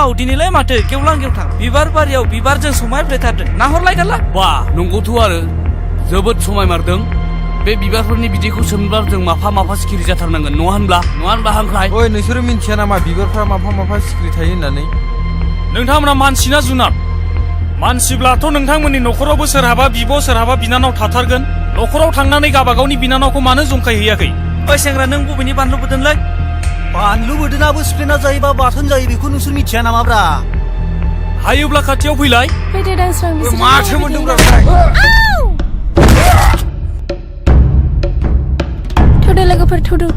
वाव दिनैलाय माथो गेवलां गेवथां बिबार बारियाव बिबारजों समायफ्लेथारदों नाहरलाय गाला बा नंगौथ' आरो जोबोद समायमारदों बे बिबारफोरनि बिदैखौ सोमब्ला जों माफा माफा सिखिरि जाथारनांगोन नङा होनब्ला हांख्राय ओइ नोंसोरो मिन्थिया नामा बिबारफ्रा माफा सिखिरि थायो होननानै नोंथांमोना मानसि ना जुनार मानसिब्लाथ' नोंथांमोननि न'खरावबो सोरहाबा बिब' सोरहाबा बिनानाव थाथारगोन न'खराव थांनानै गाबागावनि बिनानावखौ मानो जंखायहैयाखै ओइ सेंग्रा नों बबेनि बानलु बोदोंलै बानलु बोरदोनाबो सिफ्लेना जायोबा बाथोन जायो बेखौ नोंसोर मिथिया नामाब्रा हायोब्ला खाथियाव फैलाय फैदो दांस्रां बिसोर माथो मोनदोंब्रा थौदो लोगोफोर थौदो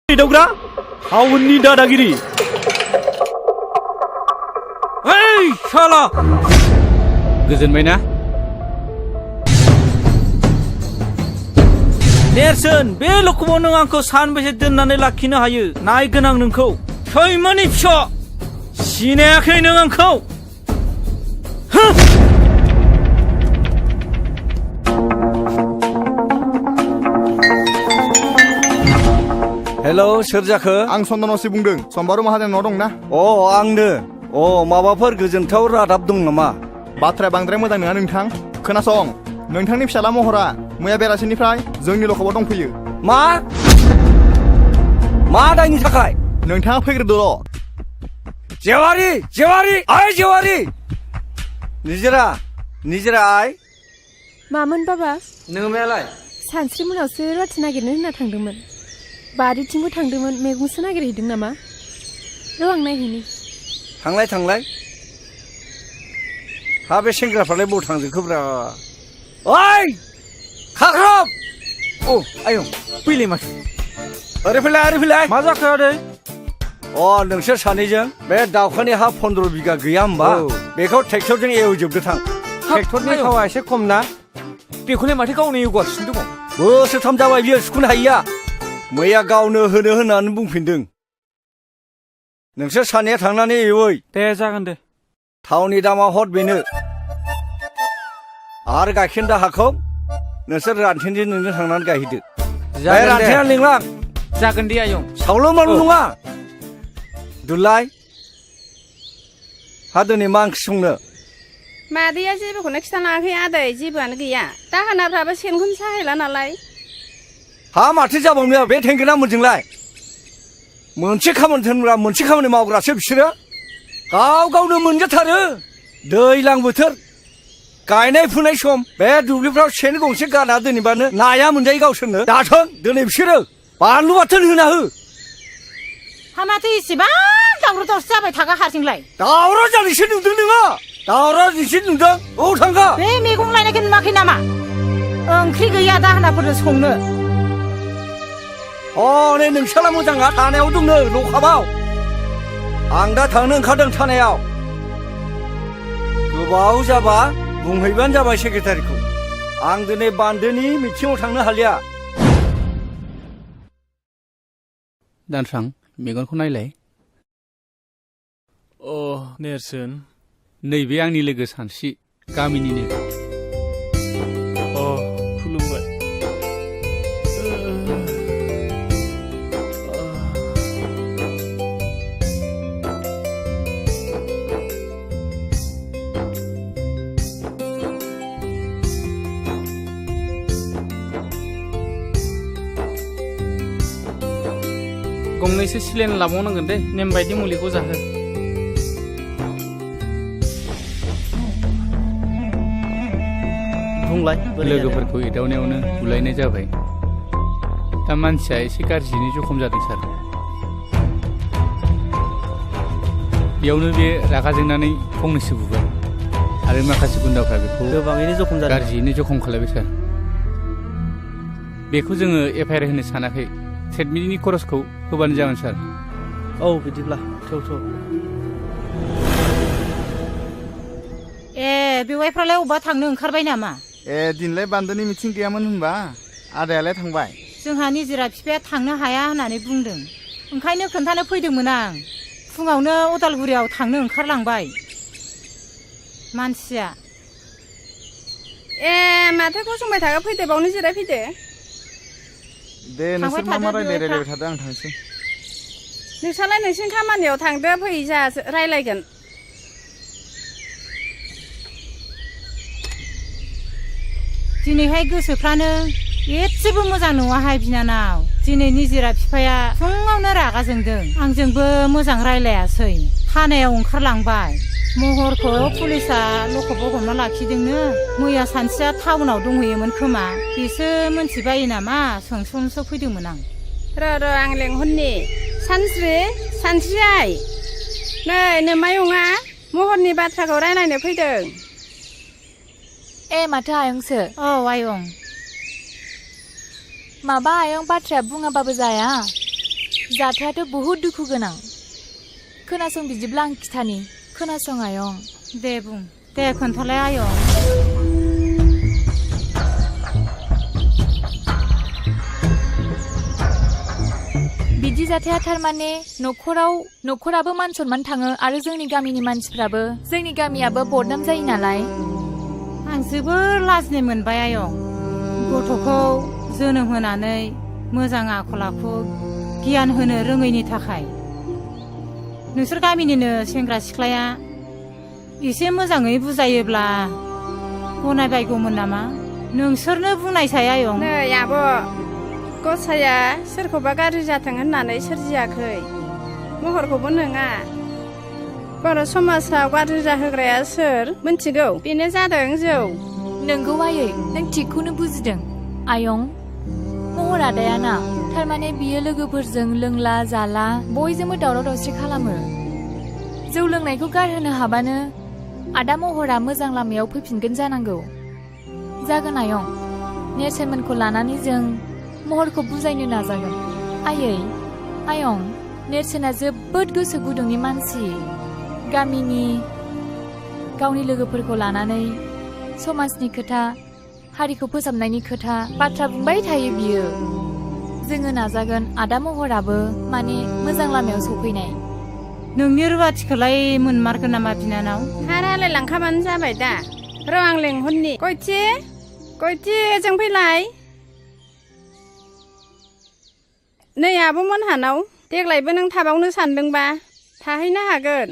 दावग्रा हावननि दादागिरि ओइ शाला गोजोनबाय ना नेरसोन बे लखबाव नों आंखौ सानबेसे दोननानै लाखिनो हायो नायगोन आं नोंखौ सैमानि फिसा सिनायाखै नों आंखौ हेलौ सोर जाखो आं चन्दनसि बुंदों सम्बारु माहाजोनाव दं ना अ आंनो अ माबाफोर गोजोनथाव रादाब दं नामा बाथ्राया बांद्राय मोजां नङा नोंथां खोनासं नोंथांनि फिसाला महरा मैया बेलासिनिफ्राय जोंनि लखबाव दंफैयो मा दायनि थाखाय नोंथाङा फैग्रोदोल' जेवारि आइ जेवारि निजिरा आइ मामोन बाबा नोङो मायालाय सानस्रि मोनावसो रुवाथि नागिरनो होनना थांदोंमोन बारिथिंबो थांदोंमोन मैगंसो नागिरहैदों नामा र' आं नायहैनि थांलाय हा बे सेंग्राफ्रालाय बबाव थांजोबखोब्रा ओइ खाख्रब अ आयं फैलाय माथो ओरै फैलाय मा जाखो आदै अ नोंसोर सानैजों बे दावखानि हा 15 बिगा गैया होमबा बेखौ ट्रेक्टरजों एवजोबदो थां ट्रेक्टरनि थावा एसे खम ना बेखौलाय माथो गावनो एवगासिनो दङ बोसोरथाम जाबाय बियो सुखुनो हायिया मैया गावनो होनो होननानै बुंफिनदों नोंसोर सानैया थांनानै एवै दे जागोन दे थावनि दामा हर बेनो आरो गाइखेर दाहाखौ नोंसोर रानथेनजों नोंजों थांनानै गायहैदो रानथेना लिंलां जागोन दे आयं सावल' माल नङा दुलाय हा दिनै मा ओंख्रि संनो मादैया जेबोखौनो खिथानाङाखै आदै जेबोआनो गैया दाहोनाफ्राबो सेनखौनो साहैला नालाय हा माथो जाबावनो बे थेंगोना मोनजोंलाय मोनसे खामानि थोनग्रा मोनसे खामानि मावग्रासो बिसोरो गावनो मोनजाथारो दैज्लां बोथोर गायनाय फुनाय सम बे दुब्लिफ्राव सेन गंसे गाना दोनैबानो नाया मोनजायो गावसोरनो दाथों दिनै बिसोरो बानलु बाथोन होना हो हा माथो इसेबां दावराव-दावसि जाबाय थागा हारसिंलाय दावराव जानायसो नुदों नोङो दावराव नोंसो नुदों औ थांगा बे मैगं लायनायखौ नुवाखै नामा ओंख्रि गैया दाहोनाफोरनो संनो नै नोंसाला मोजाङा थानायाव दंनो ल'खाबाव आं दा थांनो ओंखारदों थानायाव गोबाव जाबा बुंहैबानो जाबाय सेक्रेटारिखौ आं दिनै बान्दोनि मिटिङाव थांनो हालिया दानस्रां मेगनखौ नायलाय नेरसोन नैबे आंनि लोगो सानस्रि गामिनिनो खुलुमबाय गंनैसो सिलेन लाबावनांगोन दे नेम बायदि मुलिखौ जाहो बुंलाय लोगोफोरखौ एदावनायावनो बुलायनाय जाबाय दा मानसिया एसे गाज्रियैनो जखम जादों सार बेयावनो बे रागा जोंनानै फंनैसो बुबाय आरो माखासे गुन्दाफ्रा बेखौ गोबाङैनो जखम जादों गाज्रियैनो जखम खालायबाय सार बेखौ जोङो एफआइआर होनो सानाखै ट्रिटमेन्टनि खरसखौ होबानो जागोन सार औ बिदिब्ला थौ बेवाइफ्रालाय अबा थांनो ओंखारबाय नामा दिनलाय बान्दोनि मिटिं गैयामोन होनबा आदायालाय थांबाय जोंहा निजिरा बिफाया थांनो हाया होननानै बुंदों ओंखायनो खोन्थानो फैदोंमोन आं फुङावनो अदालगुरियाव थांनो ओंखारलांबाय मानसिया माथो गसंबाय थागा फैदो बावनो जिरायफैदो दे नोंसोर मा रायलायबाय थादो आं थांसै नोंसालाय नोंसिनि खामानियाव थांदो फै जा रायलायगोन दिनैहाय गोसोफ्रानो एसेबो मोजां नङाहाय बिनानाव दिनै निजिरा बिफाया फुङावनो रागा जोंदों आंजोंबो मोजां रायलायासै थानायाव ओंखारलांबाय महरखौ पुलिसा लखबाव हमना लाखिदोंनो मैया सानसेया टाउनाव दंहैयोमोन खोमा बेसो मोनथिबायो नामा सोंसो फैदोंमोन आं र' आं लेंहरनि सानस्रि आइ नै नोमायंआ महरनि बाथ्राखौ रायलायनो फैदों माथो आयंसो औ आयं माबा आयं बाथ्राया बुङाबाबो जाया जाथायाथ' बहुद दुखु गोनां खोनासं बिदिब्ला आं खिथानि खोनासं आयं दे बुं दे खोन्थालाय आयं बिदि जाथाया थारमाने न'खराबो मान सनमान थाङो आरो जोंनि गामिनि मानसिफ्राबो जोंनि गामियाबो बदनाम जायो नालाय आं जोबोर लाजिनाय मोनबाय आयं गथ'खौ जोनोम होनानै मोजां आखल आखु गियान होनो रोङैनि थाखाय नोंसोर गामिनिनो सेंग्रा सिख्लाया एसे मोजाङै बुजायोब्ला गनायबायगौमोन नामा नोंसोरनो बुंनायसाय आयं नै आब' गसाया सोरखौबा गाज्रि जाथों होननानै सोरजियाखै महरखौबो नङा बर' समाजाव गाज्रि जाहोग्राया सोर मिन्थिगौ बेनो जादों जौ नोंगौ आयै नों थिगखौनो बुजिदों आयं महर आदायाना थारमाने बियो लोगोफोरजों लोंला जाला बयजोंबो दावराव दावसि खालामो जौ लोंनायखौ गारहोनो हाबानो आदा महरा मोजां लामायाव फैफिनगोन जानांगौ जागोन आयं नेरसोनमोनखौ लानानै जों महरखौ बुजायनो नाजागोन आयं नेरसोना जोबोद गोसो गुदुंनि मानसि गामिनि गावनि लोगोफोरखौ लानानै समाजनि खोथा हारिखौ फोसाबनायनि खोथा बाथ्रा बुंबाय थायो बियो जोङो नाजागोन आदा महराबो माने मोजां लामायाव सफैनाय नोंनि रुवाथिखौलाय मोनमारगोन नामा बिनानाव हा रायलायलांखाबानो जाबाय दा र' आं लेंहरनि गयथि जों फैलाय नै आब'मोनहानाव देग्लायबो नों थाबावनो सानदोंबा थाहैनो हागोन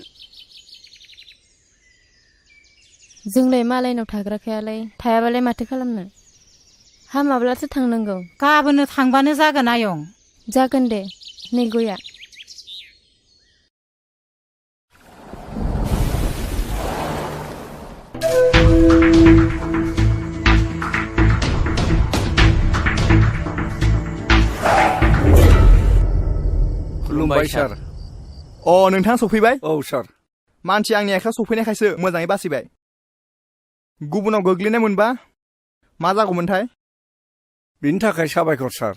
जोंलाय मालायनाव थाग्राखायालाय थायाबालाय माथो खालामनो हामाब्लासो थांनांगौ गाबोननो थांबानो जागोन आयं जागोन दे नै गया खुलुमबाय सार नोंथाङा सफैबाय औ सार मानसि आंनि आखायाव सफैनायखायसो मोजाङै बासिबाय गुबुनाव गोग्लैनाय मोनबा मा जागौमोनथाय बिनि थाखाय साबायखर सार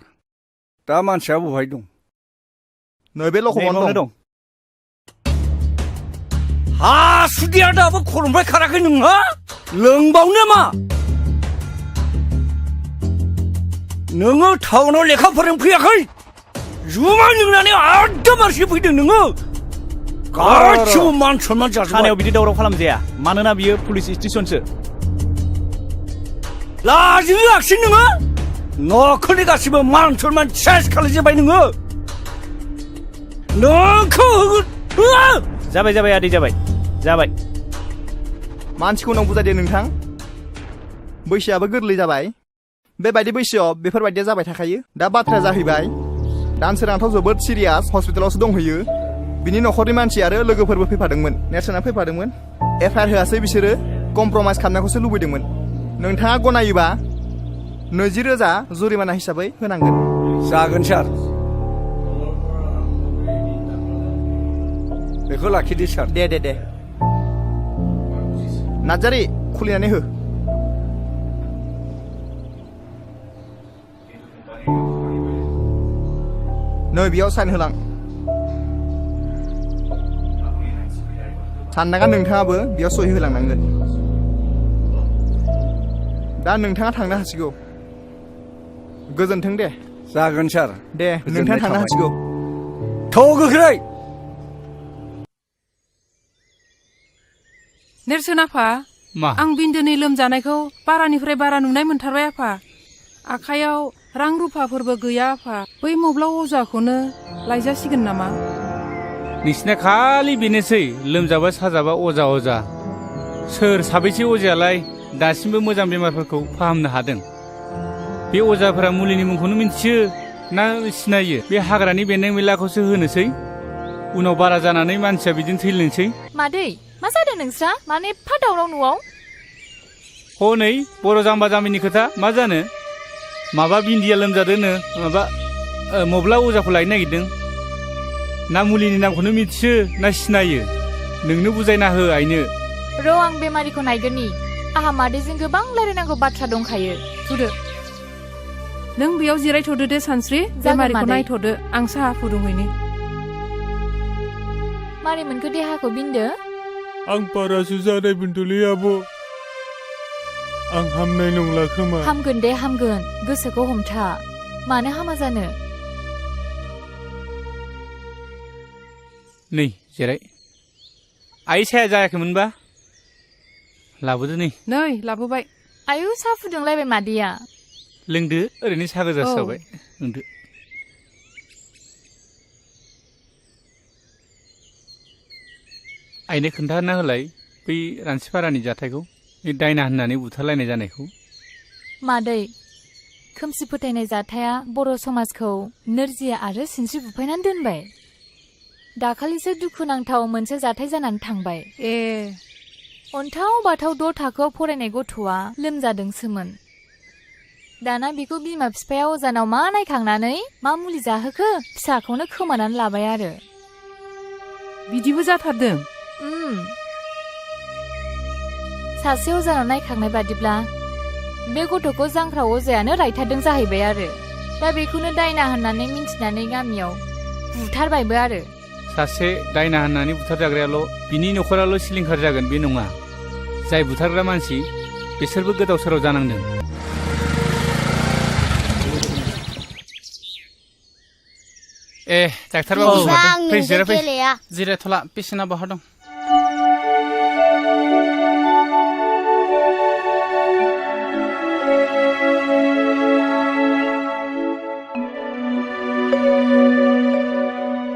दा मानसिया बहाय दं नैबे लखबावनो दं हासुदिया दाबो खर'निफ्राय खाराखै नोंहा लोंबावनो मा नोङो टाउनाव लेखा फोरोंफैयाखै जुमाय लोंनानै आद्दा मानसि फैदों नोङो गासिबो मान सनमान जाजोब्बाय थानायाव बिदि दावराव खालामजाया मानोना बियो पुलिस स्टेशनसो लाजिनो लाखिन नोङो न'खरनि गासिबो मान सनमान सेस खालामजोब्बाय नोङो नोंखौ जाबाय आदै जाबाय मानसिखौ उनाव बुजायदो नोंथां बैसोआबो गोरलै जाबाय बेबायदि बैसोआव बेफोरबायदिया जाबाय थाखायो दा बाथ्राया जाहैबाय दानसोरांथ' जोबोद सिरियास हस्पिटालावसो दंहैयो बिनि न'खरनि मानसि आरो लोगोफोरबो फैफादोंमोन नेरसोना फैफादोंमोन एफआइआर होआसै बिसोरो कमप्रमाइस खालामनायखौसो लुबैदोंमोन नोंथाङा गनायोबा 20,000 जुरिमाना हिसाबै होनांगोन जागोन सार बेखौ लाखिदो सार दे नार्जारि खुलिनानै हो नै बेयाव साइन होलां साननांगोन नोंथाङाबो बेयाव सहि होलांनांगोन दा नोंथाङा थांनो हासिगौ गोजोन्थों दे जागोन सार दे नोंथाङा थांनो हासिगौ थ' गोख्रै नेरसोन आफा मा आं बिन्दोनि लोमजानायखौ बारानिफ्राय बारा नुनाय मोनथारबाय आफा आखायाव रां रुफाफोरबो गैया आफा बै मब्ला अजाखौनो लायजासिगोन नामा नोंसिना खालि बेनोसै लोमजाबा साजाबा अजा सोर साबैसे अजायालाय दासिमबो मोजां बेमारफोरखौ फाहामनो हादों बे अजाफोरा मुलिनि मुंखौनो मिन्थियो ना सिनायो बे हाग्रानि बेन्दों बेनलाखौसो होनोसै उनाव बारा जानानै मानसिया बिदिनो थैलांसै मादै मा जादों नोंस्रा माने एफा दावराव न'आव हनै बर' जाम्बा जाम्बिनि खोथा मा जानो माबा बिन्दिया लोमजादोंनो माबा मब्ला अजाखौ लायनो नागिरदों ना मुलिनि नामखौनो मिथियो ना सिनायो नोंनो बुजायना हो आइनो र' आं बेमारिखौ नायगोननि आहा मादैजों गोबां रायलायनांगौ बाथ्रा दंखायो थुदो नों बेयाव जिरायथ'दो दे सानस्रि बेमारिखौ नायथ'दो आं साहा फुदुंहैनि मारै मोनखो देहाखौ बिन्दो आं बारासो जानाय बेन्थ'लै आब' आं हामनाय नंला खोमा हामगोन दे हामगोन गोसोखौ हमथा मानो हामा जानो नै जिराय आइ साया जायाखैमोनबा लाबोदो नै लाबोबाय आयु साहा फुदुंलायबाय मादैया लोंदो ओरैनो साहा गोजासो जाबाय लोंदो आइनो खोन्थाना होलाय बै रानसिपारानि जाथायखौ बे दायना होननानै बुथारलायनाय जानायखौ मादै खोमसि फोथायनाय जाथाया बर' समाजखौ नोरजिया आरो सिनस्रि बुफायनानै दोनबाय दाखालिसो दुखुनांथाव मोनसे जाथाय जानानै थांबाय अन्थाव बाथाव 6 थाखोआव फरायनाय गथ'आ लोमजादोंसोमोन दाना बेखौ बिमा बिफाया अजानाव मा नायखांनानै मा मुलि जाहोखो फिसाखौनो खोमानानै लाबाय आरो बिदिबो जाथारदों सासे अजानाव नायखांनाय बादिब्ला बे गथ'खौ जांख्रा अजायानो रायथारदों जाहैबाय आरो दा बेखौनो दायना होननानै मिन्थिनानै गामियाव बुथारबायबो आरो सासे दायना होननानै बुथारजाग्रायाल' बिनि न'खराल' सिलिंखार जागोन बे नङा जाय बुथारग्रा मानसि बिसोरबो गोदाव सोराव जानांदों डाक्टार बाबु फै जिराय जिरायथ'ला पेसेन्टआ बहा दं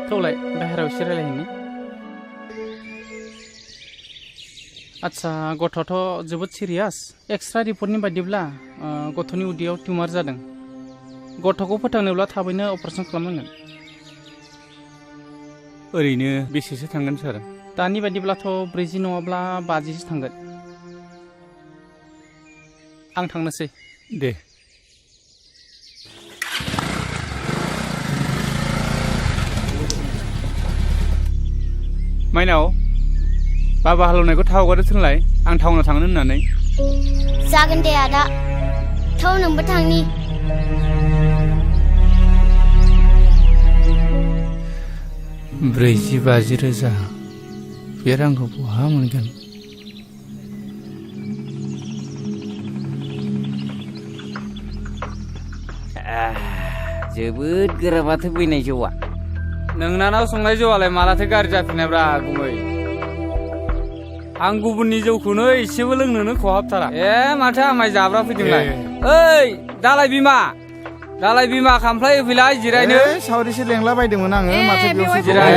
थौलाय बाहेरायाव एसे रायलायहैनि आच्छा गथ'आथ' जोबोद सिरियास एक्सट्रा रिपर्टनि बायदिब्ला गथ'नि उदैयाव टिउमार जादों गथ'खौ फोथांनोब्ला थाबैनो अपारेसन खालामनांगोन ओरैनो बेसेसो थांगोन सार दानि बायदिब्लाथ' 40 नङाब्ला 50सो थांगोन आं थांनोसै दे माइनाव बाबा हालेवनायखौ थाव हगारदो थोनलाय आं टाउनाव थांनो होननानै जागोन दे आदा थाव नोंबो थांनि 40-50 रोजा बे रांखौ बहा मोनगोन जोबोद गोरा माथो बैनाय जौआ नोंनानाव संनाय जौआलाय मालाथो गाज्रि जाफिननायब्रा गुमै आं गुबुननि जौखौनो एसेबो लोंनोनो खहाबथारा माथो आमाय जाब्रा फैदोंलाय ओइ दालाय बिमा खामफ्लाय होफैलाय जिरायनो सावरिसो लेंला बायदोंमोन आङो माथो बेयावसो जिराय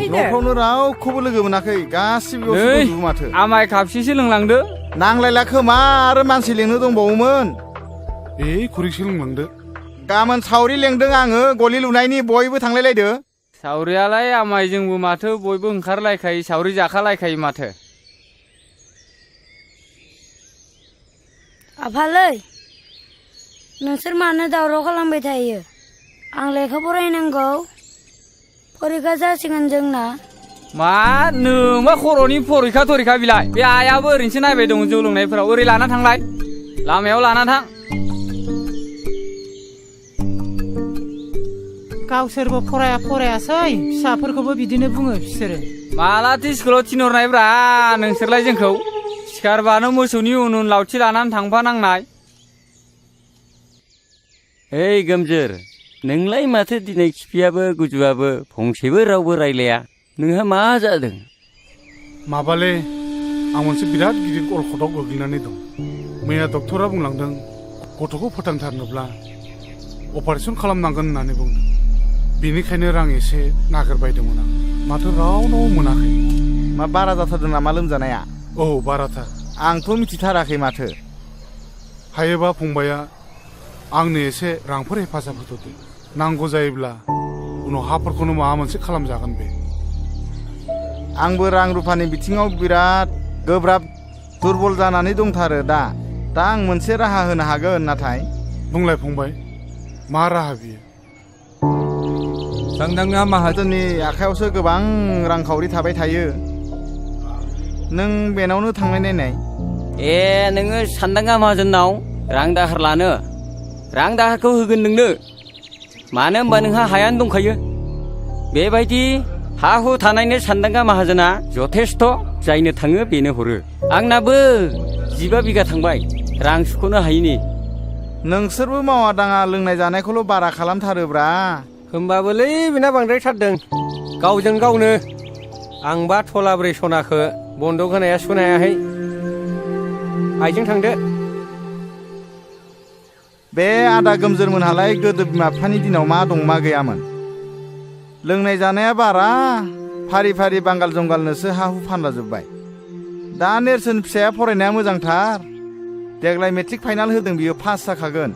न'फ्रावनो रावखौबो लोगो मोनाखै गासिबो बेयावसो दंजोबो माथो आमाय खापसेसो लोंलांदो नांलायला खोमा आरो मानसि लेंनो दंबावोमोन खुरैसो लोंलांदो गाबोन सावरि लेंदों आङो गलि लुनायनि बयबो थांलायलायदो सावरियालाय आमाय जोंबो माथो बयबो ओंखारलायखायो सावरि जाखालायखायो माथो आफालै नोंसोर मानो दावराव खालामबाय थायो आं लेखा फरायनांगौ फरिखा जासिगोन जोंना मा नोंबा खर'नि फरिखा बिलाय बे आयाबो ओरैनोसो नायबाय दं जौ लोंनायफोराव ओरै लाना थांलाय लामायाव लाना थां गावसोरबो फरायासै फिसाफोरखौबो बिदिनो बुङो बिसोरो मालाथो स्कुलाव थिनहरनायब्रा नोंसोरलाय जोंखौ सिखारबानो मोसौनि उन लावथि लानानै थांफानांनाय ओइ गोमजोर नोंलाय माथो दिनै खिफियाबो गुजुआबो फंसेबो रावबो रायलाया नोंहा मा जादों माबाले आं मोनसे बिराद गिदिर अलखदाव गोग्लैनानै दं मैया डक्टरा बुंलांदों गथ'खौ फोथांथारनोब्ला अपारेसन खालामनांगोन होननानै बुंदों बेनिखायनो रां एसे नागिरबायदोंमोन आं माथो रावनाव मोनाखै मा बारा जाथारदों नामा लोमजानाया बाराथार आंथ' मिथिथाराखै माथो हायोबा फंबाया आंनो एसे रांफोर हेफाजाब होथ'दो नांगौ जायोब्ला उनाव हाफोरखौनो माबा मोनसे खालामजागोन बे आंबो रां रुफानि बिथिङाव बिराद गोब्राब दुरबल जानानै दंथारो दा आं मोनसे राहा होनो हागोन नाथाय बुंलाय फंबाय मा राहा बियो सानदांगा माहाजोननि आखायावसो गोबां रांखावरि थाबाय थायो नों बेनावनो थांनाय नाय नोङो सानदांगा माहाजोननाव रां दाहार लानो रां दाहारखौ होगोन नोंनो मानो होनबा नोंहा हायानो दंखायो बेबायदि हा हु थानायनो सानदांगा माहाजोना जथेस्थ जायनो थाङो बेनो हरो आंनाबो 15 बिगा थांबाय रां सुख'नो हायिनि नोंसोरबो मावा दाङा लोंनाय जानायखौल' बारा खालामथारोब्रा होमबाबोलै बेना बांद्रायथारदों गावजों गावनो आंबा थलाब्रै सनाखो बन्दक होनाया सुनायाहै आइजों थांदो बे आदा गोमजोरमोनहालाय गोदो बिमा बिफानि दिनाव मा दं मा गैयामोन लोंनाय जानाया बारा फारि फारि बांगाल जंगालनोसो हा हु फानलाजोब्बाय दा नेरसोन फिसाया फरायनाया मोजांथार देग्लाय मेट्रिक फाइनाल होदों बियो पास जाखागोन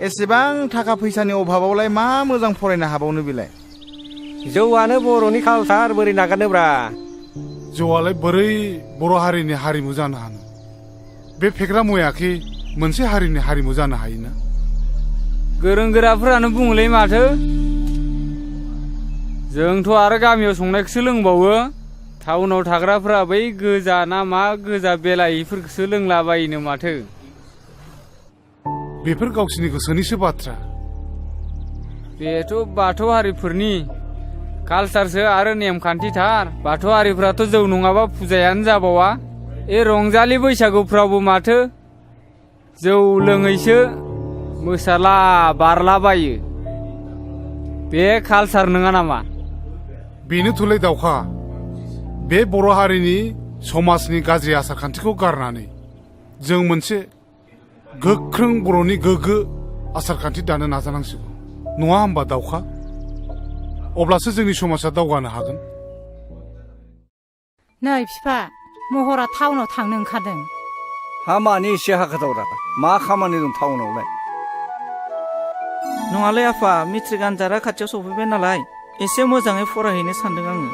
एसेबां थाखा फैसानि अभाबावलाय मा मोजां फरायनो हाबावनो बेलाय जौआनो बर'नि कालसार बोरै नागारनोब्रा जौआलाय बोरै बर' हारिनि हारिमु जानो हानो बे फेग्रा मुवायाखि मोनसे हारिनि हारिमु जानो हायोना गोरों गोराफोरानो बुङोलै माथो जोंथ' आरो गामियाव संनायखौसो लोंबावो टाउनाव थाग्राफोरा बै गोजा ना मा गोजा बेलायिफोरखौसो लोंलाबायोनो माथो बेफोर गावसिनि गोसोनिसो बाथ्रा बेथ' बाथौ हारिफोरनि कालसारसो आरो नेमखान्थिथार बाथौ हारिफोराथ' जौ नङाबा फुजायानो जाबावा रंजालि बैसागुफ्रावबो माथो जौ लोङैसो मोसाला बारलाबायो बे कालसार नङा नामा बेनोथ'लै दावखा बे बर' हारिनि समाजनि गाज्रि आसार खान्थिखौ गारनानै जों मोनसे गोख्रों बर'नि गोग्गो आसार खान्थि दानो नाजानांसिगौ नङा होमबा दावखा अब्लासो जोंनि समाजा दावगानो हागोन नै बिफा महरा टाउनाव थांनो ओंखारदों हा मानि एसे हाखोदावरा मा खामानि दं टाउनावलाय नङालै आफा मेट्रिक आनजादा खाथियाव सफैबाय नालाय एसे मोजाङै फरायहैनो सानदों आङो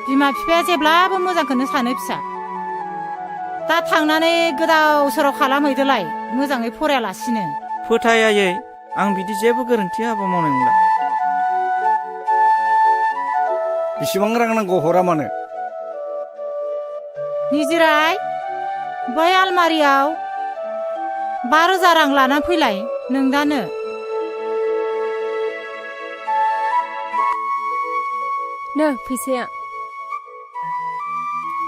बिमा बिफाया जेब्लाबो मोजांखौनो सानो फिसा दा थांनानै गोदाव सोराव खालामहैदोलाय मोजाङै फरायालासिनो फोथायायै आं बिदि जेबो गोरोन्थि हाबा मावनाय नंला बेसेबां रां नांगौ हरा मानो निजिराय बै आलमारियाव 5,000 रां लाना फैलाय नोंदानो नो फैसाया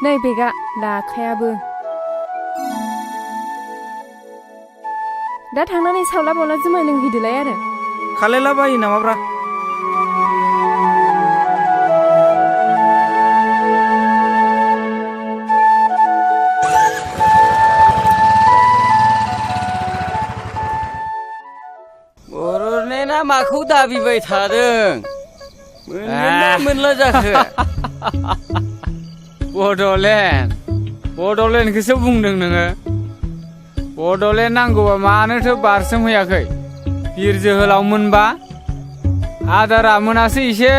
नै बेगा लाखायाबो दा थांनानै सावला बावला जुमाय लोंहैदोलाय आरो खालायला बायो नामाब्रा बर'लेण्डआ माखौ दाबिबाय थादों मोनला जाखो बड'लेण्डखौसो बुंदों नोङो बड'लेण्ड नांगौबा मानोथो बारसोमहैयाखै बिर जोहोलाव मोनबा आदारा मोनासो एसे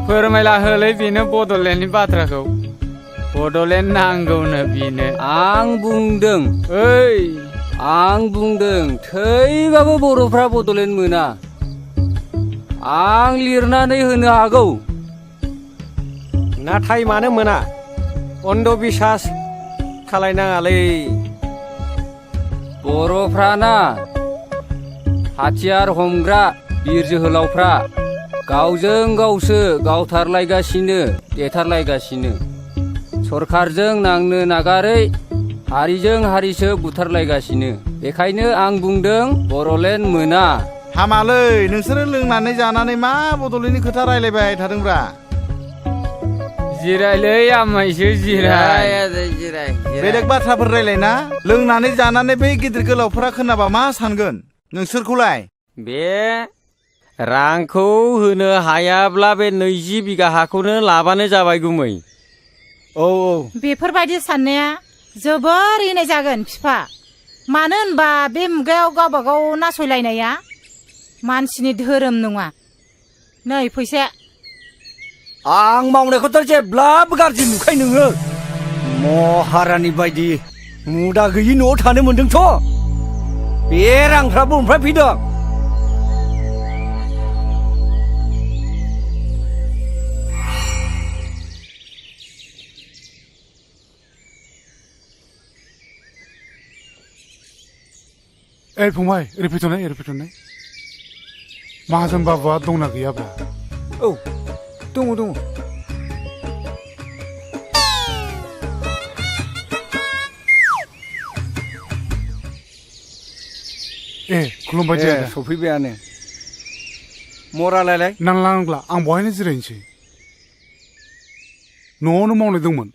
फोरमायला होलै बेनो बड'लेण्डनि बाथ्राखौ बड'लेण्ड नांगौनो बेनो आं बुंदों थैबाबो बर'फ्रा बड'लेण्ड मोना आं लिरनानै होनो हागौ नाथाय मानो मोना अन्धबिसास खालायनाङालै बर'फ्राना हाथियार हमग्रा बिर जोहोलावफ्रा गावजों गावसो गावथारलायगासिनो देथारलायगासिनो सरखारजों नांनो नागारै हारिजों हारिसो बुथारलायगासिनो बेखायनो आं बुंदों बर'लेण्ड मोना हामालै नोंसोरो लोंनानै जानानै मा बड'लेण्डनि खोथा रायलायबाय थादोंब्रा जिरायलै आमायसो जिराय बेलेग बाथ्राफोर रायलायना लोंनानै जानानै बै गिदिर गोलावफोरा खोनाबा मा सानगोन नोंसोरखौलाय बे रांखौ होनो हायाब्ला बे 20 बिगा हाखौनो लाबानो जाबाय गुमै औ बेफोरबायदि साननाया जोबोर इनाय जागोन बिफा मानो होनबा बे मुगायाव गावबागाव नासयलायनाया मानसिनि धोरोम नङा नै फैसाया आं मावनायखौथ' जेब्लाबो गाज्रि नुखाय नोङो महारानि बायदि मुदा गैयि न'आव थानो मोन्दोंथ' बे रांफ्राबो ओमफ्राय फैदों फंबाय ओरै फैथ'नाय माहाजोन बाबुआ दंना गैयाब्रा औ दङ ए खुलुमबाय दे आदा सफैबायानो मरालायलाय नांला नांला आं बहायनो जिरायनोसै न'आवनो मावनाय दंमोन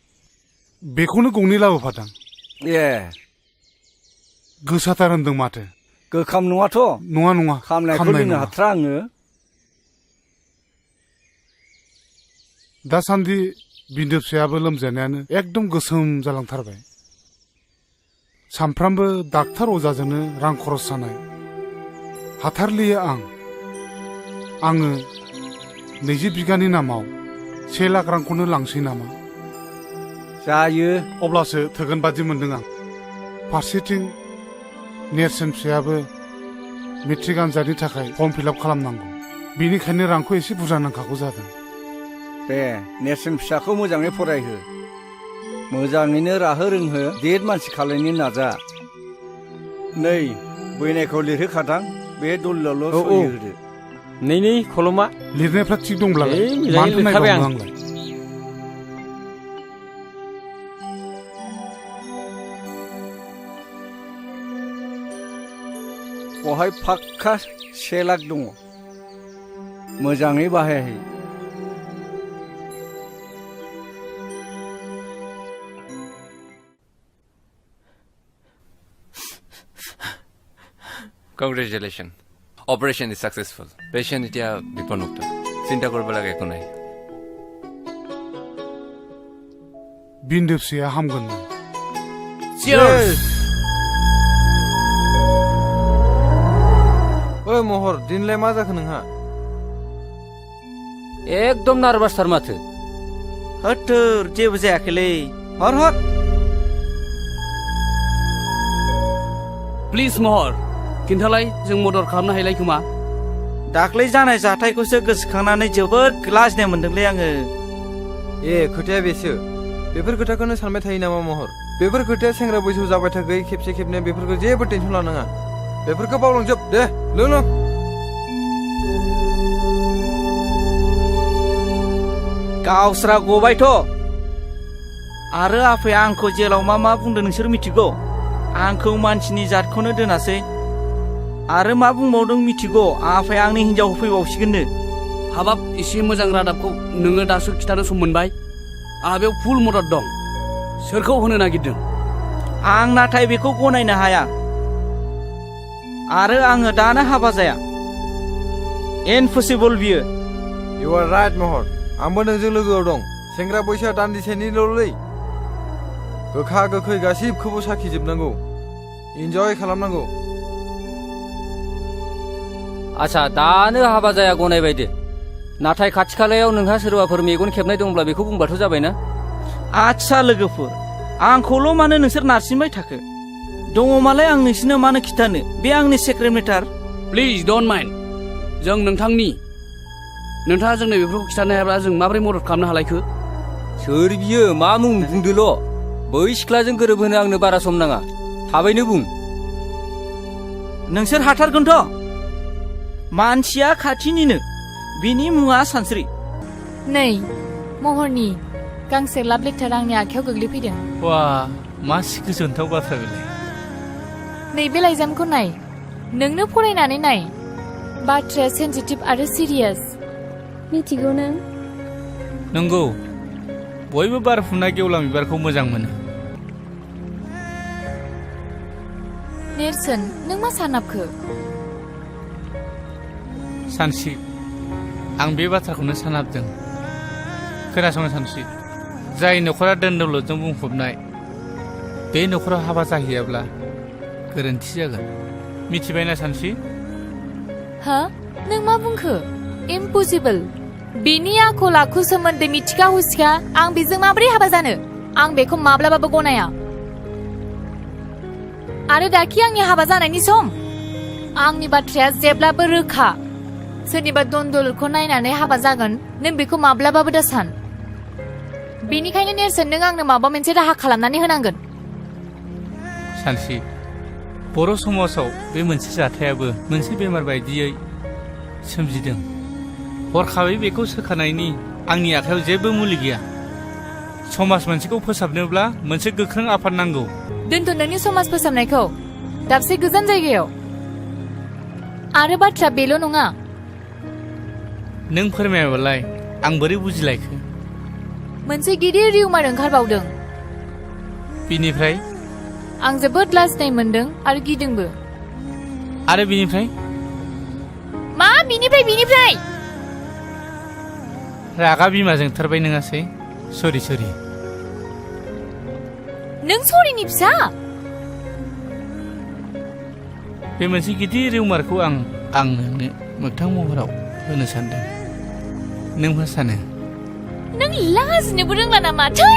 बेखौनो गंनै लाबोफादां ए गोसाथार होनदों माथो गोखाम नङाथ' नङा नङा खामनायखौ खामनाय लोंनो नङा। हाथ्रा आङो दासान्दि बिन्दो फिसायाबो लोमजानायानो एकदम गोसोम जालांथारबाय सामफ्रामबो डाक्टार अजाजोंनो रां खरस जानाय हाथारलिया आङो 20 बिगानि नामाव 1 लाख रांखौनो लांसै नामा जायो अब्लासो थोगोन बादि मोनदों आं फारसेथिं नेरसोन फिसायाबो मेट्रिक आनजादनि थाखाय फर्म फिलआप खालामनांगौ बेनिखायनो रांखौ एसे बुरजा नांखागौ जादों दे नेरसोन फिसाखौ मोजाङै फरायहो मोजाङैनो राहो रोंहो देर मानसि खालायनो नाजा नै बैनायखौ लिरहोखादां बे दलिलल' सहि होदो नै खलमा लिरनायफ्रा थिग दंब्लालाय मोजाङै मानोथो लिरखाबाय नायबावनो आं। आंलाय बहाय फाक्का 1 लाख दङ मोजाङै बाहायाखै Congratulations. Operation is successful. Patient এতিয়া বিপদমুক্ত চিন্তা কৰিব লাগে একো নাই बिन्दो फिसाया हामगोन नो ओइ महर दिनलाय मा जाखो नोंहा एकदम नार्भासथार माथो होथोर जेबो जायाखैलै हर प्लिज महर खिन्थालाय जों मदद खालामनो हायलाय खोमा दाख्लै जानाय जाथायखौसो गोसोखांनानै जोबोद लाजिनाय मोनदोंलै आङो ए खोथाया बेसो बेफोर खोथाखौनो सानबाय थायो नामा महर बेफोर खोथाया सेंग्रा बैसोआव जाबाय थाखै खेबसे खेबनै बेफोरखौ जेबो टेनसन लानाङा बेफोरखौ बावलांजोब दे लों गावस्रा गबायथ' आरो आफाया आंखौ जेलाव मा बुंदों नोंसोर मिथिगौ आंखौ मानसिनि जातखौनो दोनासै आरो मा बुंबावदों मिथिगौ आफाया आंनि हिन्जाव फैबावसिगोननो हाबाब एसे मोजां रादाबखौ नोङो दासो खिथानो सम मोनबाय आंहा बेयाव फुल मदद दं सोरखौ होनो नागिरदों आं नाथाय बेखौ गनायनो हाया आरो आङो दानो हाबा जाया इम्पसिबल बियो इउ आर राइट महर आंबो नोंजों लोगोआव दं सेंग्रा बैसोआ दान्दिसेनिल'लै गोखा गोखै गासिबखौबो साखिजोबनांगौ इन्जय खालामनांगौ आच्छा दानो हाबा जाया गनायबाय दे नाथाय खाथि खालायाव नोंहा सोरबाफोर मेगन खेबनाय दंब्ला बेखौ बुंबाथ' जाबायना आच्छा लोगोफोर आंखौल' मानो नोंसोर नारसिनबाय थाखो दङमालाय आं नोंसिनो मानो खिथानो बे आंनि secret matter please don't mind जों नोंथाङा जोंनो बेफोरखौ खिथानो हायाब्ला जों माबोरै मदद खालामनो हालायखो सोर बियो मा मुं बुंदोल' बै सिख्लाजों गोरोबहोनो आंनो बारा सम नाङा थाबैनो बुं नोंसोर हाथारगोनथ' मानसिया खाथिनिनो बिनि मुङा सानस्रि नै महरनि गांसे लाभ लेटार आंनि आखायाव गोग्लैफैदों वा मा गोजोनथाव बाथ्रा बेलाय नैबे लाइजामखौ नाय नोंनो फरायनानै नाय बाथ्राया सेन्सिटिभ आरो सिरियास मिथिगौ नों नंगौ बयबो बारफुनाय गेवलां बिबारखौ मोजां मोनो नेरसोन नों मा सानाबखो सानसि आं बे बाथ्राखौनो सानाबदों खोनासंनो सानसि जाय न'खरा दोन दौलतजों बुंफबनाय बे न'खराव हाबा जाहैयाब्ला गोरोन्थि जागोन मिथिबायना सानसि हा नों मा बुंखो इम्पसिबल बिनि आखल आखु सोमोन्दै मिथिखा हुसिखा आं बेजों माबोरै हाबा जानो आं बेखौ माब्लाबाबो गनाया आरो दाखि आंनि हाबा जानायनि सम आंनि बाथ्राया जेब्लाबो रोखा सोरनिबा दन दौलतखौ नायनानै हाबा जागोन नों बेखौ माब्लाबाबो दा सान बेनिखायनो नेरसोन नों आंनो माबा मोनसे राहा खालामनानै होनांगोन सानसि बर' समाजाव बे मोनसे जाथायाबो मोनसे बेमार बायदियै सोमजिदों हरखाबै बेखौ सोखानायनि आंनि आखायाव जेबो मुलि गैया समाज मोनसेखौ फोसाबनोब्ला मोनसे गोख्रों आफाद नांगौ दोनथ' नोंनि समाज फोसाबनायखौ दाबसे गोजान जायगायाव आरो बाथ्रा बेल' नङा नों फोरमायाबालाय आं बोरै बुजिलायखो मोनसे गिदिर रिउमार ओंखारबावदों बिनिफ्राय आं जोबोद लाजिनाय मोनदों आरो गिदोंबो आरो बिनिफ्राय मा बिनिफ्राय रागा बिमा जोंथारबाय नङासै सरि नों सरिनि फिसा बे मोनसे गिदिर रिउमारखौ आं नोंनो मोगथां महराव होनो सानदों नों मा सानो नों लाजिनोबो रोंला नामा थै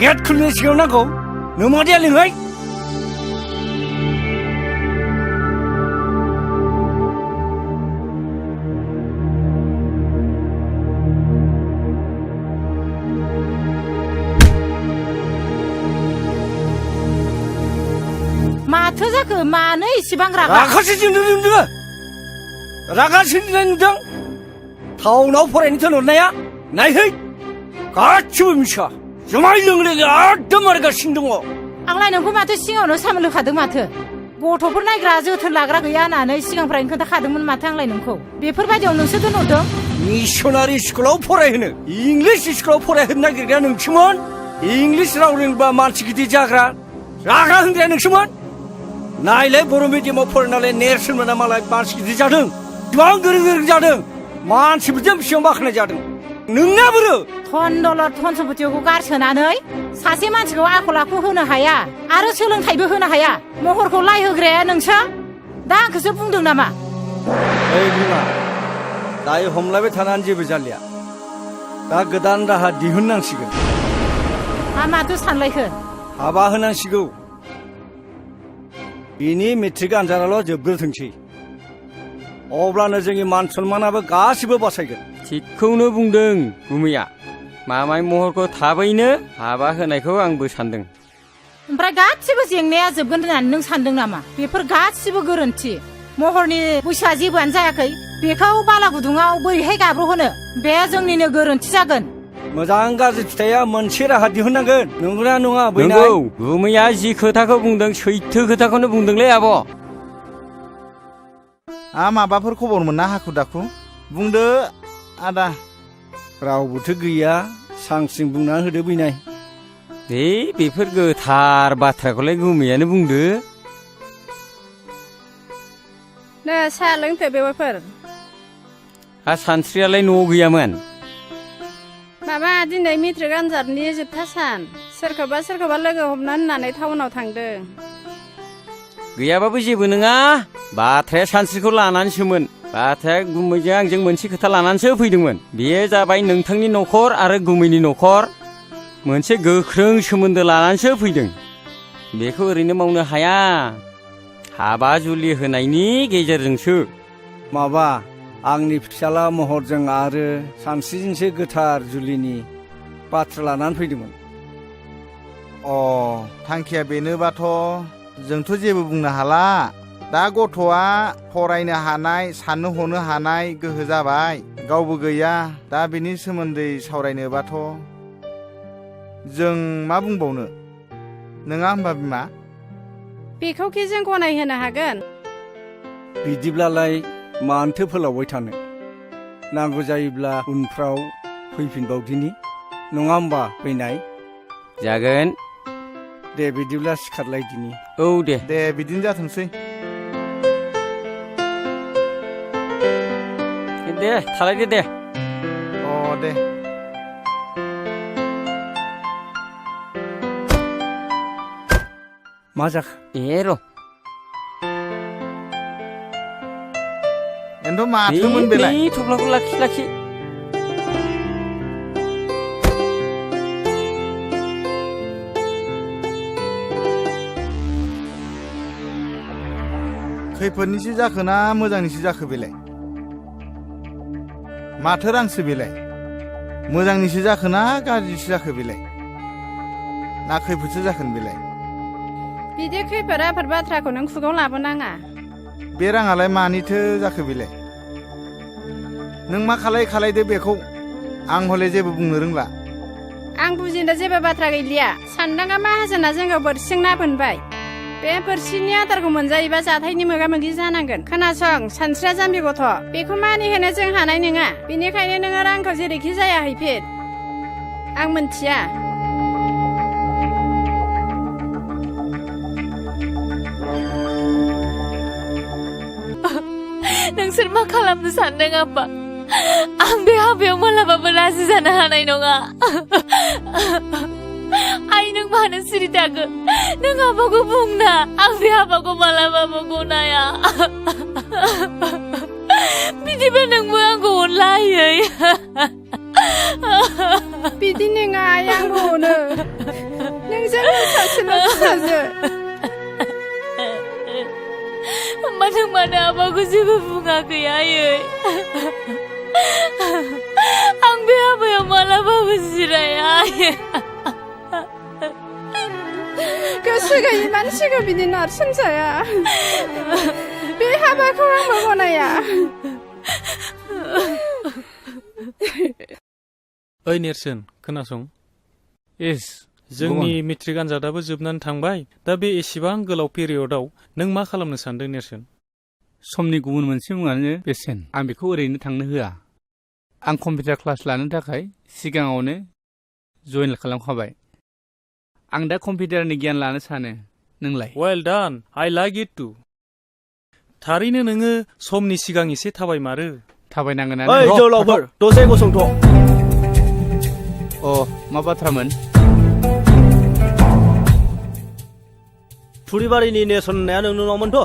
गेट खुलिनायनि सिगाङाव नांगौ नों मादैया लिंहै माथो जाखो मानो इसेबां रागा रागासो जोंदों जोंदों रागासो जोंनाय नुदों टाउनाव फरायनो थिनहरनाया नायहै गासिबो मिसा जुमाय लोंलेले एकदम मारगासिनो दङ आंलाय नोंखौ माथो सिगाङावनो सामोल होखादों माथो गथ'फोर नायग्रा जोथोन लाग्रा गैया होननानै सिगांनिफ्रायनो खोन्थाखादोंमोन माथो आंलाय नोंखौ बेफोरबायदियाव नोंसो दोनहरदों मिसनारि स्कुलाव फरायहोनो इंलिस स्कुलाव फरायहोनो नागिरग्राया नोंसोमोन इंलिस राव रोंबा मानसि गिदिर जाग्रा रागा होनग्राया नोंसोमोन नायलाय बर' मिडियामाव फरायनानै नेरसोन मोना मालाय मानसि गिदिर जादों गोबां गोरों गोरों जादों मानसिफोरजों बेसेबां बाख्नाय जादों नोंना बोरो धन दौलत धन सम्पतिखौ गारसोनानै सासे मानसिखौ आखल आखु होनो हाया आरो सोलोंथाइबो होनो हाया महरखौ लाय होग्राया नोंसो दा आंखौसो बुंदों नामा ओइ बिमा दायो हमलायबाय थानानै जेबो जालिया दा गोदान राहा दिहुननांसिगोन मा माथो सानलायखो हाबा होनांसिगौ बिनि मेट्रिक आनजादाल' जोबग्रोथोंसै अब्लानो जोंनि मान सन्मानाबो गासिबो बासायगोन थिगखौनो बुंदों गुमैया मामाय महरखौ थाबैनो हाबा होनायखौ आंबो सानदों ओमफ्राय गासिबो जेंनाया जोबगोन होननानै नों सानदों नामा बेफोर गासिबो गोरोन्थि महरनि बैसोआ जेबोआनो जायाखै बेखौ बाला गुदुङाव बोरैहाय गाब्र'होनो बे जोंनिनो गोरोन्थि जागोन मोजां गाज्रि फिथाइया मोनसे राहा दिहुननांगोन नंगौना नङा नंगौ गुमैया जि खोथाखौ बुंदों सैथो खोथाखौनो बुंदोंलै आब' माबाफोर खबर मोना हाखु दाखु बुंदो आदा रावबोथ' गैया सांसिं बुंना होदो बैनाय बेफोर गोथार बाथ्राखौलाय गुमैयानो बुंदो नो साहा लोंथो बेवाइफोर सानस्रियालाय न'आव गैयामोन माबा दिनै मेट्रिक आनजादनि जोबथा सान सोरखौबा लोगो हमना होननानै टाउनाव थांदों गैयाबाबो जेबो नङा बाथ्राया सानस्रिखौ लानानैसोमोन बाथ्राया गुमैजों आंजों मोनसे खोथा लानानैसो फैदोंमोन बेयो जाबाय नोंथांनि न'खर आरो गुमैनि न'खर मोनसे गोख्रों सोमोन्दो लानानैसो फैदों बेखौ ओरैनो मावनो हाया हाबा जुलि होनायनि गेजेरजोंसो माबा आंनि फिसाला महरजों आरो सानस्रिजोंसो गोथार जुलिनि बाथ्रा लानानै फैदोंमोन थांखिया बेनोबाथ' जोंथ' जेबो बुंनो हाला दा गथ'आ फरायनो हानाय साननो हनो हानाय गोहो जाबाय गावबो गैया दा बेनि सोमोन्दै सावरायनोबाथ' जों मा बुंबावनो नङा होनबा बिमा बेखौखि जों गनायहोनो हागोन बिदिब्लालाय मानोथो फोलावबाय थानो नांगौ जायोब्ला उनफ्राव फैफिनबावदिनि नङा होमबा फैनाय जागोन दे बिदिब्ला सिखारलायदिनि औ दे बिदिनो जाथोंसै दे थालायदो दे दे मा जाखो र' एन्थ' माथोमोन बेलाय थफ्लाखौ लाखि खैफोदनिसो जाखो ना मोजांनिसो जाखो बेलाय माथो रांसो बेलाय मोजांनिसो जाखो ना गाज्रिसो जाखो बेलाय ना खैफोदसो जाखोन बेलाय बिदि खैफोद आफोद बाथ्राखौ नों खुगाव लाबोनाङा बे राङालाय मानिथो जाखो बेलाय नों मा खालायदो बेखौ आं हले जेबो बुंनो रोंला आं बुजिनो जेबो बाथ्रा गैलिया सानदांगा माहाजोना जोंखौ बोरसिजों ना बोनबाय बे बोरसिनि आदारखौ मोनजायोबा जाथायनि मोगा मोगि जानांगोन खोनासं सानस्रिया जाम्बि गथ' बेखौ मानिहोनो जों हानाय नङा बेनिखायनो नोङो रांखौ जेरैखि जाया हैफिन आं मोनथिया नोंसोर मा खालामनो सानदों आब्बा आं बे हाबायाव मालाबाबो राजि जानो हानाय नङा आइ नों मानो सिरि थाखो नों आब्बाखौ बुंना आं बे हाबाखौ मालाबाबो गनाया बिदिबा नोंबो आंखौ अनलायै बिदि नङा आं अनो नोंजों सासेल' फिसाजो मानो मानो आबाखौ जेबो बुङाखै आयै आं बे हाबायाव मालाबाबो जिराया आयै गोसो गैयि मानसिखौ बिदि नारसोमजाया बे हाबाखौ आंबो गनाया ओइ नेरसोन खोनासं एस जोंनि मेट्रिक आनजादाबो जोबनानै थांबाय दा बे एसेबां गोलाव पिरियडआव नों मा खालामनो सानदों नेरसोन समनि गुबुन मोनसे मुङानो बेसेन आं बेखौ ओरैनो थांनो होआ आं कम्पिउटार क्लास लानो थाखाय सिगाङावनो जइन खालामखाबाय आं दा कम्पिउटारनि गियान लानो सानो नोंलाय well done I like it to थारैनो नोङो समनि सिगां एसे थाबायमारो थाबायनांगोन ओइ जौलावफोर दसे गसंथ' अ मा बाथ्रामोन थुरिबारिनि नेरसोन होननाया नोंनावमोनथ'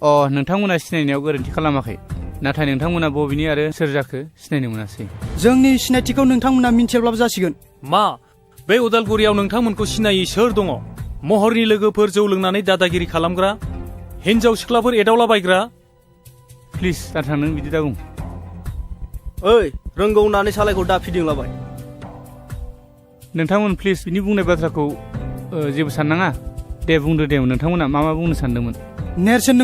अ नोंथांमोना सिनायनायाव गोरोन्थि खालामाखै नाथाय नोंथांमोना बबेनि आरो सोर जाखो सिनायनो मोनासै जोंनि सिनायथिखौ नोंथांमोना मिन्थियाब्लाबो जासिगोन मा बे उदालगुरियाव नोंथांमोनखौ सिनायै सोर दङ महरनि लोगोफोर जौ लोंनानै दादागिरि खालामग्रा हिन्जाव सिख्लाफोर एदावलाबायग्रा प्लिज दाथां नों बिदि दाबुं ओइ रोंगौ होननानै सालायखौ दा फिदिंलाबाय नोंथांमोन प्लिज बिनि बुंनाय बाथ्राखौ जेबो साननाङा दे बुंदो दे नोंथांमोना मा बुंनो सानदोंमोन नेरसोन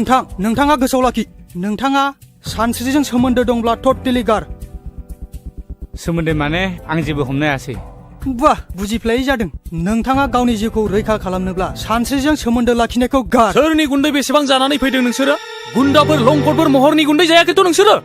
नोंथाङा गोसोआव लाखि नोंथाङा सानस्रिजों सोमोन्दो दंब्ला टटेलि गार सोमोन्दो माने आं जेबो हमनो हायासै बाह बुजिफ्लायै जादों नोंथाङा गावनि जिउखौ रैखा खालामनोब्ला सानस्रिजों सोमोन्दो लाखिनायखौ गार सोरनि गुन्दै बेसेबां जानानै फैदों नोंसोरो गुन्दाफोर लंखरफोर महरनि गुन्दै जायाखैथ' नोंसोरो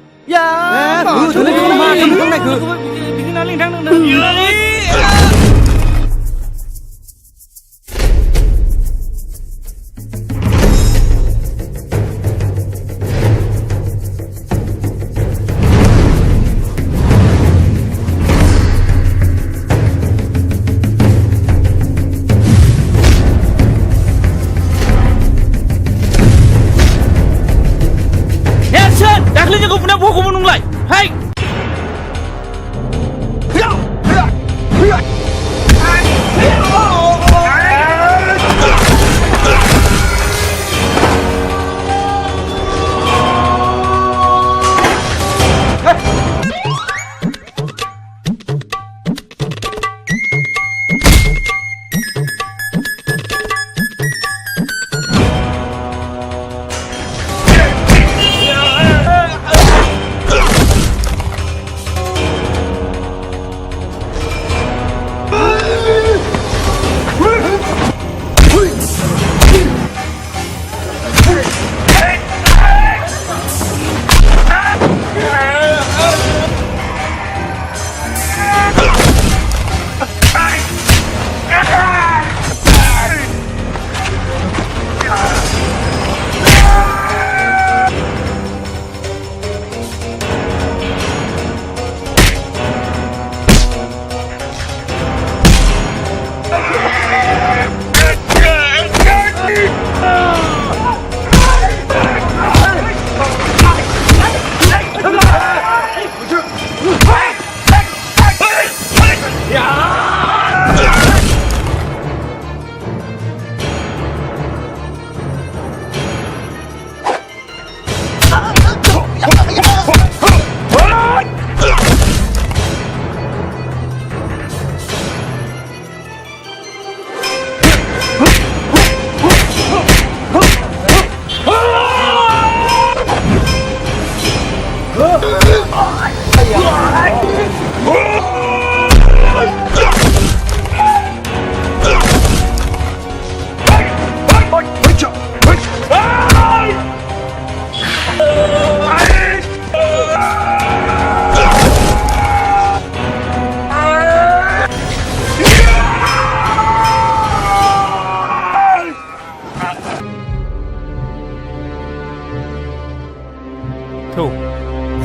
दाख्लैनिखौ बुंनाया बखौबो नंलाय हाय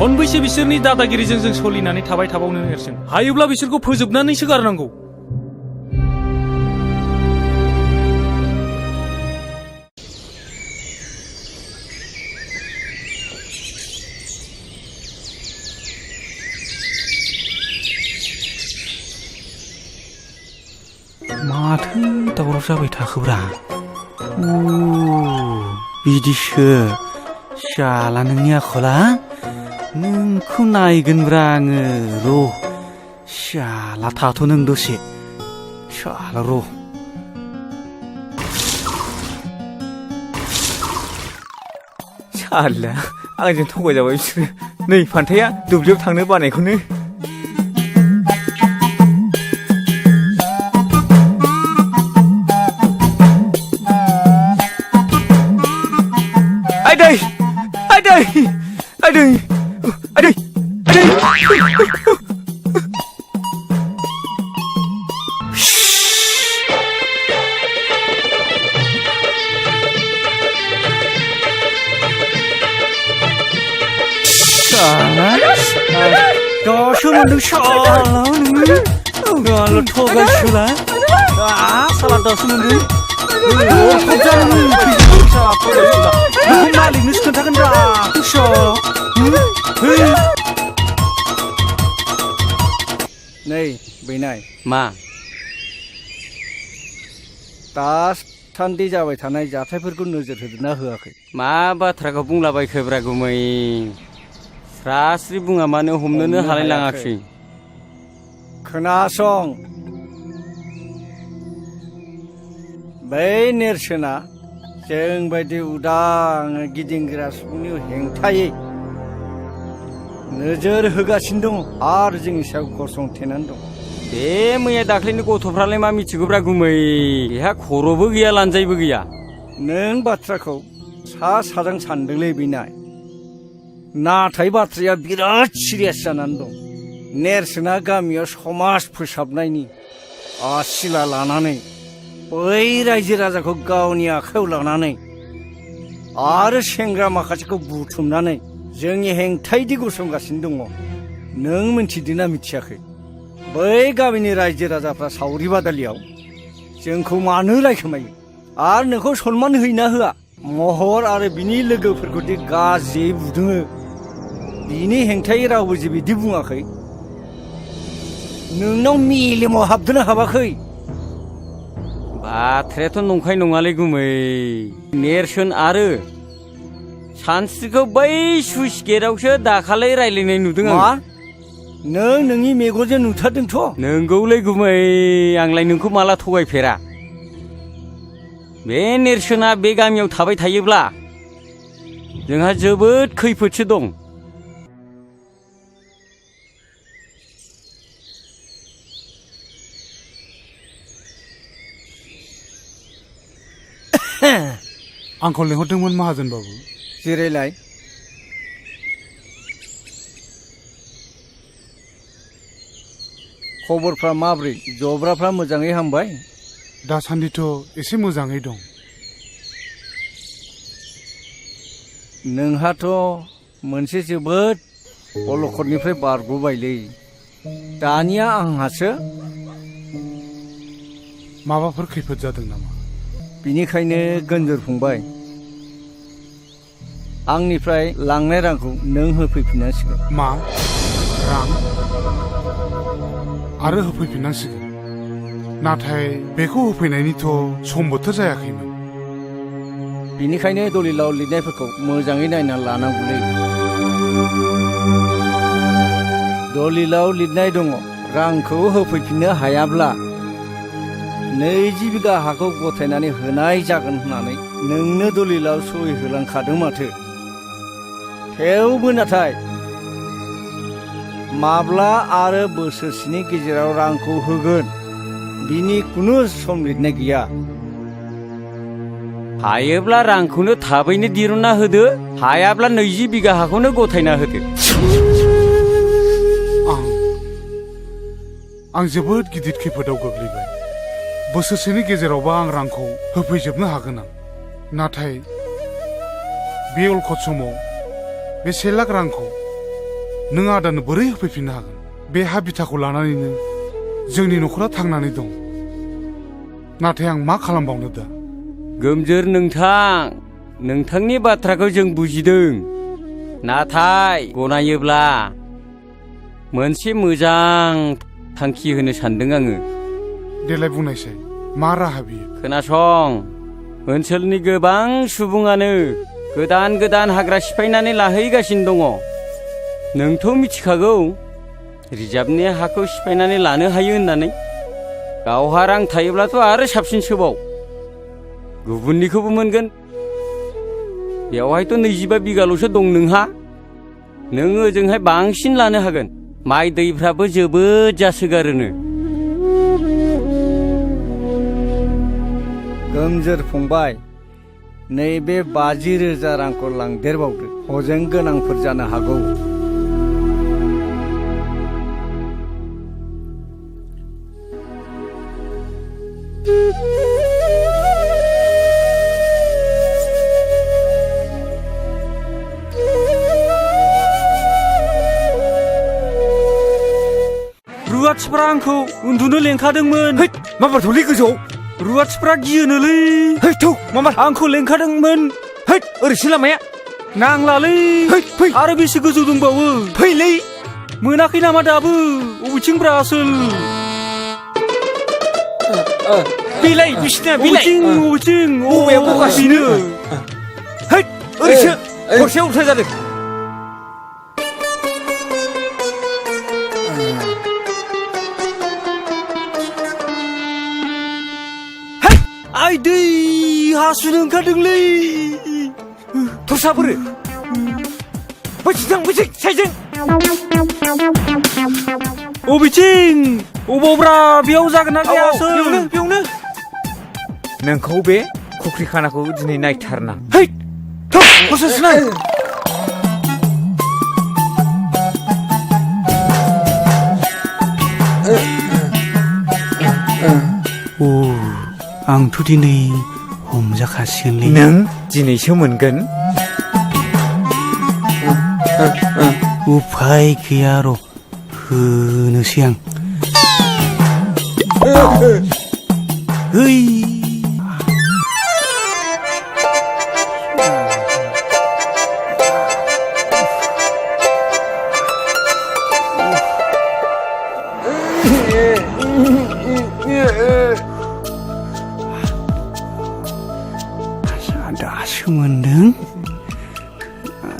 खनबैसे बिसोरनि दादागिरिजों जों सोलिनानै थाबाय थाबावनो नेरसोन हायोब्ला बिसोरखौ फोजोबनानैसो गारनांगौ माथो दावराव जाबाय थाखोब्रा बिदिसो शाला नोंनि आखला नोंखौ नायगोनब्रा आङो र' शाला थाथ' नों दसे शाला र' शाला आंजों थगायजाबाय बिसोरो नै फान्थाया दुब्लियाव थांनो बानायखौनो आदै आदै आदै आदै आदै दासो मोनदों शाला नोङो गाल थगायसोला साला दासो मोनदों मालिकनोसो खोन्थागोन रा नै बैनाय मा दासान्दि जाबाय थानाय जाथायफोरखौ नोजोर होदोंना होआखै मा बाथ्राखौ बुंलाबायखोब्रा गुमै स्रास्रि बुङा मानो हमनोनो हालाय लाङाखै खोनासं बै नेरसोना जों बायदि उदां गिदिंग्रा सुबुंनि हेंथायै नोजोर होगासिनो दङ आरो जोंनि सायाव गसंथेनानै दं बे मैया दाख्लैनि गथ'फ्रालाय मा मिथिगौब्रा गुमै बेहा खर'बो गैया लानजायबो गैया नों बाथ्राखौ सा साजों सानदोंलै बिनाय नाथाय बाथ्राया बिराद सिरियास जानानै दं नेरसोना गामियाव समाज फोसाबनायनि आसिला लानानै बै रायजो राजाखौ गावनि आखायाव लानानै आरो सेंग्रा माखासेखौ बुथुमनानै जोंनि हेंथायदि गसंगासिनो दङ नों मिथिदोंना मिथियाखै बै गामिनि रायजो राजाफ्रा सावरि बादालियाव जोंखौ मानो रायखोमायो आरो नोंखौ सनमान होयोना होआ महर आरो बिनि लोगोफोरखौदि गाज्रि बुदोङो बिनि हेंथायै रावबो जे बिदि बुङाखै नोंनाव मेलेमाव हाबदोंना हाबाखै बाथ्रायाथ' नंखाय नङालै गुमै नेरसोन आरो सानस्रिखौ बै सुइस गेटआवसो दाखालै रायलायनाय नुदों आं नों नोंनि मेगनजों नुथारदोंथ' नोंगौलै गुमै आंलाय नोंखौ माला थगायफेरा बे नेरसोना बे गामियाव थाबाय थायोब्ला जोंहा जोबोद खैफोदसो दं आंखौ लेंहरदोंमोन माहाजोन बाबु जिरायलाय खबरफ्रा माब्रै जब्राफ्रा मोजाङै हामबाय दासान्दिथ' एसे मोजाङै दं नोंहाथ' मोनसे जोबोद अलखदनिफ्राय बारग'बायलै दानिया आंहासो माबाफोर खैफोद जादों नामा बिनिखायनो गोनजोर फंबाय आंनिफ्राय लांनाय रांखौ नों होफैफिननांसिगोन मा रां आरो होफैफिननांसिगोन नाथाय बेखौ होफैनायनिथ' सम बोथोर जायाखैमोन बिनिखायनो दलिलाव लिरनायफोरखौ मोजाङै नायना लानांगौलै दलिलाव लिरनाय दङ रांखौ होफैफिननो हायाब्ला 20 बिगा हाखौ गथायनानै होनाय जागोन होननानै नोंनो दलिलाव सहि होलांखादों माथो थेवबो नाथाय माब्ला आरो बोसोरसेनि गेजेराव रांखौ होगोन बिनि खुनु सम लिरनाय गैया हायोब्ला रांखौनो थाबैनो दिरुनना होदो हायाब्ला 20 बिगा हाखौनो गथायना होदो आं जोबोद गिदिर खैफोदाव गोग्लैबाय बोसोरसेनि गेजेरावबा आं रांखौ होफैजोबनो हागोन आं नाथाय बे अलखद समाव बे 1 लाख रांखौ नों आदानो बोरै होफैफिननो हागोन बे हा बिथाखौ लानानैनो जोंनि न'खरा थांनानै दं नाथाय आं मा खालामबावनो दा गोमजोर नोंथांनि बाथ्राखौ जों बुजिदों नाथाय गनायोब्ला मोनसे मोजां थांखि होनो सानदों आङो देलाय बुंनायसाय मा राहा बियो? खोनासं, ओनसोलनि गोबां सुबुङानो गोदान गोदान हाग्रा सिफायनानै लाहैगासिनो दङ। नोंथ' मिथिखागौ रिजार्भनि हाखौ सिफायनानै लानो हायो होननानै। गावहा रां थायोब्लाथ' आरो साबसिनसोबाव। गुबुननिखौबो मोनगोन। बेवहायथ' 25 बिगाल'सो दं नोंहा। नों ओजोंहाय बांसिन लानो हागोन। माइ दैफ्राबो जोबोद जासोगारोनो। गोमजोर फंबाय, नैबे 50,000 रांखौ लांदेरबावदो। हजों गोनांफोर जानो हागौ। रुवाथिफ्रा आंखौ उन्दुनो लेंखादोंमोन। माबार थौलै गोजौआव। रुवाथिफ्रा गियोनोलै। थौ माबार आंखौ लेंखादोंमोन। ओरैसो लामाया। नांलालै। फै आरो बेसे गोजौ दंबावो? फैलै। मोनाखै नामा दाबो? अबेथिंब्रा आसोल? बिलाइ बिसिना बिलाइ। अबेथिं? बबेयाव बगासिनो? ओरैसो हरसे उल्था जादों। आइ दै हासुनो ओंखारदोंलै। थरसाफोर बैथिं साइजों। अबेथिं? अबावब्रा? बेयाव जागोन ना गैया आसोल? बेयावनो। नोंखौ बे खुख्रि खानाखौ दिनै नायथारनां। हरसेसो आंथ' दिनै हमजाखासिगोनलै। नों दिनैसो मोनगोन। उफाय गैया र' होनोसै आं। दासो मोनदों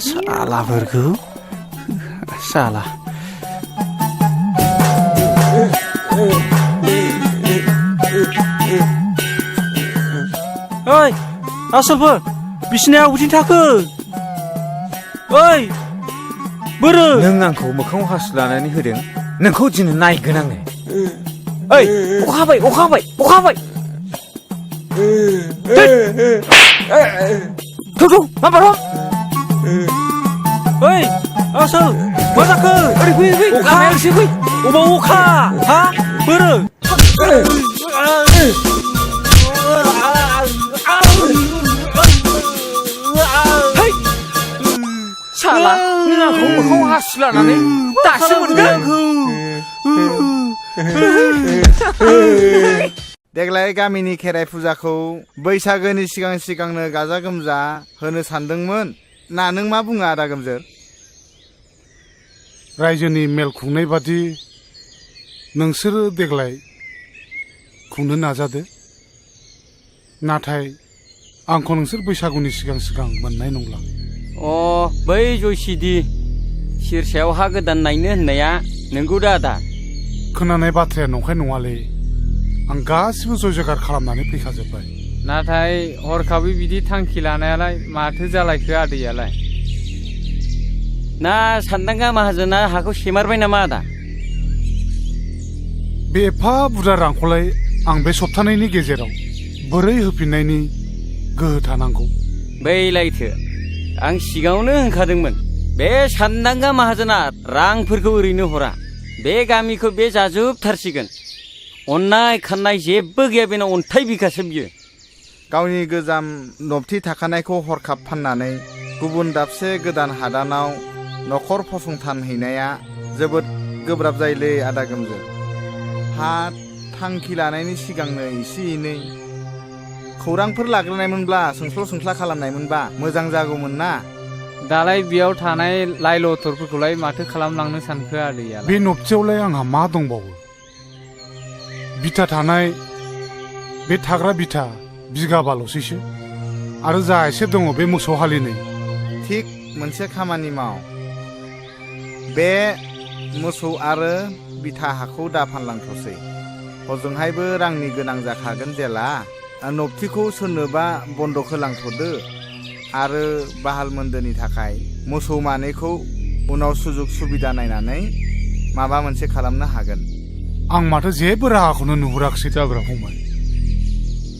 सालाफोरखौ। साला ओइ आसोलफोर, बिसिनाया अबेथिं थाखो? ओइ बोरो? नों आंखौ मोखाङाव हासु लानानै होदों। नोंखौ दिनै नायगोन आङो। ओइ अखा हाबाय। थौ माबार। ओइ आसोल, मा जाखो? ओरै फै। अखा एसे फै। अबाव अखा? हा बोरो? साला नों आंखौ मोखाङाव हासु लानानै दासो मोनगोन। देग्लाय गामिनि खेराइ फुजाखौ बैसागोनि सिगांनो गाजा गोमजा होनो सानदोंमोन ना नों मा बुङो आदा गोमजोर? रायजोनि मेल खुंनाय बादि नोंसोरो देग्लाय खुंनो नाजादो। नाथाय आंखौ नोंसोर बैसागुनि सिगां मोननाय नंला। बै जयसिदि सिरसायाव हा गोदान नायनो होननाया नोंगौ दा आदा? खोनानाय बाथ्राया नंखाय नङालै। आं गासिबो जय जयगार खालामनानै फैखाजोब्बाय। नाथाय हरखाबै बिदि थांखि लानायालाय माथो जालायखो आदैयालाय? ना सान्दांगा माहाजोना हाखौ सेमारबाय नामा आदा? बे एफा बुरजा रांखौलाय आं बे सप्तानैनि गेजेराव बोरै होफिननायनि गोहो थानांगौ? बैलायथो आं सिगाङावनो होनखादोंमोन, बे सान्दांगा माहाजोना रांफोरखौ ओरैनो हरा। बे गामिखौ बे जाजोबथारसिगोन। अन्नाय खान्नाय जेबो गैया बेनाव। अन्थाइ बिखासो बियो। गावनि गोजाम नबथि थाखानायखौ हरखाब फाननानै गुबुन दाबसे गोदान हादानाव न'खर फसंथान हैनाया जोबोद गोब्राब जायोलै आदा गोमजोर। हा थांखि लानायनि सिगांनो एसे एनै खौरांफोर लाग्रोनायमोनब्ला, सोंस्ल' खालामनायमोनबा मोजां जागौमोन ना। दालाय बेयाव थानाय लाइ लथरफोरखौलाय माथो खालामलांनो सानखो आदैया? बे नबथियावलाय आंहा मा दंबावो? बिथा थानाय बे थाग्रा बिथा बिगाबाल'सैसो आरो जा एसे दङ बे मोसौ हालिनै। थिग मोनसे खामानि माव, बे मोसौ आरो बिथा हाखौ दा फानलांथ'सै। हजोंहायबो रांनि गोनां जाखागोन जेला। नबथिखौ सोरनोबा बन्दक होलांथ'दो आरो बाहाल मोन्दोनि थाखाय मोसौ मानैखौ उनाव सुजुग सुबिदा नायनानै माबा मोनसे खालामनो हागोन। आं माथो जेबो राहाखौनो नुहुराखिसै जाब्रा फंबाय।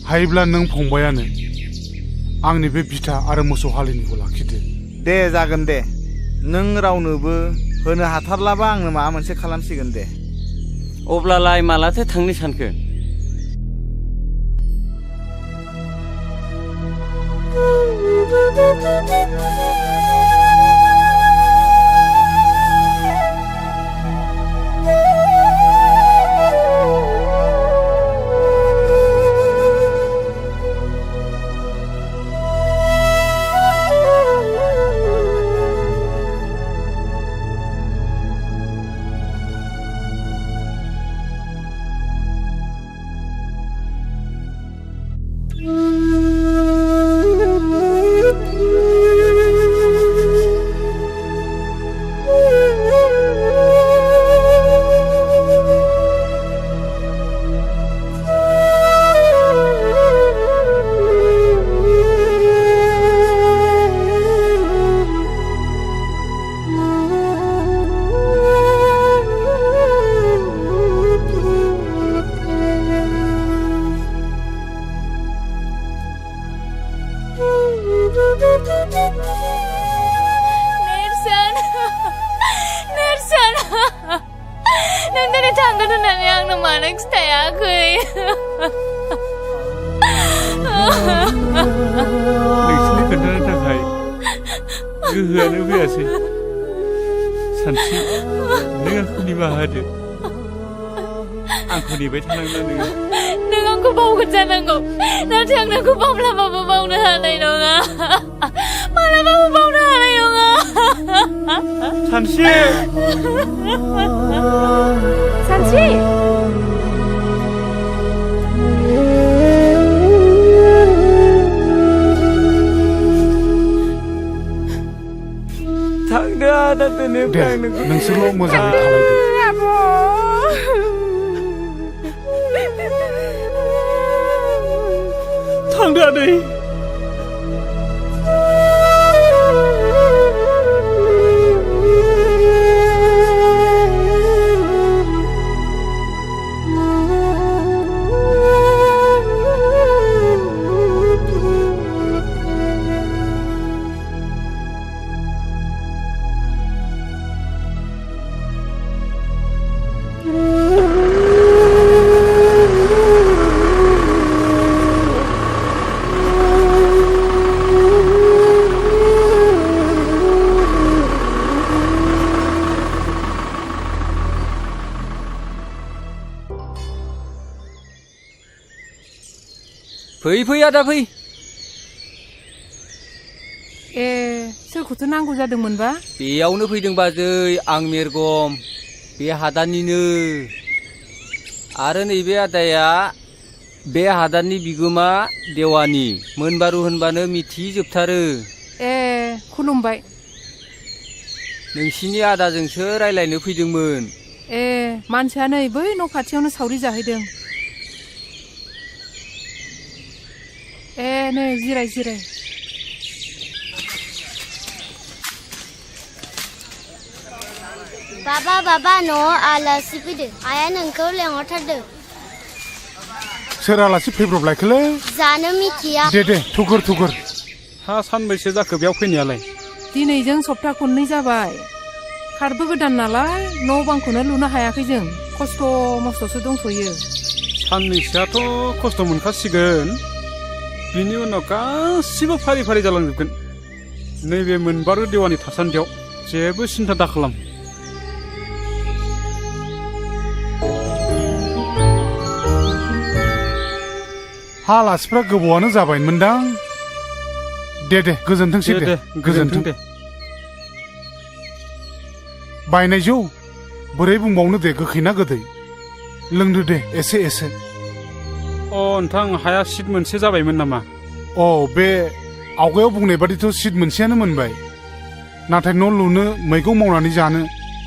हायोब्ला नों फंबायानो आंनि बे बिथा आरो मोसौ हालिनिखौ लाखिदो। दे जागोन दे, नों रावनोबो होनो हाथारलाबा आंनो माबा मोनसे खालामसिगोन दे। अब्लालाय मालाथो थांनो सानखो? नोंसिनि खोन्थानो थाखाय गोहोआनो फैयासै। सानस्रि, नों आंखौ निमाहा होदो। आंखौ नेबाय थानांला नोङो। नों आंखौ बावगोन जानांगौ, नाथाय आं नोंखौ माब्लाबाबो बावनो हानाय नङा। माब्लाबाबो बावनो हानाय नङा। सानस्रि! सानस्रि! थांदो आदा दोनोब्ला आं नोंखौ। नोंसोरल' मोजाङै थालायदो। थांदो आदै। फै फै आदा फै। ए, सोरखौथो नांगौ जादोंमोनबा? बेयावनो फैदों बाजै, आं मेरगम, बे हादाननिनो। आरो नैबे आदाया बे हादाननि बिगोमा देवानि। मोनबारु होनबानो मिथिजोबथारो। ए, खुलुमबाय। नोंसिनि आदाजोंसो रायलायनो फैदोंमोन। ए, मानसिया नै बै न' खाथियावनो सावरि जाहैदों। ए, नै जिराय जिराय। बाबा न'आव आलासि फैदों। आइया नोंखौ लेंहरथारदों। सोर आलासि फैब्रबलायखोलै? जानो मिथिया। दे थुगुर। हा सानबैसे जाखो बेयाव फैनायालाय? दिनैजों सप्ता खननै जाबाय। खारबो गोदान नालाय न' बांखौनो लुनो हायाखै जों। खस्थ' मस्थ'सो दंथ'यो। साननैसोआथ' खस्थ' मोनखासिगोन। बिनि उनाव गासिबो फारि फारि जालांजोबगोन। नैबे मोनबारु देवानि थासान्दियाव जेबो सिन्था दाखालाम। हा आलासिफ्रा गोबावानो जाबायमोनदां। दे गोजोनथोंसै दे गोजोनथों दे। बायनाय जौ बोरै बुंबावनो दे, गोखै ना गोदै? लोंदो दे एसे। अ नोंथां हाया सिट मोनसे जाबायमोन नामा अ बे आवगायाव बुंनाय बादिथ' सिट मोनसेयानो मोनबाय नाथाय न' लुनो मैगं मावनानै जानो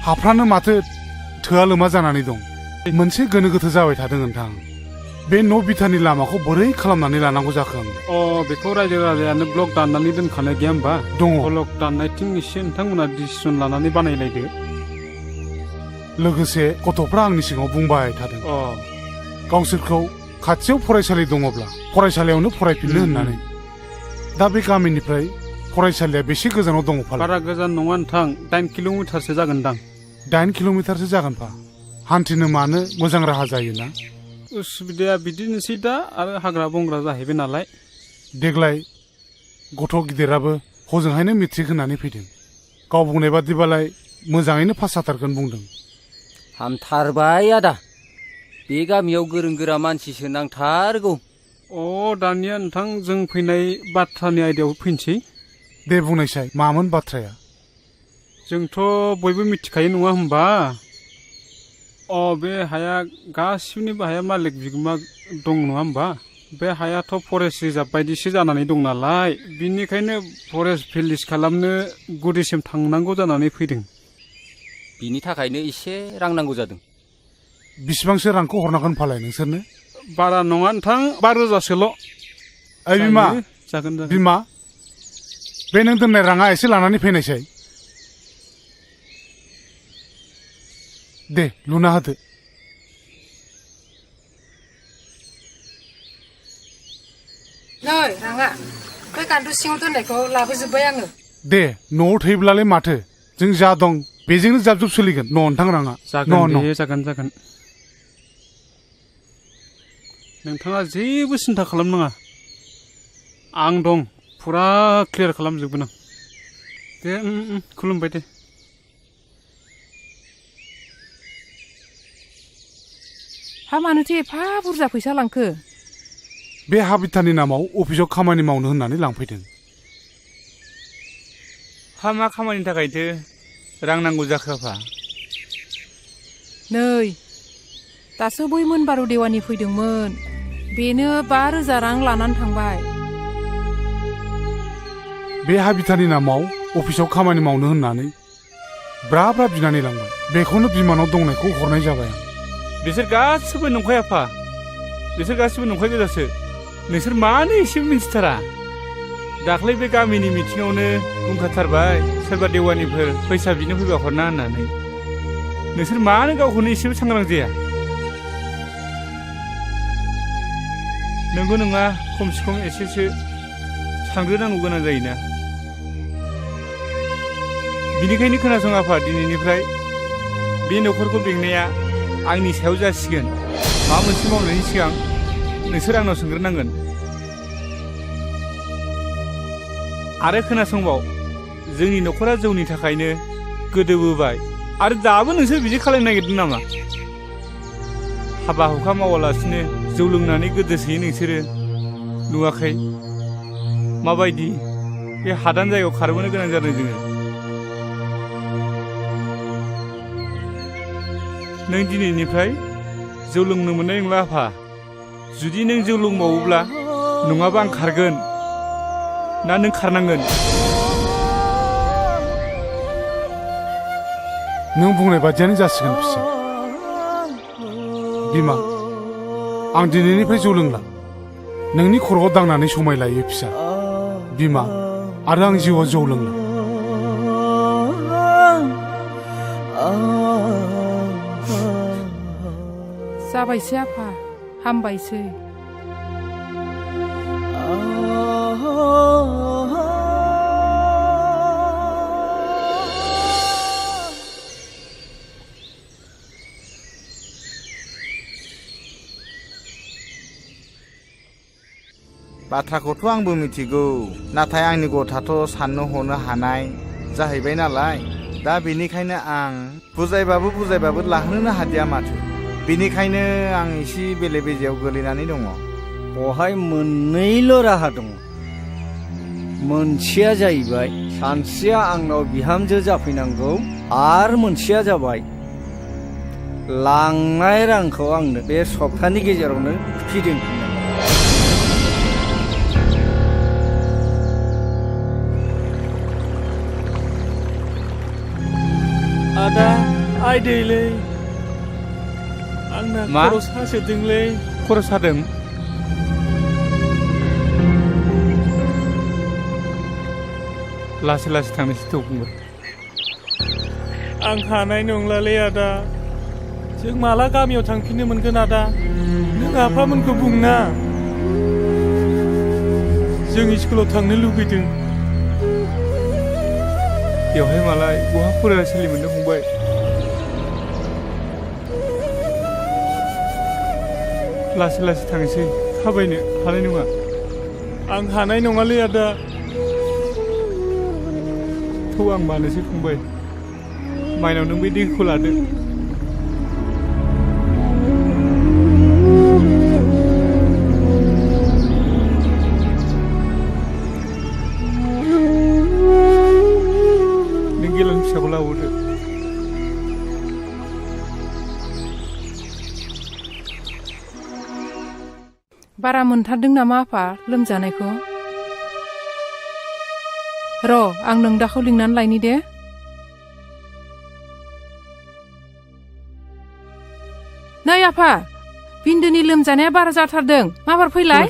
हाफ्रानो माथो थोआ लोमा जानानै दं मोनसे गोनो गोथो जाबाय थादों नोंथां बे न' बिथानि लामाखौ बोरै खालामनानै लानांगौ जाखो आं बेखौ रायजो राजायानो ब्लक दाननानै दोनखानाय गैया होमबा दङ ब्लक दाननायथिं एसे नोंथांमोना डिसिसन लानानै बानायलायदो लोगोसे गथ'फ्रा आंनि सिगाङाव बुंबाय थादों गावसोरखौ खाथियाव फरायसालि दङब्ला फरायसालियावनो फरायफिननो होननानै दा बे गामिनिफ्राय फरायसालिया बेसे गोजानाव दङ बारा गोजान नङा नोंथां 8 किल'मिटारसो जागोनदां 8 किल'मिटारसो जागोनफा हान्थिनो मानो मोजां राहा जायोना उसुबिदाया बिदिनोसै दा आरो हाग्रा बंग्रा जाहैबाय नालाय देग्लाय गथ' गिदिराबो हजोंहायनो मेट्रिक होनानै फैदों गाव बुंनाय बादिबालाय मोजाङैनो पास जाथारगोन बुंदों हामथारबाय आदा बे गामियाव गोरों गोरा मानसिसो नांथारगौ दानिया नोंथां जों फैनाय बाथ्रानि आयदायाव फैनोसै दे बुंनायसाय मामोन बाथ्राया जोंथ' बयबो मिथिखायो नङा होमबा बे हाया गासिनिबो हाया मालिक बिगोमा दं नङा होमबा बे हायाथ' फरेस्ट रिजार्भ बायदिसो जानानै दं नालाय बिनिखायनो फरेस्ट भिलेज खालामनो गुदिसिम थांनांगौ जानानै फैदों बिनि थाखायनो एसे रां नांगौ जादों बिसिबांसो रांखौ हरनांगोन फालाय नोंसोरनो बारा नङा नोंथां 5,000सोल' ओइ बिमा जागोन बिमा बे नों दोननाय राङा एसे लानानै फैनायसै दे लुना होदो नै राङा बे गान्दु सिङाव दोननायखौ लाबोजोब्बाय आङो दे न'आव थैब्लालाय माथो जों जा दं बेजोंनो जाब जुब सोलिगोन न' नोंथां राङा जागोन नोंथाङा जेबो सिन्था खालामनाङा आं दं फुरा क्लियार खालामजोबगोन आं दे खुलुमबाय दे हा मानोथो एफा बुरजा फैसा लांखो बे हा बिथानि नामाव अफिसाव खामानि मावनो होननानै लांफैदों हा मा खामानिनि थाखायथो रां नांगौ जाखो आफा नै दासो बै मोनबारु देवानि फैदोंमोन बेनो 5,000 रां लानानै थांबाय बे हा बिथानि नामाव अफिसाव खामानि मावनो होननानै ब्रा ब्रा बिनानै लांबाय बेखौनो बिमानाव दंनायखौ हरनाय जाबाय आं बिसोर गासिबो नंखाय आफा बिसोर गासिबो नंखाय गोजासो नोंसोर मानो एसे मिन्थिथारा दाख्लै बे गामिनि मिटिङावनो बुंखाथारबाय सोरबा देवानिफोर फैसा बिनो फैबा हरना होननानै नोंसोर मानो गावखौनो एसेबो सांग्रां जाया नंगौ नङा खमसे खम एसेसो सानग्रोनांगौ गोनां जायोना बिनिखायनो खोनासं आफा दिनैनिफ्राय बे न'खरखौ बेंनाया आंनि सायाव जासिगोन माबा मोनसे मावनायनि सिगां नोंसोर आंनाव सोंग्रोनांगोन आरो खोनासंबाव जोंनि न'खरा जौनि थाखायनो गोदोबोबाय आरो दाबो नोंसोर बिदि खालामनो नागिरदों नामा हाबा हुखा मावालासिनो जौ लोंनानै गोदोसोयो नोंसोरो नुवाखै माबायदि बे हादान जायगायाव खारबोनो गोनां जादों जोङो नों दिनैनिफ्राय जौ लोंनो मोननाय नंला आफा जुदि नों जौ लोंबावोब्ला नङाबा आं खारगोन ना नों खारनांगोन नों बुंनाय बादियानो जासिगोन फिसा बिमा आं दिनैनिफ्राय जौ लोंला नोंनि खर'आव दांनानै समाय लायो फिसा बिमा आरो आं जिउआव जौ लोंला जाबायसै आफा हामबायसै बाथ्राखौथ' आंबो मिथिगौ नाथाय आंनि गथ'आथ' साननो हनो हानाय जाहैबाय नालाय दा बेनिखायनो आं बुजायबाबो लाहोनो हादिया माथो बेनिखायनो आं एसे बेले बेजेयाव गोलैनानै दङ बहाय मोननैल' राहा दङ मोनसेया जाहैबाय सानसेया आंनाव बिहामजो जाफैनांगौ आरो मोनसेया जाबाय लांनाय रांखौ आंनो बे सप्तानि गेजेरावनो फिदिंफिननांगौ आदा आइ दैलै आंना मा? खर' सासोदोंलै खर' सादों लासै लासै थांनोसै थौ फंबाय आं हानाय नंलालै आदा जों माला गामियाव थांफिननो मोनगोन आदा नों आफामोनखौ बुंना जों स्कुलाव थांनो लुबैदों बेवहाय मालाय बहा फरायसालि मोननो फंबाय लासै लासै थांसै थाबायनो हानाय नङा आं हानाय नङालै आदा थौ आं मानोसै फंबाय माइनाव नों बे दैखौ लादो नों गेलानि फिसाखौ लाबोदो बारा मोनथारदों नामा आफा लोमजानायखौ र' आं नों दाखौ लिंनानै लायनि दे नै आफा बिन्दोनि लोमजानाया बारा जाथारदों माबार फैलाय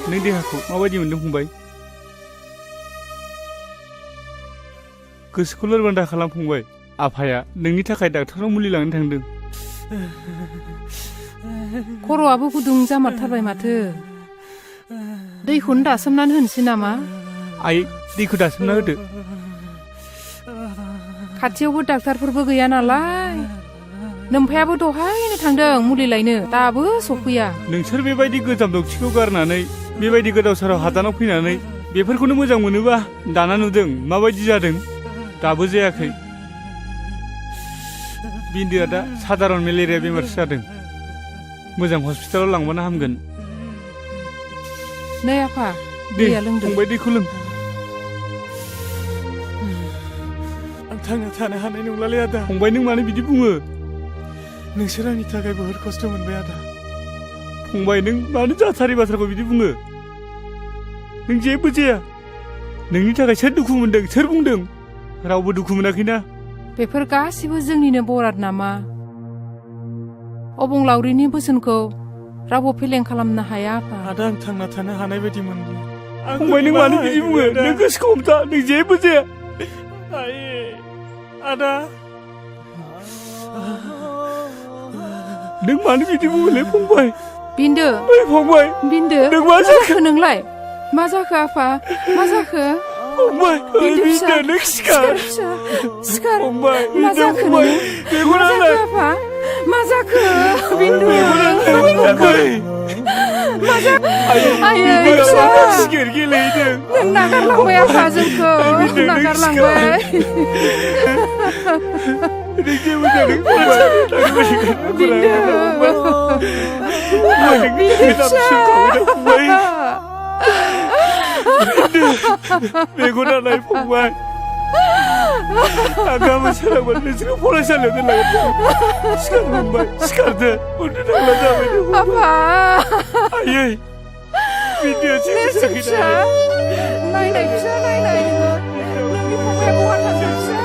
नों देहाखौ माबायदि मोन्दों फंबाय गोसोखौ लोरबां दा खालाम फंबाय आफाया नोंनि थाखाय डाक्टारनाव मुलि लांनो थांदों खर'आबो गुदुं जामारथारबाय माथो दैखौनो दासोमनानै होनोसै नामा आइ दैखौ दासोमना होदो खाथियावबो डाक्टारफोरबो गैया नालाय नोमफायाबो दहायनो थांदों मुलि लायनो दाबो सफैया नोंसोर बेबायदि गोजाम दक्थिखौ गारनानै बेबायदि गोदाव सोराव हादानाव फैनानै बेफोरखौनो मोजां मोनोबा दाना नुदों माबायदि जादों दाबो जायाखै बिन्दोआ दा साधारन मेलेरिया बेमारसो जादों मोजां हस्पिटालाव लांबानो हामगोन नै आफा दैया लोंदो फंबाय दैखौ लों आं थांना थानो हानाय नंलालै आदा फंबाय नों मानो बिदि बुङो नोंसोर आंनि थाखाय बहुद खस्थ' मोनबाय आदा फंबाय नों मानो जाथारै बाथ्राखौ बिदि बुङो नों जेबो जाया नोंनि थाखाय सोर दुखु मोनदों सोर बुंदों रावबो दुखु मोनाखैना बेफोर गासिबो जोंनिनो बराद नामा अबंलावरिनि बोसोनखौ रावबो फेलें खालामनो हाया आफा आदा आं थांना थानो हानाय बायदि मोनबाय फंबाय नों मानो बिदि बुङो नों गोसोखौ हमथा नों जेबो जाया आदा नों मानो बिदि बुङोलै फंबाय बिन्दो फंबाय बिन्दो नों मा जाखो नोंलाय मा जाखो आफा मा जाखो फंबाय बिन्दो नों सिखार सिखार फंबाय मा जाखो मा जाखो आफा मा जाखो बिन्दु मा जाखो आयै फिसा सिखार गेलेहैदों नों नागारलांबाय आफा जोंखौ नागारलांबाय मेगनालाय फंबाय आगामो सोरांबानो नोंसोरखौ फरायसालियाव दोनलांगोन सिखार फंबाय सिखारदो उन्दु थांला जाबाय आफा आयै बिदिया जेबो फिसा नायनाय फिसा नायनाय नोंनि फंबाया बहा थांदों फिसा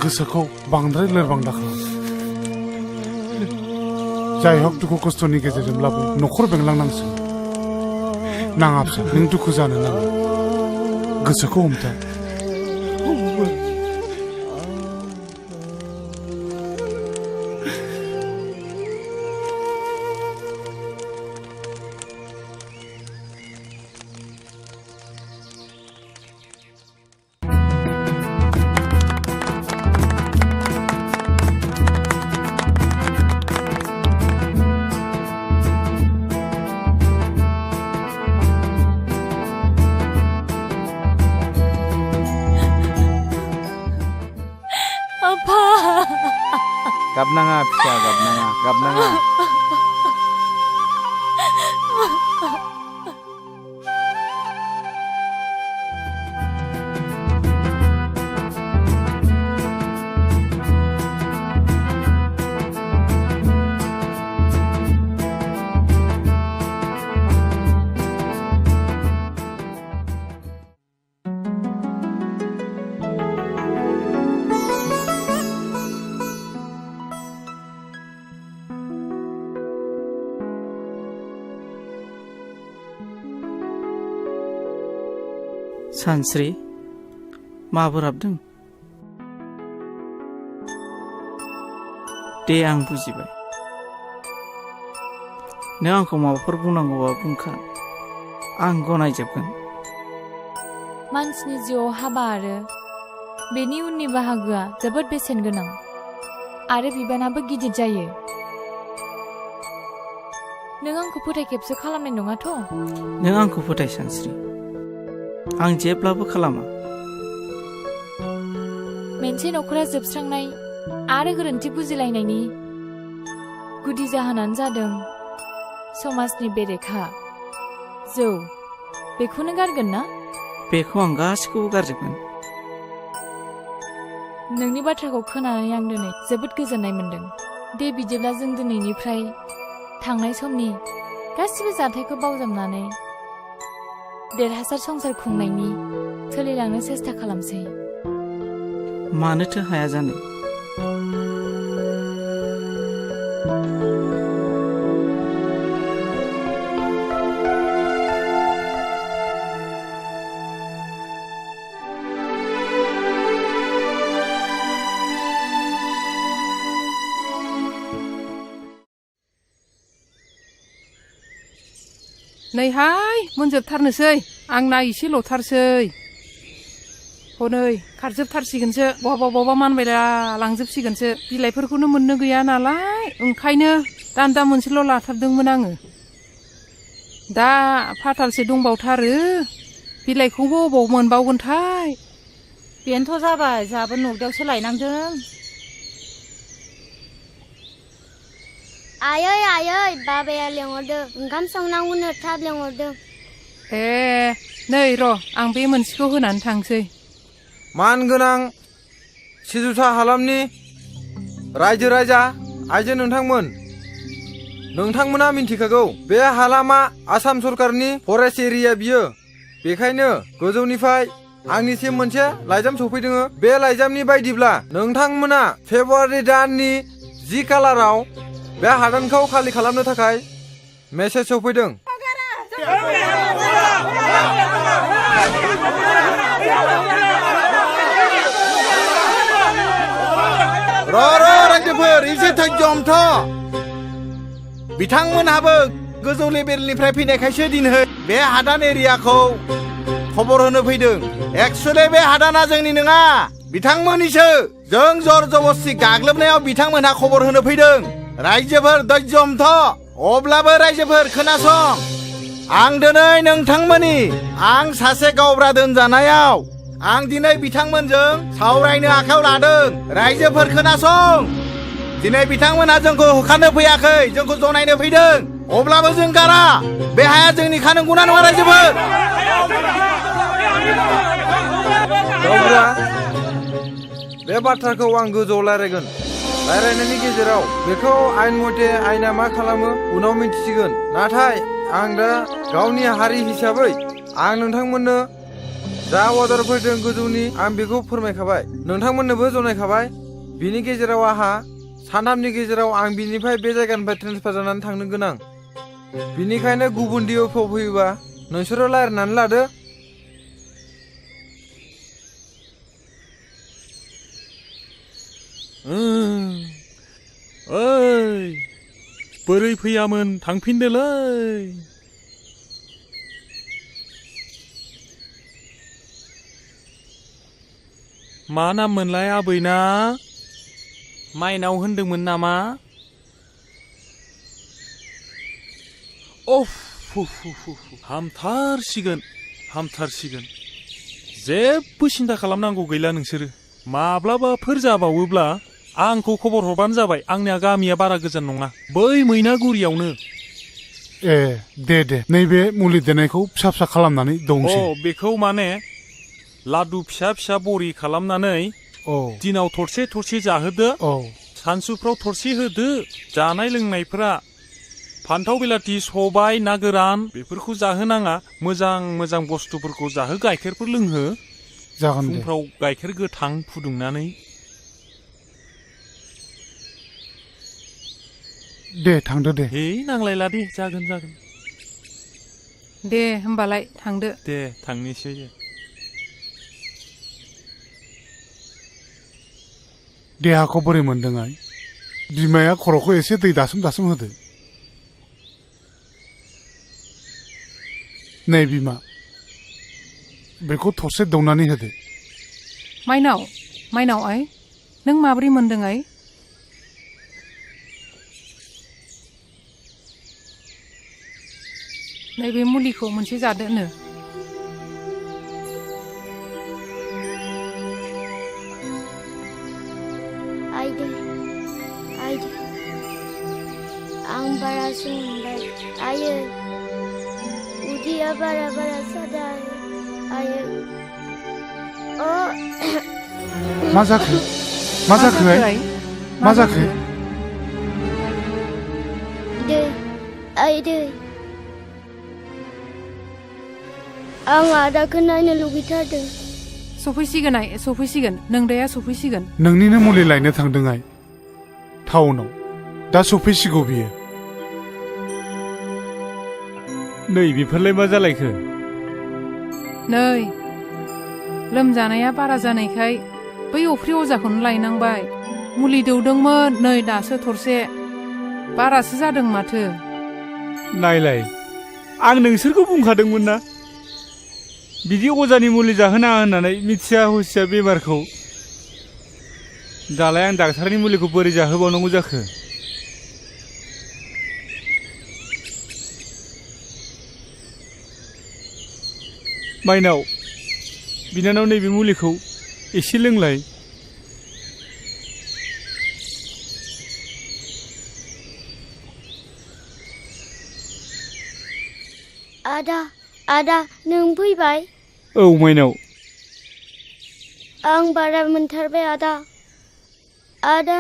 गोसोखौ बांद्राय लोरबां दाखालाम जाय हक दुखु खस्थ'नि गेजेरजोंब्लाबो न'खर बेंलांनांसिगोन नाङा फिसा नों दुखु जानो नाङा गोसोखौ हमथा गाबनाङा फिसा गाबनाङा सानस्रि माबोर हाबदों दे आं बुजिबाय नों आंखौ माबाफोर बुंनांगौबा बुंखा आं गनायजोबगोन मानसिनि जिउआव हाबा आरो बेनि उननि बाहागोआ जोबोद बेसेन गोनां आरो बिबानाबो गिदिर जायो नों आंखौ फोथायखेबसो खालामनाय नङाथ' नों आंखौ फोथाय सानस्रि आं जेब्लाबो खालामा मोनसे नखरा जोबस्रांनाय आरो गोरोन्थि बुजिलायनायनि गुदि जाहोनानो जादों समाजनि बेरेखा जौ बेखौनो गारगोन ना बेखौ आं गासिखौबो गारजोबगोन नोंनि बाथ्राखौ खोनानानै आं दिनै जोबोद गोजोननाय मोन्दों दे बिदिब्ला जों दिनैनिफ्राय थांनाय समनि गासिबो जाथायखौ बावजाबनानै देरहासार संसार खुंनायनि सोलिलांनो सेस्था खालामसै मानोथो हाया जानो नैहाय मोनजोबथारनोसै आंना एसेल'थारसै हनै खारजोबथारसिगोनसो बहाबा मानबायला लांजोबसिगोनसो बिलाइफोरखौनो मोननो गैया नालाय ओंखायनो दान्दा मोनसेल' लाथारदोंमोन आङो दा फाथालसे दंबावथारो बिलाइखौबो अबाव मोनबावगोनथाय बेनोथ' जाबाय जाबो नगदायावसो लायनांदों आयै बाबाया लेंहरदों ओंखाम संनांगौनो थाब लेंहरदों ए नै र' आं बे मोनसेखौ होनानै थांसै मानगोनां सिजुसा हालामनि रायजो राजा आइजो नोंथांमोना मिन्थिखागौ बे हालामा आसाम सरकारनि फरेस्ट एरिया बियो बेखायनो गोजौनिफ्राय आंनिसिम मोनसे लाइजाम सफैदों बे लाइजामनि बायदिब्ला नोंथांमोना फेब्रुवारि दाननि 10 खालाराव बे हादानखौ खालि खालामनो थाखाय मेसेज सफैदों र' रायजोफोर एसे धैर्यमथ' बिथांमोनहाबो गोजौ लेभेलनिफ्राय फैनायखायसो दिनै बे हादान एरियाखौ खबर होनो फैदों एक्सुवेलि बे हादाना जोंनि नङा बिथांमोननिसो जों जर जबस्ति गाग्लोबनायाव बिथांमोनहा खबर होनो फैदों रायजोफोर धैर्यमथ' अब्लाबो रायजोफोर खोनासं आं दिनै नोंथांमोननि आं सासे गावब्रा दोनजानायाव आं दिनै बिथांमोनजों सावरायनो आखायाव लादों रायजोफोर खोनासं दिनै बिथांमोनहा जोंखौ होखारनो फैयाखै जोंखौ जनायनो फैदों अब्लाबो जों गारा बे हाया जोंनिखा नंगौना नङा रायजोफोर गावब्रा बे बाथ्राखौ आं गोजौआव रायज्लायगोन रायज्लायनायनि गेजेराव बेखौ आइन मथे आइना मा खालामो उनाव मिन्थिसिगोन नाथाय आं दा गावनि हारि हिसाबै आं नोंथांमोननो जा अर्डार फैदों गोजौनि आं बेखौ फोरमायखाबाय नोंथांमोननोबो जनायखाबाय बिनि गेजेराव आंहा सानथामनि गेजेराव आं बिनिफ्राय बे जायगानिफ्राय ट्रेन्सफार जानानै थांनो गोनां बिनिखायनो गुबुन डिअ'फ्राव फैयोबा नोंसोरो रायज्लायनानै लादो ओइ बोरै फैयामोन थांफिनदोलै मा नाम मोनलाय आबैना माइनाव होनदोंमोन नामा अफ हामथारसिगोन जेबो सिन्था खालामनांगौ गैला नोंसोरो माब्लाबाफोर जाबावोब्ला आंखौ खबर हरबानो जाबाय आंनिया गामिया बारा गोजान नङा बै मैनागुरियावनो ए दे नैबे मुलि देनायखौ फिसा फिसा खालामनानै दंसै बेखौ माने लादु फिसा फिसा बरि खालामनानै दिनाव थरसे थरसे जाहोदो सानसुफ्राव थरसे होदो जानाय लोंनायफोरा फान्थाव बिलाथि सबाय ना गोरान बेफोरखौ जाहोनाङा मोजां बुस्थुफोरखौ जाहो गाइखेरफोर लोंहो जागोन दे फुंफ्राव गाइखेर गोथां फुदुंनानै दे थांदो दे नांलायला दे जागोन दे होमबालाय थांदो दे थांनोसै देहाखौ बोरै मोनदों आइ बिमाया खर'खौ एसे दै दासोम होदो नै बिमा बेखौ थरसे दौनानै होदो माइनाव आइ नों माबोरै मोनदों आइ नैबे मुलिखौ मोनसे जादोनो आइदो आं बारासो मोनबाय आयो उदैया बारा सादा आयो मा जाखो दै आं आदाखौ नायनो लुगैथारदों सफैसिगोन नोंदाया सफैसिगोन नोंनिनो मुलि लायनो थांदों आइ टाउनाव दा सफैसिगौ बियो नै बेफोरलाय मा जालायखो नै लोमजानाया बारा जानायखाय बै अफ्रि अजाखौनो लायनांबाय मुलि दौदोंमोन नै दासो थरसे बारासो जादों माथो नायलाय आं नोंसोरखौ बुंखादोंमोन ना बिदि अजानि मुलि जाहोनाङा होननानै मिथिया हुसिया बेमारखौ दालाय आं डाक्टारनि मुलिखौ बोरै जाहोबावनांगौ जाखो माइनाव बिनानाव नैबे मुलिखौ एसे लोंलाय आदा नों फैबाय औ माइनाव आं बारा मोनथारबाय आदा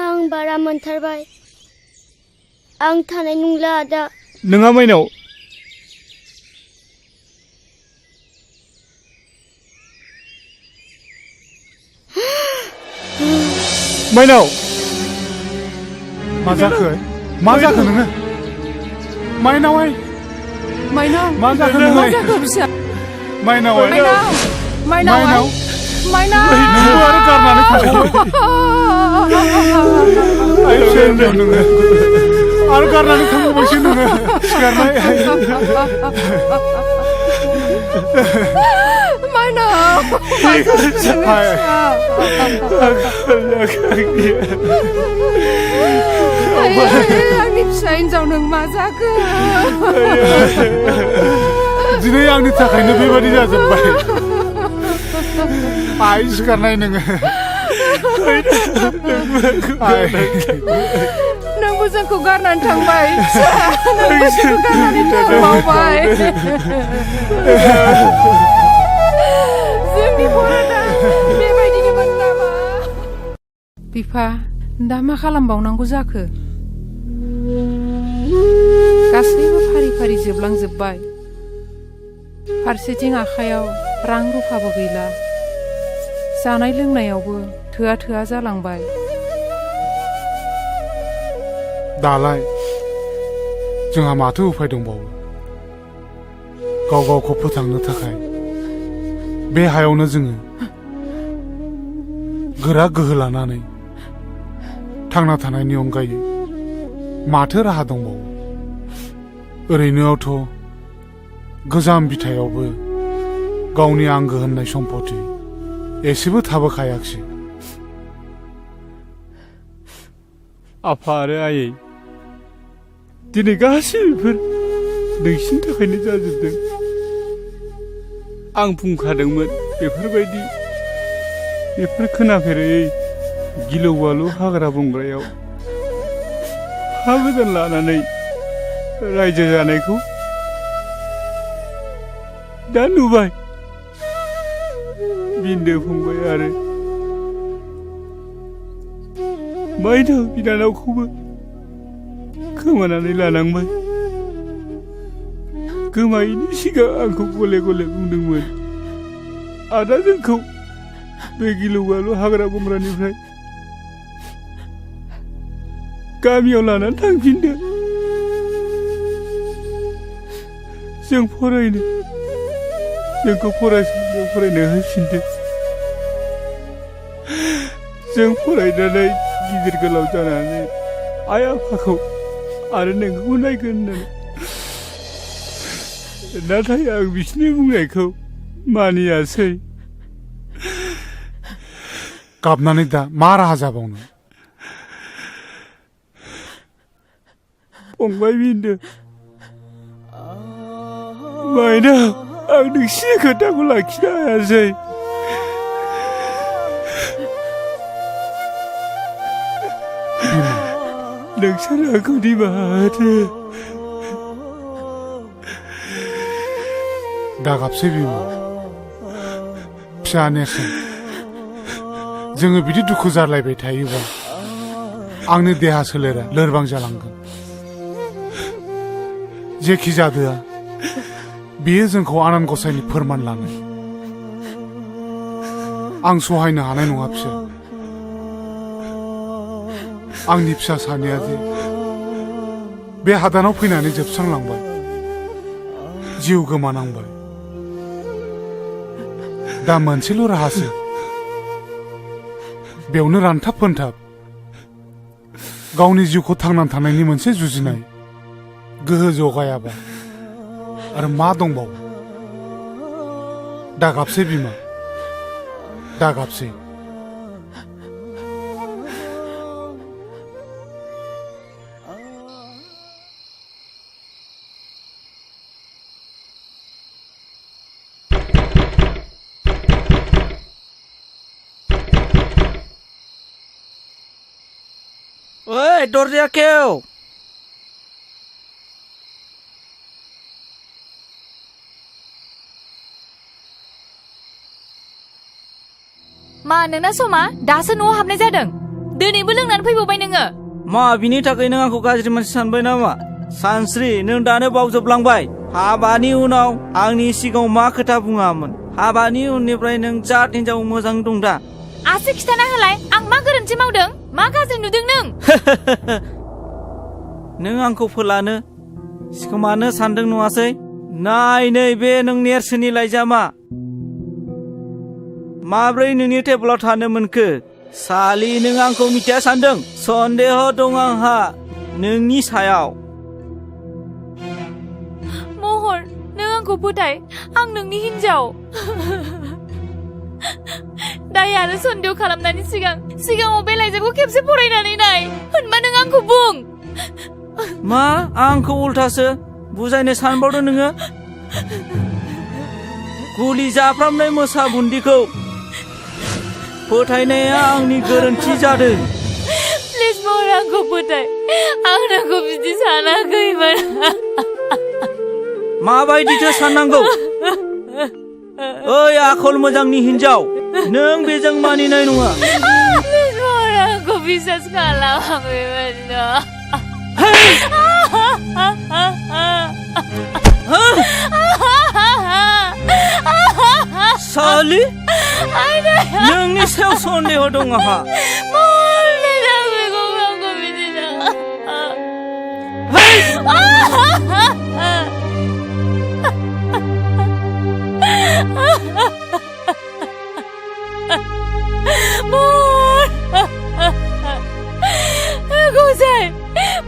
आं बारा मोनथारबाय आं थानाय नंला आदा नोङा माइनाव माइनाव मा जाखो नोङो माइनाव मा जाखो फिसा माइनाव नोंबो आरो गारनानै थांबाय नोङो आरो गारनानै थांबावबायसो नोङो सिखारनाय आंनि फिसा हिन्जाव नों मा जाखो दिनै आंनि थाखायनो बेबादि जाजोब्बाय आइ सिखारनाय नोङो नोंबो जोंखौ गारनानै थांबाय थांबावबाय जोंनि बर'दा बेबायदिनोमोन नामा बिफा दा मा खालामबावनांगौ जाखो गासैबो फारि जोबलांजोब्बाय फारसेथिं आखायाव रां रुफाबो गैला जानाय लोंनायावबो थोआ जालांबाय दालाय जोंहा माथो उफाय दंबावो गाव गावखौ फोथांनो थाखाय बे हायावनो जोङो गोरा गोहो लानानै थांना थानायनि अनगायै माथो राहा दंबावो ओरैनोआवथ' गोजाम बिथायावबो गावनि आंगो होननाय सम्पति एसेबो थाबोखायाखिसै आफा आरो आयै दिनै गासैबोफोर नोंसिनि थाखायनो जाजोबदों आं बुंखादोंमोन बेफोर खोनाफेरै गिलु बालु हाग्रा बंग्रायाव हा गोदान लानानै रायजो जानायखौ दा नुबाय बिन्दो फंबाय आरो माइनाव बिनानावखौबो खोमानानै लानांबाय। गोमायैनि सिगां आंखौ गले गले बुंदोंमोन आदा जोंखौ बे गिलु बालु हाग्रा बंग्रानिफ्राय गामियाव लानानै थांफिनदो, जों फरायनो जोंखौ फरायसालियाव फरायनो होफिनदो, जों फरायनानै गिदिर गोलाव जानानै आइ आफाखौ आरो नोंखौ नायगोन होननानै। नाथाय आं बिसोरनि बुंनायखौ मानियासै। गाबनानै दा मा राहा जाबावनो? फंबाय बिन्दो, माइनाव आं नोंसिनि खोथाखौ लाखिनो हायासै। नोंसोर आंखौ निमाहा होदो। दा गाबसै बिमा, फिसा नेरसोन, जोङो बिदि दुखु जालायबाय थायोबा आंनि देहा सोलेरा लोरबां जालांगोन। जेखि जादोआ बेयो जोंखौ आनान गसाइनि फोरमान लानाय। आं सहायनो हानाय नङा फिसा। आंनि फिसा सानैया जे बे हादानाव फैनानै जोबस्रांलांबाय, जिउ गोमानांबाय। दा मोनसेल' राहासो, बेयावनो रानथाब फोनथाब गावनि जिउखौ थांनानै थानायनि मोनसे जुजिनाय गोहो जगायाबा आरो मा दंबावो? दा गाबसै बिमा, दा गाबसै। ओइ दरजा खेव। मा नोंना समा दासो न'आव हाबनाय जादों? दिनैबो लोंनानै फैबावबाय नोङो? मा बिनि थाखाय नों आंखौ गाज्रि मानसि सानबाय नामा? सानस्रि, नों दानो बावजोबलांबाय। हाबानि उनाव आंनि सिगाङाव मा खोथा बुङामोन? हाबानि उननिफ्राय नों जात हिनजाव मोजां दं दा? आसि खिथाना होलाय, आं मा गोरोन्थि मावदों? मा गाज्रि नुदों नों? नों आंखौ फोलानो सिखोमानो सानदों नङासै? नाय नै बे नों नेरसोननि लाइजामा। माब्रै नोंनि टेबोलाव थानो मोनखो? सालि, नों आंखौ मिथिया सानदों? सन्देह दं आंहा नोंनि सायाव। महर, नों आंखौ फोथाय, आं नोंनि हिनजाव। दाय आरो सन्देह खालामनायनि सिगाङाव बे लाइजामखौ खेबसे फरायनानै नाय, होनबा नों आंखौ बुं। मा आंखौ उल्थासो बुजायनो सानबावदों नोङो? गुलि जाफ्रामनाय मोसा बुन्दिखौ फोथायनाया आंनि गोरोन्थि जादों। प्लिज महर, आंखौ फोथाय, आं नोंखौ बिदि सानाखैमोन। माबायदिथो साननांगौ? ओइ आखल मोजांनि हिनजाव, नों बेजों मानिनाय नङा। प्लिज महर, आंखौ बिसास खालाम, आं बेबायदिनो। सालि, नोंनि सायाव सन्देह दं आंहा। गसाइ,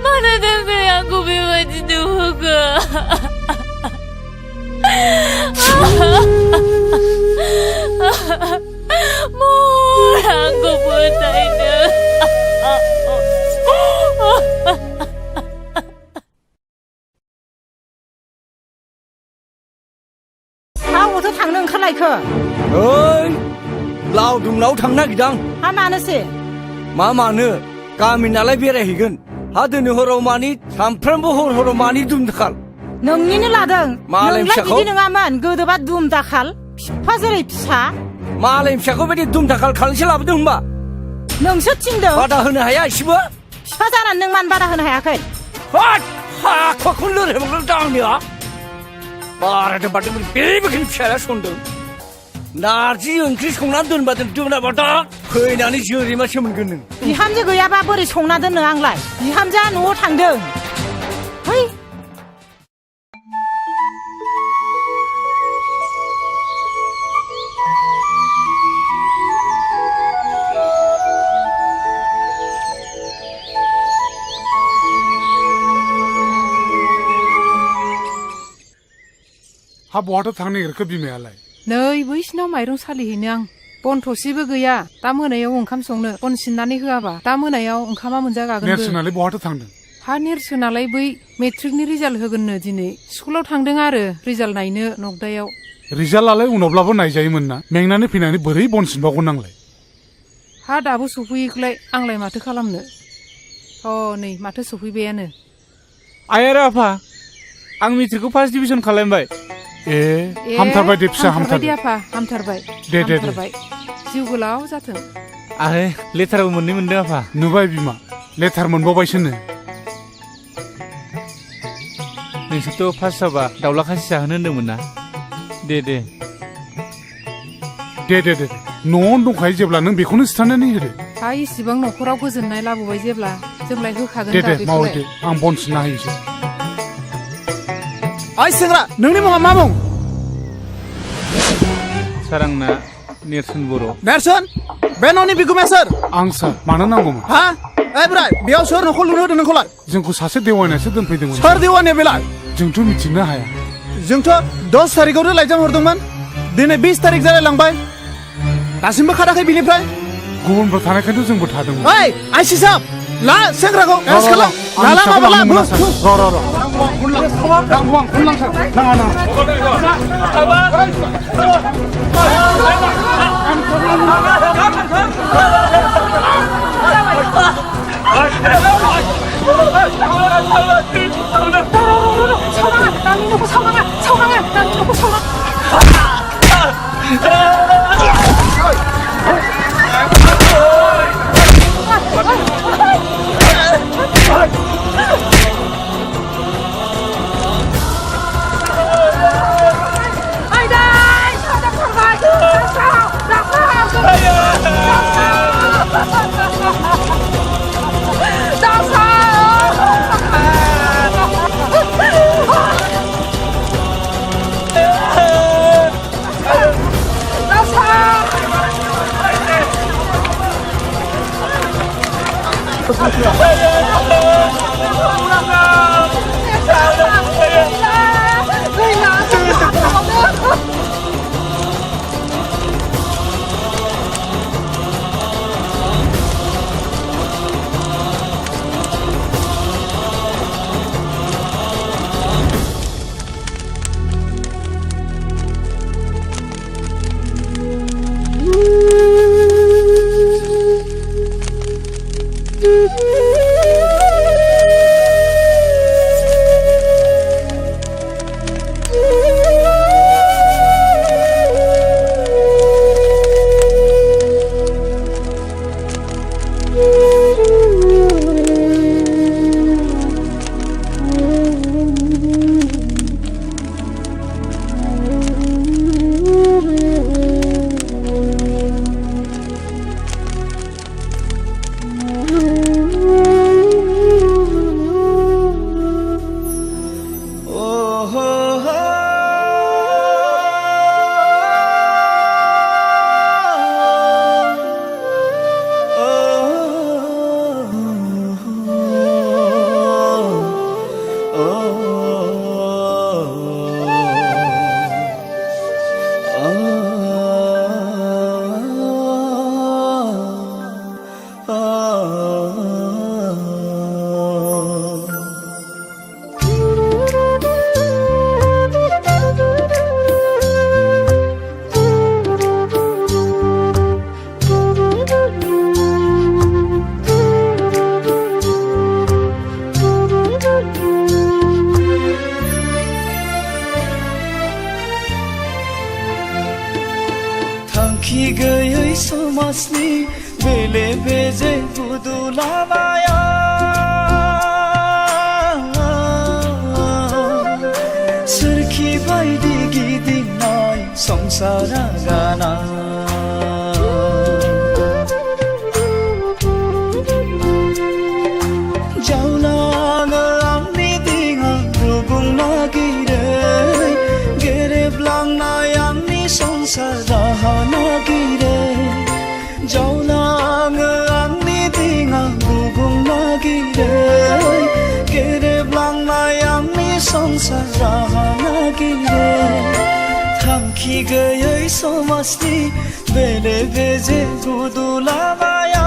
मानो थाखाय आंखौ बेबायदि नुहोखो? महर, आंखौ फोथायनो। मावोथ' थांनो ओंखारलायखो? ओइ, लावदुमनाव थांनो नागिरदां। हा मानोसै? मा मानो गामि नालाय बेरायहैगोन हा दिनै हराव मानि सानफ्रामबो हराव मानि दुम दाखाल नोंनिनो लादों मालाय नोंलाय फिसाखौ बिदि नङामोन गोदोबा दुम दाखाल फिफा जेरै फिसा मालाय फिसाखौ बायदि दुम दाखाल खालामसे लाबोदों होनबा नोंसो थिनदों बादा होनो हाया एसेबो फिफा जानानै नों मानो बादा होनो हायाखै हाखौनो लोरहैबांल' दांनिया बारादों बादों बेबायदि फिसाया सनदों नारजि ओंख्रि संनानै दोनबादों दोनाबा दा फैनानै जोरैमासो मोनगोन नों बिहामजो गैयाबा बोरै संना दोननो आंलाय बिहामजोआ न'आव थांदों है हा बहाथो थांनो नागिरखो बिमायालाय नै बैसिनाव माइरं सालिहैनो आं बन थसेबो गैया दा मोनायाव ओंखाम संनो बन सिननानै होआबा दा मोनायाव ओंखामा मोनजागागोनबो नेरसोनालाय बहाथो थांदों हा नेरसोनालाय बै मेट्रिकनि रिजाल्ट होगोननो दिनै स्कुलाव थांदों आरो रिजाल्ट नायनो नगदायाव रिजाल्टआलाय उनावब्लाबो नायजायोमोन ना मेंनानै फैनानै बोरै बन सिनबावगोन नांलाय हा दाबो सफैयोखौलाय आंलाय माथो खालामनो नै माथो सफैबायानो आइ आरो आफा आं मेट्रिकखौ फार्स्ट डिभिजन खालामबाय हामथारबाय दे फिसा हामथारबाय आफा हामथारबाय दे जिउ गोलाव जाथों आरो लेटारबो मोननै मोनदों आफा नुबाय बिमा लेटार मोनबावबायसोनो नोंसोरथ' फार्स्ट जाबा दाउला खासि जाहोनो होन्दोंमोन ना दे न'आवनो दंखायो जेब्ला नों बेखौनो सिथारनानै होदो हा इसिबां न'खराव गोजोननाय लाबोबाय जेब्ला जोंलाय होखागोन दे मावो दे आं बन सिनना होयोसै ओइ सेंग्रा नोंनि मुङा मा मुं सार आंना नेरसोन बर' नेरसोन बे न'नि बिगुमाया सोर आं सार मानो नांगौमोन हा ओइ बोराय बेयाव सोर न'खौ लुनो होदों नोंखौलाय जोंखौ सासे देवानियासो दोनफैदोंमोन सोर देवानिया बेलाय जोंथ' मिथिनो हाया जोंथ' 10 थारिखआवनो लाइजाम हरदोंमोन दिनै 20 थारिख जालायलांबाय दासिमबो खाराखै बिनिफ्राय गुबुनफोर थानायखायथ' जोंबो थादोंमोन ओइ आइसि साहब ला सेंग्राखौ एरेस्ट खालाम लाला माबा ला थांखि गैयै समाजनि बेले बेजे बुदुलाबाया सोरखि बायदि गिदिंनाय संसारा गाना जावलाङो आंनि दिङा रुगुं नागिरै गेरेबलांनाय आंनि संसार राहा नागिरै जावलाङो आंनि दिङा रुगुं नागिरै गेरेबलांनाय आंनि संसार राहा नागिरै थांखि गैयै समाजनि बेले बेजे गुदुलाबाया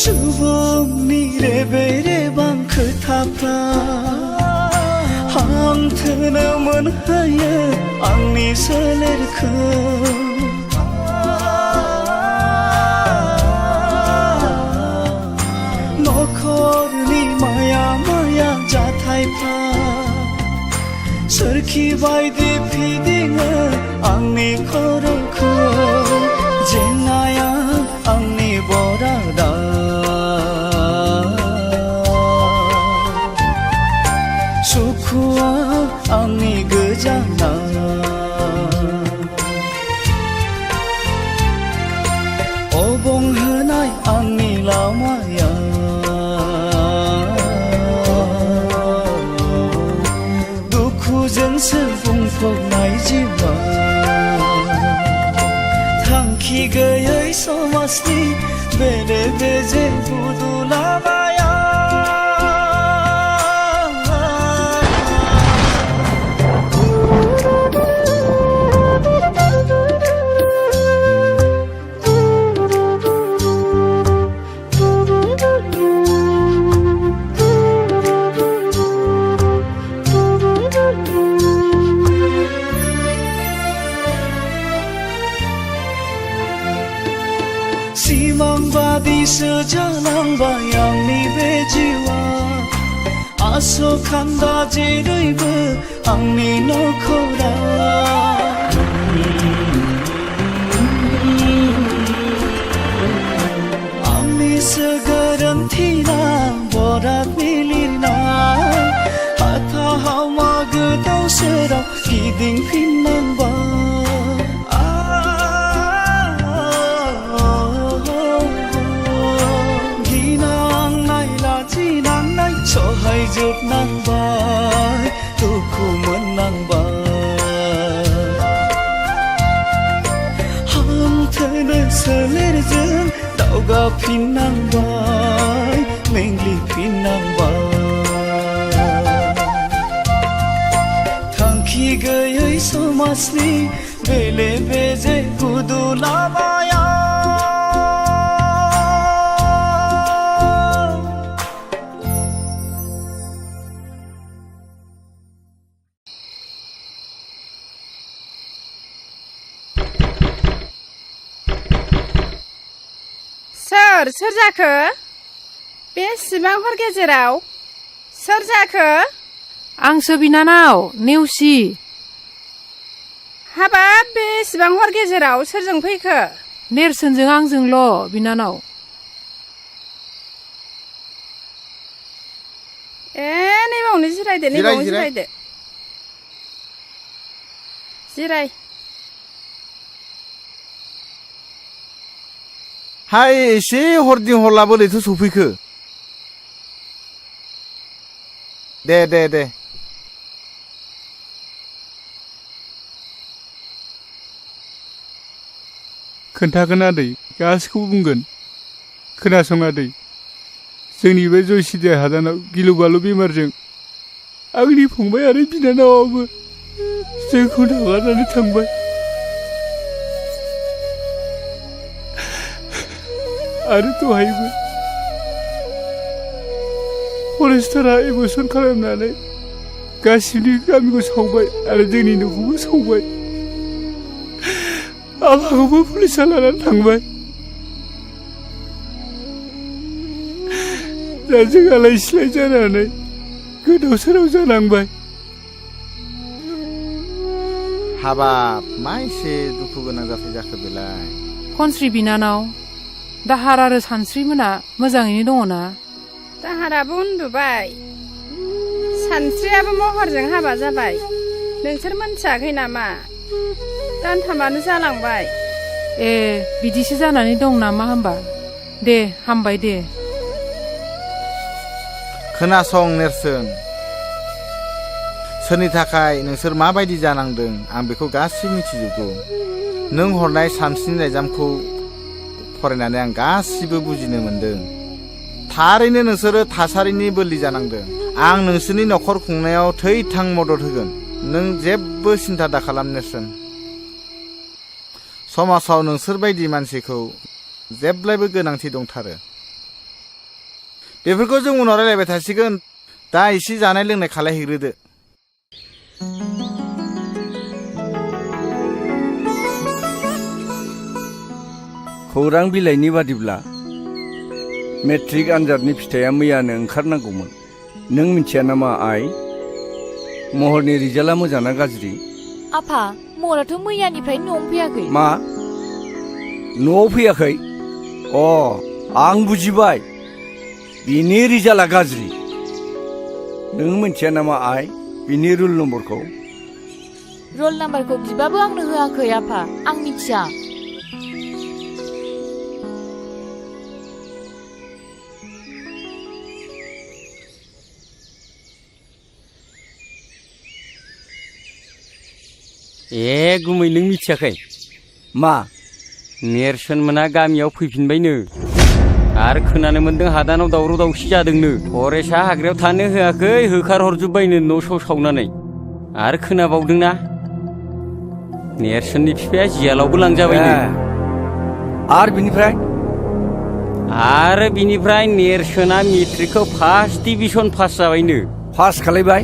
सुबुंनि रेबे रेबां खोथाफ्रा हांथोनो मोनहोयो आंनि सोलेरखौ नखरनि माया माया जाथायफ्रा सोरखि बायदि फिदिङो आंनि खर'खौ जेंनाया आंनि बरादा सुखुआ आंनि गोजाना अबंहोनाय आंनि लामाया दुखुजोंसो बुंफबनाय जिउआ थांखि गैयै समाजनि बेले बेजे बुदुलाबाया सिमांबादिसो जालांबाय आंनि बे जिउआ आसखान्दा जेरैबो आंनि नखरा आंनिसो गोरोन्थिना बराद मिलिनाय हाथा हावमा गोदाव सोराव गिदिंफिननांबाय सहायजोबनांबाय दुखु मोननांबाय हांथोनो सोलेरजों दावगाफिननांबाय मेंग्लिफिननांबाय थांखि गैयै समाजनि बेले बेजे गुदुलाबाया सोर जाखो बेसेबां हर गेजेराव सोर जाखो आंसो बिनानाव नेवसि हाबाब बेसेबां हर गेजेराव सोरजों फैखो नेरसोनजों आंजोंल' बिनानाव ए नैबावनो जिरायदो नैबावनो जिरायदो जिराय हाय एसे हरदि हरला बोरैथो सफैखो दे खोन्थागोन आदै गासिखौबो बुंगोन खोनासं आदै जोंनि बे जयसिदा हादानाव गिलु बालु बेमारजों आंनि फंबाय आरो बिनानावाबो जोंखौ नागारनानै थांबाय आरो दहायबो फरेस्टारा एबसन खालामनानै गासिबो गामिखौ सावबाय आरो जोंनि न'खौबो सावबाय आफाखौबो पुलिसा लानानै थांबाय दा जों आलाय सिलाय जानानै गोदाव सोराव जानांबाय हाबाब मा एसे दुखु गोनां जाथाय जाखो बेलाय खनस्रि बिनानाव दाहार आरो सानस्रि मोना मोजाङैनो दङ ना दाहाराबो उन्दुबाय सानस्रियाबो महरजों हाबा जाबाय नोंसोर मोनथियाखै नामा दानथामानो जालांबाय ए बिदिसो जानानै दं नामा होमबा दे हामबाय दे खोनासं नेरसोन सोरनि थाखाय नोंसोर माबायदि जानांदों आं बेखौ गासिबो मिथिजोबगौ नों हरनाय सानस्रिनि लाइजामखौ फरायनानै आं गासिबो बुजिनो मोनदों थारैनो नोंसोरो थासारिनि बोलि जानांदों आं नोंसोरनि न'खर खुंनायाव थै-थां मदद होगोन नों जेबो सिन्था दाखालाम नेरसोन समाजाव नोंसोर बायदि मानसिखौ जेब्लायबो गोनांथि दंथारो बेफोरखौ जों उनाव रायलायबाय थासिगोन दा एसे जानाय लोंनाय खालायहैग्रोदो खौरां बिलाइनि बादिब्ला मेट्रिक आनजादनि फिथाइया मैयानो ओंखारनांगौमोन नों मिथिया नामा आइ महरनि रिजाल्टआ मोजां ना गाज्रि आफा महराथ' मैयानिफ्राय न'आव फैयाखै मा न'आव फैयाखै आं बुजिबाय बिनि रिजाल्टआ गाज्रि नों मिथिया नामा आइ बिनि रुल नम्बरखौ रल नाम्बारखौ बिबाबो आंनो होआखै आफा आं मिथिया ए गुमै नों मिथियाखै मा नेरसोन मोना गामियाव फैफिनबायनो आरो खोनानो मोन्दों हादानाव दावराव दावसि जादोंनो फरेस्टआ हाग्रायाव थानो होआखै होखारहरजोब्बायनो न' स' सावनानै आरो खोनाबावदोंना नेरसोननि बिफाया जियालावबो लांजाबायनो आरो बिनिफ्राय नेरसोना मेट्रिकखौ फार्स्ट डिभिजन पास जाबायनो पास खालायबाय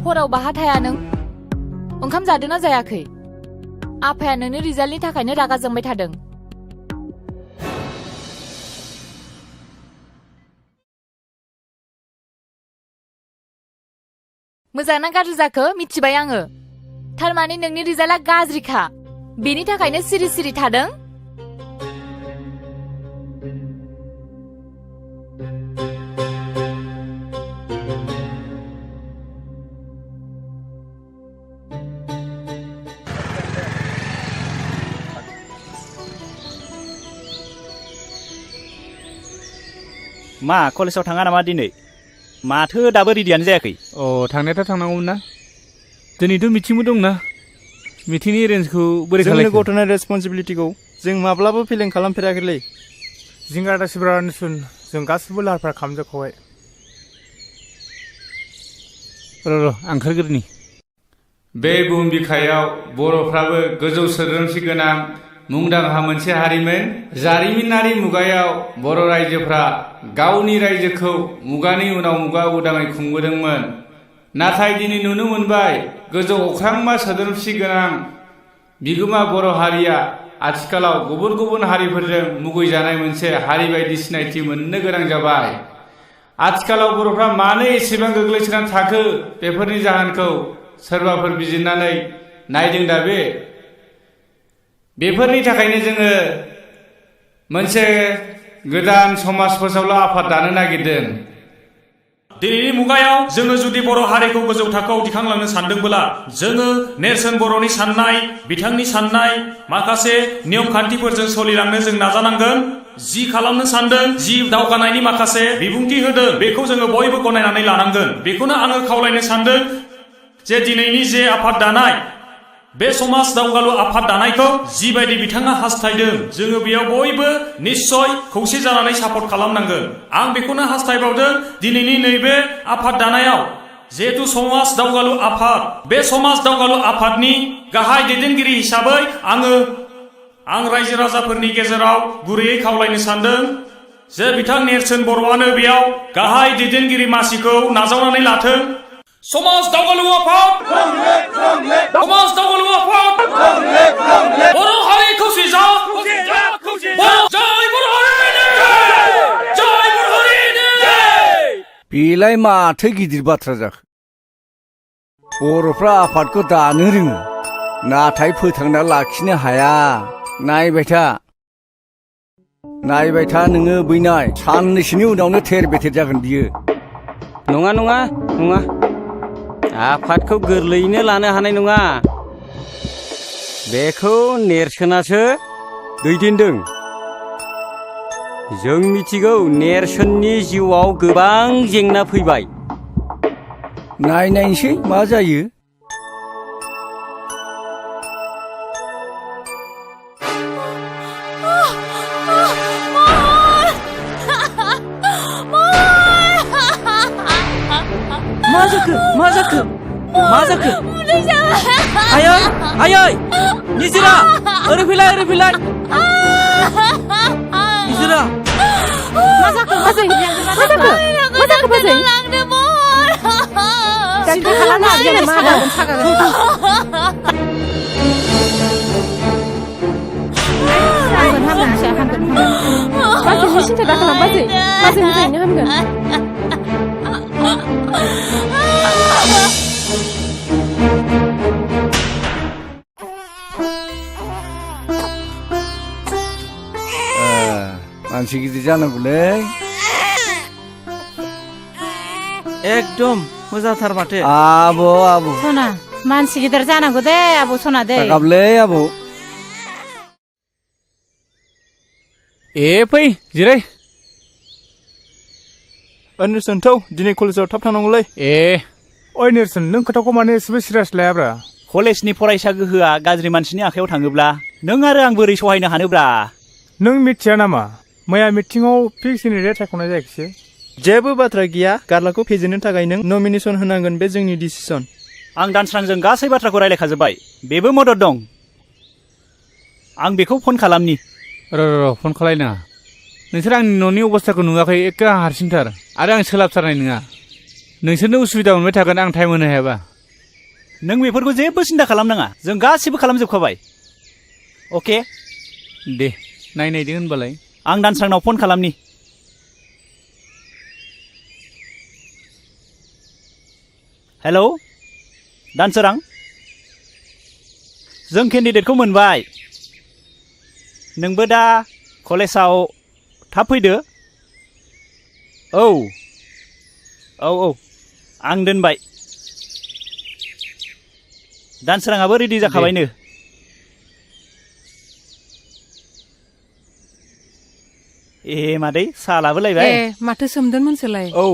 हराव बाहा थाया नों ओंखाम जादोंना जायाखै आफाया नोंनि रिजाल्टनि थाखायनो रागा जोंबाय थादों मोजां ना गाज्रि जाखो मिथिबाय आङो थारमाने नोंनि रिजाल्टआ गाज्रिखा बेनि थाखायनो सिरि सिरि थादों मा कलेजाव थाङा नामा दिनै माथो दाबो रेडियानो जायाखै थांनायाथ' थांनांगौमोन ना दिनैथ' मिटिंबो दंना मिटिंनि एरेन्जखौ बोरै जोंनि गथ'नि रेसपन्सिबिलिटिखौ जों माब्लाबो फेलें खालामफेराखैलै जिंगा दासिब्रा सुन जों गासिबो लाहार फाहार खालामजोबखाबाय र' आं ओंखारग्रोनि बे बुहुम बिखायाव बर'फ्राबो गोजौ सोद्रोमसि गोनां मुंदांखा मोनसे हारिमोन जारिमिनारि मुगायाव बर' रायजोफ्रा गावनि रायजोखौ मुगानि उनाव मुगा उदाङै खुंबोदोंमोन नाथाय दिनै नुनो मोनबाय गोजौ अख्रांमा सोद्रोमसि गोनां बिगोमा बर' हारिया आथिखालाव गुबुन गुबुन हारिफोरजों मुगैजानाय मोनसे हारि बायदि सिनायथि मोननो गोनां जाबाय आथिखालाव बर'फ्रा मानो एसेबां गोग्लैसोनानै थाखो बेफोरनि जाहोनखौ सोरबाफोर बिजिरनानै नायदों दा बेफोरनि थाखायनो जोङो मोनसे गोदान समाज फोसावलु आफाद दानो नागिरदों दिनैनि मुगायाव जोङो जुदि बर' हारिखौ गोजौ थाखोआव दिखांलांनो सानदोंब्ला जोङो नेरसोन बर'नि साननाय बिथांनि साननाय माखासे नियम खान्थिफोरजों सोलिलांनो जों नाजानांगोन जि खालामनो सानदों जि दावगानायनि माखासे बिबुंथि होदों बेखौ जोङो बयबो गनायनानै लानांगोन बेखौनो आङो खावलायनो सानदों जे दिनैनि जे आफाद दानाय बे समाज दावगालु आफाद दानायखौ जिबायदि बिथाङा हास्थायदों जोङो बेयाव बयबो निश्चय खौसे जानानै सापर्ट खालामनांगोन आं बेखौनो हास्थायबावदों दिनैनि नैबे आफाद दानायाव जिहेतु समाज दावगालु आफाद बे समाज दावगालु आफादनि गाहाय दैदेनगिरि हिसाबै आं रायजो राजाफोरनि गेजेराव गुरैयै खावलायनो सानदों जे बिथां नेरसोन बर'आनो बेयाव गाहाय दैदेनगिरि मासिखौ नाजावनानै लाथों समाज दावगालु आफाद समाज दावगालु आफाद बर' हारि खौसे जा जय बर' हारिनि जय बर' हारिनि बेलाय माथो गिदिर बाथ्रा जाखो बर'फ्रा आफादखौ दानो रोङो नाथाय फोथांना लाखिनो हाया नायबाय था नोङो बैनाय साननैसोनि उनावनो थेर बेथेर जागोन बियो नङा नङा नङा आफादखौ गोरलैयैनो लानो हानाय नङा बेखौ नेरसोनासो दैदेनदों जों मिथिगौ नेरसोननि जिउआव गोबां जेंना फैबाय नायनायसै मा जायो मा जाखो आयै निजिरा ओरै फैलाय निजिरा मा जाखो बाजै डाक्टार खालामनो हागोन नामा हामगोन बाजैनि सिन्था दाखालाम बाजै मोजाङैनो हामगोन मानसि गिदिर जानांगौलै एकदम मोजांथार माथो आब' सना मानसि गिदिर जानांगौ दे आब' सना दे गाबलै आब' फै जिराय नेरसोन थौ दिनै कलेजाव थाब थांनांगौलै ओइ नेरसोन नों खोथाखौ माने एसेबो सिरियास लायाब्रा कलेजनि फरायसा गोहोआ गाज्रि मानसिनि आखायाव थाङोब्ला नों आरो आं बोरै सहायनो हानोब्रा नों मिथिया नामा मैया मिटिङाव फिक्स डेट सायख'नाय जायाखिसै जेबो बाथ्रा गैया गारलाखौ फेजेननो थाखाय नों नमिनेसन होनांगोन बे जोंनि डिसिसन आं दानस्रांजों गासै बाथ्राखौ रायलायखाजोब्बाय बेबो मदद दं आं बेखौ फन खालामनि र' फन खालायनाङा नोंसोर आंनि न'नि अबस्थाखौ नुवाखै एखे हारसिंथार आरो आं सोलाबथारनाय नङा नोंसोरनो उसुबिदा मोनबाय थागोन आं टाइम होनो हायाबा नों बेफोरखौ जेबो सिन्था खालामनाङा जों गासिबो खालामजोबखाबाय अके दे नायनायदो होनबालाय आं दानस्रांनाव फन खालामनि हेलौ दानसोरां जों केन्डिडेटखौ मोनबाय नोंबो दा कलेजाव थाब फैदो औ आं दोनबाय दानसोराङाबो रेडि जाखाबायनो मादै साहा लाबोलायबाय माथो सोमदोनमोनसोलाय औ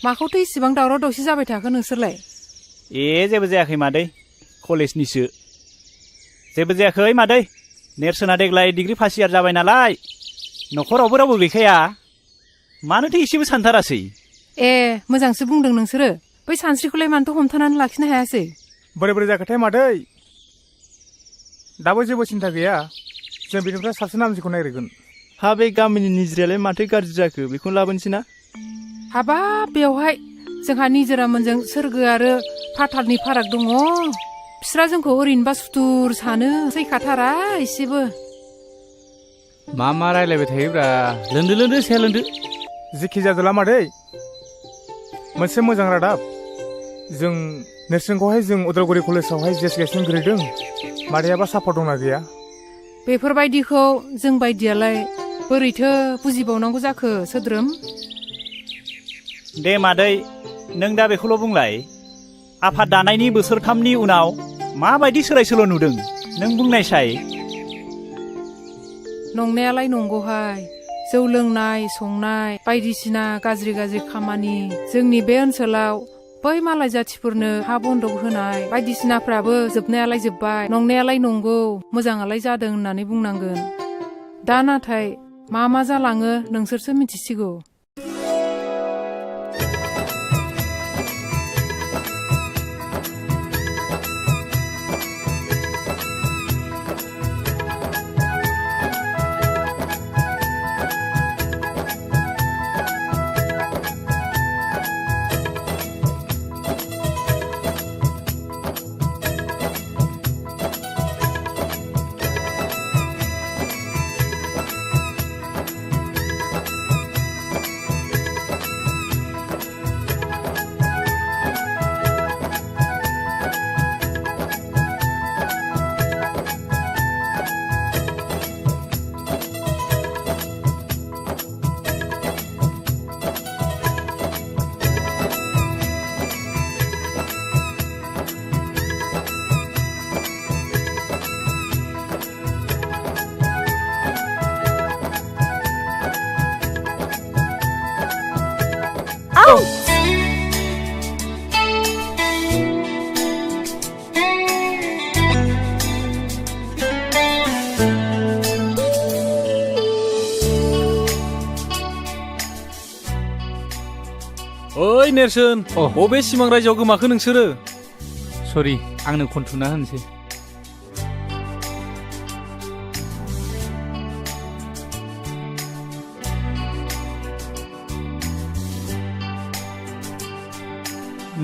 माखौथो इसिबां दावराव दावसि जाबाय थाखो नोंसोरलाय जेबो जायाखै मादै कलेजनिसो जेबो जायाखै मादै नेरसोना देग्लाय डिग्री फार्स्ट इयार जाबाय नालाय न'खरावबो रावबो गैखाया मानोथो एसेबो सानथारासै मोजांसो बुंदों नोंसोरो बै सानस्रिखौलाय मानोथो हमथानानै लाखिनो हायासै बोरै जाखोथाय मादै दाबो जेबो सिन्था गैया जों बेनिफ्राय साबसिन हामसिखौ नागिरगोन हा बे गामिनि निजिरायालाय माथो गाज्रि जाखो बेखौनो लाबोनोसै ना हाबाब बेवहाय जोंहा निजोरामोनजों सोरगो आरो फाथालनि फाराग दङ बिस्रा जोंखौ ओरैनोबा सुथुर सानो सैखाथारा एसेबो मा रायलायबाय थायोब्रा लोंदो साया लोंदो जेखि जादोला मादै मोनसे मोजां रादाब जों नेरसोनखौहाय जों उदालगुरि कलेजावहाय जेस गायसन ग्रेदों मादैयाबा सापर्ट दंना गैया बेफोरबायदिखौ जों बायदियालाय बोरैथो बुजिबावनांगौ जाखो सोद्रोम दे मादै नों दा बेखौल' बुंलाय आफाद दानायनि बोसोरथामनि उनाव माबायदि सोलाय सोल' नुदों नों बुंनायसाय। नंनायालाय नंगौहाय जौ लोंनाय संनाय बायदिसिना गाज्रि खामानि जोंनि बे ओनसोलाव बै मालाय जाथिफोरनो हा बन्दक होनाय बायदिसिनाफ्राबो जोबनायालाय जोब्बाय। नंनायालाय नंगौ मोजाङालाय जादों होननानै बुंनांगोन। दा नाथाय मा जालाङो नोंसोरसो मिथिसिगौ। ओइ नेरसोन बबे सिमां रायजोआव गोमाखो नोंसोरो? सरि आंनो खनथुना होनसै।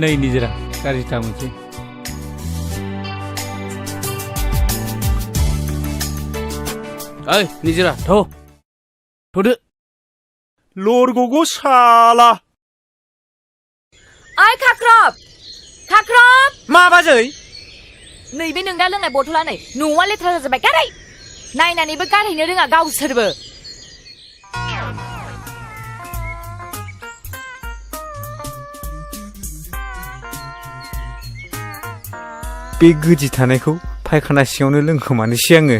नै निजोरा गाज्रिथा मोनसै। ओइ निजोरा थ'दो लरग'गौ साला। ओइ खाख्रब मा बाजै? नैबे नों दा लोंनाय बथला नै न'आ लेथ्रा जाजोब्बाय गारै नायनानैबो गारहैनो रोङा गावसोरबो। बे गोदि थानायखौ फायखाना सिङावनो लोंखोमानोसै आङो।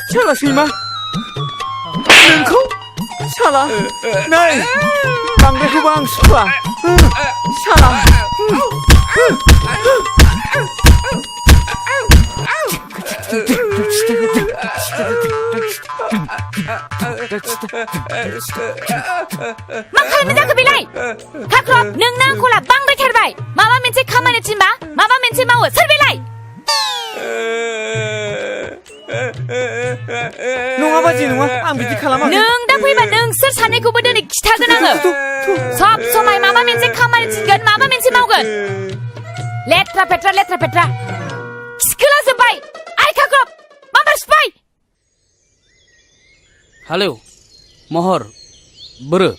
साला सैमा नोंखौ साला नै बांद्रायखौबो आं सुखुआ साला। मा खालामनो जाखो बेलाय? खाख्रब नों ना आंखौला बांद्रायथारबाय। माबा मोनसे खामानि थिनबा माबा मोनसे मावो सोर बेलाय? नङा बाजै नङा आं बिदि खालामाखै। नों दा फैबा नोंसोर सानैखौबो दिनै खिथागोन आङो। सब समाय माबा मोनसे खामानि थिनगोन माबा मोनसे मावगोन। लेथ्रा फेथ्रा खिखोला जोब्बाय। आइ खाख्रब माबार सिफाय। हालेव महर बोरो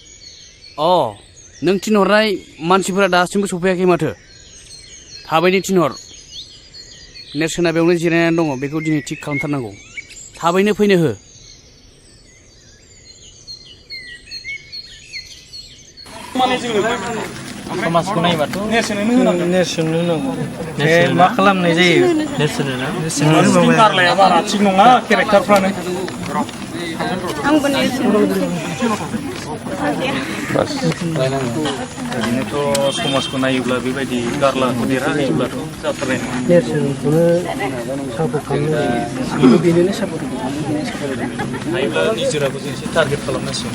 नों थिनहरनाय मानसिफोरा दासिमबो सफैयाखै माथो। थाबैनो थिनहर। नेरसोना बेयावनो जिरायनानै दङ बेखौ दिनै थिग खालामथारनांगौ। थाबैनो फैनो हो। समाजखौ नायोबाथ' नेरसोननो होनांगौ। मा खालामनाय जायो नेरसोननो गारलाया बारा थिग नङा केरेक्टारफ्रानो। आंबो नेरसोन ओरैनोथ' समाजखौ नायोब्ला बेबायदि गारलाखौ देरहायोब्लाथ' जाथारनाय नङा। नेरसोनखौनो सापर्ट खालामनो बेनोनो सापर्ट हायोब्ला निजोराबो जों एसे टारगेट खालामनांसिगोन।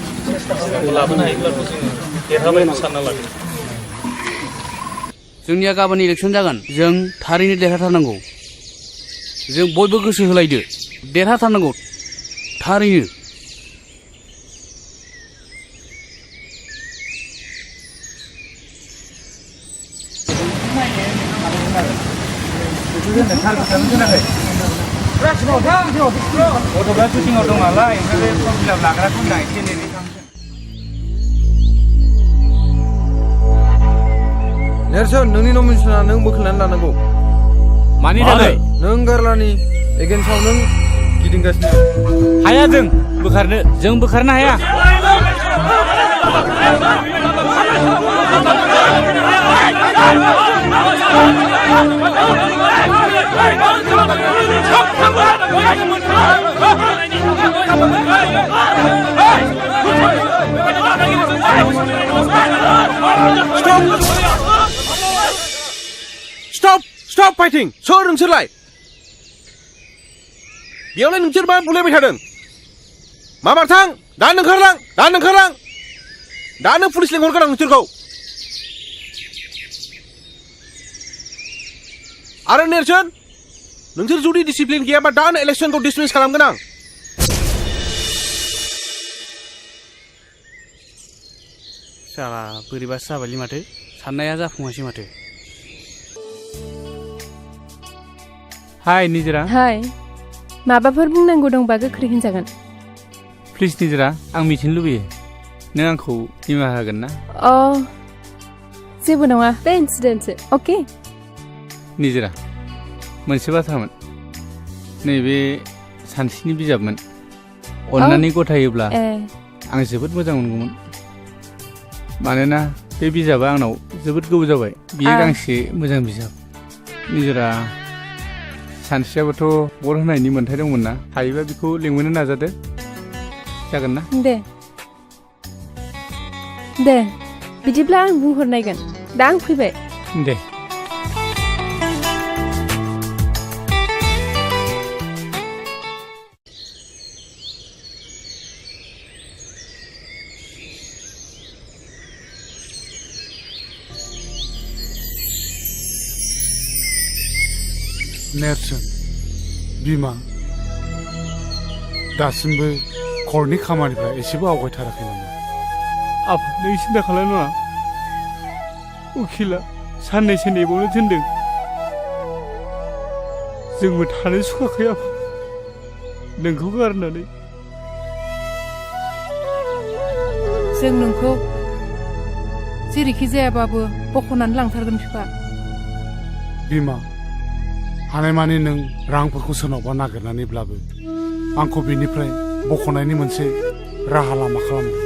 लाबोनो हायोब्लाथ' जोङो देरहाबायबो सानना लादो। जोंनिया गाबोन इलेक्सन जागोन। जों थारैनो देरहाथारनांगौ। जों बयबो गोसो होलायदो देरहाथारनांगौ थारैनो। गथ'फ्रा सुटिंआव दं नालाय ओंखायनो फर्म फिलाप लाग्राखौ होनदां एसे नेनानै थांसै। नेरसोन नोंनि नमिनेसना नों बोखारनानै लानांगौ। मानि थाखाय? नों गारलानि एगेन्स्टआव नों गिदिंगासिनो। हाया जों बोखारनो हाया। Stop fighting! सोर नोंसोरलाय? बेयावलाय नोंसोर मा बुलायबाय थादों? माबार दानो ओंखारलां! दानो पुलिस लेंहरगोन आं नोंसोरखौ। आरो नेरसोन, नोंसोर जुदि डिसिप्लिन गैयाबा दानो इलेक्सनखौ डिसमिस खालामगोन आं। साला बोरैबासो जाबायलै माथो साननाया जाफुङासै माथो। हाय निजोरा। हाय माबाफोर बुंनांगौ दंबा गोख्रै होनजागोन। प्लिज निजोरा आं मिथिनो लुबैयो नों आंखौ निमाहा होगोन ना? जेबो नङा बे इन्सिडेन्टसो अके। निजोरा मोनसे बाथ्रामोन नैबे सानस्रिनि बिजाबमोन अन्नानै गथायोब्ला आं जोबोद मोजां मोनगौमोन। मानोना बे बिजाबा आंनाव जोबोद गोबाव जाबाय। बियो गांसे मोजां बिजाब। निजोरा सानस्रियाबोथ' बर होनायनि मोन्थाय दंमोन ना? हायोबा बेखौ लिंबोनो नाजादो। जागोन ना? दे बिदिब्ला आं बुंहरनायगोन। दा आं फैबाय। दे नेरसोन बिमा दासिमबो खरनि खामानिफ्रा एसेबो आवगायथाराखै नामा? आफा नों सिन्था खालामनाङा। उखिला साननैसो नेबावनो थिनदों। जोंबो थानो सुखुवाखै आफा नोंखौ गारनानै। जों नोंखौ जेरैखि जायाबाबो बख'नानै लांथारगोन बिफा। बिमा हानायमानि नों रांफोरखौ सोरनावबा नागिरनानैब्लाबो आंखौ बेनिफ्राय बख'नायनि मोनसे राहा लामा खालामदो।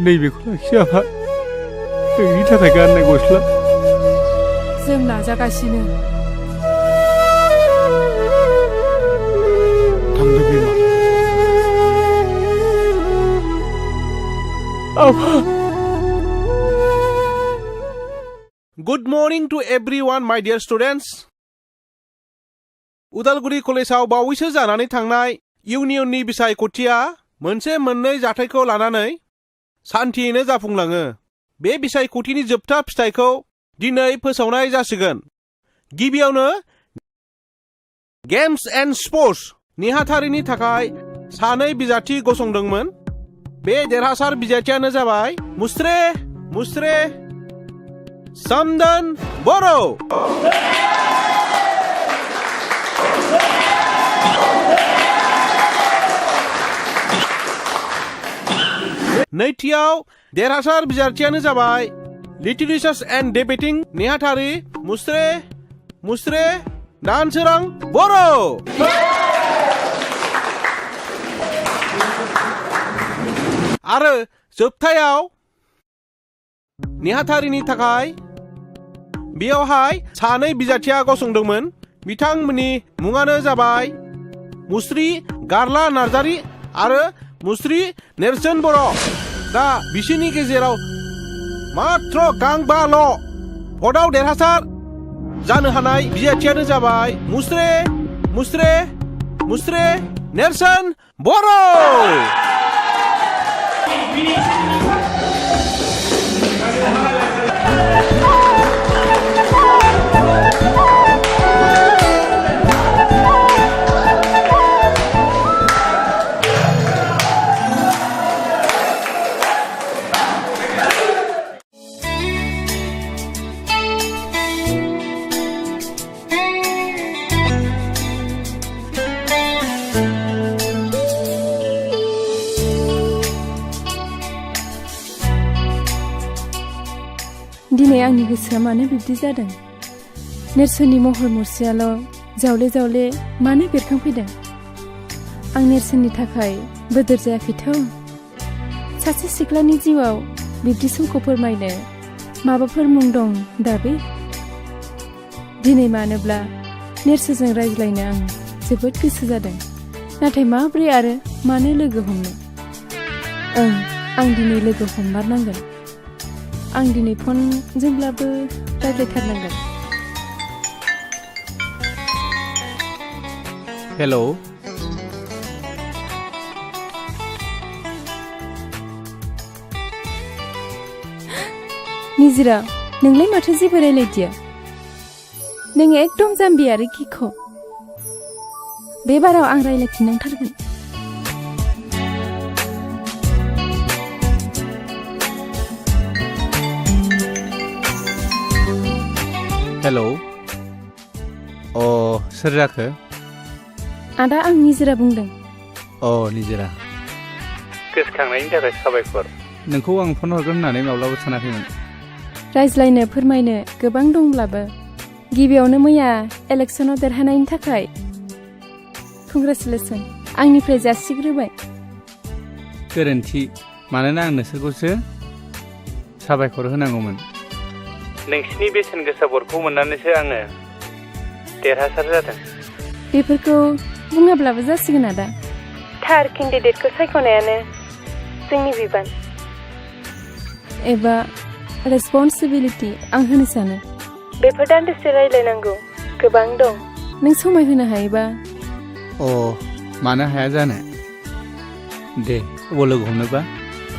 नैबेखौ लाखि आफा नोंनि थाखाय गाननाय गस्ला। जों नाजागासिनो। थांदो बिमा। आफा। Good morning to everyone, my dear students. Udalguri कलेजाव बावैसो जानानै थांनाय इउनियननि बिसायख'थिया मोनसे मोननै जाथायखौ लानानै सान्थियैनो जाफुंलाङो। बे बिसायख'थिनि जोबथा फिथाइखौ दिनै फोसावनाय जासिगोन। गिबियावनो गेम्स एन्ड स्पर्ट्स नेहाथारिनि थाखाय सानै बिजाथि गसंदोंमोन। बे देरहासार बिजाथियानो जाबाय मुस्रे समदन बर'। नैथियाव देरहासार बिजाथियानो जाबाय लिटिरेचार एन्ड डिबेटिं नेहाथारि मुस्रे दानसोरां बर'। आरो जोबथायाव नेहाथारिनि थाखाय बेयावहाय सानै बिजाथिया गसंदोंमोन। बिथांमोननि मुङानो जाबाय मुस्रि गारला नार्जारि आरो मुस्रि नेरसोन बर'। दा बिसोरनि गेजेराव मात्र गांबाल' भटआव देरहासार जानो हानाय बिजाथियानो जाबाय मुस्रे नेरसोन बर'। दिनै आंनि गोसोआ मानो बिब्दि जादों? नेरसोननि महर मुस्रियाल' जावले जावले मानो बेरखांफैदों? आं नेरसोननि थाखाय बोदोर जायाखैथ'। सासे सिख्लानि जिउआव बिब्दि समखौ फोरमायनो माबाफोर मुं दं दाबे? दिनै मानोब्ला नेरसोजों रायज्लायनो आं जोबोद गोसो जादों, नाथाय माब्रै आरो मानो लोगो हमनो? आं दिनै लोगो हममारनांगोन। आं दिनै फनजोंब्लाबो रायज्लायथारनांगोन। हेलौ निजिरा, नोंलाय माथो जेबो रायलायदिया? नों एकदम जाम्बि आरो गिख'। बे बाराव आं रायलायफिननांथारगोन। हेलौ सोर जाखो? आदा, आं निजिरा बुंदों। निजिरा, गोसोखांनायनि थाखाय साबायखर। नोंखौ आं फन हरगोन होननानै माब्लाबा सानाखैमोन। रायज्लायनो फोरमायनो गोबां दंब्लाबो गिबियावनो मैया इलेक्सनाव देरहानायनि थाखाय कंग्रेचुलेसन आंनिफ्राय जासिग्रोबाय। गोरोन्थि, मानोना आं नोंसोरखौसो साबायखर होनांगौमोन। नोंसिनि बेसेन गोसा भटखौ मोननानैसो आङो देरहासार जादों। बेफोरखौ बुङाब्लाबो जासिगोन आदा। थार केन्डिडेटखौ सायख'नायानो जोंनि बिबान एबा रेसपन्सिबिलिटि आं होनो सानो। बेफोर दान्दिसे रायलायनांगौ गोबां दं। नों समाय होनो हायोबा। मानो हाया जानो? दे, अबाव लोगो हमनोबा?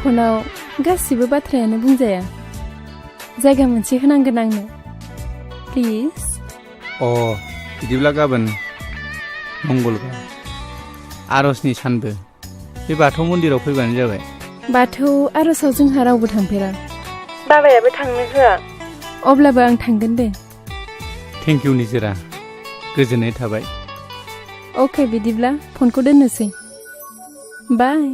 फनाव गासिबो बाथ्रायानो बुंजाया। जायगा मोनसे होनांगोन आंनो, प्लिज। बिदिब्ला गाबोन मंगलबार आरजनि सानबो बे बाथौ मन्दिराव फैबानो जाबाय। बाथौ आरजआव जोंहा रावबो थांफेरा। बाबायाबो थांनो होआ। अब्लाबो आं थांगोन दे। थेंक इउ निजिरा, गोजोननाय थाबाय। अके, बिदिब्ला फनखौ दोननोसै। बाय।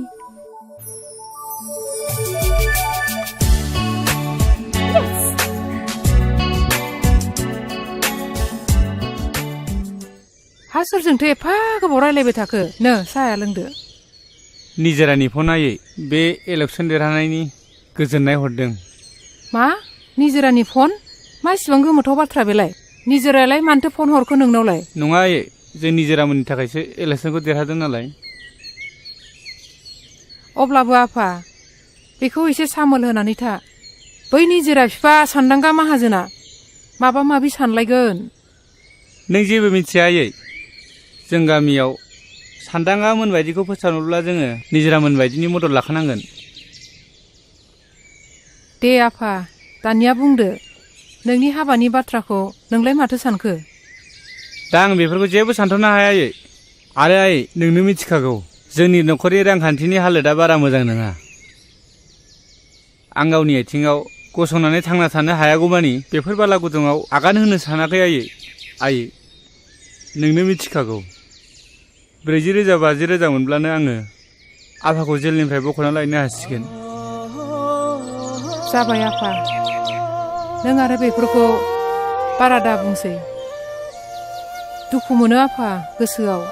हा सोरजोंथो एफा गोबाव रायलायबाय थाखो? नो साहाया लोंदो। निजिरानि फन आयै बे इलेक्सन देरहानायनि गोजोननाय हरदों। मा? निजिरानि फन? मा इसिबां गोमोथाव बाथ्रा बेलाय? निजिरायालाय मानोथो फन हरखो नोंनावलाय? नङा आयै, जों निजिरामोननि थाखायसो इलेक्सनखौ देरहादों नालाय। अब्लाबो आफा, बेखौ एसे सामोल होनानै था। बै निजिरा बिफा सान्दांगा माहाजोना माबा माबि सानलायगोन। नों जेबो मिथिया आयै। जों गामियाव सान्दाङा मोनबायदिखौ फोसावनोब्ला जोङो निजिरा मोनबायदिनि मदद लाखानांगोन। दे आफा, दानिया बुंदो, नोंनि हाबानि बाथ्राखौ नोंलाय माथो सानखो? दा आं बेफोरखौ जेबो सानथ'नो हाया आयै। आरो आयै, नोंनो मिथिखागौ जोंनि न'खरनि रांखान्थिनि हालोदा बारा मोजां नङा। आं गावनि आथिङाव गसंनानै थांना थानो हायागौमानि बेफोर बाला गुदुङाव आगान होनो सानाखै आयै। नोंनो मिथिखागौ 40,000 50,000 मोनब्लानो आङो आफाखौ जेलनिफ्राय बख'ना लायनो हासिगोन। जाबाय आफा, नों आरो बेफोरखौ बारा दा बुंसै। दुखु मोनो आफा गोसोआव।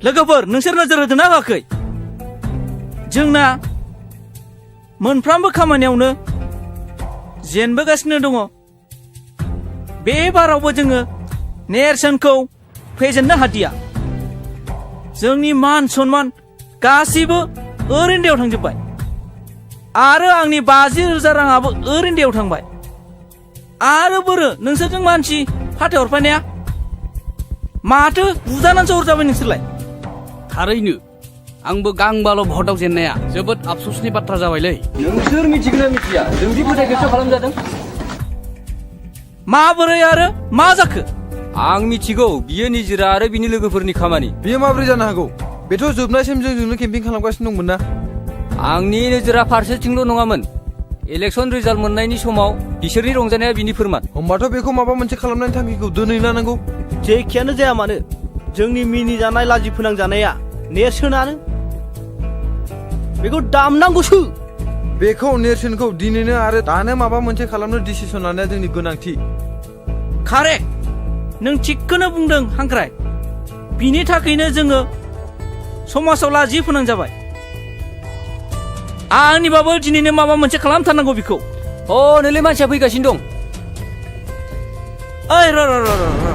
लोगोफोर, नोंसोर नोजोर होदोंना होआखै? जोंना मोनफ्रोमबो खामानियावनो जेनबोगासिनो दङ। बे बारावबो जोङो नेरसोनखौ फेजेननो हादिया। जोंनि मान सन्मान गासैबो ओरैनो दैयाव थांजोब्बाय। आरो आंनि 50,000 राङाबो ओरैनो दैयाव थांबाय। आरो बोरो नोंसोरजों मानसि फाथायहरफानाया माथो बुजानानैसो हरजाबाय नोंसोरलाय? थारैनो आंबो गांबाल' भटआव जेननाया जोबोद आफसोसनि बाथ्रा जाबायलै। नोंसोर मिथिगोना मिथिया जोंदि फोथायखेबस खालामजादों? माबोरै आरो मा जाखो? आं मिथिगौ, बियो निजिरा आरो बिनि लोगोफोरनि खामानि। बियो माबोरै जानो हागौ? बेथ' जोबनायसिम जोंजोंनो केम्पिं खालामगासिनो दंमोन ना। आंनि नोजोरा फारसेथिंल' नङामोन, इलेक्सन रिजाल्ट मोननायनि समाव बिसोरनि रंजानाया बिनि फोरमान। होमबाथ' बेखौ माबा मोनसे खालामनायनि थांखिखौ दोनै लानांगौ। जेखियानो जाया मानो जोंनि मिनिजानाय लाजि फोनांजानाया नेरसोनानो बेखौ दामनांगौसो। बेखौ नेरसोनखौ दिनैनो आरो दानो माबा मोनसे खालामनो डिसिसन लानाया जोंनि गोनांथि। कारेक्ट, नों थिगखौनो बुंदों हांख्राय। बिनि थाखायनो जोङो समाजाव लाजि फोनांजाबाय। आंनिबाबो दिनैनो माबा मोनसे खालामथारनांगौ बेखौ। नोंलाय मानसिया फैगासिनो दं। ओइ र र र र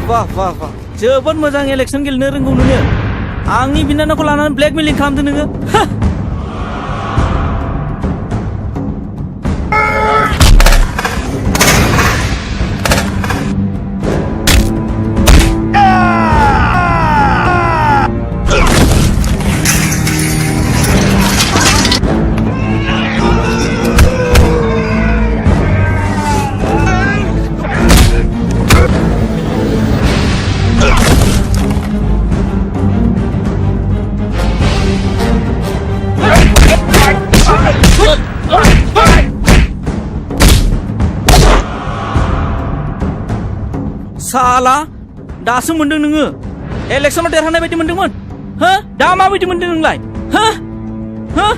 वाह वाह वाह, जोबोद मोजां इलेक्सन गेलेनो रोंगौ नोङो। आंनि बिनानावखौ लानानै ब्लेकमेलिं खालामदों नोङो। साला दासो मोनदों नोङो। इलेक्सनाव देरहानाय बायदि मोनदोंमोन। हो, दा माबायदि मोनदों नोंलाय? हो हो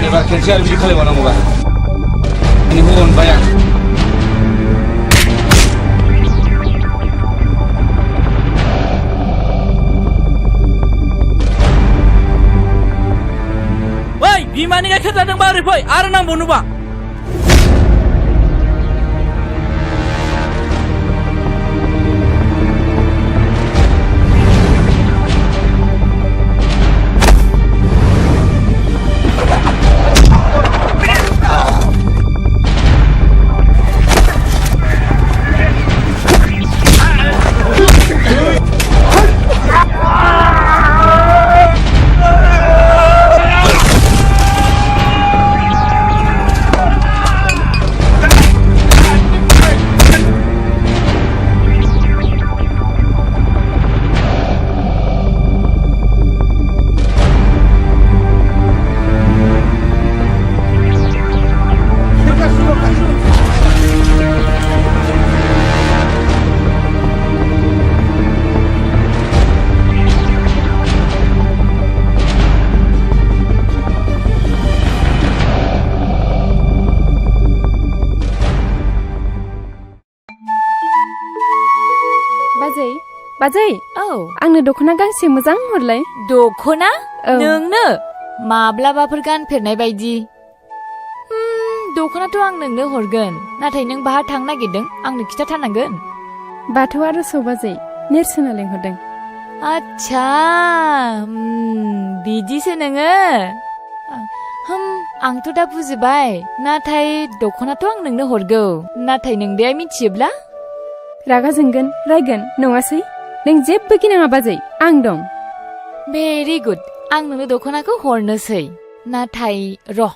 एबार खेनसे आरो बिदि खालामबावनांगौबा नोंखौ अनबाय आं। ओइ बिमानि थोजादोंबा ओरै फै आरो नांबावनोबा बाजै औ आंनो दख'ना गांसे मोजां हरलाय दख'ना नोंनो माब्लाबाफोर गानफेरनाय बायदि दख'नाथ' आं नोंनो हरगोन नाथाय नों बाहा थांनो नागिरदों आंनो खिथाथारनांगोन बाथौ आर'जआव बाजै नेरसोना लेंहरदों आच्छा बिदिसो नोङो आंथ' दा बुजिबाय नाथाय दख'नाथ' आं नोंनो हरगौ नाथाय नों दे मिथियोब्ला रागा जोंगोन रायगोन नङासै नों जेबो गिनाङा बाजै आं दं भेरि गुड आं नोंनो दख'नाखौ हरनोसै नाथाय र'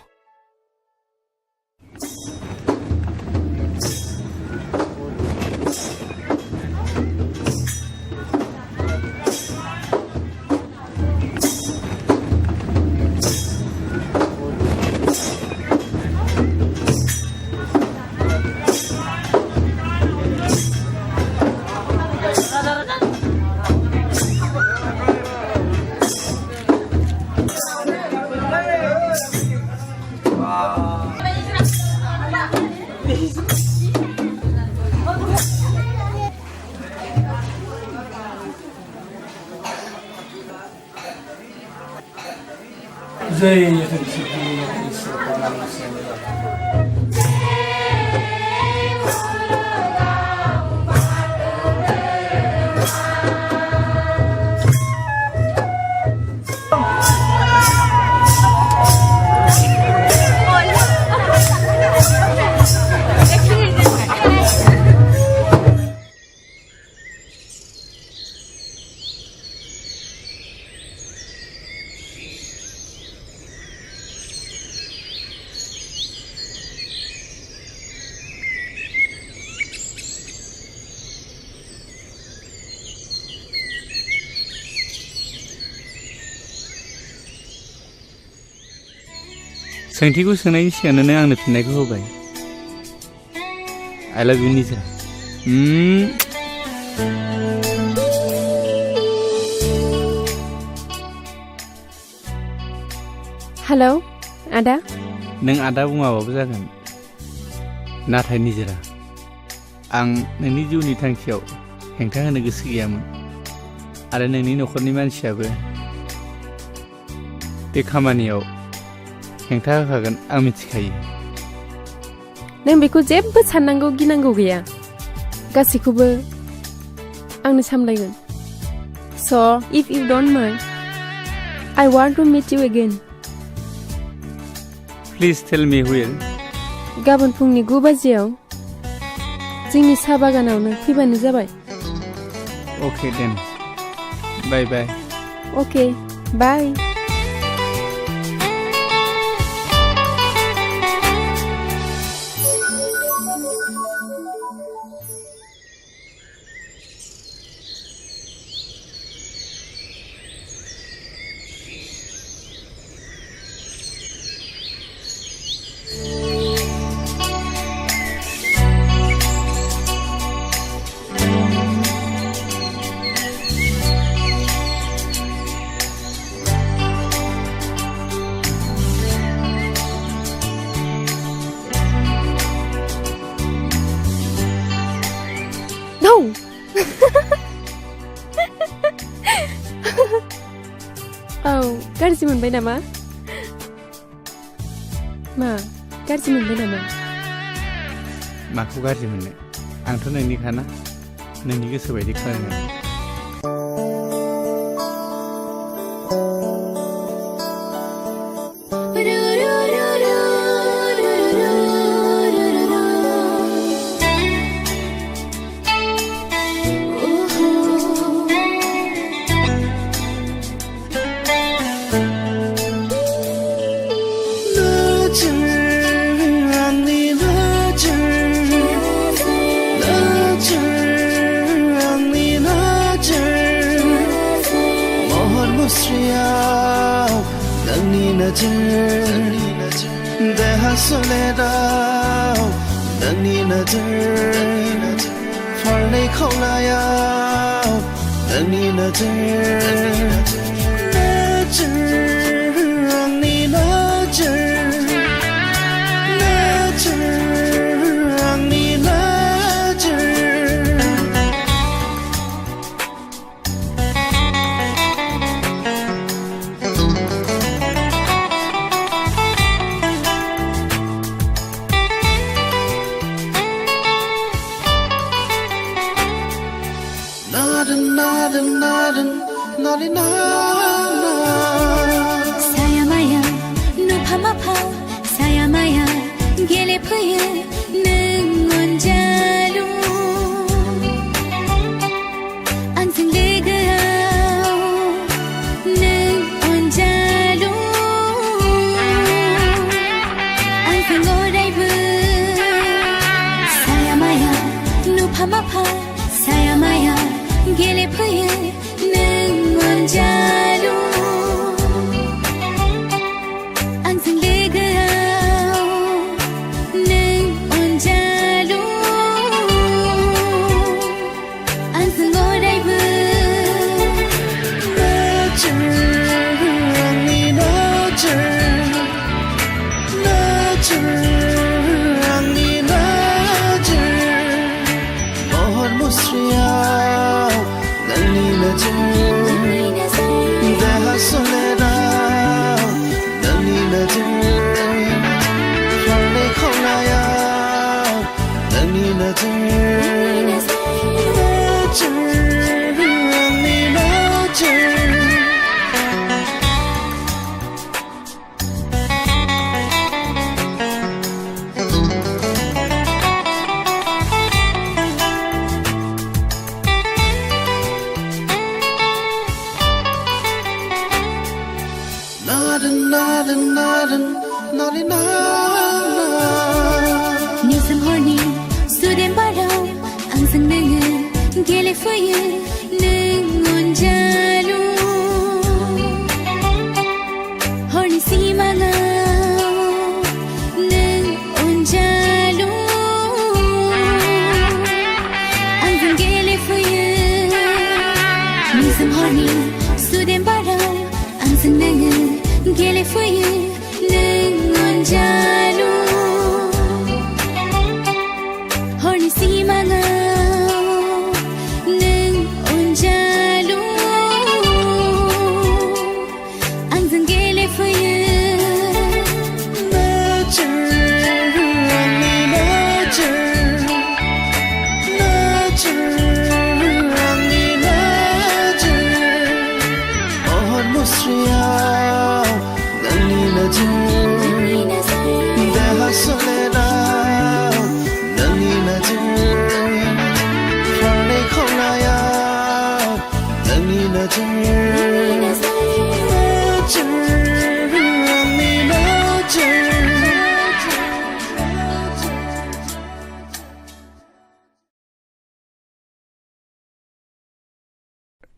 सोंथिखौ सोंनायनि सिगांनो आंनो फिननायखौ होबाय I love you निजा हेलौ आदा नों आदा बुङाबाबो जागोन नाथाय निजिरा आं नोंनि जिउनि थांखियाव हेंथा होनो गोसो गैयामोन आरो नोंनि न'खरनि मानसियाबो बे खामानियाव हेंथा होखागोन आं मिथिखायो नों बेखौ जेबो साननांगौ गिनांगौ गैया गासैखौबो आंनो सामलायगोन So if you don't mind I want to meet you again Please tell me where गाबोन फुंनि 9 बाजियाव जोंनि साहा बागानावनो फैबानो जाबाय Okay then Bye bye Okay bye गाज्रि मोनबाय नामा मा गाज्रि मोनबाय नामा? माखौ गाज्रि मोननो आंथ' नोंनिखाना नोंनि गोसो बायदि खालामो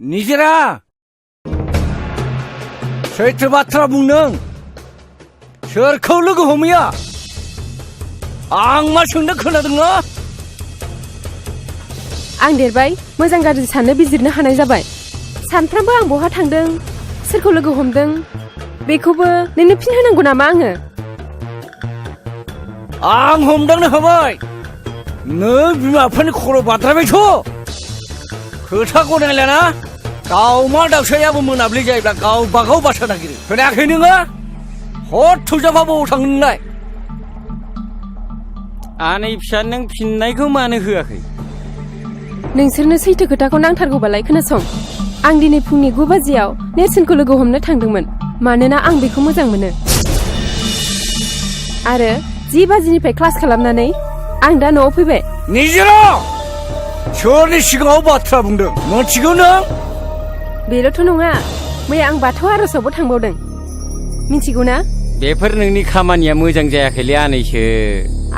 निजेरा सैथो बाथ्रा बुंदों सोरखौ लोगो हमैया आं मा सोंदों खोनादों ना आं देरबाय मोजां गाज्रि साननो बिजिरनो हानाय जाबाय सानफ्रामबो आं बहा थांदों सोरखौ लोगो हमदों बेखौबो नोंनो फिन होनांगौ नामा आङो आं हमदांनो हाबाय नों बिमा बिफानि खर' बाद्रायबायथ' खोथा गनायलाना दाउमा दाउसायाबो मोनाब्लि जायोब्ला गावबागाव बासा नागिरो खोनायाखै नोङो हर थुजाफा बबाव थाङो नोंलाय आनै फिसा नों फिननायखौ मानो होआखै नोंसोरनो सैथो खोथाखौ नांथारगौबालाय खोनासं आं दिनै फुंनि 9 बाजियाव नेरसोनखौ लोगो हमनो थांदोंमोन मानोना आं बेखौ मोजां मोनो आरो 10 बाजिनिफ्राय क्लास खालामनानै आं दा न'आव फैबाय निजोरा सोरनि सिगाङाव बाथ्रा बुंदों मिथिगौ नों बेल'थ' नङा मैया आं बाथौ आर'जावबो थांबावदों मिथिगौ ना बेफोर नोंनि खामानिया मोजां जायाखैलै आनैसो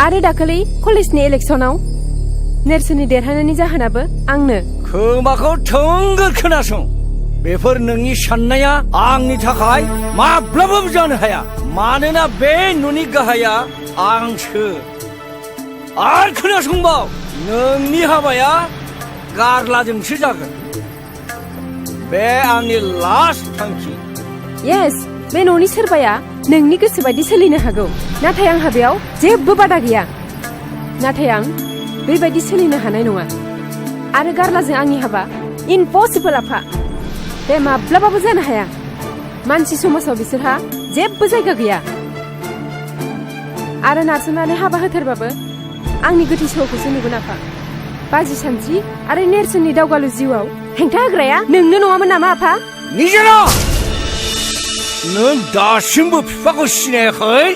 आरो दाखालि कलेजनि इलेक्सनाव नेरसोननि देरहानायनि जाहोनाबो आंनो खोमाखौ थोंगोर खोनासं बेफोर नोंनि साननाया आंनि थाखाय माब्लाबाबो जानो हाया मानोना बे न'नि गाहाया आंसो आरो खोनासंबाव नोंनि हाबाया गारलाजोंसो जागोन बे आंनि लास्ट थांखि येस बे न'नि सोरबाया नोंनि गोसो बायदि सोलिनो हागौ नाथाय आंहा बेयाव जेबो बादा गैया नाथाय आं बेबायदि सोलिनो हानाय नङा आरो गारलाजों आंनि हाबा इम्पसिबल आफा बे माब्लाबाबो जानो हाया मानसि समाजाव बिसोरहा जेबो जायगा गैया आरो नारसोमनानै हाबा होथारबाबो आंनि गोथै सहखौसो नुगोन आफा बाजि सानस्रि आरो नेरसोननि दावगालु जिउआव हेंथा होग्राया नोंनो नङामोन नामा आफा निजोरा नों दासिमबो बिफाखौ सिनायाखै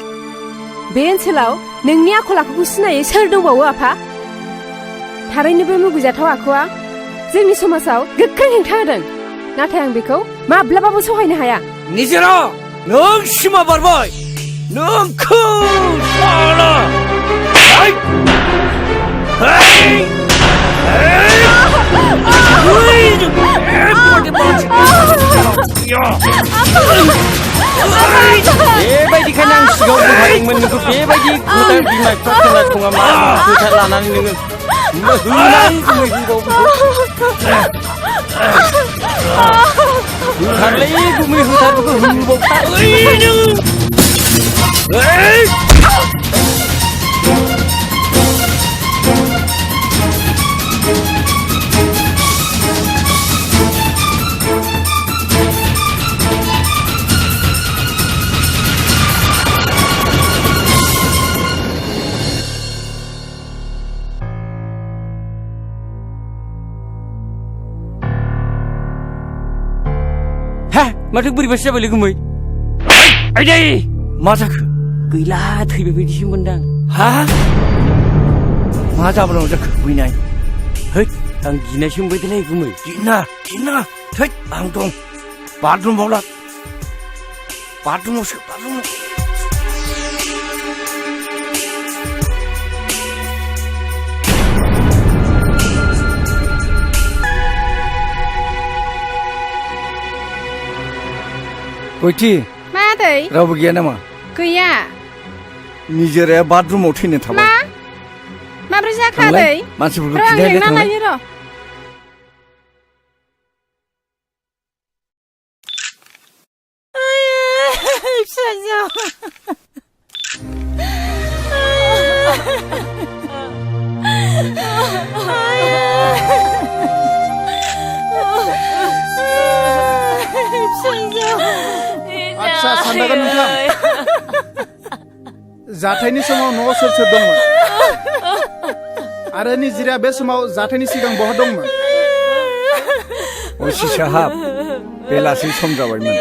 बे ओनसोलाव नोंनि आखल आखुखौ सिनायै सोर दंबावो आफा थारैनो बे मुगैजाथाव आखुआ जोंनि समाजाव गोख्रों हेंथा होदों नाथाय आं बेखौ माब्लाबाबो सहायनो हाया निजोरा नों सिमा बारबाय नोंखौ साला बेबायदिखायनो आं सिगाङाव बुंखादोंमोन नोंखौ बेबायदि खोथा बिमा बिफा खोनासङा मा खोथा लानानै नोङो होथारलै गुमै होथारबोखौ माथो बोरैबासो जाबायलै गुमै आइदै मा जाखो गैला थैबाय बायदिसो मोनदां हा मा जाबोनांगौ जाखो बैनाय हैद आं गिनायसो मोनबायलै गुमै गिना थै आं दं बाथरुमाव ला बाथरुमावसो बाथरुमाव गयथि मादै रावबो गैया नामा गैया निजोराया बाथरुमाव थैनो थाबाय माब्रै जाखो आदै मानसिफोरखौ र' आं खिन्थाहैलाय लेंना थांलाय लायो र' आच्छा सानदागोन नोंथां जाथायनि समाव न'आव सोर सोर दंमोन आरो निजिराया बे समाव जाथायनि सिगां बहा दंमोन असि साहाब बेलासि सम जाबायमोन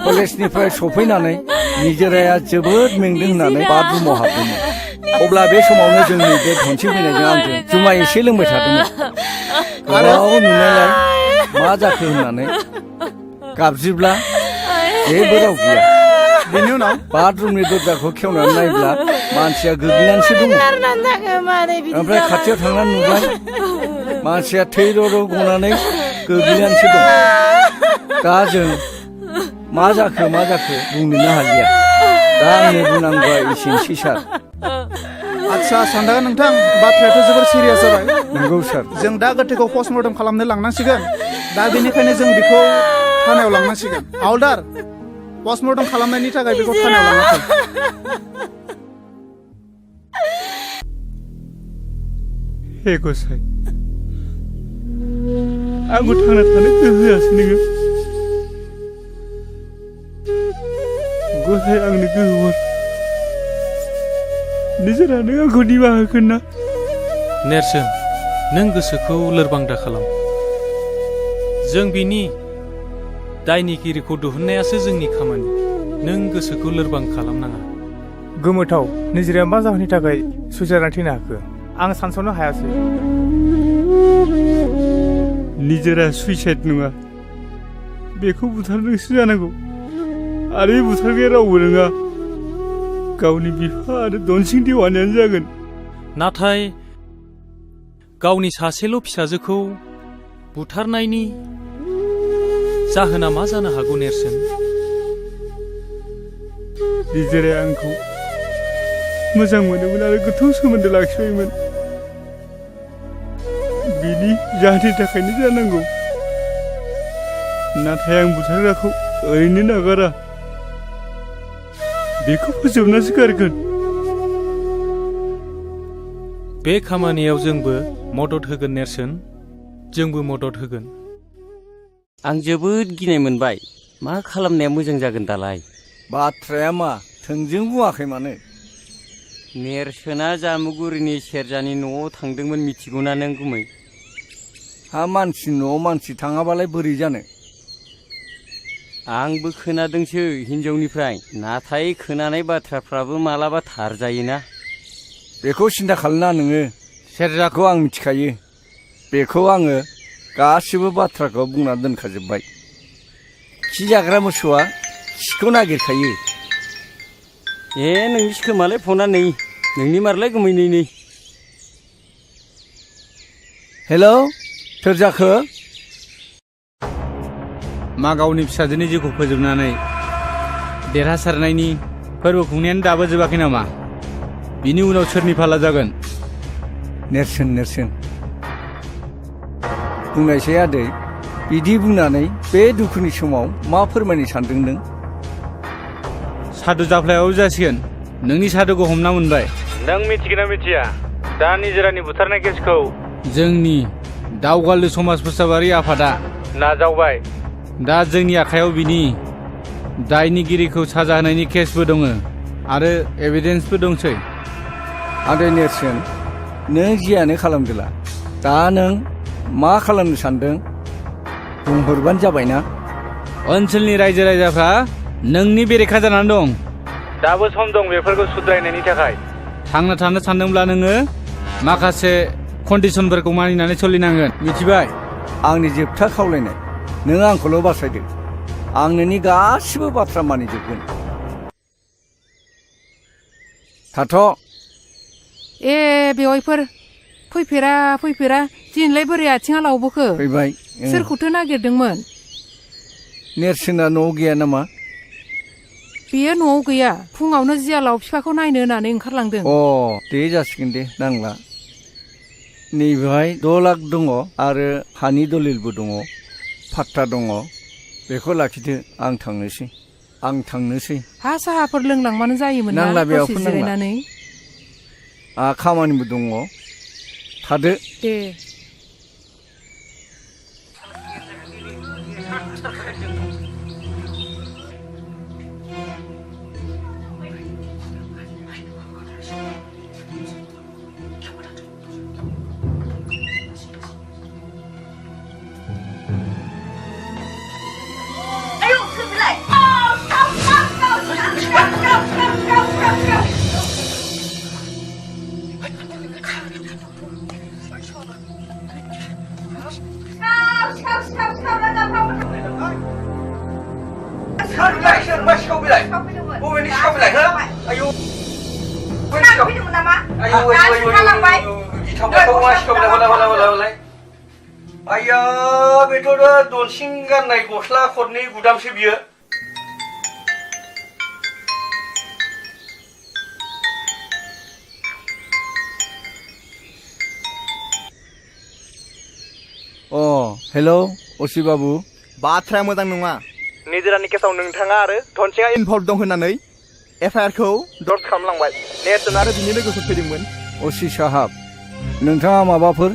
कलेजनिफ्राय सफैनानै निजोराया जोबोद मेंदों होननानै बाथरुमाव हाबदोंमोन अब्ला बे समावनो जोंनि बे धनसि फैनायजों आंजों जुमाय एसे लोंबाय थादोंमोन गोबाव नुनायलाय मा जाखो होननानै गाबज्रिब्ला जेबो राव गैया बेनि उनाव बाथरुमनि दरजाखौ खेवनानै नायब्ला मानसिया गोग्लैनानैसो दङ ओमफ्राय खाथियाव थांनानै नुबाय मानसिया थै र' गनानै गोग्लैनानैसो दं दा जों मा जाखो बुंनोनो हालिया दा आंनि बुंनांगौआ एसेनोसै सार आच्छा सानदागोन नोंथां बाथ्रायाथ' जोबोर सिरियास जाबाय नंगौ सार जों दा गोथैखौ पस्टमर्टम खालामनो लांनांसिगोन दा बेनिखायनो जों बेखौ थानायाव लांनांसिगोन हावलदार पस्टमर्टम खालामनायनि थाखाय बेखौ थानायाव लांनांगोन हे गसाइ आंखौ थांना थानो गोहो होआसै नोङो गसाइ आंनो गोहो हर निजोरा नों आंखौ निमाहा होगोन ना? नेरसोन नों गोसोखौ लोरबां दा खालाम। जों बिनि दायनिगिरिखौ दिहुननायासो जोंनि खामानि। नों गोसोखौ लोरबां खालामनाङा। गोमोथाव निजिराया मा जाहोननि थाखाय सुइसाइड थैनो हाखो आं सानस'नो हायासै। निजोरा सुइसाइड नङा, बेखौ बुथारदोंसो जानांगौ। आरो बुथारग्राया रावबो नङा, गावनि बिफा आरो दनसिं देवानियानो जागोन। नाथाय गावनि सासेल' फिसाजोखौ बुथारनायनि जाहोना मा जानो हागौ नेरसोन? निजोराया आंखौ मोजां मोनोमोन आरो गोथौ सोमोन्दो लाखिबायमोन। बिनि जाहोननि थाखायनो जानांगौ। नाथाय आं बुथारग्राखौ ओरैनो नागारा, बेखौ फोजोबनासो गारगोन। बे खामानियाव जोंबो मदद होगोन नेरसोन, जोंबो मदद होगोन। आं जोबोद गिनाय मोनबाय। मा खालामनाया मोजां जागोन दालाय? बाथ्राया मा थोंजों बुङाखै मानो? नेरसोना जामुगुरिनि सेरजानि न'आव थांदोंमोन मिथिगौना नों गुमै? हा मानसि न'आव मानसि थाङाबालाय बोरै जानो? आंबो खोनादोंसो हिनजावनिफ्राय, नाथाय खोनानाय बाथ्राफ्राबो मालाबा थार जायोना। बेखौ सिन्था खालामना नोङो, सेरजाखौ आं मिथिखायो। बेखौ आङो गासिबो बाथ्राखौ बुंना दोनखाजोब्बाय। खि जाग्रा मोसौआ खिखौ नागिरखायो। नोंनि खोमालाय फना नै, नोंनि मारलाय गुमै नै। हेलौ सेरजाखो? मा गावनि फिसाजोनि जिउखौ फोजोबनानै देरहासारनायनि फोरबो खुंनायानो दाबो जोबाखै नामा? बिनि उनाव सोरनि फाला जागोन? नेरसोन बुंनायसै आदै, बिदि बुंनानै बे दुखुनि समाव मा फोरमायनो सानदों नों? सादु जाफ्लायाव जासिगोन। नोंनि सादुखौ हमना मोनबाय। नों मिथिगोना मिथिया दा निजोरानि बुथारनाय केसखौ जोंनि दावगालु समाज फोसाबारि आफादा नाजावबाय। दा जोंनि आखायाव बिनि दायनिगिरिखौ साजा होनायनि केसबो दङ आरो एभिडेन्सबो दंसै। आदै नेरसोन, नों जियानो खालामदोला, दा नों मा खालामनो सानदों बुंहरबानो जाबायना। ओनसोलनि रायजो राजाफ्रा नोंनि बेरेखा जानानै दं। दाबो सम दं बेफोरखौ सुद्रायनायनि थाखाय। थांना थानो सानदोंब्ला नोङो माखासे कन्डिसनफोरखौ मानिनानै सोलिनांगोन, मिथिबाय? आंनि जोबथा खावलायनाय, नों आंखौल' बासायदो। आं नोंनि गासिबो बाथ्रा मानिजोबगोन। थाथ'। बेवाइफोर फैफेरा दिनैलाय बोरै आथिङा लावबोखो? फैबाय। सोरखौथो नागिरदोंमोन? नेरसोना न'आव गैया नामा? बेयो न'आव गैया, फुङावनो जियालाव बिफाखौ नायनो होननानै ओंखारलांदों। दे जासिगोन दे, नांला। नैबेहाय 6 लाख दङ आरो हानि दलिलबो दङ, फाट्टा दङ। बेखौ लाखिदो, आं थांनोसै। हा साहाफोर लोंलांबानो जायोमोन ना? नांला बेयाव दसे जिरायनानै। आंहा खामानिबो दङ, थादो। दे। आया बेथ' दनसिं गाननाय गस्ला खरनै गुदामसो बियो। हेलौ असि बाबु। बाथ्राया मोजां नङा। निजोरानि केसाव नोंथाङा आरो धनसिंआ इनभल्भ दं होननानै एफआइआरखौ दर्ज खालामलांबाय। नेरसोन आरो बिनि लोगोफोर फैदोंमोन। असि साहाब, नोंथाङा माबाफोर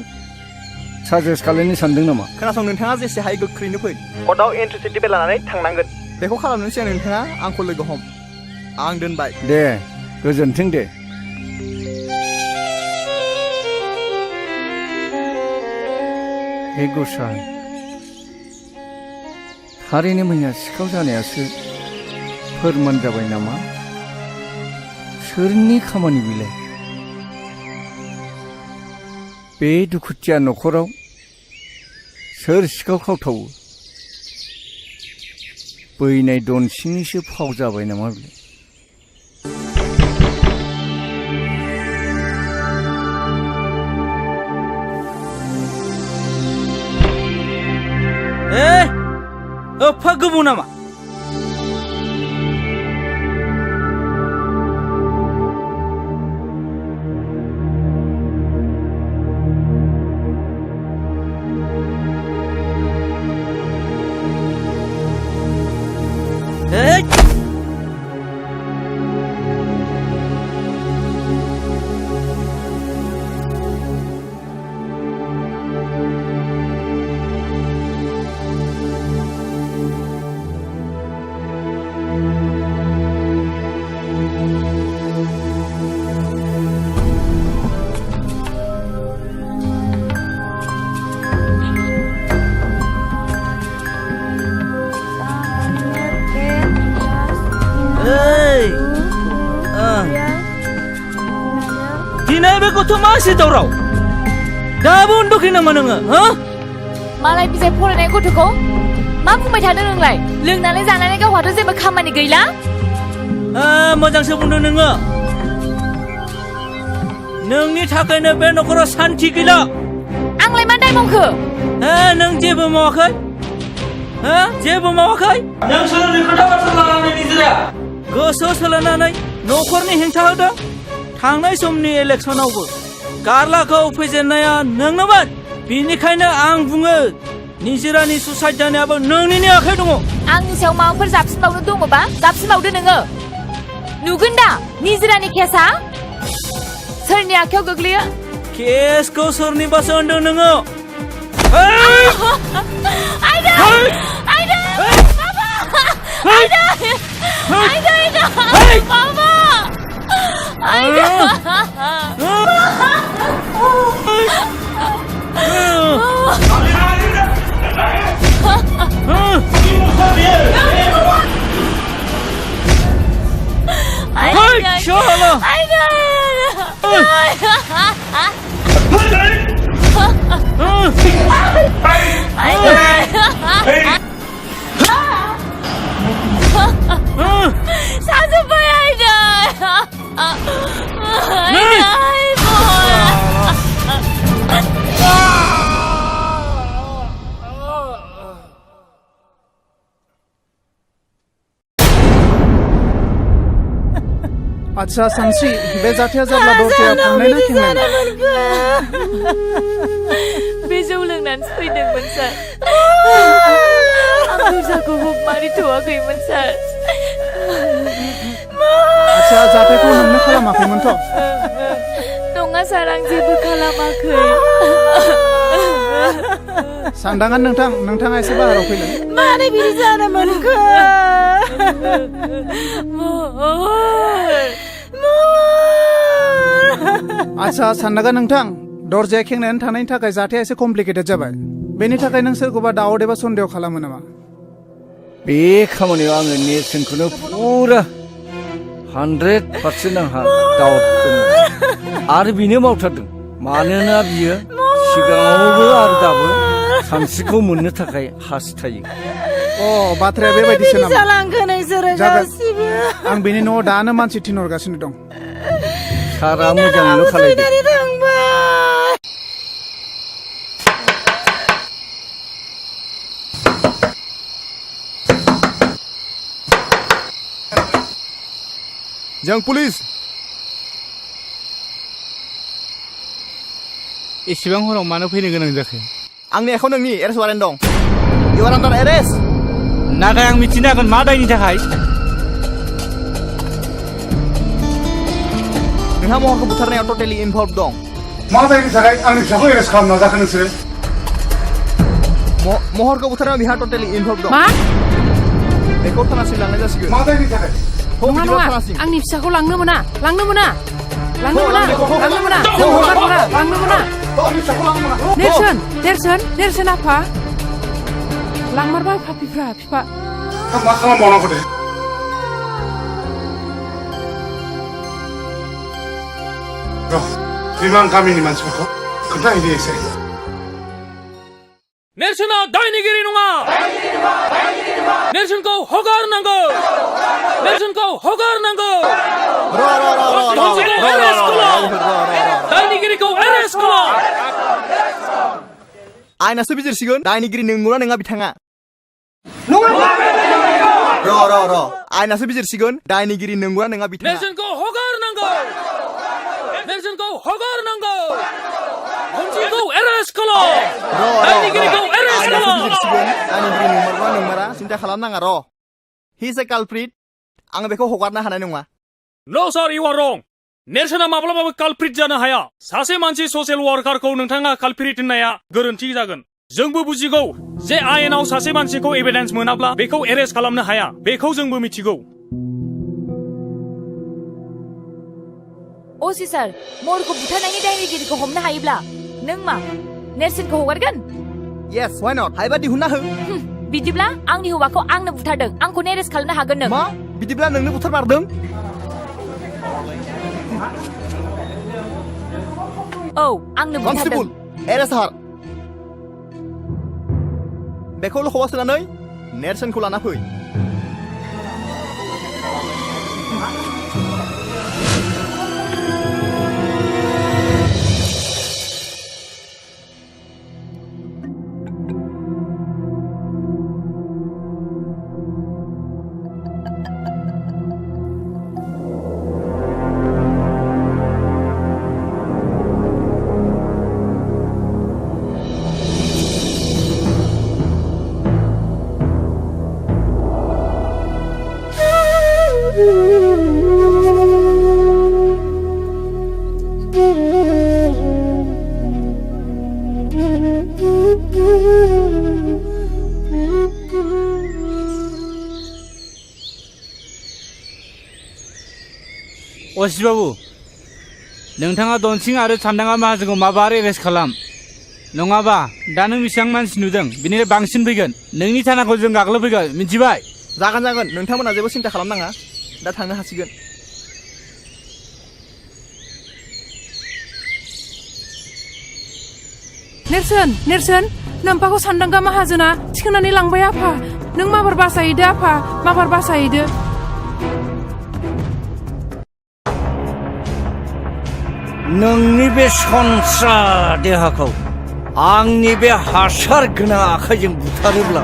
साजेस्ट खालामनो सानदों नामा? खोनासं, नोंथाङा जेसे हायो गोख्रैनो फै। कर्टआव एन्ट्रि सार्टिफिकेट लानानै थांनांगोन। बेखौ खालामनो सिगां नोंथाङा आंखौ लोगो हम। आं दोनबाय। दे, गोजोन्थों दे। हे गसाइ थारैनो मैया सिखाव जानायासो फोरमान जाबाय नामा सोरनि खामानि बिलाय बे दुखुथिया न'खराव सोर सिखाव खावथावो बैनाय दनसिंनिसो फाव जाबाय नामा बिलाय एफा गोबाव नामा दिनै बे गथ' मासे दावराव दाबो उन्दुखै नामा नोङो हो मालाय बिजाय फरायनाय गथ'खौ मा बुंबाय थादों नोंलाय लोंनानै जानानै गावहाथ' जेबो खामानि गैला मोजांसो बुंदों नोङो नोंनि थाखायनो बे न'खराव सान्थि गैला आंलाय मा दाय मावखो नों जेबो मावाखै जेबो मावाखै नों सोरनि खोथा बाथ्रा लानानै निजिरा गोसो सोलायनानै न'खरनि हेंथा होदों थांनाय समनि इलेक्सनावबो गारलाखौ फेजेननाया नोंनोमोन बेनिखायनो आं बुङो निजिरानि सुसाइड जानायाबो नोंनिनो आखाइ दङ आंनि सायाव माबाफोर जाबसिनबावनो दङबा जाबसिनबावदो नोङो नुगोन दा निजिरानि केसआ सोरनि आखायाव गोग्लैयो केसखौ सोरनिबासो होनदों नोङो आच्छा सानस्रि बे जाथाया जाब्ला दरजाया फांनाय ना खेंनाय बे जौ लोंनानै फैदोंमोन सार आं दरजाखौ मारिथ'वाखैमोन सार आच्छा जाथायखौ नोंनो खालामाखैमोनथ' नङा सार आं जेबो खालामाखै सानदांगोन नोंथाङा एसे बाहेराव फैलाय मानो बिदि जानो मोनखो आच्छा साननांगोन नोंथां दरजाया खेंनानै थानायनि थाखाय जाथाया एसे कमप्लिकेटेड जाबाय बेनि थाखाय नों सोरखौबा दावद एबा सन्देह खालामो नामा बे खामानियाव आङो नेरसोनखौनो फुरा 100% आंहा दावद दङ आरो बिनो मावथारदों मानोना बियो सिगाङावबो आरो दाबो सानस्रिखौ मोननो थाखाय हास्थायो बाथ्राया बेबायदिसो नामा जालांखो नोंसोरो गासिबो आं बेनि न'आव दानो मानसि थिनहरगासिनो दं सारा मोजाङैनो खालायदो जों पुलिस एसेबां हराव मानो फैनो गोनां जाखो आंनि आखायाव नोंनि एरेस्ट वारेन्ट दं इउ आर आन्डार एरेस्ट नाथाय आं मिथिनो हागोन मा दायनि थाखाय नोंहा महरखौ बुथारनायाव टटेलि इनभल्भ दं मा दायनि थाखाय आंनि फिसाखौ एरेस्ट खालामना जाखो नोंसोरो महरखौ बुथारनायाव बिहा टटेलि इनभल्भ दं बेखौ थानासिम लांनाय जासिगोन मा दायनि थाखाय नङा आंनि फिसाखौ लांनो मोना जों हगार हरा लांनो मोना नेरसोन आफा लांमारबाय फापिफ्रा फिफा मा खालामबावनांगौ दे बिमा गामिनि मानसिफोरखौ खोन्थाहैदो एसे नेरसोना दायनिगिरि नङा नेरसोनखौ हगारनांगौ नेरसोनखौ हगारनांगौ दायनिगिरिखौ एरेस्ट खालाम आयनासो बिजिरसिगोन दायनिगिरि नंगौना नङा बिथाङा र' आयनासो बिजिरसिगोन दायनिगिरि नंगौना नङा बिथाङा नेरसोनखौ हगारनांगौ नेरसोनखौ हगारनांगौ खनसेखौ एरेस्ट खालाम दायनिगिरिखौ एरेस्ट खालाम दायनिगिरि नंमारगौना नंमारा सिन्था खालामनाङा र' हि इज ए कालप्रिट आं बेखौ हगारनो हानाय नङा नो सार इउ आर रं नेरसोना माब्लाबाबो कालप्रिट जानो हाया सासे मानसि ससियेल वार्कारखौ नोंथाङा कालप्रिट होननाया गोरोन्थि जागोन जोंबो बुजिगौ जे आयेनाव सासे मानसिखौ एभिडेन्स मोनाब्ला बेखौ एरेस्ट खालामनो हाया बेखौ जोंबो मिथिगौ असी सार महरखौ बुथारनायनि दायनिगिरिखौ हमनो हायोब्ला नों मा नेरसोनखौ हगारगोन यस व्हाइ नट हायोबा दिहुनना हो बिदिब्ला आंनि हौवाखौ आंनो बुथारदों आंखौ एरेस्ट खालामनो हागोन नों मा बिदिब्ला नोंनो बुथारमारदों औ आंनो बुथारदों एरेस्ट हार बेखौ लखबा सोनानै नेरसोनखौ लाना फै असी बाबु नोंथाङा दनसिं आरो सान्दाङा माहाजोनखौ माबार एरेस्ट खालाम नङाबा दा नों बेसेबां मानसि नुदों बेनिफ्राय बांसिन फैगोन नोंनि थानाखौ जों गाग्लोबफैगोन मिथिबाय जागोन नोंथांमोना जेबो सिन्था खालामनाङा दा थांनो हासिगोन नेरसोन नोम्फाखौ सान्दांगा माहाजोना थिखोनानै लांबाय आफा नों माबार बासायदो आफा माबार बासायदो नोंनि बे सनस्रा देहाखौ आंनि बे हासार गोनां आखाइजों बुथारोब्ला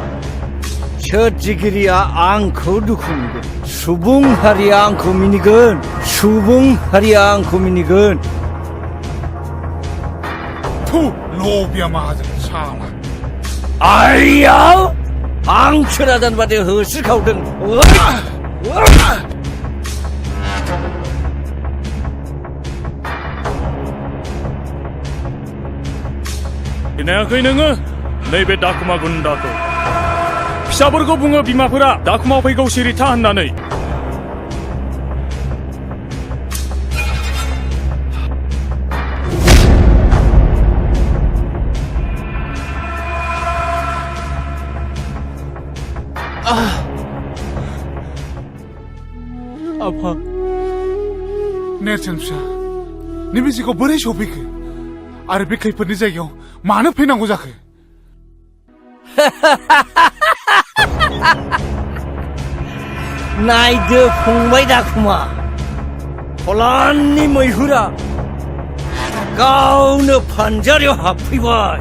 सोरजिगिरिया आंखौ दुखु मोनगोन सुबुं हारिया आंखौ मिनिगोन सुबुं हारिया आंखौ मिनिगोन लबिया माहाजोन साला आइयाव आं सोरादान बादि होस्रिखावदों खोनायाखै नोङो नैबे दाखुमा गुन्दाखौ फिसाफोरखौ बुङो बिमाफोरा दाखुमा फैगौ सिरिथा होननानै आफा नेरसोन फिसा नैबे जिखौ बोरै सफैखो आरो बे खैफोदनि जायगायाव मानो फैनांगौ जाखो नायदो फंबाय दाखुमा फलाननि मैहुरा गावनो फानजारियाव हाबफैबाय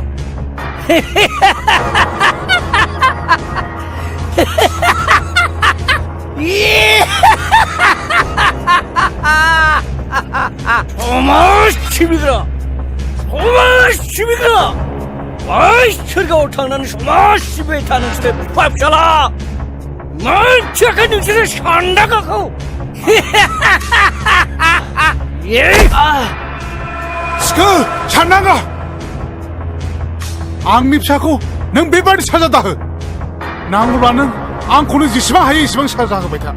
समाज सिबिग्रा बै सोरगोआव थांनानै समाज सिबिबाय था नोंसोरो बिफा फिसाला मोनथियाखै नोंसोरो सान्दांगाखौ सिखो सान्दांगा आंनि फिसाखौ नों बेबादि साजा दाहो नांगौब्ला नों आंखौनो जेसेबां हायो एसेबां साजा होबाय था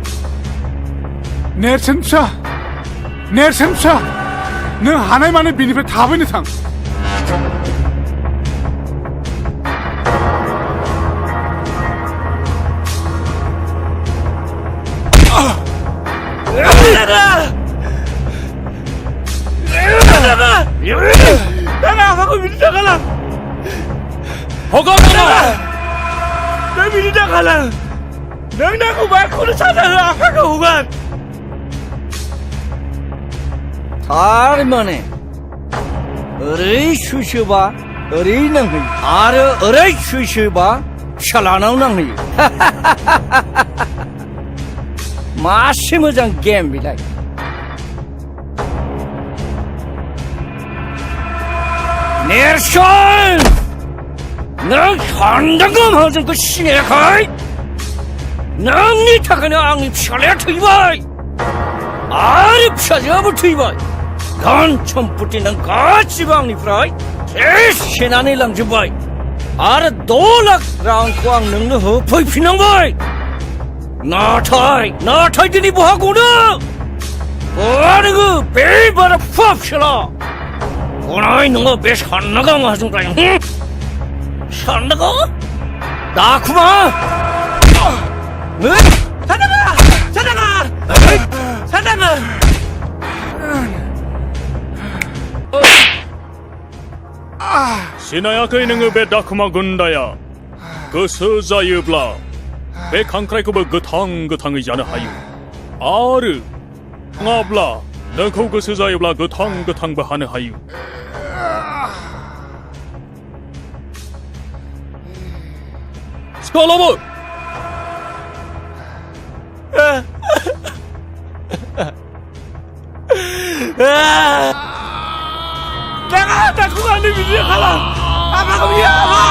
नेरसोन फिसा नों हानाय माने बेनिफ्राय थाबैनो थां Đang apaku biru dakalang. Hogam Nang biru dakalang. Nang naku bakul sana apaku hugan. थारमाने ओरै सुइसोबा ओरै नांहैयो आरो ओरै सुइसोबा फिसालानाव नांहैयो मासे मोजां गेम बेलाय नेरसोन नों सानदांगौ जोंखौ सिनायाखै नोंनि थाखायनो आंनि फिसालाया थैबाय आरो फिसाजोआबो थैबाय धन सम्पति नों गासिबो आंनिफ्राय सेनानै लांजोब्बाय आरो 2 लाख रांखौ आं नोंनो होफैफिननांबाय नाथाय दिनै बहा गनो नोङो बे बारा फुवा फिसाला गनाय नङा बे साननांगौ आंहा जोंलाय साननांगौ दाखुमा साननाङा सिनायाखै नोङो बे दाखुमा गुन्दाया गोसो जायोब्ला बे खांख्राइखौबो गोथाङै जानो हायो आरो नङाब्ला नोंखौ गोसो जायोब्ला गोथांबो हानो हायो सिखालाबो Jangan, takutkan dia video kalah. Apa kau dia apa?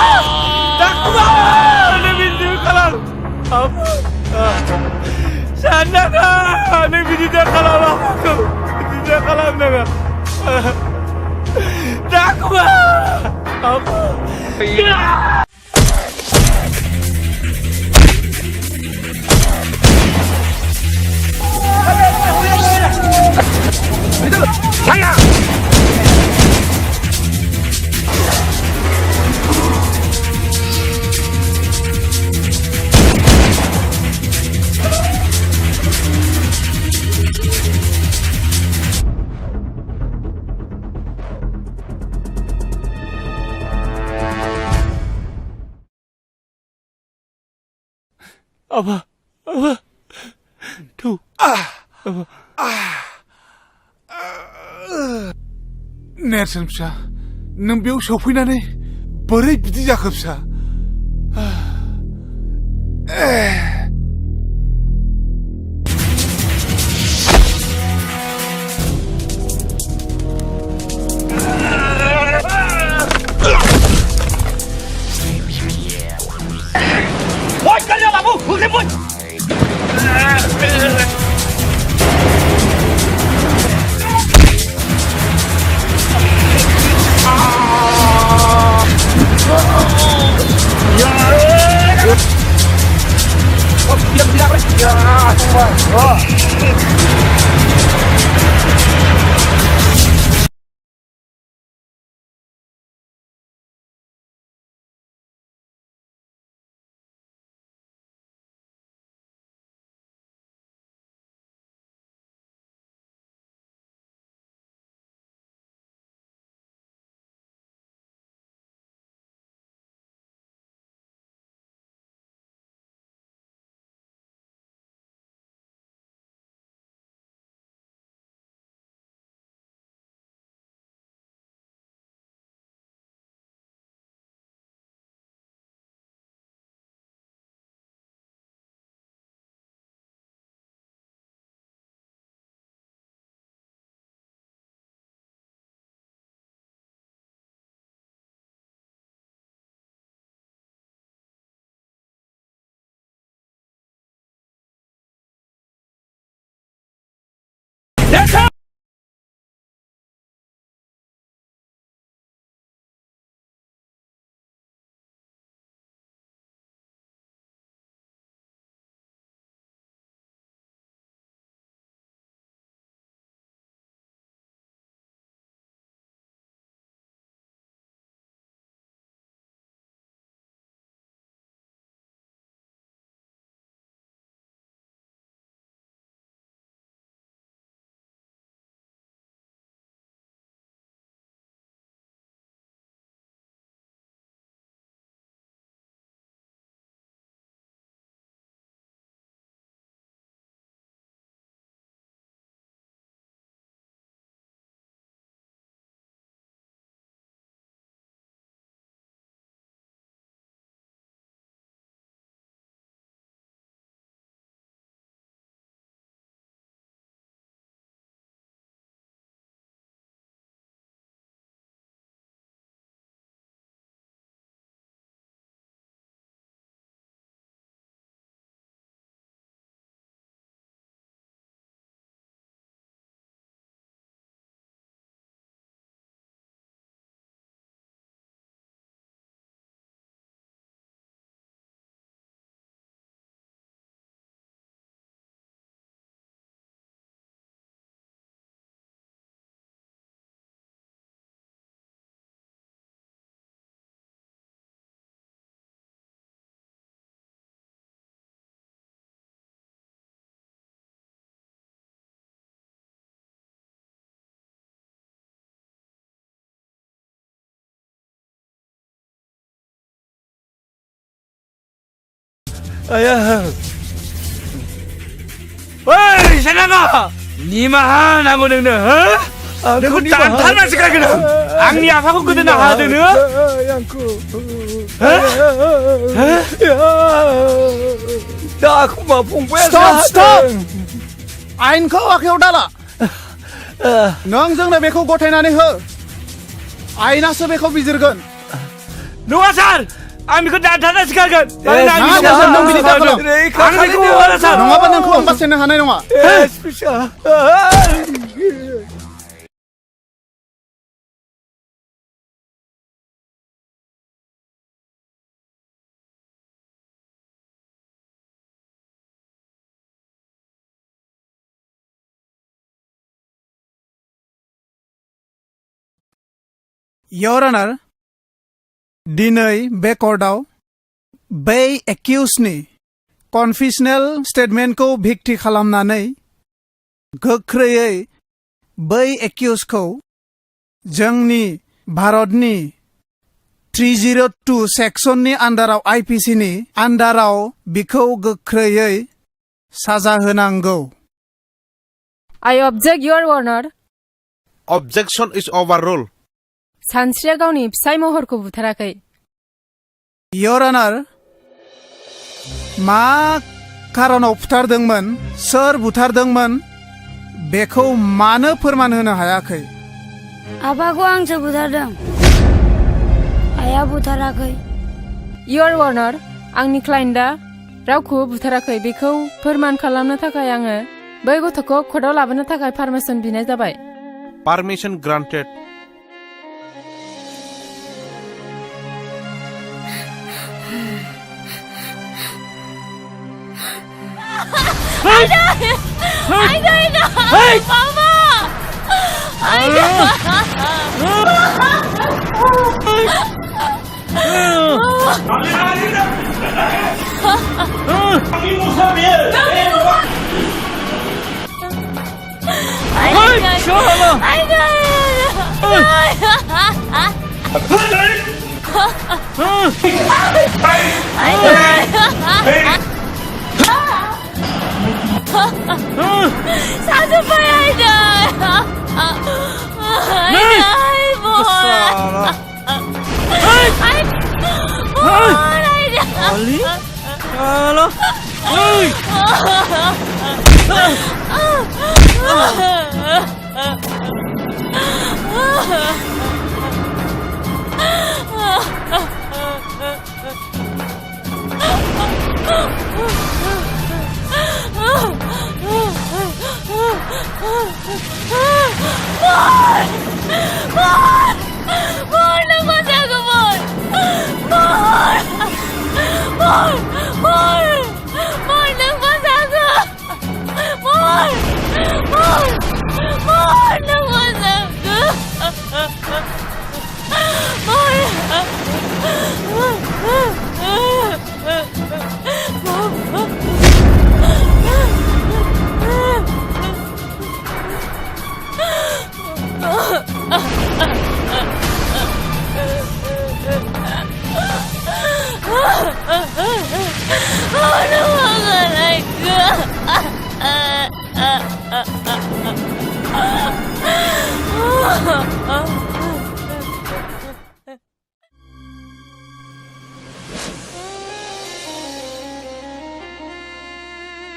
Takutkan dia video kalah. Apa? Sana kan, dia video kalah apa kau? Video kalah mana? Takutkan. Apa? Itu, saya. Apa? Tuh. Apa? नेरसोन फिसा नों बेयाव सफैनानै बोरै बिदि जाखो फिसा Ôi, cái gì mà bố, hư thêm bố. आया ओइ सेनाङा निमाहा नांगौ नोंनो हो नोंखौ दानथारनासो गारगोन आंनि आफाखौ गोदोना हादों नोङो दाखुमा फंबाया स्टप आयेनखौ आखायाव दाला नों जोंनो बेखौ गथायनानै हो आयेनासो बेखौ बिजिरगोन नङा सार आं बेखौ दानथारनासो गारगोन नङाबा नोंखौ आं बासायनो हानाय नङा Your Honor, दिनै बे कर्टआव बै एक्यूजनि कनफेसनेल स्टेटमेन्टखौ भिक्ति खालामनानै गोख्रैयै बै एक्यूजखौ जोंनि भारतनि 302 सेक्सननि आन्डाराव आईपीसीनि आन्डाराव बिखौ गोख्रैयै साजा होनांगौ I object, Your Honor. Objection is overruled. सानस्रिया गावनि फिसाय महरखौ बुथाराखै Your Honor, मा खारनाव बुथारदोंमोन सोर बुथारदोंमोन बेखौ मानो फोरमान होनो हायाखै आफाखौ आंसो बुथारदों आइया बुथाराखै Your Honor, आंनि क्लाइन्टआ रावखौबो बुथाराखै बेखौ फोरमान खालामनो थाखाय आङो बै गथ'खौ कर्टआव लाबोनो थाखाय पारमिसन बिनाय जाबाय Permission granted.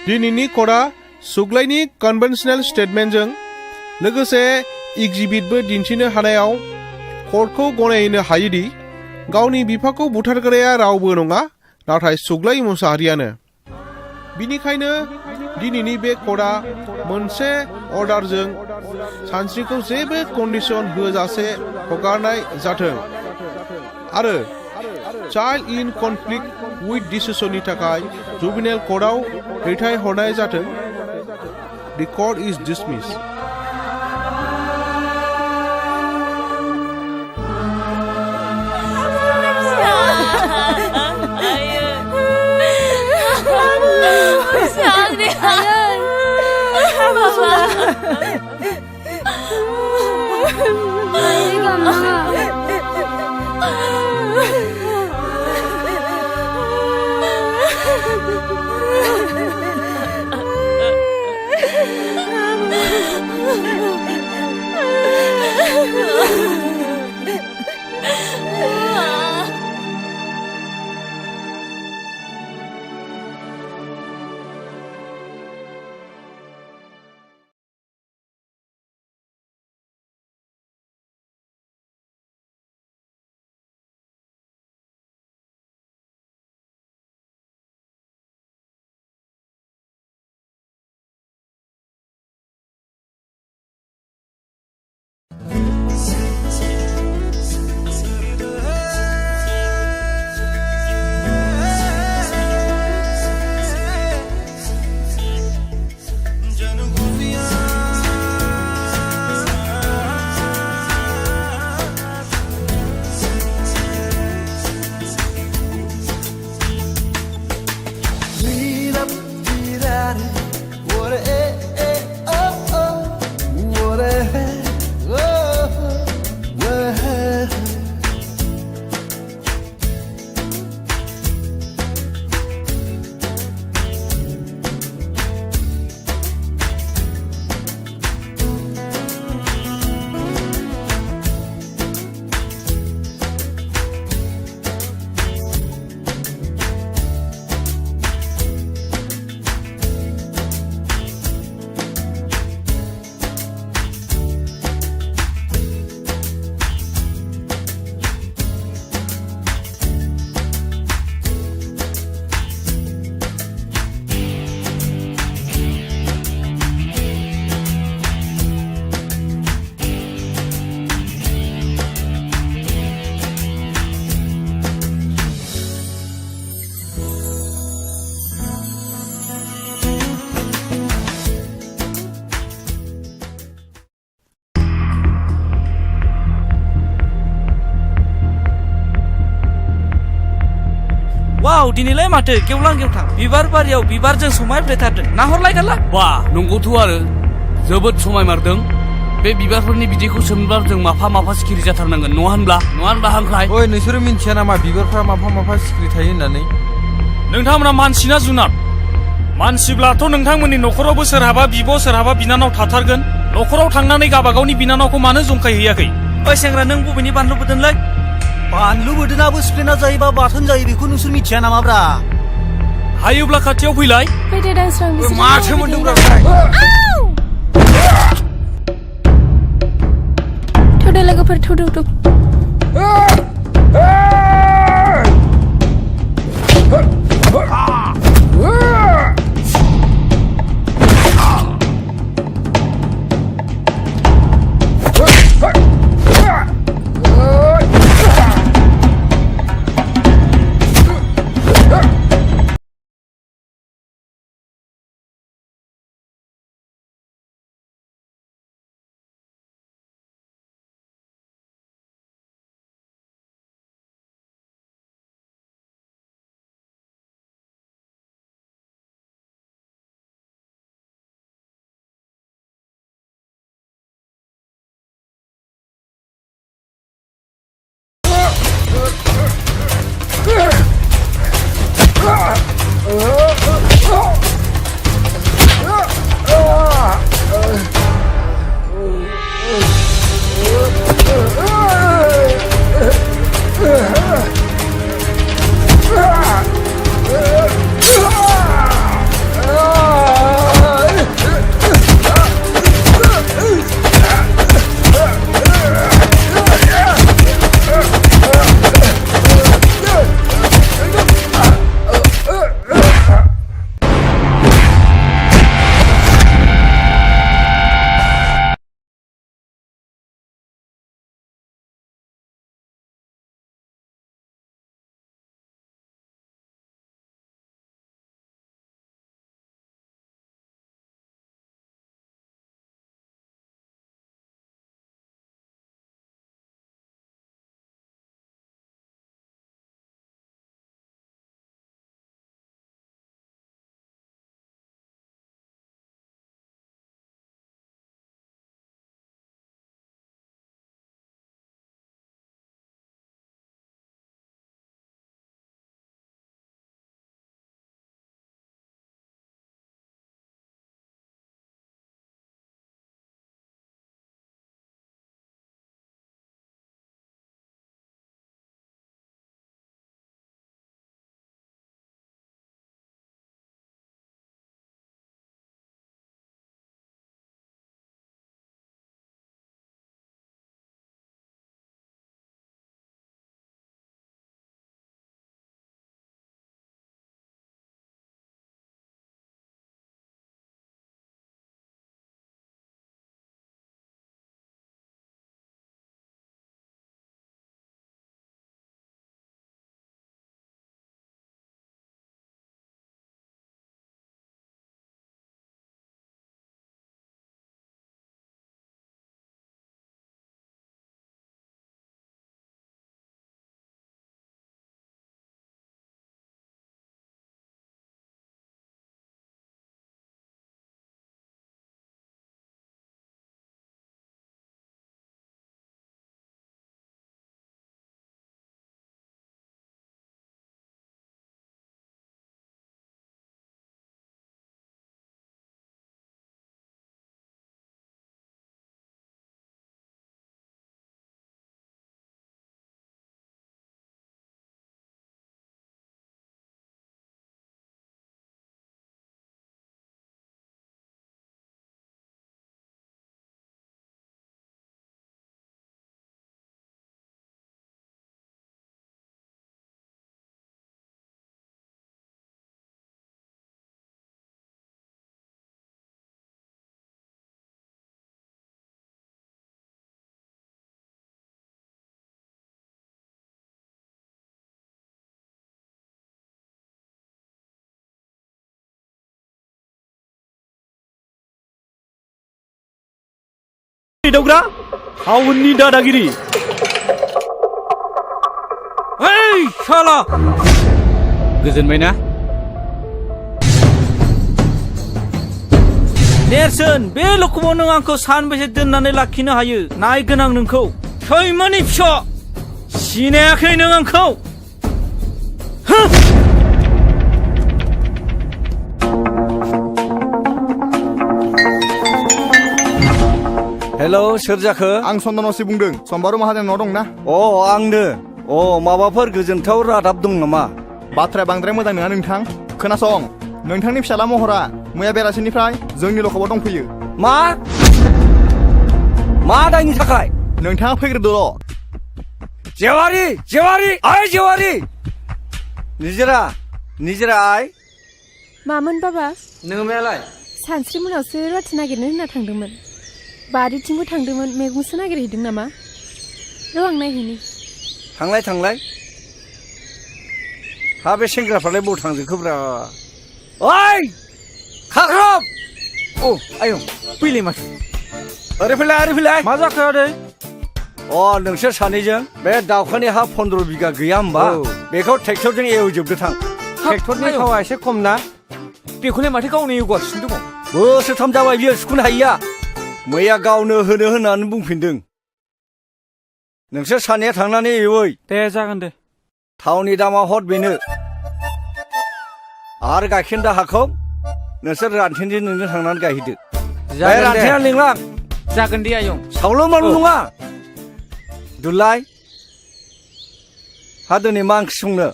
दिनैनि कर्टआ सुग्लायनि कन्वेन्शनेल स्टेटमेन्टजों लोगोसे एग्जिबिटबो दिन्थिनो हानायाव कर्टखौ गनायनो हायोदि गावनि बिफाखौ बुथारग्राया रावबो नङा नाथाय सुग्लाय मुसाहारियानो बिनिखायनो दिनैनि बे कर्टआ मोनसे अर्डारजों सानस्रिखौ जेबो कन्डिशन होजासे हगारनाय जाथों आरो चाइल्ड इन कनफ्लिक्ट विथ डिसिसननि थाखाय जुबिनेल कर्टआव दैथायहरनाय जाथों The court is dismissed. दिनैलाय माथो गेवलां गेवथां बिबार बारियाव बिबारजों समायफ्लेथारदों नाहरलाय गाला बा नंगौथ' आरो जोबोद समायमारदों बे बिबारफोरनि बिदैखौ सोमब्ला जों माफा माफा सिखिरि जाथारनांगोन नङा होनब्ला हांख्राय ओइ नोंसोरो मिन्थिया नामा बिबारफ्रा माफा माफा सिखिरि थायो होननानै नोंथांमोना मानसि ना जुनार मानसिब्लाथ' नोंथांमोननि न'खरावबो सोरहाबा बिब' सोरहाबा बिनानाव थाथारगोन न'खराव थांनानै गाबागावनि बिनानावखौ मानो जंखायहैयाखै ओइ सेंग्रा नों बबेनि बानलु बोदोंलै बानलु बोरदोनाबो सिफ्लेना जायोबा बाथोन जायो बेखौ नोंसोर मिथिया नामाब्रा हायोब्ला खाथियाव फैलाय फैदो दांस्रां बिसोर माथो मोनदोंब्रा थौदो लोगोफोर थौ दावग्रा हाउननि दादागिरि ओइ शाला गोजोनबाय ना? नेरसोन बे लखमाव नों आंखौ सानबेसे दोननानै लाखिनो हायो नायगोन आं नोंखौ सैमानि फिसा सिनायाखै नों आंखौ हेलौ सोर जाखो आं चन्दनसि बुंदों सम्बारु माहाजोन न' दंना आंनो माबाफोर गोजोनथाव रादाब दं नामा बाथ्राया बांद्राय मोजां नङा नोंथां खोनासं नोंथांनि फिसाला महरा मैया बेलासिनिफ्राय जोंनि लखबाव दंफैयो मा दायनि थाखाय नोंथाङा फैग्रोदोल' जेवारि जेवारि निजिरा आइ मामोन बाबा नोङो मायालाय सानस्रि मोनावसो रुवाथि नागिरनो होनना थांदोंमोन बारिथिंबो थांदोंमोन मैगंसो नागिरहैदों नामा र' आं नायहैनि थांलाय हा बे सेंग्राफ्रालाय बबाव थांजोबखोब्रा ओइ खाख्रब आयं फैलाय माथो ओरै फैलाय मा जाखो आदै नोंसोर सानैजों बे दाउखानि हा 15 बिगा गैया होमबा बेखौ ट्रेक्टरजों एवजोबदो थां ट्रेक्टरनि थावा एसे खम ना बेखौलाय माथो गावनो एवगासिनो दङ बोसोरथाम जाबाय बियो सुखुनो हायिया मैया गावनो होनो होननानै बुंफिनदों नोंसोर सानैया थांनानै एवै दे जागोन दे थावनि दामा हर बेनो आरो गाइखेर दाहाखौ नोंसोर रानथेनजों नोंजों थांनानै गायहैदो रानथेना लिंलां जागोन दे आयं सावल' माल नङा दुलाय हा दिनै मा ओंख्रि संनो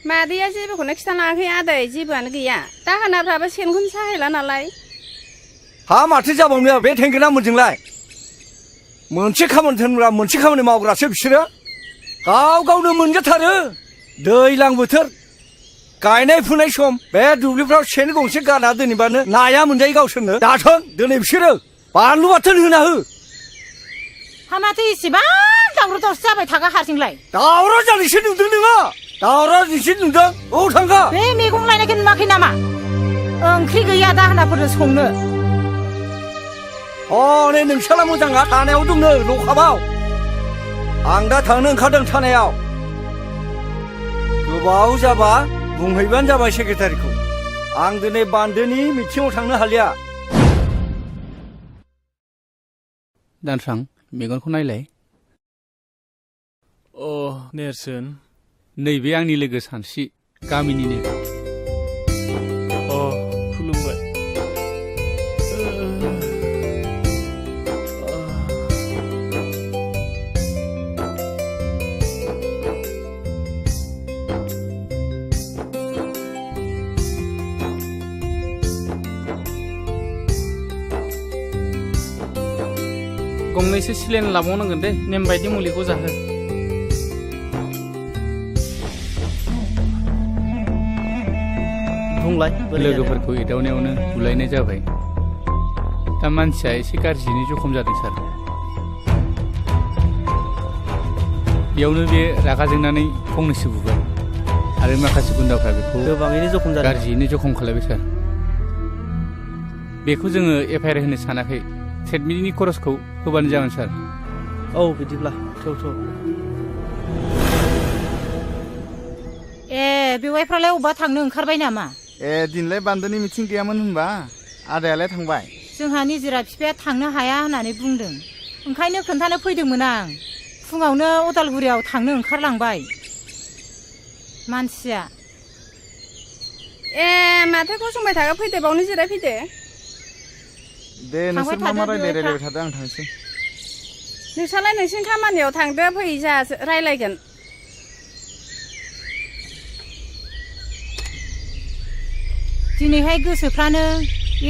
मादैया जेबोखौनो खिथानाङाखै आदै जेबोआनो गैया दाहोनाफ्राबो सेनखौनो साहैला नालाय हा माथो जाबावनो बे थेंगोना मोनजोंलाय मोनसे खामानि थोनग्रा मोनसे खामानि मावग्रासो बिसोरो गावनो मोनजाथारो दैज्लां बोथोर गायनाय फुनाय सम बे दुब्लिफ्राव सेन गंसे गाना दोनैबानो नाया मोनजायो गावसोरनो दाथों दिनै बिसोरो बानलु बाथोन होना हो हा माथो इसेबां दावराव दावसि जाबाय थागा हारसिंलाय दावराव जानायसो नुदों नोङो दावराव नोंसो नुदों थांगा बे मैगं लायनायखौ नुवाखै नामा ओंख्रि गैया दाहोनाफोरनो संनो नै नोंसाला मोजाङा थानायाव दंनो लकाबाव आं दा थांनो ओंखारदों थानायाव गोबाव जाबा बुंहैबानो जाबाय सेक्रेटारिखौ आं दिनै बान्दोनि मिटिङाव थांनो हालिया दानस्रां मेगनखौ नायलाय नेरसोन नैबे आंनि लोगो सानस्रि गामिनिनो खुलुमबाय गंनैसो सिलेन लाबावनांगोन दे नेम बायदि मुलिखौ जाहो लोगोफोरखौ एदावनायावनो बुलायनाय जाबाय दा मानसिया एसे गाज्रियैनो जखम जादों सार बेयावनो बे रागा जोंनानै फंनैसो बुबाय आरो माखासे गुन्दाफ्रा बेखौ गाज्रियैनो जखम खालायबाय सार बेखौ जोङो एफआइआर होनो सानाखै ट्रिटमेन्टनि खरसखौ होबानो जागोन सार बिदिब्ला थौ बेवाइफ्रालाय अबा थांनो ओंखारबाय नामा दिनलाय बान्दोनि मिथिं गैयामोन होनबा आदायालाय थांबाय जोंहा निजिरा बिफाया थांनो हाया होननानै बुंदों ओंखायनो खोन्थानो फैदोंमोन आं फुङावनो अदालगुरियाव थांनो ओंखारलांबाय मानसिया माथो गसंबाय थागा फैदो बावनो जिरायफैदो दे नोंसोर मा रायलायबाय थादो आं थांसै नोंसालाय नोंसिनि खामानियाव थांदो फै जोंहा रायलायगोन दिनैहाय गोसोफ्रानो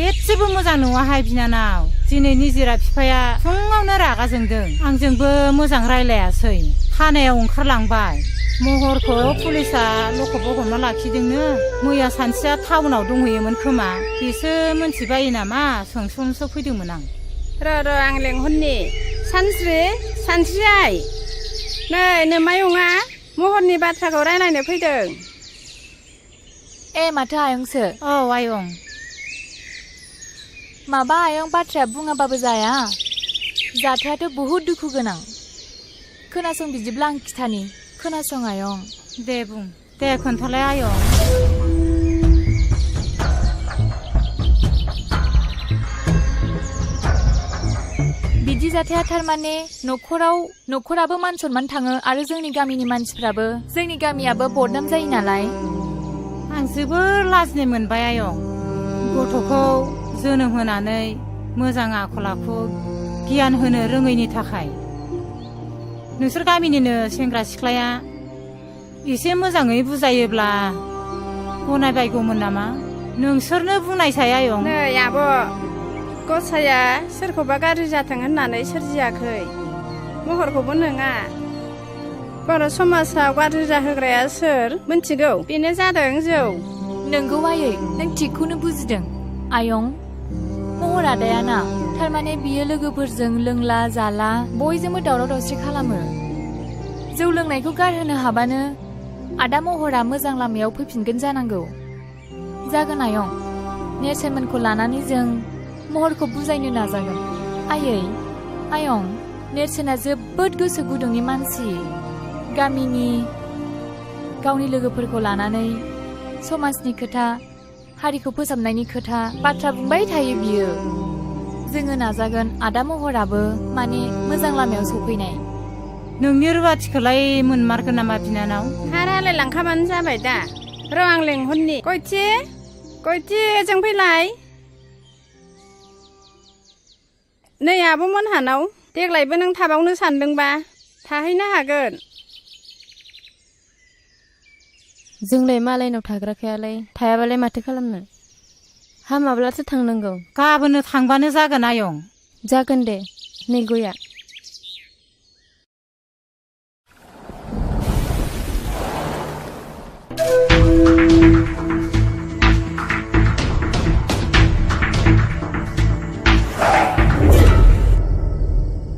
एसेबो मोजां नङाहाय बिनानाव दिनै निजिरा बिफाया फुङावनो रागा जोंदों आंजोंबो मोजां रायलायासै थानायाव ओंखारलांबाय महरखौ पुलिसा लकबाव हमना लाखिदोंनो मैया सानसेया टाउनाव दंहैयोमोन खोमा बेसो मोनथिबायो नामा सोंस'नोसो फैदोंमोन आं र' आं लेंहरनि सानस्रि आइ नै नोमायंआ महरनि बाथ्राखौ रायलायनो फैदों माथो आयंसो आयं माबा आयं बाथ्राया बुङाबाबो जाया जाथायाथ' बहुद दुखु गोनां खोनासं बिदिब्ला आं खिथानि खोनासं आयं दे बुं दे खोन्थालाय आयं बिदि जाथाया थारमाने न'खराबो मान सनमान थाङो आरो जोंनि गामिनि मानसिफ्राबो जोंनि गामियाबो बदनाम जायो नालाय आं जोबोर लाजिनाय मोनबाय आयं गथ'खौ जोनोम होनानै मोजां आखल आखु गियान होनो रोङैनि थाखाय नोंसोर गामिनिनो सेंग्रा सिख्लाया एसे मोजाङै बुजायोब्ला गनायबायगौमोन नामा नोंसोरनो बुंनायसाय आयं नै आब' गसाया सोरखौबा गाज्रि जाथों होननानै सोरजियाखै महरखौबो नङा बर' समाजाव गाज्रि जाहोग्राया सोर मिन्थिगौ बेनो जादों जौ नोंगौ आयै नों थिगखौनो बुजिदों आयं महर आदायाना थारमाने बियो लोगोफोरजों लोंला जाला बयजोंबो दावराव दावसि खालामो जौ लोंनायखौ गारहोनो हाबानो आदा महरा मोजां लामायाव फैफिनगोन जानांगौ जागोन आयं नेरसोनमोनखौ लानानै जों महरखौ बुजायनो नाजागोन आयं नेरसोना जोबोद गोसो गुदुंनि मानसि गामिनि गावनि लोगोफोरखौ लानानै समाजनि खोथा हारिखौ फोसाबनायनि खोथा बाथ्रा बुंबाय थायो बियो जोङो नाजागोन आदा महराबो माने मोजां लामायाव सफैनाय नोंनि रुवाथिखौलाय मोनमारगोन नामा बिनानाव हारालाय लांखाबानो जाबाय दा र' आं लेंहरनि गयथि जों फैलाय नै आब'मोनहानाव देग्लायबो नों थाबावनो सानदोंबा थाहैनो हागोन जोंलाय मालायनाव थाग्राखायालाय थायाबालाय माथो खालामनो हामाब्लासो थांनांगौ गाबोननो थांबानो जागोन आयं जागोन दे नै गया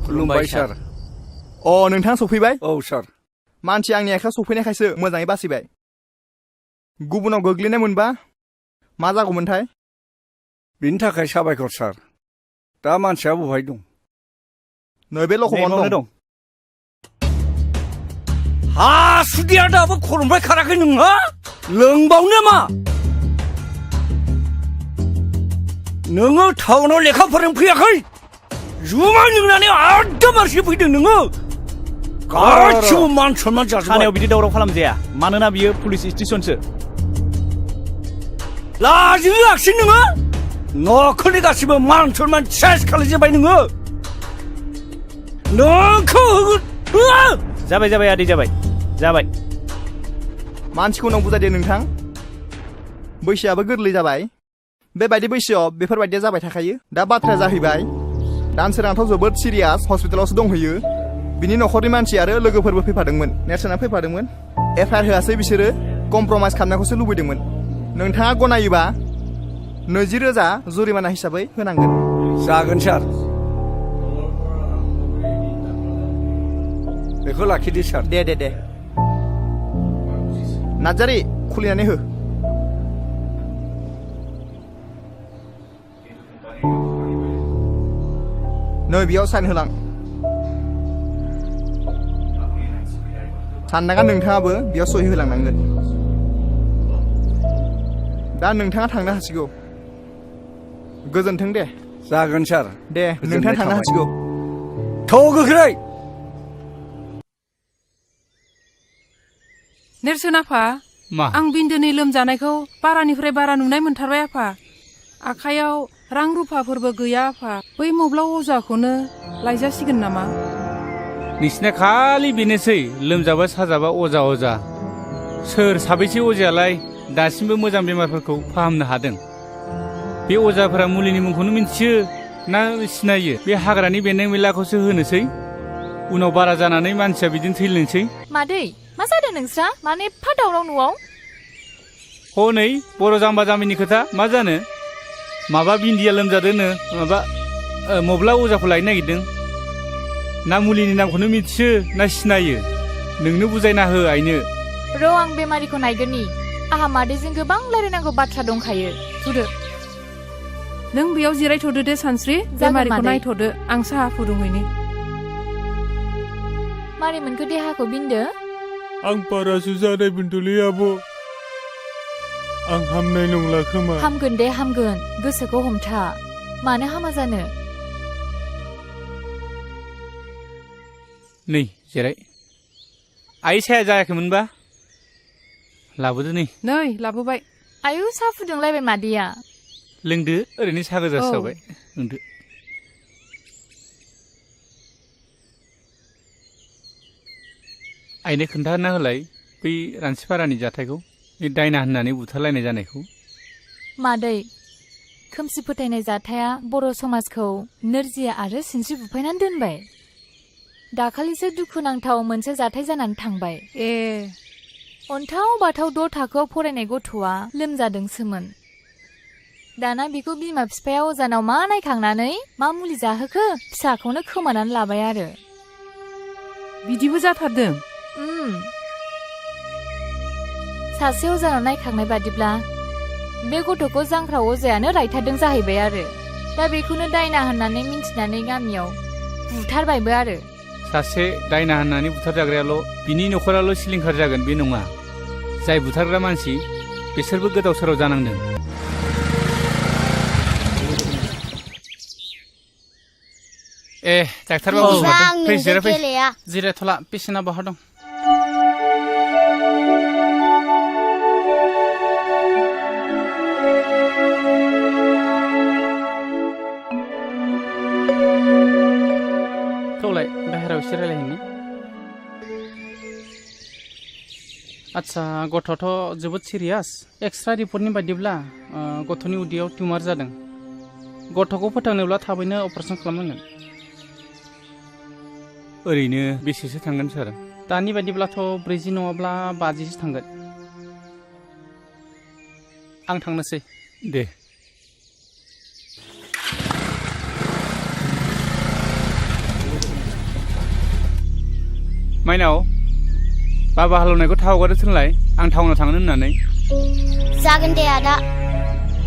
खुलुमबाय सार नोंथाङा सफैबाय औ सार मानसि आंनि आखायाव सफैनायखायसो मोजाङै बासिबाय गुबुनाव गोग्लैनाय मोनबा मा जागौमोनथाय बिनि थाखाय साबायखर सार दा मानसिया बहाय दं नैबे लखबावनो दं हासुदिया दाबो खर'निफ्राय खाराखै नोंहा लोंबावनो मा नोङो टाउनाव लेखा फोरों फैयाखै जुमाय लोंनानै आददा मारसि फैदों नोङो गासिबो मान सनमान जाजोब्बाय थानायाव बिदि दावराव खालामजाया मानोना बियो पुलिस स्टेशनसो लाजियाखिसै नोङो न'खरनि गासिबो मान सनमान सेस खालामजोब्बाय नोङो नोंखौ जाबाय आदै जाबाय मानसिखौ उनाव बुजायदो नोंथां बैसोआबो गोरलै जाबाय बेबायदि बैसोआव बेफोरबायदिया जाबाय थाखायो दा बाथ्राया जाहैबाय दानसोरांथ' जोबोद सिरियास हस्पिटालावसो दंहैयो बिनि न'खरनि मानसि आरो लोगोफोरबो फैफादोंमोन नेरसोना फैफादोंमोन एफआइआर होआसै बिसोरो कमप्रमाइस खालामनायखौसो लुबैदोंमोन नोंथाङा गनायोबा 20,000 जुरिमाना हिसाबै होनांगोन जागोन सार बेखौ लाखिदो सार दे नार्जारि खुलिनानै हो नै बेयाव साइन होलां साननाङा नोंथाङाबो बेयाव सहि होलांनांगोन दा नोंथाङा थांनो हासिगौ गोजोन्थों दे जागोन सार दे नोंथाङा थांनो हासिगौ थौ गोख्रै नेरसोन आफा मा आं बिन्दोनि लोमजानायखौ बारानिफ्राय बारा नुनाय मोनथारबाय आफा आखायाव रां रुफाफोरबो गैया आफा बै मब्ला अजाखौनो लायजासिगोन नामा नोंसिना खालि बेनोसै लोमजाबा साजाबा अजा सोर साबैसे अजायालाय दासिमबो मोजां बेमारफोरखौ फाहामनो हादों बे अजाफोरा मुलिनि मुंखौनो मिन्थियो ना सिनायो बे हाग्रानि बेन्दों बेनलाखौसो होनोसै उनाव बारा जानानै मानसिया बिदिनो थैलांसै मादै मा जादों नोंस्रा माने एफा दावराव न'आव हनै बर' जाम्बा जाम्बिनि खोथा मा जानो माबा बिन्दिया लोमजादोंनो माबा मब्ला अजाखौ लायनो नागिरदों ना मुलिनि नामखौनो मिथियो ना सिनायो नोंनो बुजायना हो आइनो र' आं बेमारिखौ नायगोननि आहा मादैजों गोबां रायलायनांगौ बाथ्रा दंखायो थुदो नों बेयाव जिरायथ'दो दे सानस्रि बेमारिखौ नायथ'दो आं साहा फुदुंहैनि मारै मोनखो देहाखौ बिन्दो आं बारासो जानाय मोनदोंलै आब'। आं हामनाय नंला खोमा। हामगोन दे हामगोन, गोसोखौ हमथा। मानो हामा जानो? नै जिराय। आइ साया जायाखैमोनबा? लाबोदो नै लाबोबाय। आयु साहा फुदुंलायबाय मादैया। लोंदो, ओरैनो साहा गोजासो जाबाय। लोंदो। आइनो खोन्थाना होलाय बै रानसिपारानि जाथायखौ, बे दायना होननानै बुथारलायनाय जानायखौ। मादै, खोमसि फोथायनाय जाथाया बर' समाजखौ नोरजिया आरो सिनस्रि बुफायनानै दोनबाय। दाखालिसो दुखुनांथाव मोनसे जाथाय जानानै थांबाय। अन्थाव बाथाव 6 थाखोआव फरायनाय गथ'आ लोमजादोंसोमोन। दाना बिखौ बिमा बिफाया अजानाव मा नायखांनानै मा मुलि जाहोखो फिसाखौनो खोमानानै लाबाय आरो। बिदिबो जाथारदों? सासे अजानाव नायखांनाय बादिब्ला बे गथ'खौ जांख्रा अजायानो रायथारदों जाहैबाय आरो। दा बेखौनो दायना होननानै मिन्थिनानै गामियाव बुथारबायबो आरो। सासे दायना होननानै बुथारजाग्रायाल' बिनि न'खराल' सिलिंखार जागोन बे नङा। जाय बुथारग्रा मानसि बिसोरबो गोदाव सोराव जानांदों। डाक्टार बाबु फै जिरायफै। जिरायथ'ला, पेसेन्टआ बहा दं? थौलाय बाहेरायाव एसे रायलायहैनि। आच्छा, गथ'आथ' जोबोद सिरियास। एक्सरे रिपर्टनि बायदिब्ला गथ'नि उदैयाव टिउमार जादों। गथ'खौ फोथांनोब्ला थाबैनो अपारेसन खालामनांगोन। ओरैनो बेसेसो थांगोन सार? दानि बायदिब्लाथ' 40 नङाब्ला 50सो थांगोन। आं थांनोसै। दे। माइनाव, बाबा हालेवनायखौ थाव हगारदो थोनलाय, आं टाउनाव थांनो होननानै। जागोन दे आदा,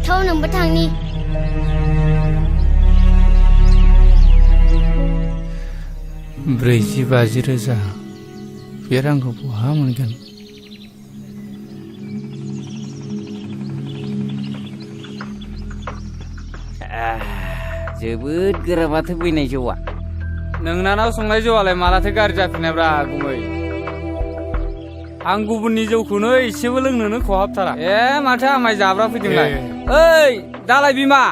थाव नोंबो थांनि। 40-50 रोजा बे रांखौ बहा मोनगोन? जोबोद गोरा माथो बैनाय जौआ। नोंनानाव संनाय जौआलाय मालाथो गाज्रि जाफिननायब्रा गुमै? आं गुबुननि जौखौनो एसेबो लोंनोनो खहाबथारा। माथो आमाय जाब्रा फैदोंलाय? ओइ दालाय बिमा,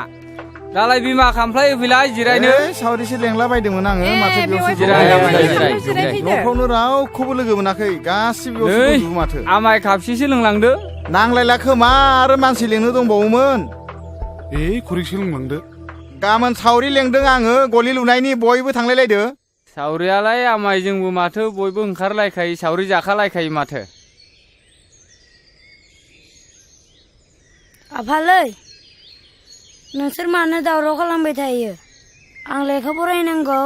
दालाय बिमा, खामफ्लाय होफैलाय जिरायनो। सावरिसो लेंला बायदोंमोन आङो, माथो बेयावसो जिराय। न'फ्रावनो रावखौबो लोगो मोनाखै, गासिबो बेयावसो दंजोबो माथो। आमाय खापसेसो लोंलांदो। नांलायला खोमा, आरो मानसि लेंनो दंबावोमोन। खुरैसो लोंलांदो। गाबोन सावरि लेंदों आङो, गलि लुनायनि, बयबो थांलायलायदो। सावरियालाय आमाय जोंबो माथो बयबो ओंखारलायखायो, सावरि जाखालायखायो माथो। आफालै, नोंसोर मानो दावराव खालामबाय थायो? आं लेखा फरायनांगौ,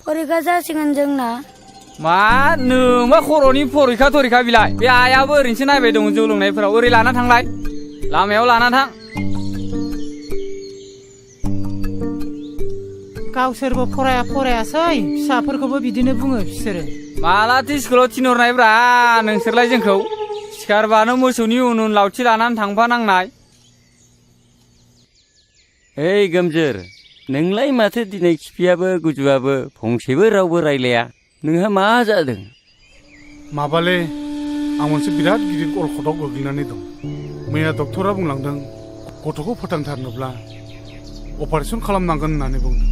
फरिखा जासिगोन जोंना। मा नोंबा खर'नि फरिखा थरिखा बिलाय? बे आइयाबो ओरैनोसो नायबाय दं जौ लोंनायफोराव। ओरै लाना थांलाय, लामायाव लाना थां। गावसोरबो फरायासै, फिसाफोरखौबो बिदिनो बुङो बिसोरो। मालाथो स्कुलाव थिनहरनायब्रा नोंसोरलाय जोंखौ? सिखारबानो मोसौनि उन उन लावथि लानानै थांफानांनाय। ओइ गोमजोर, नोंलाय माथो दिनै खिफियाबो गुजुआबो फंसेबो रावबो रायलाया? नोंहा मा जादों? माबाले, आं मोनसे बिराद गिदिर अलखदाव गोग्लैनानै दं। मैया डक्टरा बुंलांदों गथ'खौ फोथांथारनोब्ला अपारेसन खालामनांगोन होननानै बुंदों।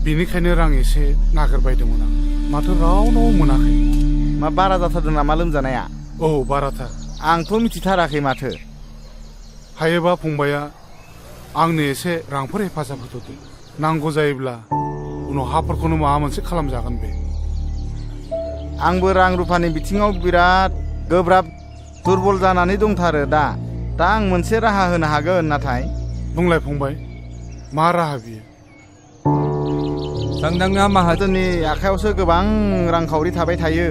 बेनिखायनो रां एसे नागिरबायदोंमोन आं, माथो रावनाव मोनाखै। मा बारा जाथारदों नामा लोमजानाया? औ, बाराथार। आंथ' मिथिथाराखै माथो। हायोबा फंबाया आंनो एसे रांफोर हेफाजाब होथ'दो। नांगौ जायोब्ला उनाव हाफोरखौनो माबा मोनसे खालामजागोन बे। आंबो रां रुफानि बिथिङाव बिराद गोब्राब दुरबल जानानै दंथारो दा आं मोनसे राहा होनो हागोन। नाथाय बुंलाय फंबाय, मा राहा बियो? सानदांगा माहाजोननि आखायावसो गोबां रांखावरि थाबाय थायो।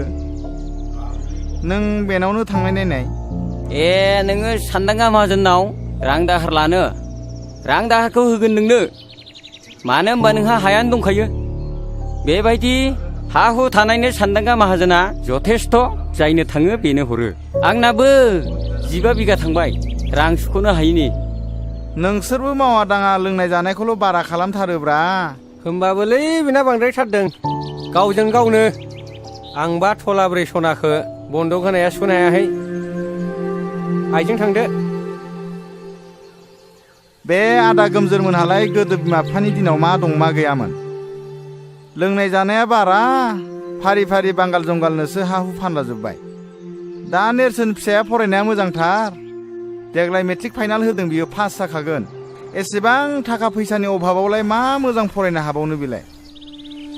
नों बेनावनो थांनाय नायनाय। नोङो सानदांगा माहाजोननाव रां दाहार लानो? रां दाहारखौ होगोन नोंनो, मानो होनबा नोंहा हायानो दंखायो। बेबायदि हा हु थानायनो सानदांगा माहाजोना जथेस्थ'। जायनो थाङो बेनो हरो आंनाबो 15 बिगा थांबाय रां सुख'नो हायिनि नोंसोरबो मावा दाङा लोंनाय जानायखौल' बारा खालामथारोब्रा होमबाबोलै बेना बांद्रायथारदों गावजों गावनो आंबा थलाब्रै सनाखो बन्दक होनाया सुख'नो हायाखै आइजों थांदो बे आदा गोमजोरमोनहालाय गोदो बिमा बिफानि दिनाव मा दं मा गैयामोन लोंनाय जानाया बारा फारि फारि बांगाल जंगालनोसो हा हु फानला जोब्बाय दा नेरसोन फिसाया फरायनाया मोजांथार देग्लाय मेट्रिक फाइनाल होदों बियो पास जाखागोन एसेबां थाखा फैसानि अभाबावलाय मा मोजां फरायनो हाबावनो बेलाय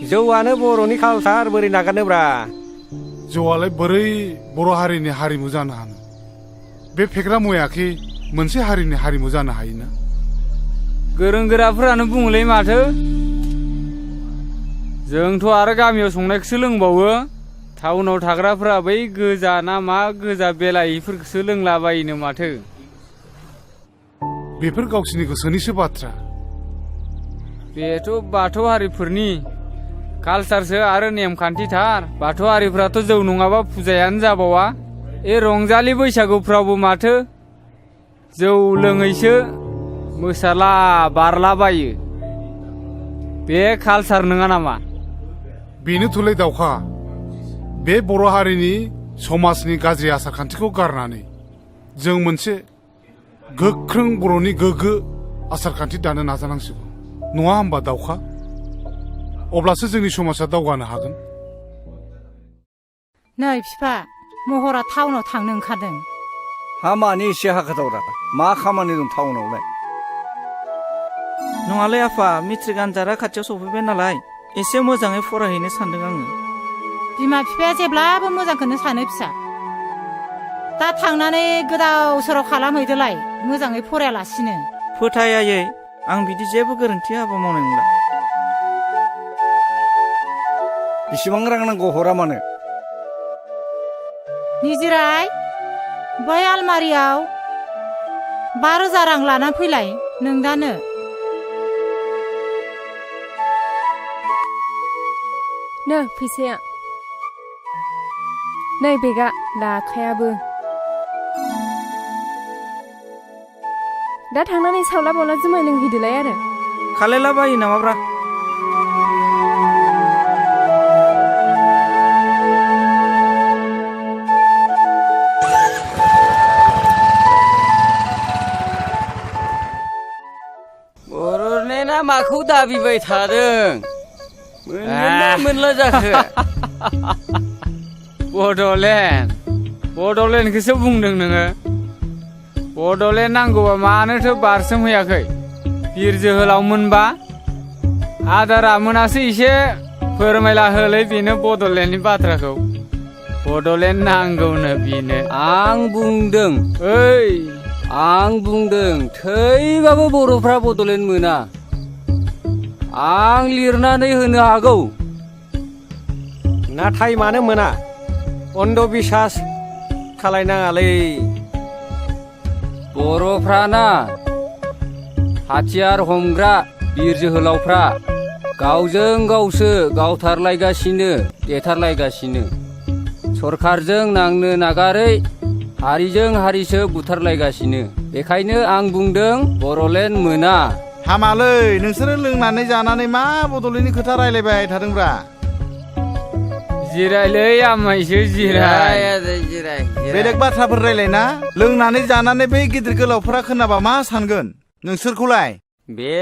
जौआनो बर'नि कालसार बोरै नागारनोब्रा जौआलाय बोरै बर' हारिनि हारिमु जानो हानो बे फेग्रा मुवायाखि मोनसे हारिनि हारिमु जानो हायोना गोरों गोराफोरानो बुङोलै माथो जोंथ' आरो गामियाव संनायखौसो लोंबावो टाउनाव थाग्राफोरा बै गोजा ना मा गोजा बेलायिफोरखौसो लोंलाबायोनो माथो बेफोर गावसिनि गोसोनिसो बाथ्रा बेथ' बाथौ हारिफोरनि कालसारसो आरो नेमखान्थिथार बाथौ हारिफ्राथ' जौ नङाबा फुजायानो जाबावा रंजालि बैसागुफ्रावबो माथो जौ लोङैसो मोसाला बारलाबायो बे कालसार नङा नामा बेनोथ'लै दावखा बे बर' हारिनि समाजनि गाज्रि आसार खान्थिखौ गारनानै जों मोनसे गोख्रों बर'नि गोग्गो आसार खान्थि दानो नाजानांसिगौ नङा होमबा दावखा अब्लासो जोंनि समाजा दावगानो हागोन नै बिफा महरा टाउनाव थांनो ओंखारदों हा मानि एसे हाखाथावरा मा खामानि दं टाउनावलाय नङालै आफा मेट्रिक आनजादा खाथियाव सफैबाय नालाय एसे मोजाङै फरायहैनो सानदों आङो बिमा बिफाया जेब्लाबो मोजांखौनो सानो फिसा दा थांनानै गोदाव सोराव खालामहैदोलाय मोजाङै फरायालासिनो फोथायायै आं बिदि जेबो गोरोन्थि हाबा मावनाय नंला बेसेबां रां नांगौ हरा मानो निजिराय बै आलमारियाव 5,000 रां लानानै फैलाय नोंदानो नो फैसाया नै बेगा लाखायाबो दा थांनानै सावला बावला जुमाय लोंहैदोलाय आरो खालायला बायो नामाब्रा बर'लेण्डआ माखौ दाबिबाय थादों मोनला जाखो बड'लेण्डखौसो बुंदों नोङो बड'लेण्ड नांगौबा मानोथो बारसोमहैयाखै बिर जोहोलाव मोनबा आदारा मोनासो एसे फोरमायला होलै बेनो बड'लेण्डनि बाथ्राखौ बड'लेण्ड नांगौनो बेनो आं बुंदों थैबाबो बर'फ्रा बड'लेण्ड मोना आं लिरनानै होनो हागौ नाथाय मानो मोना अन्धबिसास खालायनाङालै बर'फ्राना हाथियार हमग्रा बिर जोहोलावफ्रा गावजों गावसो गावथारलायगासिनो देथारलायगासिनो सरखारजों नांनो नागारै हारिजों हारिसो बुथारलायगासिनो बेखायनो आं बुंदों बर'लेण्ड मोना हामालै नोंसोरो लोंनानै जानानै मा बड'लेण्डनि खोथा रायलायबाय थादोंब्रा जिरायलै आमायसो जिराय बेलेग बाथ्राफोर रायलायना लोंनानै जानानै बै गिदिर गोलावफोरा खोनाबा मा सानगोन नोंसोरखौलाय बे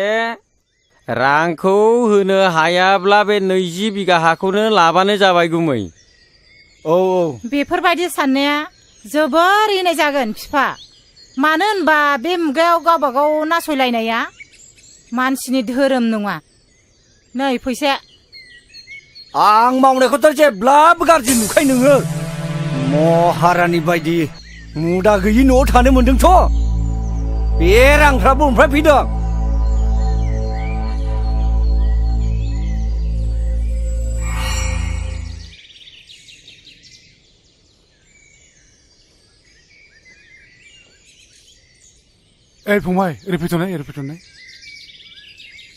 रांखौ होनो हायाब्ला बे 20 बिगा हाखौनो लाबानो जाबाय गुमै औ बेफोरबायदि साननाया जोबोर इनाय जागोन बिफा मानो होनबा बे मुगायाव गावबा गाव नासयलायनाया मानसिनि धोरोम नङा नै फैसा आं मावनायखौथ' जेब्लाबो गाज्रि नुखाय नोङो महारानि बायदि मुदा गैयि न'आव थानो मोन्दोंथ' बे रांफ्रा बबेनिफ्राय फैदों ओइ फंबाय ओरै फैथ'नाय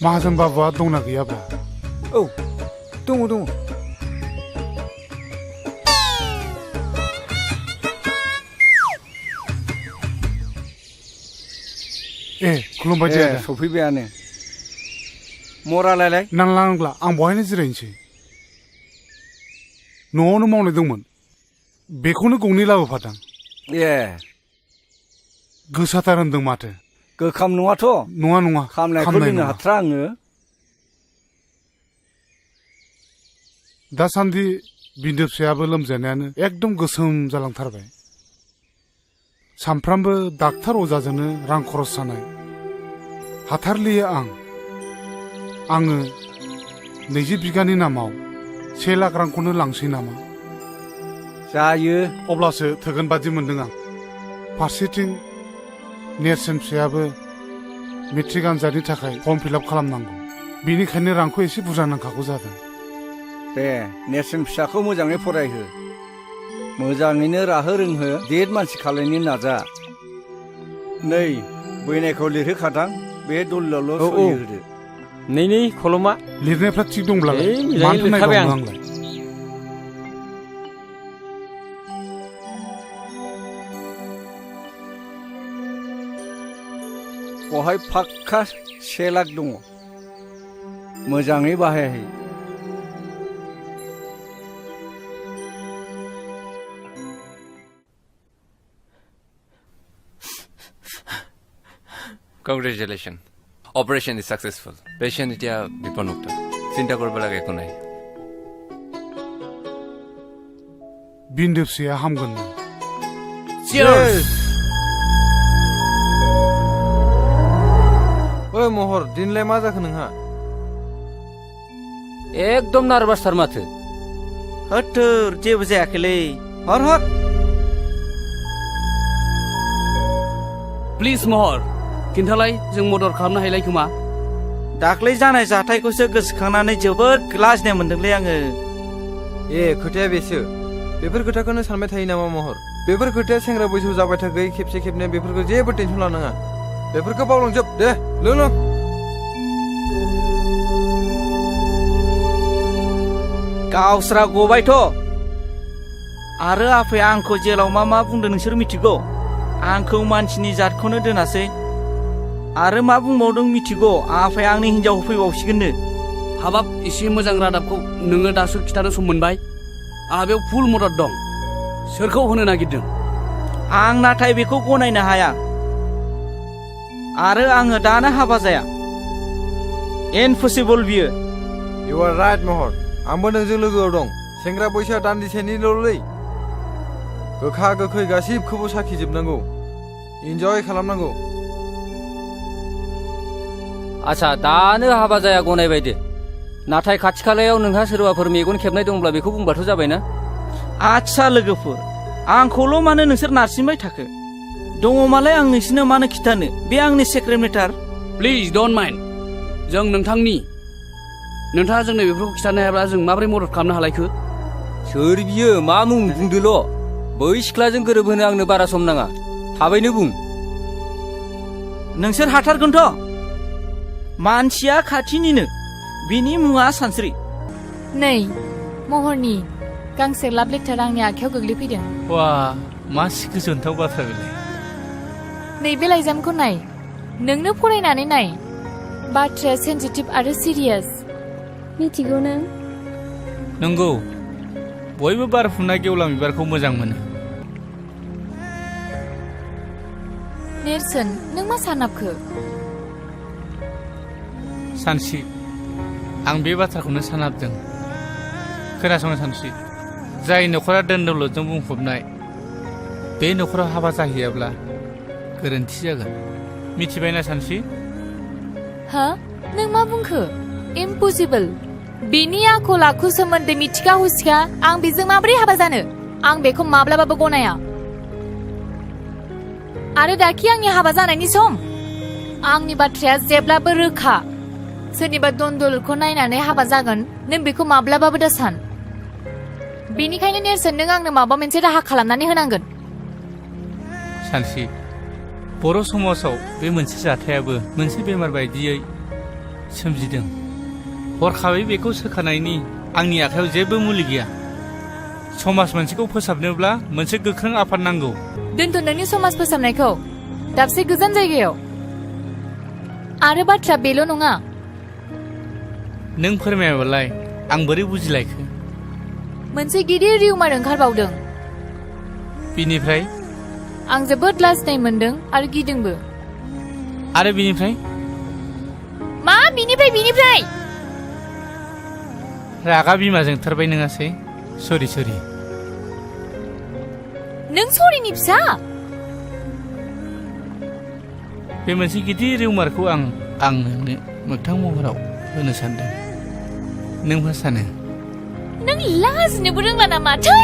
माहाजोन बाबुआ दंना गैयाब्रा औ दङ खुलुमबाय दे आदा सफैबायानो मरालायलाय नांला आं बहायनो जिरायनोसै न'आवनो मावनाय दंमोन बेखौनो गंनै लाबोफादां गोसाथार होनदों माथो गोखाम नङाथ' नङा खामनायखौ लोंनो हाथ्रा आङो दासान्दि बिन्दो फिसायाबो लोमजानायानो एकदम गोसोम जालांथारबाय सामफ्रामबो डाक्टार अजाजोंनो रां खरस जानाय हाथारलियो आङो 20 बिगानि नामाव 1 लाख रांखौनो लांसै नामा जायो अब्लासो थोगोन बादि मोनदों आं फारसेथिं नेरसोन फिसायाबो मेट्रिक आनजादनि थाखाय फर्म फिलआप खालामनांगौ बेनिखायनो रांखौ एसे बुरजा नांखागौ जादों दे नेरसोन फिसाखौ मोजाङै फरायहो मोजाङैनो राहो रोंहो देर मानसि खालायनो नाजा नै बैनायखौ लिरहोखादां बे दलिलावल' सहि होदो नै खलमा लिरनायफ्रा थिग दंब्लालाय मानोथो नायबावनो आंलाय बहाय फाक्का 1 लाख दङ मोजाङै बाहायहै Congratulations. Operation is successful. Patient এতিয়া বিপন্মুক্ত চিন্তা কৰিব লাগে একো নাই बिन्दो फिसाया हामगोन Cheers! ओइ महर दिनलाय मा जाखो नोंहा एकदम नार्भासथार माथो होथोर जेबो जायाखैलै हर प्लिज महर खिन्थालाय जों मदद खालामनो हायलाय खोमा दाख्लै जानाय जाथायखौसो गोसोखांनानै जोबोद लाजिनाय मोनदोंलै आङो खोथाया बेसो बेफोर खोथाखौनो सानबाय थायो नामा महर बेफोर खोथाया सेंग्रा बैसोआव जाबाय थागै खेबसे खेबनै बेफोरखौ जेबो टेनसन लानाङा बेफोरखौ बावलांजोब दे लों गावस्रा गबायथ' आरो आफाया आंखौ जेलाव मा बुंदों नोंसोर मिथिगौ आंखौ मानसिनि जातखौनो दोनासै आरो मा बुंबावदों मिथिगौ आफाया आंनि हिन्जाव होफैबावसिगोननो हाबाब एसे मोजां रादाबखौ नोङो दासो खिथानो सम मोनबाय आंहा बेयाव फुल मदद दं सोरखौ होनो नागिरदों आं नाथाय बेखौ गनायनो हाया आरो आङो दानो हाबा जाया इम्पसिबल बियो इउ आर राइट महर आंबो नोंजों लोगोआव दं सेंग्रा बैसोआ दान्दिसेनिल'लै गोखा गोखै गासिबखौबो साखिजोबनांगौ इन्जय खालामनांगौ आच्छा दानो हाबा जाया गनायबाय दे नाथाय खाथि खालायाव नोंहा सोरबाफोर मेगन खेबनाय दंब्ला बेखौ बुंबाथ' जाबायना आच्छा लोगोफोर आंखौल' मानो नोंसोर नारसिनबाय थाखो दङमालाय आं नोंसिनो मानो खिथानो बे आंनि secret matter please don't mind जों नोंथाङा जोंनो बेफोरखौ खिथानो हायाब्ला जों माबोरै मदद खालामनो हालायखो सोर बियो मा मुं बुंदोल' बै सिख्लाजों गोरोबहोनो आंनो बारा सम नाङा थाबैनो बुं नोंसोर हाथारगोनथ' मानसिया खाथिनिनो बिनि मुङा सानस्रि नै महरनि गांसे लाभ लेटार आंनि आखायाव गोग्लैफैदों वा मा गोजोनथाव बाथ्रा बेलाय नैबे लाइजामखौ नाय नोंनो फरायनानै नाय बाथ्राया सेन्सिटिभ आरो सिरियास मिथिगौ नों नंगौ बयबो बारफुनाय गेवलां बिबारखौ मोजां मोनो नेरसोन नों मा सानाबखो सानस्रि आं बे बाथ्राखौनो सानाबदों खोनासंनो सानस्रि जाय न'खरा दोन दौलतजों बुंफबनाय बे न'खराव हाबा जाहैयाब्ला गोरोन्थि जागोन मिथिबायना सानस्रि हा नों मा बुंखो इम्पसिबल बेनि आखल आखु सोमोन्दै मिथिखा हुसिखा आं बेजों माबोरै हाबा जानो आं बेखौ माब्लाबाबो गनाया आरो दाखि आंनि हाबा जानायनि सम आंनि बाथ्राया जेब्लाबो रोखा सोरनिबा दन्दलखौ नायनानै हाबा जागोन नों बेखौ माब्लाबाबो दा सान बेनिखायनो नेरसोन नों आंनो माबा मोनसे राहा खालामनानै होनांगोन सानस्रि बर' समाजाव बे मोनसे जाथायाबो मोनसे बेमार बायदियै सोमजिदों हरखाबै बेखौ सोखानायनि आंनि आखायाव जेबो मुलि गैया समाज मोनसेखौ फोसाबनोब्ला मोनसे गोख्रों आफाद नांगौ दोनथ' नोंनि समाज फोसाबनायखौ दाबसे गोजान जायगायाव आरो बाथ्रा बेल' नङा नों फोरमायाबालाय आं बोरै बुजिलायखो मोनसे गिदिर रिउमार ओंखारबावदों बिनिफ्राय आं जोबोद लाजिनाय मोनदों आरो गिदोंबो आरो बिनिफ्राय मा बिनिफ्राय रागा बिमाजों थारबाय नङासै सरि नों सरिनि फिसा बे मोनसे गिदिर रिउमारखौ आं नोंनो मोगथां महराव होनो सानदों नों मा सानो नों लाजिनोबो रोंला नामा थै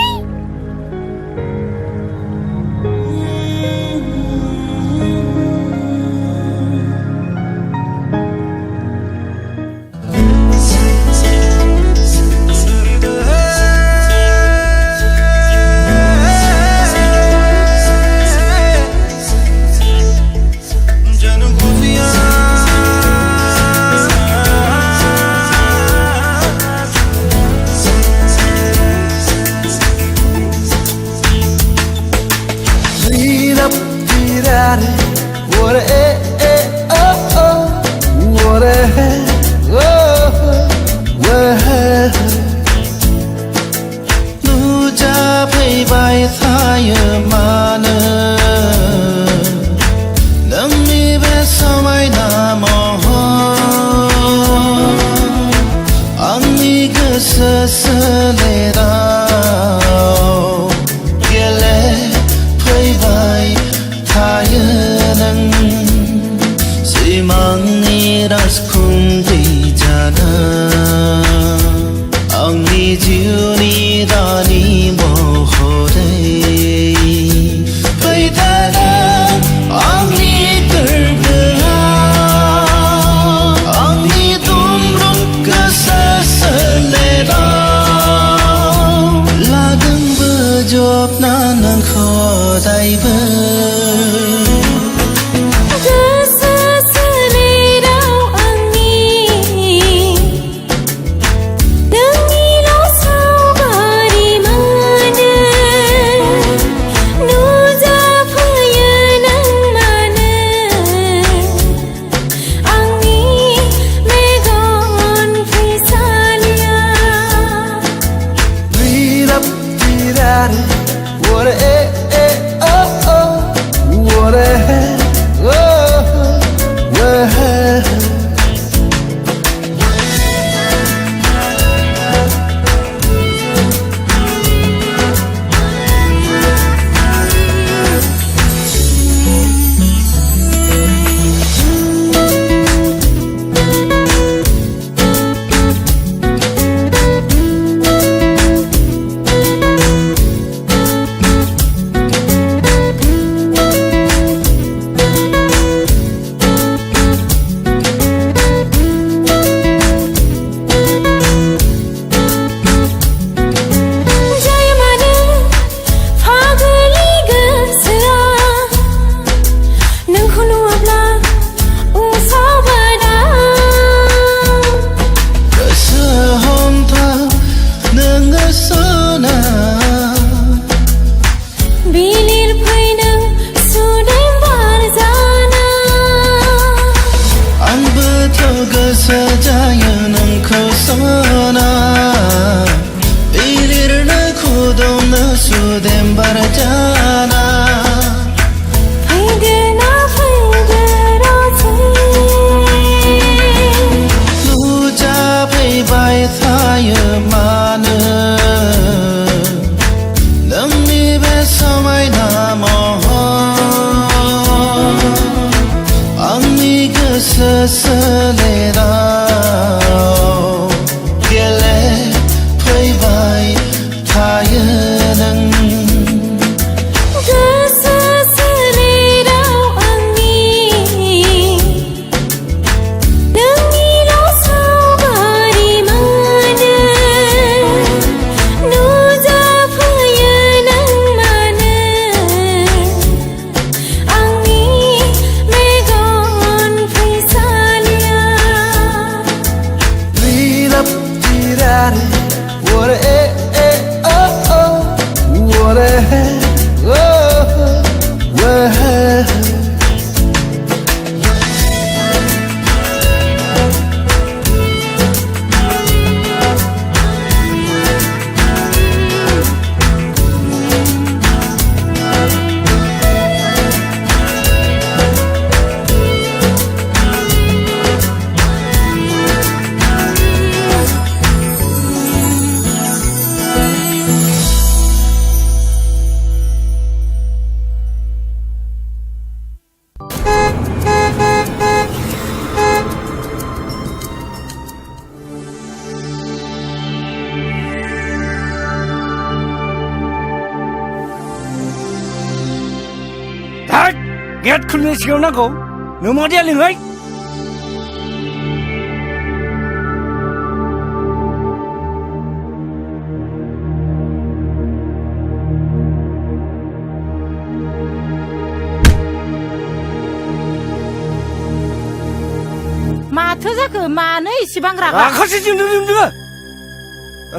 गेट खुलिनाय सिगाङाव नांगौ नोमादिया लिंहै माथो जाखो मानो इसेबां रागा रागासो जोंदों नोङो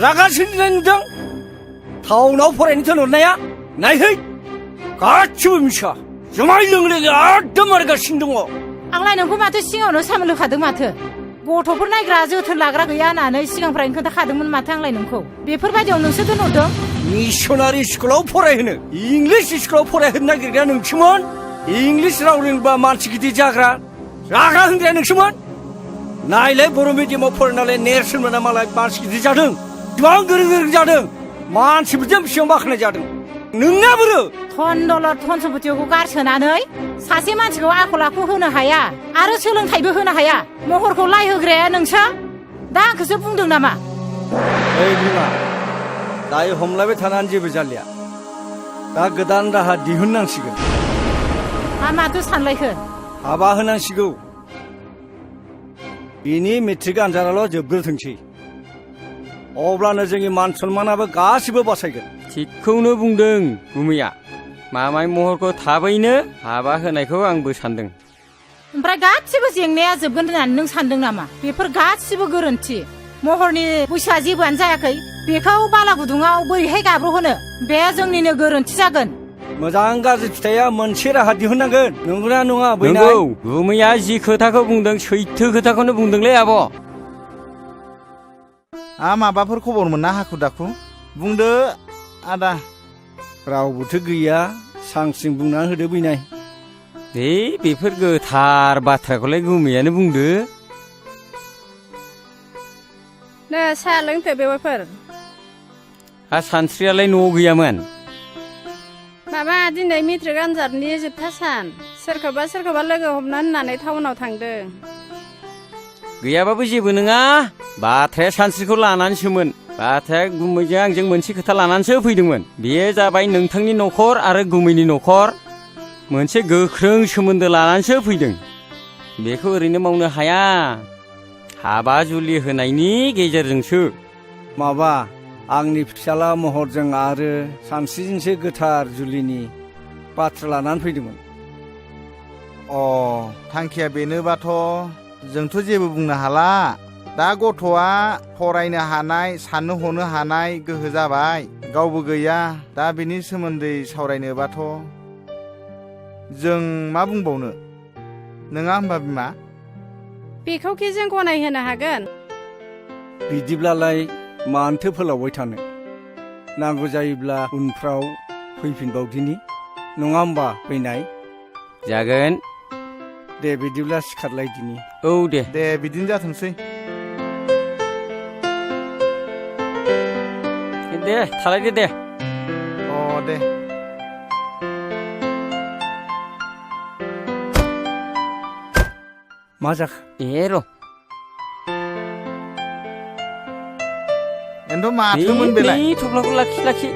रागा सोंनाय नुदों टाउनाव फरायनो थिनहरनाया नायहै गासिबो मिसा जुमाय लोंले एकदम मारगासिनो दङ आंलाय नोंखौ माथो सिगाङावनो सामोल होखादों माथो गथ'फोर नायग्रा जोथोन लाग्रा गैया होननानै सिगांफ्रायनो खोन्थाखादोंमोन माथो आंलाय नोंखौ बेफोरबायदियाव नोंसो दोनहरदों मिसनारि स्कुलाव फरायहोनो इंलिस स्कुलाव फरायहोनो नागिरग्राया नोंसोमोन इंलिस राव रोंबा मानसि गिदिर जाग्रा रागा होनग्राया नोंसोमोन नायलाय बर' मिडियामाव फरायनानै नेरसोन मोना मालाय मानसि गिदिर जादों गोबां गोरों गोरों जादों मानसिफोरजों बेसेबां बाख्नाय जादों नोंना बोरो धनदौलत धन सम्पतिखौ गारसोनानै सासे मानसिखौ आखल आखु होनो हाया आरो सोलोंथाइबो होनो हाया महरखौ लाय होग्राया नोंसो दा आंखौसो बुंदों नामा ओइ बिमा दायो हमलायबाय थानानै जेबो जालिया दा गोदान राहा दिहुननांसिगोन माथो सानलायखो हाबा होनांसिगौ बिनि मेट्रिक आनजादाल' जोबग्रोथोंसै अब्लानो जोंनि मान सन्मानाबो गासिबो बासायगोन थिगखौनो बुंदों गुमैया मामाय महरखौ थाबैनो हाबा होनायखौ आंबो सानदों ओमफ्राय गासिबो जेंनाया जोबगोन होननानै नों सानदों नामा बेफोर गासिबो गोरोन्थि महरनि बैसोआ जेबोआनो जायाखै बेखौ बाला गुदुङाव बोरैहाय गाब्र'होनो बे जोंनिनो गोरोन्थि जागोन मोजां गाज्रि फिथाइया मोनसे राहा दिहुननांगोन नंगौना नङा नंगौ गुमैया जि खोथाखौ बुंदों सैथो खोथाखौनो बुंदोंलै आब' माबाफोर खबर मोनना हाखु दाखु बुंदो आदा रावबोथ' गैया सांसिं बुंना होदो बैनाय बेफोर गोथार बाथ्राखौलाय गुमैयानो बुंदो नो साहा लोंथो बेवाइफोर सानस्रियालाय न'आव गैयामोन माबा दिनै मेट्रिक आनजादनि जोबथा सान सोरखौबा लोगो हमनो होननानै टाउनाव थांदों गैयाबाबो जेबो नङा बाथ्राया सानस्रिखौ लानानैसोमोन बाथ्राया गुमैजों आंजों मोनसे खोथा लानानैसो फैदोंमोन बेयो जाबाय नोंथांनि न'खर आरो गुमैनि न'खर मोनसे गोख्रों सोमोन्दो लानानैसो फैदों बेखौ ओरैनो मावनो हाया हाबा जुलि होनायनि गेजेरजोंसो माबा आंनि फिसाला महरजों आरो सानस्रिजोंसो गोथार जुलिनि बाथ्रा लानानै फैदोंमोन थांखिया बेनोबाथ' जोंथ' जेबो बुंनो हाला दा गथ'आ फरायनो हानाय साननो हनो हानाय गोहो जाबाय गावबो गैया दा बेनि सोमोन्दै सावरायनोबाथ' जों मा बुंबावनो नङा होमबा बिमा बेखौखि जों गनायहोनो हागोन बिदिब्लालाय मानोथो फोलावबाय थानो नांगौ जायोब्ला उनफ्राव फैफिनबावदिनि नङा होमबा फैनाय जागोन दे बिदिब्ला सिखारलायदिनि औ दे बिदिनो जाथोंसै दे थालायदो दे दे मा जाखो र' एन्थ' माथोमोन बेलाय थफ्लाखौ लाखि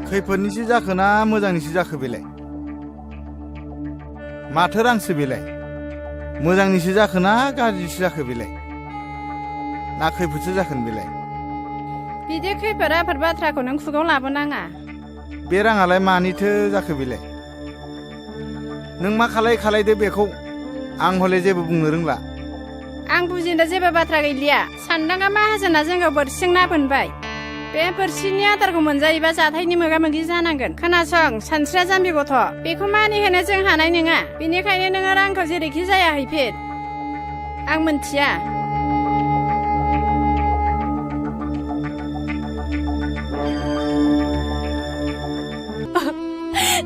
खैफोदनिसो जाखो ना मोजांनिसो जाखो बेलाय माथो रांसो बेलाय मोजांनिसो जाखो ना गाज्रिसो जाखो बेलाय ना खैफोदसो जाखोन बेलाय बिदि खैफोद आफोद बाथ्राखौ नों खुगाव लाबोनाङा बे राङालाय मानिथो जाखो बेलाय नों मा खालायदो बेखौ आं हले जेबो बुंनो रोंला आं बुजिनो जेबो बाथ्रा गैलिया सानदांगा माहाजोना जोंखौ बोरसिजों ना बोनबाय बे बोरसिनि आदारखौ मोनजायोबा जाथायनि मोगा मोगि जानांगोन खोनासं सानस्रिया जाम्बि गथ' बेखौ मानिहोनो जों हानाय नङा बेनिखायनो नोङो रांखौ जेरैखि जाया हैफिन आं मोनथिया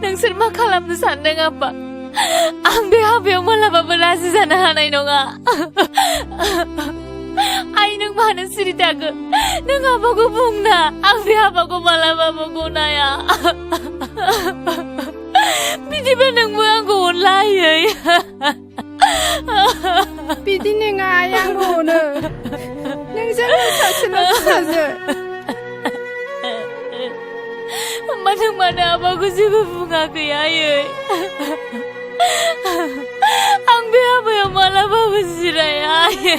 नोंसोर मा खालामनो सानदों आब्बा आं बे हाबायाव मालाबाबो राजि जानो हानाय नङा आइ नों मानो सिरि थाखो नों हाबाखौ बुंना आं बे हाबाखौ मालाबाबो गनाया बिदिबा नोंबो आंखौ अनलायै बिदि नङा आइ आंबो अनो नोंजों सासेल' फिसाजो होमबा नों मानो आबाखौ जेबो बुङाखै आयै आं बे हाबायाव मालाबाबो जिराया आयै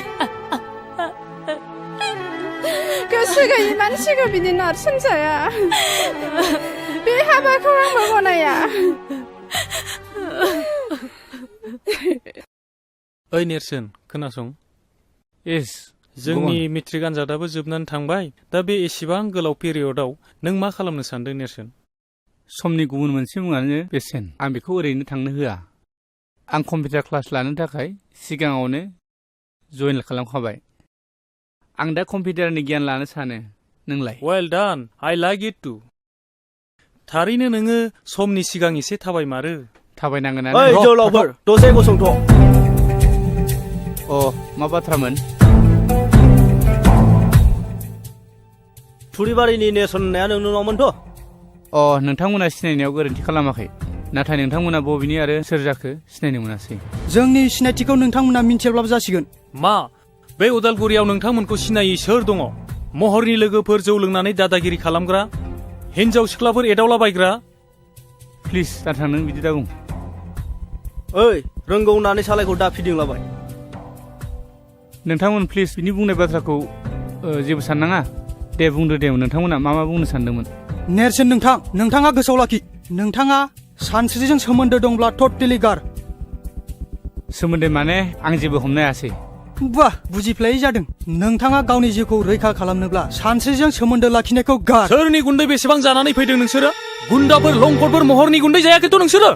गोसो गैयि मानसिखौ बिदि नारसोमजाया बे हाबाखौ आंबो गनाया ओइ नेरसोन खोनासं एस जोंनि मेट्रिक आनजादाबो जोबनानै थांबाय दा बे एसेबां गोलाव पिरियडआव नों मा खालामनो सानदों नेरसोन समनि गुबुन मोनसे मुङानो बेसेन आं बेखौ ओरैनो थांनो होआ आं कम्पिउटार क्लास लानो थाखाय सिगाङावनो जइन खालामखाबाय आं दा कम्पिउटारनि गियान लानो सानो नोंलाय well done I like it to थारैनो नोङो समनि सिगां एसे थाबायमारो थाबायनांगोन ओइ जोहोलावफोर दसे गसंथ' अ मा बाथ्रामोन थुरिबारिनि नेरसोन होननाया नोंनावमोनथ' अ नोंथांमोना सिनायनायाव गोरोन्थि खालामाखै नाथाय नोंथांमोना बबेनि आरो सोर जाखो सिनायनो मोनासै जोंनि सिनायथिखौ नोंथांमोना मिन्थियाब्लाबो जासिगोन मा बे उदालगुरियाव नोंथांमोनखौ सिनायै सोर दङ महरनि लोगोफोर जौ लोंनानै दादागिरि खालामग्रा हिन्जाव सिख्लाफोर एदावलाबायग्रा प्लिज दाथा नों बिदि दाबुं ओइ रोंगौ होननानै सालायखौ दा फिदिंलाबाय नोंथांमोन प्लिज बिनि बुंनाय बाथ्राखौ जेबो साननाङा दे बुंदो दे नोंथांमोना मा बुंनो सानदोंमोन नेरसोन नोंथाङा गोसोआव लाखि नोंथाङा सानस्रिजों सोमोन्दो दंब्ला टटेलि गार सोमोन्दो माने आं जेबो हमनो हायासै बाह बुजिफ्लायै जादों नोंथाङा गावनि जिउखौ रैखा खालामनोब्ला सानस्रिजों सोमोन्दो लाखिनायखौ गार सोरनि गुन्दै बेसेबां जानानै फैदों नोंसोरो गुन्दाफोर लंकरफोर महरनि गुन्दै जायाखैथ' नोंसोरो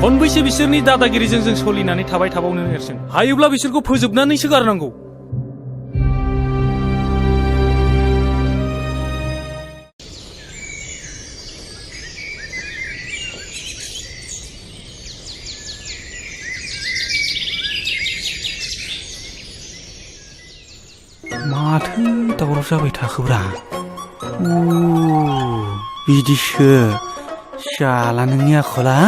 खनबैसे बिसोरनि दादागिरिजों जों सोलिनानै थाबाय थाबावनो नेरसोन हायोब्ला बिसोरखौ फोजोबनानैसो गारनांगौ माथो दावराव जाबाय थाखोब्रा बिदिसो शाला नोंनि आखला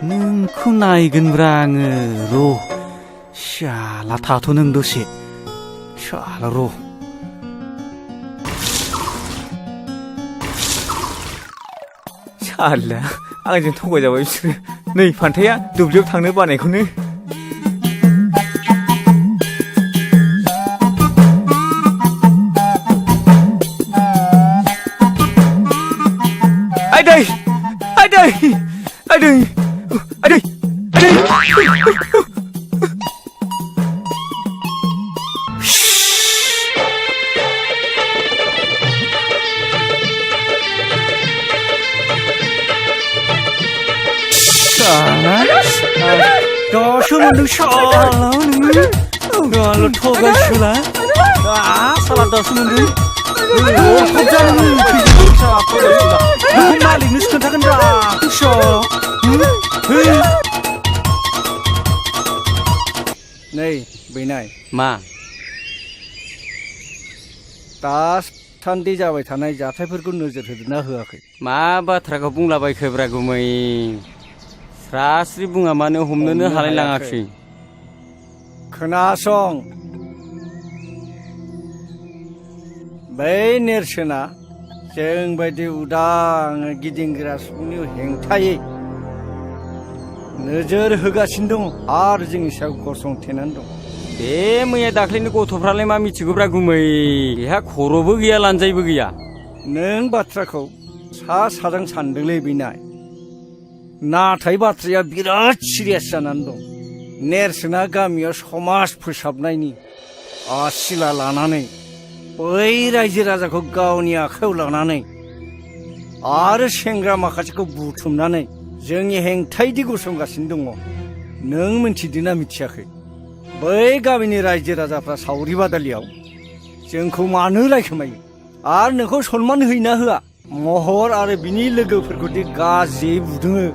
नोंखौ नायगोनब्रा आङो र' शाला थाथ' नों दसे शाला र' शाला आंजों थगायजाबाय बिसोरो नै फान्थाया दुब्लियाव थांनो बानायखौनो दासो मोनदों शाला नोङो गाल' थगायसुला साला दासो मोनदों मालिकनोसो खोन्थागोन नै बैनाय मा दासान्दि जाबाय थानाय जाथायफोरखौ नोजोर होदोंना होआखै मा बाथ्राखौ बुंलाबायखोब्रा गुमै स्रास्रि बुङा मानो हमनोनो हालाय लाङाखै खोनासं बै नेरसोना जों बायदि उदां गिदिंग्रा सुबुंनि हेंथायै नोजोर होगासिनो दं आरो जोंनि सायाव गसंथेनानै दं बे मैया दाख्लैनि गथ'फ्रालाय मा मिथिगौब्रा गुमै बेहा खर'बो गैया लानजायबो गैया नों बाथ्राखौ सा साजों सानदोंलै बैनाय नाथाय बाथ्राया बिराद सिरियास जानानै दं नेरसोना गामियाव समाज फोसाबनायनि आसिला लानानै बै रायजो राजाखौ गावनि आखायाव लानानै आरो सेंग्रा माखासेखौ बुथुमनानै जोंनि हेंथायदि गसंगासिनो दङ नों मिथिदोंना मिथियाखै बै गामिनि रायजो राजाफ्रा सावरि बादालियाव जोंखौ मानो रायखोमायो आरो नोंखौ सनमान होयोना होआ महर आरो बिनि लोगोफोरखौदि गाज्रियै बुदोङो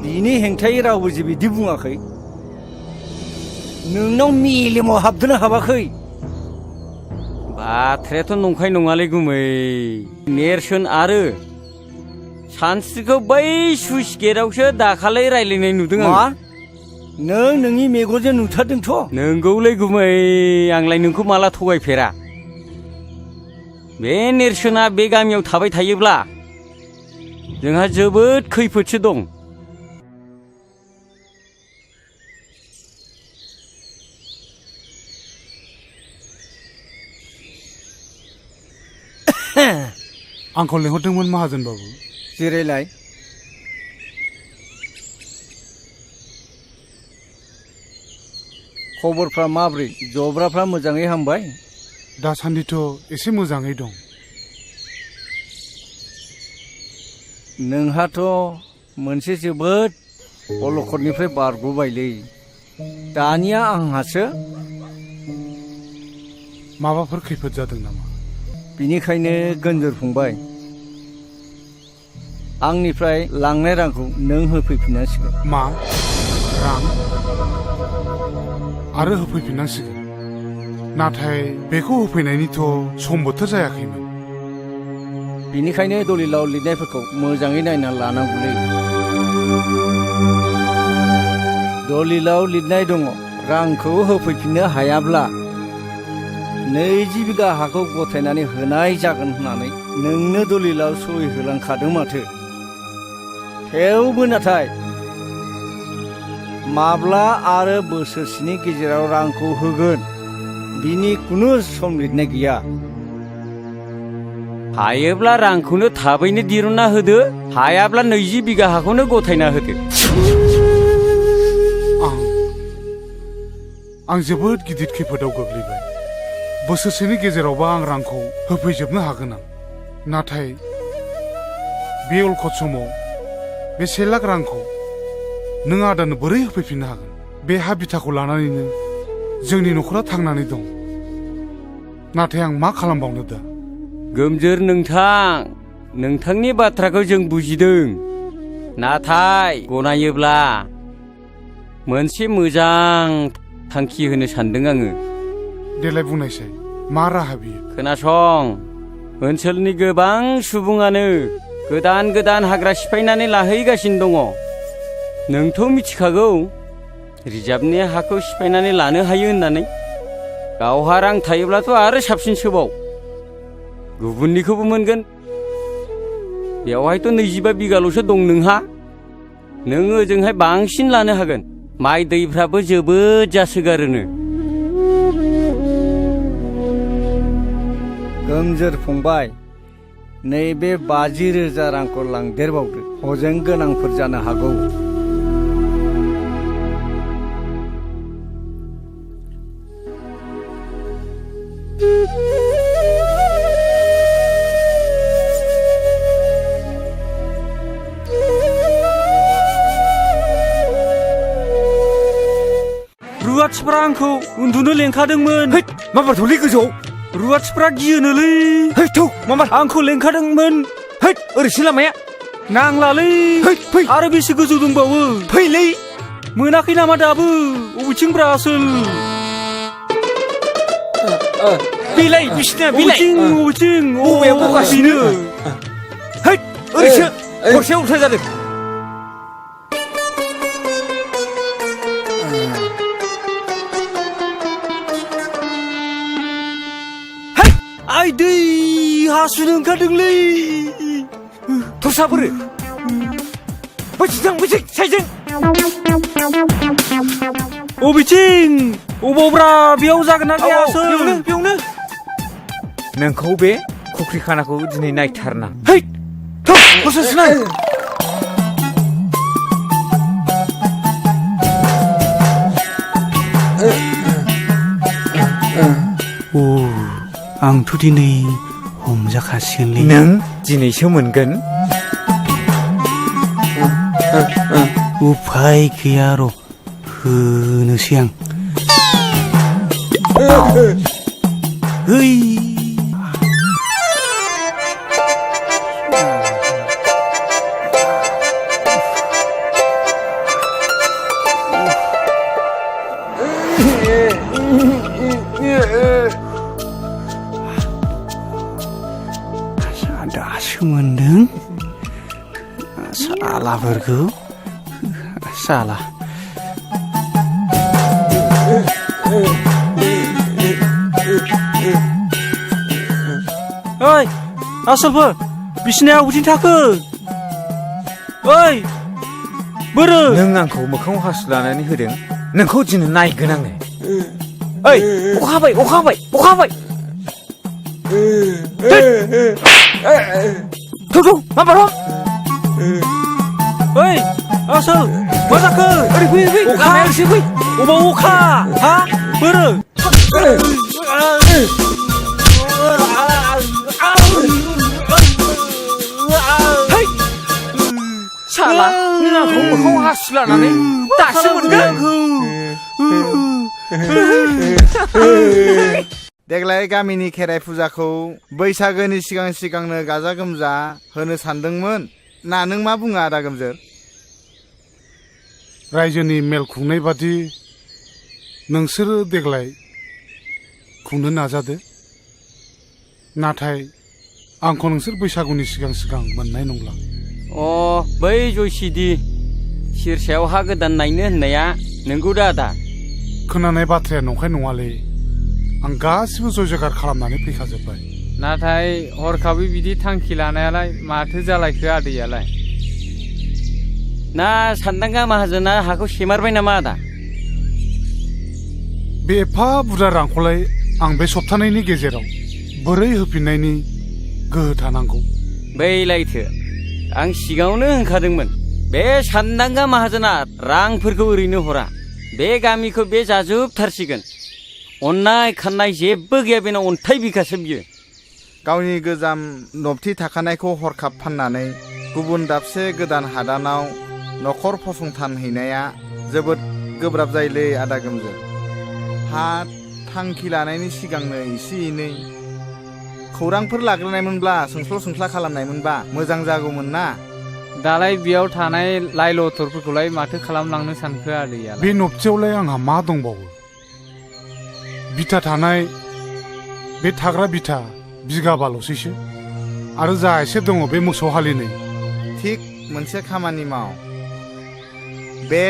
बिनि हेंथायै रावबो जे बिदि बुङाखै नोंनाव मेलेमाव हाबदोंना हाबाखै बाथ्रायाथ' नंखाय नङालै गुमै नेरसोन आरो सानस्रिखौ बै सुइस गेटआवसो दाखालै रायलायनाय नुदों आं नों नोंनि मेगनजों नुथारदोंथ' नोंगौलै गुमै आंलाय नोंखौ माला थगायफेरा बे नेरसोना बे गामियाव थाबाय थायोब्ला जोंहा जोबोद खैफोदसो दं आंखौ लेंहरदोंमोन माहाजोन बाबु जिरायलाय खबरफ्रा माब्रै जब्राफ्रा मोजाङै हामबाय दासान्दिथ' एसे मोजाङै दं नोंहाथ' मोनसे जोबोद अलखदनिफ्राय बारग'बायलै दानिया आंहासो माबाफोर खैफोद जादों नामा बिनिखायनो गोनजोर फंबाय आंनिफ्राय लांनाय रांखौ नों होफैफिननांसिगोन मा रां आरो होफैफिननांसिगोन नाथाय बेखौ होफैनायनिथ' सम बोथोर जायाखैमोन बिनिखायनो दलिलाव लिरनायफोरखौ मोजाङै नायना लानांगौलै दलिलाव लिरनाय दङ रांखौ होफैफिननो हायाब्ला 20 बिगा हाखौ गथायनानै होनाय जागोन होननानै नोंनो दलिलाव सहि होलांखादों माथो थेवबो नाथाय माब्ला आरो बोसोरसेनि गेजेराव रांखौ होगोन बिनि खुनु सम लिरनाय गैया हायोब्ला रांखौनो थाबैनो दिरुनना होदो हायाब्ला 20 बिगा हाखौनो गथायना होदो आं जोबोद गिदिर खैफोदाव गोग्लैबाय बोसोरसेनि गेजेरावबा आं रांखौ होफैजोबनो हागोन आं नाथाय बे अलखद समाव बे 1 लाख रांखौ नों आदानो बोरै होफैफिननो हागोन बे हा बिथाखौ लानानैनो जोंनि न'खरा थांनानै दं नाथाय आं मा खालामबावनो दा गोमजोर नोंथांनि बाथ्राखौ जों बुजिदों नाथाय गनायोब्ला मोनसे मोजां थांखि होनो सानदों आङो देलाय बुंनायसाय मा राहा बियो? खोनासं, ओनसोलनि गोबां सुबुङानो गोदान गोदान हाग्रा सिफायनानै लाहैगासिनो दङ। नोंथ' मिथिखागौ रिजार्भनि हाखौ सिफायनानै लानो हायो होननानै। गावहा रां थायोब्लाथ' आरो साबसिनसोबाव, गुबुननिखौबो मोनगोन। बेवहायथ' 25 बिगाल'सो दं नोंहा। नों ओजोंहाय बांसिन लानो हागोन। माइ दैफ्राबो जोबोद जासोगारोनो। गोमजोर फंबाय, नैबे 50,000 रांखौ लांदेरबावदो, हजों गोनांफोर जानो हागौ। रुवाथिफ्रा आंखौ उन्दुनो लेंखादोंमोन। माबार थौलै गोजौ। रुवाथिफ्रा गियोनोलै। थौ माबार आंखौ लेंखादोंमोन। ओरैसो लामाया। नांलालै। फै आरो बेसे गोजौ दंबावो। फैलै। मोनाखै नामा दाबो? अबेथिंब्रा आसोल? बिलाइ बिसिना बिलाइ। अबेथिं? बबेयाव बगासिनो? ओरैसो हरसे उल्था जादों। आइ दै हासुनो ओंखारदोंलै। थसाबोरो बैथिं साइजों। अबेथिं? अबावब्रा? बेयाव जागोन ना गैया? बेयावनो। नोंखौ बे फुख्रि खानाखौ दिनै नायथारनां। आंथ' दिनै हमजाखासिगोनलै। नों दिनैसो मोनगोन। उफाय गैया र', होनोसै आं। दासो मोनदों सालाफोरखौ। साला ओइ आसलफोर, बिसिनाया अबेथिं थाखो? ओइ बोरो? नों आंखौ मोखाङाव हासु लानानै होदों, नोंखौ दिनै नायगोन आङो। ओइ अखा हाबाय। थौ माबार। ओइ आसोल, मा जाखो? ओरै फै अखा एसे फै। अबाव अखा? हा बोरो? साला नों आंखौ मोखाङाव हासु लानानै दासो मोनगोन। देग्लाय गामिनि खेराइ फुजाखौ बैसागोनि सिगांनो गाजा गोमजा होनो सानदोंमोन ना नों मा बुङो आदा गोमजोर? रायजोनि मेल खुंनाय बादि नोंसोरो देग्लाय खुंनो नाजादो। नाथाय आंखौ नोंसोर बैसागुनि सिगां मोननाय नंला। बै जयसिदि सिरसायाव हा गोदान नायनो होननाया नोंगौ दा आदा? खोनानाय बाथ्राया नंखाय नङालै। आं गासिबो जय जयगार खालामनानै फैखाजोब्बाय। नाथाय हरखाबै बिदि थांखि लानायालाय माथो जालायखो आदैयालाय? ना सानदांगा माहाजोना हाखौ सेमारबाय नामा आदा? बे एफा बुरजा रांखौलाय आं बे सप्तानैनि गेजेराव बोरै होफिननायनि गोहो थानांगौ? बैलायथो आं सिगाङावनो होनखादोंमोन, बे सानदांगा माहाजोना रांफोरखौ ओरैनो हरा। बे गामिखौ बे जाजोबथारसिगोन। अननाय खाननाय जेबो गैया बेनाव, अन्थाइ बिखासो बियो। गावनि गोजाम नबथि थाखानायखौ हरखाब फाननानै गुबुन दाबसे गोदान हादानाव न'खर फसंथानहैनाया जोबोद गोब्राब जायोलै आदा गोमजोर। हा थांखि लानायनि सिगांनो एसे एनै खौरांफोर लाग्रोनायमोनब्ला, सोंस्ल' खालामनायमोनबा मोजां जागौमोन ना। दालाय बेयाव थानाय लाइ लथरफोरखौलाय माथो खालामलांनो सानखो आदैया? बे नबथियावलाय आंहा मा दंबावो? बिथा थानाय बे थाग्रा बिथा बिगाबाल'सैसो आरो जा एसे दङ बे मोसौ हालिनै। थिग मोनसे खामानि माव, बे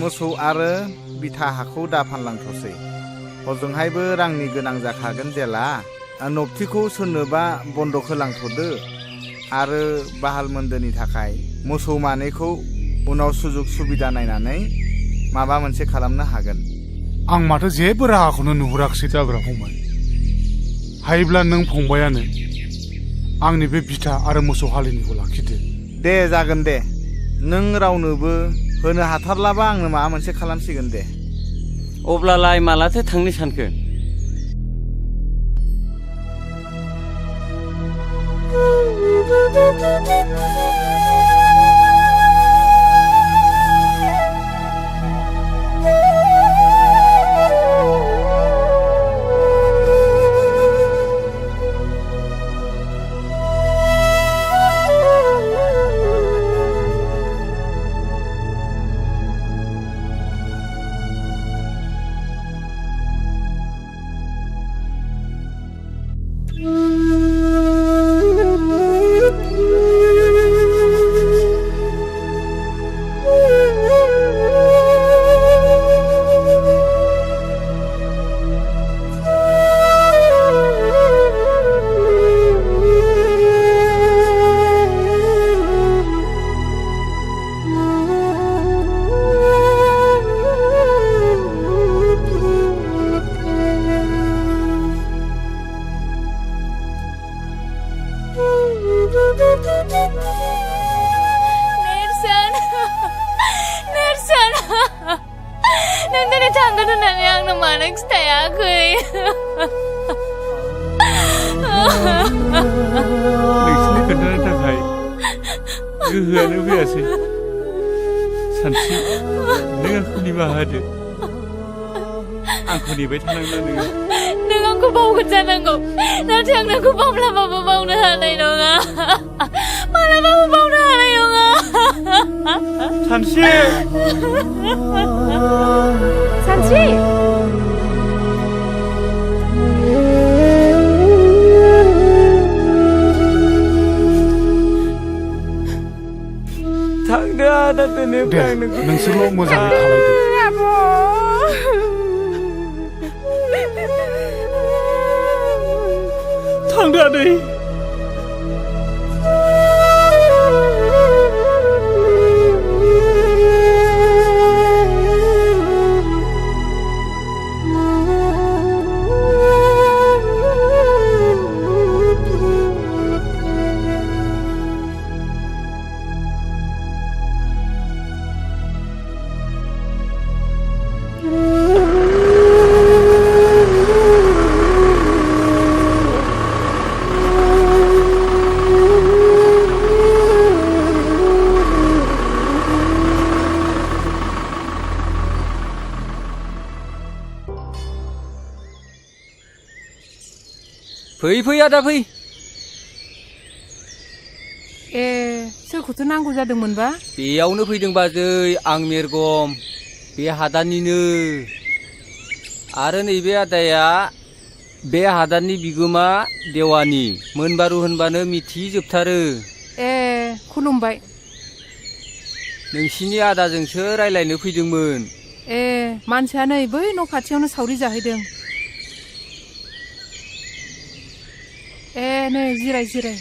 मोसौ आरो बिथा हाखौ दा फानलांथ'सै। हजोंहायबो रांनि गोनां जाखागोन जेला। नबथिखौ सोरनोबा बन्दक होलांथ'दो आरो बाहाल मोन्दोनि थाखाय मोसौ मानैखौ उनाव सुजुग सुबिदा नायनानै माबा मोनसे खालामनो हागोन। आं माथो जेबो राहाखौनो नुहुराखिसै जाब्रा फंबाय। हायोब्ला नों फंबायानो आंनि बे बिथा आरो मोसौ हालिनिखौ लाखिदो। दे जागोन दे, नों रावनोबो होनो हाथारलाबा आंनो माबा मोनसे खालामसिगोन दे। अब्लालाय मालाथो थांनो सानखो? नोंसोरनि खोन्थानो थाखाय गोहोआनो फैयासै। सानस्रि, नों आंखौ निमाहा होदो। आंखौ नेबाय थानांला नोङो। नों आंखौ बावगोन जानांगौ, नाथाय आं नोंखौ माब्लाबाबो बावनो हानाय नङा। माब्लाबाबो बावनो हानाय नङा। सानस्रि! सानस्रि! थांदो आदा दोनोब्ला आं नोंखौ नोंसोरल' मोजाङै थालायदो। थांदो आदै। फै फै आदा फै। ए, सोरखौथो नांगौ जादोंमोनबा? बेयावनो फैदों बाजै, आं मेरगम, बे हादाननिनो। आरो नैबे आदाया बे हादाननि बिगोमा देवानि। मोनबारु होनबानो मिथिजोबथारो। ए, खुलुमबाय। नोंसिनि आदाजोंसो रायलायनो फैदोंमोन। ए, मानसिया नै बै न' खाथियावनो सावरि जाहैदों। ए, नै जिराय जिराय।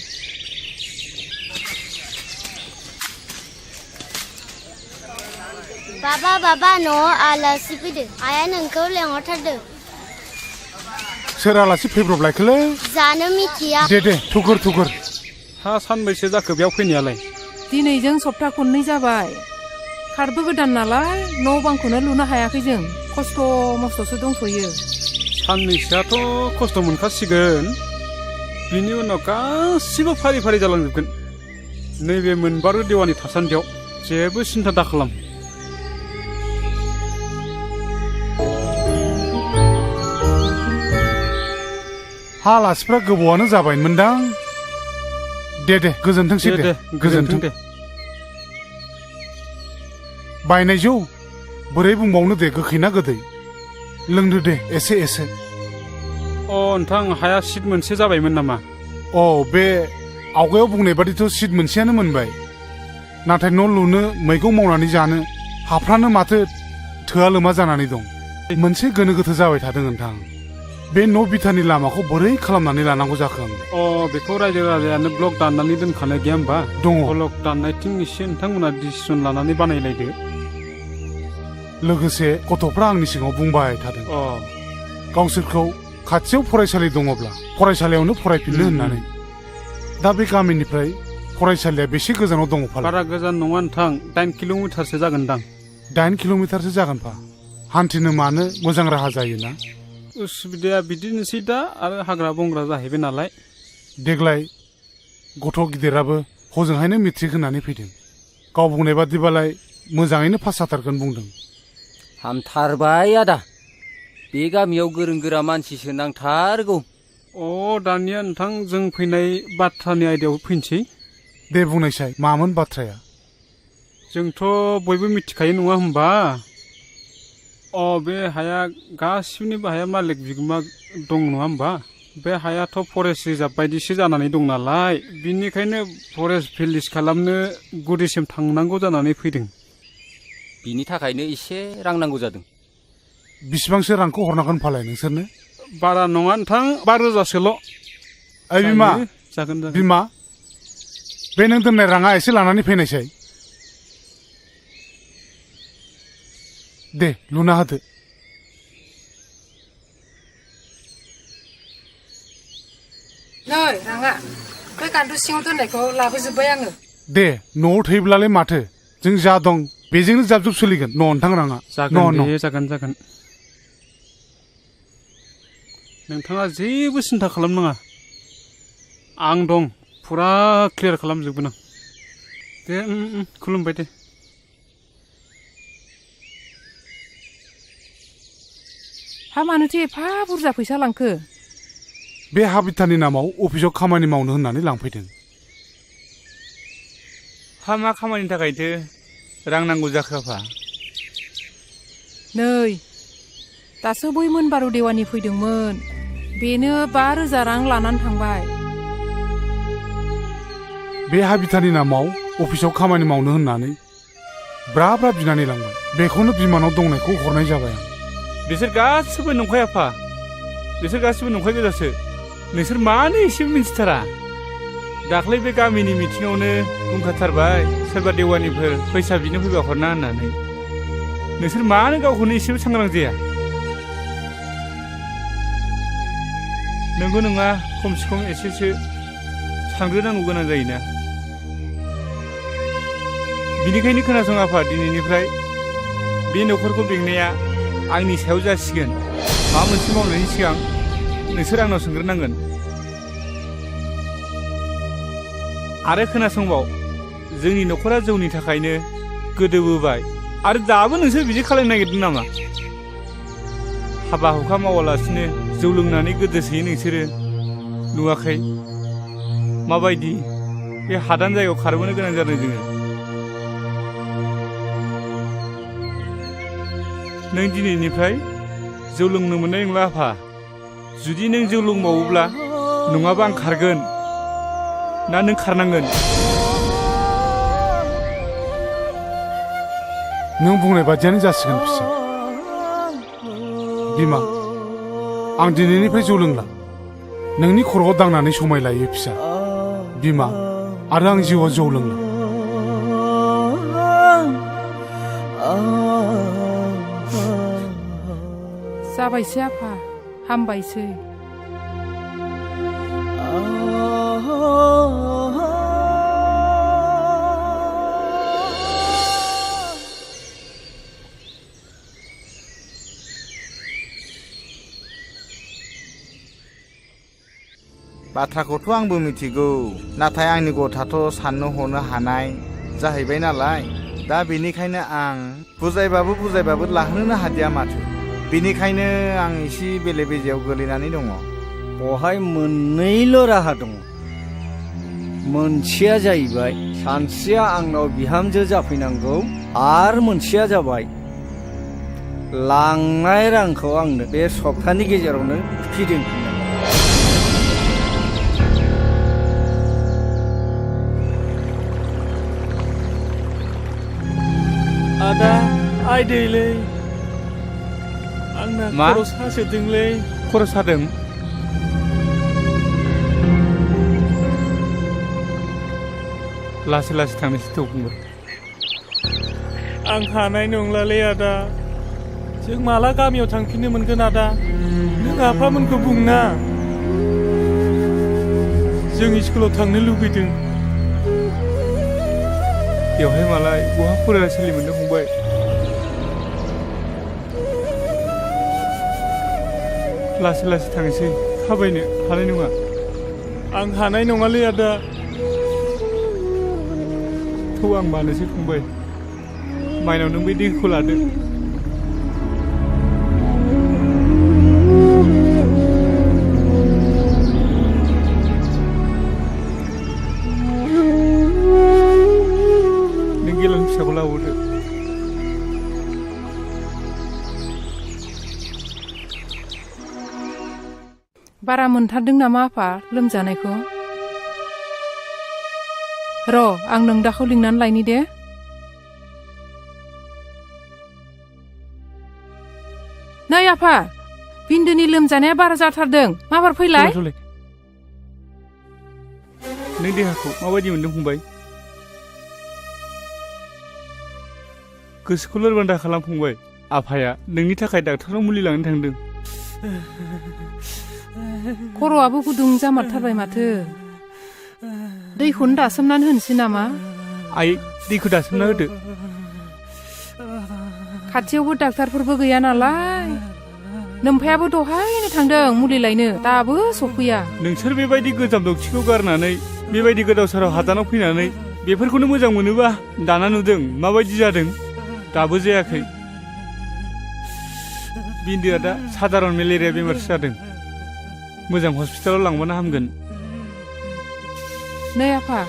बाबा न'आव आलासि फैदों। आइया नोंखौ लेंहरथारदों। सोर आलासि फैब्रबलायखोलै? जानो मिथिया। दे थुगुर। हा सानबैसे जाखो बेयाव फैनायालाय? दिनैजों सप्ता खननै जाबाय। खारबो गोदान नालाय न' बांखौनो लुनो हायाखै जों। खस्थ' मस्थ'सो दंथ'यो। साननैसोआथ' खस्थ' मोनखासिगोन। बिनि उनाव गासिबो फारि फारि जालांजोबगोन। नैबे मोनबारु देवानि थासान्दियाव जेबो सिन्था दाखालाम। हा आलासिफ्रा गोबावानो जाबायमोनदां। दे गोजोनथोंसै दे गोजोनथों दे। बायनाय जौ बोरै बुंबावनो दे, गोखै ना गोदै? लोंदो दे एसे। अ नोंथां हाया सिट मोनसे जाबायमोन नामा? बे आवगायाव बुंनाय बादिथ' सिट मोनसेयानो मोनबाय नाथाय न' लुनो मैगं मावनानै जानो हाफ्रानो माथो थोआ लोमा जानानै दं मोनसे गोनो गोथो जाबाय थादों नोंथां बे न' बिथानि लामाखौ बोरै खालामनानै लानांगौ जाखो आं बेखौ रायजो राजायानो ब्लक दाननानै दोनखानाय गैया होमबा? दङ। ब्लक दाननायथिं एसे नोंथांमोना डिसिसन लानानै बानायलायदो। लोगोसे गथ'फ्रा आंनि सिगाङाव बुंबाय थादों गावसोरखौ खाथियाव फरायसालि दङब्ला फरायसालियावनो फरायफिननो होननानै दा बे गामिनिफ्राय फरायसालिया बेसे गोजानाव दङ फालाय? बारा गोजान नङा नोंथां 8 किल'मिटारसो जागोनदां। 8 किल'मिटारसो जागोनफा हान्थिनो मानो मोजां राहा जायोना? उसुबिदाया बिदिनोसै दा आरो हाग्रा बंग्रा जाहैबाय नालाय। देग्लाय गथ' गिदिराबो हजोंहायनो मेट्रिक होनानै फैदों गाव बुंनाय बादिबालाय मोजाङैनो पास जाथारगोन बुंदों। हामथारबाय आदा बे गामियाव गोरों गोरा मानसिसो नांथारगौ। दानिया नोंथां जों फैनाय बाथ्रानि आयदायाव फैनोसै। दे बुंनायसाय मामोन बाथ्राया? जोंथ' बयबो मिथिखायो नङा होमबा? बे हाया गासिनिबो हाया मालिक बिगोमा दं नङा होमबा? बे हायाथ' फरेस्ट रिजार्भ बायदिसो जानानै दं नालाय बिनिखायनो फरेस्ट भिलेज खालामनो गुदिसिम थांनांगौ जानानै फैदों। बिनि थाखायनो एसे रां नांगौ जादों। बिसिबांसो रांखौ हरनांगोन फालाय नोंसोरनो? बारा नङा नोंथां 5,000सोल'। बिमा जागोन बिमा बे नों दोननाय राङा एसे लानानै फैनायसाय। दे लुना होदो। नै राङा बे गान्दु सिङाव दोननायखौ लाबोजोब्बाय आङो। दे न'आव थैब्लालाय माथो जों जा दं बेजोंनो जाब जुब सोलिगोन न' नोंथां राङा। जागोन नोंथाङा जेबो सिन्था खालामनाङा आं दं फुरा क्लियार खालामजोबगोन आं। दे खुलुमबाय दे। हा मानोथो एफा बुरजा फैसा लांखो? बे हा बिथानि नामाव अफिसाव खामानि मावनो होननानै लांफैदों। हा मा खामानिनि थाखायथो रां नांगौ जाखो आफा? नै दासो बै मोनबारु देवानि फैदोंमोन बेनो 5,000 रां लानानै थांबाय। बे हा बिथानि नामाव अफिसाव खामानि मावनो होननानै ब्रा ब्रा बिनानै लांबाय बेखौनो बिमानाव दंनायखौ हरनाय जाबाय आं। बिसोर गासिबो नंखाय आफा बिसोर गासिबो नंखाय गोजासो नोंसोर मानो एसेबो मिन्थिथारा? दाख्लै बे गामिनि मिटिङावनो बुंखाथारबाय सोरबा देवानिफोर फैसा बिनो फैबा हरना होननानै। नोंसोर मानो गावखौनो एसेबो सांग्रां जाया? नंगौ नङा खमसे खम एसेसो सानग्रोनांगौ गोनां जायोना। बिनिखायनो खोनासं आफा दिनैनिफ्राय बे न'खरखौ बेंनाया आंनि सायाव जासिगोन। माबा मोनसे मावनायनि सिगां नोंसोर आंनाव सोंग्रोनांगोन। आरो खोनासंबाव जोंनि न'खरा जौनि थाखायनो गोदोबोबाय आरो दाबो नोंसोर बिदि खालामनो नागिरदों नामा? हाबा हुखा मावालासिनो जौ लोंनानै गोदोसोयो नोंसोरो नुवाखै माबायदि बे हादान जायगायाव खारबोनो गोनां जादों जोङो। नों दिनैनिफ्राय जौ लोंनो मोननाय नंला आफा। जुदि नों जौ लोंबावोब्ला नङाबा आं खारगोन ना नों खारनांगोन? नों बुंनाय बादियानो जासिगोन फिसा। बिमा आं दिनैनिफ्राय जौ लोंला नोंनि खर'आव दांनानै समाय लायो फिसा। बिमा आरो आं जिउआव जौ लोंला। जाबायसै आफा हामबायसै। बाथ्राखौथ' आंबो मिथिगौ नाथाय आंनि गथ'आथ' साननो हनो हानाय जाहैबाय नालाय दा बेनिखायनो आं बुजायबाबो लाहोनो हादिया माथो। बेनिखायनो आं एसे बेले बेजेयाव गोलैनानै दङ। बहाय मोननैल' राहा दङ। मोनसेया जाहैबाय सानस्रिया आंनाव बिहामजो जाफैनांगौ आरो मोनसेया जाबाय लांनाय रांखौ आंनो बे सप्तानि गेजेरावनो फिदिंफिननांगौ। आदा आइ दैलै आंना मा? खर' सासोदोंलै खर' सादों लासै लासै थांनोसै थौ फंबाय आं हानाय नंलालै आदा जों माला गामियाव थांफिननो मोनगोन आदा नों आफामोनखौ बुंना जों स्कुलाव थांनो लुबैदों बेवहाय मालाय बहा फरायसालि मोननो फंबाय लासै लासै थांसै थाबायनो हानाय नङा आं हानाय नङालै आदा थौ आं मानोसै फंबाय माइनाव नों बे दैखौ लादो नों गेलन फिसाखौ लाबोदो बारा मोनथारदों नामा आफा लोमजानायखौ र' आं नोंदाखौ लिंनानै लायनि दे नै आफा बिन्दोनि लोमजानाया बारा जाथारदों माबार फैलाय नों देहाखौ माबायदि मोनदों फंबाय गोसोखौ लोरबां दा खालाम फंबाय आफाया नोंनि थाखाय डाक्टारनाव मुलि लांनो थांदों खर'आबो गुदुं जामारथारबाय माथो दैखौनो दासोमनानै होनोसै नामा आइ दैखौ दासोमना होदो खाथियावबो डाक्टारफोरबो गैया नालाय नोमफायाबो दहायनो थांदों मुलि लायनो दाबो सफैया नोंसोर बेबायदि गोजाम दखिखौ गारनानै बेबायदि गोदाव सोराव हादानाव फैनानै बेफोरखौनो मोजां मोनोबा दाना नुदों माबायदि जादों दाबो जायाखै बिन्दोआ दा साधारन मेलेरिया बेमारसो जादों मोजां हस्पिटालाव लांबानो हामगोन नै आफा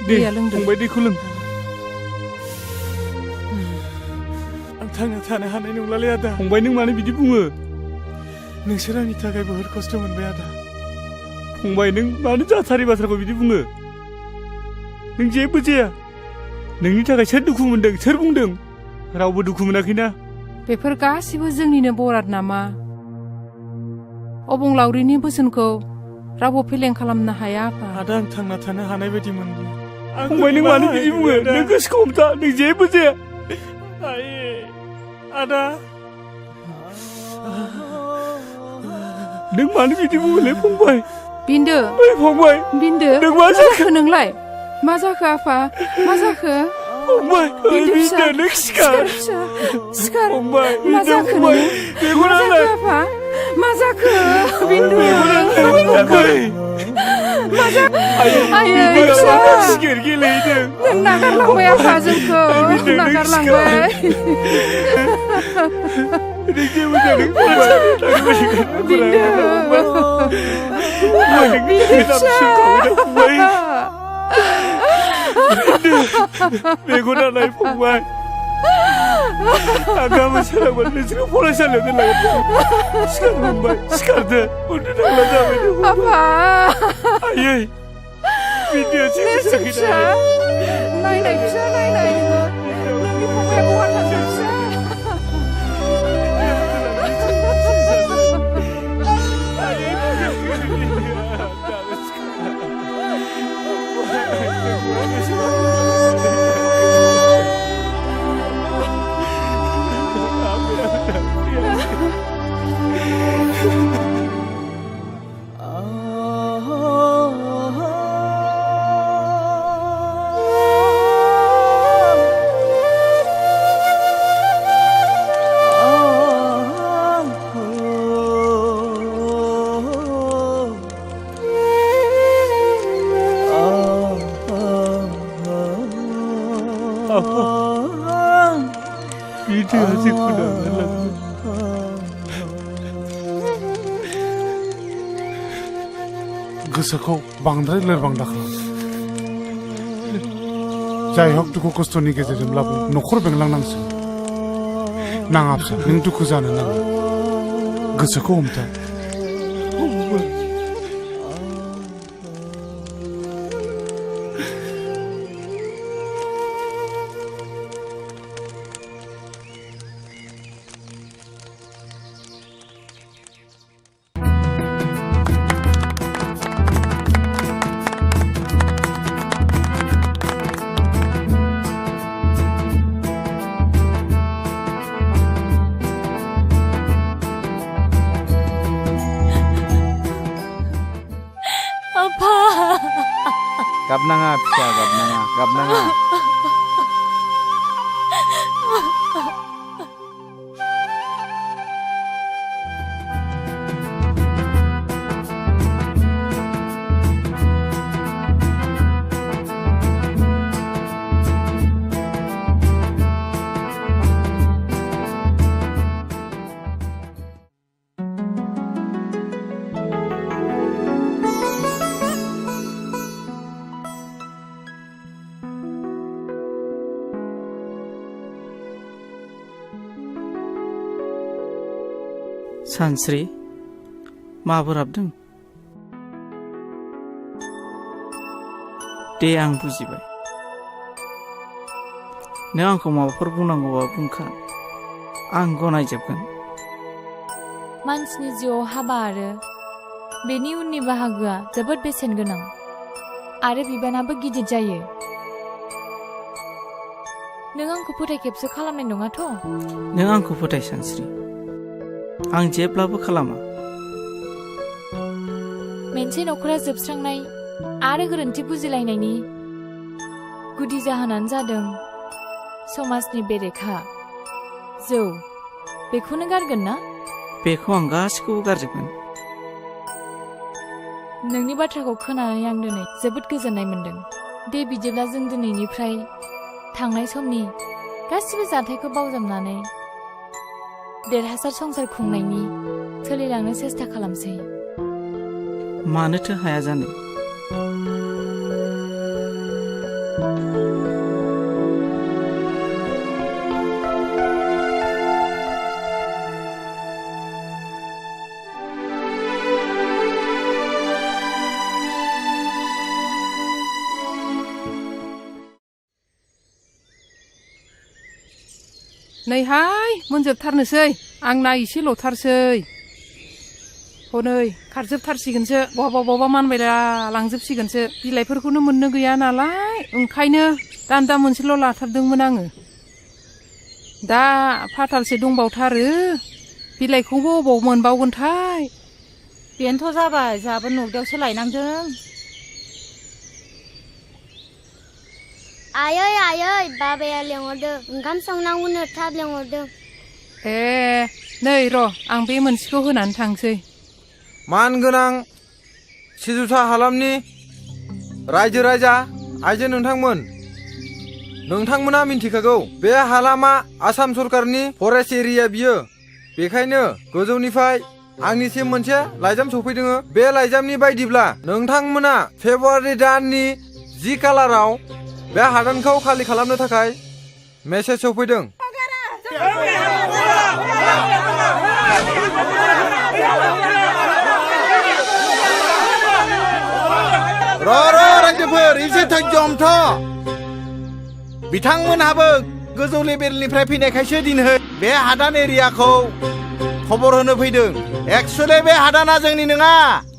दैया लोंदो फंबाय दैखौ लों आं थांना थानो हानाय नंलालै आदा फंबाय नों मानो बिदि बुङो नोंसोर आंनि थाखाय बहुद खस्थ' मोनबाय आदा फंबाय नों मानो जाथारै बाथ्राखौ बिदि बुङो नों जेबो जाया नोंनि थाखाय सोर दुखु मोनदों सोर बुंदों रावबो दुखु मोनाखैना बेफोर गासिबो जोंनिनो बराद नामा अबंलावरिनि बोसोनखौ रावबो फेलें खालामनो हाया आफा आदा आं थांना थानो हानाय बायदि मोनदों फंबाय नों मानो बिदि बुङो नों गोसोखौ हमथा नों जेबो जाया आदा नों मानो बिदि बुङोलै फंबाय बिन्दो फंबाय बिन्दो नों मा जाखो नोंलाय मा जाखो आफा मा जाखो फंबाय बिन्दो नों सिखार सिखार फंबाय मा जाखो मा जाखो आफा मा जाखो बिन्दु मा जाखो आयै फिसा सिगार गेलेहैदों नों नागारलांबाय आफा जोंखौ नागारलांबाय मेगनालाय फंबाय आं गाबोन सोरांबा नोंसोरखौ फरायसालियाव दोनलांगोन सिखार फंबाय सिखारदो उन्दु थांला जाबाय आयै बिदिया जेबो फिसा नायनाय फिसा नायनाय नोंनि फंबाया बहा थांदों फिसा गोसोखौ बांद्राय लोरबां दाखालाम जाय हक दुखु खस्थ'नि गेजेरजोंब्लाबो न'खर बेंलांनांसिगोन नाङा फिसा नों दुखु जानो नाङा गोसोखौ हमथा गाबनाङा फिसा गाबनाङा सानस्रि माबोर हाबदों दे आं बुजिबाय नों आंखौ माबाफोर बुंनांगौबा बुंखा आं गनायजोबगोन मानसिनि जिउआव हाबा आरो बेनि उननि बाहागोआ जोबोद बेसेन गोनां आरो बिबानाबो गिदिर जायो नों आंखौ फोथायखेबसो खालामनाय नङाथ' नों आंखौ फोथाय सानस्रि आं जेब्लाबो खालामा मोनसे नखरा जोबस्रांनाय आरो गोरोन्थि बुजिलायनायनि गुदि जाहोनानो जादों समाजनि बेरेखा जौ बेखौनो गारगोन ना बेखौ आं गासिखौबो गारजोबगोन नोंनि बाथ्राखौ खोनानानै आं दिनै जोबोद गोजोननाय मोन्दों दे बिदिब्ला जों दिनैनिफ्राय थांनाय समनि गासिबो जाथायखौ बावजाबनानै देरहासार संसार खुंनायनि सोलिलांनो सेस्था खालामसै मानोथो हाया जानो नैहाय मोनजोबथारनोसै आंना एसेल'थारसै हनै खारजोबथारसिगोनसो बहाबा मानबायला लांजोबसिगोनसो बिलाइफोरखौनो मोननो गैया नालाय ओंखायनो दान्दा मोनसेल' लाथारदोंमोन आङो दा फाथालसे दंबावथारो बिलाइखौबो अबाव मोनबावगोनथाय बेनोथ' जाबाय जोंहाबो नगदायावसो लायनांदों आयै बाबाया लेंहरदों ओंखाम संनांगौनो थाब लेंहरदों ए नै र' आं बे मोनसेखौ होनानै थांसै मानगोनां सिजुसा हालामनि रायजो राजा आइजो नोंथांमोना मिन्थिखागौ बे हालामा आसाम सरकारनि फरेस्ट एरिया बियो बेखायनो गोजौनिफ्राय आंनिसिम मोनसे लाइजाम सफैदों बे लाइजामनि बायदिब्ला नोंथांमोना फेब्रुवारि दाननि 10 खालाराव बे हादानखौ खालि खालामनो थाखाय मेसेज सफैदों रायजोफोर एसे धैर्यमथ' बिथांमोनहाबो गोजौ लेभेलनिफ्राय फैनायखायसो दिनै बे हादान एरियाखौ खबर होनो फैदों एक्सुवेलि बे हादाना जोंनि नङा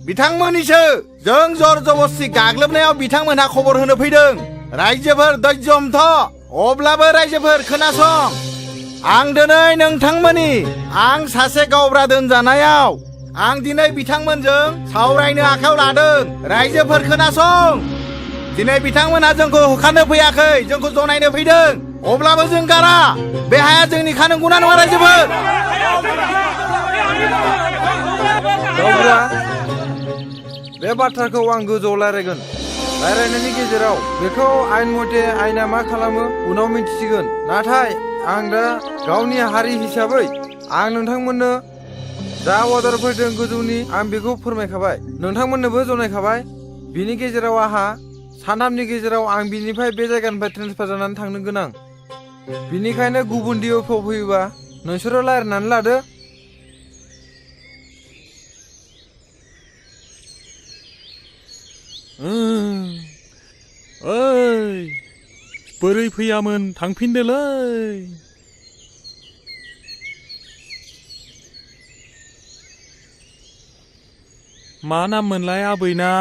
बिथांमोननिसो जों जर जबस्ति गाग्लोबनायाव बिथांमोनहा खबर होनो फैदों रायजोफोर धैर्यमथ' अब्लाबो रायजोफोर खोनासं आं दिनै नोंथांमोननि आं सासे गावब्रा दोनजानायाव आं दिनै बिथांमोनजों सावरायनो आखायाव लादों रायजोफोर खोनासं दिनै बिथांमोनहा जोंखौ होखारनो फैयाखै जोंखौ जनायनो फैदों अब्लाबो जों गारा बे हाया जोंनि खानांगौना नङा रायजोफोर गावब्रा बे बाथ्राखौ आं गोजौआव रायज्लायगोन रायज्लायनायनि गेजेराव बेखौ आयेन मथे आयेना मा खालामो उनाव मिन्थिसिगोन नाथाय आं दा गावनि हारि हिसाबै आं नोंथांमोननो जा अर्डार फैदों गोजौनि आं बेखौ फोरमायखाबाय नोंथांमोननोबो जनायखाबाय बिनि गेजेराव आंहा सानथामनि गेजेराव आं बिनिफ्राय बे जायगानिफ्राय ट्रेन्सफार जानानै थांनो गोनां बिनिखायनो गुबुन दिउफ्राव फैयोबा नोंसोरो रायज्लायनानै लादो ओइ बोरै फैयामोन थांफिनदोलै मा नाम मोनलाय आबैना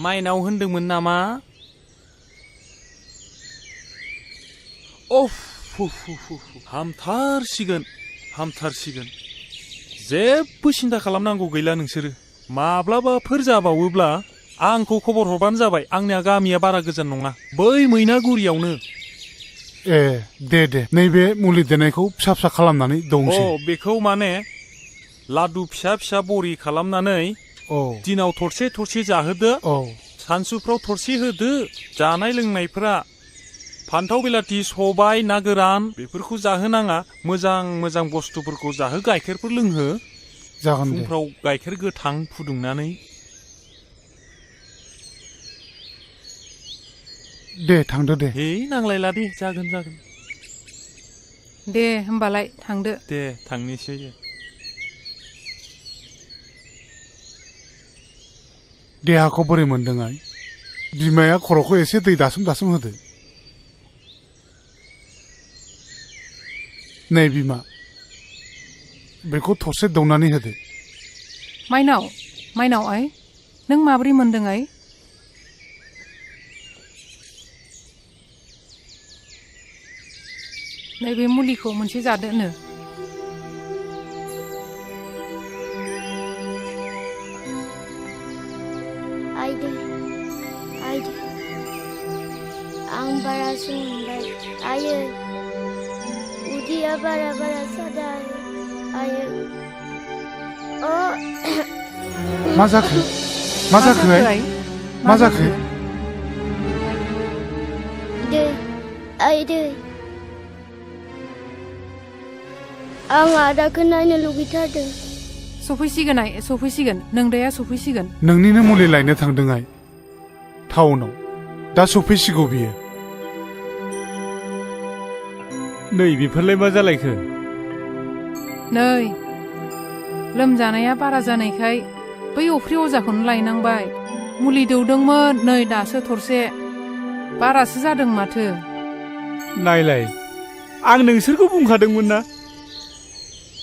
माइनाव होनदोंमोन नामा अफ हामथारसिगोन जेबो सिन्था खालामनांगौ गैला नोंसोरो माब्लाबाफोर जाबावोब्ला आंखौ खबर हरबानो जाबाय आंनिया गामिया बारा गोजान नङा बै मैनागुरियावनो ए दे नैबे मुलि देनायखौ फिसा फिसा खालामनानै दंसै बेखौ माने लादु फिसा फिसा बरि खालामनानै दिनाव थरसे थरसे जाहोदो सानसुफ्राव थरसे होदो जानाय लोंनायफोरा फान्थाव बिलाथि सबाय ना गोरान बेफोरखौ जाहोनाङा मोजां बुस्थुफोरखौ जाहो गाइखेरफोर लोंहो जागोन दे फुंफ्राव गाइखेर गोथां फुदुंनानै दे थांदो दे नांलायला दे जागोन दे होमबालाय थांदो दे थांनोसै देहाखौ बोरै मोनदों आइ बिमाया खर'खौ एसे दै दासोम होदो नै बिमा बेखौ थरसे दौनानै होदो माइनाव आइ नों माब्रै मोनदों आइ नैबे मुलिखौ मोनसे जादोनो आइदो आं बारासो मोनबाय आयो उदैया बारा सादा आयो मा जाखो दै आं आदाखौ नायनो लुगैथारदों सफैसिगोन नोंदाया सफैसिगोन नोंनिनो मुलि लायनो थांदों आइ टाउनाव दा सफैसिगौ बियो नै बेफोरलाय मा जालायखो नै लोमजानाया बारा जानायखाय बै अफ्रि अजाखौनो लायनांबाय मुलि दौदोंमोन नै दासो थरसे बारासो जादों माथो नायलाय आं नोंसोरखौ बुंखादोंमोन ना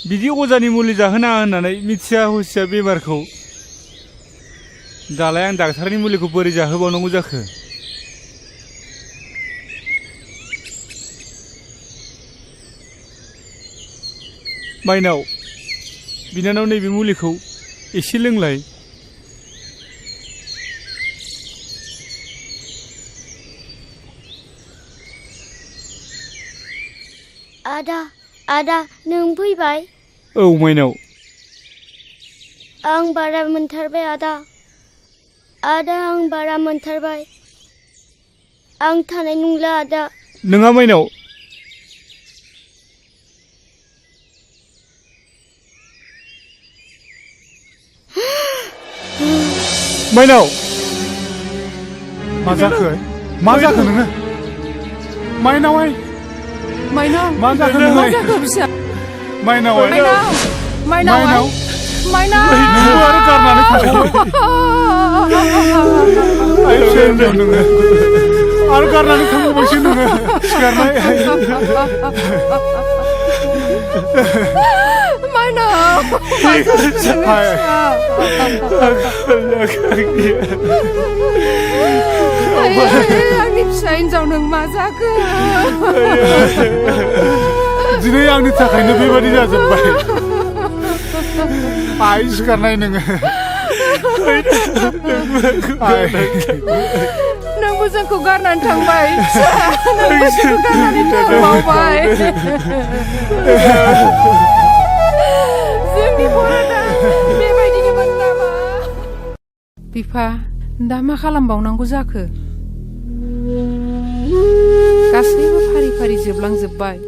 बिदि अजानि मुलि जाहोनाङा होननानै मिथिया हुसिया बेमारखौ दालाय आं डाक्टारनि मुलिखौ बोरै जाहोबावनांगौ जाखो माइनाव बिनानाव नैबे मुलिखौ एसे लोंलाय आदा नों फैबाय औ माइनाव आं बारा मोनथारबाय आदा आं बारा मोनथारबाय आं थानाय नंला आदा नोङा माइनाव माइनाव मा जाखो नोङो माइनाव मा जाखो फिसा माइनाव नोंबो आरो गारनानै थांबावबाय नोङो आरो गारनानै थांबावबायसो नोङो सिखारनाय आंनि फिसा हिन्जाव नों मा जाखो दिनै आंनि थाखायनो बेबायदि जाजोब्बाय आइ सिखारनाय नोङो नोंबो जोंखौ गारनानै थांबाय थांबावबाय जोंनि बर'दा बेबायदिनोमोन नामा बिफा दा मा खालामबावनांगौ जाखो गासैबो फारि फारि जोबलांजोब्बाय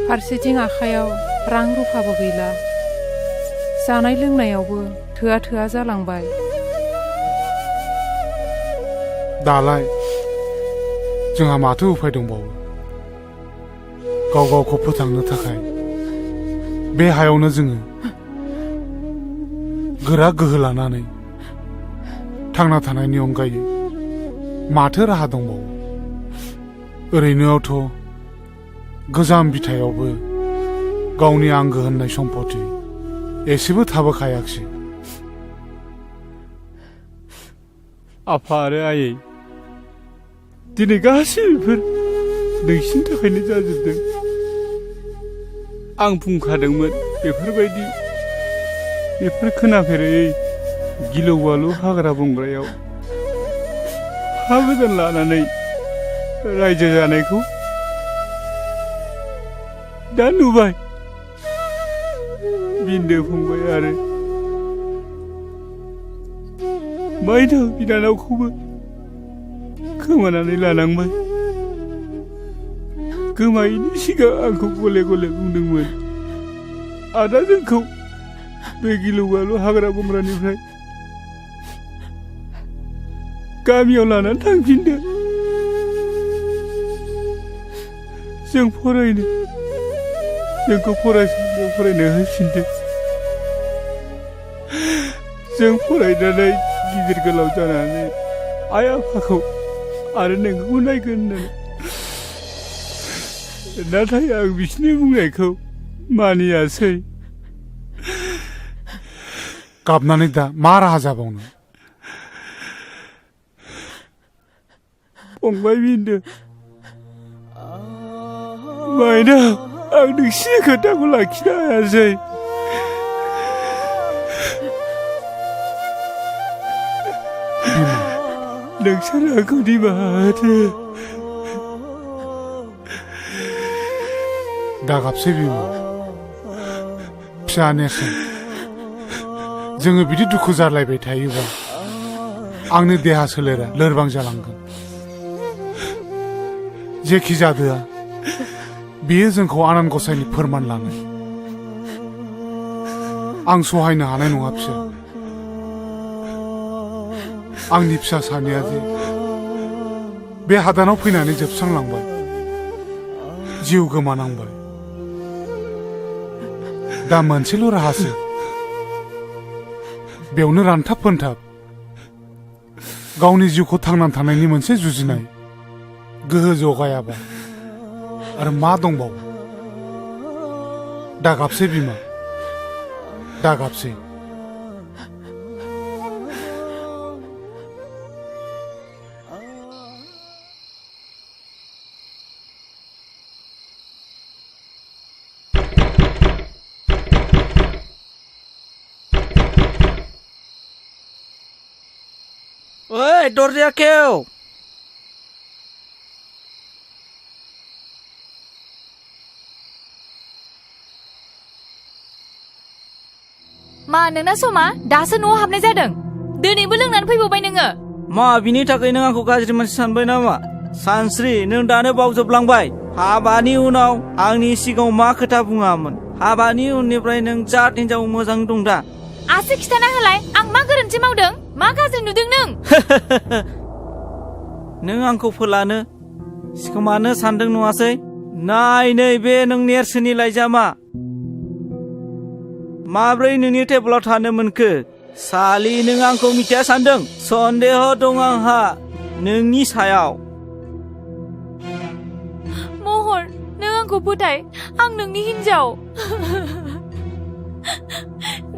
फारसेथिं आखायाव रां रुफाबो गैला जानाय लोंनायावबो थोआ जालांबाय दालाय जोंहा माथो उफाय दंबावो गावखौ फोथांनो थाखाय बे हायावनो जोङो गोरा गोहो लानानै थांना थानायनि अनगायै माथो राहा दंबावो ओरैनोआवथ' गोजाम बिथायावबो गावनि आंगो होननाय सम्पति एसेबो थाबोखायाखिसै आफा आरो आयै दिनै गासैबो नोंसिनि थाखायनो जाजोबदों आं बुंखादोंमोन बेफोर खोनाफेरै गिलु बालु हाग्रा बंग्रायाव हा गोदान लानानै रायजो जानायखौ दा नुबाय बिन्दो फंबाय आरो माइनाव बिनानावखौबो खोमानानै लानांबाय गोमायैनि सिगां आंखौ गले गले बुंदोंमोन आदा जोंखौ बे गिलु बालु हाग्रा बंग्रानिफ्राय गामियाव लानानै थांफिनदो जों फरायनो जोंखौ फरायसालियाव फरायनो होफिनदो जों फरायनानै गिदिर गोलाव जानानै आइ आफाखौ आरो नोंखौ नायगोन होननानै नाथाय आं बिसोरनि बुंनायखौ मानियासै गाबनानै दा मा राहा जाबावनो फंबाय बिन्दो माइनाव आं नोंसिनि खोथाखौ लाखिनो हायासै नोंसोर आंखौ निमाहा होदो दागाबसै बिमा फिसा नेरसोन जोङो बिदि दुखु जालायबाय थायोबा आंनि देहा सोलेरा लोरबां जालांगोन जेखि जादोआ बेयो जोंखौ आनान गसाइनि फोरमान लानाय आं सहायनो हानाय नङा फिसा आंनि फिसा सानैया जे बे हादानाव फैनानै जोबस्रांलांबाय जिउ गोमानांबाय दा मोनसेल' राहासो बेयावनो रानथाब फोनथाब गावनि जिउखौ थांनानै थानायनि मोनसे जुजिनाय गोहो जगायाबा आरो मा दंबावो दागाबसै बिमा दागाबसै ओइ दरजा खेव मा नोंना समा दासो न'आव हाबनाय जादों दिनैबो लोंनानै फैबावबाय नोङो मा बिनि थाखाय नों आंखौ गाज्रि मानसि सानबाय नामा सानस्रि नों दानो बावजोबलांबाय हाबानि उनाव आंनि सिगाङाव मा खोथा बुङामोन हाबानि उननिफ्राय नों जात हिनजाव मोजां दं दा आसि खिथाना होलाय आं मा गोरोन्थि मावदों मा गाज्रि नुदों नों नों आंखौ फोलानो सिखोमानो सानदों नङासै नाय नै बे नों नेरसोननि लाइजामा माब्रै नोंनि टेबोलाव थानो मोनखो सालि नों आंखौ मिथिया सानदों सन्देह दं आंहा नोंनि सायाव महर नों आंखौ फोथाय आं नोंनि हिनजाव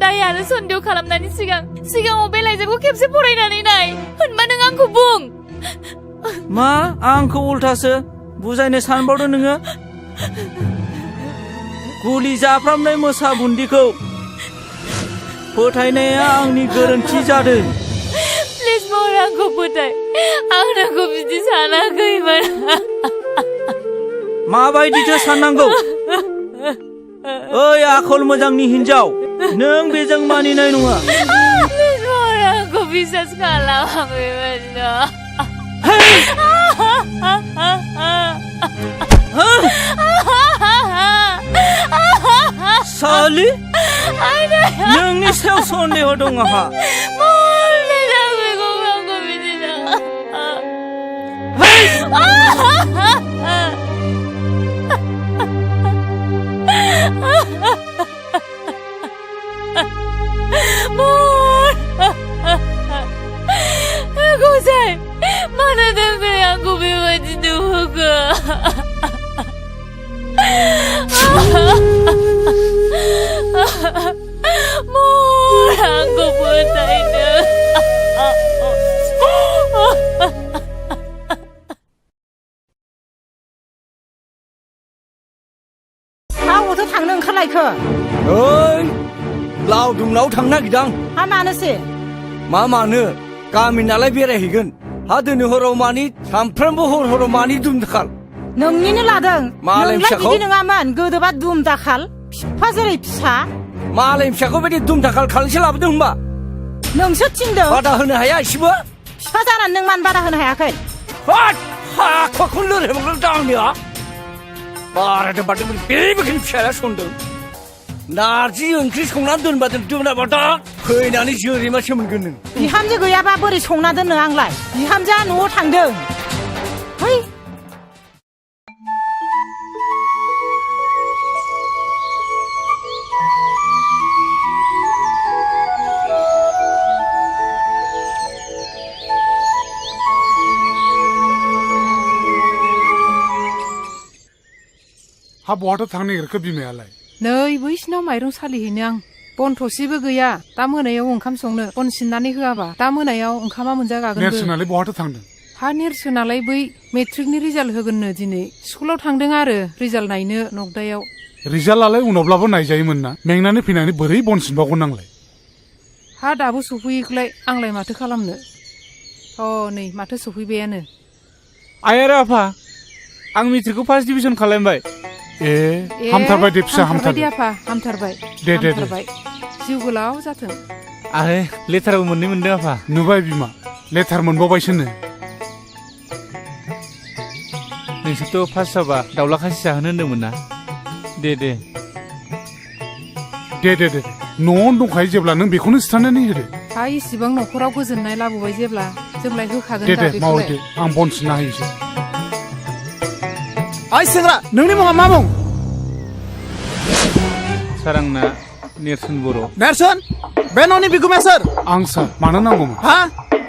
दाय आरो सन्देह खालामनायनि सिगाङाव बे लाइजामखौ खेबसे फरायनानै नाय होनबा नों आंखौ बुं मा आंखौ उल्थासो बुजायनो सानबावदों नोङो गुलि जाफ्रामनाय मोसा बुन्दिखौ फोथायनाया आंनि गोरोन्थि जादों प्लिज महर आंखौ फोथाय आं नोंखौ बिदि सानाखैमोन माबायदिथो साननांगौ ओइ आखल मोजांनि हिनजाव नों बेजों मानिनाय नङा प्लिज महर आंखौ बिसास खालाम आं बेबायदिनो सालि नोंनि सायाव सन्देह दं आंहा गसाइ मानो थाखाय आंखौ बेबायदि नुहोखो महर आंखौ फोथायनो आंबोथ' थांनो ओंखारलायखो ओइ लावदुमनाव थांनो नागिरदां हा मानोसै मानो गामि नालाय बेरायहैगोन हा दिनै हराव मानि सानफ्रामबो हराव मानि दुम दाखाल नोंनिनो लादों मालाय नोंलाय फिसाखौ बिदि नङामोन गोदोबा दुम दाखाल फिफा जेरै फिसा मालाय फिसाखौ बायदि दुम दाखाल खालामसे लाबोदों होनबा नोंसो थिनदों बादा होनो हाया एसेबो फिफा जानानै नों मानो बादा होनो हायाखै हाखौनो लोरहैबांलां दांनिया बारादों बारदों बेबायदिनो फिसाया संदों नारजि ओंख्रि संनानै दोनबा दोनाबा दा फैनानै जोरैमासो मोनगोन नों बिहामजो गैयाबा बोरै संना दोननो आंलाय बिहामजोआ न'आव थांदों है हा बहाथो थांनो नागिरखो बिमायालाय नै बैसिनाव माइरं सालिहैनो आं बन थसेबो गैया दा मोनायाव ओंखाम संनो बन सिननानै होआबा दा मोनायाव ओंखामा मोनजागागोन नेरसोनालाय बहाथो थांदों हा नेरसोनालाय बै मेट्रिकनि रिजाल्ट होगोननो दिनै स्कुलाव थांदों आरो रिजाल्ट नायनो नगदायाव रिजाल्टआलाय उनावब्लाबो नायजायोमोन ना मेंनानै फैनानै बोरै बन सिनबावगोन नांलाय हा दाबो सफैयैखौलाय आंलाय माथो खालामनो नै माथो सफैबायानो आइ आरो आफा आं मेट्रिकखौ फार्स्ट डिभिजन खालामबाय हामथारबाय दे फिसा हामथारबाय दे आफा हामथारबाय दे जिउ गोलाव जाथों आरो लेटारबो मोनदों आफा नुबाय बिमा लेटार मोनबावबायसोनो नोंसोरथ' फार्स्ट जाबा दाउला खासि जाहोनो होन्दोंमोन ना दे न'आवनो दंखायो जेब्ला नों बेखौनो सिथारनानै होदो हा इसिबां न'खराव गोजोननाय लाबोबाय जेब्ला जोंलाय होखागोन दे मावो दे आं बन सिनना होयोसै ओइ सेंग्रा नोंनि मुङा मा मुं सार आंना नेरसोन बर' नेरसोन बे न'नि बिगुमाया सोर आं सार मानो नांगौमोन हा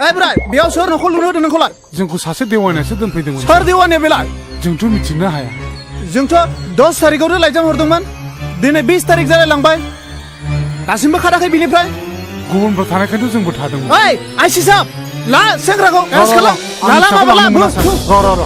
ओइ बोराय बेयाव सोर न'खौ लुनो होदों नोंखौलाय जोंखौ सासे देवानियासो दोनफैदोंमोन सोर देवानिया बेलाय जोंथ' मिथिनो हाया जोंथ' 10 थारिखआवनो लाइजाम हरदोंमोन दिनै 20 थारिख जालायलांबाय दासिमबो खाराखै बिनिफ्राय गुबुनबो थानायखायथ' जोंबो थादोंमोन ओइ आइसि साहब ला सेंग्राखौ एरेस्ट खालाम लाला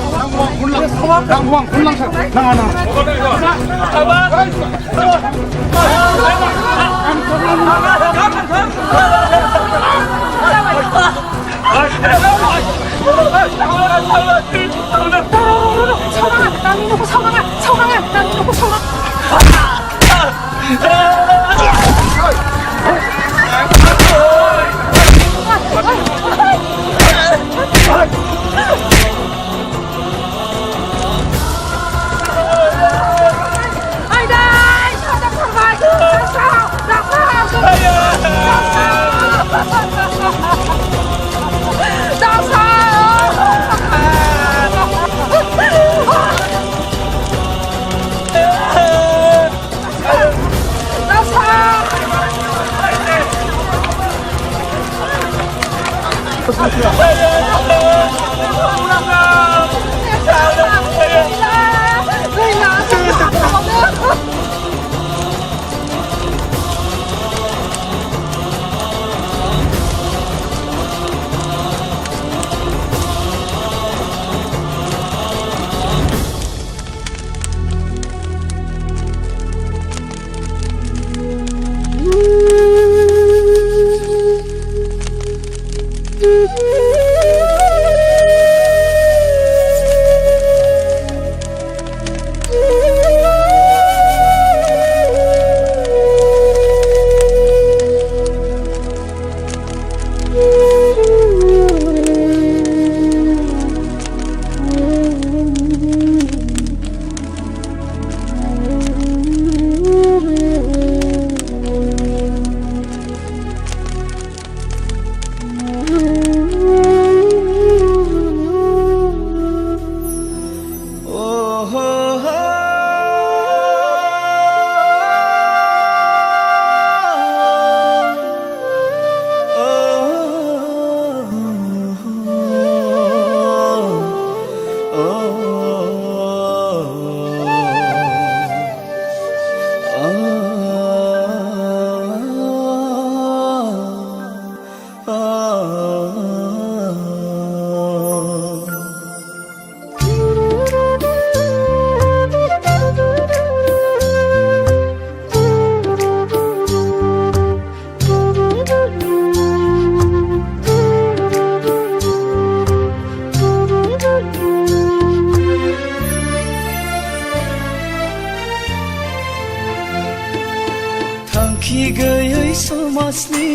गैयै समाजनि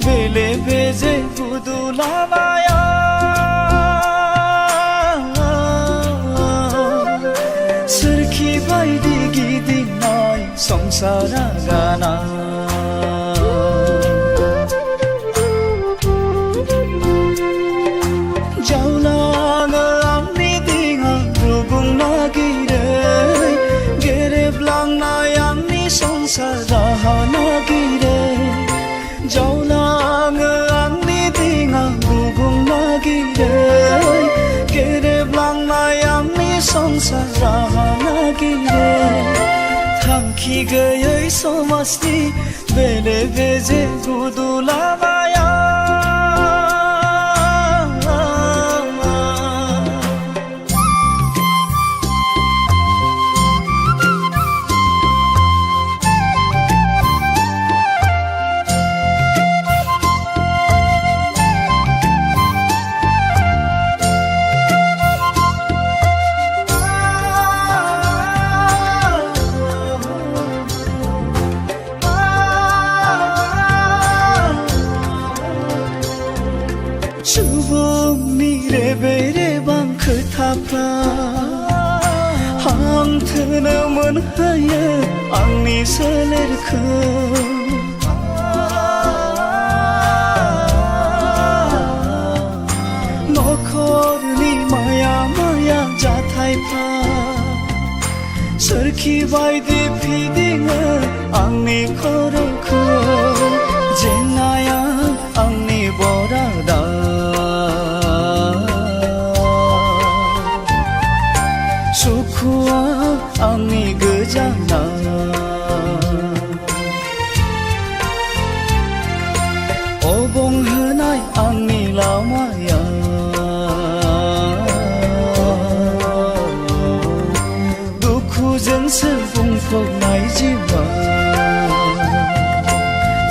बेले बेजे बुदुलामाया सोरखि बायदि गिदिंनाय संसारा गाना जावलाङो आंनि दिङा रुगुं नागिरै गेरेबलांनाय आंनि संसार राहा नागिरै जावलाङो आंनि दिङा रुगुं नागिरै गेरेबलांनाय आंनि संसार राहा नागिरै थांखि गैयै समाजनि बेले बेजे गुदुलामाया सुबुंनि रेबे रेबां खोथाफ्रा हांथोनो मोनहोयो आंनि सोलेरखौ नखरनि माया माया जाथायफ्रा सोरखि बायदि फिदिङो आंनि खर'खौ जेंनाया आंनि बरादा सुखुआ आंनि गोजाना अबंहोनाय आंनि लामाया दुखुजोंसो बुंफबनाय जिउआ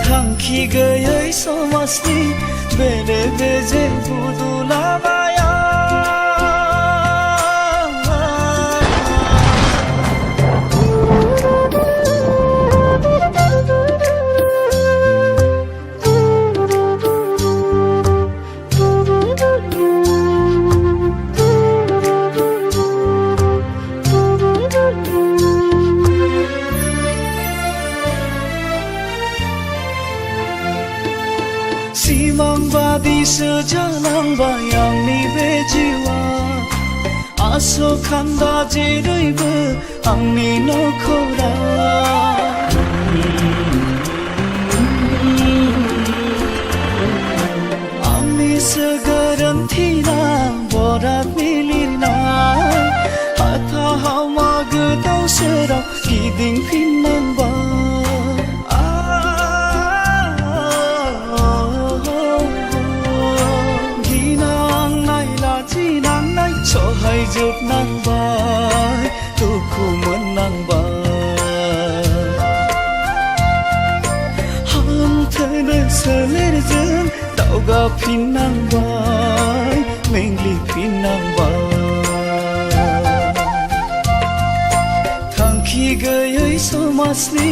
थांखि गैयै समाजनि बेले बेजे बुदुलामाया सिमांबादिसो जालांबाय आंनि बे जिउआ आसखान्दा जेरैबो आंनि नखरा आंनिसो गोरोन्थिना बरादनि लिरनाय हाथा हावमा गोदाव सोराव गिदिंफिननांबाय सहायजोबनांबाय दुखु मोननांबाय हांथोनो सोलेरजों दावगाफिननांबाय मेंग्लिफिननांबाय थांखि गैयै समाजनि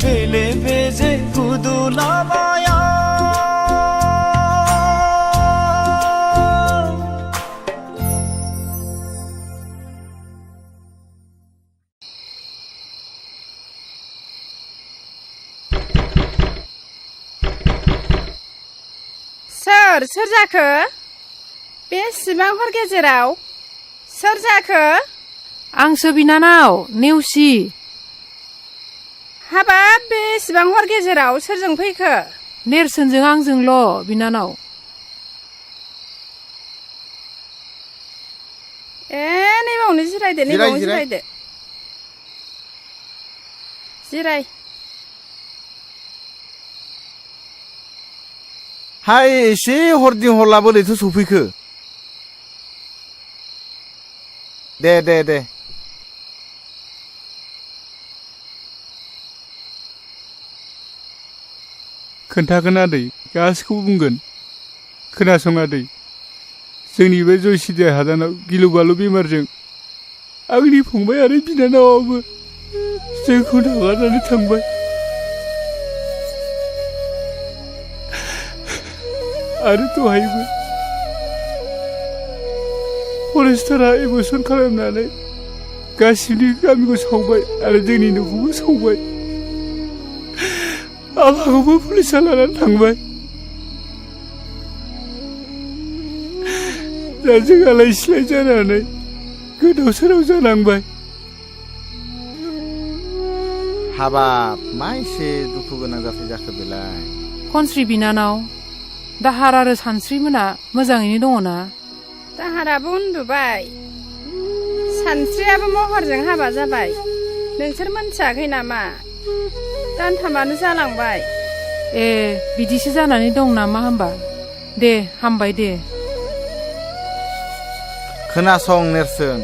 बेले बेजे गुदुलामाया सोर जाखो बेसेबां हर गेजेराव सोर जाखो आंसो बिनानाव नेवसि हाबाब बेसेबां हर गेजेराव सोरजों फैखो नेरसोनजों आंजोंल' बिनानाव नैबावनो जिरायदो नैबावनो जिरायदो जिराय हाय एसे हरदिं हरला बोरैथो सफैखो दे दे दे खोन्थागोन आदै गासिखौबो बुंगोन खोनासं आदै जोंनि बे जयसिरिया हादानाव गिलु बालु बेमारजों आंनि फंबाय आरो बिनानावाबो जोंखौ नागारनानै थांबाय आरो दहायबो फरेस्टारा एबसन खालामनानै गासिबो गामिखौ सावबाय आरो जोंनि न'खौबो सावबाय आफाखौबो पुलिसा लानानै थांबाय दा जों आलाय सिलाय जानानै गोदाव सोराव जानांबाय हाबाब मा एसे दुखु गोनां जाथाय जाखो बेलाय खनस्रि बिनानाव दाहार आरो सानस्रिमोना मोजाङैनो दङ ना दाहाराबो उन्दुबाय सानस्रियाबो महरजों हाबा जाबाय नोंसोर मोनथियाखै नामा दानथामानो जालांबाय ए बिदिसो जानानै दं नामा होमबा दे हामबाय दे खोनासं नेरसोन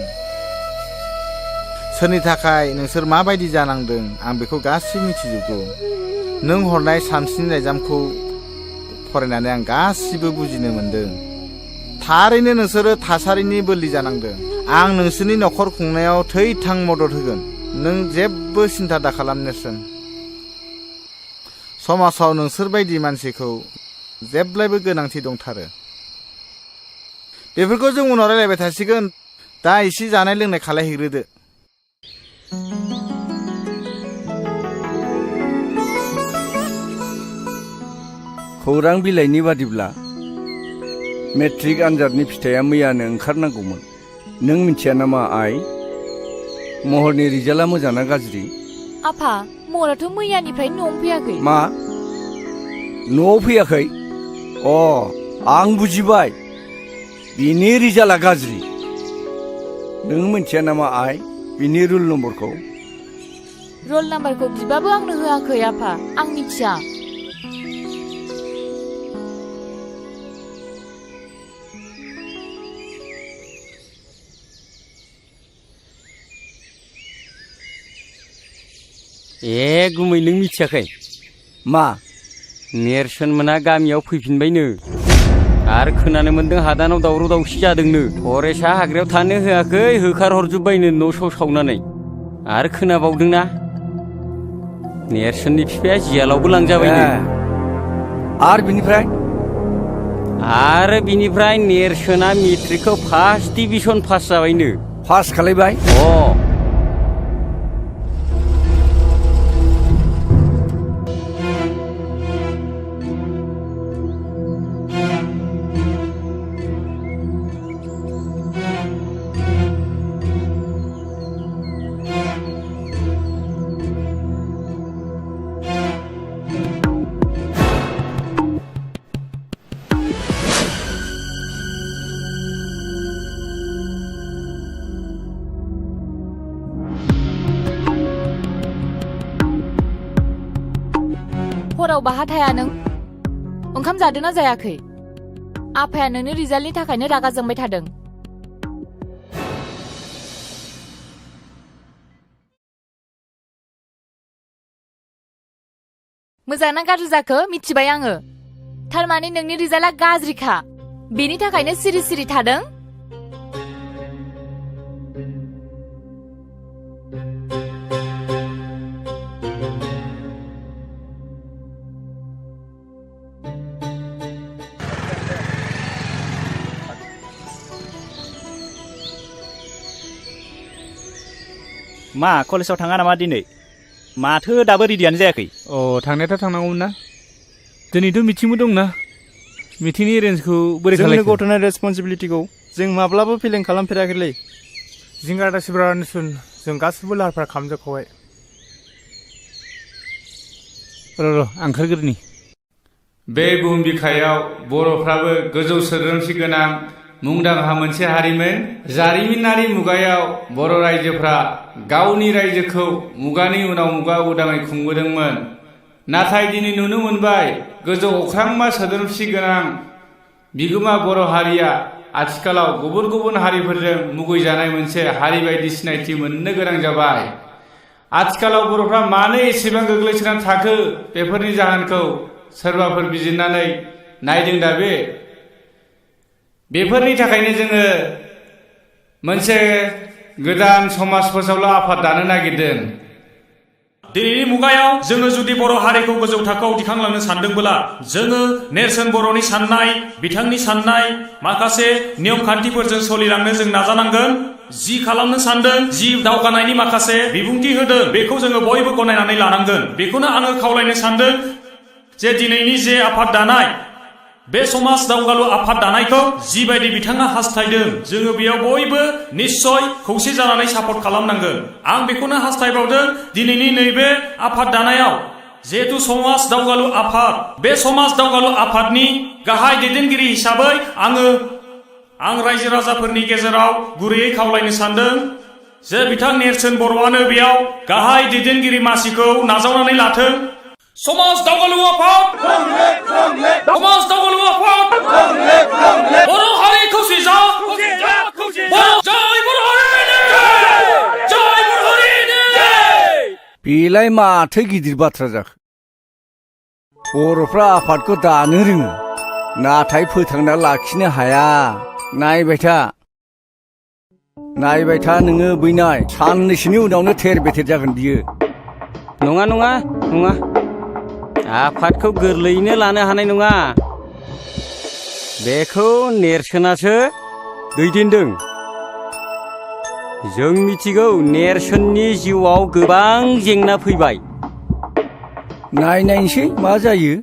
सोरनि थाखाय नोंसोर माबायदि जानांदों आं बेखौ गासिबो मिथिजोबगौ नों हरनाय सानस्रिनि लाइजामखौ फरायनानै आं गासिबो बुजिनो मोनदों थारैनो नोंसोरो थासारिनि बोलि जानांदों आं नोंसोरनि न'खर खुंनायाव थै-थां मदद होगोन नों जेबो सिन्था दाखालाम नेरसोन समाजाव नोंसोर बायदि मानसिखौ जेब्लायबो गोनांथि दंथारो बेफोरखौ जों उनाव रायलायबाय थासिगोन दा एसे जानाय लोंनाय खालायहैग्रोदो खौरां बिलाइनि बादिब्ला मेट्रिक आनजादनि फिथाइया मैयानो ओंखारनांगौमोन नों मिथिया नामा आइ महरनि रिजाल्टआ मोजां ना गाज्रि आफा महराथ' मैयानिफ्राय न'आव फैयाखै मा न'आव फैयाखै अ आं बुजिबाय बिनि रिजाल्टआ गाज्रि नों मिथिया नामा आइ बिनि रुल नम्बरखौ रल नाम्बारखौ बिबाबो आंनो होआखै आफा आं मिथिया ए गुमै नों मिथियाखै मा नेरसोन मोना गामियाव फैफिनबायनो आरो खोनानो मोन्दों हादानाव दावराव दावसि जादोंनो फरेस्टआ हाग्रायाव थानो होआखै होखारहरजोब्बायनो न' स' सावनानै आरो खोनाबावदोंना नेरसोननि बिफाया जियालावबो लांजाबायनो आरो बिनिफ्राय नेरसोना मेट्रिकखौ फार्स्ट डिभिजन पास जाबायनो पास खालायबाय हराव बाहा थाया नों ओंखाम जादोंना जायाखै आफाया नोंनि रिजाल्टनि थाखायनो रागा जोंबाय थादों मोजां ना गाज्रि जाखो मिथिबाय आङो थारमाने नोंनि रिजाल्टआ गाज्रिखा बेनि थाखायनो सिरि सिरि थादों मा कलेजाव थाङा नामा दिनै माथो दाबो रेडियानो जायाखै अ थांनायाथ' थांनांगौमोन ना दिनैथ' मिटिंबो दंना मिटिंनि एरेन्जखौ बोरै खालामो जोंनि गथ'नि रेसपन्सिबिलिटिखौ जों माब्लाबो फेलें खालामफेराखैलै जिंगा दासिब्रा निसुन जों गासिबो लाहार फाहार खालामजोबखाबाय र' आं ओंखारग्रोनि बे बुहुम बिखायाव बर'फ्राबो गोजौ सोद्रोमसि गोनां मुंदांखा मोनसे हारिमोन जारिमिनारि मुगायाव बर' रायजोफ्रा गावनि रायजोखौ मुगानि उनाव मुगा उदाङै खुंबोदोंमोन नाथाय दिनै नुनो मोनबाय गोजौ अख्रांमा सोद्रोमसि गोनां बिगोमा बर' हारिया आथिखालाव गुबुन गुबुन हारिफोरजों मुगैजानाय मोनसे हारि बायदि सिनायथि मोननो गोनां जाबाय आथिखालाव बर'फ्रा मानो एसेबां गोग्लैसोनानै थाखो बेफोरनि जाहोनखौ सोरबाफोर बिजिरनानै नायदों दा बेफोरनि थाखायनो जोङो मोनसे गोदान समाज फोसावलु आफाद दानो नागिरदों दिनैनि मुगायाव जोङो जुदि बर' हारिखौ गोजौ थाखोआव दिखांलांनो सानदोंब्ला जोङो नेरसोन बर'नि साननाय बिथांनि साननाय माखासे नियम खान्थिफोरजों सोलिलांनो जों नाजानांगोन जि खालामनो सानदों जि दावगानायनि माखासे बिबुंथि होदों बेखौ जोङो बयबो गनायनानै लानांगोन बेखौनो आङो खावलायनो सानदों जे दिनैनि जे आफाद दानाय बे समाज दावगालु आफाद दानायखौ जिबायदि बिथाङा हास्थायदों जोङो बेयाव बयबो निश्चय खौसे जानानै सापर्ट खालामनांगोन आं बेखौनो हास्थायबावदों दिनैनि नैबे आफाद दानायाव जिहेतु समाज दावगालु आफाद बे समाज दावगालु आफादनि गाहाय दैदेनगिरि हिसाबै आं रायजो राजाफोरनि गेजेराव गुरैयै खावलायनो सानदों जे बिथां नेरसोन बर'आनो बेयाव गाहाय दैदेनगिरि मासिखौ नाजावनानै लाथों समाज दावगालु आफाद समाज दावगालु आफाद बर' हारि खौसे जा जय बर' हारि जय बर' हारि बेलाय माथो गिदिर बाथ्रा जाखो बर'फ्रा आफादखौ दानो रोङो नाथाय फोथांना लाखिनो हाया नायबाय था नोङो बैनाय साननैसोनि उनावनो थेर बेथेर जागोन बियो नङा नङा नङा आफादखौ गोरलैयैनो लानो हानाय नङा बेखौ नेरसोनासो दैदेनदों जों मिथिगौ नेरसोननि जिउआव गोबां जेंना फैबाय नायनायसै मा जायो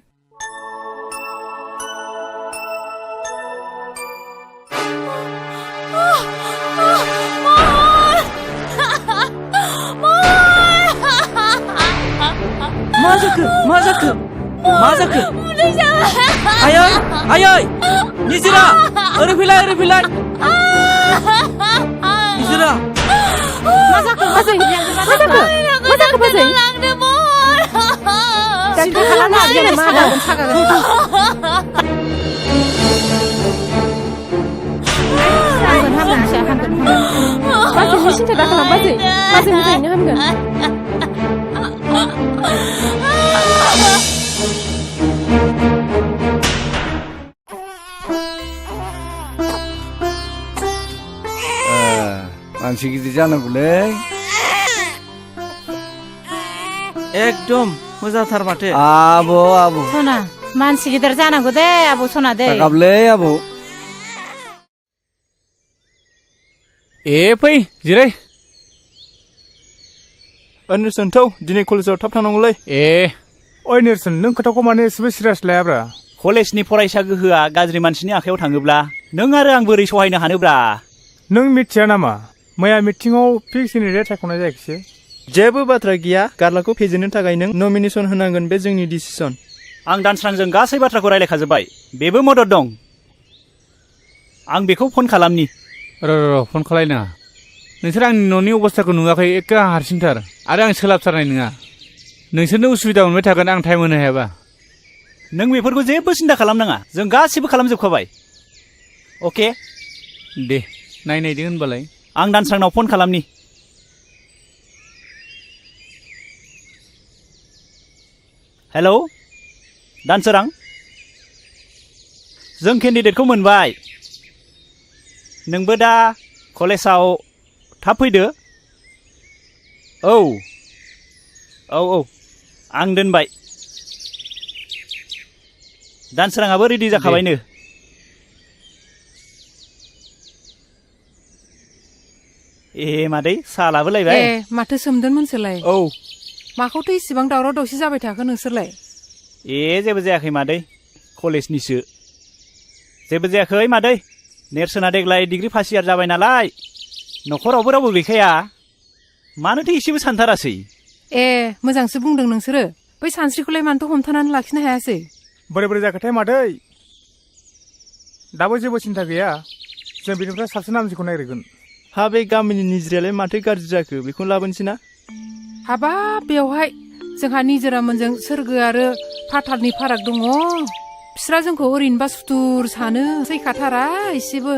मा जाखो आयै निजिरा ओरै फैलाय निजिरा मा जाखो बाजै सिन्था खालामनो हागोन मा दागोन सागागोन हामगोन बाजैनि सिन्था दा खालाम बाजै मोजाङैनो हामगोन मानसि गिदिर जानांगौलै एकदम मोजांथार माथो आब' सना मानसि गिदिर जानांगौ दे आब' सना दे गाबलै आब' फै जिराय नेरसोन थौ दिनै कलेजाव थाब थांनांगौलै ओइ नेरसोन नों खोथाखौ माने एसेबो सिरियास लायाब्रा कलेजनि फरायसा गोहोआ गाज्रि मानसिनि आखायाव थाङोब्ला नों आरो आं बोरै सहायनो हानोब्रा नों मिथिया नामा मैया मिटिङाव फिक्स इनिरेट सायख'नाय जायाखिसै जेबो बाथ्रा गैया गार्लाखौ फेजेननो थाखाय नों नमिनेसन होनांगोन बे जोंनि डिसिसन आं दानस्रांजों गासै बाथ्राखौ रायलायखाजोब्बाय बेबो मदद दं आं बेखौ फन खालामनि र' फन खालायनाङा नोंसोर आंनि न'नि अबस्थाखौ नुवाखै एखे हारसिंथार आरो आं सोलाबथारनाय नङा नोंसोरनो उसुबिदा मोनबाय थागोन आं टाइम होनो हायाबा नों बेफोरखौ जेबो सिन्था खालामनाङा जों गासिबो खालामजोबखाबाय अके दे नायदो होनबालाय आं दानस्रांनाव फन खालामनि हेलौ दानसोरां जों केन्डिडेटखौ मोनबाय नोंबो दा कलेजाव थाब फैदो औ आं दोनबाय दानसोराङाबो रेडि जाखाबायनो मादै साहा लाबोलायबाय माथो सोमदोंमोनसोलाय औ माखौथ' इसिबां दावराव दावसि जाबाय थाखो नोंसोरलाय जेबो जायाखै मादै कलेजनिसो जेबो जायाखै मादै नेरसोना देग्लाय डिग्री फार्स्ट इयार जाबाय नालाय न'खरावबो रावबो गैखाया मानोथो एसेबो सानथारासै मोजांसो बुंदों नोंसोरो बै सानस्रिखौलाय मानोथ' हमथानानै लाखिनो हायासै बोरै जाखोथाय मादै दाबो जेबो सिन्था गैया जों बेनिफ्राय साबसिन हामसिखौ नागिरगोन बे गामिनि निजिरायालाय माथो गाज्रि जाखो बेखौनो लाबोनोसै ना हाबाब बेवहाय जोंहा निजोरामोनजों सोरगो आरो फाथालनि फाराग दङ बिस्रा जोंखौ ओरैनोबा सुथुर सानो सैखाथारा एसेबो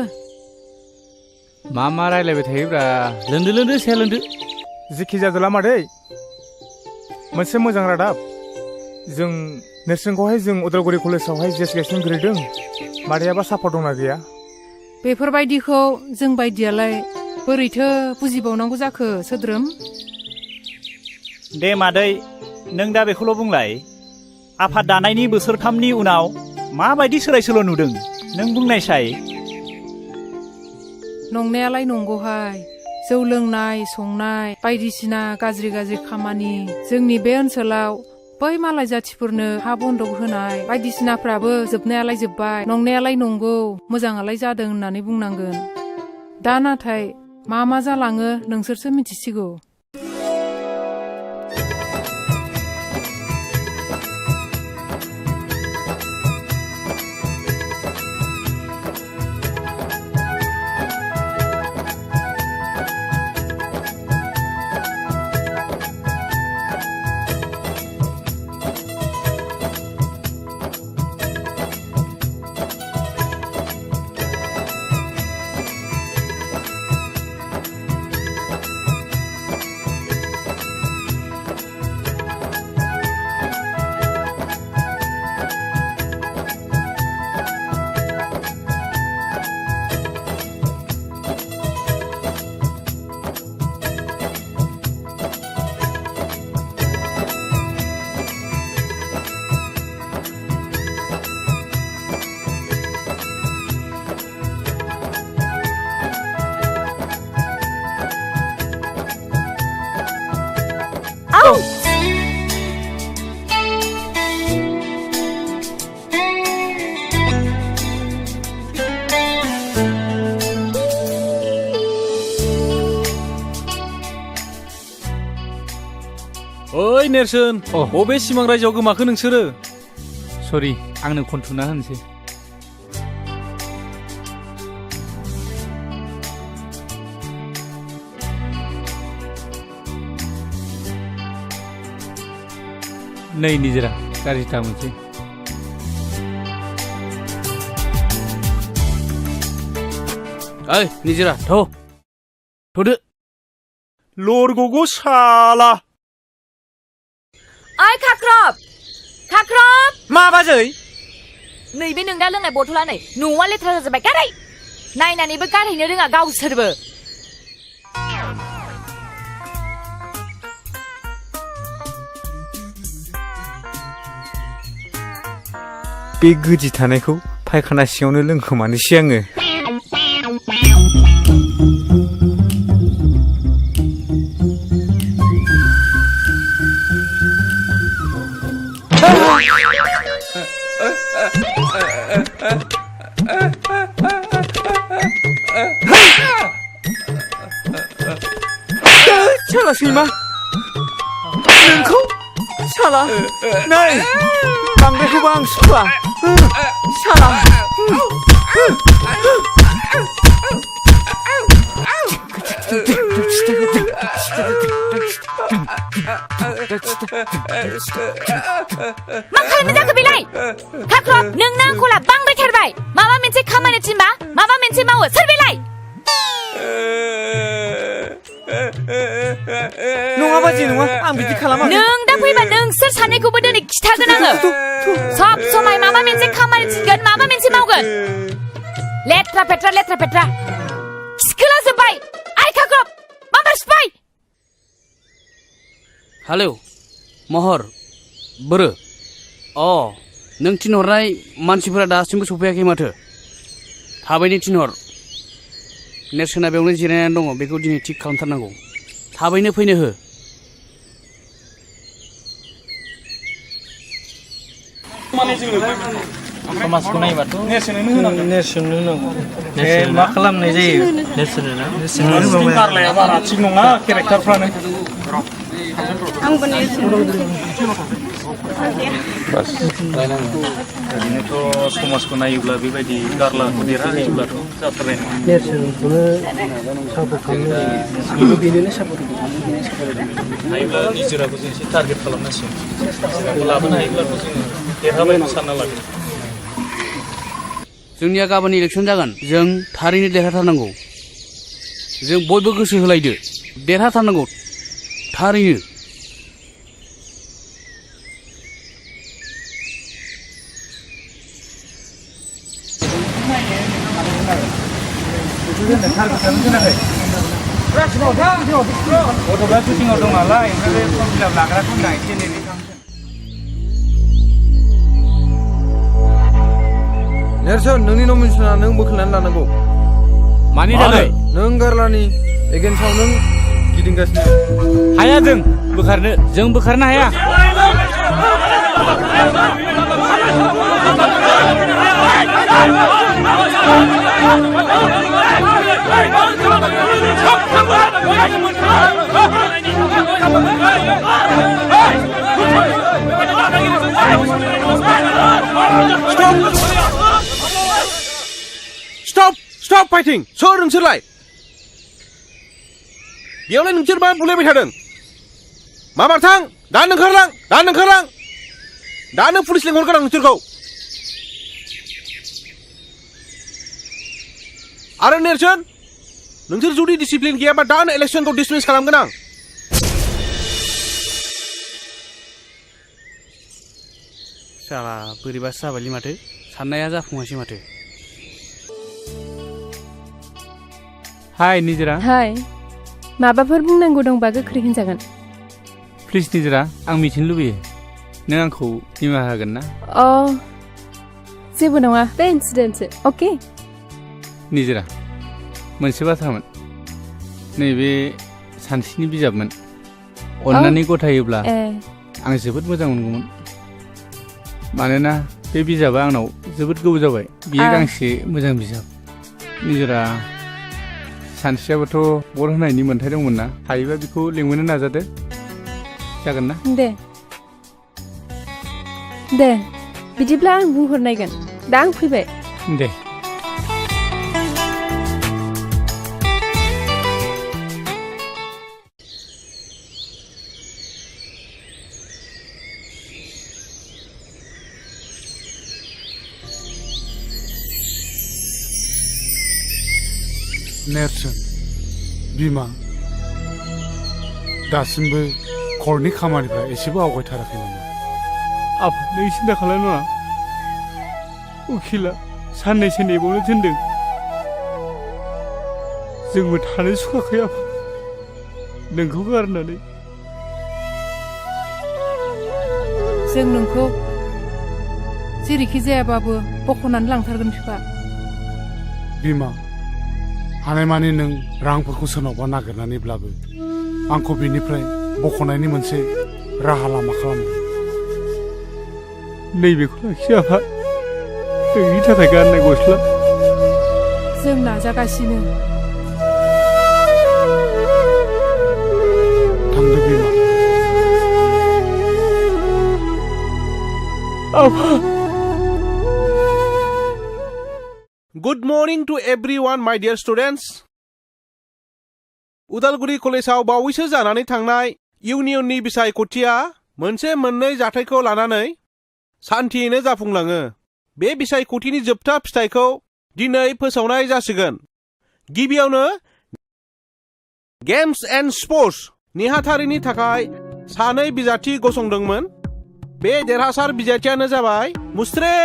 मा रायलायबाय थायोब्रा लोंदो से लोंदो जेखि जादोला मादै मोनसे मोजां रादाब जों नेरसोनखौहाय जों उदालगुरि कलेजावहाय जेस गायसन ग्रेदों मादैयाबा सापर्ट दंना गैया बेफोरबायदिखौ जों बायदियालाय बोरैथो बुजिबावनांगौ जाखो सोद्रोम दे मादै नों दा बेखौल' बुंलाय आफाद दानायनि बोसोरथामनि उनाव माबायदि सोलाय सोल' नुदों नों बुंनायसाय। नंनायालाय नंगौहाय जौ लोंनाय संनाय बायदिसिना गाज्रि गाज्रि खामानि जोंनि बे ओनसोलाव बै मालाय जाथिफोरनो हा बन्दक होनाय बायदिसिनाफ्राबो जोबनायालाय जोब्बाय। नंनायालाय नंगौ मोजाङालाय जादों होननानै बुंनांगोन। दा नाथाय मा जालाङो नोंसोरसो मिथिसिगौ। ओइ नेरसोन बबे सिमां रायजोआव गोमाखो नोंसोरो? सरि आंनो खनथुना होनसै। नै निजोरा गाज्रि दा मोनसै। ओइ निजोरा थ'दो लरग'गौ साला। ओइ खाख्रब मा बाजै? नैबे नों दा लोंनाय बथला नै न'आ लेथ्रा जाजोब्बाय गारै नायनानैबो गारहैनो रोङा गावसोरबो। बे गोदि थानायखौ फायखाना सिङावनो लोंखोमानोसै आङो। साला सैमा नोंखौ साला नै बांद्रायखौबो आं सुखुआ साला। मा खालामनो जाखो बेलाय? खाख्रब नोंना आखला बांद्रायथारबाय। माबा मोनसे खामानि थिनबा माबा मोनसे मावो सोर बेलाय? नङा बाजै नङा आं बिदि खालामा। नों दा फैबा नोंसोर सानैखौबो दिनै खिथागोन आङो। सब समाय माबा मोनसे खामानि थिनगोन माबा मोनसे मावगोन। लेथ्रा पेट्रा खिखोला जोब्बाय। आइ खाख्रब माबा सिफाय। हेलौ महर बोरो नों थिनहरनाय मानसिफोरा दासिमबो सफैयाखै माथो। थाबैनो थिनहर। नेरसोना बेयावनो जिरायनानै दङ बेखौ दिनै थिग खालामथारनांगौ। थाबैनो फैनो हो। समाजखौ नायबाथ' नेरसोननो होनांगौ। मा खालामनाय जायो नेरसोन बारलाया बारा थिग नङा केरेक्टारफ्रानो। आंबो नेरसोन ओरैनोथ' समाजखौ नायोब्ला बेबायदि गारलाखौ देरहाहोयोब्लाथ' जाथारनाय नङा। नेरसोनखौनो सापर्ट खालामनो बेनोनो सापर्ट हायोब्ला निजोराबो जों एसे टारगेट खालामनांसिगोन। लाबोनो हायोब्लाथ' जोङो देरहाबायबो सानना लागोन। जोंनिया गाबोन इलेक्सन जागोन। जों थारैनो देरहाथारनांगौ। जों बयबो गोसो होलायदो देरहाथारनांगौ थारैनो। गथ'फ्रा सुटिंआव दं नालाय ओमफ्राय बे फर्म फिलाप लाग्राखौ होनना एसे नेनि थांसै नेरसोन नोंनि नमिनेसना नों बोखारनानै लानांगौ मानि थाखाय नों गारलानि एगेन्स्टआव नों गिदिंगासिनो हाया जों बोखारनो हाया Stop fighting! सोर नोंसोरलाय? बेयावलाय नोंसोर मा बुलायबाय थादों? मा मारथां? दानो ओंखारलां! दानो पुलिस लेंहरगोन आं नोंसोरखौ! आरो नेरसोन नोंसोर जुदि डिसिप्लिन गैयाबा दानो इलेक्सनखौ डिसमिस खालामगोन आं साला बोरैबासो जाबायलै माथो साननाया जाफुङासै माथो हाय निजोरा हाय माबाफोर बुंनांगौ दंबा गोख्रै होनजागोन प्लिज निजोरा आं मिथिनो लुबैयो नों आंखौ निमाहा होगोन ना जेबो नङा बे इन्सिडेन्टसो अके निजोरा मोनसे बाथ्रामोन नैबे सानस्रिनि बिजाबमोन अन्नानै गथायोब्ला आं जोबोद मोजां मोनगौमोन मानोना बे बिजाबा आंनाव जोबोद गोबाव जाबाय बियो गांसे मोजां बिजाब निजोरा सानस्रियाबोथ' बर होनायनि मोन्थाय दंमोन ना हायोबा बेखौ लिंबोनो नाजादो जागोन ना दे बिदिब्ला आं बुंहरनायगोन दा आं फैबाय दे नेरसोन बिमा दासिमबो कर्टनि खामानिफ्रा एसेबो आवगायथाराखै नामा आफा नों सिन्था खालामनाङा उखिला साननैसो नेबावनो थिनदों जोंबो थानो सुखाखै आफा नोंखौ गारनानै जों नोंखौ जेरैखि जायाबाबो बख'नानै लांथारगोन बिफा बिमा हानायमानि नों रांफोरखौ सोरनावबा नागिरनानैब्लाबो आंखौ बेनिफ्राय बख'नायनि मोनसे राहा लामा खालामदो नैबेखौ लाखि आफा नोंनि थाखाय गाननाय गस्ला जों नाजागासिनो थांदो बिमा आफा Good morning to everyone, my dear students. Udalguri कलेजाव बावैसो जानानै थांनाय इउनियननि बिसायख'थिया मोनसे मोननै जाथायखौ लानानै सान्थियैनो जाफुंलाङो। बे बिसायख'थिनि जोबथा फिथाइखौ दिनै फोसावनाय जासिगोन। गिबियावनो गेम्स एन्ड स्पर्ट्स नेहाथारिनि थाखाय सानै बिजाथि गसंदोंमोन। बे देरहासार बिजाथियानो जाबाय मुस्रे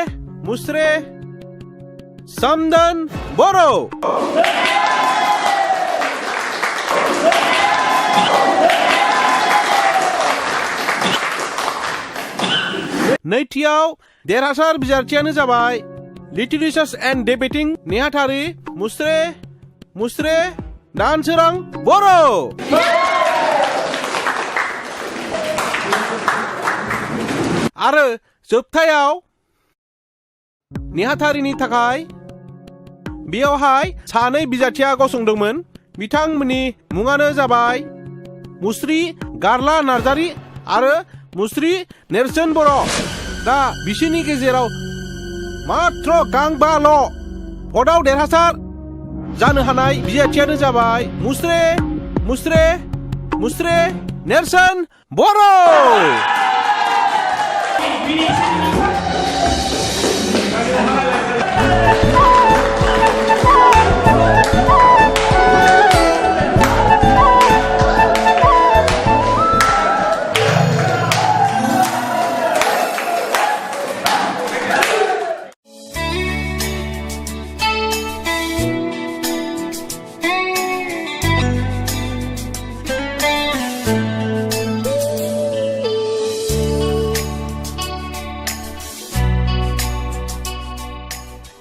समदन बर' नैथियाव देरहासार बिजाथियानो जाबाय लिटरेचार एन्ड डिबेटिं नेहाथारि मुस्रे दानसोरां बर' आरो जोबथायाव नेहाथारिनि थाखाय बेयावहाय सानै बिजाथिया गसंदोंमोन। बिथांमोननि मुङानो जाबाय मुस्रि गारला नार्जारि आरो मुस्रि नेरसोन बर'। दा बिसोरनि गेजेराव मात्र गांबाल' भटआव देरहासार जानो हानाय बिजाथियानो जाबाय मुस्रे नेरसोन बर'।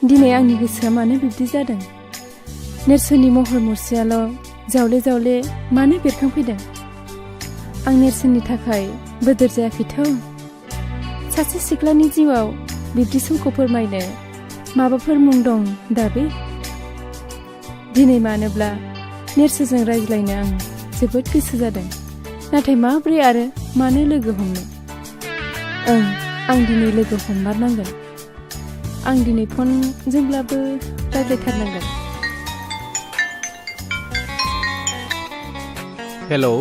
दिनै आंनि गोसोआ मानो बिब्दि जादों? नेरसोननि महर मुस्रियाल' जावले जावले मानो बेरखांफैदों? आं नेरसोननि थाखाय बोदोर जायाखैथ'। सासे सिख्लानि जिउआव बिब्दि समखौ फोरमायनो माबाफोर मुं दं दा बे? दिनै मानोब्ला नेरसोजों रायज्लायनो आं जोबोद गोसो जादों, नाथाय माब्रै आरो मानो लोगो हमनो? आं दिनै लोगो हममारनांगोन। आं दिनै फनजोंब्लाबो रायज्लायथारनांगोन। हेलौ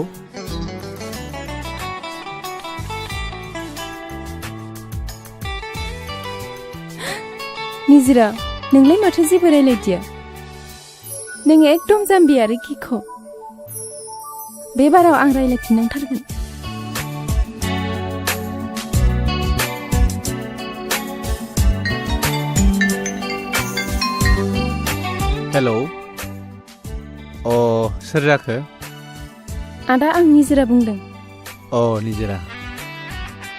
निजिरा, नोंलाय माथो जेबो रायलायदिया? नों एकदम जाम्बि आरो गिख'। बे बाराव आं रायलायफिननांथारगोन। हेलौ सोर जाखो? आदा, आं निजिरा बुंदों। निजिरा,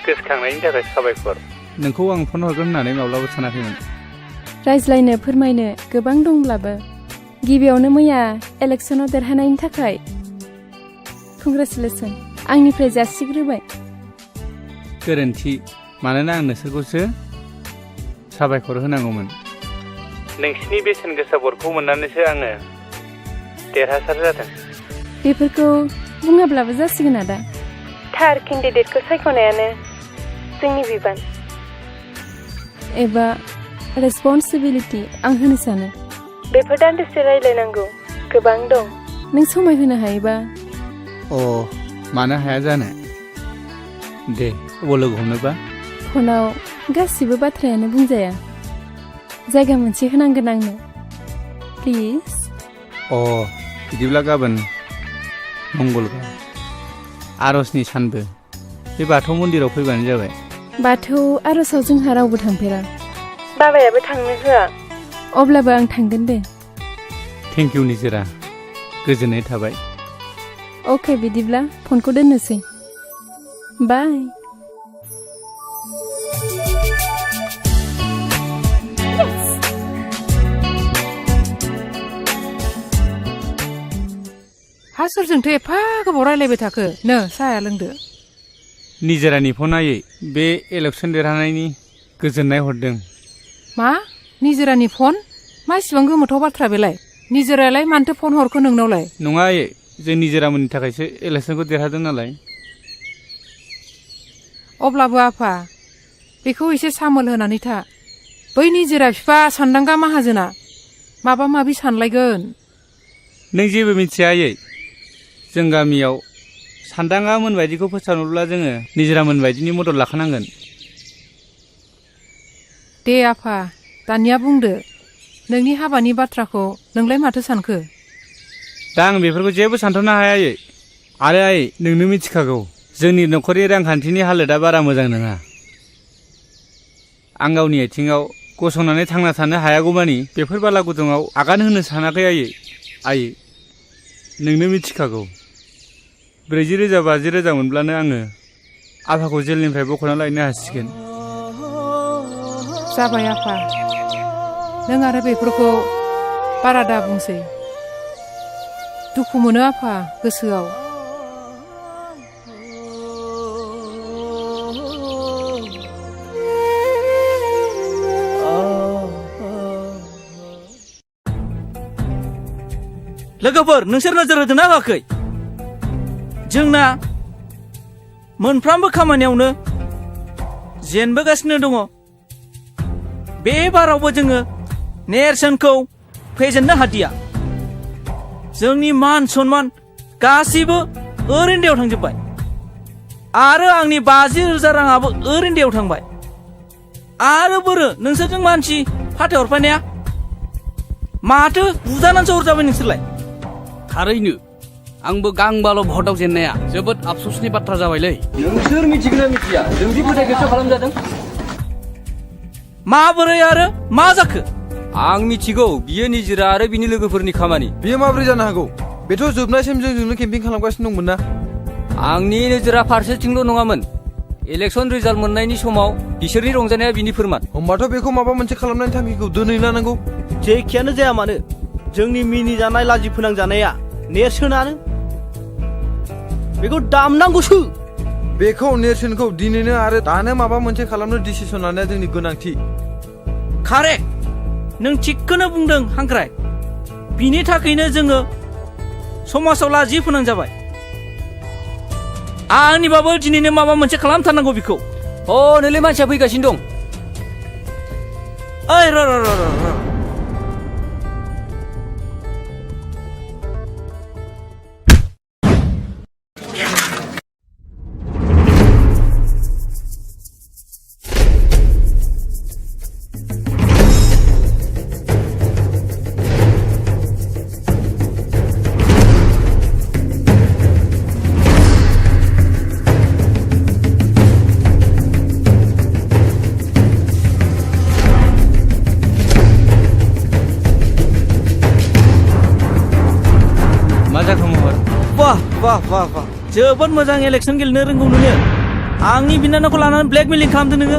गोसोखांनायनि थाखाय साबायखर। नोंखौ आं फन हरगोन होननानै माब्लाबा सानाखैमोन। रायज्लायनो फोरमायनो गोबां दंब्लाबो गिबियावनो मैया इलेक्सनाव देरहानायनि थाखाय कंग्रेचुलेसन आंनिफ्राय जासिग्रोबाय। गोरोन्थि, मानोना आं नोंसोरखौसो साबायखर होनांगौमोन। नोंसिनि बेसेन गोसा भटखौ मोननानैसो आङो देरहासार जादों। बेफोरखौ बुङाब्लाबो जासिगोन आदा। थार केन्डिडेटखौ सायख'नायानो जोंनि बिबान एबा रेसपन्सिबिलिटि आं होनो सानो। बेफोर दान्दिसे रायलायनांगौ गोबां दं। नों समाय होनो हायोबा? मानो हाया जानो। दे, अबाव लोगो हमनोबा? फनाव गासिबो बाथ्रायानो बुंजाया। जायगा मोनसे होनांगोन आंनो, प्लिज। बिदिब्ला गाबोन मंगलबार आर'जनि सानबो बे बाथौ मन्दिराव फैबानो जाबाय। बाथौ आर'जआव जोंहा रावबो थांफेरा, बाबायाबो थांनो होआ। अब्लाबो आं थांगोन दे। थेंक इउ निजिरा, गोजोननाय थाबाय। अके, बिदिब्ला फनखौ दोननोसै। बाय। हा सोरजोंथो एफा गोबाव रायलायबाय थाखो? नो साहाया लोंदो। निजिरानि फनायै बे इलेक्सन देरहानायनि गोजोननाय हरदों। मा? निजिरानि फन? मा इसिबां गोमोथाव बाथ्रा बेलाय? निजिरायालाय मानोथो फन हरखो नोंनावलाय? नङा आयै, जों निजिरामोननि थाखायसो इलेक्सनखौ देरहादों नालाय। अब्लाबो आफा, बेखौ एसे सामोल होनानै था। बै निजिरा बिफा सानदांगा माहाजोना माबा माबि सानलायगोन। नों जेबो मिथिया आयै। जों गामियाव सानदांगामोन बायदिखौ फोसावनोब्ला जोङो निजिरामोन बायदिनि मदद लाखानांगोन। दे आफा, दानिया बुंदो, नोंनि हाबानि बाथ्राखौ नोंलाय माथो सानखो? दा आं बेफोरखौ जेबो सानथ'नो हाया आयै। आरो आयै, नोंनो मिथिखागौ जोंनि न'खरनि रांखान्थिनि हालोदा बारा मोजां नङा। आं गावनि आथिङाव गसंनानै थांना थानो हायागौमानि बेफोर बाला गुदुङाव आगान होनो सानाखै आयै। नोंनो मिथिखागौ 40,000 50,000 मोनब्लानो आङो आफाखौ जेलनिफ्राय बख'ना लायनो हासिगोन। जाबाय आफा, नों आरो बेफोरखौ बारा दा बुंसै। दुखु मोनो आफा गोसोआव। लोगोफोर, नोंसोर नोजोर होदोंना होआखै? जोंना मोनफ्रोमबो खामानियावनो जेनबोगासिनो दङ। बे बारावबो जोङो नेरसोनखौ फेजेननो हादिया। जोंनि मान सन्मान गासैबो ओरैनो दैयाव थांजोब्बाय। आरो आंनि 50,000 राङाबो ओरैनो दैयाव थांबाय। आरो बोरो नोंसोरजों मानसि फाथायहरफानाया माथो बुजानानैसो हरजाबाय नोंसोरलाय? थारैनो आंबो गांबाल' भटआव जेननाया जोबोद आफसोसनि बाथ्रा जाबायलै। नोंसोर मिथिगोना मिथिया जोंदि फोथायखेबस खालामजादों? माबोरै आरो मा जाखो? आं मिथिगौ, बियो निजिरा आरो बिनि लोगोफोरनि खामानि। बेयो माबोरै जानो हागौ? बेथ' जोबनायसिम जोंजोंनो केम्पिं खालामगासिनो दंमोन ना। आंनि नोजोरा फारसेथिंल' नङामोन, इलेक्सन रिजाल्ट मोननायनि समाव बिसोरनि रंजानाया बिनि फोरमान। होमबाथ' बेखौ माबा मोनसे खालामनायनि थांखिखौ दोनै लानांगौ। जेखियानो जाया मानो जोंनि मिनिजानाय लाजि फोनांजानाया नेरसोनानो बेखौ दामनांगौसो। बेखौ नेरसोनखौ दिनैनो आरो दानो माबा मोनसे खालामनो डिसिसन लानाया जोंनि गोनांथि। कारेक्ट, नों थिगखौनो बुंदों हांख्राय। बिनि थाखायनो जोङो समाजाव लाजि फोनांजाबाय। आंनिबाबो दिनैनो माबा मोनसे खालामथारनांगौ बेखौ। नोंलाय मानसिया फैगासिनो दं। ओइ र' वाह जोबोद मोजां इलेक्सन गेलेनो रोंगौ नोङो। आंनि बिनानावखौ लानानै ब्लेकमेलिं खालामदों नोङो।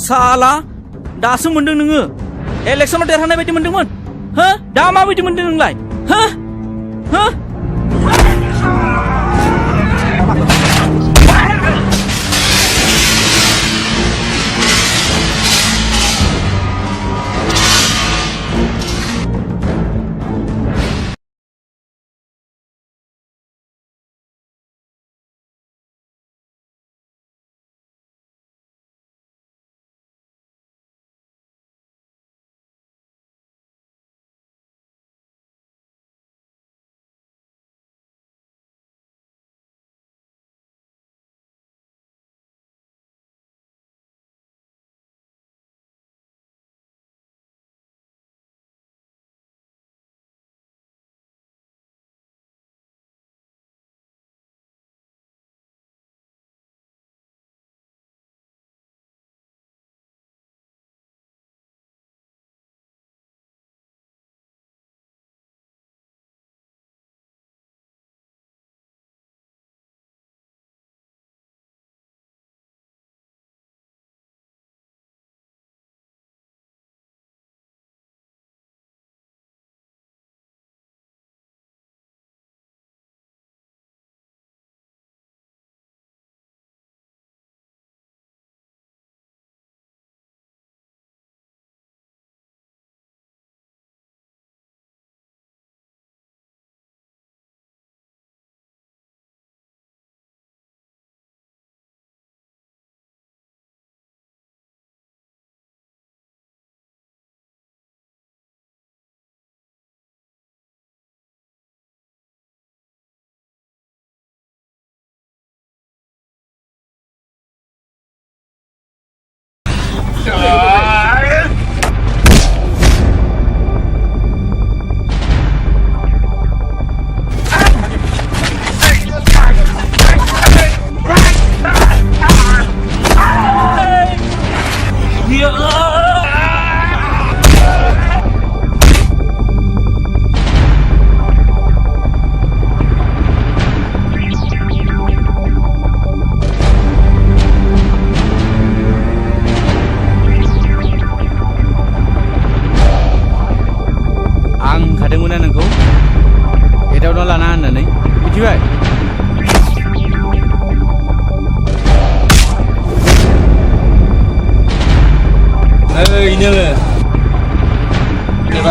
साला दासो मोनदों नोङो। इलेक्सनाव देरहानाय बायदि मोनदोंमोन। दा माबायदि मोनदों नोंलाय?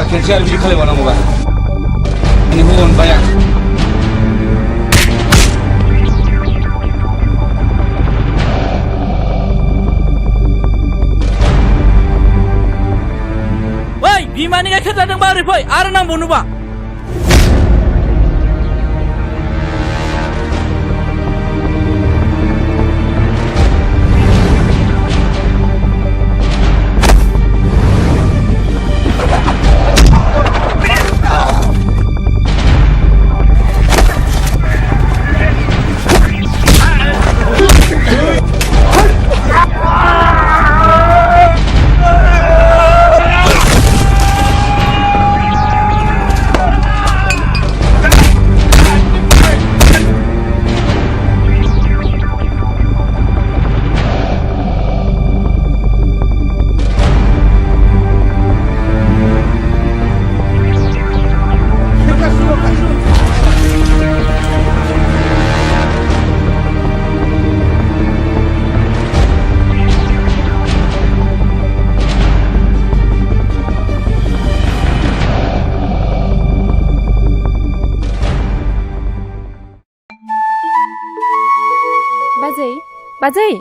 खेनसे बिदि खालामबावनांगौबा नोंखौ अनबाय आं। बिमानि गाइखेर जादोंबा ओरै फै आरो नांबावनोबा बाजै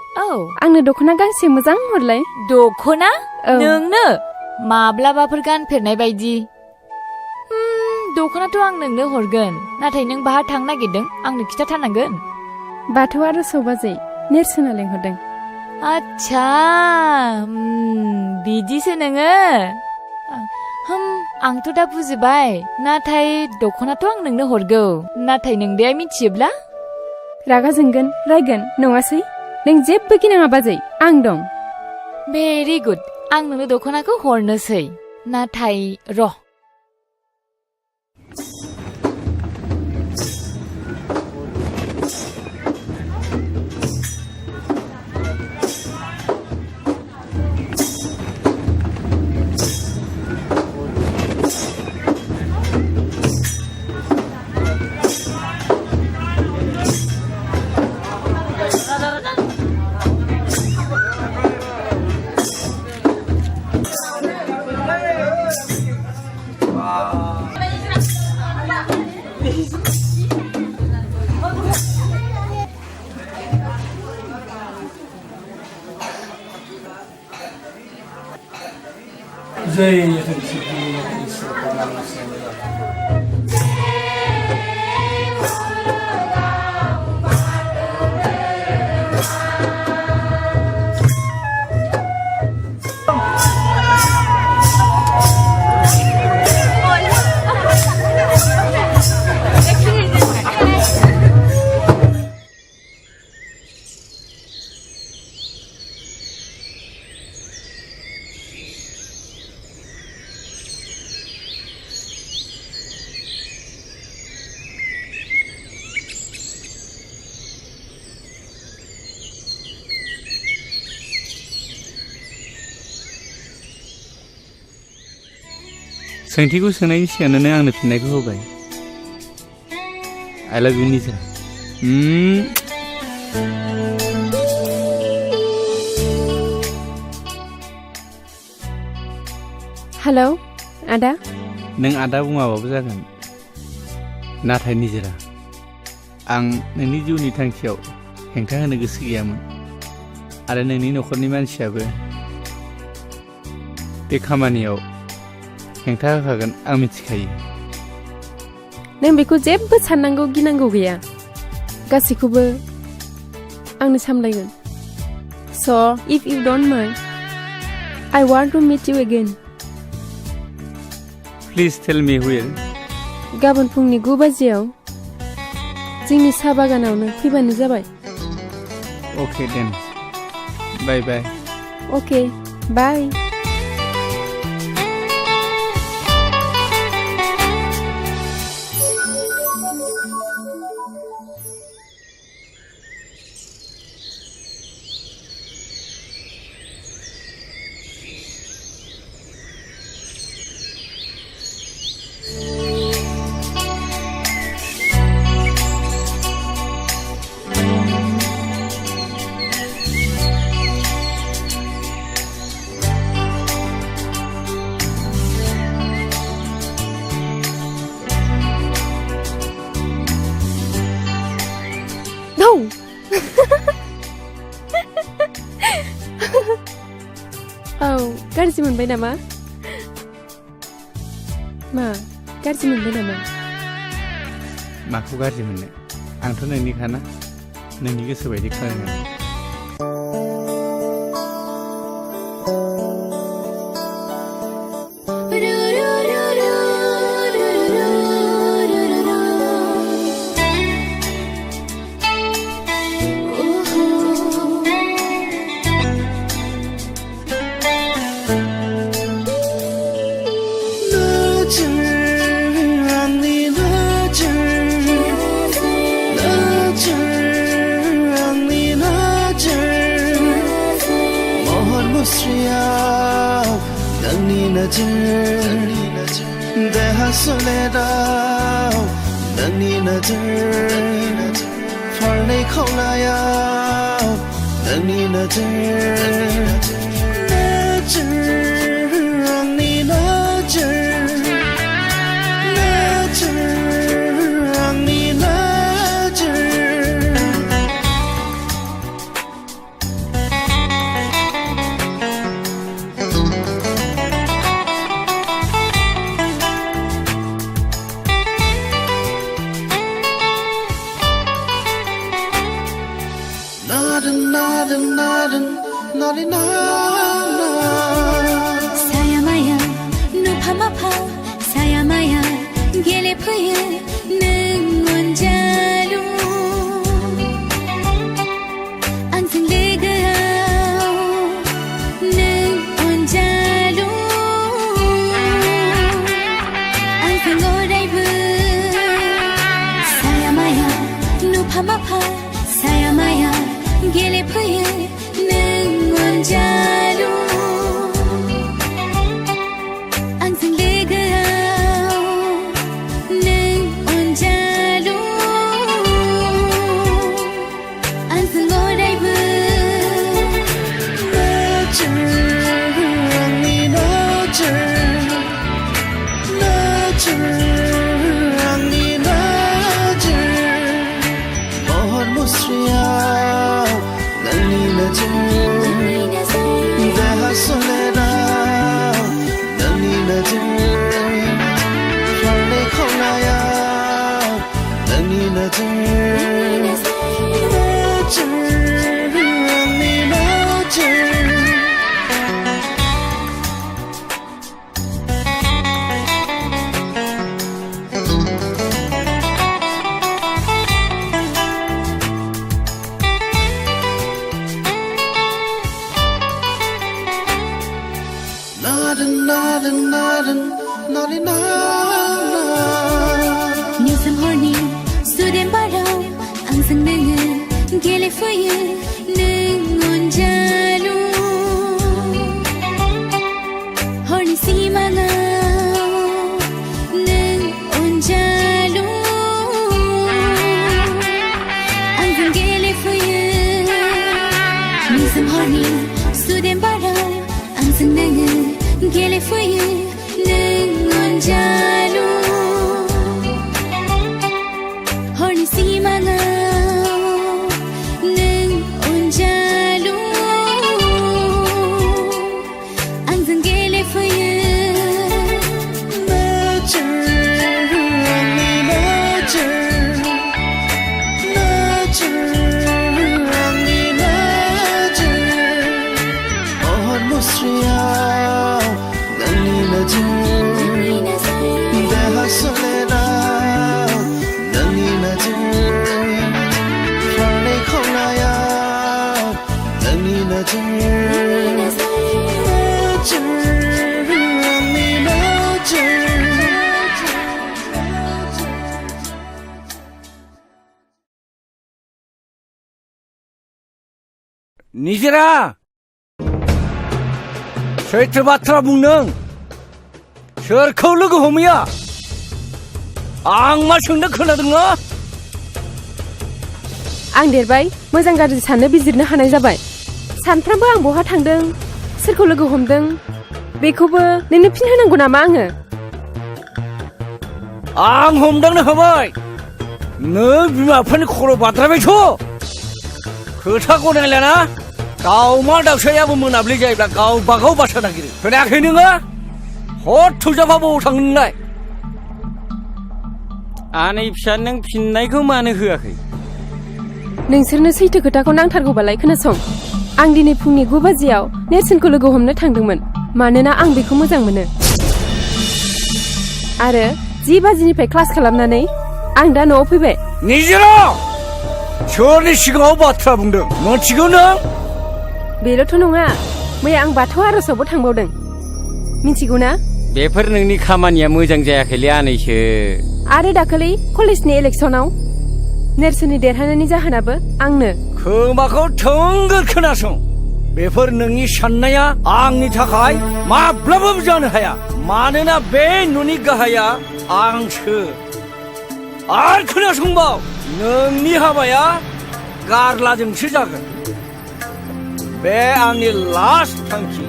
आंनो दख'ना गांसे मोजां हरलाय दख'ना नोंनो माब्लाबाफोर गानफेरनाय बायदि दख'नाथ' आं नोंनो हरगोन नाथाय नों बाहा थांनो नागिरदों आंनो खिथाथारनांगोन बाथौ आर'जआव बाजै नेरसोना लेंहरदों आच्छा बिदिसो नोङो आंथ' दा बुजिबाय नाथाय दख'नाथ' आं नोंनो हरगौ नाथाय नोंदाया मिथियोब्ला रागा जोंगोन रायगोन नङासै नों जेबो गिनाङा बाजै आं दं भेरि गुड आं नोंनो दख'नाखौ हरनोसै नाथाय र' सोंथिखौ सोंनायनि सिगांनो नों आंनो फिननायखौ होबाय I love you निजा हेलौ आदा नों आदा बुङाबाबो जागोन नाथाय निजोरा आं नोंनि जिउनि थांखियाव हेंथा होनो गोसो गैयामोन आरो नोंनि न'खरनि मानसियाबो बे खामानियाव हेंथा होखागोन आं मिथिखायो नों बेखौ जेबो साननांगौ गिनांगौ गैया गासैखौबो आंनो सामलायगोन So if you don't mind I want to meet you again Please tell me where गाबोन फुंनि 9 बाजियाव जोंनि साहा बागानावनो फैबानो जाबाय Okay then Bye bye Okay bye गाज्रि मोनबाय नामा मा गाज्रि मोनबाय नामा? माखौ गाज्रि मोननो? आंथ' नोंनिखाना नोंनि गोसो बायदि खालामो। देहा सोलेराव नोंनि नोजोर फारनै खावलायाव नोंनि नोजोर आंनि नोजोर आंनि नोजोर 사야마야 누파마파 사야마야 गेलेफैयो नों अनजालु आंजों लोगोआव नों अनजालु आंजों अरायबो सायामाया नुफामाफा सायामाया गेलेफैयो नों अनजालु आंजों लोगोआव नों अनजालु आंजों अरायबो आंनि नोजोर आंनि नोजोर महर मुस्रियाव नोंनि नोजोर देहा सोलेराव नोंनि नोजोर फारनै खावलायाव नोंनि नोजोर आंनि नोजोर निजोम हरनि सुदेम बाराव आंजों नोङो गेलेफैयो नों अनजालु हरनि सिमाङाव नों अनजालु आंजों गेलेफैयो निजोम हरनि सुदेम बाराव आंजों नोङो गेलेफैयो नों अनजालु हरनि सिमाङाव नों अनजालु आंजों गेलेफैयो आंनि नोजोर आंनि नोजोर महर मुस्रियाव नोंनि नोजोर देहा सोलेराव नोंनि नोजोर फारनै खावलायाव नोंनि नोजोर आंनि नोजोर निजिरा सैथो बाथ्रा बुंदों सोरखौ लोगो हमैया आं मा सोंनो खोनादों ना आं देरबाय मोजां गाज्रि साननो बिजिरनो हानाय जाबाय सानफ्रामबो आं बहा थांदों सोरखौ लोगो हमदों बेखौबो नोंनो फिन होनांगौ नामा आङो आं हमदांनो हाबाय नों बिमा बिफानि खर' बाद्रायबायथ' खोथा गनायलाना दाउमा दाउसायाबो मोनाब्लि जायोब्ला गावबागाव बासा नागिरो खोनायाखै नोङो हर थौजाफा बबाव थाङो नोंलाय आनै फिसा नों फिननायखौ मानो होआखै नोंसोरनो सैथो खोथाखौ नांथारगौबालाय खोनासं आं दिनै फुंनि 9 बाजियाव नेरसोनखौ लोगो हमनो थांदोंमोन मानोना आं बेखौ मोजां मोनो आरो 10 बाजिनिफ्राय क्लास खालामनानै आं दा न'आव फैबाय निजिरा सोरनि सिगाङाव बाथ्रा बुंदों मोनथिगौ नों बेल'थ' नङा मैया आं बाथौ आर'जावबो थांबावदों मिथिगौ ना बेफोर नोंनि खामानिया मोजां जायाखैलै आनैसो आरो दाखालि कलेजनि इलेक्सनाव नेरसोननि देरहानायनि जाहोनाबो आंनो खोमाखौ थोंगोर खोनासं बेफोर नोंनि साननाया आंनि थाखाय माब्लाबाबो जानो हाया मानोना बे न'नि गाहाया आंसो आरो खोनासंबाव नोंनि हाबाया गारलाजोंसो जागोन बे आंनि लास्ट थांखि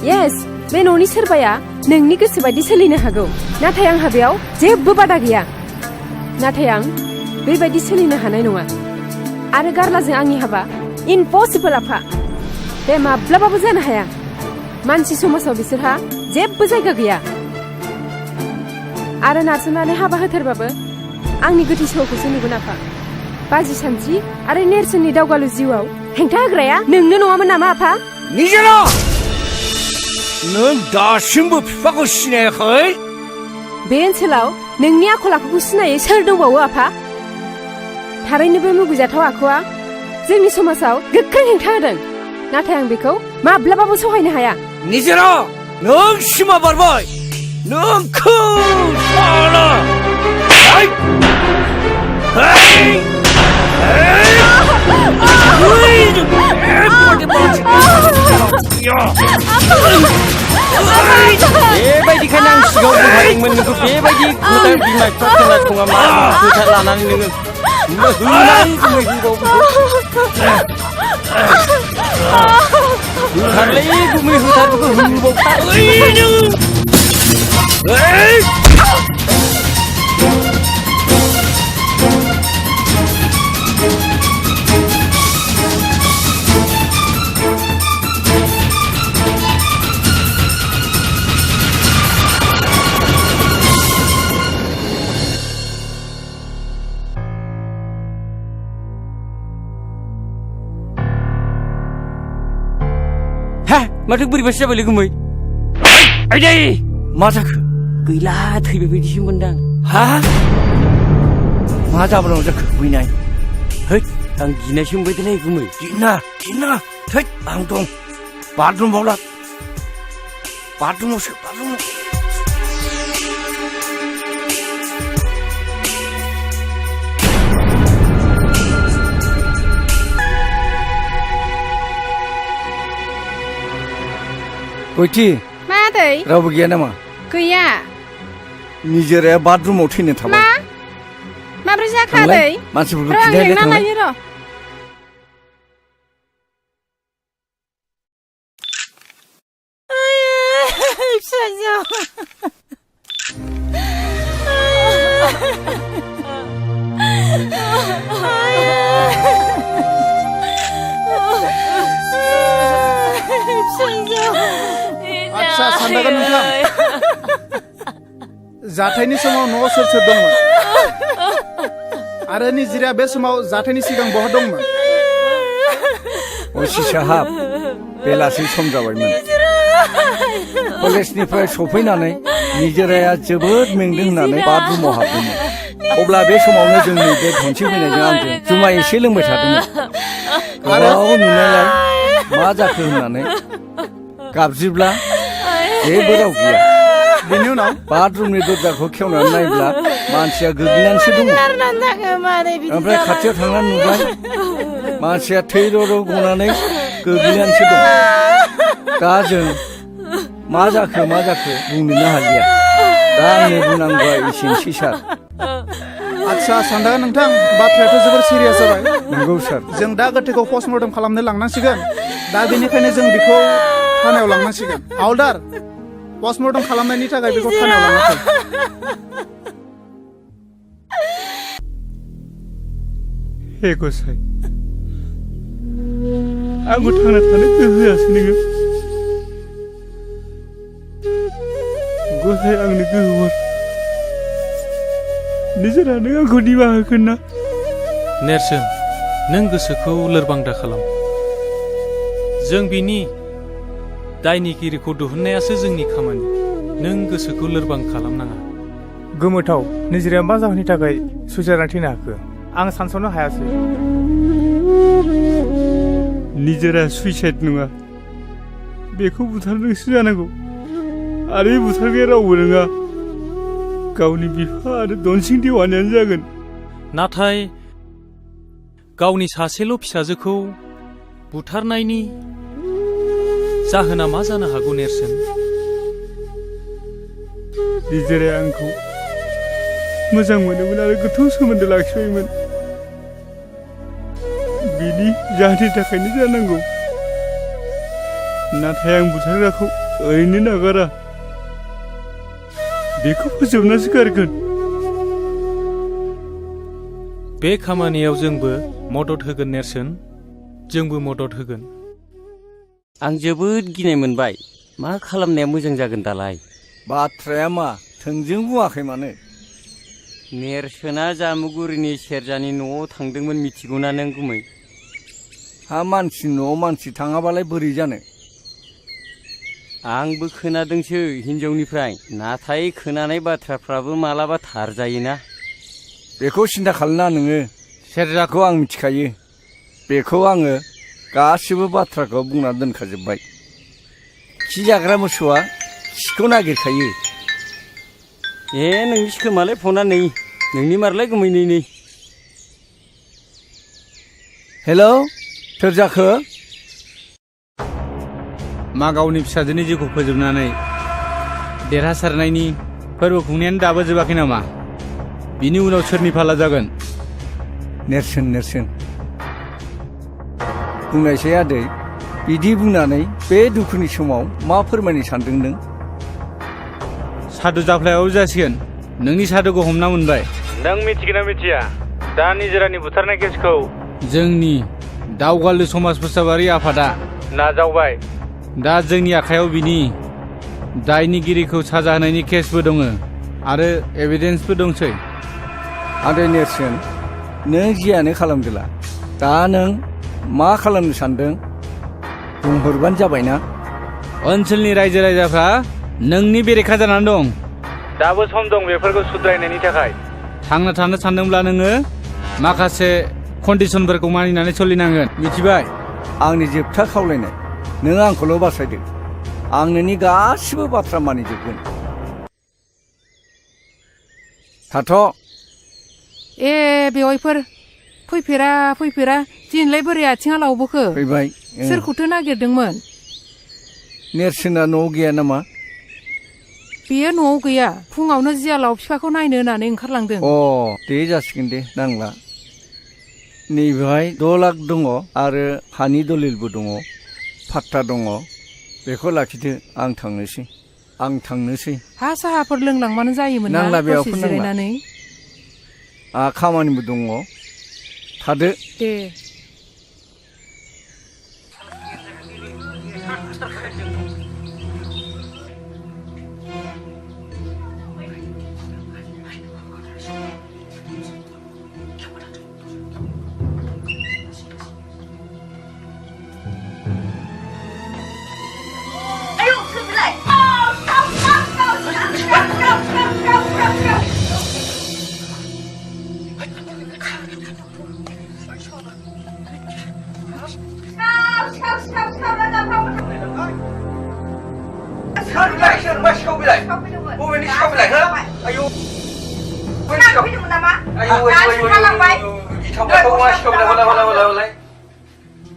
येस बे न'नि सोरबाया नोंनि गोसो बायदि सोलिनो हागौ नाथाय आंहा बेयाव जेबो बादा गैया नाथाय आं बेबायदि सोलिनो हानाय नङा आरो गारलाजों आंनि हाबा इम्पसिबल आफा बे माब्लाबाबो जानो हाया मानसि समाजाव बिसोरहा जेबो जायगा गैया आरो नारसोमनानै हाबा होथारबाबो आंनि गोथै सहखौसो नुगोन आफा बाजि सानस्रि आरो नेरसोननि दावगालु जिउआव हेंथा होग्राया नोंनो नङामोन नामा आफा निजेरा नों दासिमबो बिफाखौ सिनायाखै बे ओनसोलाव नोंनि आखल आखुखौ सिनायै सोर दंबावो आफा थारैनो बे मुगैजाथाव आखुआ जोंनि समाजाव गोख्रों हेंथा होदों नाथाय आं बेखौ माब्लाबाबो सहायनो हाया निजेरा नों सिमा बारबाय नोंखौ साला बेबायदिखायनो आं सिगाङाव बुंखादोंमोन नोंखौ बेबायदि खोथा बिमा बिफा खोनासङा मा खोथा लानानै नोङो होथारलै गुमै होथारखौ होबावथार माथो बोरैबासो जाबायलै गुमै आइदै मा जाखो गैला थैबाय बायदिसो मोनदां हा मा जाबोनांगौ जाखो बैनाय हैद आं गिनायसो मोनबायदोलै गुमै गिना थैद आं दं बाथरुमावला बाथरुमावसो बाथरुमाव गयथि मा आदै रावबो गैया नामा गैया निजेराया बाथरुमाव थैनो थाबाय माब्रै जाखो आदै मानसिफोरखौ र' आं खिन्थायलाय लेंना थांलाय लायो र' फिसाजो आच्छा सानदागोन नोंथां जाथायनि समाव न'आव सोर सोर दंमोन आरो निजिराया बे समाव जाथायनि सिगां बहा दंमोन असि साहाब बेलासि सम जाबायमोन कलेजनिफ्राय सफैनानै निजिराया जोबोद मेंदों होननानै बाथरुमाव हाबदोंमोन अब्ला बे समावनो जोंनि बे धनसि फैनायजों आंजों जुमाय एसे लोंबाय थादोंमोन गोबाव नुनायलाय मा जाखो होननानै गाबज्रिब्ला जेबो राव गैया बेनि उनाव बाथरुमनि दरजाखौ खेवनानै नायब्ला मानसिया गोग्लैनानैसो दङ ओमफ्राय खाथियाव थांनानै नुबाय मानसिया थै र' गनानै गोग्लैनानैसो दं दा जों मा जाखो बुंनोनो हालिया दा आंनि बुंनांगौआ एसेनोसै सार आच्छा सानदागोन नोंथां बाथ्रायाथ' जोबोर सिरियास जाबाय नंगौ सार जों दा गोथैखौ पस्टमर्टम खालामनो लांनांसिगोन दा बेनिखायनो जों बेखौ थानायाव लांनांसिगोन हावलदार पस्टमर्टम खालामनायनि थाखाय बेखौ थानायाव लांनांगोन हे गसाइ आंखौ थांना थानो गोहो होआसै नोङो गसाइ आंनो गोहो हर निजोरा नों आंखौ निमाहा होगोन ना? नेरसोन नों गोसोखौ लोरबां दा खालाम। जों बिनि दायनिगिरिखौ दिहुननायासो जोंनि खामानि। नों गोसोखौ लोरबां खालामनाङा। गोमोथाव निजिराया मा जाहोननि थाखाय सुइसाइड थैनो हाखो आं सानस'नो हायासै। निजोरा सुइसाइड नङा, बेखौ बुथारदोंसो जानांगौ। आरो बे बुथारग्राया रावबो नङा, गावनि बिफा आरो दनसिं देवानियानो जागोन। नाथाय गावनि सासेल' फिसाजोखौ बुथारनायनि जाहोना मा जानो हागौ नेरसोन? निजोराया आंखौ मोजां मोनोमोन आरो गोथौ सोमोन्दो लाखिबायमोन। बिनि जाहोननि थाखायनो जानांगौ। नाथाय आं बुथारग्राखौ ओरैनो नागारा, बेखौ फोजोबनासो गारगोन। बे खामानियाव जोंबो मदद होगोन नेरसोन, जोंबो मदद होगोन। आं जोबोद गिनाय मोनबाय। मा खालामनाया मोजां जागोन दालाय? बाथ्राया मा थोंजों बुङाखै मानो? नेरसोना जामुगुरिनि सेरजानि न'आव थांदोंमोन मिथिगौना नों गुमै? हा मानसि न'आव मानसि थाङाबालाय बोरै जानो? आंबो खोनादोंसो हिनजावनिफ्राय, नाथाय खोनानाय बाथ्राफ्राबो मालाबा थार जायोना। बेखौ सिन्था खालामना नोङो, सेरजाखौ आं मिथिखायो। बेखौ आङो गासिबो बाथ्राखौ बुंना दोनखाजोब्बाय। खि जाग्रा मोसौआ खिखौ नागिरखायो। नोंनि खोमालाय फना नै, नोंनि मारलाय गुमै नै। हेलौ सेरजाखो? मा गावनि फिसाजोनि जिउखौ फोजोबनानै देरहासारनायनि फोरबो खुंनायानो दाबो जोबाखै नामा? बिनि उनाव सोरनि फाला जागोन? नेरसोन बुंनायसै आदै, बिदि बुंनानै बे दुखुनि समाव मा फोरमायनो सानदों नों? सादु जाफ्लायाबो जासिगोन। नोंनि सादुखौ हमना मोनबाय। नों मिथिगोन ना मिथिया दा निजोरानि बुथारनाय केसखौ? जोंनि दावगालु समाज फोसाबारि आफादा नाजावबाय। दा जोंनि आखायाव बिनि दायनिगिरिखौ साजा होनायनि केसबो दङ आरो एभिडेन्सबो दंसै। आदै नेरसोन, नों जियानो खालामदोला, दा नों मा खालामनो सानदों बुंहरबानो जाबायना। ओनसोलनि रायजो राजाफ्रा नोंनि बेरेखा जानानै दं। दाबो सम दं बेफोरखौ सुद्रायनायनि थाखाय। थांना थानो सानदोंब्ला नोङो माखासे कन्डिसनफोरखौ मानिनानै सोलिनांगोन, मिथिबाय? आंनि जोबथा खावलायनाय, नों आंखौल' बासायदो। आं नोंनि गासिबो बाथ्रा मानिजोबगोन। थाथ'। बेवाइफोर फैफेरा दिनैलाय बोरै आथिङा लावबोखो? फैबाय। सोरखौथो नागिरदोंमोन? नेरसोना न'आव गैया नामा? बेयो न'आव गैया, फुङावनो जियालाव बिफाखौ नायनो होननानै ओंखारलांदों। दे जासिगोन दे, नांला। नैबेहाय 6 लाख दङ आरो हानि दलिलबो दङ, फाट्टा दङ। बेखौ लाखिदो, आं थांनोसै। हा साहाफोर लोंलांबानो जायोमोन ना? नांला बेयाव जिरायनानै। खामानिबो दङ, थादो। दे।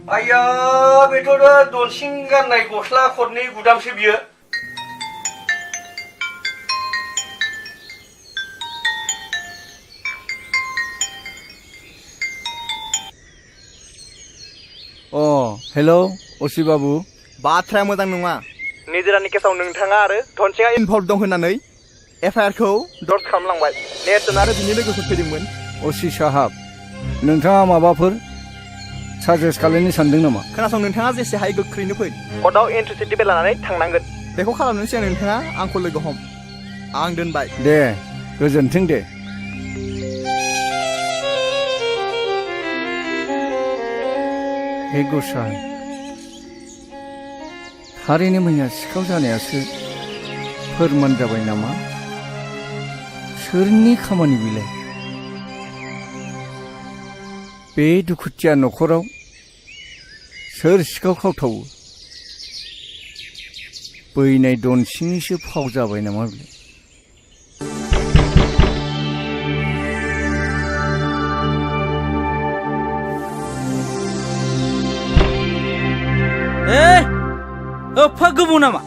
आया बेथ' दनसिं गाननाय गस्ला खरनै गुदामसो बियो। हेलौ असि बाबु। बाथ्राया मोजां नङा। निजोरानि केसाव नोंथाङा आरो धनसिंआ इनभल्भ दं होननानै एफआइआरखौ दर्ज खालामलांबाय। नेरसोन आरो बिनि लोगोफोर फैदोंमोन। असि साहाब, नोंथाङा माबाफोर साजेस्ट खालामनो सानदों नामा? खोनासं, नोंथाङा जेसे हायो गोख्रैनो फै। कर्टआव एन्ट्रि सार्टिफिकेट लानानै थांनांगोन। बेखौ खालामनायनि सिगां नोंथाङा आंखौ लोगो हम। आं दोनबाय। दे, गोजोन्थों दे। हे गसाइ थारैनो मैया सिखाव जानायासो फोरमान जाबाय नामा सोरनि खामानि बिलाय बे दुखुथिया न'खराव सोर सिखाव खावथावो बैनाय दन सिंनिसो फाव जाबाय नामा बिलाय एफा गोबाव नामा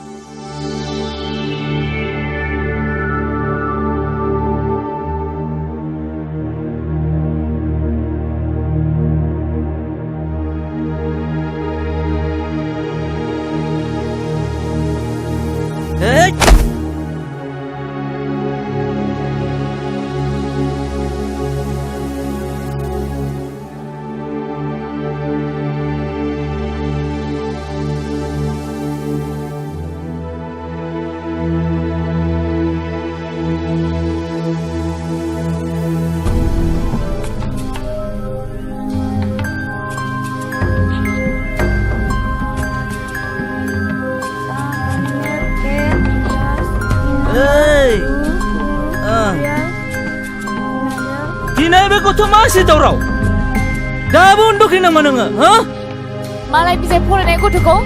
दिनै बे गथ' मासे दावराव दाबो उन्दुखै नामा नोङो हो मालाय बिजाय फरायनाय गथ'खौ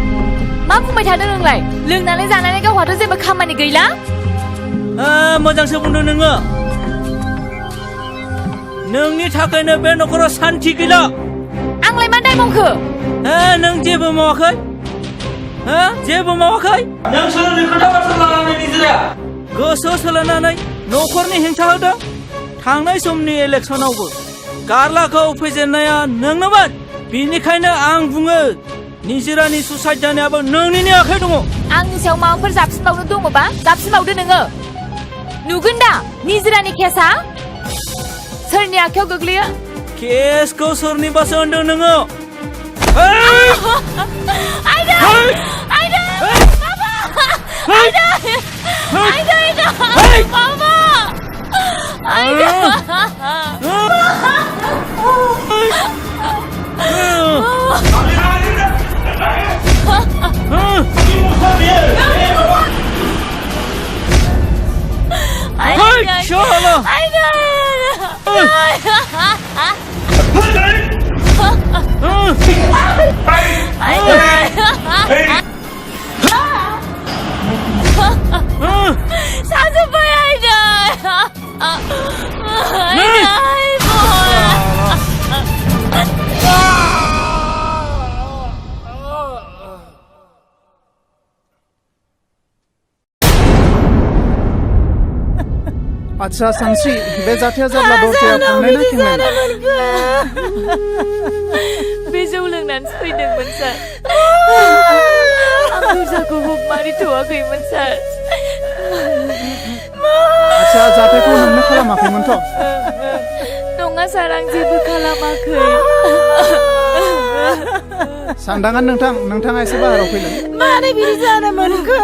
मा बुंबाय थादों नोंलाय लोंनानै जानानै गावहाथ' जेबो खामानि गैला मोजांसो बुंदों नोङो नोंनि थाखायनो बे न'खराव सान्थि गैला आंलाय मा दाय मावखो नों जेबो मावाखै जेबो मावाखै नों सोरनि खोथा बाथ्रा लानानै निजिरा गोसो सोलायनानै न'खरनि हेंथा होदों थांनाय समनि इलेक्सनावबो गारलाखौ फेजेननाया नोंनोमोन बेनिखायनो आं बुङो निजिरानि सुसाइड जानायाबो नोंनिनो आखाइ दङ आंनि सायाव माबाफोर जाबसिनबावनो दङबा जाबसिनबावदो नोङो नुगोन दा निजिरानि केसआ सोरनि आखायाव गोग्लैयो केसखौ सोरनिबासो होनदों नोङो आच्छा सानस्रि बे जाथाया जाब्ला दरजाया फांनाय ना खेंनाय बे जौ लोंनानैसो फैदोंमोन सार आं दरजाखौ हुक मारिथ'वाखैमोन सार आच्छा जाथायखौ नोंनो खालामाखैमोनथ' नङा सार आं जेबो खालामाखै सानदांगोन नोंथाङा एसे बाहेराव फैलाय मानो बिदि जानो मोनखो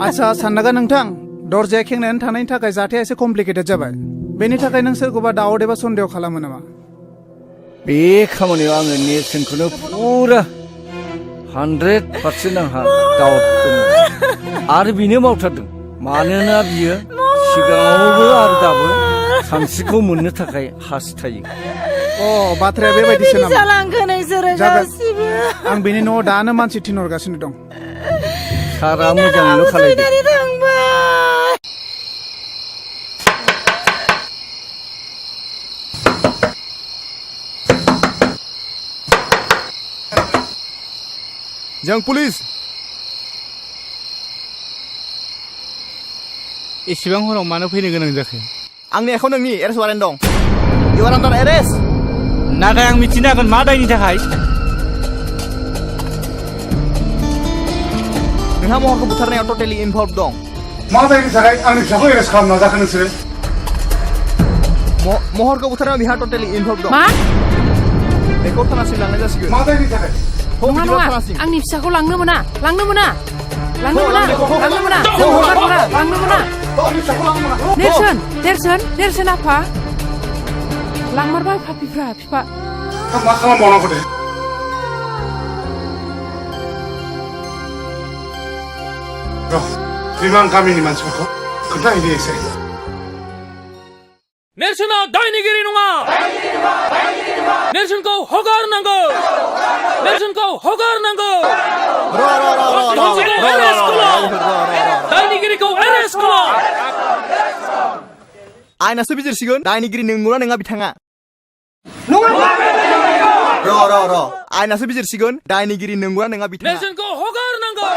आच्छा सानदांगोन नोंथां दरजाया खेंनानै थानायनि थाखाय जाथाया एसे कमप्लिकेटेड जाबाय बेनि थाखाय नों सोरखौबा दाउट एबा सन्देह खालामो नामा बे खामानियाव आङो नेरसोनखौनो फुरा 100% आंहा दाउट दङ आरो बिनो मावथारदों मानोना बियो सिगाङावबो आरो दाबो सानस्रिखौ मोननो थाखाय हास्थायो बाथ्राया बेबायदिसो नामा जालांखो नोंसोरो गासिबो आं बेनि न'आव दानो मानसि थिनहरगासिनो दं सारा मोजांल' खालायदो जों पुलिस एसेबां हराव मानो फैनो गोनां जाखो आंनि आखायाव नोंनि एरेस्ट वारेन्ट दं इउ आर आन्डार एरेस्ट नाथाय आं मिथिनो हागोन मा दायनि थाखाय नोंहा महरखौ बुथारनायाव टटेलि इनभल्भ दं मा दायनि थाखाय आंनि फिसाखौ एरेस्ट खालामना जाखो नोंसोरो महरखौ बुथारनायाव बिहा टटेलि इनभल्भ दं मा बेखौ थानासिम लांनाय जासिगोन मा दायनि थाखाय नङा नङा आंनि फिसाखौ लांनो मोना जों हगार हरा लांनो मोना नेरसोन आफा लांमारबाय फापिफ्रा फिफा मा खालामबावनांगौ दे बिमा गामिनि मानसिफोरखौ खोन्थाहैदो एसे नेरसोना दायनिगिरि नङा नेरसोनखौ हगारनांगौ नेरसोनखौ हगारनांगौ दायनिगिरिखौ एरेस्ट खालाम आयनासो बिजिरसिगोन दायनिगिरि नंगौना नङा बिथाङा आयनासो बिजिरसिगोन दायनिगिरि नंगौना नङा बिथाङा नेरसोनखौ हगारनांगौ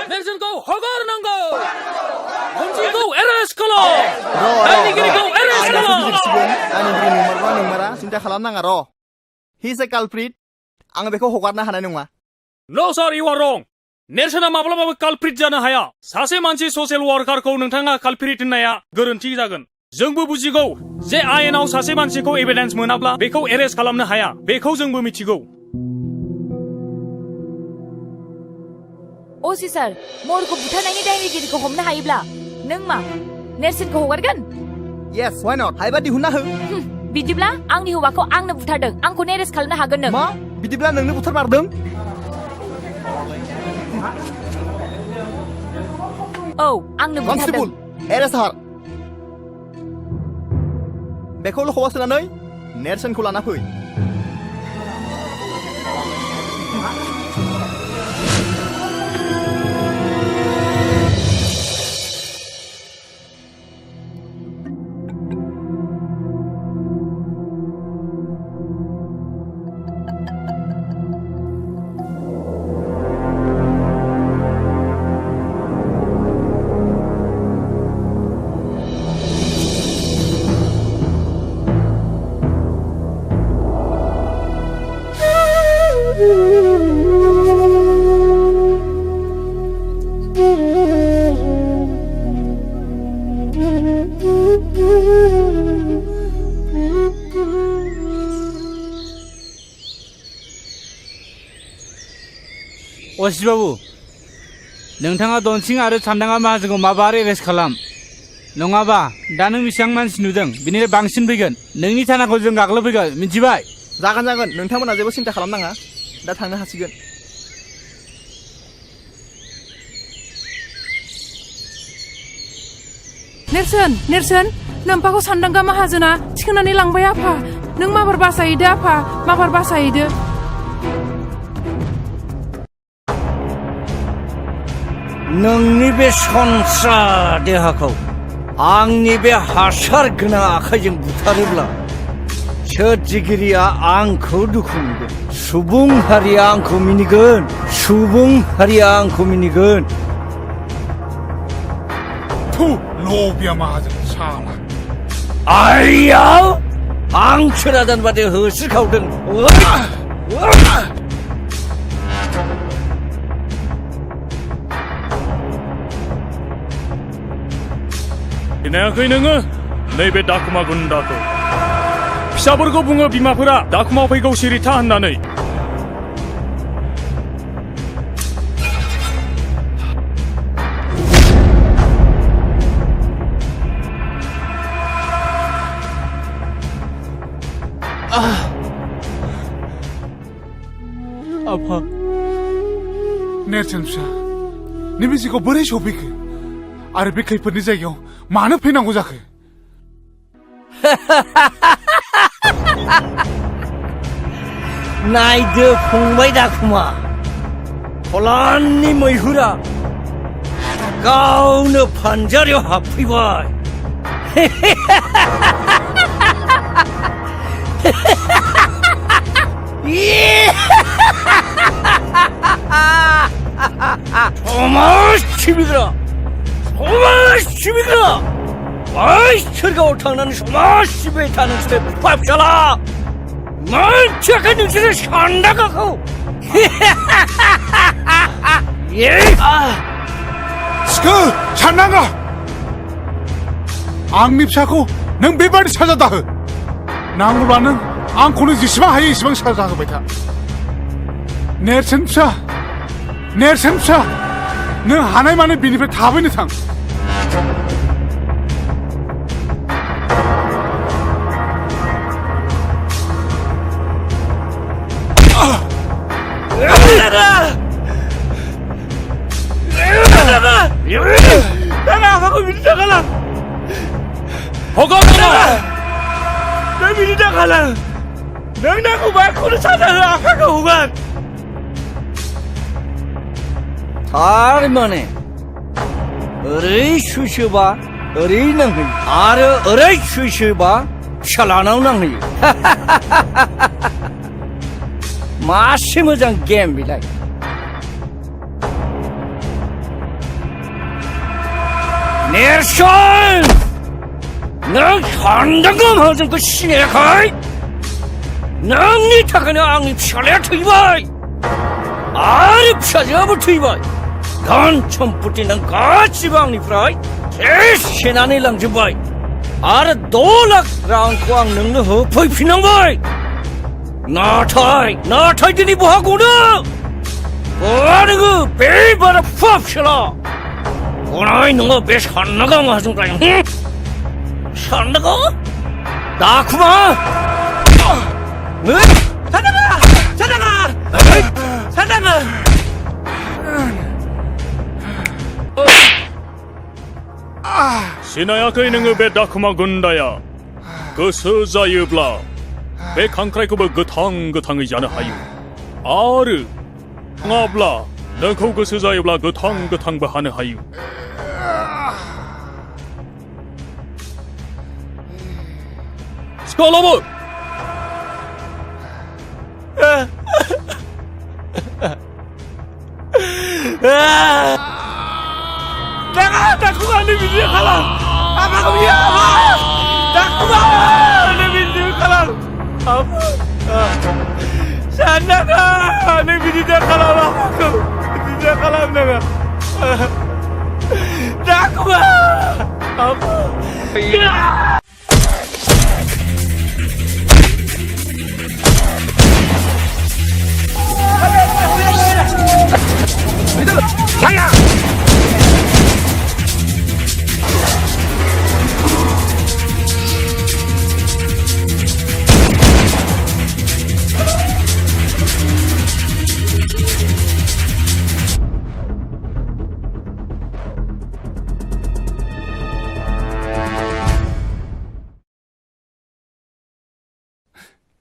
नेरसोनखौ हगारनांगौ खनसेखौ एरेस्ट खालाम दायनिगिरिखौ एरेस्ट खालाम दायनिगिरि नंमारगौना नंमारा सिन्था खालामनाङा र' हि इज ए कालप्रिट आं बेखौ हगारनो हानाय नङा नो सार इउ आर रं नेरसोना माब्लाबाबो कालप्रिट जानो हाया सासे मानसि ससियेल वार्कारखौ नोंथाङा कालप्रिट होननाया गोरोन्थि जागोन जोंबो बुजिगौ जे आयेनाव सासे मानसिखौ एभिडेन्स मोनाब्ला बेखौ एरेस्ट खालामनो हाया बेखौ जोंबो मिथिगौ अफिसार महरखौ बुथारनायनि दायनिगिरिखौ हमनो हायोब्ला नों मा नेरसोनखौ हगारगोन येस व्हाई नट हायोबा दिहुनना हो बिदिब्ला आंनि हौवाखौ आंनो बुथारदों आंखौ एरेस्ट खालामनो हागोन नों मा बिदिब्ला नोंनो बुथारमारदों औ आंनो बुथारदों एरेस्ट हार बेखौ लखबा सोनानै नेरसोनखौ लाना फै असित बाबु नोंथाङा दनसिं आरो सान्दाङा माहाजोनखौ माबार एरेस्ट खालाम नङाबा दा नों बेसेबां मानसि नुदों बिनिफ्राय बांसिन फैगोन नोंनि थानाखौ जों गाग्लोबफैगोन मिथिबाय जागोन जागोन नोंथांमोना जेबो सिन्था खालामनाङा दा थांनो हासिगोन नेरसोन नोम्फाखौ सान्दांगा माहाजोना थिखोनानै लांबाय आफा नों माबार बासायदो आफा माबार बासायदो नोंनि बे सनस्रा देहाखौ आंनि बे हासार गोनां आखाइजों बुथारोब्ला सोरजिगिरिया आंखौ दुखु मोनगोन सुबुं हारिया आंखौ मिनिगोन सुबुं हारिया आंखौ मिनिगोन थु लबिया माहाजोन साला आइया आं सोराजान बादि होस्रिखावदों सिनायाखै नोङो नैबे दाखुमा गुन्दाखौ फिसाफोरखौ बुङो बिमाफोरा दाखुमा फैगौ सिरिथा होननानै आफा नेरसोन फिसा नैबे जिखौ बोरै सफैखो आरो बे खैफोदनि जायगायाव मानो फैनांगौ जाखो नायदो फंबाय दाखुमा फलाननि मैहुरा गावनो फानजारियाव हाबफैबाय समाज सिबिग्रा बै सोरगोआव थांनानै समाज सिबिबाय था नोंसोर बिफा फिसाला मोनथियाखै नोंसोरो सान्दांगाखौ सिखो सान्दांगा आंनि फिसाखौ नों बेबादि साजा दाहो नांगौब्ला नों आंखौनो जेसेबां हायो एसेबां साजा होबाय था नेरसोन फिसा नों हानाय माने बेनिफ्राय थाबैनो थां हगार नामा नों बिदि दाखालाम नों नांगौबा आंखौनो साजा हो आखाखौ हगार थारमाने ओरै सुइसोबा ओरै नांहैयो आरो ओरै सुइसोबा फिसालानाव नांहैयो मासे मोजां गेम बेलाय नेरसोन नों सानदांगौ जोंखौ सिनायाखै नोंनि थाखायनो आंनि फिसालाया थैबाय आरो फिसाजोआबो थैबाय धन सम्पति नों गासिबो आंनिफ्राय सेनानै लांजोब्बाय आरो 2 लाख रांखौ आं नोंनो होफैफिननांबाय नाथाय दिनै बहा गनो बहा नोङो बे बारा फुवा फिसाला गनाय नङा बे साननांगौ माहाजोनफ्राय साननांगौ दाखुमा सानदाङा सिनायाखै नोङो बे दाखुमा गुन्दाया गोसो जायोब्ला बे खांख्राइखौबो गोथाङै जानो हायो आरो नङाब्ला नोंखौ गोसो जायोब्ला गोथांबो हानो हायो सिखालाबो Dakuman ni video kalang. Apa kau dia? Dakuman ni video kalang. Apa? Sana kan ni video kalang aku. Video kalang naga. Dakuman. Apa? Itu. Saya.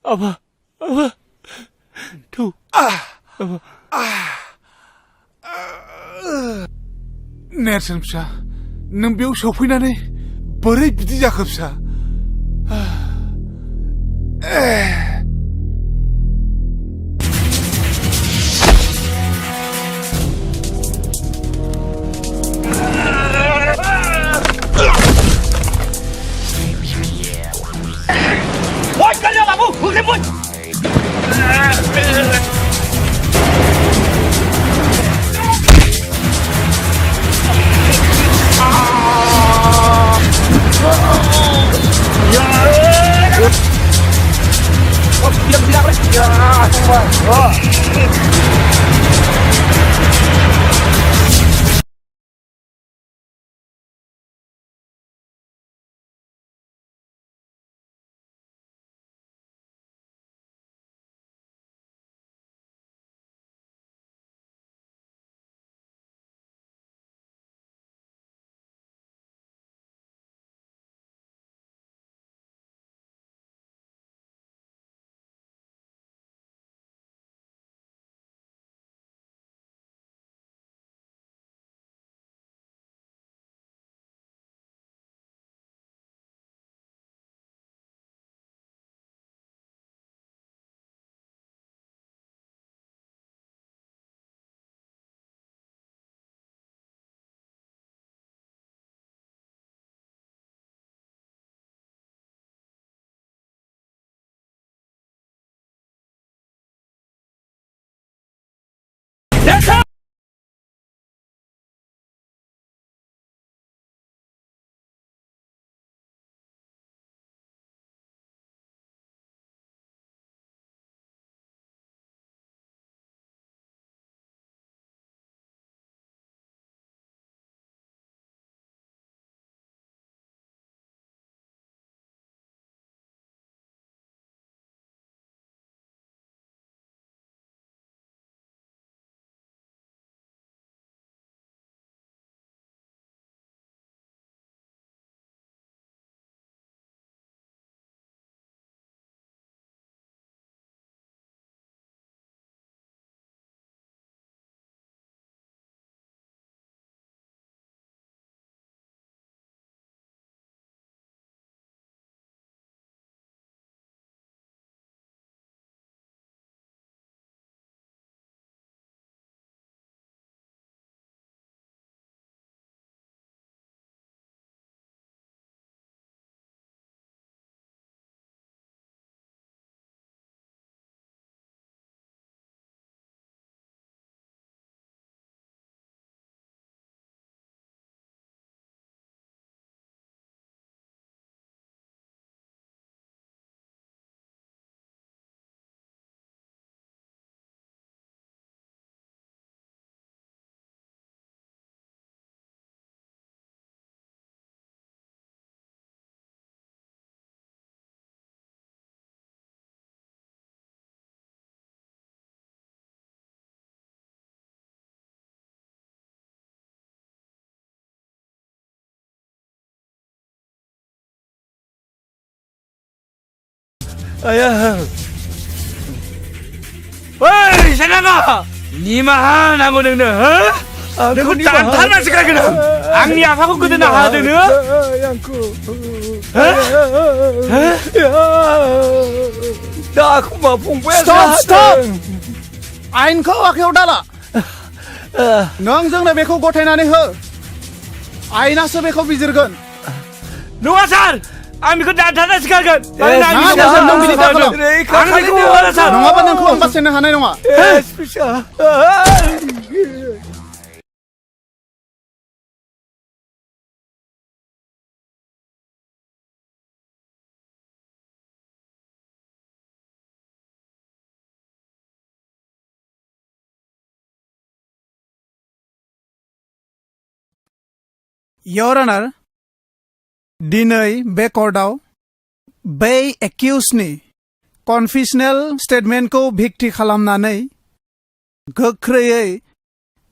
Apa? Tuh. Apa? नेरसोन फिसा नों बेयाव सफैनानै बोरै बिदि जाखो फिसा Woi, kalian kamu, bukan boy. आया ओइ सेनागा निमाहा नांगौ नोंनो हो नोंखौ दानथारनासो गारगोन आं आंनि आफाखौ गोदोनो हादों नोङो दाखुमा फंबाया स्टप आयेनखौ आखायाव दाला नों जोंनो बेखौ गथायनानै हो आयेनासो बेखौ बिजिरगोन नङा सार आं बेखौ दानथारनासो गारगोन नङाबा नोंखौ आं बासायनो हानाय नङा Your Honor, दिनै बे कर्टआव बै एक्यूजनि कनफेसनेल स्टेटमेन्टखौ भिक्ति खालामनानै गोख्रैयै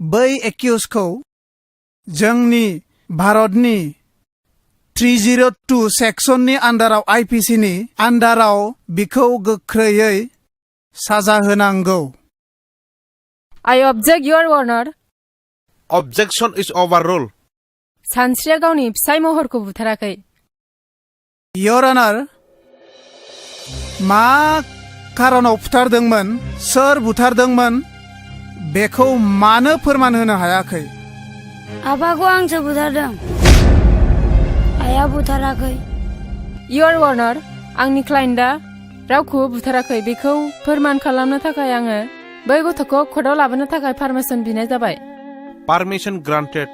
बै एक्यूजखौ जोंनि भारतनि 302 सेक्सननि आन्डाराव आईपीसीनि आन्डाराव बिखौ गोख्रैयै साजा होनांगौ I object, Your Honor. Objection is overruled. सानस्रिया गावनि फिसाय महरखौ बुथाराखै Your Honor, मा खारनाव बुथारदोंमोन सोर बुथारदोंमोन बेखौ मानो फोरमान होनो हायाखै आफाखौ आंसो बुथारदों आइया बुथाराखै Your Honor, आंनि क्लाइन्टआ रावखौबो बुथाराखै बेखौ फोरमान खालामनो थाखाय आङो बै गथ'खौ कर्टआव लाबोनो थाखाय पारमिसन बिनाय जाबाय Permission granted.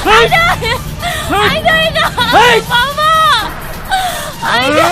Aida! Hey! Mama! Aida!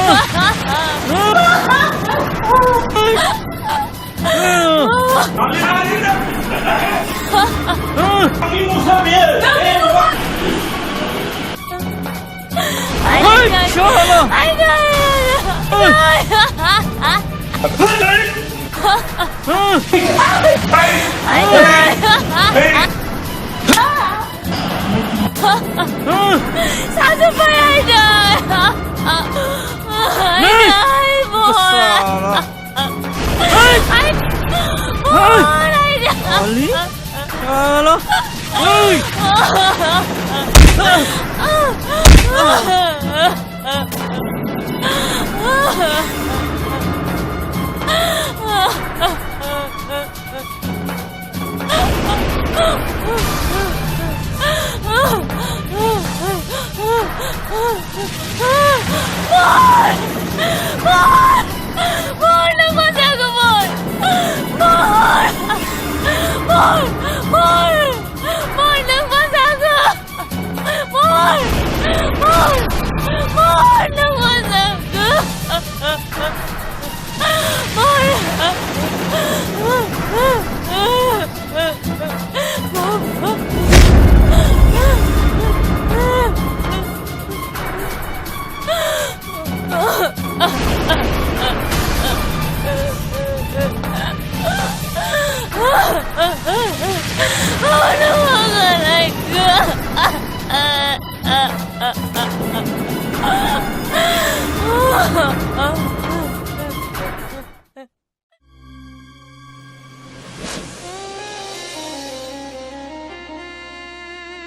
Satu Aida. Ali? Halo?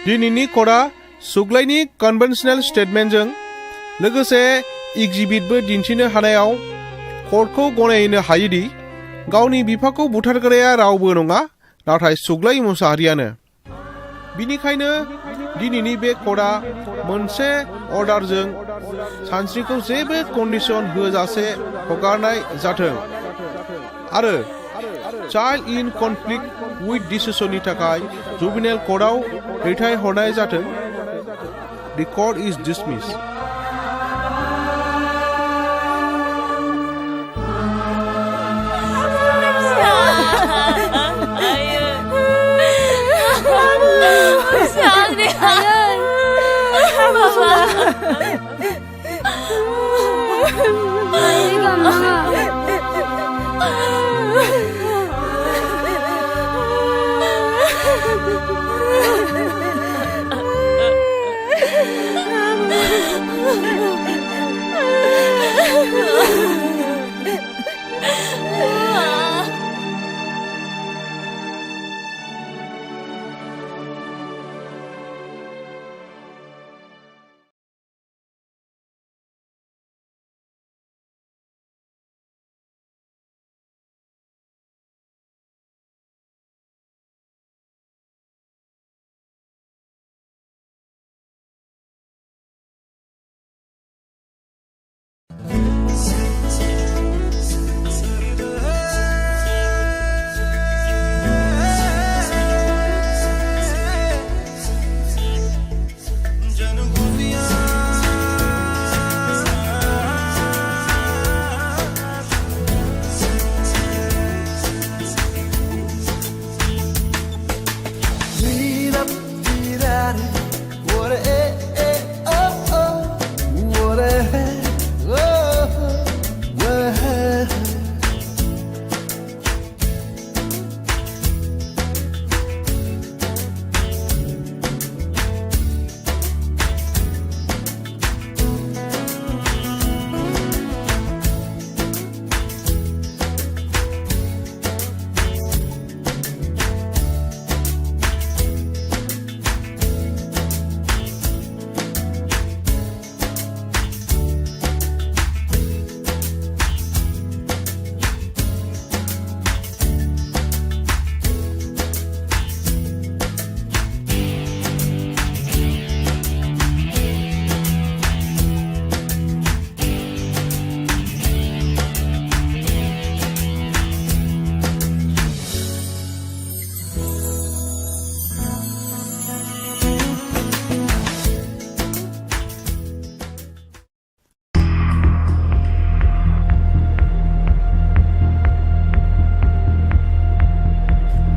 दिनैनि कर्टआ सुग्लायनि कन्वेन्शनेल स्टेटमेन्टजों लोगोसे एग्जिबिटबो दिन्थिनो हानायाव कर्टखौ गनायनो हायोदि गावनि बिफाखौ बुथारग्राया रावबो नङा नाथाय सुग्लाय मुसाहारियानो बिनिखायनो दिनैनि बे कर्टआ मोनसे अर्डारजों सानस्रिखौ जेबो कन्डिशन होजासे हगारनाय जाथों आरो चाइल्ड इन कनफ्लिक्ट विथ डिसिसननि थाखाय जुबिनेल कर्टआव दैथायहरनाय जाथों The court is dismissed.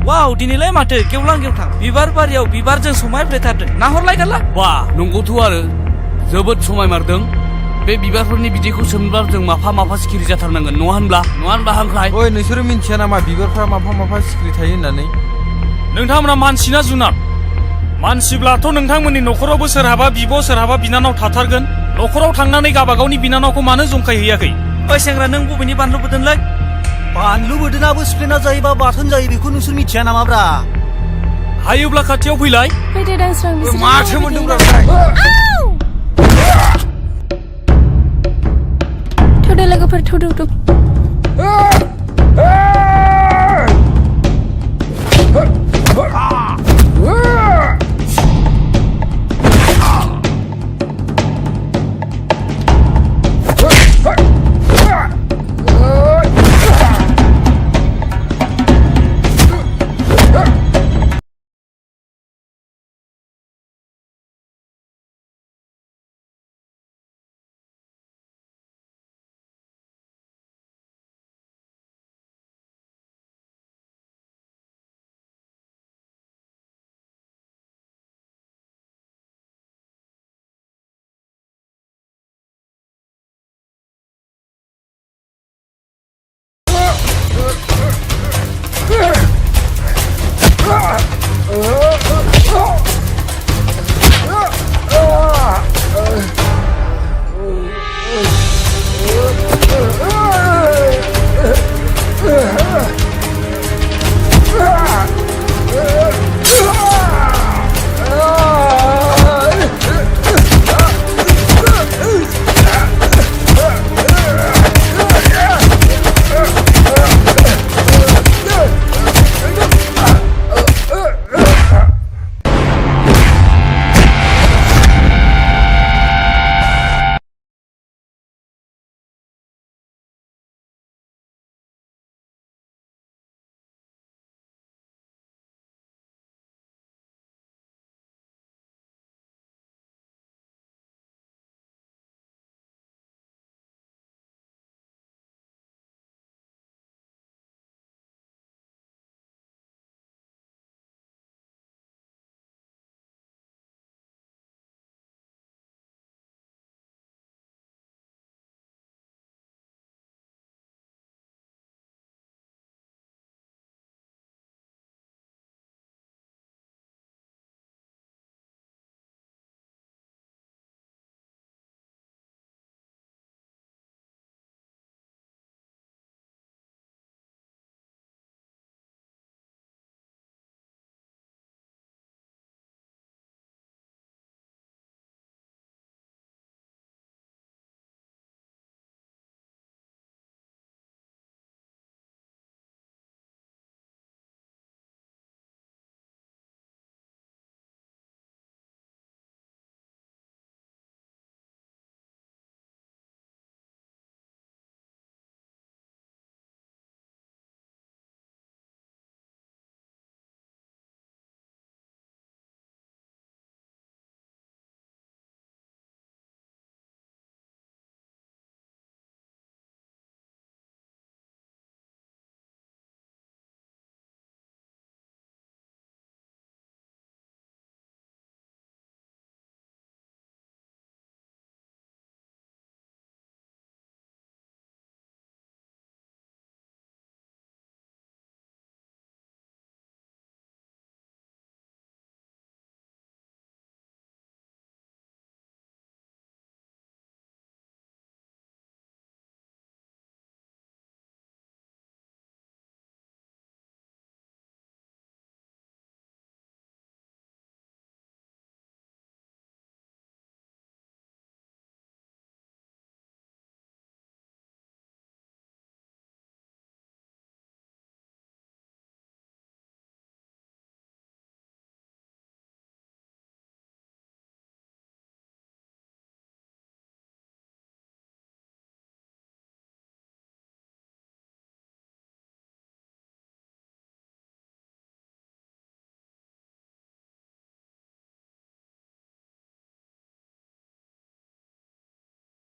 वाव दिनैलाय माथो गेवलां गेवथां बिबार बारियाव बिबारजों समायफ्लेथारदों नाहरलायगोनला बा नंगौथ' आरो जोबोद समायमारदों बे बिबारफोरनि बिदैखौ सोमब्ला जों माफा माफा सिखिरि जाथारनांगोन नङा होनब्ला हांख्राय ओइ नोंसोरो मिन्थिया नामा बिबारफ्रा माफा सिखिरि थायो होननानै नोंथांमोना मानसि ना जुनार मानसिब्लाथ' नोंथांमोननि न'खरावबो सोरहाबा बिब' सोरहाबा बिनानाव थाथारगोन न'खराव थांनानै गाबागावनि बिनानावखौ मानो जंखायहैयाखै ओइ सेंग्रा नों बबेनि बानलु बोदोंलै बानलु बोदोनाबो सिफ्लेना जायोबा बाथोन जायो बेखौ नोंसोर मिथिया नामाब्रा हायोब्ला खाथियाव फैलाय फैदो दांस्रां बिसोर माथो मोनदोंब्रा थौदो लोगोफोर थौदो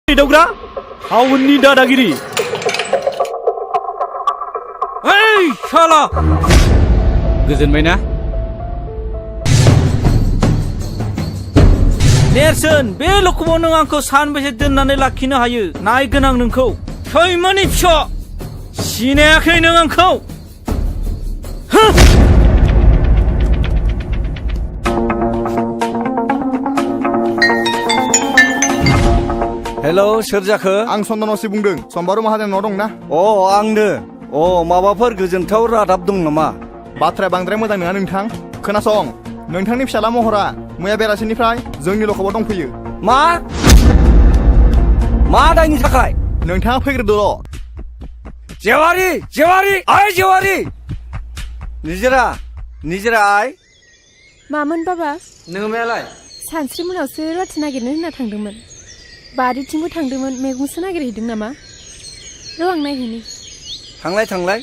दावग्रा हावननि दादागिरि ओइ शाला गोजोनबाय ना नेरसोन बे लखबाव नों आंखौ सानबेसे दोननानै लाखिनो हायो नायगोन आं नोंखौ सैमानि फिसा सिनायाखै नों आंखौ हेलौ सोर जाखो आं चन्दनसि बुंदों सम्बारु माहाजोन न' दंना आंनो माबाफोर गोजोनथाव रादाब दं नामा बाथ्राया बांद्राय मोजां नङा नोंथां खोनासं नोंथांनि फिसाला महरा मैया बेलासिनिफ्राय जोंनि लखबाव दंफैयो मा दायनि थाखाय नोंथाङा फैग्रोदोल' जेवारि निजिरा आइ मामोन बाबा नों मायालाय सानस्रि मोनावसो रुवाथि नागिरनो होनना थांदोंमोन बारिथिंबो थांदोंमोन मैगंसो नागिरहैदों नामा र' आं नायहैनि थांलाय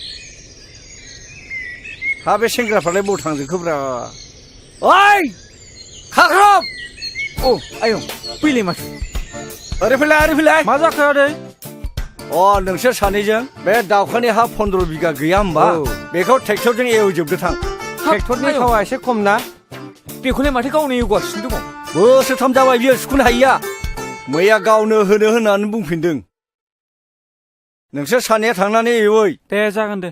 हा बे सेंग्राफ्रालाय बबाव थांजोबखोब्रा ओइ खाख्रब आयं फैलाय माथो ओरै फैलाय मा जाखो आदै नोंसोर सानैजों बे दावखानि हा 15 बिगा गैया होमबा बेखौ ट्रेक्टरजों एवजोबदो थां ट्रेक्टरनि थावा एसे खम ना बेखौलाय माथो गावनो एवगासिनो दङ बोसोरथाम जाबाय बियो सुखुनो हायिया मैया गावनो होनो होननानै बुंफिनदों नोंसोर सानैया थांनानै एवै दे जागोन दे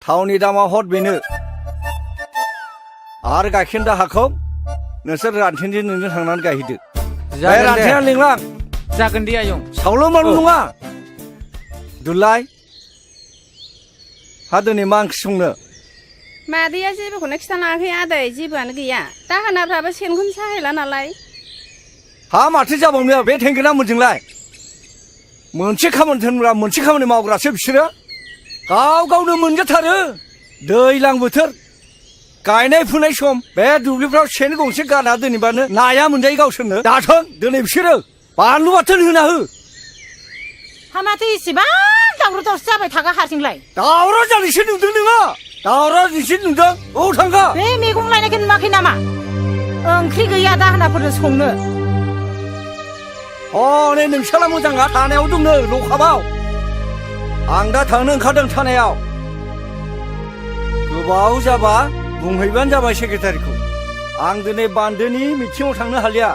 थावनि दामा हर बेनो आरो गाइखेर दाहाखौ नोंसोर रानथेनजों नोंजों थांनानै गायहैदो रानथेना लिंलां जागोन दे आयं सावल' माल नङा दुलाय हा दिनै मा ओंख्रि संनो मादैया जेबोखौनो खिथानाङाखै आदै जेबोआनो गैया दाहोनाफ्राबो सेनखौनो साहैला नालाय हा माथो जाबावनो बे थेंगोना मोनजोंलाय मोनसे खामानि थोनग्रा मोनसे खामानि मावग्रासो बिसोरो गावनो मोनजाथारो दैज्लां बोथोर गायनाय फुनाय सम बे दुब्लिफ्राव सेन गंसे गारना दोनैबानो नाया मोनजायो गावसोरनो दाथों दिनै बिसोरो बानलु बाथोन होना हो हा माथो इसेबां दावराव दावसि जाबाय थागा हारसिंलाय दावराव जानायसो नुदों नोङो दावराव नोंसो नुदों थांगा बे मैगं लायनायखौ नुवाखै नामा ओंख्रि गैया दाहोनाफोरनो संनो नै नोंसाला मोजाङा थानायाव दंनो लखाबाव आं दा थांनो ओंखारदों थानायाव गोबाव जाबा बुंहैबानो जाबाय सेक्रेटारिखौ आं दिनै बान्दोनि मिटिङाव थांनो हालिया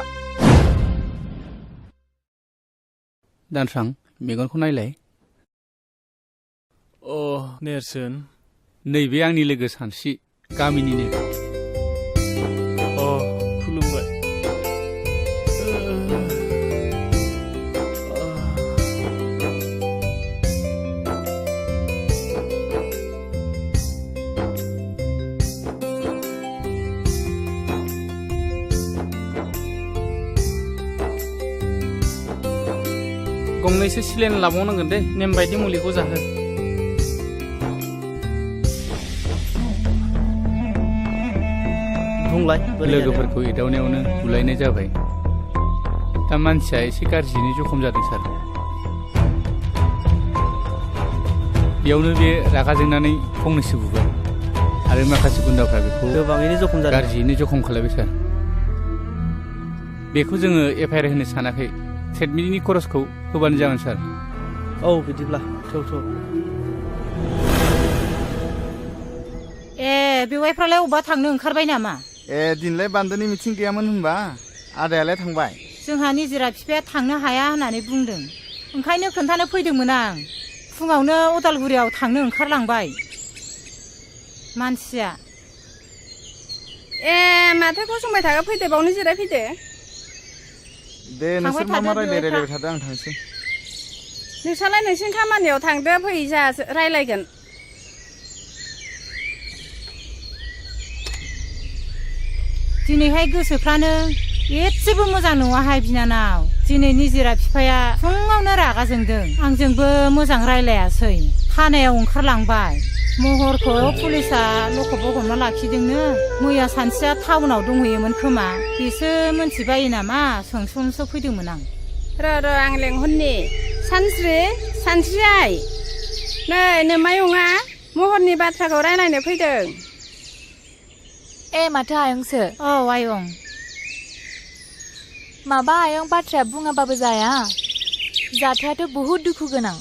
दानस्रां मेगनखौ नायलाय नेरसोन नैबे आंनि लोगो सानस्रि गामिनिनो खुलुमबाय गंनैसो सिलेन लाबावनांगोन दे नेम बायदि मुलिखौ जाहो लोगोफोरखौ एदावनायावनो बुलायनाय जाबाय दा मानसिया एसे गाज्रियैनो जखम जादों सार बेयावनो बे रागा जोंनानै फंनैसो बुबाय आरो माखासे गुन्दाफ्रा बेखौ गोबाङैनो जखम जादों गाज्रियैनो जखम खालायबाय सार बेखौ जोङो एफआइआर होनो सानाखै ट्रिटमेन्टनि खरसखौ होबानो जागोन सार बिदिब्ला थौ बेवाइफ्रालाय अबा थांनो ओंखारबाय नामा दिनलाय बान्दोनि मिथिं गैयामोन होनबा आदायालाय थांबाय जोंहा निजिरा बिफाया थांनो हाया होननानै बुंदों ओंखायनो खोन्थानो फैदोंमोन आं फुङावनो अदालगुरियाव थांनो ओंखारलांबाय मानसिया माथो गसंबाय थागा फैदो बावनो जिरायफैदो दे नोंसोर मा रायलायबाय थादो आं थांसै नोंसालाय नोंसिनि खामानियाव थांदो फै जोंहा रायलायगोन दिनैहाय गोसोफ्रानो एसेबो मोजां नङाहाय बिनानाव दिनै निजिरा बिफाया फुङावनो रागा जोंदों आंजोंबो मोजां रायलायासै थानायाव ओंखारलांबाय महरखौ पुलिसा लखबाव हमना लाखिदोंनो मैया सानसेया टाउनाव दंहैयोमोन खोमा बेसो मोनथिबायो नामा सोंस'नोसो फैदोंमोन आं र' आं लेंहरनि सानस्रि आइ नै नोमायंआ महरनि बाथ्राखौ रायलायनो फैदों माथो आयंसो आयं माबा आयं बाथ्राया बुङाबाबो जाया जाथायाथ' बहुद दुखु गोनां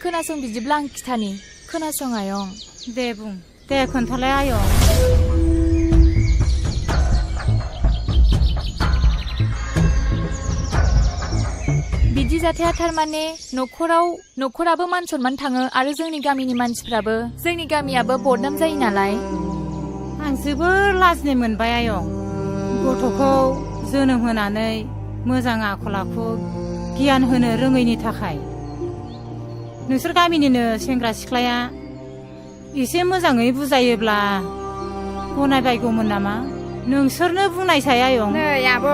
खोनासं बिदिब्ला आं खिथानि खोनासं आयं दे बुं दे खोन्थालाय आयं बिदि जाथाया थारमाने न'खराबो मान सनमान थाङो आरो जोंनि गामिनि मानसिफ्राबो जोंनि गामियाबो बदनाम जायो नालाय आं जोबोर लाजिनाय मोनबाय आयं गथ'खौ जोनोम होनानै मोजां आखल आखु गियान होनो रोङैनि थाखाय नोंसोर गामिनिनो सेंग्रा सिख्लाया एसे मोजाङै बुजायोब्ला गनायबायगौमोन नामा नोंसोरनो बुंनायसाय आयं नै आब'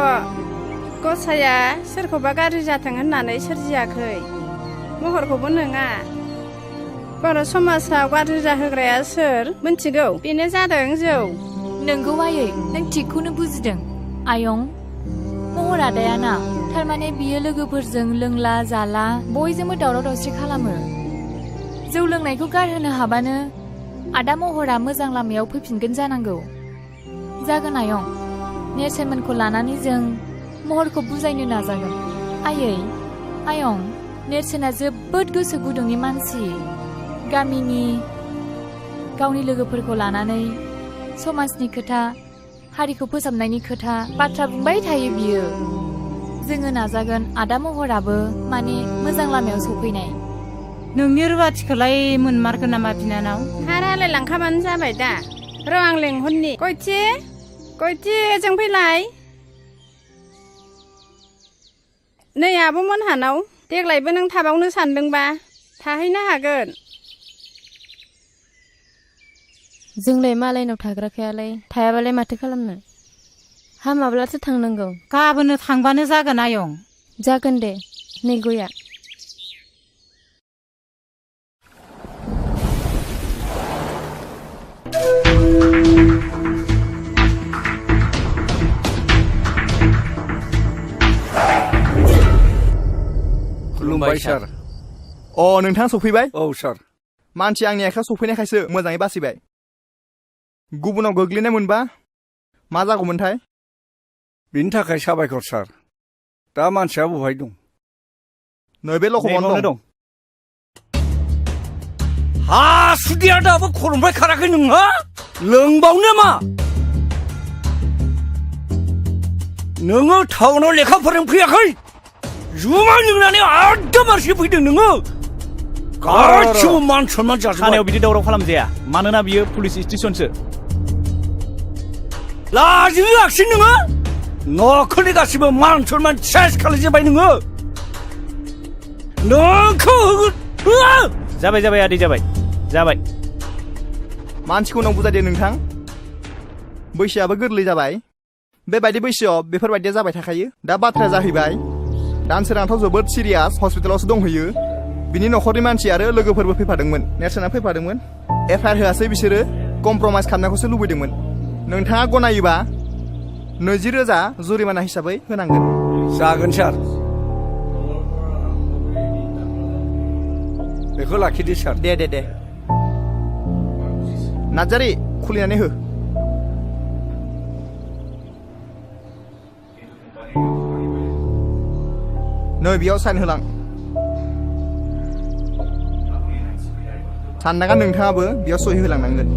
गसाया सोरखौबा गाज्रि जाथों होननानै सोरजियाखै महरखौबो नङा बर' समाजाव गाज्रि जाहोग्राया सोर मिन्थिगौ बेनो जादों जौ नोंगौ आयै नों थिगखौनो बुजिदों आयं महर आदायाना थारमाने बियो लोगोफोरजों लोंला जाला बयजोंबो दावराव दावसि खालामो जौ लोंनायखौ गारहोनो हाबानो आदा महरा मोजां लामायाव फैफिनगोन जानांगौ जागोन आयं नेरसोनमोनखौ लानानै जों महरखौ बुजायनो नाजागोन आयं नेरसोना जोबोद गोसो गुदुंनि मानसि गामिनि गावनि लोगोफोरखौ लानानै समाजनि खोथा हारिखौ फोसाबनायनि खोथा बाथ्रा बुंबाय थायो बियो जोङो नाजागोन आदा महराबो माने मोजां लामायाव सफैनाय नोंनि रुवाथिखौलाय मोनमारगोन नामा बिनानाव हा रायलायलांखाबानो जाबाय दा र' आं लेंहरनि गयथि ओजों फैलाय नै आब'मोनहानाव देग्लायबो नों थाबावनो सानदोंबा थाहैनो हागोन जोंलाय मालायनाव थाग्राखायालाय थायाबालाय माथो खालामनो हामाब्लासो थांनांगौ गाबोननो थांबानो जागोन आयं जागोन दे नै गया खुलुमबाय सार नोंथाङा सफैबाय औ सार मानसि आंनि आखायाव सफैनायखायसो मोजाङै बासिबाय गुबुनाव गोग्लैनाय मोनबा मा जागौमोनथाय बिनि थाखाय साबायखर सार दा मानसिया बहाय दं नैबे लखबावनो दं हासुदिया दाबो खर'निफ्राय खाराखै नोंहा लोंबावनो मा नोङो टाउनाव लेखा फोरोंफैयाखै जुमाय लोंनानै आदमारसि फैदों नोङो गासिबो मान सनमान जाजोब्बाय थानायाव बिदि दावराव खालामजाया मानोना बियो पुलिस स्टेसनसो लाजिनो लाखिन नोङो न'खरनि गासिबो मान सनमान सेस खालामजोब्बाय नोङो नोंखौ जाबाय आदै जाबाय मानसिखौ नों बुजायदो नोंथां बैसोआबो गोरलै जाबाय बेबायदि बैसोआव बेफोरबायदिया जाबाय थाखायो दा बाथ्राया जाहैबाय दानसोरांथ' जोबोद सिरियास हस्पिटालावसो दंहैयो बिनि न'खरनि मानसि आरो लोगोफोरबो फैफादोंमोन नेरसोना फैफादोंमोन एफआइआर होआसै बिसोरो कमप्रमाइस खालामनायखौसो लुबैदोंमोन नोंथाङा गनायोबा 20,000 जुरिमाना हिसाबै होनांगोन जागोन सार बेखौ लाखिदो सार दे नार्जारि खुलिनानै हो नै बेयाव साइन होलां साननाङा नोंथाङाबो बेयाव सहि होलांनांगोन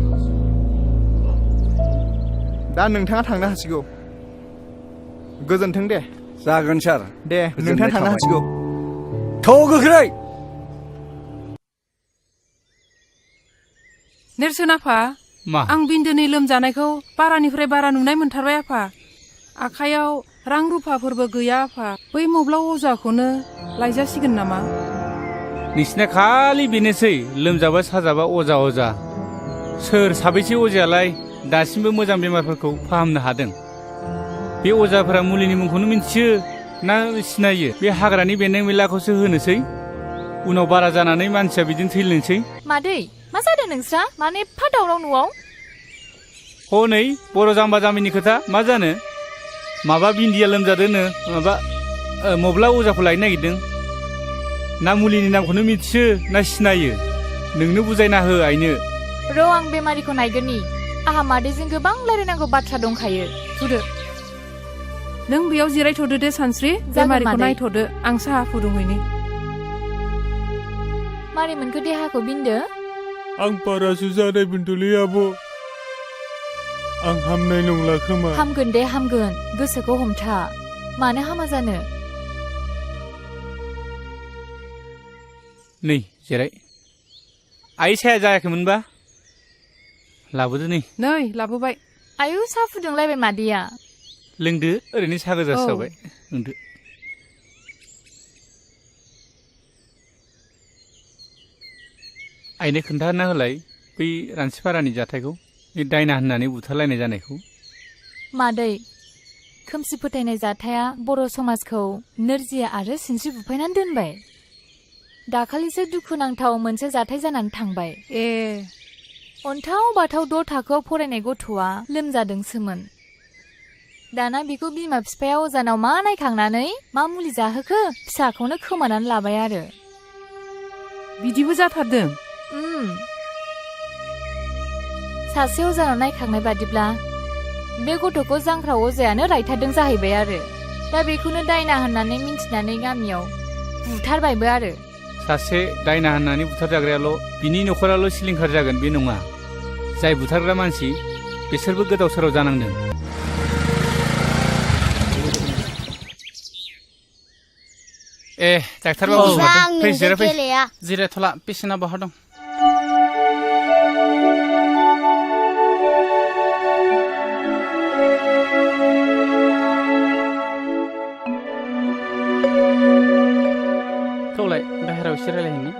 दा नोंथाङा थांनो हासिगौ गोजोन्थों दे जागोन सार दे नोंथाङा थांनो हासिगौ थ' गोख्रै नेरसोन आफा मा आं बिन्दोनि लोमजानायखौ बारानिफ्राय बारा नुनाय मोनथारबाय आफा आखायाव रां रुफाफोरबो गैया आफा बै मब्लाव अजाखौनो लायजासिगोन नामा नोंसिना खालि बेनोसै लोमजाबा साजाबा अजा सोर साबैसे अजायालाय दासिमबो मोजां बेमारफोरखौ फाहामनो हादों बे अजाफोरा मुलिनि मुंखौनो मिन्थियो ना सिनायो बे हाग्रानि बेन्दों बेनलाखौसो होनोसै उनाव बारा जानानै मानसिया बिदिनो थैलांसै मादै मा जादों नोंस्रा मानो एफा दावराव न'आव हनै बर' जाम्बा जाम्बिनि खोथा मा जानो माबा बिन्दिया लोमजादोंनो माबा मब्ला अजाखौ लायनो नागिरदों ना मुलिनि नामखौनो मिथियो ना सिनायो नोंनो बुजायना हो आइनो र' आं बेमारिखौ नायगोननि आहा मादैजों गोबां रायलायनांगौ बाथ्रा दंखायो थुदो नों बेयाव जिरायथ'दो दे सानस्रि बेमारिखौ नायथ'दो आं साहा फुदुंहैनि मारै मोनखो देहाखौ बिन्दो आं बारासो जानाय बेन्थ'लै आब' आं हामनाय नंला खोमा हामगोन दे हामगोन गोसोखौ हमथा मानो हामा जानो नै जिराय आइ साया जायाखैमोनबा लाबोदो नै लाबोबाय आयु साहा फुदुंलायबाय मादैया लोंदो ओरैनो साहा गोजासो जाबाय लोंदो आइनो खोन्थाना होलाय बै रानसिपारानि जाथायखौ दायना होननानै बुथारलायनाय जानायखौ मादै खोमसि फोथायनाय जाथाया बर' समाजखौ नोरजिया आरो सिनस्रि बुफायनानै दोनबाय दाखालिसो दुखुनांथाव मोनसे जाथाय जानानै थांबाय अन्थाव बाथाव 6 थाखोआव फरायनाय गथ'आ लोमजादोंसोमोन दाना बेखौ बिमा बिफाया अजानाव मा नायखांनानै मा मुलि जाहोखो फिसाखौनो खोमानानै लाबाय आरो बिदिबो जाथारदों सासे अजानाव नायखांनाय बादिब्ला बे गथ'खौ जांख्राव अजायानो रायथारदों जाहैबाय आरो दा बेखौनो दायना होननानै मिन्थिनानै गामियाव बुथारबायबो आरो सासे दायना होननानै बुथारजाग्रायाल' बिनि न'खराल' सिलिंखार जागोन बे नङा जाय बुथारग्रा मानसि बिसोरबो गोदाव सोराव जानांदों डाक्टार बाबु फै जिरायथ'ला पेसेन्टआ बहा दं थौलाय बाहेरायाव एसे रायलायहैनि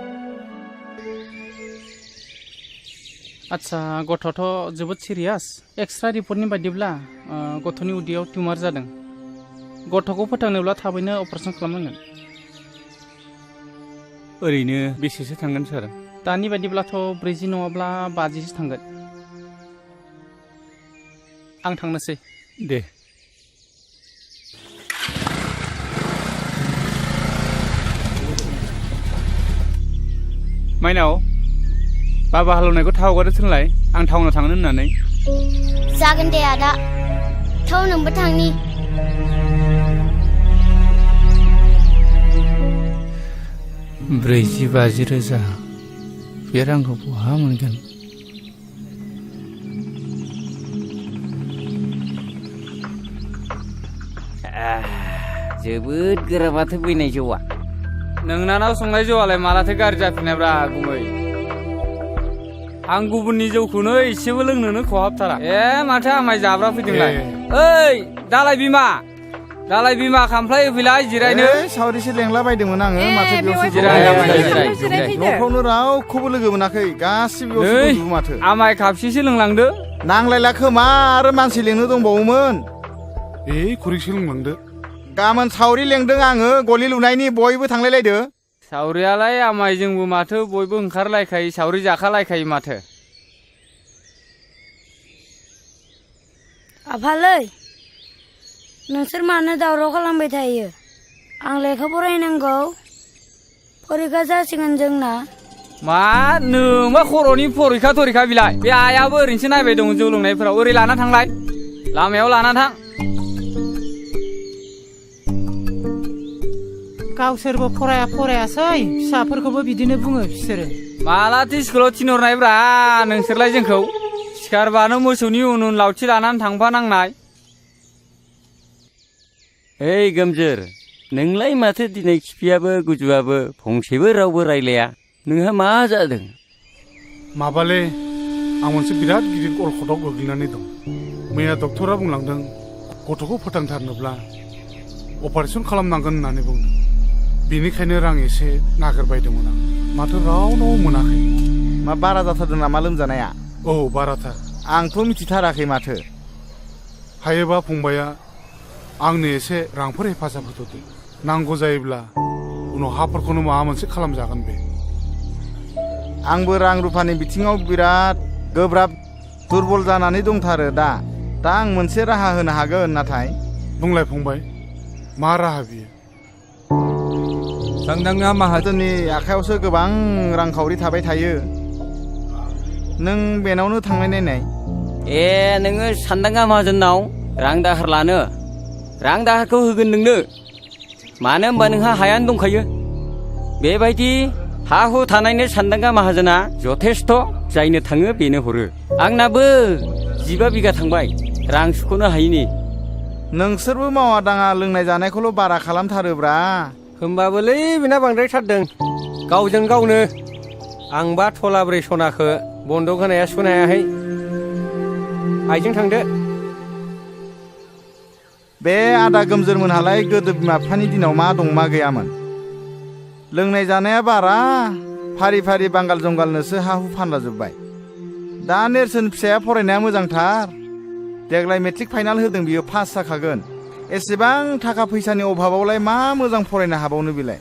आच्छा गथ'थ' जोबोद सिरियास एक्सट्रा रिपर्टनि बायदिब्ला गथ'नि उदैयाव टिउमार जादों गथ'खौ फोथांनोब्ला थाबैनो अपारेसन खालामनांगोन ओरैनो बेसेसो थांगोन सार दानि बायदिब्लाथ' 40 नङाब्ला 50सो थांगोन आं थांनोसै दे माइनाव बाबा हालेवनायखौ थाव हगारदो थोनलाय आं टाउनाव थांनो होननानै जागोन दे आदा थाव नोंबो थांनि 40-50 रोजा बे रांखौ बहा मोनगोन जोबोद गोरा माथो बैनाय जौआ नोंनानाव संनाय जौआलाय मालाथो गाज्रि जाफिननायब्रा गुमै आं गुबुननि जौखौनो एसेबो लोंनोनो खहाबथारा माथो आमाय जाब्रा फैदोंलाय ओइ दालाय बिमा खामफ्लाय होफैलाय जिरायनो सावरिसो लेंला बायदोंमोन आङो माथो बेयावसो जिराय न'फ्रावनो रावखौबो लोगो मोनाखै गासिबो माथो आमाय खापसेसो लोंलांदो नांलायला खोमा आरो मानसि लेंनो दंबावोमोन खुरैसो लोंलांदो गाबोन सावरि लेंदों आङो गलि लुनायनि बयबो थांलायलायदो सावरियालाय आमाय जोंबो माथो बयबो ओंखारलायखायो सावरि जाखालायखायो माथो आफालै नोंसोर मानो दावराव खालामबाय थायो आं लेखा फरायनांगौ फरिखा जासिगोन जोंना मा नोंबा खर'नि फरिखा बिलाय बे आयाबो ओरैनोसो नायबाय दं जौ लोंनायफोराव ओरै लाना थांलाय लामायाव लाना थां गावसोरबो फरायासै फिसाफोरखौबो बिदिनो बुङो बिसोरो मालाथो स्कुलाव थिनहरनायब्रा नोंसोरलाय जोंखौ सिखारबानो मोसौनि उन लावथि लानानै थांफानांनाय ओइ गोमजोर नोंलाय माथो दिनै खिफियाबो गुजुआबो फंसेबो रावबो रायलाया नोंहा मा जादों माबाले आं मोनसे बिराद गिदिर अलखदाव गोग्लैनानै दं मैया डक्टरा बुंलांदों गथ'खौ फोथांथारनोब्ला अपारेसन खालामनांगोन होननानै बुंदों बेनिखायनो रां एसे नागिरबायदोंमोन आं माथो रावनाव मोनाखै मा बारा जाथारदों नामा लोमजानाया बाराथार आंथ' मिथिथाराखै माथो हायोबा फंबाया आंनो एसे रांफोर हेफाजाब होथ'दो नांगौ जायोब्ला उनाव हाफोरखौनो माबा मोनसे खालामजागोन बे आंबो रां रुफानि बिथिङाव बिराद गोब्राब दुरबल जानानै दंथारो दा आं मोनसे राहा होनो हागोन नाथाय बुंलाय फंबाय मा राहा बियो सानदांगा माहाजोननि आखायावसो गोबां रांखावरि थाबाय थायो नों बेनावनो थांनाय नायनाय नोङो सानदांगा माहाजोननाव रां दाहार लानो रां दाहारखौ होगोन नोंनो मानो होनबा नोंहा हायानो दंखायो बेबायदि हा हु थानायनो सानदांगा माहाजोना जथेस्थ जायनो थाङो बेनो हरो आंनाबो 15 बिगा थांबाय रां सुख'नो हायिनि नोंसोरबो मावा दाङा लोंनाय जानायखौल' बारा खालामथारोब्रा होमबाबोलै बेना बांद्रायथारदों गावजों गावनो आंबा थलाब्रै सनाखो बन्दक होनाया सुख'नो हायाखै आइजों थांदो बे आदा गोमजोरमोनहालाय गोदो बिमा बिफानि दिनाव मा दं मा गैयामोन लोंनाय जानाया बारा फारि फारि बांगाल जंगालनोसो हा हु फानलाजोब्बाय दा नेरसोन फिसाया फरायनाया मोजांथार देग्लाय मेट्रिक फाइनाल होदों बियो पास जाखागोन एसेबां थाखा फैसानि अभाबावलाय मा मोजां फरायनो हाबावनो बिलाय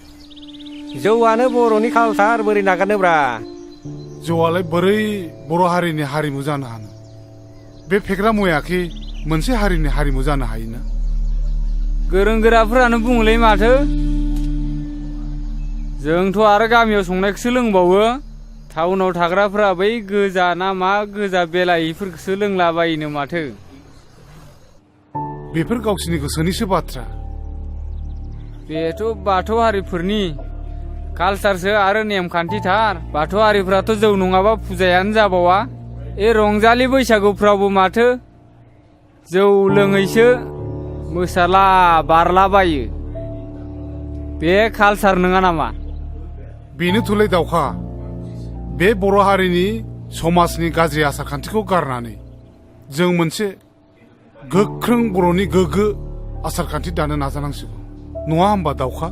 जौआनो बर'नि कालसार बोरै नागारनोब्रा जौआलाय बोरै बर' हारिनि हारिमु जानो हानो बे फेग्रा मुवायाखि मोनसे हारिनि हारिमु जानो हायोना गोरों गोराफोरानो बुङोलै माथो जोंथ' आरो गामियाव संनायखौसो लोंबावो टाउनाव थाग्राफोरा बै गोजा ना मा गोजा बेलायिफोरखौसो लोंलाबायोनो माथो बेफोर गावसिनि गोसोनिसो बाथ्रा बेथ' बाथौ हारिफोरनि कालसारसो आरो नेमखान्थिथार बाथौ हारिफ्राथ' जौ नङाबा फुजायानो जाबावा रंजालि बैसागुफ्रावबो माथो जौ लोङैसो मोसाला बारलाबायो बे कालसार नङा नामा बेनोथ'लै दावखा बे बर' हारिनि समाजनि गाज्रि आसार खान्थिखौ गारनानै जों मोनसे गोख्रों बर'नि गोग्गो आसार खान्थि दानो नाजानांसिगौ नङा होमबा दावखा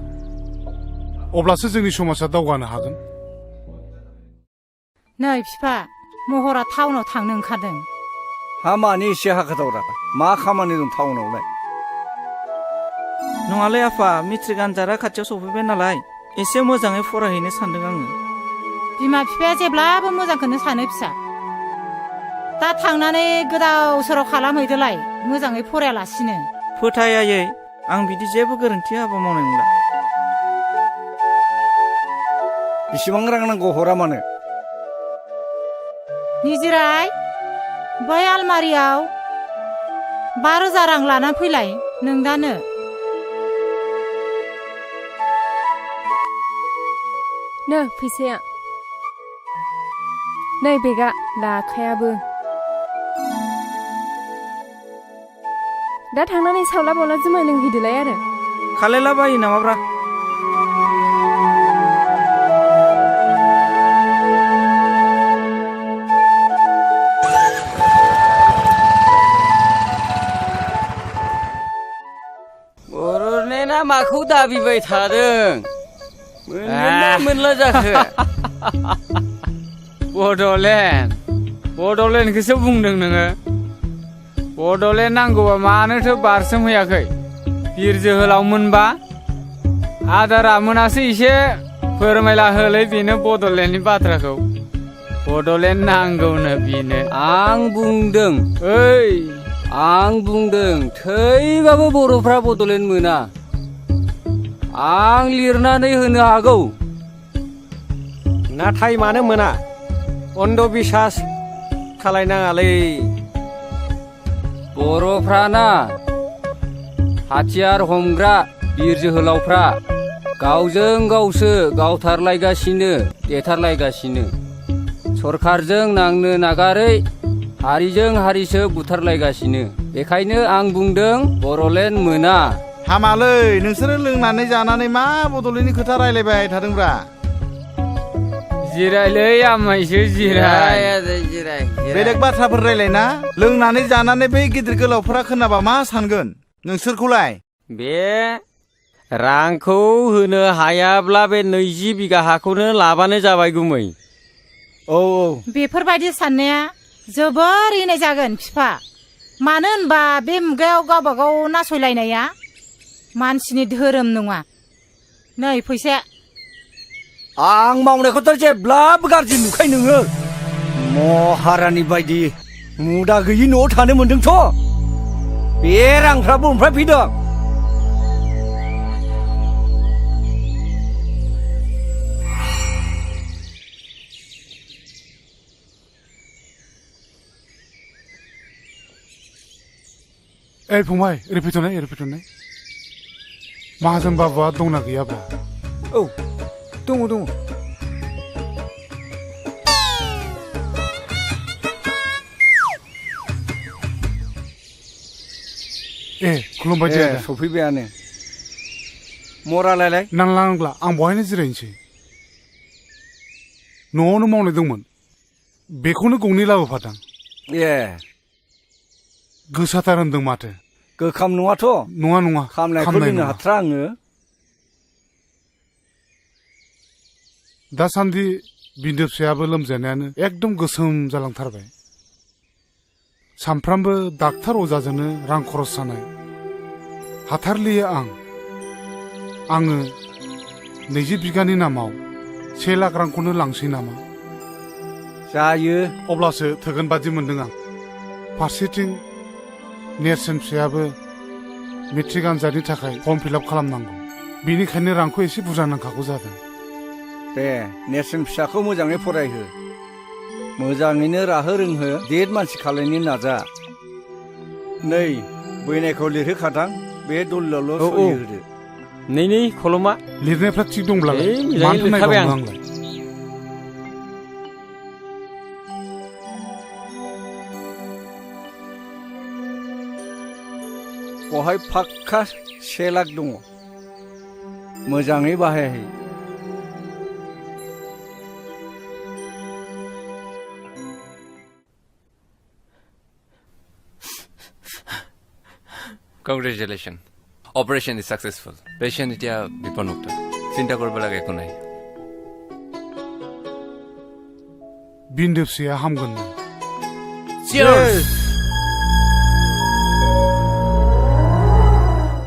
अब्लासो जोंनि समाजा दावगानो हागोन नै बिफा महरा टाउनाव थांनो ओंखारदों हा मानि एसे हाखाथावरा मा खामानि दं टाउनावलाय नङालै आफा मेट्रिक आनजादा खाथियाव सफैबाय नालाय एसे मोजाङै फरायहैनो सानदों आङो बिमा बिफाया जेब्लाबो मोजांखौनो सानो फिसा दा थांनानै गोदाव सोराव खालामहैदोलाय मोजाङै फरायालासिनो फोथायायै आं बिदि जेबो गोरोन्थि हाबा मावनाय नंला बेसेबां रां नांगौ हरा मानो निजिराय बै आलमारियाव 5,000 रां लानानै फैलाय नोंदानो नो फैसाया नै बेगा लाखायाबो दा थांनानै सावला बावला जुमाय लोंहैदोलाय आरो खालायला बायो नामाब्रा बर'लेण्डआ माखौ दाबिबाय थादों मोनगोनना मोनला जाखो बड'लेण्डखौसो बुंदों नोङो बड'लेण्ड नांगौबा मानोथो बारसोमहैयाखै बिर जोहोलाव मोनबा आदारा मोनासो एसे फोरमायला होलै बेनो बड'लेण्डनि बाथ्राखौ बड'लेण्ड नांगौनो बेनो आं बुंदों थैबाबो बर'फ्रा बड'लेण्ड मोना आं लिरनानै होनो हागौ नाथाय मानो मोना अन्धबिश्वास खालायनाङालै बर'फ्राना हाथियार हमग्रा बिर जोहोलावफ्रा गावजों गावसो गावथारलायगासिनो देथारलायगासिनो सरखारजों नांनो नागारै हारिजों हारिसो बुथारलायगासिनो बेखायनो आं बुंदों बर'लेण्ड मोना हामालै नोंसोरो लोंनानै जानानै मा बड'लेण्डनि खोथा रायलायबाय थादोंब्रा जिरायलै आमायसो जिराय बेलेग बाथ्राफोर रायलायना लोंनानै जानानै बै गिदिर गोलावफोरा खोनाबा मा सानगोन नोंसोरखौलाय बे रांखौ होनो हायाब्ला बे 20 बिगा हाखौनो लाबानो जाबाय गुमै औ बेफोरबायदि साननाया जोबोर इनाय जागोन बिफा मानो होनबा बे मुगायाव गावबा गाव नासयलायनाया मानसिनि धोरोम नङा नै फैसाया आं मावनायखौथ' जेब्लाबो गाज्रि नुखाय नोङो महारानि बायदि मुदा गैयि न'आव थानो मोन्दोंथ' बे रांफ्रा बबेनिफ्राय फैदों फंबाय ओरै फैथ'नाय माहाजोन बाबुआ दंना गैयाब्रा औ दङ ए खुलुमबाय दे आदा सफैबायानो मरालायलाय नांला आं बहायनो जिरायनोसै न'आवनो मावनाय दंमोन बेखौनो गंनै लाबोफादां ए गोसाथार होनदों माथो गोखाम नङाथ' नङा खामनायखौ लोंनो हाथ्रा आङो दासान्दि बिन्दो फिसायाबो लोमजानायानो एकदम गोसोम जालांथारबाय सानफ्रामबो डाक्टार अजाजोंनो रां खरस जानाय हाथारलियो आङो 20 बिगानि नामाव 1 लाख रांखौनो लांसै नामा जायो अब्लासो थोगोन बादि मोनदों आं फारसेथिं नेरसोन फिसायाबो मेट्रिक आनजादनि थाखाय फर्म फिलआप खालामनांगौ बेनिखायनो रांखौ एसे बुरजा नांखागौ जादों दे नेरसोन फिसाखौ मोजाङै फरायहो मोजाङैनो राहो रोंहो देर मानसि खालायनो नाजा नै बैनायखौ लिरहोखादां बे दलिलावल' सहि होदो नै खलमा लिरनायफ्रा थिग दंब्लालाय मानोथो नायबावनो आंलाय बहाय फाक्का 1 लाख दङ मोजाङै बाहायहै Congratulations. Operation is successful. Patient এতিয়া বিপদমুক্ত চিন্তা কৰিব লাগে একো নাই बिन्दो फिसाया हामगोन Cheers!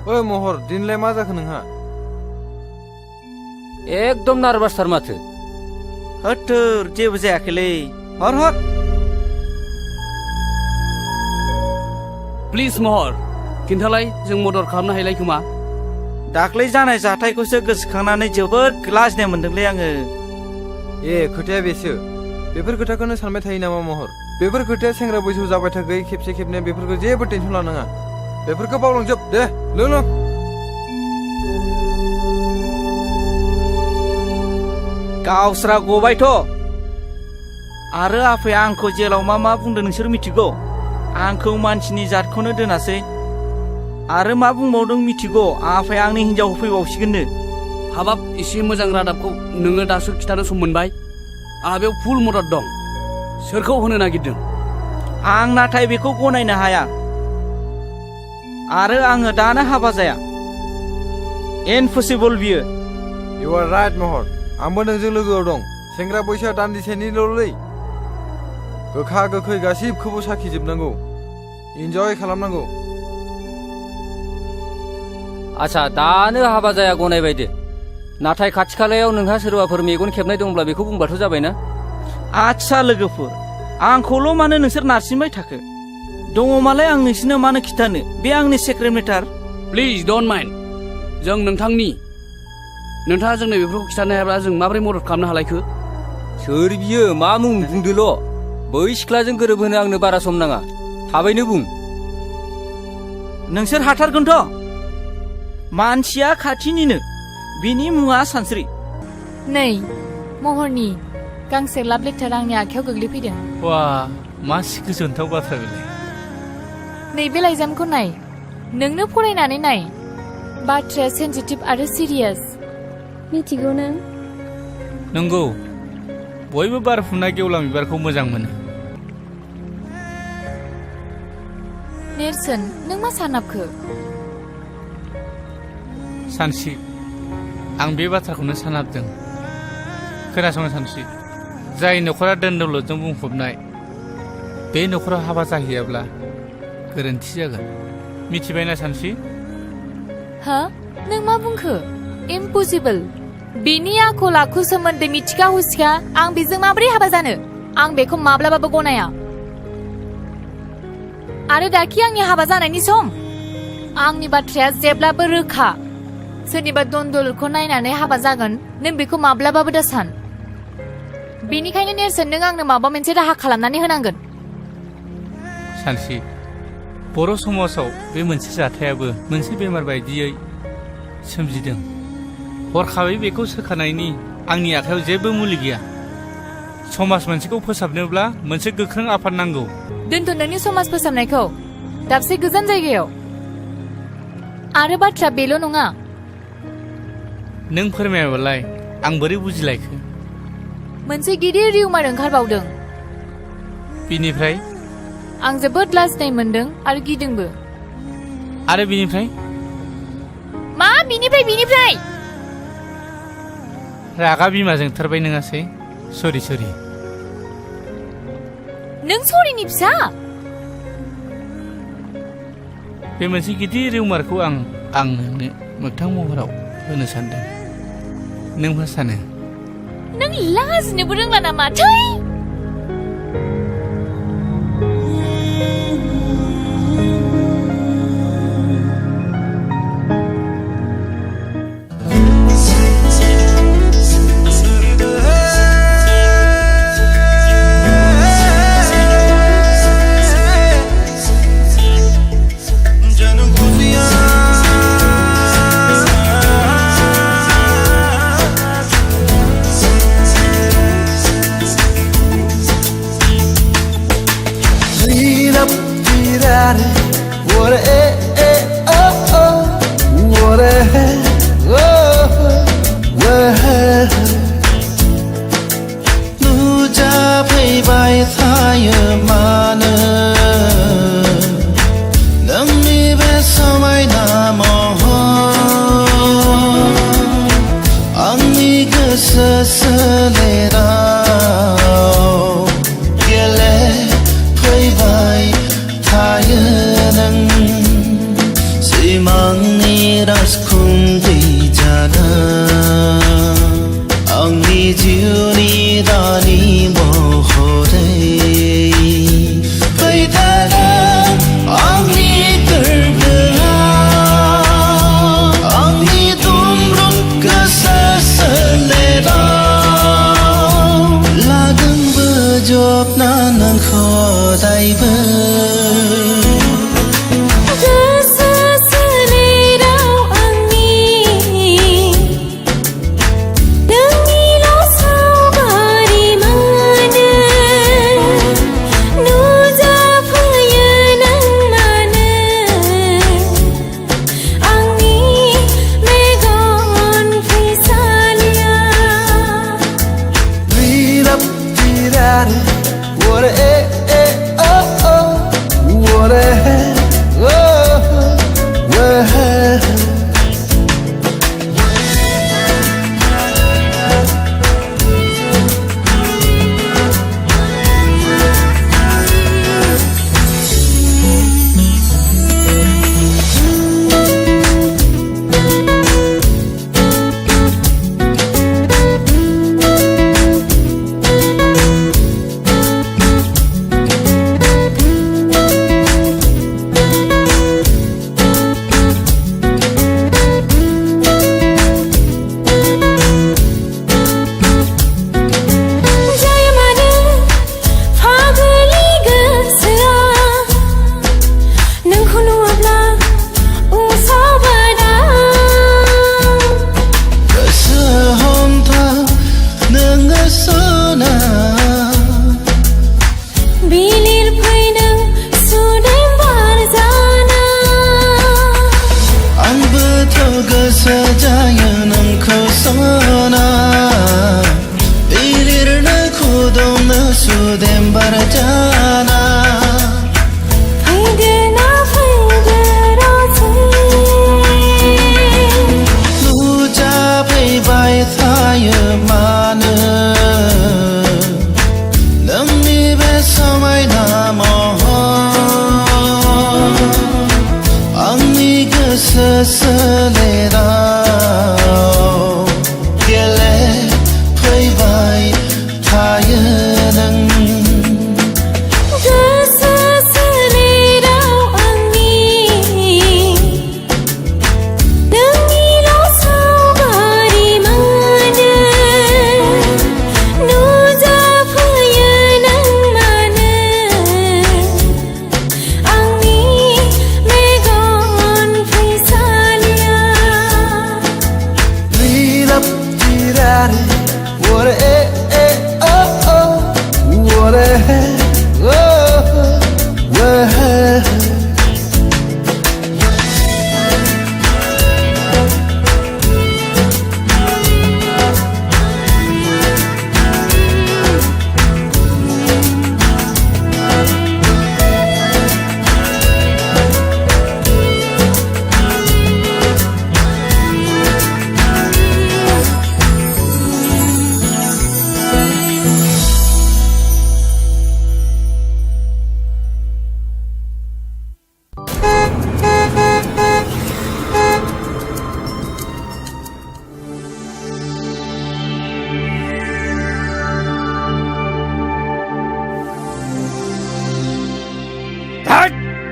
ओइ महर दिनलाय मा जाखो नोंहा एकदम नार्भासथार माथो होथोर जेबो जायाखैलै हर प्लिज महर खिन्थालाय जों मदद खालामनो हायलाय खोमा दाख्लै जानाय जाथायखौसो गोसोखांनानै जोबोद लाजिनाय मोनदोंलै आङो ए खोथाया बेसो बेफोर खोथाखौनो सानबाय थायो नामा महर बेफोर खोथाया सेंग्रा बैसोआव जाबाय थाखै खेबसे खेबनै बेफोरखौ जेबो टेनसन लानाङा बेफोरखौ बावलांजोब दे लों गावस्रा गबायथ' आरो आफाया आंखौ जेलाव मा बुंदों नोंसोर मिथिगौ आंखौ मानसिनि जातखौनो दोनासै आरो मा बुंबावदों मिथिगौ आफाया आंनि हिन्जाव होफैबावसिगोननो हाबाब एसे मोजां रादाबखौ नोङो दासो खिथानो सम मोनबाय आंहा बेयाव फुल मदद दं सोरखौ होनो नागिरदों आं नाथाय बेखौ गनायनो हाया आरो आङो दानो हाबा जाया इम्पसिबल बियो इउ आर राइट महर आंबो नोंजों लोगोआव दं सेंग्रा बैसोआ दान्दिसेनिल'लै गोखा गोखै गासिबखौबो साखिजोबनांगौ इन्जय खालामनांगौ आच्छा दानो हाबा जाया गनायबाय दे नाथाय खाथि खालायाव नोंहा सोरबाफोर मेगन खेबनाय दंब्ला बेखौ बुंबाथ' जाबायना आच्छा लोगोफोर आंखौल' मानो नोंसोर नारसिनबाय थाखो दङमालाय आं नोंसिनो मानो खिथानो बे आंनि secret matter please don't mind जों नोंथाङा जोंनो बेफोरखौ खिथानो हायाब्ला जों माबोरै मदद खालामनो हालायखो सोर बियो मा मुं बुंदोल' बै सिख्लाजों गोरोबहोनो आंनो बारा सम नाङा थाबैनो बुं नोंसोर हाथारगोनथ' मानसिया खाथिनिनो बिनि मुङा सानस्रि नै महरनि गांसे लाभ लेटार आंनि आखायाव गोग्लैफैदों वा मा गोजोनथाव बाथ्रा बेलाय नैबे लाइजामखौ नाय नोंनो फरायनानै नाय बाथ्राया सेन्सिटिभ आरो सिरियास मिथिगौ नों नंगौ बयबो बारफुनाय गेवलां बिबारखौ मोजां मोनो नेरसोन नों मा सानाबखो सानसि आं बे बाथ्राखौनो सानाबदों खोनासंनो सानसि जाय न'खरा दोन दौलतजों बुंफबनाय बे न'खराव हाबा जाहैयाब्ला गोरोन्थि जागोन मिथिबायना सानसि हा नों मा बुंखो इम्पसिबल बिनि आखल आखु सोमोन्दै मिथिखा हुसिखा आं बेजों माबोरै हाबा जानो आं बेखौ माब्लाबाबो गनाया आरो दाखि आंनि हाबा जानायनि सम आंनि बाथ्राया जेब्लाबो रोखा सोरनिबा दन्दलखौ नायनानै हाबा जागोन नों बेखौ माब्लाबाबो दा सान बेनिखायनो नेरसोन नों आंनो माबा मोनसे राहा खालामनानै होनांगोन सानसि बर' समाजाव बे मोनसे जाथायाबो मोनसे बेमार बायदियै सोमजिदों हरखाबै बेखौ सोखानायनि आंनि आखायाव जेबो मुलि गैया समाज मोनसेखौ फोसाबनोब्ला मोनसे गोख्रों आफाद नांगौ दोनथ' नोंनि समाज फोसाबनायखौ दाबसे गोजान जायगायाव आरो बाथ्रा बेल' नङा नों फोरमायाबालाय आं बोरै बुजिलायखो मोनसे गिदिर रिउमार ओंखारबावदों बिनिफ्राय आं जोबोद लाजिनाय मोनदों आरो गिदोंबो आरो बिनिफ्राय मा बिनिफ्राय रागा बिमाजों थारबाय नङासै सरि नों सरिनि फिसा बे मोनसे गिदिर रिउमारखौ आं नोंनो मोगथां महराव होनो सानदों नों मा सानो नों लाजिनोबो रोंला नामा थै Salia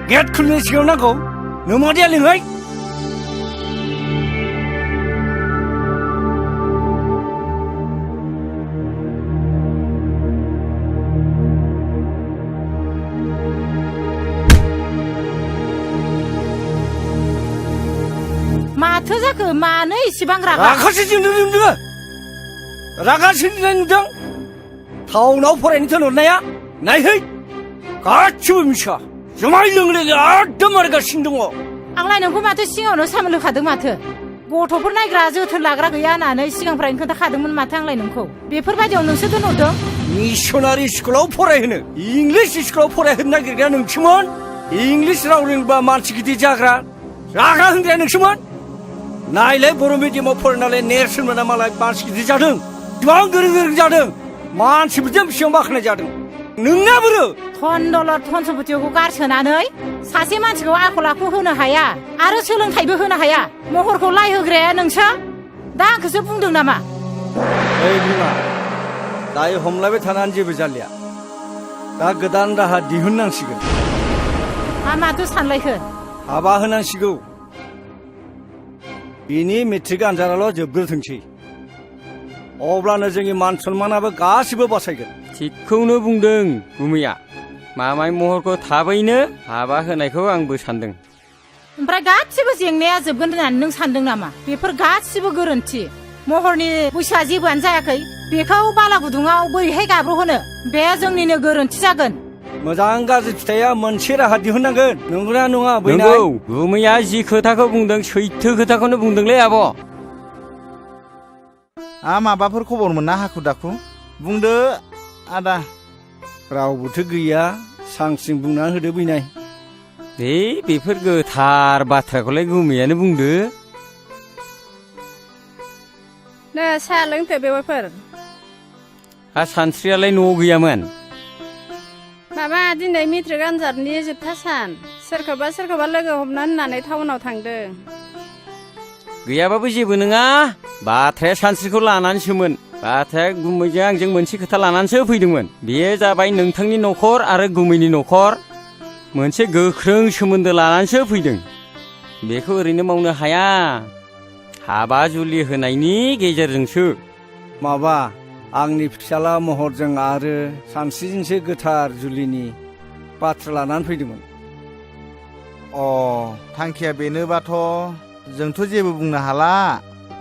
गेट खुलिनायनि सिगाङाव नांगौ नों मादिया लिंहै माथो जाखो मानो इसेबां रागा रागासो जोंदों नोङो रागा सोलिनाय नुदों टाउनाव फरायनो थिनहरनाया नायहै गासिबो मिसा जुमाय लोंलोङो एकदम मारगासिनो दङ आंलाय नोंखौ माथो सिगाङावनो सामोल होखादों माथो गथ'फोर नायग्रा जोथोन लाग्रा गैया होननानै सिगांनिफ्रायनो खोन्थाखादोंमोन माथो आंलाय नोंखौ बेफोरबायदियाव नोंसो दोनहरदों मिसनारि स्कुलाव फरायहोनो इंलिस स्कुलाव फरायहोनो नागिरग्राया नोंसोमोन इंलिस राव रोंबा मानसि गिदिर जाग्रा रागा होनग्राया नोंसोमोन नायलाय बर' मिडियामाव फरायनानै नेरसोन मोना मालाय मानसि गिदिर जादों गोबां गोरों गोरों जादों मानसिफोरजों बेसेबां बाख्नाय जादों नोंना बोरो धन दौलत धन सम्पतिखौ गारसोनानै सासे मानसिखौ आखल आखु होनो हाया आरो सोलोंथाइबो होनो हाया महरखौ लाय होग्राया नोंसो दा आंखौसो बुंदों नामा ओइ बिमा दायो हमलायबाय थानानै जेबो जालिया दा गोदान राहा दिहुननांसिगोन माथो सानलायखो हाबा होनांसिगौ बिनि मेट्रिक आनजादाल' जोबग्रोथोंसै अब्लानो जोंनि मान सन्मानाबो गासिबो बासायगोन थिगखौनो बुंदों गुमैया मामाय महरखौ थाबैनो हाबा होनायखौ आंबो सानदों ओमफ्राय गासिबो जेंनाया जोबगोन होननानै नों सानदों नामा बेफोर गासिबो गोरोन्थि महरनि बैसोआ जेबोआनो जायाखै बेखौ बाला गुदुङाव बोरैहाय गाब्र'होनो बे जोंनिनो गोरोन्थि जागोन मोजां गाज्रि फिथाइया मोनसे राहा दिहुननांगोन नंगौना नङा बैनाय नंगौ गुमैया जि खोथाखौ बुंदों सैथो खोथाखौनो बुंदोंलै आब' माबाफोर खबर मोना हाखु दाखु बुंदो आदा रावबोथ' गैया सांसिं बुंना होदो बैनाय बेफोर गोथार बाथ्राखौलाय गुमैयानो बुंदो नो साहा लोंथो बेवाइफोर सानस्रियालाय न'आव गैयामोन माबा दिनै मेट्रिक आनजादनि जोबथा सान सोरखौबा लोगो हमना होननानै टाउनाव थांदों गैयाबाबो जेबो नङा बाथ्राया सानस्रिखौ लानानैसोमोन बाथ्राया गुमैजों आंजों मोनसे खोथा लानानैसो फैदोंमोन बेयो जाबाय नोंथांनि न'खर आरो गुमैनि न'खर मोनसे गोख्रों सोमोन्दो लानानैसो फैदों बेखौ ओरैनो मावनो हाया हाबा जुलि होनायनि गेजेरजोंसो माबा आंनि फिसाला महरजों आरो सानस्रिजोंसो गोथार जुलिनि बाथ्रा लानानै फैदोंमोन थांखिया बेनोबाथ' जोंथ' जेबो बुंनो हाला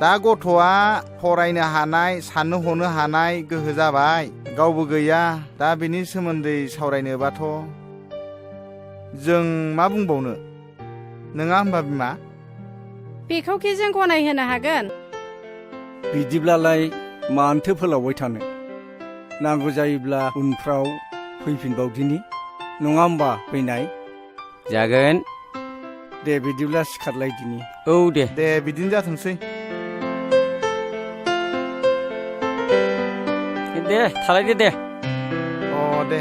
दा गथ'आ फरायनो हानाय साननो हनो हानाय गोहो जाबाय गावबो गैया दा बेनि सोमोन्दै सावरायनोबाथ' जों मा बुंबावनो नङा होमबा बिमा बेखौ कि जों गनायहोनो हागोन बिदिब्लालाय मानोथो फोलावबाय थानो नांगौ जायोब्ला उनफ्राव फैफिनबावदिनि नङा होमबा फैनाय जागोन दे बिदिब्ला सिखारलायदिनि औ दे बिदिनो जाथोंसै दे थालायदो दे दे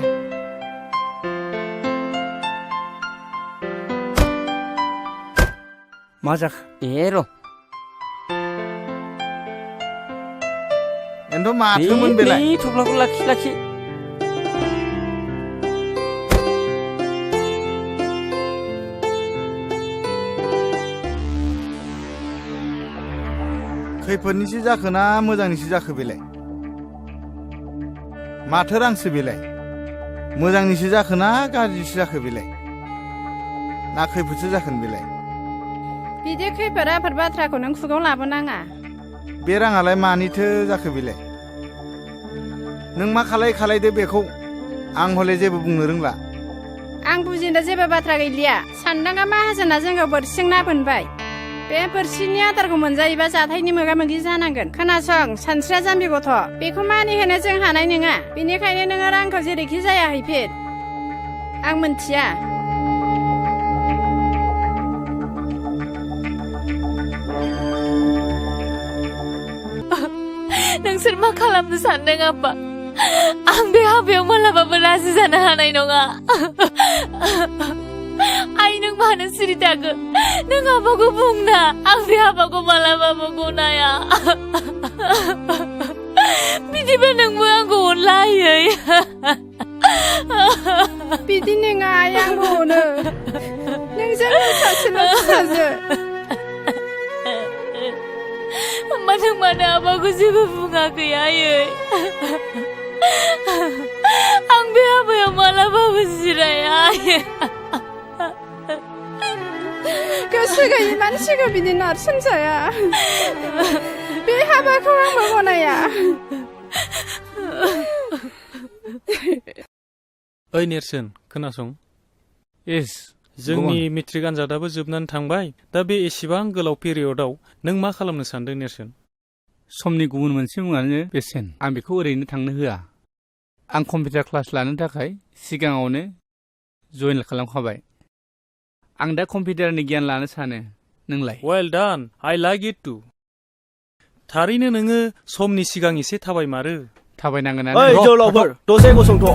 मा जाखो र' एन्थ' माथोमोन बेलाय थफ्लाखौ लाखि खैफोदनिसो जाखो ना मोजांनिसो जाखो बेलाय माथो रांसो बेलाय मोजांनिसो जाखो ना गाज्रिसो जाखो बेलाय ना खैफोदसो जाखोन बेलाय बिदि खैफोद आफोद बाथ्राखौ नों खुगाव लाबोनाङा बे राङालाय मानिथो जाखो बेलाय नों मा खालायदो बेखौ आं हले जेबो बुंनो रोंला आं बुजिनो जेबो बाथ्रा गैलिया सानदाङा माहाजोना जोंखौ बोरसिजों ना बोनबाय बे बोरसिनि आदारखौ मोनजायोबा जाथायनि मोगा मोगि जानांगोन खोनासं सानस्रिया जाम्बि गथ' बेखौ मानिहोनो जों हानाय नङा बेनिखायनो नोङो रांखौ जेरैखि जाया हैफिन आं मोनथिया नोंसोर मा खालामनो सानदों आब्बा आं बे हाबायाव मालाबाबो राजि जानो हानाय नङा आइ नों मानो सिरि थाखो नों आब्बाखौ बुंना आं बे हाबाखौ मालाबाबो गनाया बिदिबा नोंबो आंखौ अनलायै बिदि नङा आइ आंबो अनो फिसाजो मानो मानो आबाखौ जेबो बुङाखै आयै आं बे हाबायाव मालाबाबो जिराया आयै गोसो गैयि मानसिखौ बिदि नारसोमजाया बे हाबाखौ आंबो गनाया ओइ नेरसोन खोनासं येस जोंनि मेट्रिक आनजादाबो जोबनानै थांबाय दा बे एसेबां गोलाव पिरियडआव नों मा खालामनो सानदों नेरसोन समनि गुबुन मोनसे मुङानो बेसेन आं बेखौ ओरैनो थांनो होआ आं कम्पिउटार क्लास लानो थाखाय सिगाङावनो जइन खालामखाबाय आं दा कम्पिउटारनि गियान लानो सानो नोंलाय well done I like it to थारैनो नोङो समनि सिगां एसे थाबायमारो थाबायनांगोन ओइ जोहोलावफोर दसे गसंथ'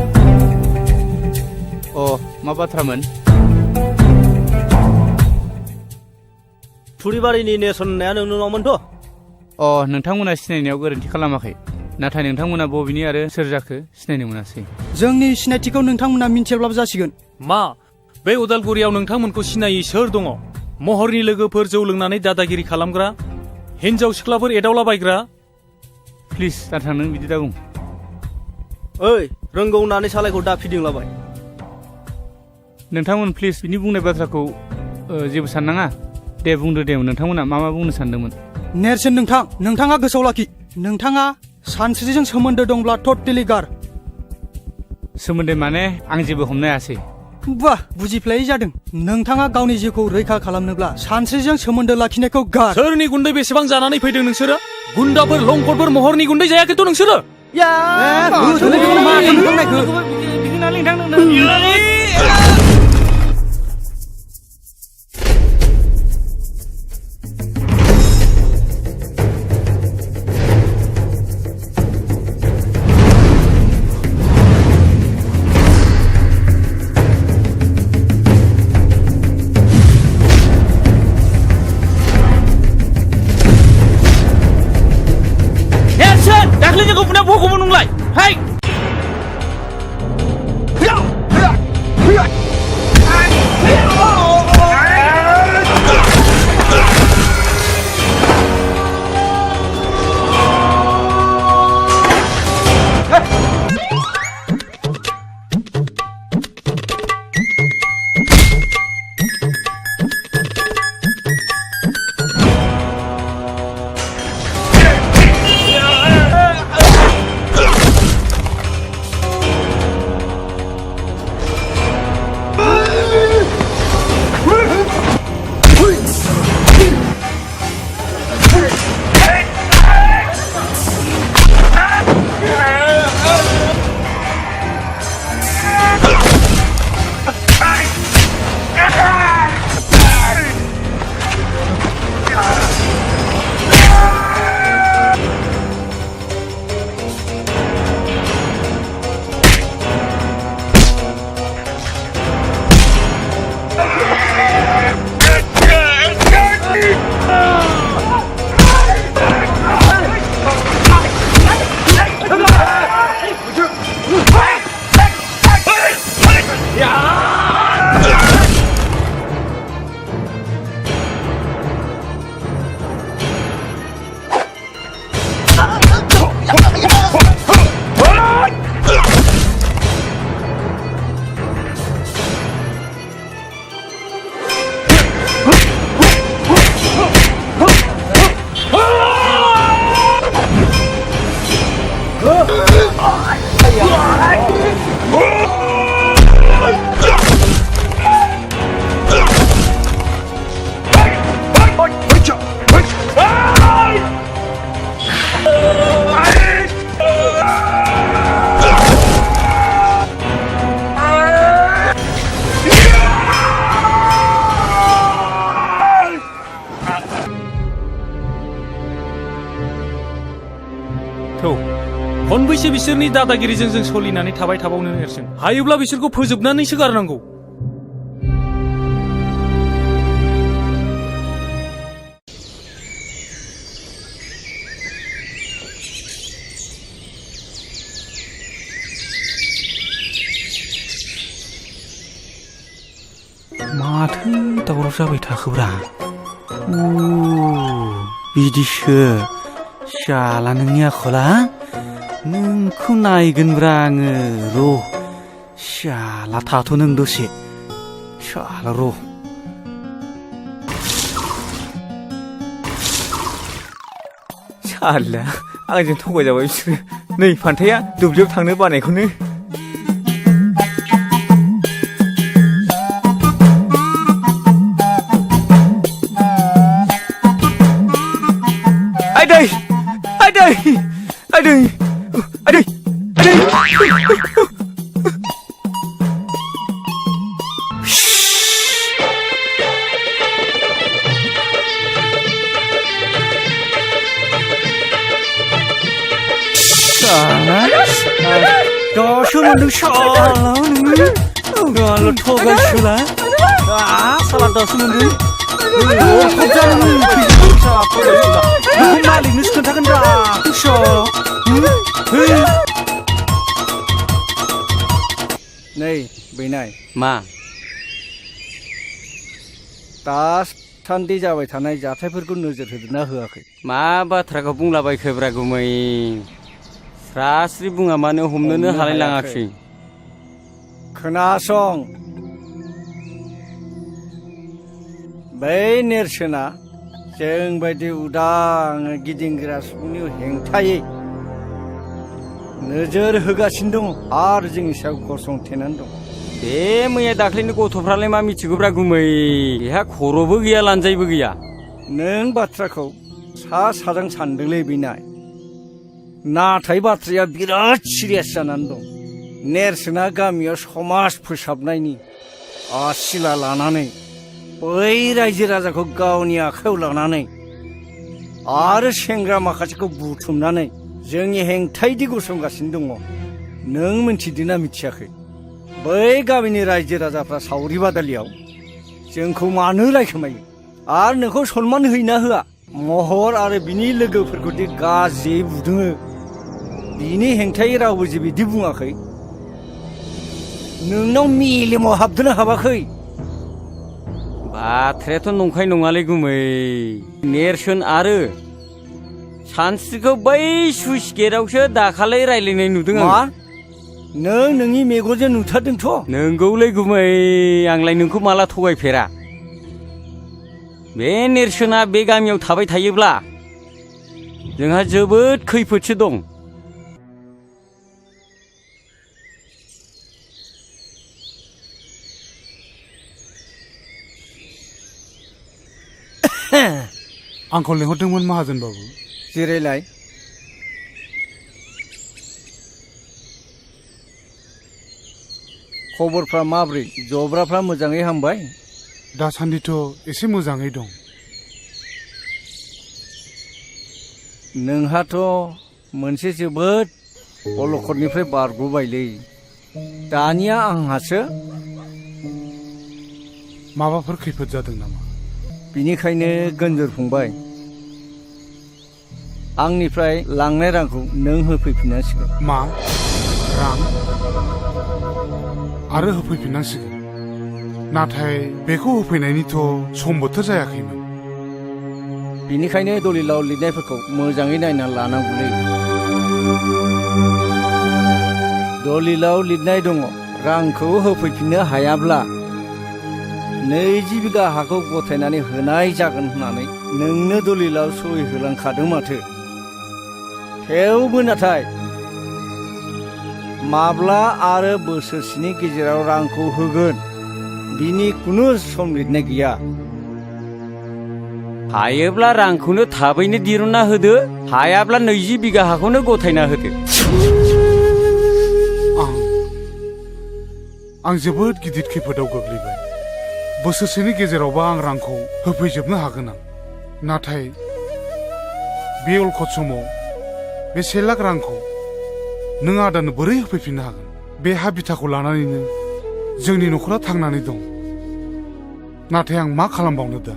अ मा बाथ्रामोन थुरिबारिनि नेरसोन होननाया नोंनावमोनथ' अ नोंथांमोना सिनायनायाव गोरोन्थि खालामाखै नाथाय नोंथांमोना बबेनि आरो सोर जाखो सिनायनो मोनासै जोंनि सिनायथिखौ नोंथांमोना मिन्थियाब्लाबो जासिगोन मा बे उदालगुरियाव नोंथांमोनखौ सिनायै सोर दङ महरनि लोगोफोर जौ लोंनानै दादागिरि खालामग्रा हिनजाव सिख्लाफोर एदावलाबायग्रा प्लिज दाथां नों बिदि दाबुं ओइ रोंगौ होननानै सालायखौ दा फिदिंलाबाय नोंथांमोन प्लिज बिनि बुंनाय बाथ्राखौ जेबो साननाङा दे बुंदो दे नोंथांमोना मा बुंनो सानदोंमोन नेरसोन नोंथाङा गोसोआव लाखि नोंथाङा सानस्रिजों सोमोन्दो दंब्ला टटेलि गार सोमोन्दो माने आं जेबो हमनो हायासै बा बुजिफ्लायै जादों नोंथाङा गावनि जिउखौ रैखा खालामनोब्ला सानस्रिजों सोमोन्दो लाखिनायखौ गार सोरनि गुन्दै बेसेबां जानानै फैदों नोंसोरो गुन्दाफोर लंफोर महरनि गुन्दै जायाखैथ' नोंसोरो दाख्लैनि गुबुना बखौमोन नंलाय हाय खनबैसे बिसोरनि दादागिरिजों जों सोलिनानै थाबाय थाबावनो नेरसोन हायोब्ला बिसोरखौ फोजोबनानैसो गारनांगौ माथो दावराव जाबाय थाखोब्रा बिदिसो शाला नोंनि आखला नोंखौ नायगोनब्रा आङो र' शाला थाथ' नों दसे शाला र' शाला आंजों थगायजाबाय बिसोरो नै फान्थाया दुब्लियाव थांनो बानायखौनो आदै आदै आदै आदै आदै दासो मोनदों शाला नोङो गाल' थगायसोला साला दासो मोनदों मालिकनोसो खोन्थागोन रा नै बैनाय मा दासान्दि जाबाय थानाय जाथायफोरखौ नोजोर होदोंना होआखै मा बाथ्राखौ बुंलाबायखोब्रा गुमै स्रास्रि बुङा मानो हमनोनो हालायलाङाखै खोनासं बै नेरसोना जों बायदि उदां गिदिंग्रा सुबुंनि हेंथायै नोजोर होगासिनो दङ आरो जोंनि सायाव गसंथेनानै दं बे मैया दाख्लैनि गथ'फ्रालाय मा मिथिगौब्रा गुमै बेहा खर'बो गैया लानजायबो गैया नों बाथ्राखौ सा साजों सानदोंलै बिनाय नाथाय बाथ्राया बिराद सिरियास जानानै दं नेरसोना गामियाव समाज फोसाबनायनि आसिला लानानै बै रायजो राजाखौ गावनि आखायाव लानानै आरो सेंग्रा माखासेखौ बुथुमनानै जोंनि हेंथायदि गसंगासिनो दङ नों मिथिदोंना मिथियाखै बै गामिनि रायजो राजाफ्रा सावरि बादालियाव जोंखौ मानो रायखोमायो आरो नोंखौ सनमान होयोना होआ महर आरो बिनि लोगोफोरखौ दि गाज्रि बुदोङो बिनि हेंथायै रावबो जे बिदि बुङाखै नोंनाव मेलेमाव हाबदोंना हाबाखै बाथ्रायाथ' नंखाय नङालै गुमै नेरसोन आरो सानस्रिखौ बै सुइस गेटआवसो दाखालै रायलायनाय नुदों आं नों नोंनि मेगनजों नुथारदोंथ' नोंगौलै गुमै आंलाय नोंखौ माला थगायफेरा बे नेरसोना बे गामियाव थाबाय थायोब्ला जोंहा जोबोद खैफोदसो दं आंखौ लिंहरदोंमोन माहाजोन बाबु जिरायलाय खबरफ्रा माब्रै जब्राफ्रा मोजाङै हामबाय दासान्दिथ' एसे मोजाङै दं नोंहाथ' मोनसे जोबोद अलखदनिफ्राय बारग'बायलै दानिया आंहासो माबाफोर खैफोद जादों नामा बिनिखायनो गोनजोर फंबाय आंनिफ्राय लांनाय रांखौ नों होफैफिननांसिगोन मा रां आरो होफैफिननांसिगोन नाथाय बेखौ होफैनायनिथ' सम बोथोर जायाखैमोन बिनिखायनो दलिलाव लिरनायफोरखौ मोजाङै नायना लानांगौलै दलिलाव लिरनाय दङ रांखौ होफैफिननो हायाब्ला 20 बिगा हाखौ गथायनानै होनाय जागोन होननानै नोंनो दलिलाव सहि होलांखादों माथो थेवबो नाथाय माब्ला आरो बोसोरसेनि गेजेराव रांखौ होगोन बिनि खुनु सम लिरनाय गैया हायोब्ला रांखौनो थाबैनो दिरुनना होदो हायाब्ला 20 बिगा हाखौनो गथायना होदो आं जोबोद गिदिर खैफोदाव गोग्लैबाय बोसोरसेनि गेजेरावबा आं रांखौ होफैजोबनो हागोन आं नाथाय बे अलखद समाव बे 1 लाख रांखौ नों आदानो बोरै होफैफिननो हागोन बे हा बिथाखौ लानानैनो जोंनि न'खरा थांनानै दं नाथाय आं मा खालामबावनो दा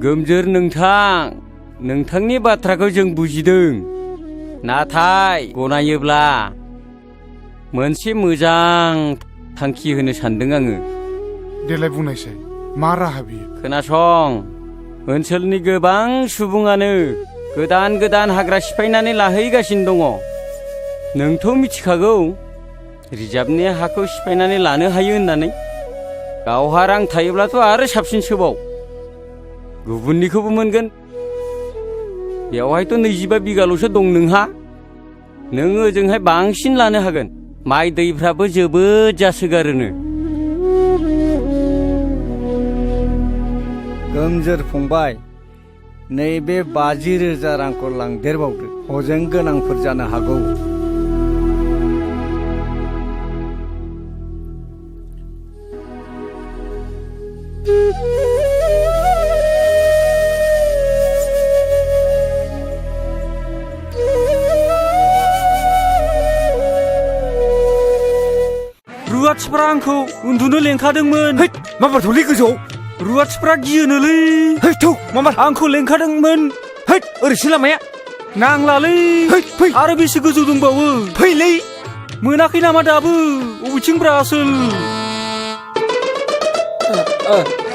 गोमजोर नोंथांनि बाथ्राखौ जों बुजिदों नाथाय गनायोब्ला मोनसे मोजां थांखि होनो सानदों आङो देलाय बुंनायसाय मा राहा बियो? खोनासं, ओनसोलनि गोबां सुबुङानो गोदान गोदान हाग्रा सिफायनानै लाहैगासिनो दङ। नोंथ' मिथिखागौ रिजार्भनि हाखौ सिफायनानै लानो हायो होननानै। गावहा रां थायोब्लाथ' आरो साबसिनसोबाव, गुबुननिखौबो मोनगोन। बेवहायथ' 25 बिगाल'सो दं नोंहा। नों ओजोंहाय बांसिन लानो हागोन। माइ दैफ्राबो जोबोद जासोगारोनो। गोमजोर फंबाय, नैबे 50,000 रांखौ लांदेरबावदो, हजों गोनांफोर जानो हागौ। रुवाथिफ्रा आंखौ उन्दुनो लेंखादोंमोन। माबार थौलै गोजौआव। रुवाथिफ्रा गियोनोलै। थौ माबार आंखौ लेंखादोंमोन। ओरैसो लामाया। नांलालै। फै आरो बेसे गोजौ दंबावो? फैलै। मोनाखै नामा दाबो? अबेथिंब्रा आसोल?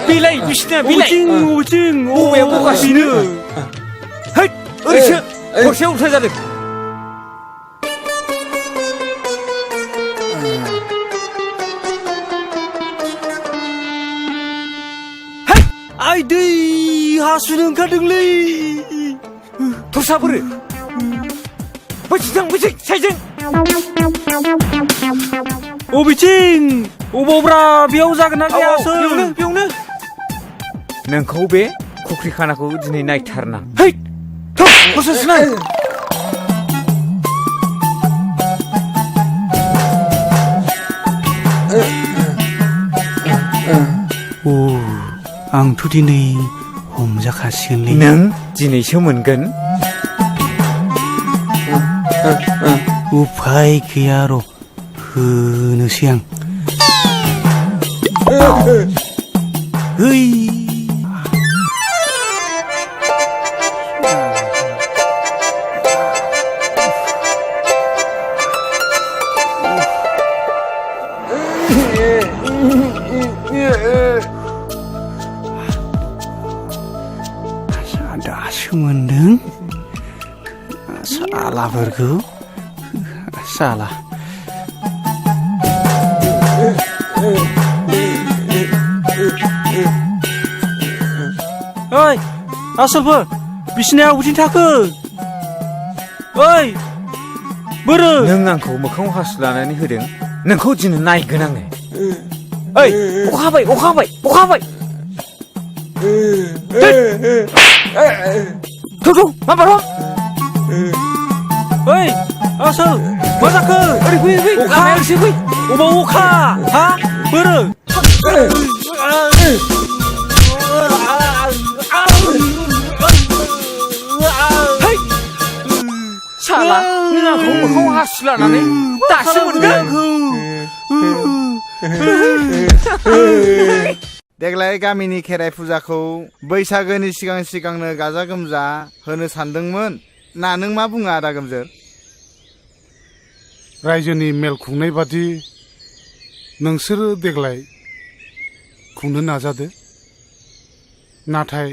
बिलाइ बिसिना बिलाइ। अबेथिं बबेयाव बगासिनो? ओरैसो हरसे उल्था जादों। आइ दै हासुनो ओंखारदोंलै। थरसाफोर बैथिं साइजों। अबेथिं? अबावब्रा? बेयाव जागोन ना गैया? बेयावनो। नोंखौ बे फुख्रि खानाखौ दिनै नायथारनां। आंथ' दिनै हमजाखासिगोनलै। नों दिनैसो मोनगोन। उफाय गैया र', होनोसै आं। है दासो मोनदों सालाफोरखौ। साला ओइ आसलफोर, बिसिनाया अबेथिं थाखो? ओइ बोरो? नों आंखौ मोखाङाव हासु लानानै होदों, नोंखौ दिनै नायगोन आङो। ओइ अखा हाबाय। थौ मा बार'? ओइ आसोल, मा जाखो? ओरै फै। अखा हायाखैसो फै। अबाव अखा? हा बोरो? साला नों आंखौ मोखाङाव हासु लानानै दासो मोनगोन। देग्लाय गामिनि खेराइ फुजाखौ बैसागोनि सिगांनो गाजा गोमजा होनो सानदोंमोन ना नों मा बुङो आदा गोमजोर? रायजोनि मेल खुंनाय बादि नोंसोरो देग्लाय खुंनो नाजादो। नाथाय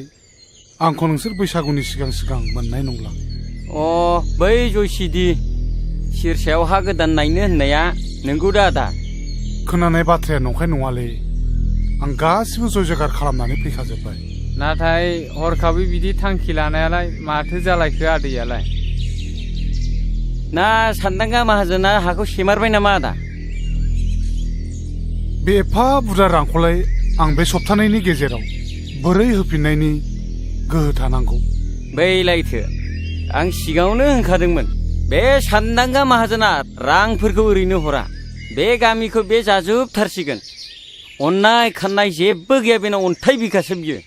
आंखौ नोंसोर बैसागुनि सिगां मोननाय नंला। बै जयसिदि सिरसायाव हा गोदान नायनो होननाया नोंगौ दा आदा? खोनानाय बाथ्राया नंखाय नङालै। आं गासिबो जय जयगार खालामनानै फैखाजोब्बाय। नाथाय हरखाबै बिदि थांखि लानायालाय माथो जालायखो आदैयालाय? ना सानदांगा माहाजोना हाखौ सेमारबाय नामा आदा? बे एफा बुरजा रांखौलाय आं बे सप्तानैनि गेजेराव बोरै होफिननायनि गोहो थानांगौ? बैलायथो आं सिगाङावनो होनखादोंमोन, बे सानदांगा माहाजोना रांफोरखौ ओरैनो हरा। बे गामिखौ बे जाजोबथारसिगोन। अननाय खाननाय जेबो गैया बेनाव, अन्थाइ बिखासो बियो।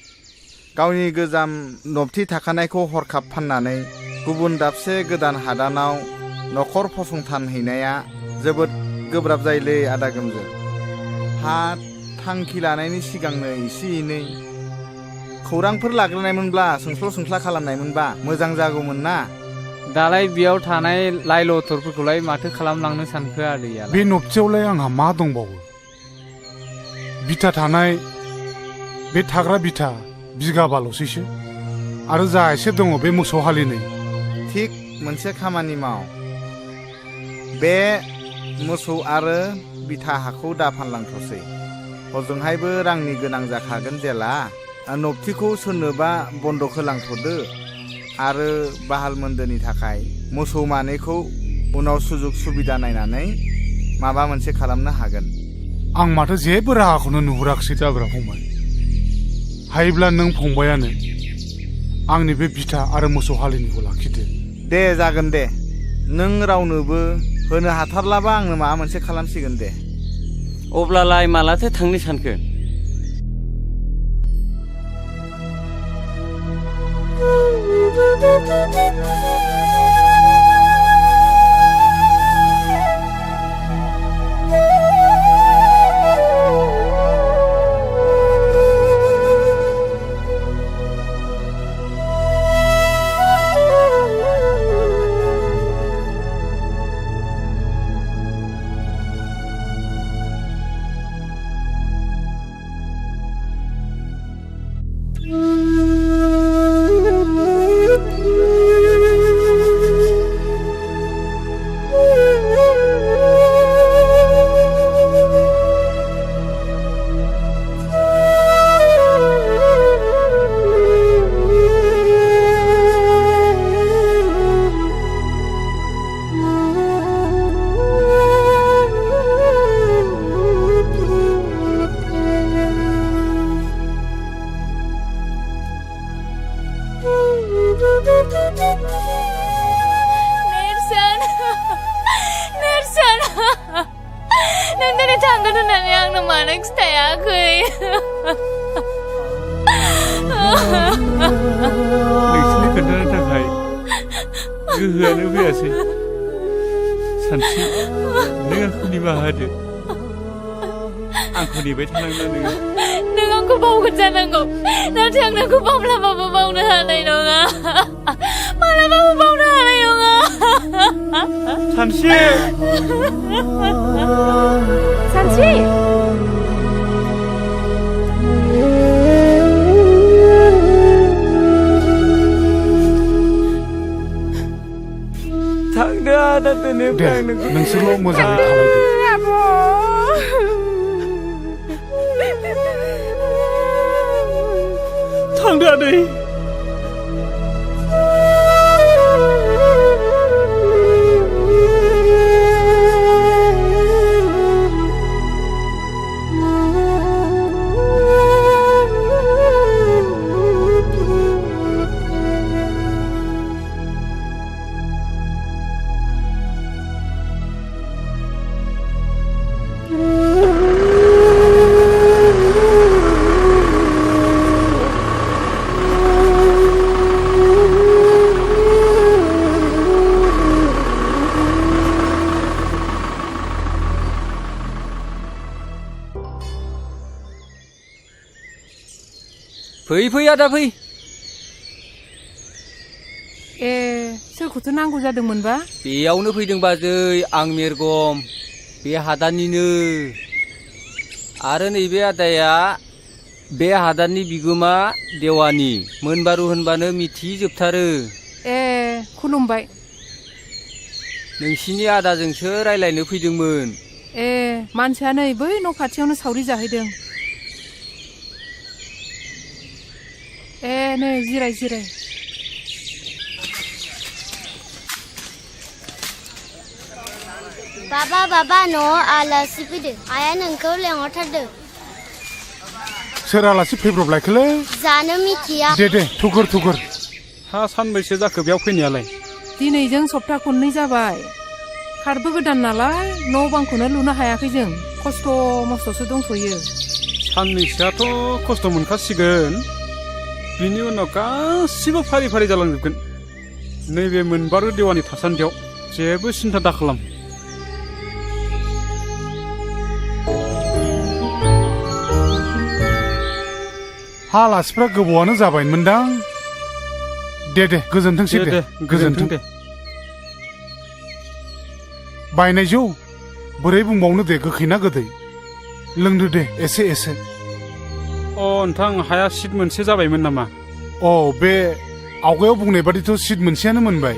गावनि गोजाम नबथि थाखानायखौ हरखाब फाननानै गुबुन दाबसे गोदान हादानाव न'खर फसंथानहैनाया जोबोद गोब्राब जायोलै आदा गोमजोर। हा थांखि लानायनि सिगांनो एसे एनै खौरांफोर लाग्रोनायमोनब्ला, सोंस्ल' खालामनायमोनबा मोजां जागौमोन ना। दालाय बेयाव थानाय लाइ लथरफोरखौलाय माथो खालामलांनो सानखो आदैया? बे नबथियावलाय आंहा मा दंबावो? बिथा थानाय बे थाग्रा बिथा बिगाबाल'सैसो आरो जा एसे दङ बे मोसौ हालिनै। थिग मोनसे खामानि माव, बे मोसौ आरो बिथा हाखौ दा फानलांथ'सै। हजोंहायबो रांनि गोनां जाखागोन जेला। नबथिखौ सोरनोबा बन्दक होलांथ'दो आरो बाहाल मोन्दोनि थाखाय मोसौ मानैखौ उनाव सुजुग सुबिदा नायनानै माबा मोनसे खालामनो हागोन। आं माथो जेबो राहाखौनो नुहुराखिसै जाब्रा फंबाय। हायोब्ला नों फंबायानो आंनि बे बिथा आरो मोसौ हालिनिखौ लाखिदो। दे जागोन दे, नों रावनोबो होनो हाथारलाबा आंनो माबा मोनसे खालामसिगोन दे। अब्लालाय मालाथो थांनो सानखो? नोंसिनि खोन्थानो थाखाय गोहोआनो फैयासै। सानस्रि, नों आंखौ निमाहा होदो। आंखौ नेबाय थानांला नोङो। नों आंखौ बावगोन जानांगौ, नाथाय आं नोंखौ माब्लाबाबो बावनो हानाय नङा। माब्लाबाबो बावनो हानाय नङा। सानस्रि! सानस्रि! थांदो आदा दोनो। दे, नोंसोरल' मोजाङै थालायदो। थांदो आदै। फै आदा फै। ए, सोरखौथो नांगौ जादोंमोनबा? बेयावनो फैदों बाजै, आं मेरगम, बे हादाननिनो। आरो नैबे आदाया बे हादाननि बिगोमा देवानि। मोनबारु होनबानो मिथिजोबथारो। ए, खुलुमबाय। नोंसिनि आदाजोंसो रायलायनो फैदोंमोन। ए, मानसिया नै बै न' खाथियावनो सावरि जाहैदों। ए, नै जिराय जिराय। बाबा न'आव आलासि फैदो। आइया नोंखौ लेंहरथारदों। सोर आलासि फैब्रबलायखोलै? जानो मिथिया। दे थुगुर। हा सानबैसे जाखो बेयाव फैनायालाय? दिनैजों सप्ता खननै जाबाय। खारबो गोदान नालाय न' बांखौनो लुनो हायाखै जों। खस्थ' मस्थ'सो दंथ'यो। साननैसोआथ' खस्थ' मोनखासिगोन। बिनि उनाव गासिबो फारि फारि जालांजोबगोन। नैबे मोनबारु देवानि थासान्दियाव जेबो सिन्था दाखालाम। हा आलासिफ्रा गोबावानो जाबायमोनदां। दे गोजोनथोंसै दे। गोजोनथों दे। बायनाय जौ बोरै बुंबावनो दे, गोखै ना गोदै? लोंदो दे एसे। अ नोंथां हाया सिट मोनसे जाबायमोन नामा? अ बे आवगायाव बुंनाय बादिथ' सिट मोनसेयानो मोनबाय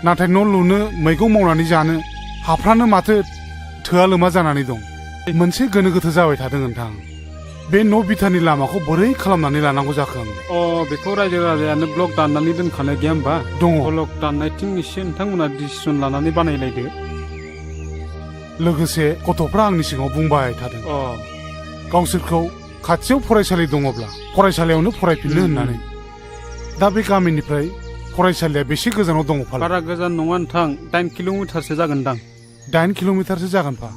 नाथाय न' लुनो मैगं मावनानै जानो हाफ्रानो माथो थोआ लोमा जानानै दं मोनसे गोनो गोथो जाबाय थादों नोंथां बे न' बिथानि लामाखौ बोरै खालामनानै लानांगौ जाखो आं बेखौ रायजो राजायानो ब्लक दाननानै दोनखानाय गैया होमबा? दङ। ब्लक दाननायथिं एसे नोंथांमोना डिसिसन लानानै बानायलायदो। लोगोसे गथ'फ्रा आंनि सिगाङाव बुंबाय थादों गावसोरखौ खाथियाव फरायसालि दङब्ला फरायसालियावनो फरायफिननो होननानै दा बे गामिनिफ्राय फरायसालिया बेसे गोजानाव दङ फालाय? बारा गोजान नङा नोंथां 8 किल'मिटारसो जागोनदां। 8 किल'मिटारसो जागोनफा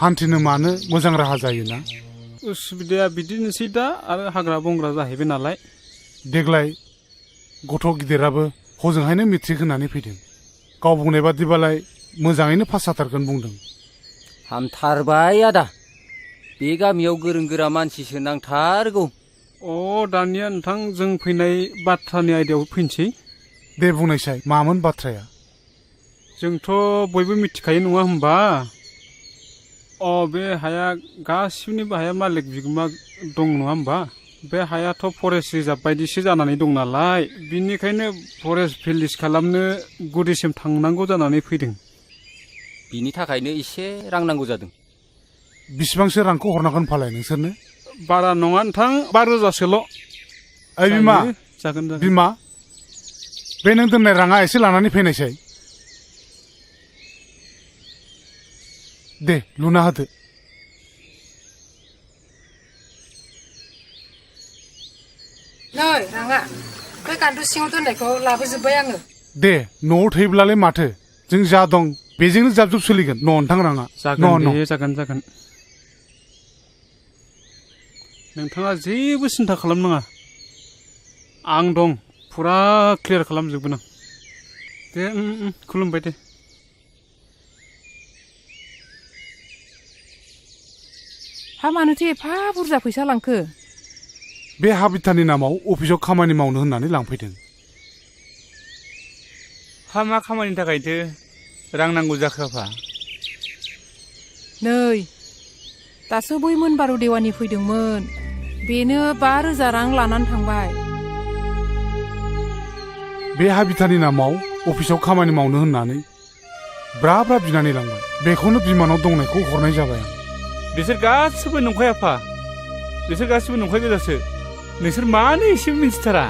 हान्थिनो मानो मोजां राहा जायोना? उसुबिदाया बिदिनोसै दा आरो हाग्रा बंग्रा जाहैबाय नालाय। देग्लाय गथ' गिदिराबो हजोंहायनो मेट्रिक होनानै फैदों गाव बुंनाय बादिबालाय मोजाङैनो पास जाथारगोन बुंदों। हामथारबाय आदा बे गामियाव गोरों गोरा मानसिसो नांथारगौ। दानिया नोंथां जों फैनाय बाथ्रानि आयदायाव फैनोसै। दे बुंनायसाय मामोन बाथ्राया? जोंथ' बयबो मिथिखायो नङा होमबा? बे हाया गासिबनिबो हाया मालिक बिगोमा दं नङा होमबा? बे हायाथ' फरेस्ट रिजार्भ बायदिसो जानानै दं नालाय बिनिखायनो फरेस्ट भिलेज खालामनो गुदिसिम थांनांगौ जानानै फैदों। बिनि थाखायनो एसे रां नांगौ जादों। बिसिबांसो रांखौ हरनांगोन फालाय नोंसोरनो? बारा नङा नोंथां 5,000सोल'। ओइ बिमा जागोन बिमा बे नों दोननाय राङा एसे लानानै फैनायसाय। दे लुना होदो। नै राङा बे गान्दु सिङाव दोननायखौ लाबोजोब्बाय आङो। दे न'आव थैब्लालाय माथो जों जा दं बेजोंनो जाब जुब सोलिगोन न' नोंथां राङा। जागोन नोंथाङा जेबो सिन्था खालामनाङा आं दं फुरा क्लियार खालामजोबगोन आं। दे खुलुमबाय दे। हा मानोथो एफा बुरजा फैसा लांखो? बे हा बिथानि नामाव अफिसाव खामानि मावनो होननानै लांफैदों। हा मा खामानिनि थाखायथो रां नांगौ जाखो आफा? नै दासो बै मोनबारु देवानि फैदोंमोन बेनो 5,000 रां लानानै थांबाय। बे हा बिथानि नामाव अफिसाव खामानि मावनो होननानै ब्रा ब्रा बिनानै लांबाय बेखौनो बिमानाव दंनायखौ हरनाय जाबाय आं। बिसोर गासिबो नंखाय आफा बिसोर गासिबो नंखाय गोजासो नोंसोर मानो एसेबो मिन्थिथारा?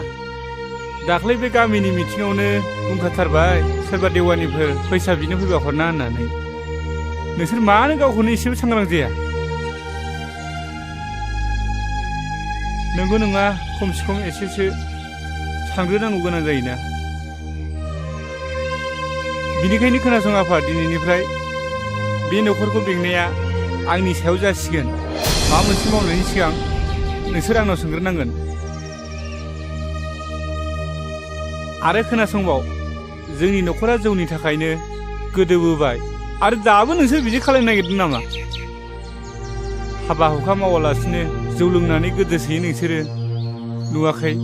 दाख्लै बे गामिनि मिथिङावनो बुंखाथारबाय सोरबा देवानिफोर फैसा बिनो फैबा हरना होननानै। नोंसोर मानो गावखौनो एसेबो सांग्रां जाया? नंगौ नङा खमसे खम एसेसो सांग्रोनांगौ गोनां जायोना। बिनिखायनो खोनासं आफा दिनैनिफ्राय बे न'खरखौ बेंनाया आंनि सायाव जासिगोन। माबा मोनसे मावनायनि सिगां नोंसोर आंनाव सोंग्रोनांगोन। आरो खोनासंबाव जोंनि न'खरा जौनि थाखायनो गोदोबोबाय आरो दाबो नोंसोर बिदि खालामनो नागिरदों नामा? हाबा हुखा मावालासिनो जौ लोंनानै गोदोसोयो नोंसोरो नुवाखै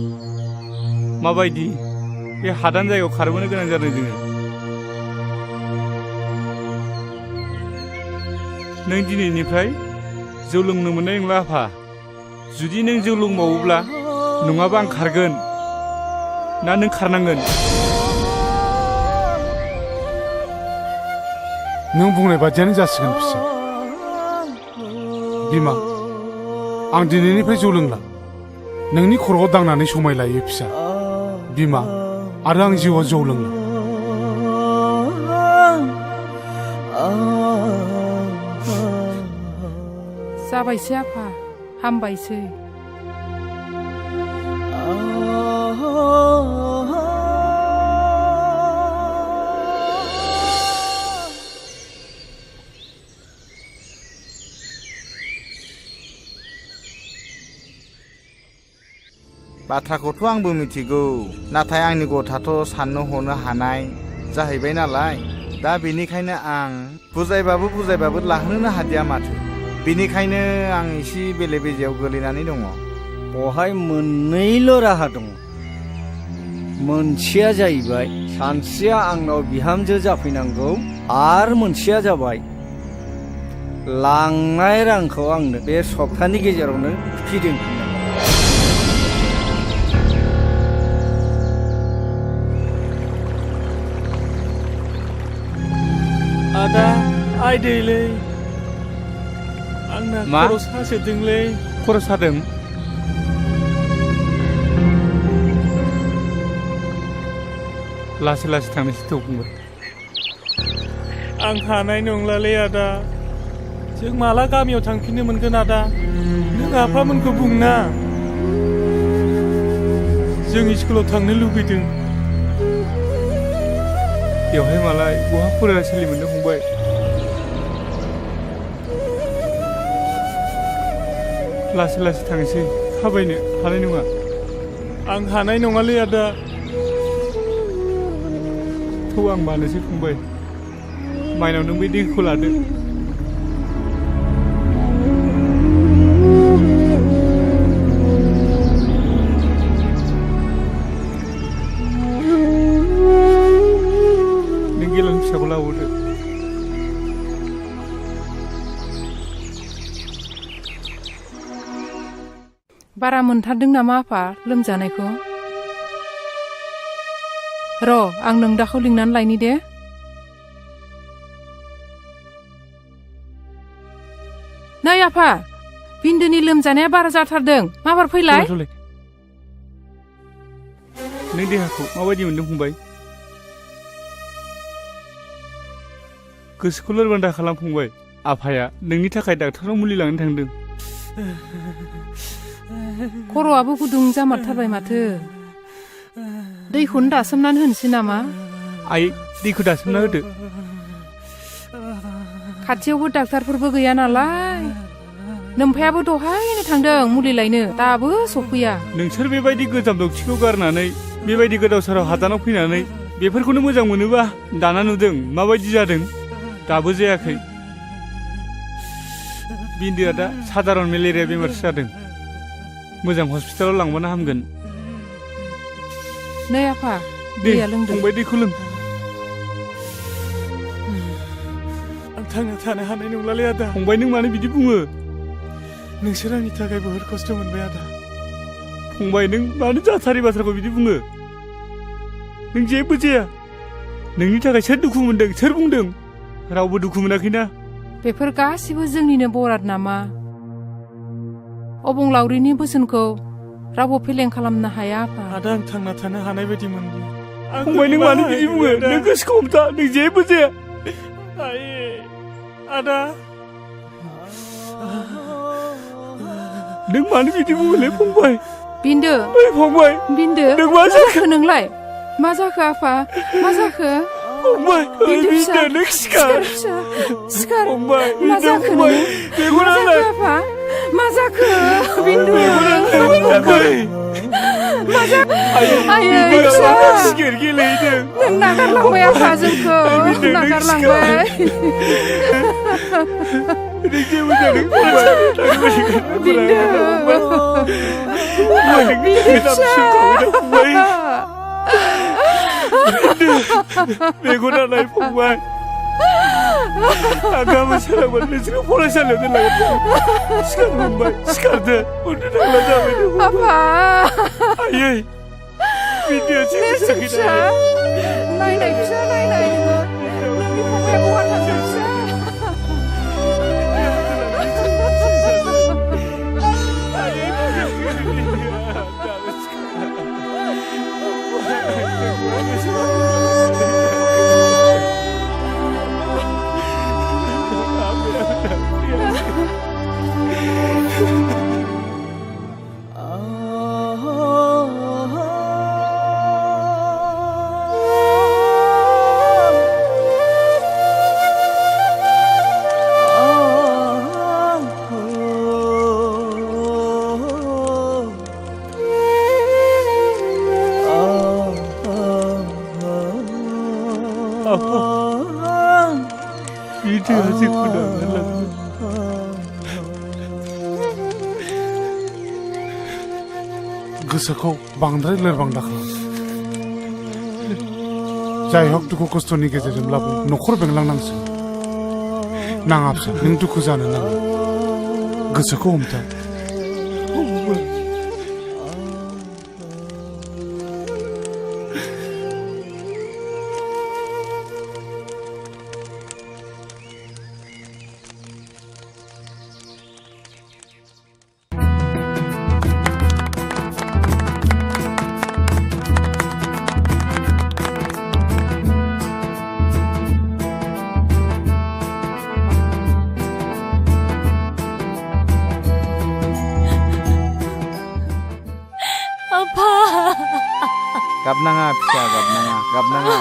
माबायदि बे हादान जायगायाव खारबोनो गोनां जादों जोङो। नों दिनैनिफ्राय जौ लोंनो मोननाय नंला आफा। जुदि नों जौ लोंबावोब्ला नङाबा आं खारगोन ना नों खारनांगोन? नों बुंनाय बादियानो जासिगोन फिसा। बिमा आं दिनैनिफ्राय जौ लोंला नोंनि खर'आव दांनानै समाय लायो फिसा। बिमा आरो आं जिउआव जौ लोंला। जाबायसै आफा हामबायसै। बाथ्राखौथ' आंबो मिथिगौ नाथाय आंनि गथ'आथ' साननो हनो हानाय जाहैबाय नालाय दा बेनिखायनो आं बुजायबाबो लाहोनो हादिया माथो। बेनिखायनो आं एसे बेले बेजेयाव गोलैनानै दङ। बहाय मोननैल' राहा दङ। मोनसेया जाहैबाय सानस्रिया आंनाव बिहामजो जाफैनांगौ आरो मोनसेया जाबाय लांनाय रांखौ आंनो बे सप्तानि गेजेरावनो फिदिंफिननांगौ। सायदैलै आंना मा? खर' सासोदोंलै खर' सादों लासै लासै थांनोसै थ' फंबाय आं हानाय नंलालै आदा जों माला गामियाव थांफिननो मोनगोन आदा नों आफामोनखौ बुंना जों स्कुलाव थांनो लुबैदों बेवहाय मालाय बहा फरायसालि मोननो फंबाय लासै लासै थांसै थाबायनो हानाय नङा आं हानाय नङालै आदा थौ आं मानोसै फंबाय माइनाव नों बे दैखौ लादो नों गेलान फिसाखौ लाबोदो बारा मोनथारदों नामा आफा लोमजानायखौ र' आं नों दाखौ लिंनानै लायनि दे नै आफा बिन्दोनि लोमजानाया बारा जाथारदों माबार फैलाय नों देहाखौ माबायदि मोनदों फंबाय गोसोखौ लोरबां दा खालाम फंबाय आफाया नोंनि थाखाय डाक्टारनाव मुलि लांनो थांदों खर'आबो गुदुं जामारथारबाय माथो दैखौनो दासोमनानै होनोसै नामा आइ दैखौ दासोमना होदो खाथियावबो डाक्टारफोरबो गैया नालाय नोमफायाबो दहायनो थांदों मुलि लायनो दाबो सफैया नोंसोर बेबायदि गोजाम दौथिखौ गारनानै बेबायदि गोदाव सोराव हादानाव फैनानै बेफोरखौनो मोजां मोनोबा दाना नुदों माबायदि जादों दाबो जायाखै बिन्दोआ दा साधारन मेलेरिया बेमारसो जादों मोजां हस्पिटालाव लांबानो हामगोन नै आफा दैया लोंदों फंबाय दैखौ लों आं थांना थानो हानाय नंलालै आदा फंबाय नों मानो बिदि बुङो नोंसोर आंनि थाखाय बहुद खस्थ' मोनबाय आदा फंबाय नों मानो जाथारै बाथ्राखौ बिदि बुङो नों जेबो जाया नोंनि थाखाय सोर दुखु मोनदों सोर बुंदों रावबो दुखु मोनाखैना बेफोर गासिबो जोंनिनो बराद नामा अबंलावरिनि बोसोनखौ रावबो फेलें खालामनो हाया आफा आदा आं थांना थानो हानाय बायदि मोनदों फंबाय नों मानो बिदि बुङो नों गोसोखौ हमथा नों जेबो जाया आदा नों मानो बिदि बुङोलै फंबाय बिन्दो फंबाय बिन्दो नों मा जाखो नोंलाय मा जाखो आफा मा जाखो फंबाय बिन्दो नों सिखार सिखार फंबाय मा जाखो नों मा जाखो आफा मा जाखो बिन्दु मा जाखो आयै फिसा सिगार गेलेहैदों नों नागारलांबाय आफा जोंखौ नागारलांबाय जेबो जादों फंबाय मेगनालाय फंबाय आगामो सोरांबानो नोंसोरखौ फरायसालियाव दोनलांगोन सिखार फंबाय सिखारदो उन्दु थांला जाबाय आफा आयै बिदिया जेबो जायाखै नायनाय फिसा नायनाय नोंनि फंबाया बहा थांदों फिसा गोसोखौ बांद्राय लोरबां दाखालाम जाय हक दुखु खस्थ'नि गेजेरजोंब्लाबो न'खर बेंलांनांसै नाङा फिसा नों दुखु जानो नाङा गोसोखौ हमथा गाबनाङा फिसा गाबनाङा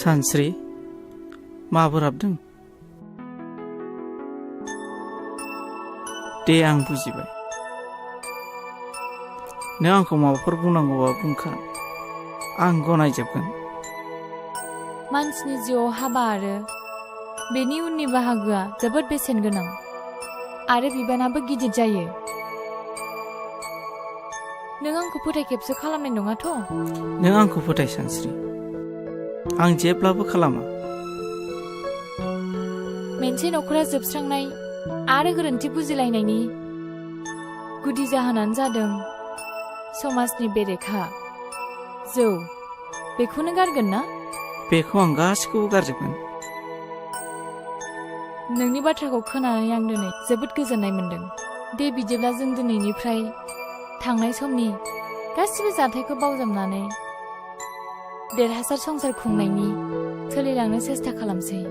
सानस्रि माबोर हाबदों दे आं बुजिबाय नों आंखौ माबाफोर बुंनांगौबा बुंखा आं गनायजोबगोन मानसिनि जिउआव हाबा आरो बेनि उननि बाहागोआ जोबोद बेसेन गोनां आरो बिबानाबो गिदिर जायो नों आंखौ फोथाय खेबसे खालामनाय नङाथ' नों आंखौ फोथाय सानस्रि आं जेब्लाबो खालामा मोनसे नखरा जोबस्रांनाय आरो गोरोन्थि बुजिलायनायनि गुदि जाहोनानो जादों समाजनि बेरेखा जौ बेखौनो गारगोन ना बेखौ आं गासिखौबो गारजोबगोन नोंनि बाथ्राखौ खोनानानै आं दिनै जोबोद गोजोननाय मोनदों दे बिदिब्ला जों दिनैनिफ्राय थांनाय समनि गासिबो जाथायखौ बावजोबनानै देरहासार संसार खुंनायनि सोलिलांनो सेस्था खालामसै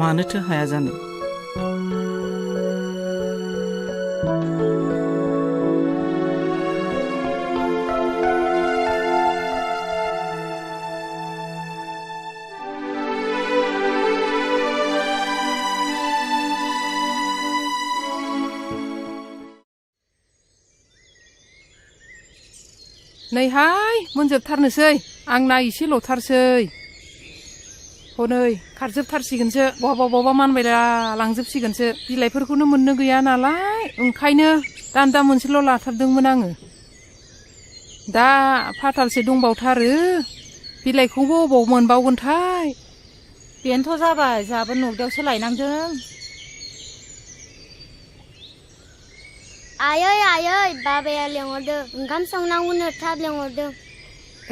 मानोथो हाया जानो नैहाय मोनजोबथारनोसै आंना एसेल'थारसै हनै खारजोबथारसिगोनसो बहाबा मानबायला लांजोबसिगोनसो बिलाइफोरखौनो मोननो गैया नालाय ओंखायनो दान्दा मोनसेल' लाथारदोंमोन आङो दा फाथालसे दंबावथारो बिलाइखौबो अबाव मोनबावगोनथाय बेनोथ' जाबाय जोंहाबो नगदायावसो लायनांदों आयै बाबाया लेंहरदों ओंखाम संनांगौनो थाब लेंहरदों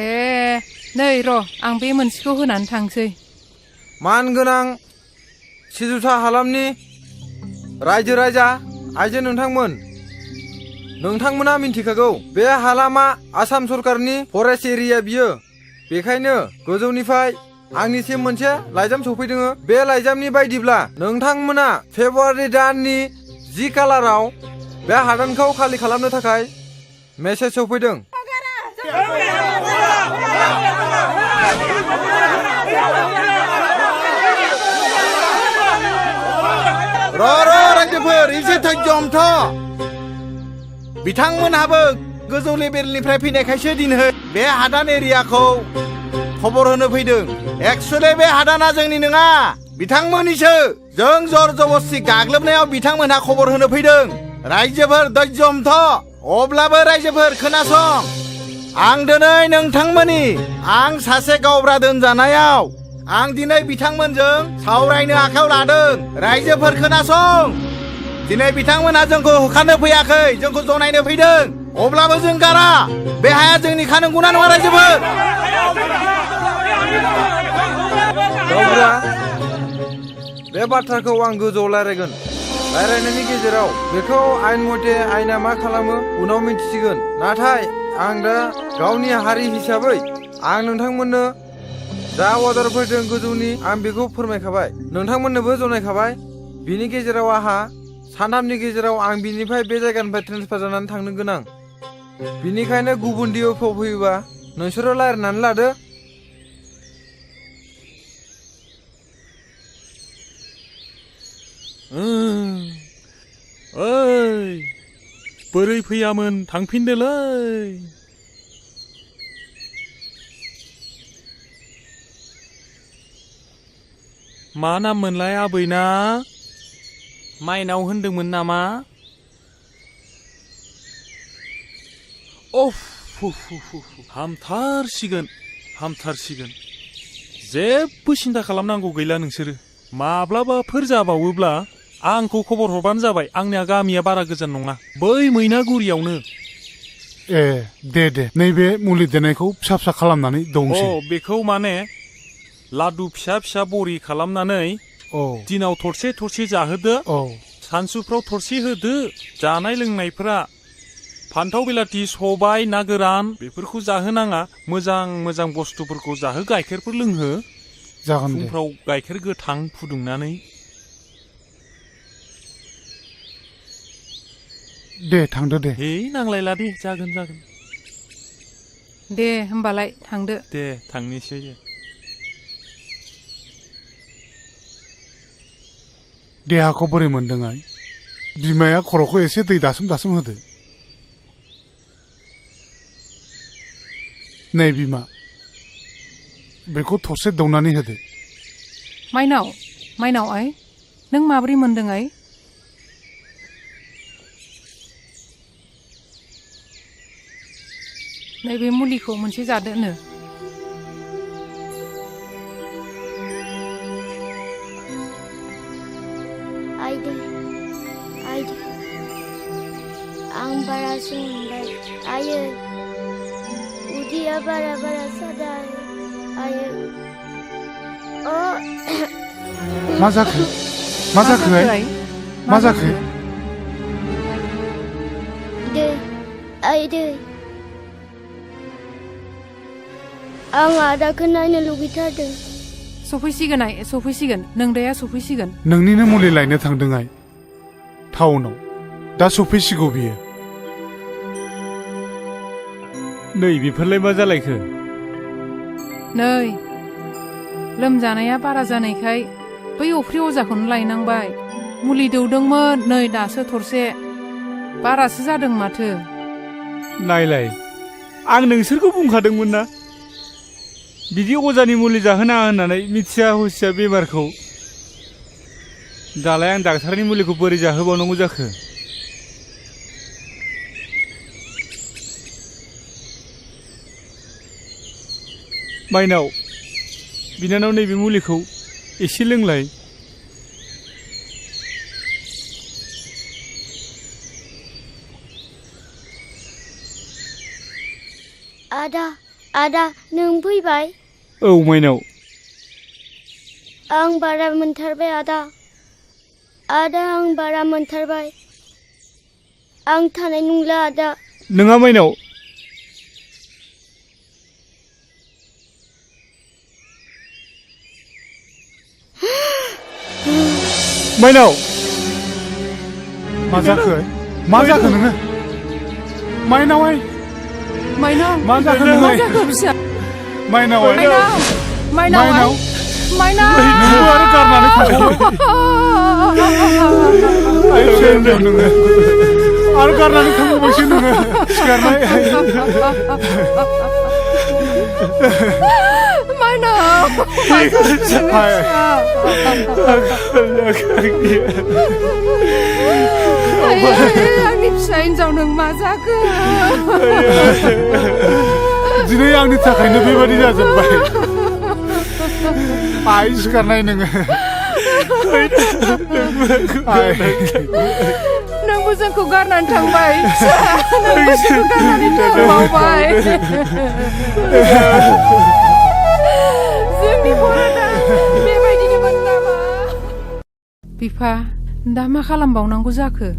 ए नै र' आं बे मोनसेखौ होनानै थांसै मानगोनां सिजुसा हालामनि रायजो राजा आइजो नोंथांमोना मिन्थिखागौ बे हालामा आसाम सरकारनि फरेस्ट एरिया बियो बेखायनो गोजौनिफ्राय आंनिसिम मोनसे लाइजाम सफैदों बे लाइजामनि बायदिब्ला नोंथांमोना फेब्रुवारि दाननि 10 खालाराव बे हादानखौ खालि खालामनो थाखाय मेसेज सफैदों रायजोफोर एसे धैर्यमथ बिथांमोनहाबो गोजौ लेभेलनिफ्राय फैनायखायसो दिनै बे हादान एरियाखौ खबर होनो फैदों एक्चुअली बे हादाना जोंनि नङा बिथांमोननिसो जों जर जबस्ति गाग्लोबनायाव बिथांमोनहा खबर होनो फैदों रायजोफोर धैर्यमथ अब्लाबो रायजोफोर खोनासं आं दिनै नोंथांमोननि आं सासे गावब्रा दोनजानायाव आं दिनै बिथांमोनजों सावरायनो आखायाव लादों रायजोफोर खोनासं दिनै बिथांमोनहा जोंखौ होखारनो फैयाखै जोंखौ जनायनो फैदों अब्लाबो जों गारा बे हाया जोंनिखा नंगौना नङा रायजोफोर बे बाथ्राखौ आं गोजौआव रायज्लायगोन रायज्लायनायनि गेजेराव बेखौ आइन मथे आइना मा खालामो उनाव मिन्थिसिगोन नाथाय आं दा गावनि हारि हिसाबै आं नोंथांमोननो जा अर्डार फैदों गोजौनि आं बेखौ फोरमायखाबाय नोंथांमोननोबो जनायखाबाय बिनि गेजेराव आंहा सानथामनि गेजेराव आं बिनिफ्राय बे जायगानिफ्राय ट्रेन्सफार जानानै थांनो गोनां बिनिखायनो गुबुन डिअ'फोर फैयोबा नोंसोरो रायज्लायनानै लादो ओइ बोरै फैयामोन थांफिनदोलै मा नाम मोनलाय आबैना माइनाव होनदोंमोन नामा हामथारसिगोन जेबो सिन्था खालामनांगौ गैला नोंसोरो माब्लाबाफोर जाबावोब्ला आंखौ खबर हरबानो जाबाय आंनिया गामिया बारा गोजान नङा बै मैनागुरियावनो ए दे नैबे मुलि देनायखौ फिसा फिसा खालामनानै दंसै बेखौ माने लादु फिसा फिसा बरि खालामनानै दिनाव थरसे थरसे जाहोदो सानसुफ्राव थरसे होदो जानाय लोंनायफ्रा फान्थाव बिलाथि सबाय ना गोरान बेफोरखौ जाहोनाङा मोजां मोजां बुस्थुफोरखौ जाहो गाइखेरफोर लोंहो जागोन दे फुंफ्राव गाइखेर गोथां फुदुंनानै दे थांदो दे नांलायला दे जागोन दे होमबालाय थांदो दे थांनोसै देहाखौ बोरै मोनदों आइ बिमाया खर'खौ एसे दै दासोम होदो नै बिमा बेखौ थरसे दौनानै होदो माइनाव आइ नों माबोरै मोनदों आइ नैबे मुलिखौ मोनसे जादोनो आइदे आं बारासो मोनबाय आयै उदैया बारा सादों आयै मा जाखो दै आं आदाखौ नायनो लुगैथारदों सफैसिगोन नोंदाया सफैसिगोन नोंनिनो मुलि लायनो थांदों आइ टाउनाव दा सफैसिगौ बियो नै बेफोरलाय मा जालायखो नै लोमजानाया बारा जानायखाय बै अफ्रि अजाखौनो लायनांबाय मुलि दौदोंमोन नै दासो थरसे बारासो जादों माथो नायलाय आं नोंसोरखौ बुंखादोंमोन ना बिदि अजानि मुलि जाहोनाङा होननानै मिथिया हुसिया बेमारखौ दालाय आं डाक्टारनि मुलिखौ बोरै जाहोबावनांगौ जाखो माइनाव बिनानाव नैबे मुलिखौ एसे लोंलाय आदा नों फैबाय औ माइनाव आं बारा मोनथारबाय आदा आं बारा मोनथारबाय आं थानाय नंला आदा नोङा माइनाव माइनाव मा जाखो नोङो माइनाव मा जाखो फिसा माइनाव नोंबो आरो गारनानै थांबाय नोङो आरो गारनानै थांबायसो नोङो सिखारनाय आंनि फिसा हिन्जाव नों मा जाखो दिनै आंनि थाखायनो बेबादि जाजोब्बाय आइ सिखारनाय नोङो नोंबो जोंखौ गारनानै थांबाय नोंबो जोंखौ गारनानै थांबावबाय जोंनि बर'ना बेबायदिनोमोन नामा बिफा दा मा खालामबावनांगौ जाखो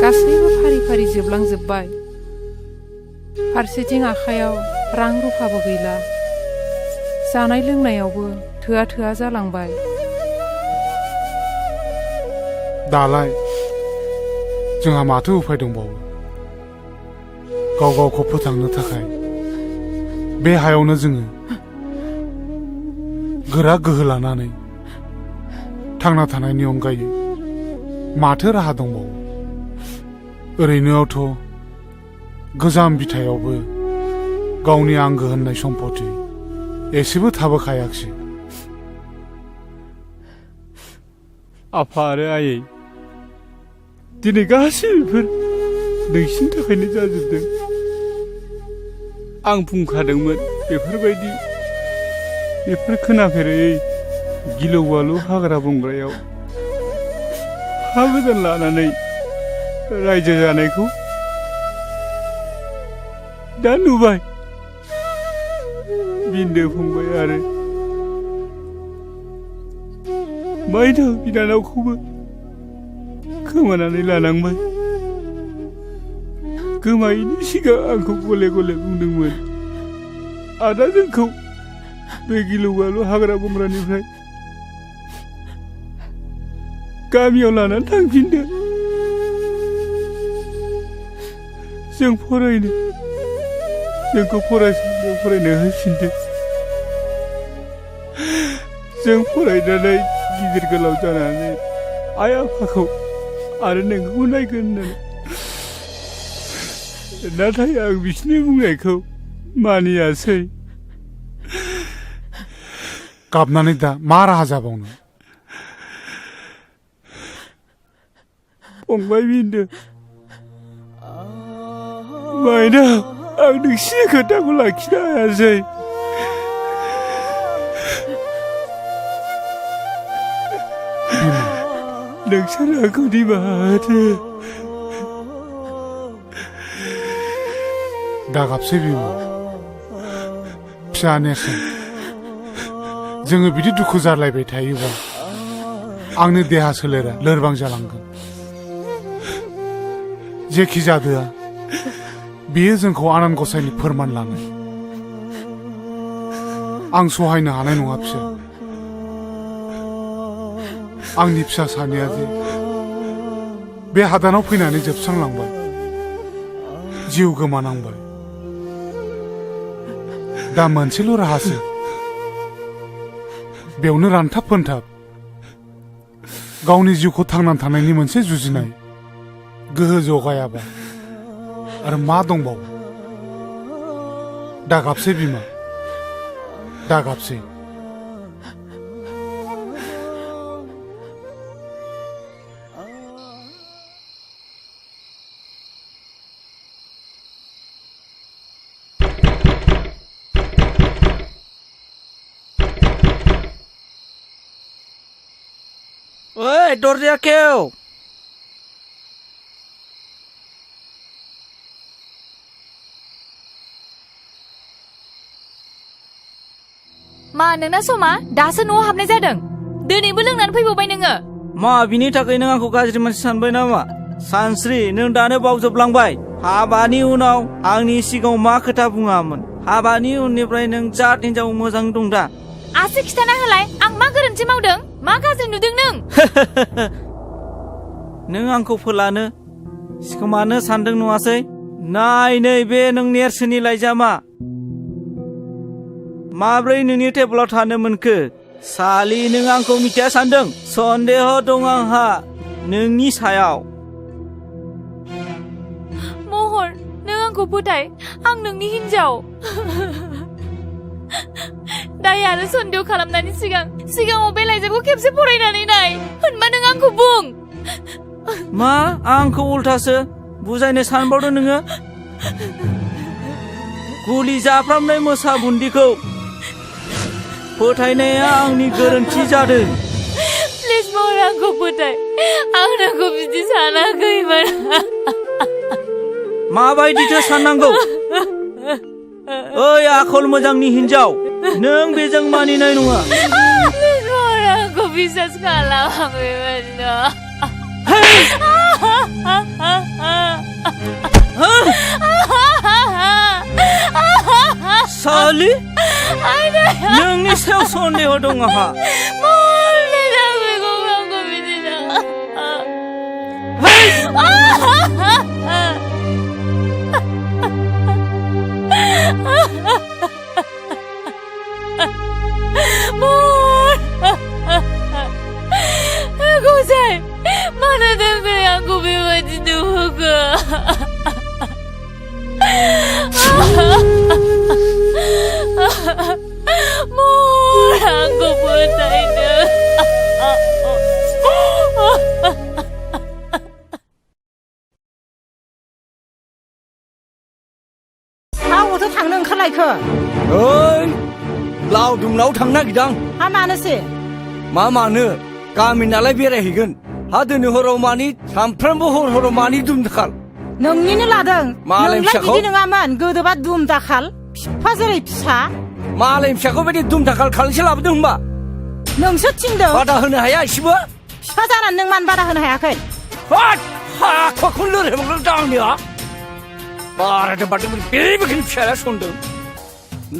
गासैबो फारि जोबलांजोब्बाय फारसेथिं आखायाव रां रुफाबो गैला जानाय लोंनायावबो थोआ जालांबाय दालाय जोंहा माथो उफाय दंबावो गावखौ फोथांनो थाखाय बे हायावनो जोङो गोरा गोहो लानानै थांना थानायनि अनगायै माथो राहा दंबावो ओरैनोआवथ' गोजाम बिथायावबो गावनि आंगो होननाय सम्पति एसेबो थाबोखायाखसै आफा आरो आयै दिनै गासैबो नोंसिनि थाखायनो जाजोबदों आं बुंखादोंमोन बेफोर खोनाफेरै गिलु बालु हाग्रा बंग्रायाव हा गोदान लानानै रायजो जानायखौ दा नुबाय बिन्दो फंबाय आरो माइनाव बिनानावखौबो खोमानानै लानांबाय गोमायैनि सिगां आंखौ गले गले बुंदोंमोन आदा जोंखौ बे गिलु बालु हाग्रा बंग्रानिफ्राय गामियाव लानानै थांफिनदो जों फरायनो जोंखौ फरायसालियाव फरायनो होफिनदो जों फरायनानै गिदिर गोलाव जानानै आइ आफाखौ आरो नोंखौ नायगोन होननानै नाथाय आं बिसोरनि बुंनायखौ मानियासै गाबनानै दा मा राहा जाबावनो फंबाय बिन्दो माइनाव आं नोंसिनि खोथाखौ लाखिनो हायासै नोंसोर आंखौ निमाहा होदो दागाबसै बिमा फिसा नेरसोन जोङो बिदि दुखु जालायबाय थायोबा आंनि देहा सोलेरा लोरबां जालांगोन जेखि जादोआ बेयो जोंखौ आनान गसाइनि फोरमान लानाय आं सहायनो हानाय नङा फिसा आंनि फिसा सानैया जे बे हादानाव फैनानै जोबस्रांलांबाय जिउ गोमानांबाय दा मोनसेल' राहासो बेयावनो रानथाब फोनथाब गावनि जिउखौ थांनानै थानायनि मोनसे जुजिनाय गोहो जगायाबा आरो मा दंबावो दागाबसै बिमा दागाबसै ओइ दरजाया खेव मा नोंना समा दासो न'आव हाबनाय जादों दिनैबो लोंनानै फैबावबाय नोङो मा बिनि थाखाय नों आंखौ गाज्रि मानसि सानबाय नामा सानस्रि नों दानो बावजोबलांबाय हाबानि उनाव आंनि सिगाङाव मा खोथा बुङामोन हाबानि उननिफ्राय नों जात हिनजाव मोजां दं दा आसि खिथाना होलाय आं मा गोरोन्थि मावदों मा गाज्रि नुदों नों नों आंखौ फोलानो सिखोमानो सानदों नङासै नाय नै बे नों नेरसोननि लाइजामा माब्रै नोंनि टेबोलाव थानो मोनखो सालि नों आंखौ मिथिया सानदों सन्देह दं आंहा नोंनि सायाव महर नों आंखौ फोथाय आं नोंनि हिनजाव दाय आरो सन्देह खालामनायनि सिगाङाव बे लाइजामखौ खेबसे फरायनानै नाय होनबा नों आंखौ बुं मा आंखौ उल्थासो बुजायनो सानबावदों नोङो गुलि जाफ्रामनाय मोसा बुन्दिखौ फोथायनाया आंनि गोरोन्थि जादों प्लिज महर आंखौ फोथाय आं नोंखौ बिदि सानाखैमोन माबायदिथो साननांगौ ओइ आखल मोजांनि हिनजाव नों बेजों मानिनाय नङा प्लिज महर आंखौ बिसास खालामाखैमोन सालि नोंनि सायाव सन्देह दं आंहा Guzay, mana dengar aku bebaji duga. Mur, aku putai deh. Aku थांनो ओंखारलायखो ओइ लावदुमनाव थांनो नागिरदां हा मानोसै मा मानो गामि नालाय बेरायहैगोन हा दिनै हराव मानि सानफ्रामबो हराव मानि दुम दाखाल नोंनिनो लादों मालाय नोंलाय फिसाखौ बिदि नङामोन गोदोबा दुम दाखाल फिफा जेरै फिसा मालाय फिसाखौ बायदि दुम दाखाल खालामसे लाबोदों होनबा नोंसो थिनदों बादा होनो हाया एसेबो फिफा जानानै नों मानो बादा होनो हायाखै हाखौनो लोरहांदों दांनिया बारादों बादों बेबायदिनो फिसाया सनदों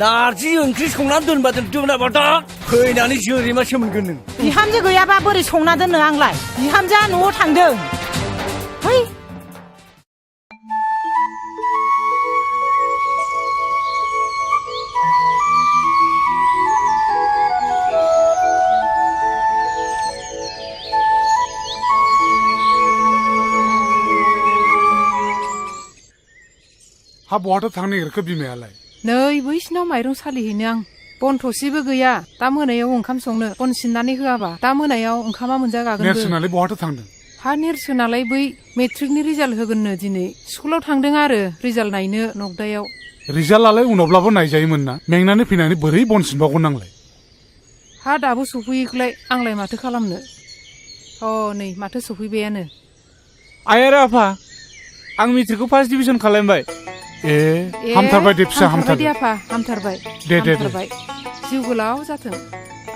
नारजि ओंख्रि संनानै दोनबादों दोनाबादा फैनानै जोरैमासो मोनगोन नों बिहामजो गैयाबा बोरै संना दोननो आंलाय बिहामजोआ न'आव थांदों है हा बहाथो थांनो नागिरखो बिमायालाय नै बैसिनाव माइरं सालिहैनो आं बन थसेबो गैया दा मोनायाव ओंखाम संनो बन सिननानै होआबा दा मोनायाव ओंखामा मोनजागागोन नेरसोनालाय बहाथो थांदों हा नेरसोनालाय बै मेट्रिकनि रिजाल्ट होगोननो दिनै स्कुलाव थांदों आरो रिजाल्ट नायनो नगदायाव रिजाल्टआलाय उनावब्लाबो नायजायोमोन ना मेंनानै फैनानै बोरै बन सिनबावगोन नांलाय हा दाबो सफैयोखौलाय आंलाय माथो खालामनो नै माथो सफैबायानो आइ आरो आफा आं मेट्रिकखौ फार्स्ट डिभिजन खालामबाय हामथारबाय दे फिसा हामथारबाय आफा हामथारबाय दे जिउ गोलाव जाथों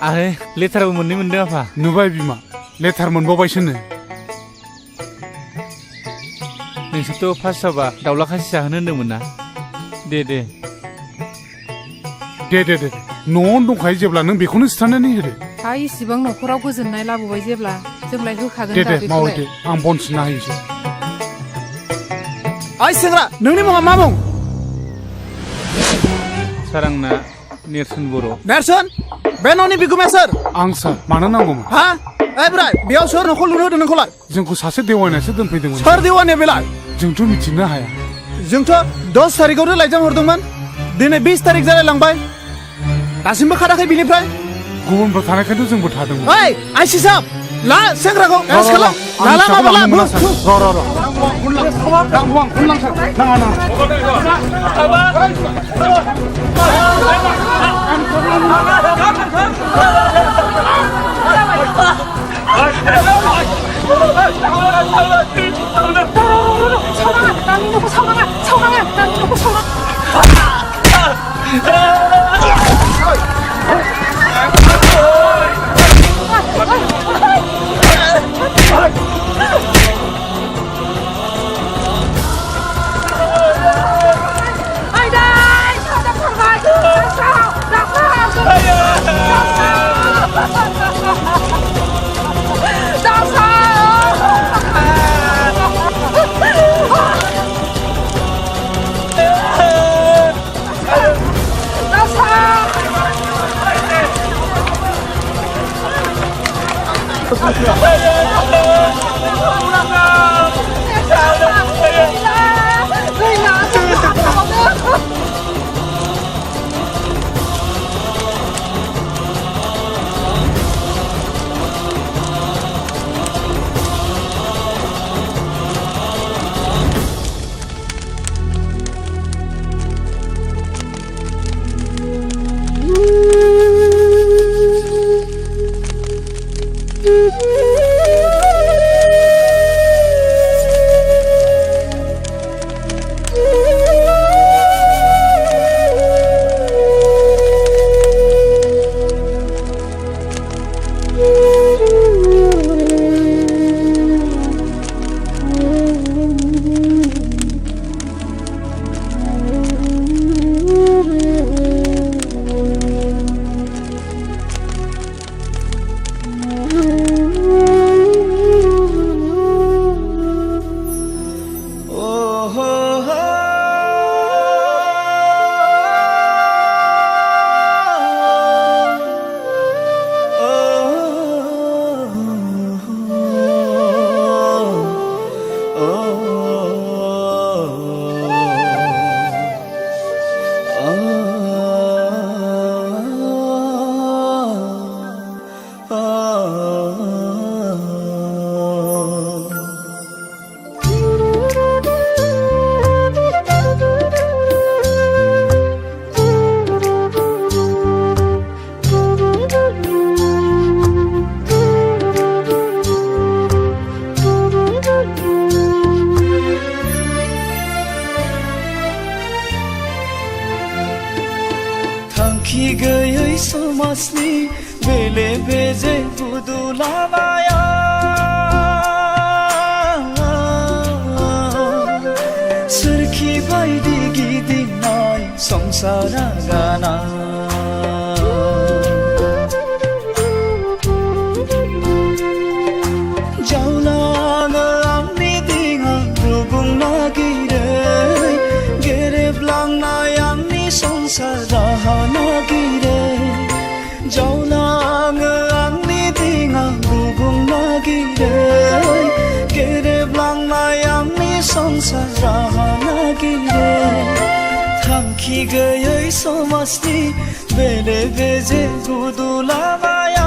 आरो लेटारबो मोनदों आफा नुबाय बिमा लेटार मोनबावबायसोनो नोंसोरथ' फार्स्ट जाबा दाउला खासि जाहोनो होन्दोंमोन ना दे न'आवनो दंखायो जेब्ला नों बेखौनो सिथारनानै होदो हा इसिबां न'खराव गोजोननाय लाबोबाय जेब्ला जोंलाय होखागोन दा दे मावो दे आं बन सिनना होयोसै ओइ सेंग्रा नोंनि मुङा मा मुं सार आंना नेरसोन बर' नेरसोन बे न'नि बिगुमाया सोर आं सार मानो नांगौमोन हा ओइ बोराय बेयाव सोर न'खौ लुनो होदों नोंखौलाय जोंखौ सासे देवानियासो दोनफैदोंमोन सोर देवानिया बेलाय जोंथ' मिथिनो हाया जोंथ' 10 थारिखआवनो लाइजाम हरदोंमोन दिनै 20 थारिख जालायलांबाय दासिमबो खाराखै बिनिफ्राय गुबुनफ्राव थानायखायथ' जोंबो थादोंमोन ओइ आइसि साहब ला सेंग्राखौ एरेस्ट खालाम लाला माबा ला समाजनि बेले बेजे बुदुलामाया सोरखि बायदि गिदिंनाय संसारा गाना जावलाङो आंनि दिङा रुगुं नागिरै गेरेबलांनाय आंनि संसार राहा नागिरै जावलाङो आंनि दिङा रुगुं नागिरै गेरेबलांनाय आंनि संसार राहा नागिरै थांखि गैयै समाजनि बेले बेजे गुदुलामाया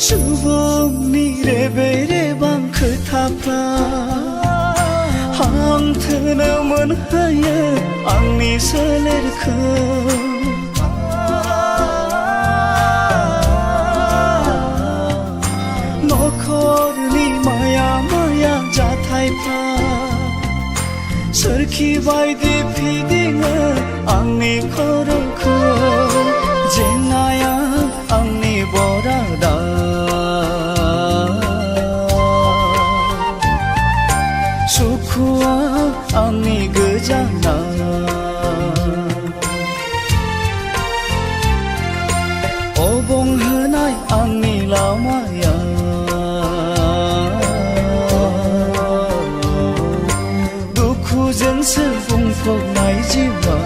सुबुंनि रेबे रेबां खोथाफ्रा हांथोनो मोनहोयो आंनि सोलेरखौ नखरनि माया माया जाथायफ्रा सोरखि बायदि फिदिङो आंनि खर'खौ जेंनाया आंनि बरादा सुखुआ आंनि गोजाना अबंहोनाय आंनि लामाया दुखुजोंसो बुंफबनाय जिउआ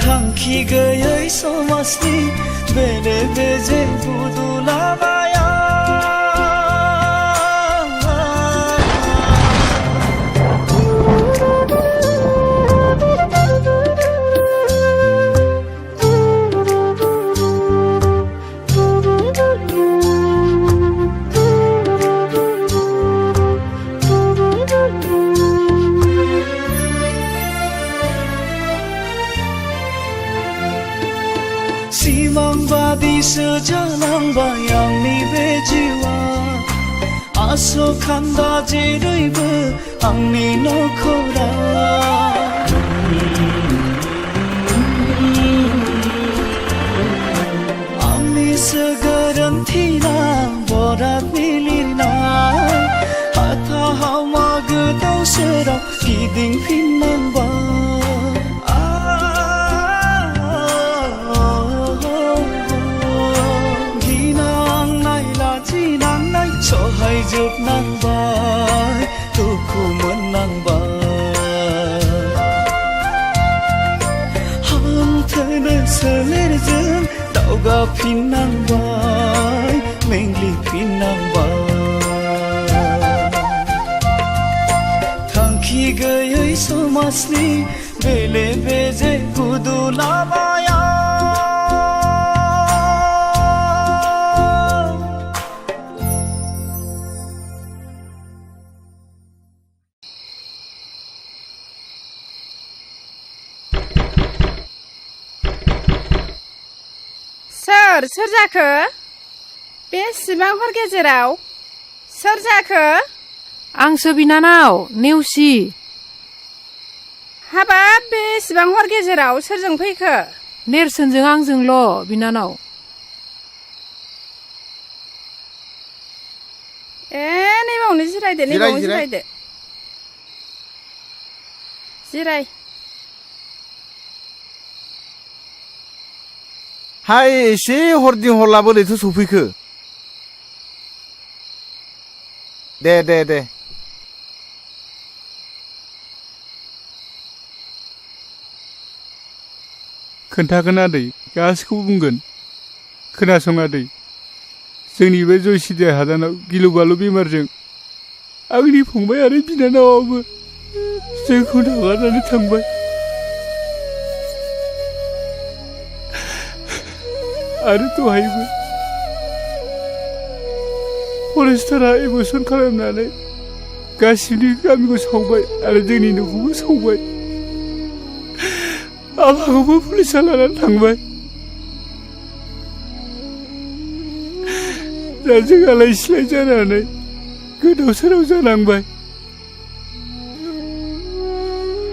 थांखि गैयै समाजनि बेले बेजे बुदुलामाया सिमांबादिसो जालांबाय आंनि बे जिउआ आसखान्दा जेरैबो आंनि नखरा आंनिसो गोरोन्थिना बरादनि लिरनाय हाथा हावमा गोदाव सोराव गिदिंफिननांबाय सहायजोबनांबाय दुखु मोननांबाय हांथोनो सोलेरजों दावगाफिननांबाय मेंग्लिफिननांबाय थांखि गैयै समाजनि बेले बेजे गुदुलामाया सोर जाखो बेसेबां हर गेजेराव सोर जाखो आंसो बिनानाव नेवसि हाबाब बेसेबां हर गेजेराव सोरजों फैखो नेरसोनजों आंजोंल' बिनानाव ए नैबावनो जिरायदो नैबावनो जिरायदो जिराय हाय एसे हरदि हरला बोरैथो सफैखो दे दे दे खोन्थागोन आदै गासिखौबो बुंगोन खोनासं आदै जोंनि बे जयसिदि हादानाव गिलु बालु बेमारजों आंनि फंबाय आरो बिनानावाबो जोंखौ नागारनानै थांबाय आरो दहायबो फरेस्टारा एबसन खालामनानै गासिबो गामिखौ सावबाय आरो जोंनि न'खौबो सावबाय आफाखौबो पुलिसा लानानै थांबाय दा जों आलाय सिलाय जानानै गोदाव सोराव जानांबाय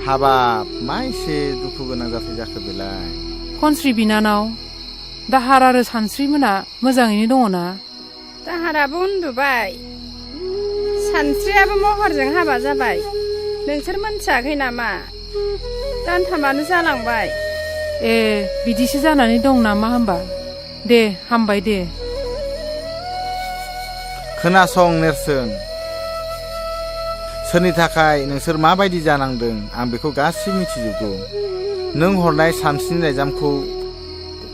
हाबाब मा एसे दुखु गोनां जाथाय जाखो बेलाय खनस्रि बिनानाव दाहार आरो सानस्रिमोना मोजाङैनो दङ ना दाहाराबो उन्दुबाय सानस्रियाबो महरजों हाबा जाबाय नोंसोर मोनथियाखै नामा दानथामानो जालांबाय ए बिदिसो जानानै दं नामा होमबा दे हामबाय दे खोनासं नेरसोन सोरनि थाखाय नोंसोर माबायदि जानांदों आं बेखौ गासिबो मिथिजोबगौ नों हरनाय सानस्रिनि लाइजामखौ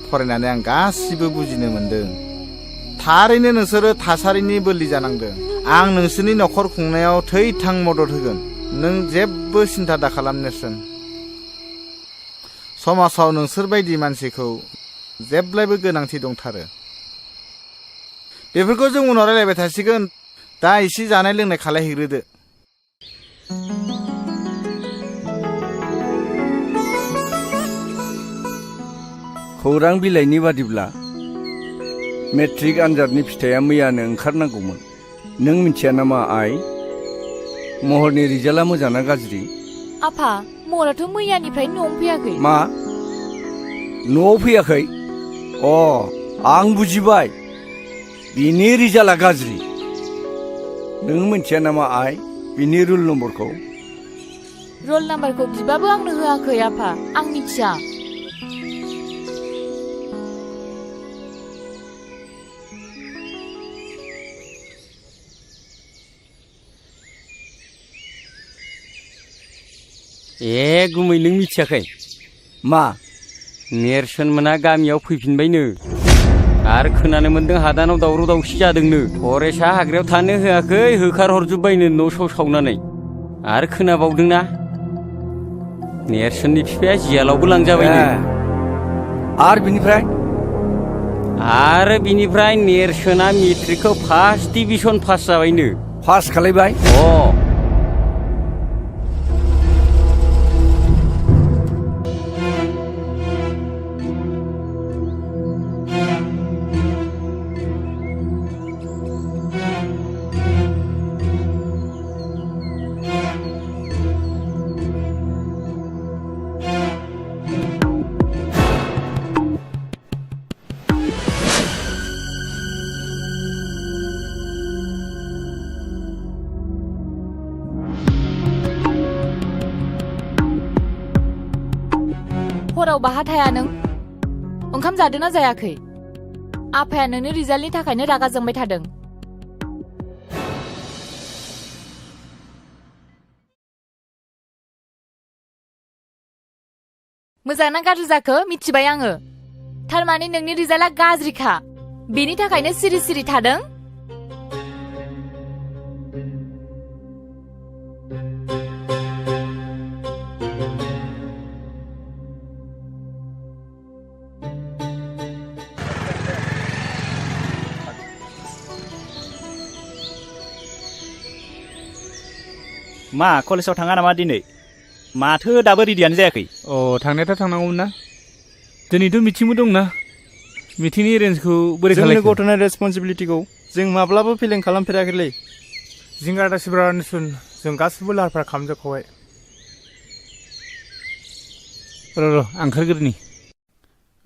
फरायनानै आं गासिबो बुजिनो मोनदों थारैनो नोंसोरो थासारिनि बोलि जानांदों आं नोंसोरनि न'खर खुंनायाव थै-थां मदद होगोन नों जेबो सिन्था दाखालाम नेरसोन समाजाव नोंसोर बायदि मानसिखौ जेब्लायबो गोनांथि दंथारो बेफोरखौ जों उनाव रायलायबाय थासिगोन दा एसे जानाय लोंनाय खालायहैग्रोदो खौरां बिलाइनि बादिब्ला मेट्रिक आनजादनि फिथाइया मैयानो ओंखारनांगौमोन नों मिथिया नामा आइ महरनि रिजाल्टआ मोजां ना गाज्रि आफा महराथ' मैयानिफ्राय न'आव फैयाखै मा न'आव फैयाखै अ आं बुजिबाय बिनि रिजाल्टआ गाज्रि नों मिथिया नामा आइ बिनि रुल नम्बरखौ रल नाम्बारखौ बिबाबो आंनो होआखै आफा आं मिथिया ए गुमै नों मिथियाखै मा नेरसोन मोना गामियाव फैफिनबायनो आरो खोनानो मोन्दों हादानाव दावराव दावसि जादोंनो फरेस्टआ हाग्रायाव थानो होआखै होखारहरजोब्बायनो न' स' सावनानै आरो खोनाबावदोंना नेरसोननि बिफाया जियालावबो लांजाबायनो आरो बिनिफ्राय नेरसोना मेट्रिकखौ फार्स्ट डिभिजन पास जाबायनो पास खालायबाय हराव बाहा थाया नों ओंखाम जादोंना जायाखै आफाया नोंनि रिजाल्टनि थाखायनो रागा जोंबाय थादों मोजां ना गाज्रि जाखो मिथिबाय आङो थारमाने नोंनि रिजाल्टआ गाज्रिखा बेनि थाखायनो सिरि सिरि थादों मा कलेजाव थाङा नामा दिनै माथो दाबो रेडियानो जायाखै थांनायाथ' थांनांगौमोन ना दिनैथ' मिटिंबो दंना मिटिंनि एरेन्जखौ बोरै खालामो जोंनि गथ'नि रेसपन्सिबिलिटिखौ जों माब्लाबो फेलें खालामफेराखैलै जिंगा दासिब्रा निसुन जों गासिबो लाहार फाहार खालामजोबखाबाय र' ओंखारग्रोनि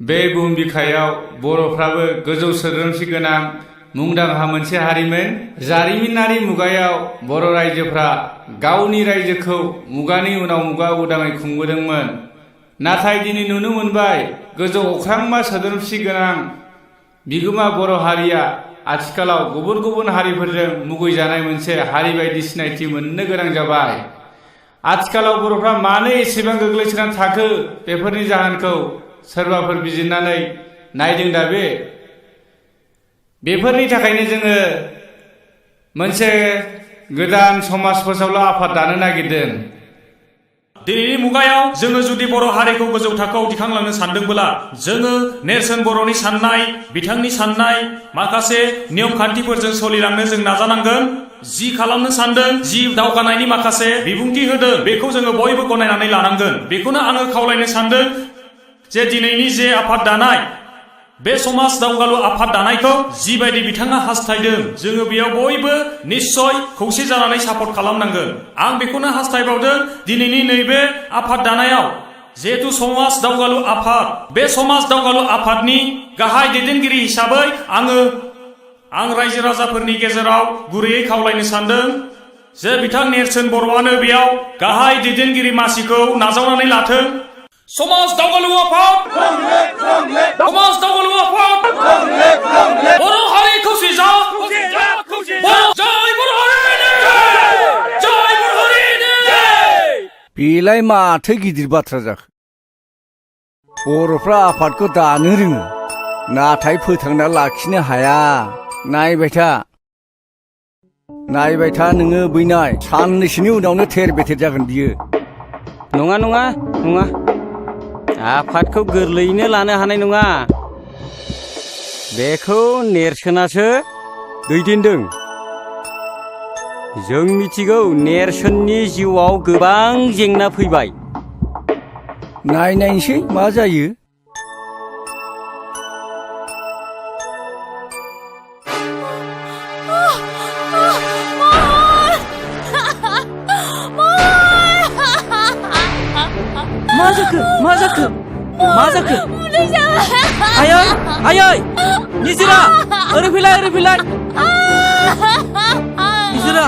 बे बुहुम बिखायाव बर'फ्राबो गोजौ सोद्रोमसि गोनां मुंदांखा मोनसे हारिमोन जारिमिनारि मुगायाव बर' रायजोफ्रा गावनि रायजोखौ मुगानि उनाव मुगा उदाङै खुंबोदोंमोन नाथाय दिनै नुनो मोनबाय गोजौ अख्रांमा सोद्रोमसि गोनां बिगोमा बर' हारिया आथिखालाव गुबुन गुबुन हारिफोरजों मुगैजानाय मोनसे हारि बायदि सिनायथि मोननो गोनां जाबाय आथिखालाव बर'फ्रा मानो एसेबां गोग्लैसोनानै थाखो बेफोरनि जाहोनखौ सोरबाफोर बिजिरनानै नायदों दा बेफोरनि थाखायनो जोङो मोनसे गोदान समाज फोसावलु आफाद दानो नागिरदों दिनैनि मुगायाव जोङो जुदि बर' हारिखौ गोजौ थाखोआव दिखांलांनो सानदोंब्ला जोङो नेरसोन बर'नि साननाय बिथांनि साननाय माखासे नियम खान्थिफोरजों सोलिलांनो जों नाजानांगोन जि खालामनो सानदों जि दावगानायनि माखासे बिबुंथि होदों बेखौ जोङो बयबो गनायनानै लानांगोन बेखौनो आङो खावलायनो सानदों जे दिनैनि जे आफाद दानाय बे समाज दावगालु आफाद दानायखौ जिबायदि बिथाङा हास्थायदों जोङो बेयाव बयबो निश्चय खौसे जानानै सापर्ट खालामनांगोन आं बेखौनो हास्थायबावदों दिनैनि नैबे आफाद दानायाव जिहेतु समाज दावगालु आफाद बे समाज दावगालु आफादनि गाहाय दैदेनगिरि हिसाबै आं रायजो राजाफोरनि गेजेराव गुरैयै खावलायनो सानदों जे बिथां नेरसोन बर'आनो बेयाव गाहाय दैदेनगिरि मासिखौ नाजावनानै लाथों समाज दावगालु आफाद समाज दावगालु आफाद बर' हारि खौसे जा जय बर' हारिनि जय बर' हारिनि बेलाय माथो गिदिर बाथ्रा जाखो बर'फ्रा आफादखौ दानो रोङो नाथाय फोथांना लाखिनो हाया नायबाय था नोङो बैनाय साननैसोनि उनावनो थेर बेथेर जागोन बियो नङा आफादखौ गोरलैयैनो लानो हानाय नङा बेखौ नेरसोनासो दैदेनदों जों मिथिगौ नेरसोननि जिउआव गोबां जेंना फैबाय नायनायसै मा जायो मा जाखो आयै निजिरा ओरै फैलाय निजिरा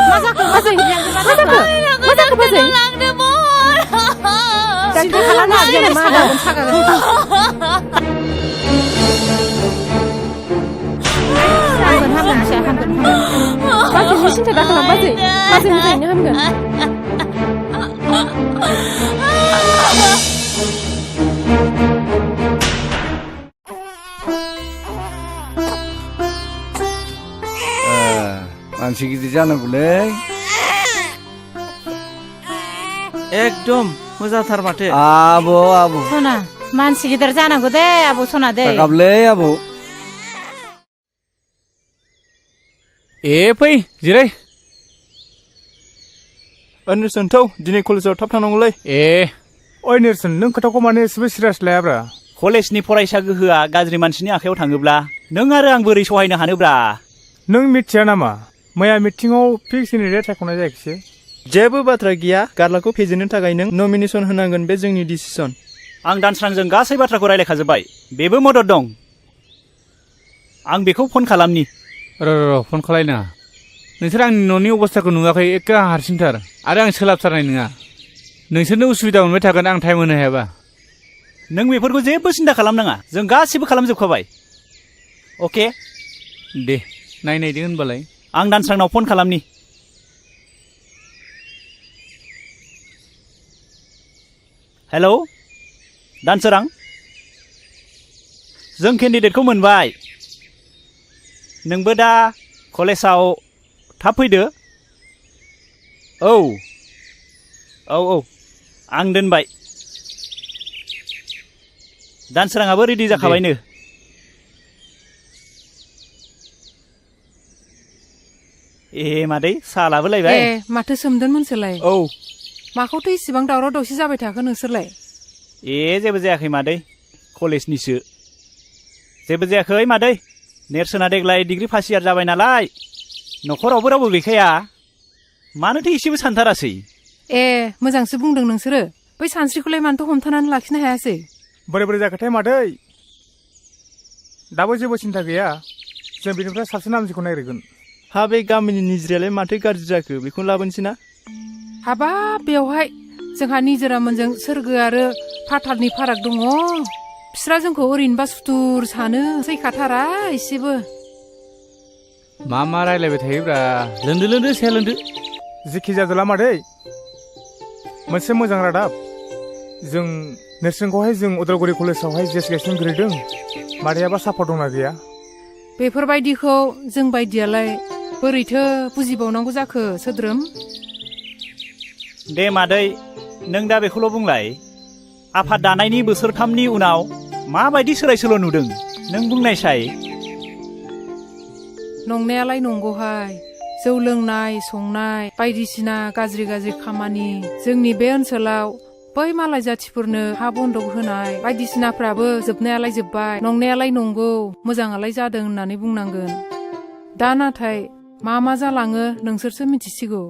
मा जाखो बाजै डाक्टार खालामनो हागोन मा दागोन सागागोन हामगोन बाजैनि सिन्था दा खालाम बाजै मोजाङैनो हामगोन मानसि गिदिर जानांगौलै एकदम मोजांथार माथो आब' सना मानसि गिदिर जानांगौ दे आब' सना दे गाबलै आब' फै जिराय नेरसोन थौ दिनै कलेजाव थाब थांनांगौलै ओइ नेरसोन नों खोथाखौ माने एसेबो सिरियास लायाब्रा कलेजनि फरायसा गोहोआ गाज्रि मानसिनि आखायाव थाङोब्ला नों आरो आं बोरै सहायनो हानोब्रा नों मिथिया नामा मैया मिटिङाव फिक्स केन्डिडेट सायख'नाय जायाखिसै जेबो बाथ्रा गैया गारलाखौ फेजेननो थाखाय नों नमिनेसन होनांगोन बे जोंनि डिसिसन आं दानस्रांजों गासै बाथ्राखौ रायलायखाजोब्बाय बेबो मदद दं आं बेखौ फन खालामनि र' फन खालायनाङा नोंसोर आंनि न'नि अबस्थाखौ नुवाखै एखे हारसिंथार आरो आं सोलाबथारनाय नङा नोंसोरनो उसुबिदा मोनबाय थागोन आं टाइम होनो हायाबा नों बेफोरखौ जेबो सिन्था खालामनाङा जों गासिबो खालामजोबखाबाय अके दे नायदो होनबालाय आं दानस्रांनाव फन खालामनि हेलौ दानसोरां जों केन्डिडेटखौ मोनबाय नोंबो दा कलेजाव थाब फैदो औ आं दोनबाय दानसोराङाबो रेडि जाखाबायनो मादै साहा लाबोलायबाय माथो सोमदोन मोनसोलाय औ माखौथो इसिबां दावराव दावसि जाबाय थाखो नोंसोरलाय जेबो जायाखै मादै कलेजनिसो जेबो जायाखै मादै नेरसोना देग्लाय डिग्री फार्स्ट इयार जाबाय नालाय न'खरावबो रावबो गैखाया मानोथो एसेबो सानथारासै मोजांसो बुंदों नोंसोरो बै सानस्रिखौलाय मानोथो हमथानानै लाखिनो हायासै बोरै जाखोथाय मादै दाबो जेबो सिन्था गैया जों बेनिफ्राय साबसिन हामसिखौ नागिरगोन हा बे गामिनि निजिरालाय माथो गाज्रि जाखो बेखौनो लाबोनोसै ना हाबाब बेवहाय जोंहा निजोरामोनजों सोरगो आरो फाथालनि फाराग दङ बिस्रा जोंखौ ओरैनोबा सुथुर सानो सैखाथारा एसेबो मा रायलायबाय थायोब्रा लोंदो साया लोंदो जेखि जादोला मादै मोनसे मोजां रादाब जों नेरसोनखौहाय जों उदालगुरि कलेजावहाय जेस गायसन ग्रेदों मादैयाबा सापर्ट दंना गैया बेफोरबायदिखौ जों बायदियालाय बोरैथो बुजिबावनांगौ जाखो सोद्रोम दे मादै नों दा बेखौल' बुंलाय आफाद दानायनि बोसोरथामनि उनाव माबायदि सोलाय सोल' नुदों नों बुंनायसाय। नंनायालाय नंगौहाय जौ लोंनाय संनाय बायदिसिना गाज्रि गाज्रि खामानि जोंनि बे ओनसोलाव बै मालाय जाथिफोरनो हा बन्दक होनाय बायदिसिनाफ्राबो जोबनायालाय जोब्बाय। नंनायालाय नंगौ मोजाङालाय जादों होननानै बुंनांगोन। दा नाथाय मा जालाङो नोंसोरसो मिथिसिगौ।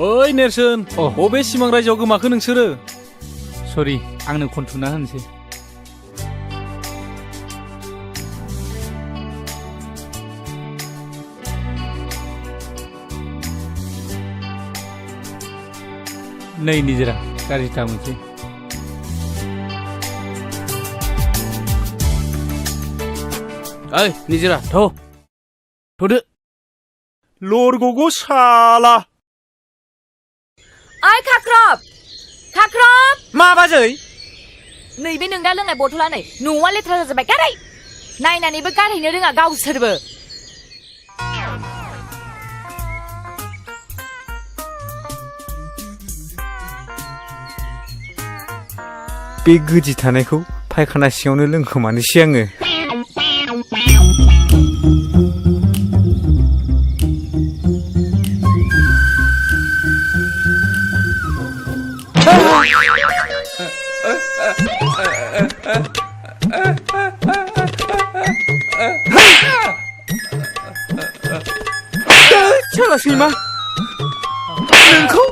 ओइ नेरसोन बबे सिमां रायजोआव गोमाखो नोंसोरो? सरि आंनो खनथुना होनोसै। नै निजिरा गाज्रि दा मोनसै। ओइ निजिरा थ'दो लरग'गौ साला। ओइ खाख्रब मा बाजै? नैबे नों दा लोंनाय बथला नै न'आ लेथ्रा जाजोब्बाय गारै नायनानैबो गारहैनो रोङा गावसोरबो। बे गोदि थानायखौ फायखाना सिङावनो लोंखोमानोसै आङो। साला सैमा नोंखौ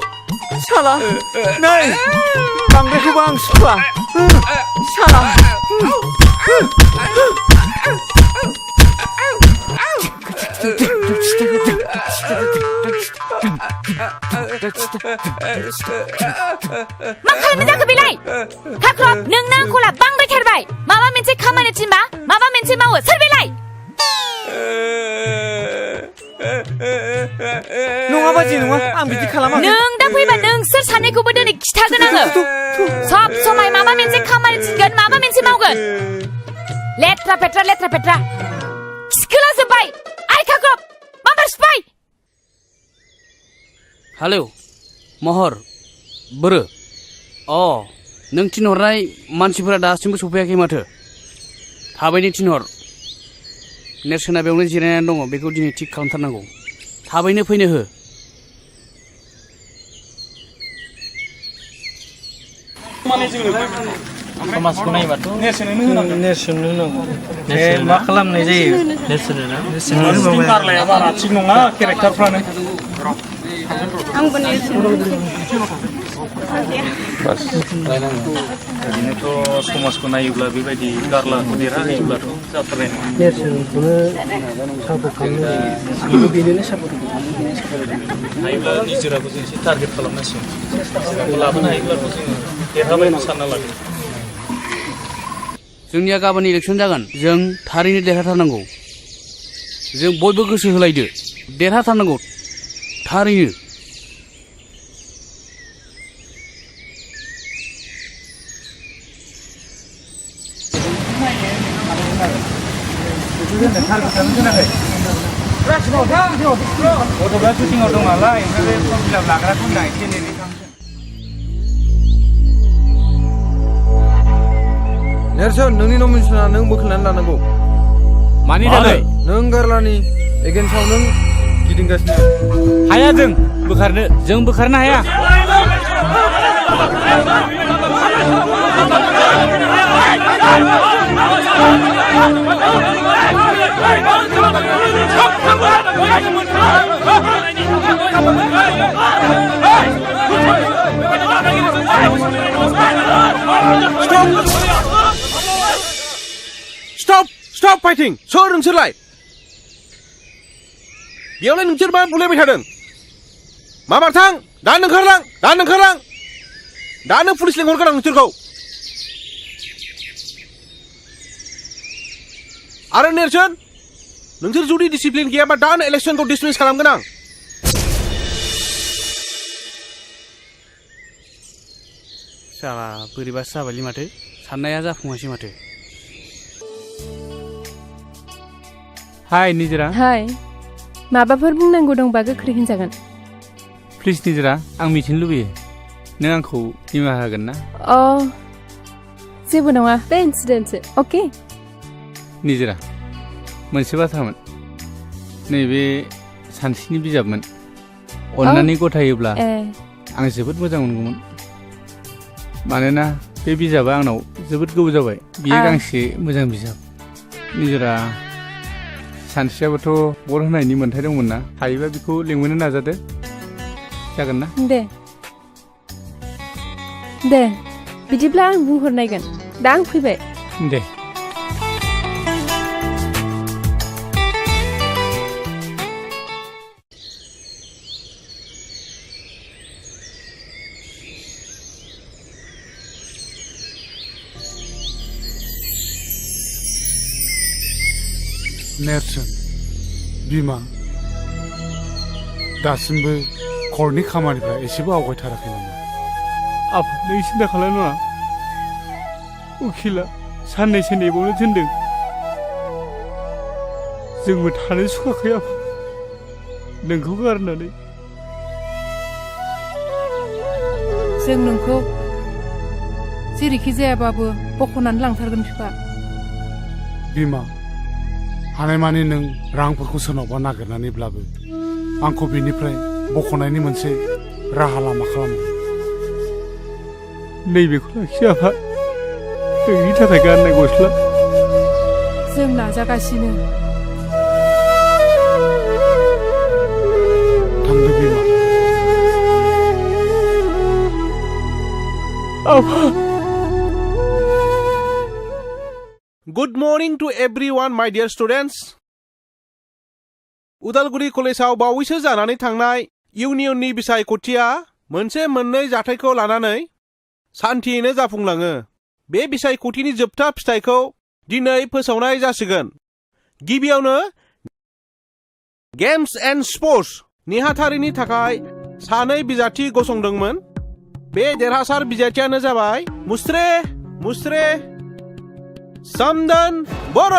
साला नै बांद्रायखौबो आं सुखुआ साला। मा खालामनो जाखो बेलाय? खाख्रब नों ना आंखौला बांद्रायथारबाय। माबा मोनसे खामानि थिनबा माबा मोनसे मावो सोर बेलाय? नङा बाजै नङा आं बिदि खालामाखै। नों दा फैबा नोंसोर सानैखौबो दिनै खिथागोन आङो। सब समाय माबा मोनसे खामानि थिनगोन माबा मोनसे मावगोन। लेथ्रा पेट्रा खिखोला जोब्बाय। आइ खाख्रब माबार सिफाय। हेलौ महर बोरो नों थिनहरनाय मानसिफोरा दासिमबो सफैयाखै माथो। थाबैनो थिनहर। नेरसोना बेयावनो जिरायनानै दङ बेखौ दिनै थिग खालामथारनांगौ। थाबैनो फैनो हो। समाजखौ नायबाथ' नेरसोननो होनांगौ। मा खालामनाय जायो नेरसोननो गारलाया बारा थिग नङा केरेक्टारफ्रानो। आंबो नेरसोन। ओरैनोथ' समाजखौ नायोब्ला बेबायदि गारलाखौ देरहायोब्लाथ' जाथारनाय नङा। नेरसोनखौनो सापर्ट खालामनो बेनोनो सापर्ट हायोब्ला निजोराखौ जों एसे टारगेट खालामनांसिगोन। निजोराखौ लाबोनो हायोब्लाथ' जोङो देरहाबायनो सानना लागोन। जोंनिया गाबोन इलेक्सन जागोन। जों थारैनो देरहाथारनांगौ। जों बयबो गोसो होलायदो देरहाथारनांगौ थारैनो। गथ'फ्रा सुटिंआव दं नालाय ओमफ्राय बे फर्म फिलाप लाग्राखौ होनना एसे नेनानै थांसै नेरसोन नोंनि नमिनेसना नों बोखारनानै लानांगौ मानि थाखाय नों गारलानि एगेन्स्टआव नों गिदिंगासिनो हाया जों बोखारनो हाया Stop fighting! सोर नोंसोरलाय? बेयावलाय नोंसोर मा बुलायबाय थादों? माबार थां! दानो ओंखारलां! दानो पुलिस लेंहरगोन आं नोंसोरखौ! आरो नेरसोन, नोंसोर जुदि डिसिप्लिन गैयाबा दानो इलेक्सनखौ डिसमिस खालामगोन आं! साला बोरैबासो जाबायलै माथो साननाया जाफुङासै माथो हाय निजोरा हाय माबाफोर बुंनांगौ दंबा गोख्रै होनजागोन प्लिज निजोरा आं मिथिनो लुबैयो नों आंखौ निमाहा होगोन ना जेबो नङा बे इन्सिडेन्टसो अके निजोरा मोनसे बाथ्रामोन नैबे सानस्रिनि बिजाबमोन अन्नानै गथायोब्ला आं जोबोद मोजां मोनगौमोन मानोना बे बिजाबा आंनाव जोबोद गोबाव जाबाय बियो गांसे मोजां बिजाब निजोरा सानस्रियाबोथ' बर होनायनि मोन्थाय दंमोन ना हायोबा बेखौ लिंहरनो नाजादो जागोन ना दे बिदिब्ला आं बुंहरनायगोन दा आं फैबाय दे नेरसोन बिमा दासिमबो खरनि खामानिफ्रा एसेबो आवगायथाराखै नामा आफा नों सिन्था खालामनाङा उखिला साननैसो नेबावनो थिनदों जोंबो थानो सुखुवाखै आफा नोंखौ गारनानै जों नोंखौ जेरैखि जायाबाबो बख'नानै लांथारगोन बिफा बिमा हानायमानि नों रांफोरखौ सोरनावबा नागिरनानैब्लाबो आंखौ बेनिफ्राय बख'नायनि मोनसे राहा लामा खालामदो नैबेखौ लाखि आफा नोंनि थाखाय गाननाय गस्ला जों नाजागासिनो थांदो बिमा आफा Good morning to everyone, my dear students. Udalguri कलेजाव बावैसो जानानै थांनाय इउनियननि बिसायख'थिया मोनसे मोननै जाथायखौ लानानै सान्थियैनो जाफुंलाङो। बे बिसायख'थिनि जोबथा फिथाइखौ दिनै फोसावनाय जासिगोन। गिबियावनो गेम्स एन्ड स्पर्ट्स नेहाथारिनि थाखाय सानै बिजाथि गसंदोंमोन। बे देरहासार बिजाथियानो जाबाय मुस्रे समदन बर'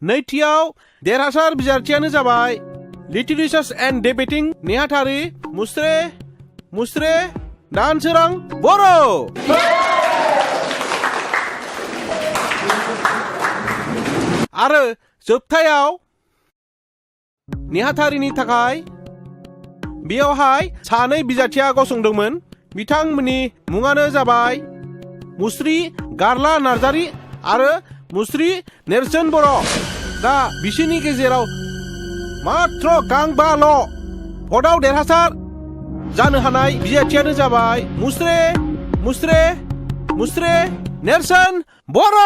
नैथियाव देरहासार बिजाथियानो जाबाय लिटारेचार एन्ड डिबेटिं नेहाथारि मुस्रे दानसोरां बर' आरो जोबथायाव नेहाथारिनि थाखाय बेयावहाय सानै बिजाथिया गसंदोंमोन बिथांमोननि मुङानो जाबाय मुस्रि गारला नार्जारि आरो मुस्रि नेरसोन बर' दा बिसोरनि गेजेराव मात्र गांबाल' भटआव देरहासार जानो हानाय बिजाथियानो जाबाय मुस्रे नेरसोन बर'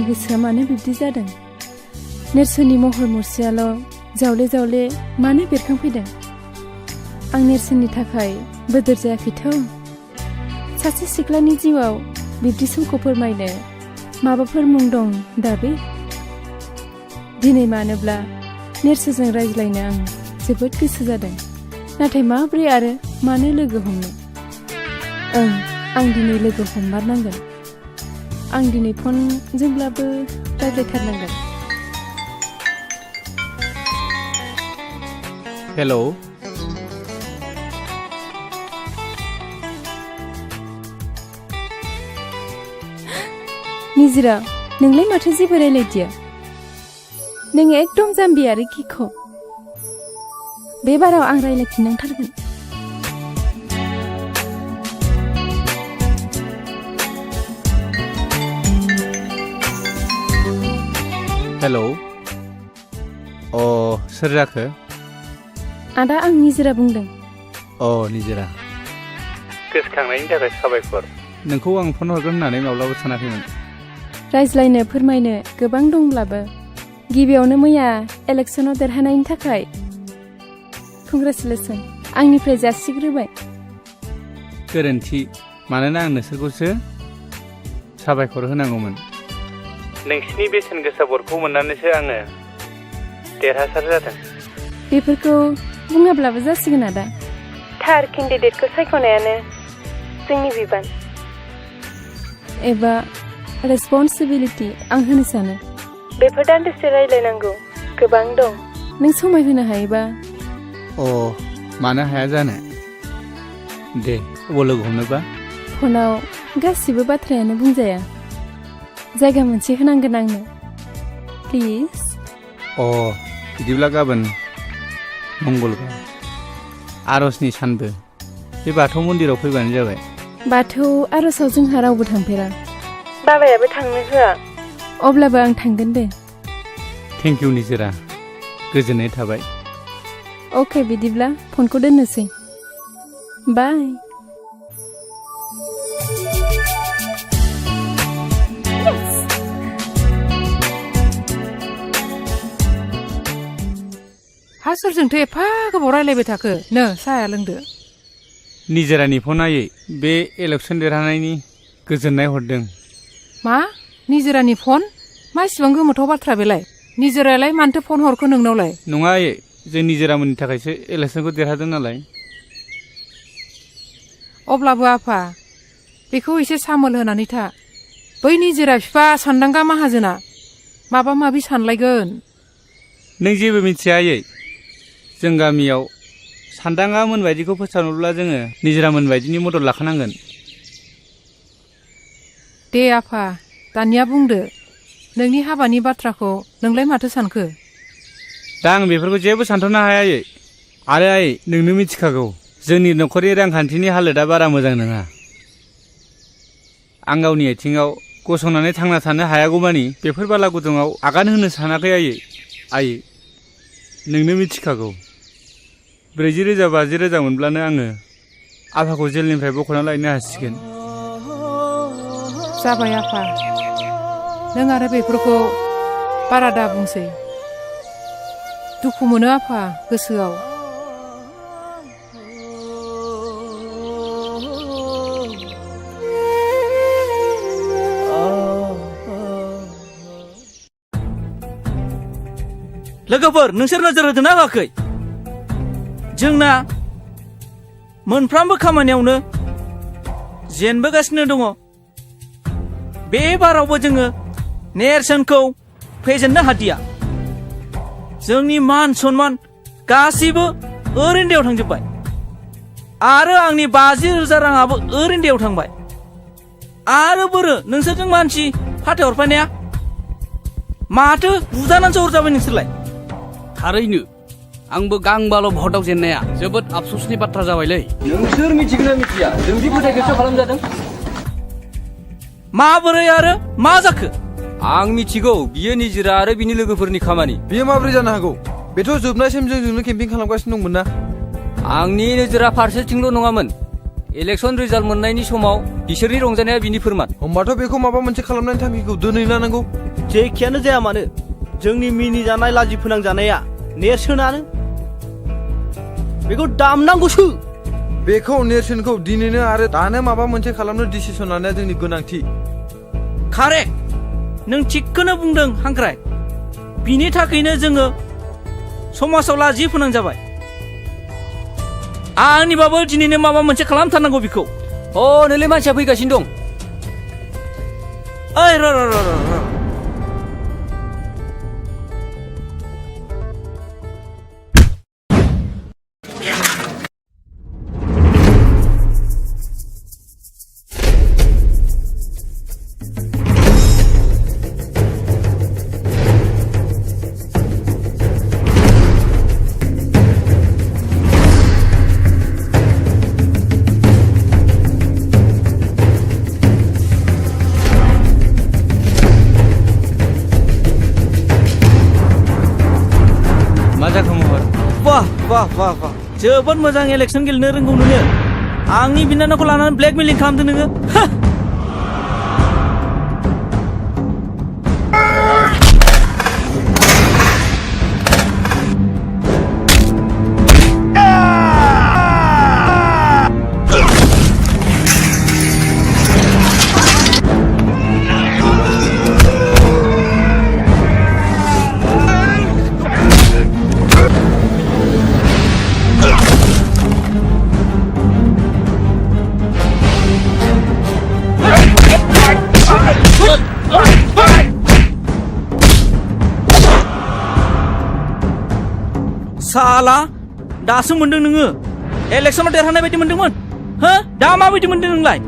गोसोआ मानो बिब्दि जादों? नेरसोननि महर मुस्रियाल' जावले जावले मानो बेरखांफैदों? आं नेरसोननि थाखाय बोदोर जायाखैथ'। सासे सिख्लानि जिउआव बिब्दि समखौ फोरमायनो माबाफोर मुं दं दाबे? दिनै मानोब्ला नेरसोनजों रायज्लायनो आं जोबोद गोसो जादों, नाथाय माब्रै आरो मानो लोगो हमनो? आं दिनै लोगो हममारनांगोन। आं दिनै फनजोंब्लाबो रायज्लायथारनांगोन। हेलौ, निजिरा, नोंलाय माथो जेबो रायलायदिया? नों एकदम जाम्बि आरो गिख'। बे बाराव आं रायलायफिननांथारगोन। हेलौ, सोर जाखो? आदा, आं निजिरा बुंदों। निजिरा, गोसोखांनायनि थाखाय साबायखर। नोंखौ आं फन हरगोन होननानै माब्लाबा सानाखैमोन। रायज्लायनो फोरमायनो गोबां दंब्लाबो गिबियावनो मैया इलेक्सनाव देरहानायनि थाखाय कंग्रेचुलेसन आंनिफ्राय जासिग्रोबाय। गोरोन्थि, मानोना आं नोंसोरखौसो साबायखर होनांगौमोन। नोंसिनि बेसेन गोसा भटखौ मोननानैसो आङो देरहासार जादों। बेफोरखौ बुङाब्लाबो जासिगोन आदा। थार केन्डिडेटखौ सायख'नायानो जोंनि बिबान एबा रेसपन्सिबिलिटि आं होनो सानो। बेफोर दान्दिसे रायज्लायनांगौ गोबां दं। नों समाय होनो हायोबा। मानो हाया जानो? दे, अबाव लोगो हमनोबा? फनाव गासिबो बाथ्रायानो बुंजाया। जायगा मोनसे होनांगोन आंनो, प्लिज। बिदिब्ला गाबोन मंगलबार आरजनि सानबो बे बाथौ मन्दिराव फैबानो जाबाय। बाथौ आरजआव जोंहा रावबो थांफेरा, बाबायाबो थांनो होआ। अब्लाबो आं थांगोन दे। थेंक इउ निजिरा, गोजोननाय थाबाय। अके, बिदिब्ला फनखौ दोननोसै। बाय। हा, सोरजोंथो एफा गोबाव रायलायबाय थाखो? नो साहाया लोंदो। निजिरानि फन आयै बे इलेक्सन देरहानायनि गोजोननाय हरदों। मा? निजिरानि फन? मा इसिबां गोमोथाव बाथ्रा बेलाय? निजिरायालाय मानोथो फन हरखो नोंनावलाय? नङा आयै, जों निजिरामोननि थाखायसो इलेक्सनखौ देरहादों नालाय। अब्लाबो आफा, बेखौ एसे सामोल होनानै था। बै निजिरा बिफा सानदांगा माहाजोना माबा माबि सानलायगोन। नों जेबो मिथिया आयै। जों गामियाव सानदांगा मोनबायदिखौ फोसावनोब्ला जोङो निजिरा मोनबायदिनि मदद लाखानांगोन। दे आफा, दानिया बुंदो, नोंनि हाबानि बाथ्राखौ नोंलाय माथो सानखो? दा आं बेफोरखौ जेबो सानथ'नो हाया आयै। आरो आयै, नोंनो मिथिखागौ जोंनि न'खरनि रांखान्थिनि हालोदा बारा मोजां नङा। आं गावनि आथिङाव गसंनानै थांना थानो हायागौमानि बेफोर बाला गुदुङाव आगान होनो सानाखै आयै। नोंनो मिथिखागौ 40,000 50,000 मोनब्लानो आङो आफाखौ जेलनिफ्राय बख'ना लायनो हासिगोन। जाबाय आफा, नों आरो बेफोरखौ बारा दा बुंसै। दुखु मोनो आफा गोसोआव। लोगोफोर, नोंसोर नोजोर होदोंना होआखै? जोंना मोनफ्रोमबो खामानियावनो जेनबोगासिनो दङ। बे बारावबो जोङो नेरसोनखौ फेजेननो हादिया। जोंनि मान सन्मान गासैबो ओरैनो दैयाव थांजोब्बाय। आरो आंनि 50,000 राङाबो ओरैनो दैयाव थांबाय। आरो बोरो नोंसोरजों मानसि फाथायहरफानाया माथो बुजानानैसो हरजाबाय नोंसोरलाय? थारैनो आंबो गांबाल' भटआव जेननाया जोबोद आफसोसनि बाथ्रा जाबायलै। नोंसोर मिथिगोना मिथिया जोंदि फोथायखेबस खालामजादों? माबोरै आरो मा जाखो? आं मिथिगौ, बियो निजिरा आरो बिनि लोगोफोरनि खामानि। बियो माबोरै जानो हागौ? बेथ' जोबनायसिम जोंजोंनो केम्पिं खालामगासिनो दंमोन ना। आंनि नोजोरा फारसेथिंल' नङामोन, इलेक्सन रिजाल्ट मोननायनि समाव बिसोरनि रंजानाया बिनि फोरमान। होमबाथ' बेखौ माबा मोनसे खालामनायनि थांखिखौ दोनै लानांगौ। जेखियानो जाया मानो जोंनि मिनिजानाय लाजि फोनांजानाया नेरसोनानो बेखौ दामनांगौसो। बेखौ नेरसोनखौ दिनैनो आरो दानो माबा मोनसे खालामनो डिसिसन लानाया जोंनि गोनांथि। कारेक्ट, नों थिगखौनो बुंदों हांख्राय। बिनि थाखायनो जोङो समाजाव लाजि फोनांजाबाय। आंनिबाबो दिनैनो माबा मोनसे खालामथारनांगौ बेखौ। नोंलाय मानसिया फैगासिनो दं। ओइ र' वाह जोबोद मोजां इलेक्सन गेलेनो रोंगौ नोङो। आंनि बिनानावखौ लानानै ब्लेकमेलिं खालामदों नोङो। साला दासो मोनदों नोङो। इलेक्सनाव देरहानाय बायदि मोनदोंमोन। दा माबायदि मोनदों नोंलाय?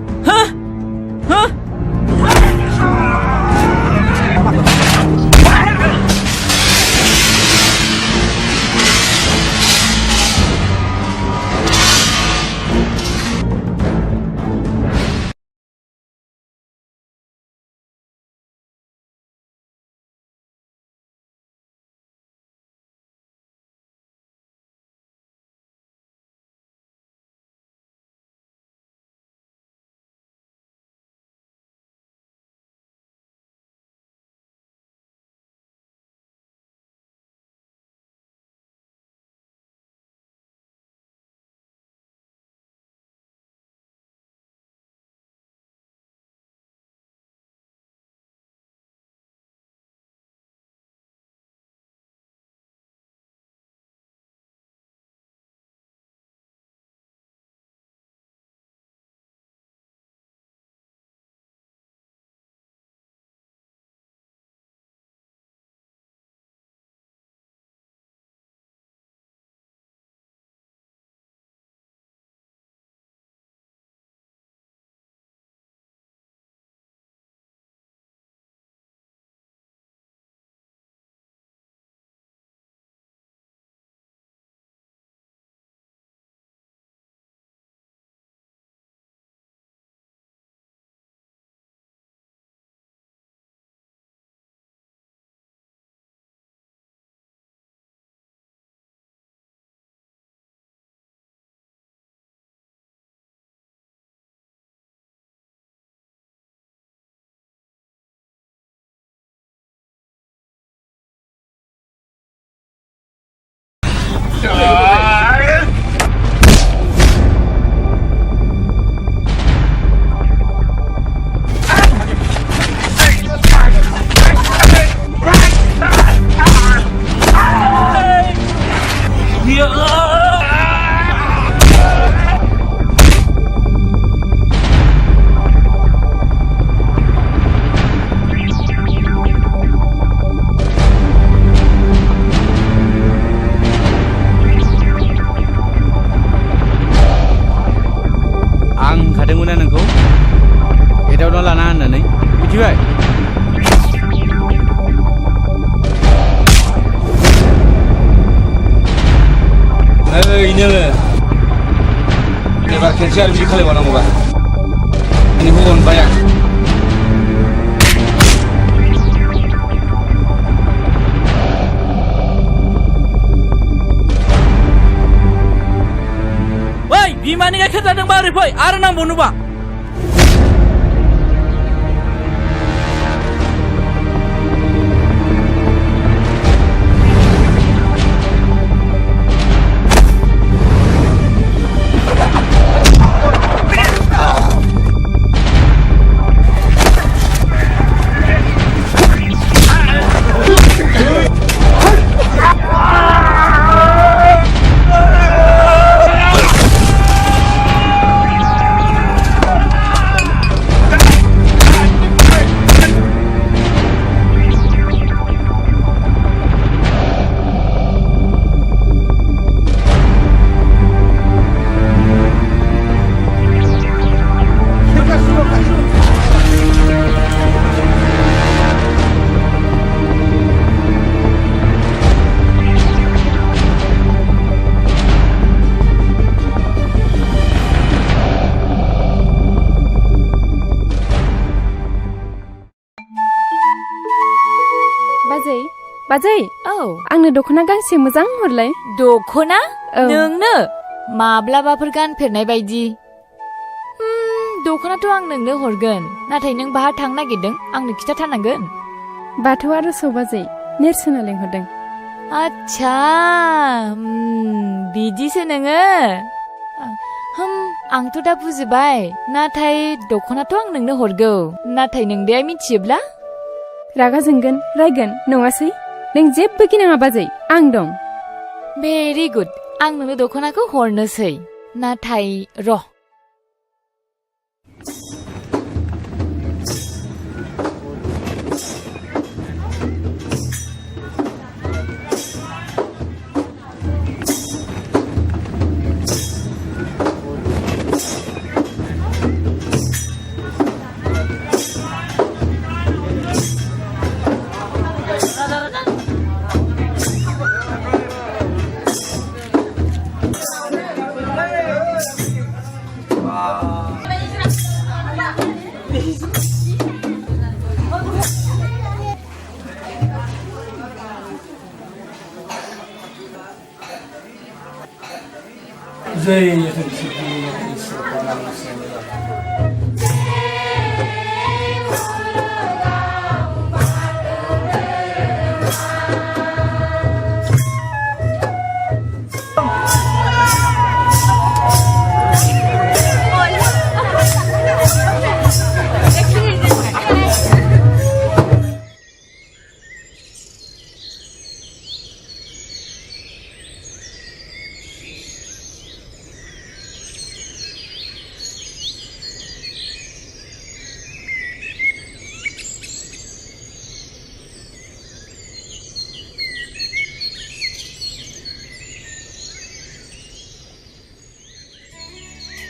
एबार खेनसे आरो बिदि खालामबावनांगौबा नोंखौ अनबाय आं। ओइ बिमा बिमानि गाइखेर जादोंबा ओरै फै आरो नांबावनोबा बाजै औ आंनो दख'ना गांसे मोजां हरलाय दख'ना नोंनो माब्लाबाफोर गानफेरनाय बायदि दख'नाथ' आं नोंनो हरगोन नाथाय नों बाहा थांनो नागिरदों आंनो खिथाथारनांगोन बाथौ आर'जआव बाजै नेरसोना लेंहरदों आच्छा बिदिसो नोङो आंथ' दा बुजिबाय नाथाय दख'नाथ' आं नोंनो हरगौ नाथाय नोंदाया मिथियोब्ला रागा जोंगोन रायगोन नङासै नों जेबो गिनाङा बाजै आं दं भेरि गुड आं नोंनो दख'नाखौ हरनोसै नाथाय र'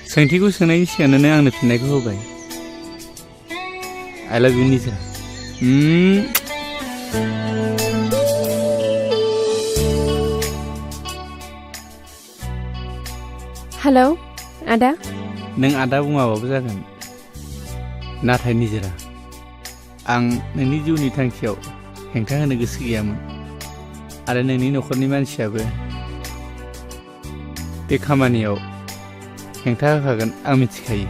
सोंथिखौ सोंनायनि सिगांनो आंनो फिननायखौ होबाय आइ लाभ इउ निजा हेलौ आदा नों आदा बुङाबाबो जागोन नाथाय निजोरा आं नोंनि जिउनि थांखियाव हेंथा होनो गोसो गैयामोन आरो नोंनि न'खरनि मानसियाबो बे खामानियाव हेंथा होखागोन आं मिथिखायो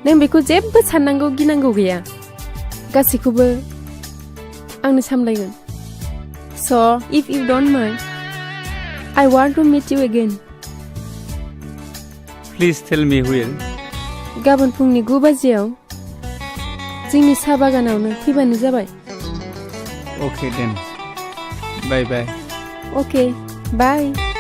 नों बेखौ जेबो साननांगौ गिनांगौ गैया गासैखौबो आंनो सामलायगोन so' if you don't mind I want to meet you again. Please tell me where. गाबोन फुंनि 9 बाजियाव जोंनि साहा बागानावनो फैबानो जाबाय Okay then. Bye bye. Okay, bye.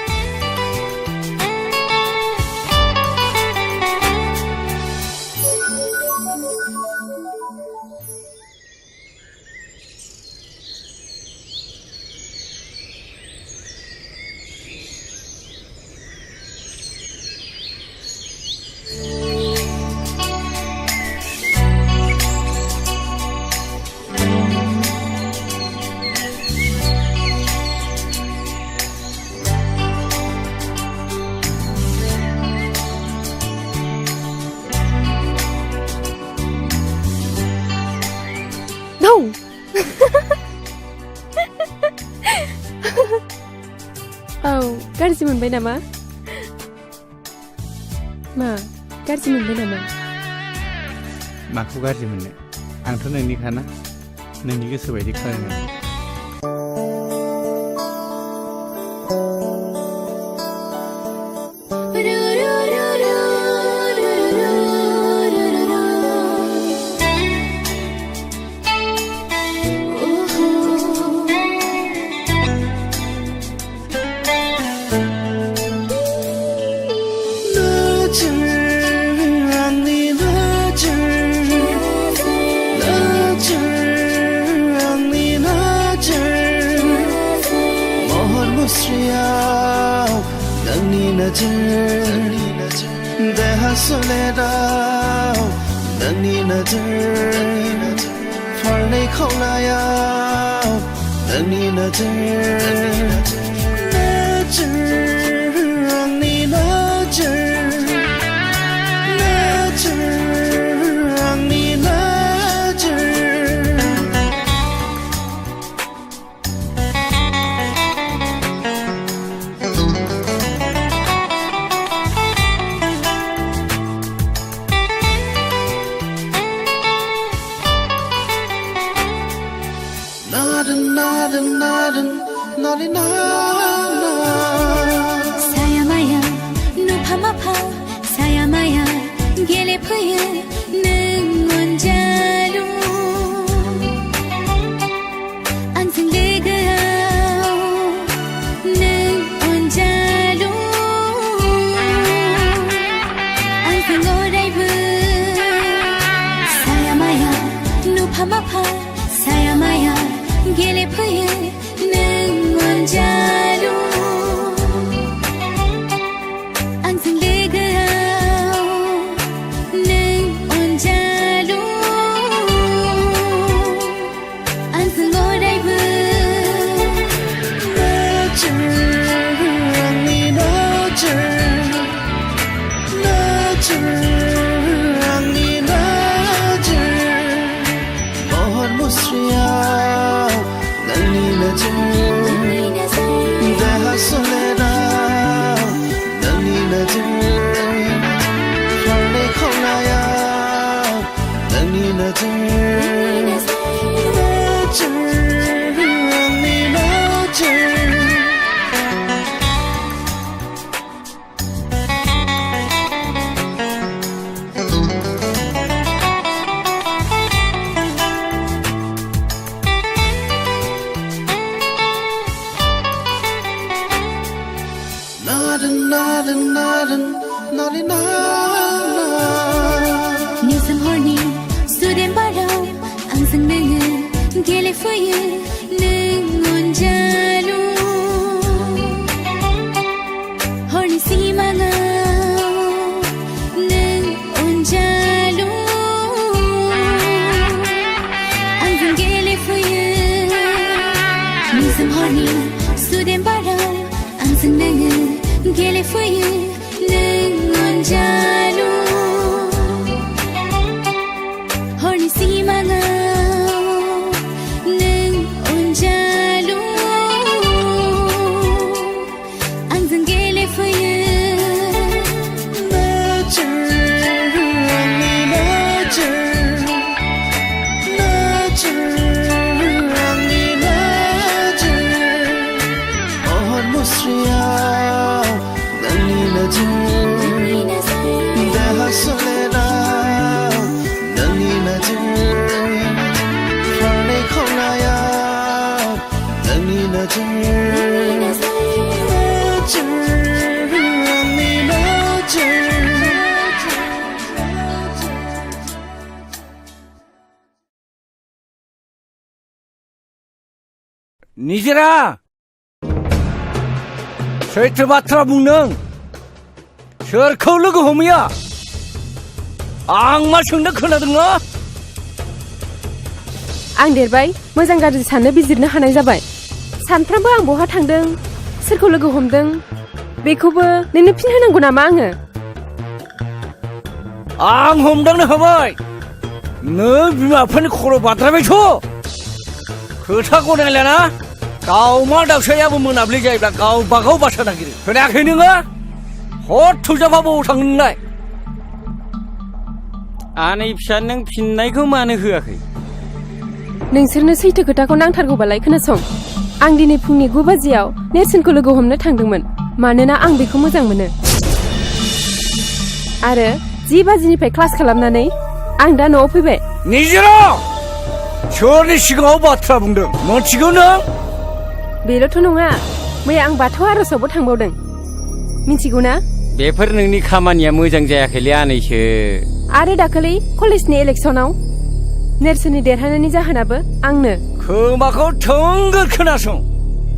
गाज्रि मोनबाय नामा मा गाज्रि मोनबाय नामा? माखौ गाज्रि मोननो? आंथ' नोंनिखाना नोंनि गोसो बायदि खालामो। निजिरा सैथो बाथ्रा बुंदों सोरखौ लोगो हमैया आं मा सोंनो खोनादों ना आं देरबाय मोजां गाज्रि साननो बिजिरनो हानाय जाबाय सानफ्रामबो आं बहा थांदों सोरखौ लोगो हमदों बेखौबो नोंनो फिन होनांगौ नामा आं हमदांनो हाबाय नों बिमा बिफानि खर' बाद्रायबायथ' खोथा गनायलाना दाउमा दाउसायाबो मोनाब्लि जायोब्ला गावबागाव बासा नागिरो खोनायाखै नोङो हर थुजाफा बबाव थाङो नोंलाय आनै फिसा नों फिननायखौ मानो होआखै नोंसोरनो सैथो खोथाखौ नांथारगौबालाय खोनासं आं दिनै फुंनि 9 बाजियाव नेरसोनखौ लोगो हमनो थांदोंमोन मानोना आं बेखौ मोजां मोनो आरो 10 बाजिनिफ्राय क्लास खालामनानै आं दा न'आव फैबाय निजिरा सोरनि सिगाङाव बाथ्रा बुंदों मोनथिगौ नों बेल'थ' नङा मैया आं बाथौ आर'जावबो थांबावदों मिथिगौ ना बेफोर नोंनि खामानिया मोजां जायाखैलै आनैसो आरो दाखालि कलेजनि इलेक्सनाव नेरसोननि देरहानायनि जाहोनाबो आंनो खोमाखौ थोंगोर खोनासं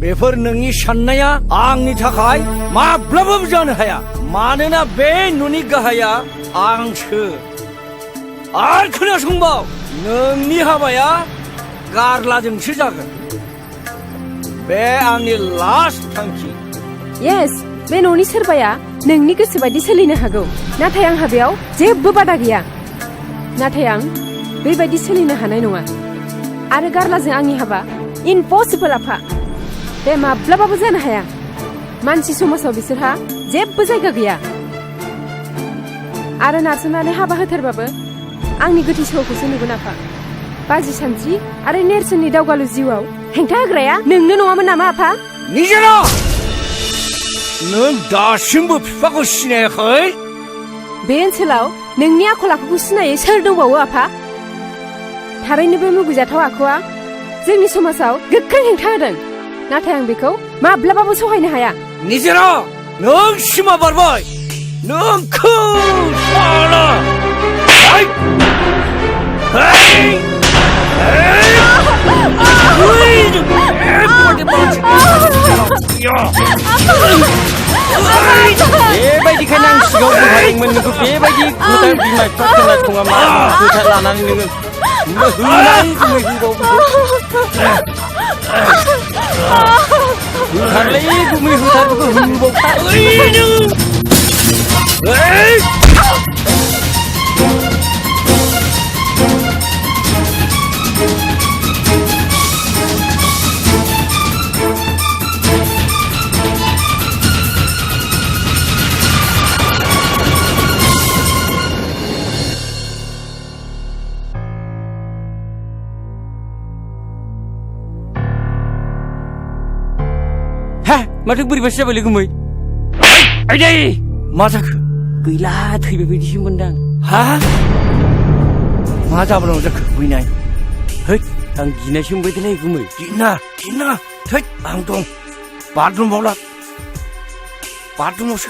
बेफोर नोंनि साननाया आंनि थाखाय माब्लाबाबो जानो हाया मानोना बे न'नि गाहाया आंसो आरो खोनासंबाव नोंनि हाबाया गारलाजोंसो जागोन बे आंनि लास्ट थांखि येस बे न'नि सोरबाया नोंनि गोसो बायदि सोलिनो हागौ नाथाय आंहा बेयाव जेबो बादा गैया नाथाय आं बेबायदि सोलिनो हानाय नङा आरो गारलाजों आंनि हाबा इम्पसिबल आफा बे माब्लाबाबो जानो हाया मानसि समाजाव बिसोरहा जेबो जायगा गैया आरो नारसोमनानै हाबा होथारबाबो आंनि गोथै सह'खौसो नुगोन आफा बाजि सानस्रि आरो नेरसोननि दावगालु जिउआव हेंथा होग्राया नोंनो नङामोन नामा आफा निजेरा नों दासिमबो बिफाखौ सिनायाखै बे ओनसोलाव नोंनि आखल आखुखौ सिनायै सोर दंबावो आफा थारैनो बे मुगैजाथाव आखुआ जोंनि समाजाव गोख्रों हेंथा होदों नाथाय आं बेखौ माब्लाबाबो सहायनो हाया निजेरा नों सिमा बारबाय नोंखौ साला बेबायदिखायनो आं सिगाङाव बुंखादोंमोन नोंखौ बेबायदि खोथा बिमा बिफा खोनासङा मा खोथा लानानै नोङो होथारलै गुमै होथारबो माथो बोरैबासो जाबायलै गुमै आइदै मा जाखो गैला थैबाय बायदिसो मोनदां हा मा जाबोनांगौ जाखो बैनाय हैद आं गिनायसो मोनबायलै गुमै गिना थै आं दं बाथरुमावला बाथरुमावसो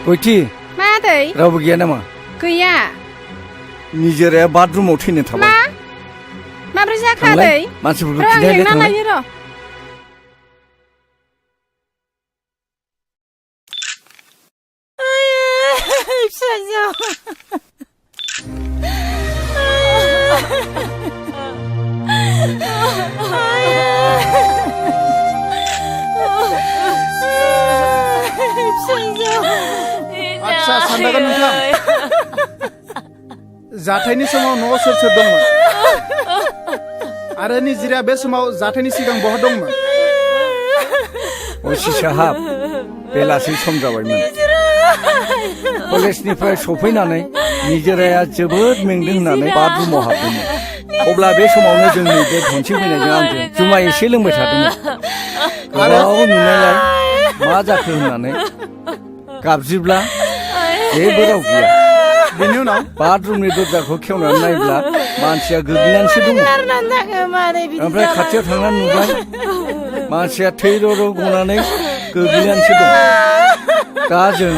गयथि मादै रावबो गैया नामा गैया निजेराया बाथरुमाव थैनो थाबाय माब्रै जाखादै मानसिफोरखौ आं खिन्थायलाय लेंना थांलाय लायो र' आच्छा सानदागोन नोंथां जाथायनि समाव न'आव सोर सोर दंमोन आरो निजिराया बे समाव जाथायनि सिगां बहा दंमोन असि साहाब बेलासि सम जाबायमोन कलेजनिफ्राय सफैनानै निजेराया जोबोद मेंदों होननानै बाथरुमाव हाबदोंमोन अब्ला बे समावनो जोंनि बे धनसि फैनायजों आंजों जुमाय एसे लोंबाय थादोंमोन गोबाव नुनायलाय मा जाखो होननानै गाबज्रिब्ला जेबो राव गैया बेनि उनाव बाथरुमनि दरजाखौ खेवनानै नायब्ला मानसिया गोग्लैनानैसो दङ ओमफ्राय खाथियाव थांनानै नुबाय मानसिया थै र' गनानै गोग्लैनानैसो दं दा जों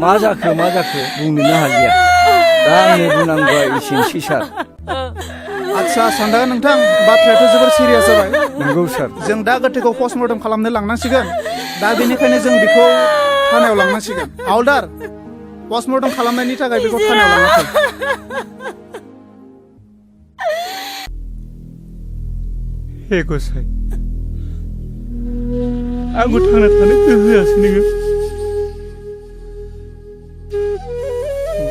मा जाखो बुंनोनो हालिया दा आंनि बुंनांगौआ एसेनोसै सार आच्छा सानदागोन नोंथां बाथ्रायाथ' जोबोर सिरियास जाबाय नंगौ सार जों दा गोथैखौ पस्टमर्टम खालामनो लांनांसिगोन दा बेनिखायनो जों बेखौ थानायाव लांनांसिगोन हावलदार पस्टमर्टम खालामनायनि थाखाय बेखौ थानायाव लांनांगोन हे गसाइ आंखौ थांना थानो गोहोआसै नोङो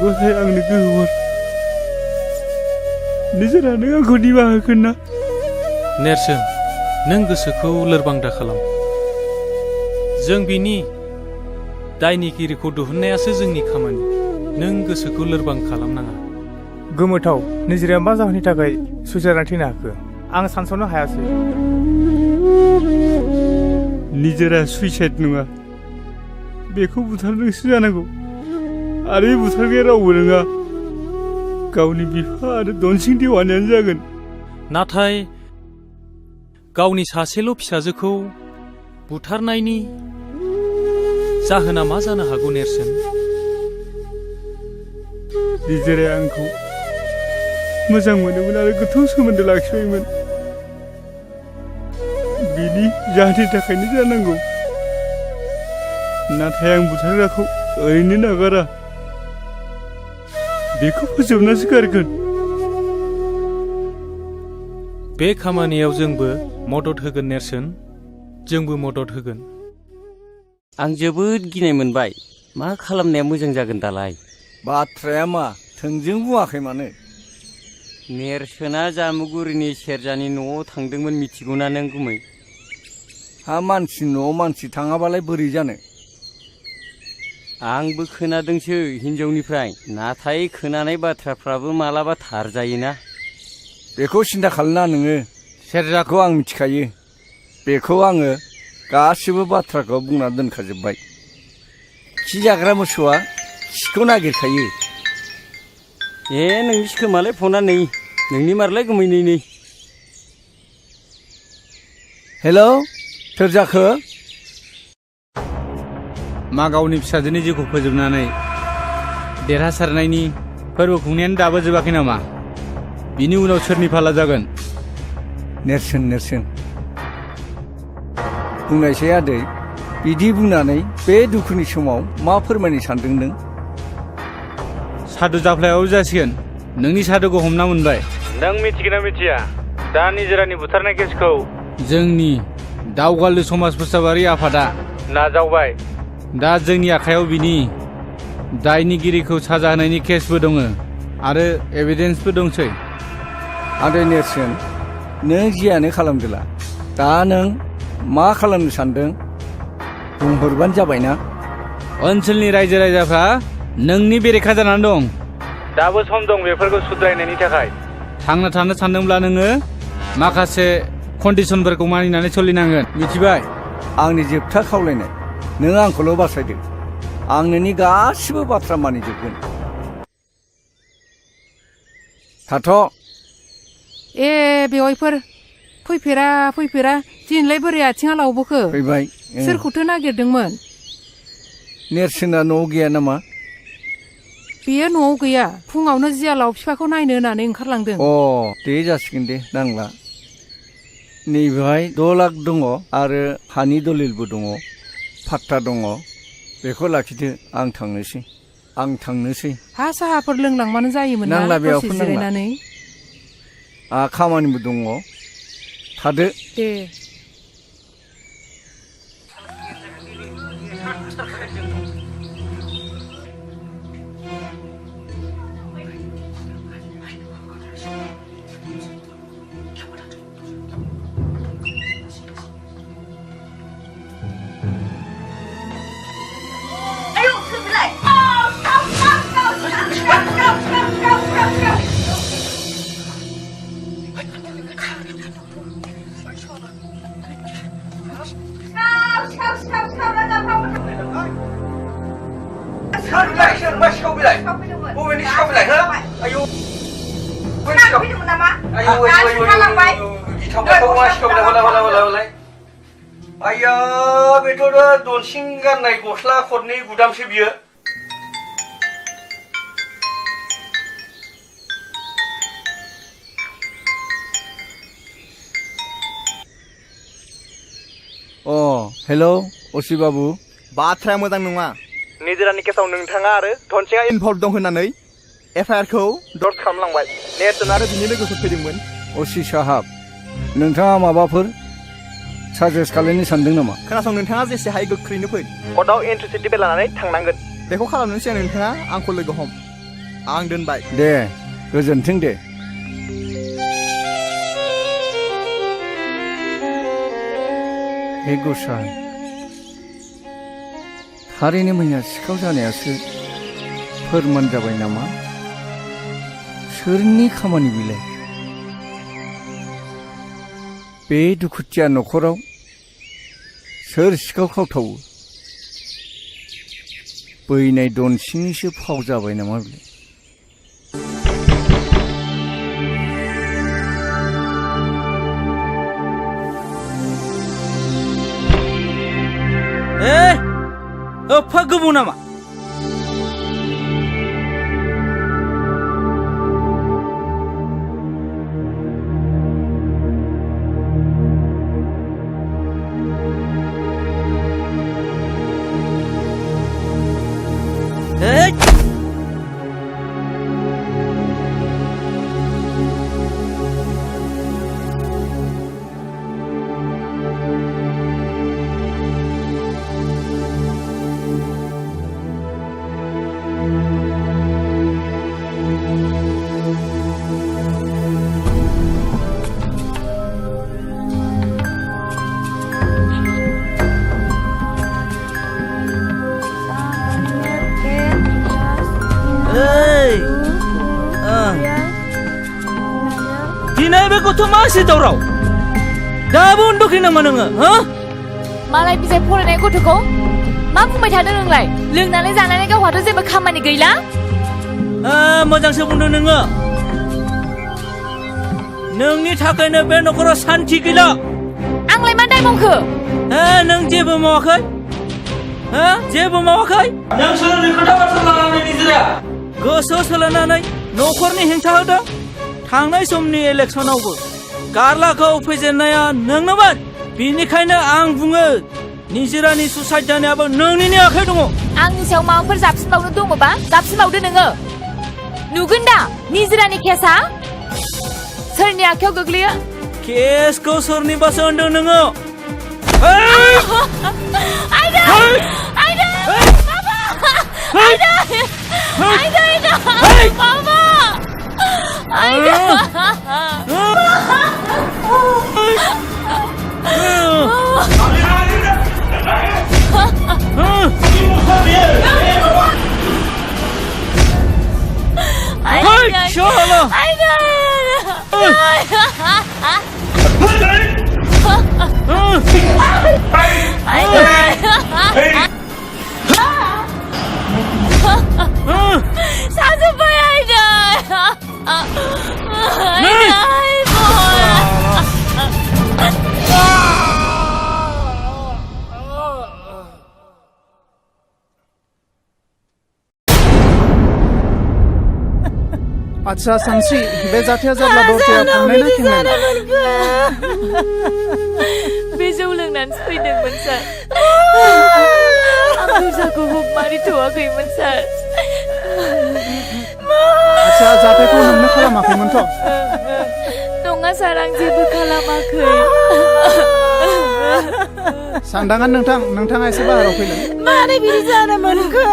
गसाइ आंनो गोहो हर निजोरा नों आंखौ निमाहा होगोन ना? नेरसोन नों गोसोखौ लोरबां दा खालाम। जों बिनि दायनिगिरिखौ दिहुननायासो जोंनि खामानि। नों गोसोखौ लोरबां खालामनाङा। गोमोथाव निजिराया मा जाहोननि थाखाय सुइसाइड जानानै थैनो हाखो आं सानस'नो हायासै। निजोरा सुइसाइड नङा, बेखौ बुथारदोंसो जानांगौ। आरो बे बुथारग्राया रावबो नङा, गावनि बिफा आरो दनसिं देवानियानो जागोन। नाथाय गावनि सासेल' फिसाजोखौ बुथारनायनि जाहोना मा जानो हागौ नेरसोन? निजोराया आंखौ मोजां मोनोमोन आरो गोथौ सोमोन्दो लाखिबायमोन। बिनि जाहोननि थाखायनो जानांगौ। नाथाय आं बुथारग्राखौ ओरैनो नागारा, बेखौ फोजोबनासो गारगोन। बे खामानियाव जोंबो मदद होगोन नेरसोन, जोंबो मदद होगोन। आं जोबोद गिनाय मोनबाय। मा खालामनाया मोजां जागोन दालाय? बाथ्राया मा थोंजों बुङाखै मानो? नेरसोना जामुगुरिनि सेरजानि न'आव थांदोंमोन मिथिगौना नों गुमै? हा मानसि न'आव मानसि थाङाबालाय बोरै जानो? आंबो खोनादोंसो हिनजावनिफ्राय, नाथाय खोनानाय बाथ्राफ्राबो मालाबा थार जायोना। बेखौ सिन्था खालामना नोङो। सेरजाखौ आं मिथिखायो। बेखौ आङो गासिबो बाथ्राखौ बुंना दोनखाजोब्बाय। खि जाग्रा मोसौआ खिखौ नागिरखायो। नोंनि खोमालाय फना नै, नोंनि मारलाय गुमै नै। हेलौ सेरजाखो? मा गावनि फिसाजोनि जिउखौ फोजोबनानै देरहासारनायनि फोरबो खुंनायानो दाबो जोबाखै नामा? बिनि उनाव सोरनि फाला जागोन? नेरसोन बुंनायसै आदै, बिदि बुंनानै बे दुखुनि समाव मा फोरमायनो सानदों नों? सादु जाफ्लायाबो जासिगोन। नोंनि सादुखौ हमना मोनबाय। नों मिथिगोना मिथिया दा निजोरानि बुथारनाय केसखौ जोंनि दावगालु समाज फोसाबारि आफादा नाजावबाय। दा जोंनि आखायाव बिनि दायनिगिरिखौ साजा होनायनि केसबो दङ आरो एभिडेन्सबो दंसै। आदै नेरसोन, नों जियानो खालामदोला, दा नों मा खालामनो सानदों बुंहरबानो जाबायना। ओनसोलनि रायजो राजाफ्रा नोंनि बेरेखा जानानै दं। दाबो सम दं बेफोरखौ सुद्रायनायनि थाखाय। थांना थानो सानदोंब्ला नोङो माखासे कन्डिसनफोरखौ मानिनानै सोलिनांगोन, मिथिबाय? आंनि जोबथा खावलायनाय, नों आंखौल' बासायदो। आं नोंनि गासिबो बाथ्रा मानिजोबगोन। थाथ'। बेवाइफोर फैफेरा दिनैलाय बोरै आथिङा लावबोखो? फैबाय। सोरखौथो नागिरदोंमोन? नेरसोना न'आव गैया नामा? बेयो न'आव गैया, फुङावनो जियालाव बिफाखौ नायनो होननानै ओंखारलांदों। दे जासिगोन दे, नांला। नैबेहाय 6 लाख दङ आरो हानि दलिलबो दङ, फाट्टा दङ। बेखौ लाखिदो, आं थांनोसै। हा साहाफोर लोंलांबानो जायोमोन ना? नांला बेयाव दसे जिरायनानै। आंहा खामानिबो दङ, थादो। दे। आया बेथ' दनसिं गाननाय गस्ला खरनै गुदामसो बियो। हेलौ असि बाबु। बाथ्राया मोजां नङा। निजोरानि केसाव नोंथाङा आरो धनसिंआ इनभल्भ दं होननानै एफआइआरखौ दर्ज खालामलांबाय। नेरसोन आरो बिनि लोगोफोर फैदोंमोन। असि साहाब, नोंथाङा माबाफोर साजेस्ट खालामनो सानदों नामा? खोनासं, नोंथाङा जेसे हायो गोख्रैनो फै। कर्टआव एन्ट्रि सार्टिफिकेट लानानै थांनांगोन। बेखौ खालामनोसै नोंथाङा आंखौ लोगो हम। आं दोनबाय। दे, गोजोन्थों दे। हे गसाइ थारैनो मैया सिखाव जानायासो फोरमान जाबाय नामा सोरनि खामानि बिलाय बे दुखुथिया न'खराव सोर सिखाव खावथावो बैनाय दन सिंनिसो फाव जाबाय नामा बिलाय एफा गोबाव नामा दिनै बे गथ' मासे दावराव दाबो उन्दुखै नामा नोङो हो मालाय बिजाय फरायनाय गथ'खौ मा बुंबाय थादों नोंलाय लोंनानै जानानै गावहाथ' जेबो खामानि गैला मोजांसो बुंदों नोङो नोंनि थाखायनो बे न'खराव सान्थि गैला आंलाय मा दाय मावखो नों जेबो मावाखै जेबो मावाखै नों सोरनि खोथा बाथ्रा लानानै निजिरा गोसो सोलायनानै न'खरनि हेंथा होदों थांनाय समनि इलेक्सनावबो गारलाखौ फेजेननाया नोंनोमोन बेनिखायनो आं बुङो निजिरानि सुसाइड जानायाबो नोंनिनो आखाइ दङ आंनि सायाव माबाफोर जाबसिनबावनो दङबा जाबसिनबावदो नोङो नुगोन दा निजिरानि केसआ सोरनि आखायाव गोग्लैयो केसखौ सोरनिबासो होनदों नोङो आच्छा सानस्रि बे जाथाया जाब्ला दरजाया फांनाय ना खेंनाय बे जौ लोंनानै फैदोंमोन सार आं दरजाखौ हुक मारिथ'वाखैमोन सार आच्छा जाथायखौ नोंनो खालामाखैमोनथ' नङा सार आं जेबो खालामाखै सानदांगोन नोंथाङा एसे बाहेराव फैलाय मानो बिदि जानो मोनखो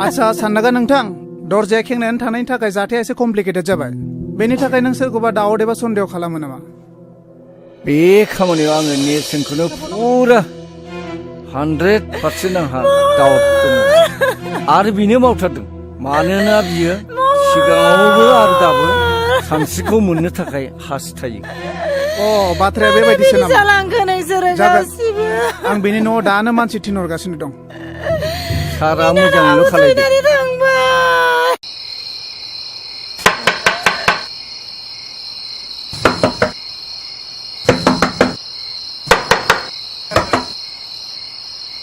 आच्छा सानदांगोन नोंथां दरजाया खेंनानै थानायनि थाखाय जाथाया एसे कमप्लिकेटेड जाबाय बेनि थाखाय नों सोरखौबा दाउट एबा सन्देह खालामो नामा बे खामानियाव आङो नेरसोनखौनो फुरा 100% आंहा दाउट दङ आरो बिनो मावथारदों मानोना बियो सिगाङावबो आरो दाबो सानस्रिखौ मोननो थाखाय हास्थायो बाथ्राया बेबायदिसो नामा जालांखो नोंसोरो गासिबो आं बेनि न'आव दानो मानसि थिनहरगासिनो दं सारा मोजाङैल' खालायदो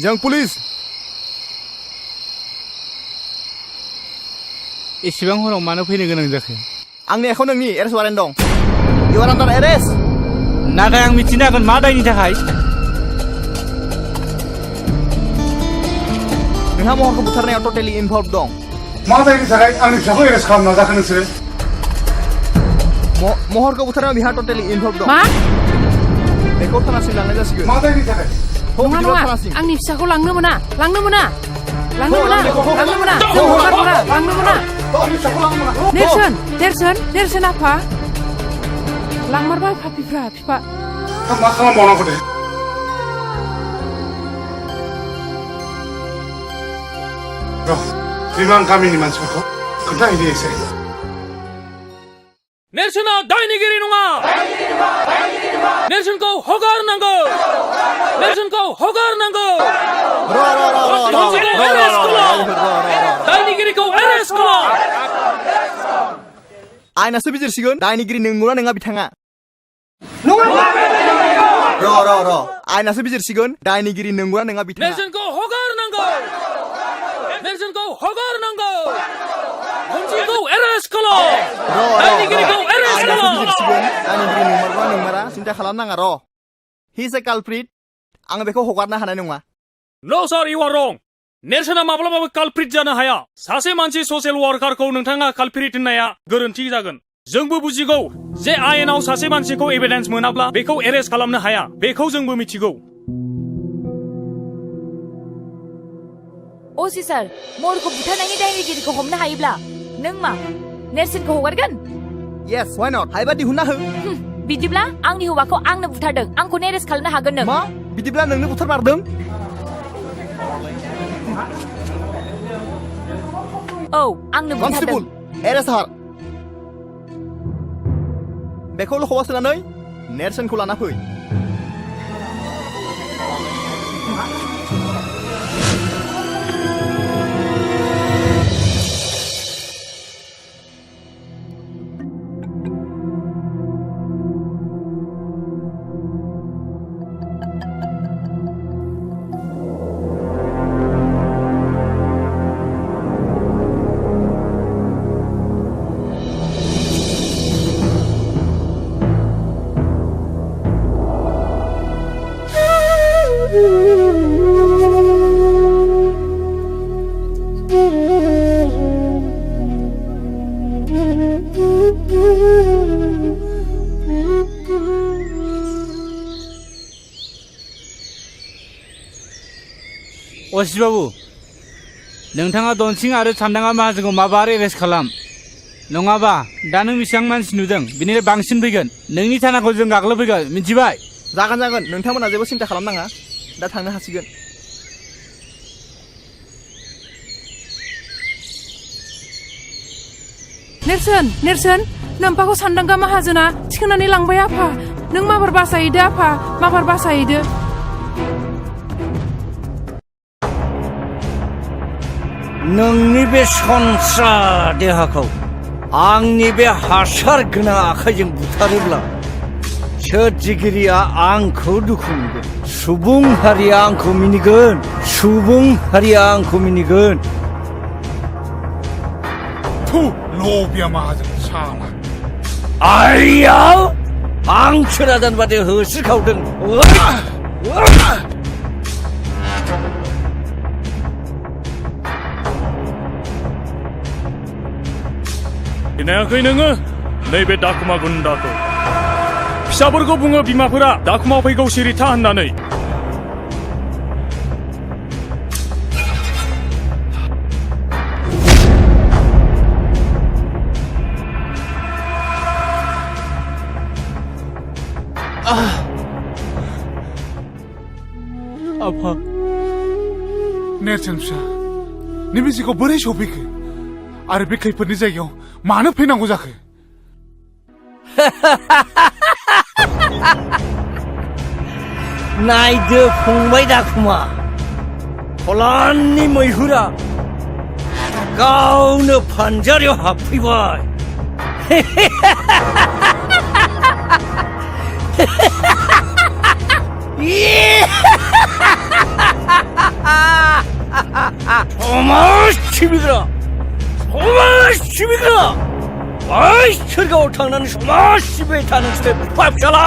जों पुलिस एसेबां हराव मानो फैनो गोनां जाखो आंनि आखायाव नोंनि एरेस्ट वारेन्ट दं इउ आर आन्डार एरेस्ट नाथाय आं मिथिनो हागोन मा दायनि थाखाय नोंहा महरखौ बुथारनायाव टटेलि इनभल्भ दं मा दायनि थाखाय आंनि फिसाखौ एरेस्ट खालामना जाखो नोंसोरो महरखौ बुथारनायाव बिहा टटेलि इनभल्भ दं बेखौ थानासिम लांनाय जासिगोन मा दायनि थाखाय नङा आंनि फिसाखौ लांनो मोना लांनो मोना जों हगार हरा लांनो मोना नेरसोन नेरसोन नेरसोन आफा लांमारबाय फाफिफ्रा फिफा मा खालामबावनांगौ दे बिमा गामिनि मानसिफोरखौ खोन्थाहैदो एसे नेरसोना दायनिगिरि नङा नेरसोनखौ हगारनांगौ नेरसोनखौ हगारनांगौ दायनिगिरिखौ एरेस्ट खालाम आयनासो बिजिरसिगोन दायनिगिरि नंगौना नङा बिथाङा र' आयनासो बिजिरसिगोन दायनिगिरि नंगौना नङा बिथाङा नेरसोनखौ हगारनांगौ नेरसोनखौ हगारनांगौ खनसेखौ एरेस्ट खालाम दायनिगिरिखौ एरेस्ट खालाम दायनिगिरि नंमारगौना नंमारा सिन्था खालामनाङा र' हि इज ए कालप्रिट आं बेखौ हगारनो हानाय नङा नो सार इउ आर रं नेरसोना माब्लाबाबो कालप्रिट जानो हाया सासे मानसि ससियेल वार्कारखौ नोंथाङा कालप्रिट होननाया गोरोन्थि जागोन जोंबो बुजिगौ जे आयेनाव सासे मानसिखौ एभिडेन्स मोनाब्ला बेखौ एरेस्ट खालामनो हाया बेखौ जोंबो मिथिगौ असी सार महरखौ बुथारनायनि दायनिगिरिखौ हमनो हायोब्ला नों मा नेरसोनखौ हगारगोन येस व्हाई नट हायोबा दिहुनना हो बिदिब्ला आंनि हौवाखौ आंनो बुथारदों आंखौ एरेस्ट खालामनो हागोन नों मा बिदिब्ला नोंनो बुथारमारदों औ आंनो बुथारदों कनस्टेबल एरेस्ट हार बेखौ लखबा सोनानै नेरसोनखौ लाना फै असी बाबु नोंथाङा दनसिं आरो सान्दाङा माहाजोनखौ माबार एरेस्ट खालाम नङाबा दा नों बेसेबां मानसि नुदों बिनिफ्राय बांसिन फैगोन नोंनि थानाखौ जों गाग्लोबफैगोन मिथिबाय जागोन नोंथांमोना जेबो सिन्था खालामनाङा दा थांनो हासिगोन नेरसोन नेरसोन नोम्फाखौ सान्दांगा माहाजोना थिखोनानै लांबाय आफा नों माबार बासायदो आफा माबार बासायदो नोंनि बे सनस्रा देहाखौ आंनि बे हासार गोनां आखाइजों बुथारोब्ला सोरजिगिरिया आंखौ दुखु मोनगोन सुबुं हारिया आंखौ मिनिगोन सुबुं हारिया आंखौ मिनिगोन थु लबिया माहाजोन साला आइयाव आं सोरादान बादि होस्रिखावदों खोनायाखै नोङो नैबे दाखुमा गुन्दाखौ फिसाफोरखौ बुङो बिमाफोरा दाखुमा फैगौ सिरिथा होननानै आफा नेरसोन फिसा नैबे जिखौ बोरै सफैखो आरो बे खैफोदनि जायगायाव मानो फैनांगौ जाखो नायदो फंबाय दाखुमा फलाननि मैहुरा गावनो फानजारियाव हाबफैबाय समाज सिबिग्रा सोरगाव थांनानै समाज सिबिबाय था नोंसोर बिफा फिसाला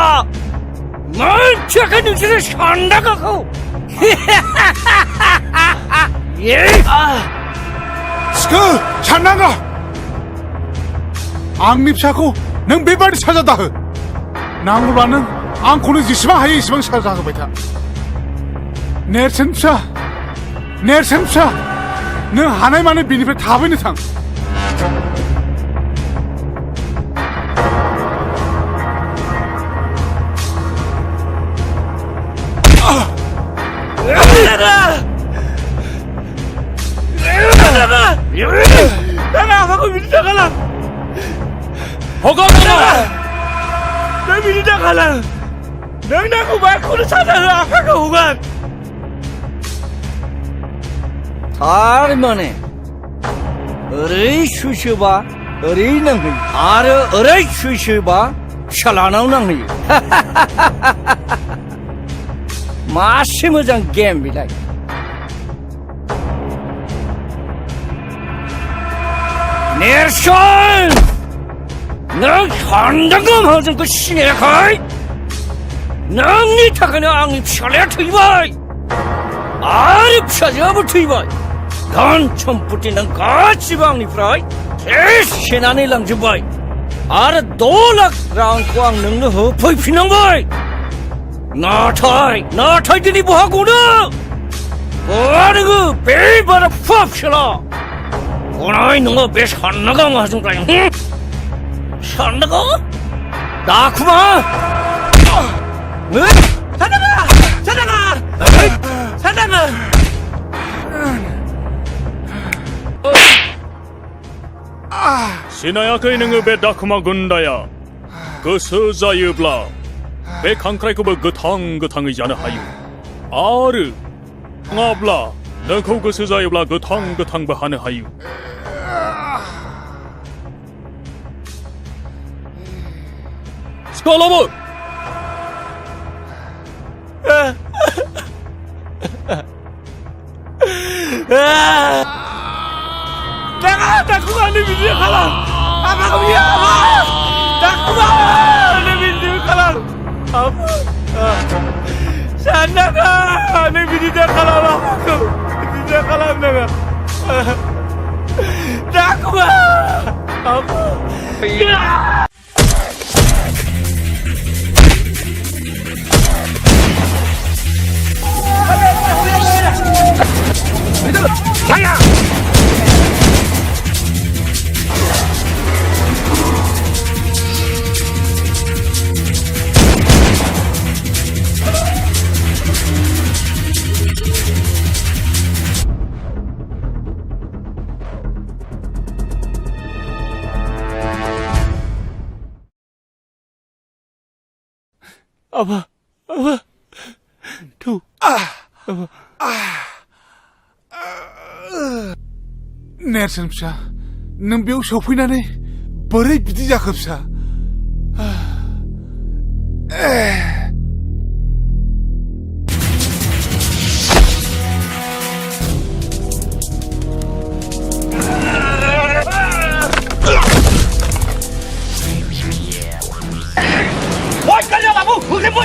मोनथियाखै नोंसोरो सान्दागाखौ सिखो सान्दांगा आंनि फिसाखौ नों बेबादि साजा दाहो नांगौब्ला नों आंखौनो जेसेबां हायो एसेबां साजा होबाय था नेरसोन फिसा नों हानाय माने बेनिफ्राय थाबैनो थां Apa kau minta kalah? Hogam Nang minta kalah. Nang aku bakul sadar apa kau bukan? थारमाने ओरै सुइसोबा ओरै नांहैयो आरो ओरै सुइसोबा फिसालानाव नांहैयो मासे मोजां गेम बेलाय नेरसन नों सानदांगौ मा जोंखौ सिनायाखै नोंनि थाखायनो आंनि फिसालाया थैबाय आरो फिसाजोआबो थैबाय धन सम्पति नों गासिबो आंनिफ्राय सेनानै लांजोब्बाय आरो 2 लाख रांखौ आं नोंनो होफैफिननांबाय नाथाय दिनै बहा गनो नोङो बे बारा फिसाला गनाय नङा बे साननागा माहाजोनफ्राय साननागा दाखुमा Sadar! सिनायाखै नोङो बे दाखुमा गुन्दाया गोसो जायोब्ला बे खांख्राइखौबो गोथाङै जानो हायो आरो नङाब्ला नोंखौ गोसो जायोब्ला गोथांबो हानो हायो सिखालाबो Dakuman ni video kalah. Apa kau dia apa? Dakuman ni video kalah. Apa? Sana kan ni video kalah apa kau? Video kalah mana? Dakuman. Apa? Saya. Apa? Tuh. Apa? नेरसोन फिसा नों बेयाव सफैनानै बोरै बिदि जाखो फिसा Ôi, cái gì mà bố, cái bố.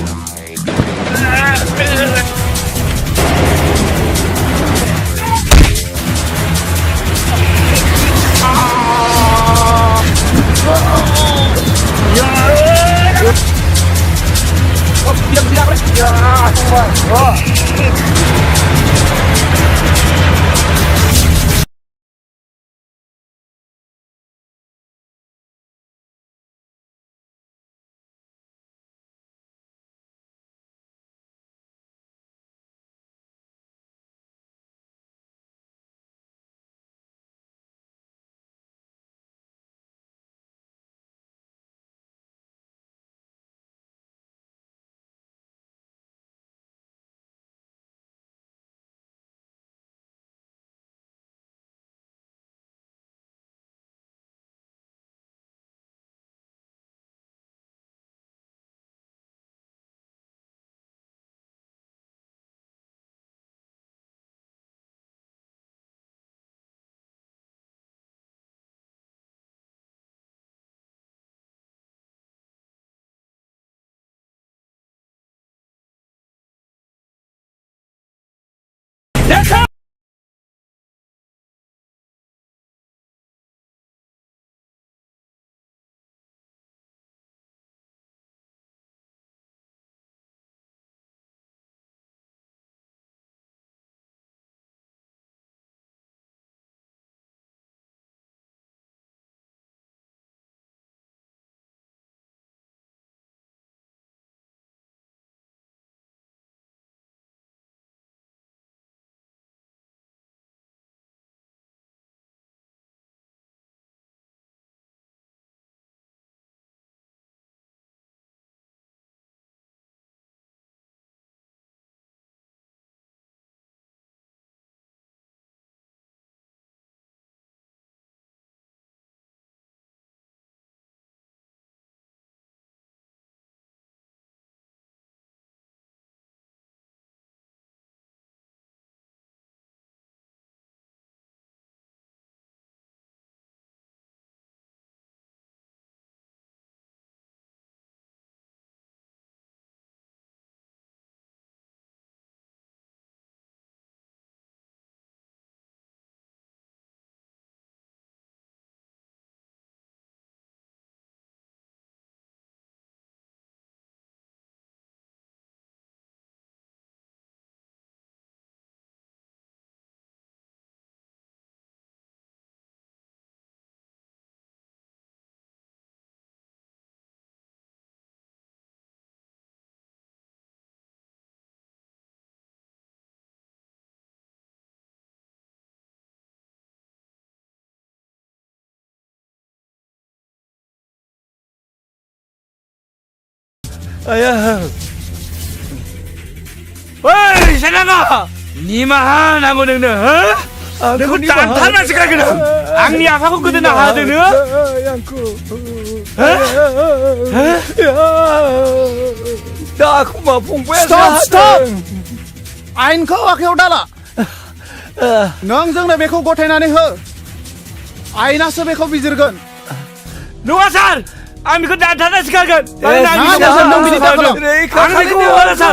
आया ओइ सेनागा निमाहा नांगौ नोंनो हो नोंखौ दानथारनासो गारगोन आंनि आफाखौ गोदोना हादों नोङो दाखौ मा फंबाया स्टप आयेनखौ आखायाव दाला नों जोंनो बेखौ गथायनानै हो आयेनासो बेखौ बिजिरगोन नङा सार आं बेखौ दानथारनासो गारगोन नों बिदि दाखालाम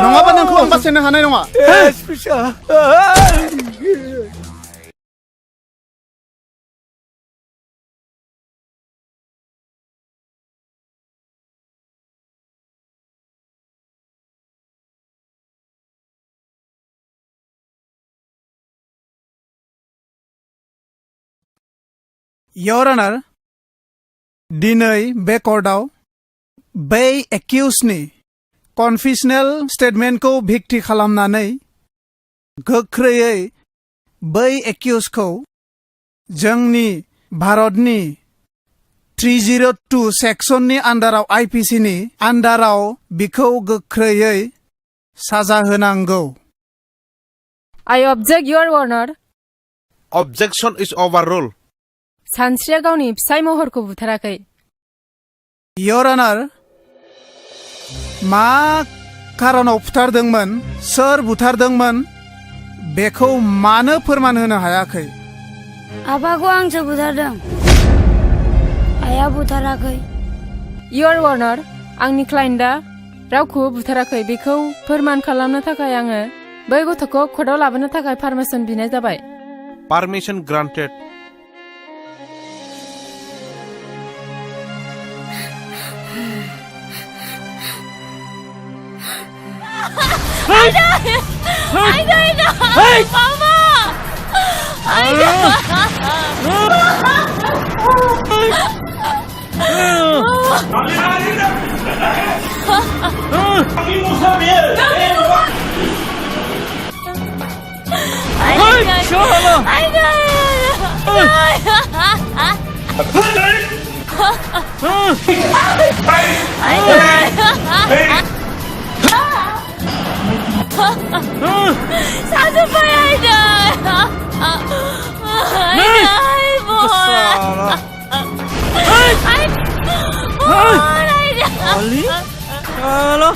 नङाबा नोंखौ आं बासायनो हानाय नङा Your Honor, दिनै बे कर्टआव बै एक्यूजनि कनफेसनेल स्टेटमेन्टखौ भिक्ति खालामनानै गोख्रैयै बै एक्यूजखौ जोंनि भारतनि 302 सेक्सननि आन्डाराव आईपीसीनि आन्डाराव बिखौ गोख्रैयै साजा होनांगौ I object, Your Honor. Objection is overruled. सानस्रिया गावनि फिसाय महरखौ बुथाराखै Your Honor, मा खारनाव बुथारदोंमोन सोर बुथारदोंमोन बेखौ मानो फोरमान होनो हायाखै आफाखौ आंसो बुथारदों आइया बुथाराखै Your Honor, आंनि क्लाइन्टआ रावखौबो बुथाराखै बेखौ फोरमान खालामनो थाखाय आङो बै गथ'खौ कर्टआव लाबोनो थाखाय पारमिसन बिनाय जाबाय Permission granted. Aida! Mama! Aida! Satu Aida. Ali? Halo?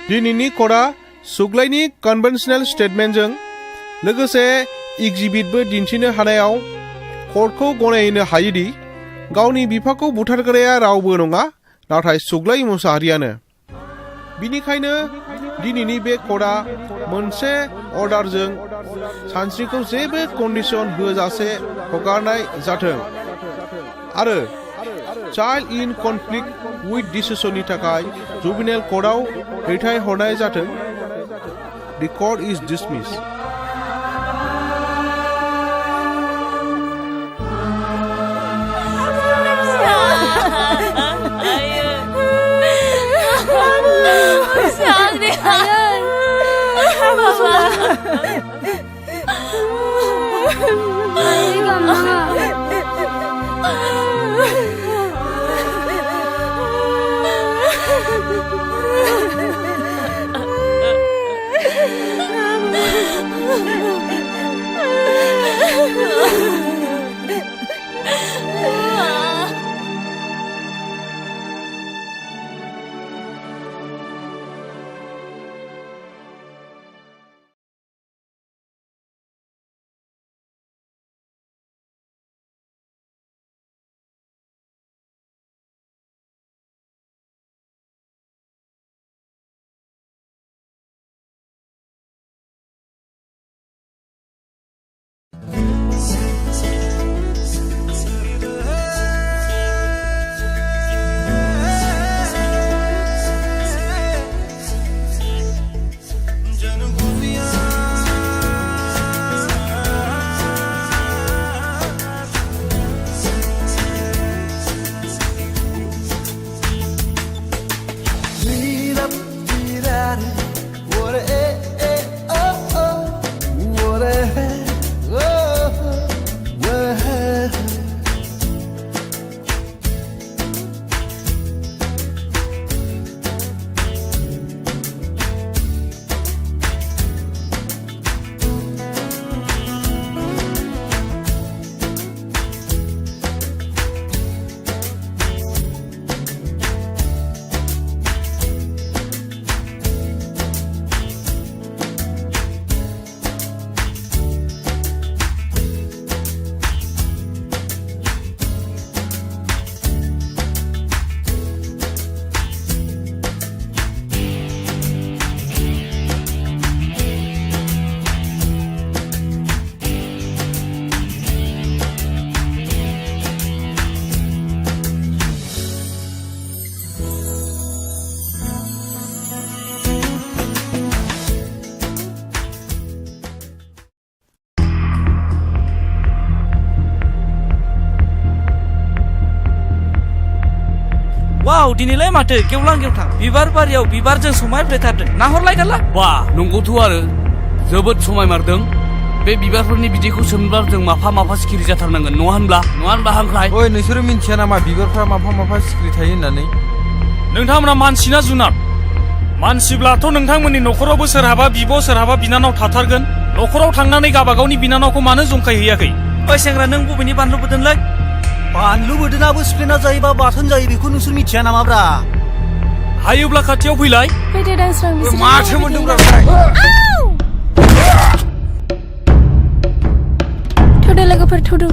दिनैनि कर्टआ सुग्लायनि कन्वेन्शनेल स्टेटमेन्टजों लोगोसे एग्जिबिटबो दिन्थिनो हानायाव कर्टखौ गनायनो हायोदि गावनि बिफाखौ बुथारग्राया रावबो नङा नाथाय सुग्लाय मुसाहारियानो बिनिखायनो दिनैनि बे कर्टआ मोनसे अर्डारजों सानस्रिखौ जेबो कन्डिशन होजासे हगारनाय जाथों आरो चाइल्ड इन कनफ्लिक्ट विथ डिसिसननि थाखाय जुबिनेल कर्टआव दैथायहरनाय जाथों The court is dismissed. वाव दिनैलाय माथो गेवलां गेवथां बिबार बारियाव बिबारजों समायफ्लेथारदों नाहरलाय दाला बा नंगौथ' आरो जोबोद समायमारदों बे बिबारफोरनि बिदैखौ सोमब्ला जों माफा माफा सिखिरि जाथारनांगोन नङा होनब्ला हांख्राय ओइ नोंसोरो मिन्थिया नामा बिबारफ्रा माफा माफा सिखिरि थायो होननानै नोंथांमोना मानसि ना जुनार मानसिब्लाथ' नोंथांमोननि न'खरावबो सोरहाबा बिब' सोरहाबा बिनानाव थाथारगोन न'खराव थांनानै गाबागावनि बिनानावखौ मानो जंखायहैयाखै ओइ सेंग्रा नों बबेनि बानलु बोदोंलै बानलु बोरदोनाबो सिफ्लेना जायोबा बाथोन जायो बेखौ नोंसोर मिथिया नामाब्रा हायोब्ला खाथियाव फैलाय फैदो दांस्रां बिसोर माथो मोनदोंब्रा थौदो लोगोफोर थौदो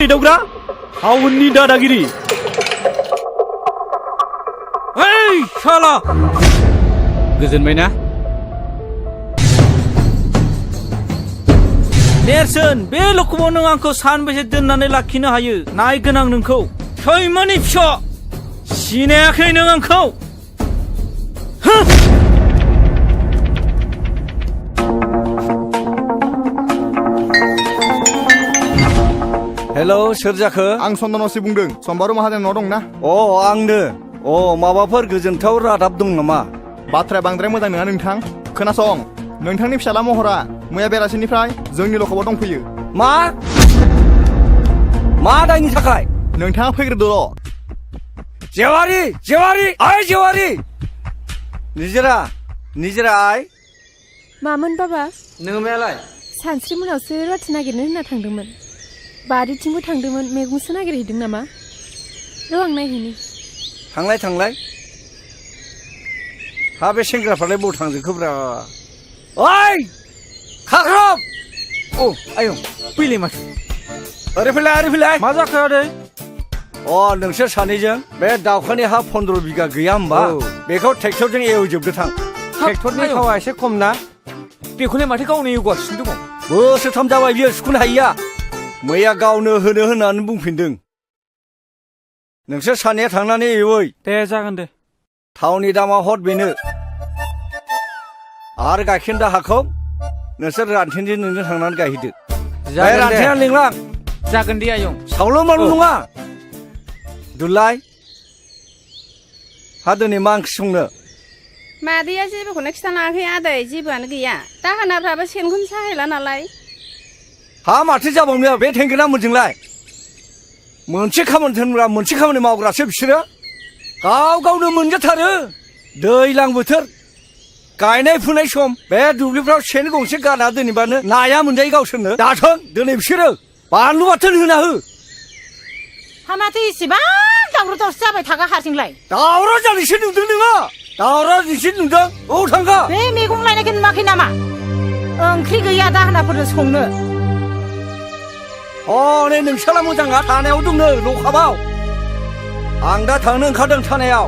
एदावग्रा टाउननि दादागिरि ओइ साला गोजोनबायना नेरसोन बे लखबाव नों आंखौ सानबेसे दोननानै लाखिनो हायो नायगोन आं नोंखौ सैमानि फिसा सिनायाखै नों आंखौ हेलौ सोर जाखो आं चन्दनसि बुंदों सम्बारु माहाजोन न' दंना आंनो माबाफोर गोजोनथाव रादाब दं नामा बाथ्राया बांद्राय मोजां नङा नोंथां खोनासं नोंथांनि फिसाला महरा मैया बेलासिनिफ्राय जोंनि लखबाव दंफैयो मा दायनि थाखाय नोंथाङा फैग्रोदोल' जेवारि जेवारि निजिरा आइ मामोन बाबा नोंमायालाय सानस्रि मोनावसो रुवाथि नागिरनो होनना थांदोंमोन बारिथिंबो थांदोंमोन मैगंसो नागिरहैदों नामा र' आं नायहैनि थांलाय हा बे सेंग्राफ्रालाय बबाव थांजोबखोब्रा ओइ खाख्रब आयं फैलाय माथो ओरै फैलाय मा जाखो आदै नोंसोर सानैजों बे दाउखानि हा 15 बिगा गैया होमबा बेखौ ट्रेक्टरजों एवजोबदो थां ट्रेक्टरनि थावा एसे खम ना बेखौलाय माथो गावनो एवगासिनो दङ बोसोरथाम जाबाय बियो सुखुनो हायिया मैया गावनो होनो होननानै बुंफिनदों नोंसोर सानैया थांनानै एवै दे जागोन दे थावनि दामा हर बेनो आरो गायखेर दाहाखौ नोंसोर रानथेनजों नोंजों थांनानै गायहैदो रानथेना लिंलां जागोन दे आयं सावल' माल नङा दुलाय हा दिनै मा ओंख्रि संनो मादैया जेबोखौनो खिथानाङाखै आदै जेबोआनो गैया दाहोनाफ्राबो सेनखौनो साहैला नालाय हा माथो जाबावनो बे थेंगोना मोनजोंलाय मोनसे खामानि थोनग्रा मोनसे खामानि मावग्रासो बिसोरो गावनो मोनजाथारो दैज्लां बोथोर गायनाय फुनाय सम बे दुब्लिफ्राव सेन गंसे गारना दोनैबानो नाया मोनजायो गावसोरनो दाथों दिनै बिसोरो बानलु बाथोन होना हो हा माथो इसेबां दावराव दावसि जाबाय थागा हारसिंलाय दावराव जानायसो नुदों नोङो दावराव नोंसो नुदों थांगा बे मैगं लायनायखौ नुवाखै नामा ओंख्रि गैया दाहोनाफोरनो संनो नै नोंसाला मोजाङा थानायाव दंनो लखाबाव आं दा थांनो ओंखारदों थानायाव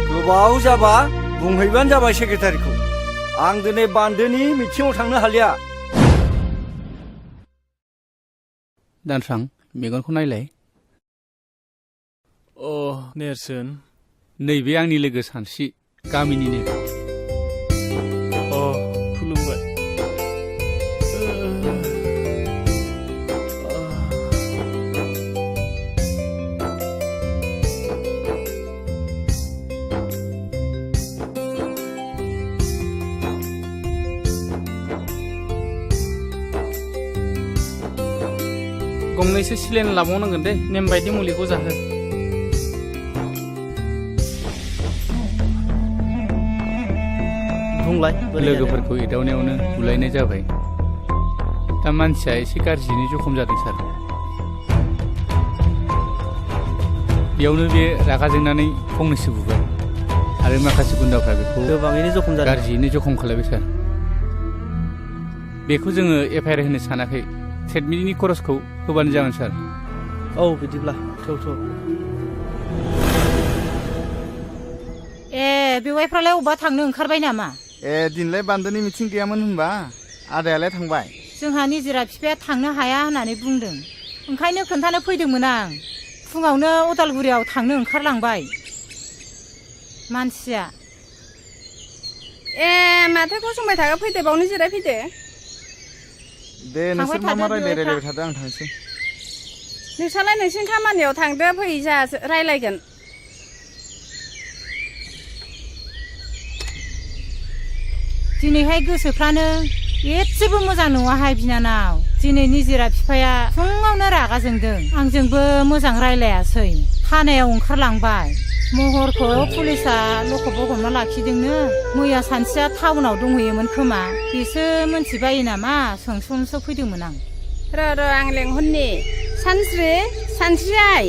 गोबाव जाबा बुंहैबानो जाबाय सेक्रेटारिखौ आं दिनै बान्दोनि मिथिङाव थांनो हालिया दानस्रां मेगनखौ नायलाय नेरसोन नैबे आंनि लोगो सानस्रि गामिनिनो खुलुमबाय गंनैसो सिलेन लाबावनांगोन दे नेम बायदि मुलिखौ जाहो बुंलाय लोगोफोरखौ एदावनायावनो बुलायनाय जाबाय दा मानसिया एसे गाज्रियैनो जखम जादों सार बेयावनो बे रागा जोंनानै फंनैसो बुबाय आरो माखासे गुन्दाफ्रा बेखौ गोबाङैनो जखम जादों गाज्रियैनो जखम खालायबाय सार बेखौ जोङो एफआइआर होनो सानाखै ट्रिटमेन्टनि खरसखौ होबानो जागोन सार बिदिब्ला थौ बेवाइफ्रालाय अबा थांनो ओंखारबाय नामा दिनलाय बान्दोनि मिथिं गैयामोन होनबा आदायालाय थांबाय जोंहा निजिरा बिफाया थांनो हाया होननानै बुंदों ओंखायनो खोन्थानो फैदोंमोन आं फुङावनो उदालगुरियाव थांनो ओंखारलांबाय मानसिया माथो गसंबाय थागा फैदो बावनो जिरायफैदो दे नोंसोर मा रायलायबाय थादो आं थांसै नोंसालाय नोंसिनि खामानियाव थांदो फै जोंहा रायलायगोन दिनैहाय गोसोफ्रानो एसेबो मोजां नङाहाय बिनानाव दिनै निजिरा बिफाया फुङावनो रागा जोंदों आंजोंबो मोजां रायलायासै थानायाव ओंखारलांबाय महरखौ पुलिसा लखबाव हमना लाखिदोंनो मैया सानसेया टाउनाव दंहैयोमोन खोमा बेसो मोनथिबायो नामा सोंसो फैदोंमोन आं र' आं लेंहरनि सानस्रि आइ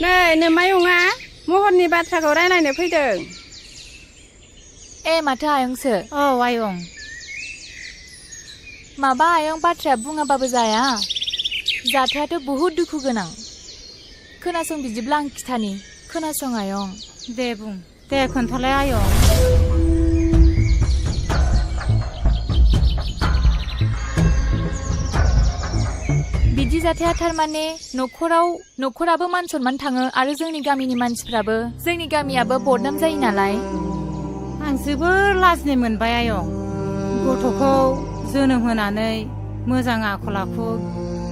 नै नोमायंआ महरनि बाथ्राखौ रायलायनो फैदों माथो आयंसो आयं माबा आयं बाथ्राया बुङाबाबो जाया जाथायाथ' बहुद दुखु गोनां। खोनासं बिदिब्ला आं खिथानि। खोनासं आयं। दे बुं। दे खोन्थालाय आयं। बिदि जाथाया थारमाने न'खराबो मान सनमान थाङो आरो जोंनि गामिनि मानसिफ्राबो जोंनि गामियाबो बदनाम जायो नालाय। आं जोबोर लाजिनाय मोनबाय आयं। गथ'खौ जोनोम होनानै मोजां आखल आखु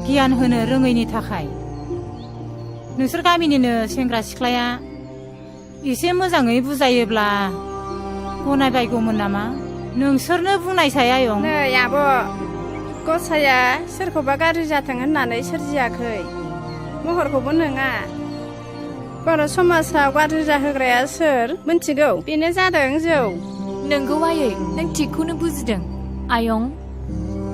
गियान होनो रोङैनि थाखाय। नोंसोर गामिनिनो सेंग्रा सिख्लाया एसे मोजाङै बुजायोब्ला गनायबायगौमोन नामा? नोंसोरनो बुंनायसाय आयं। नै आब', गसाया सोरखौबा गाज्रि जाथों होननानै सोरजियाखै, महरखौबो नङा। बर' समाजाव गाज्रि जाहोग्राया सोर मिन्थिगौ? बेनो जादों जौ। नोंगौ आयै, नों थिगखौनो बुजिदों। आयं,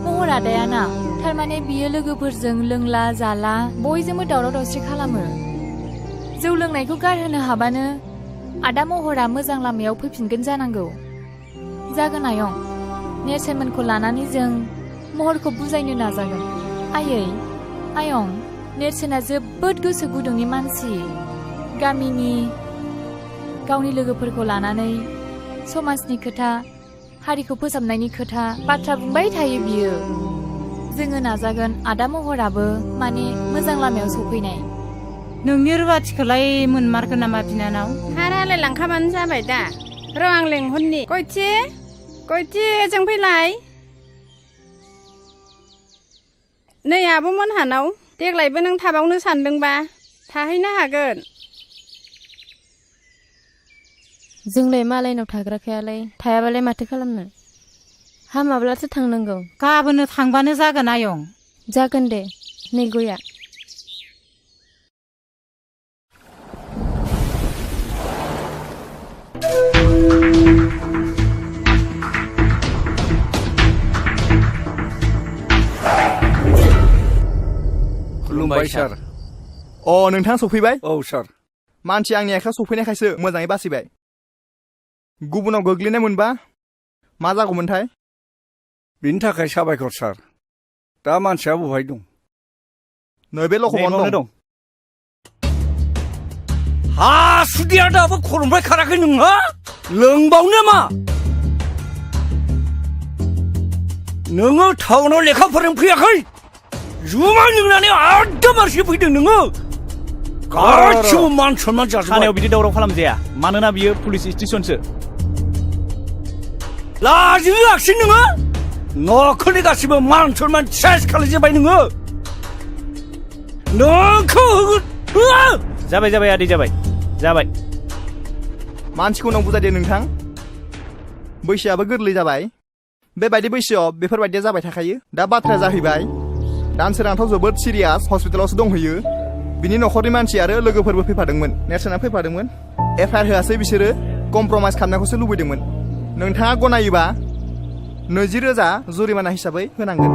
महर आदायाना थारमाने बियो लोगोफोरजों लोंला जाला बयजोंबो दावराव दावसि खालामो। जौ लोंनायखौ गारहोनो हाबानो आदा महरा मोजां लामायाव फैफिनगोन जानांगौ। जागोन आयं, नेरसोनमोनखौ लानानै जों महरखौ बुजायनो नाजागोन। आयं, नेरसोना जोबोद गोसो गुदुंनि मानसि। गामिनि गावनि लोगोफोरखौ लानानै समाजनि खोथा, हारिखौ फोसाबनायनि खोथा बाथ्रा बुंबाय थायो बियो। जोङो नाजागोन आदा महराबो माने मोजां लामायाव सफैनाय। नोंनि रुवाथिखौलाय मोनमारगोन नामा बिनानाव? हारालाय लांखाबानो जाबाय दा। र' आं लेंहरनि। गयथि जों फैलाय। नै आब' मोनहानाव देग्लायबो नों थाबावनो सानदोंबा थाहैनो हागोन। जोंलाय मालायनाव थाग्राखायालाय थायाबालाय माथो खालामनो? हामाब्लासो थांनांगौ। गाबोननो थांबानो जागोन आयं। जागोन दे। नै गया। खुलुमबाय सार। नोंथां सफैबाय? औ सार। मानसि आंनि आखायाव सफैनायखायसो मोजाङै बासिबाय। गुबुनाव गोग्लैनाय मोनबा मा जागौमोनथाय? बिनि थाखाय साबायखर सार। दा मानसिया बहाय दं? नैबे लखबावनो दं। हासुदिया दाबो खर'निफ्राय खाराखै नोंहा? लोंबावनो मा? नोङो टाउनाव लेखा फोरोंफैयाखै? जुमाय लोंनानै आददा मानसि फैदों नोङो? गासिबो मान सनमान जाजोब्बाय। थानायाव बिदि दावराव खालामजाया, मानोना बियो पुलिस स्टेसनसो। लाजियाखै नोङो? न'खरनि गासिबो मान सनमान सेस खालामजोब्बाय नोङो? नोंखौ जाबाय आदै जाबाय। मानसिखौ नों बुजायदो नोंथां। बैसोआबो गोरलै जाबाय। बेबायदि बैसोआव बेफोरबायदिया जाबाय थाखायो। दा बाथ्राया जाहैबाय, दानसोरांथ' जोबोद सिरियास हस्पिटालावसो दंहैयो। बिनि न'खरनि मानसि आरो लोगोफोरबो फैफादोंमोन। नेरसोना फैफादोंमोन। एफआइआर होआसै बिसोरो, कमप्रमाइस खालामनायखौसो लुबैदोंमोन। नोंथाङा गनायोबा 20,000 जुरिमाना हिसाबै होनांगोन।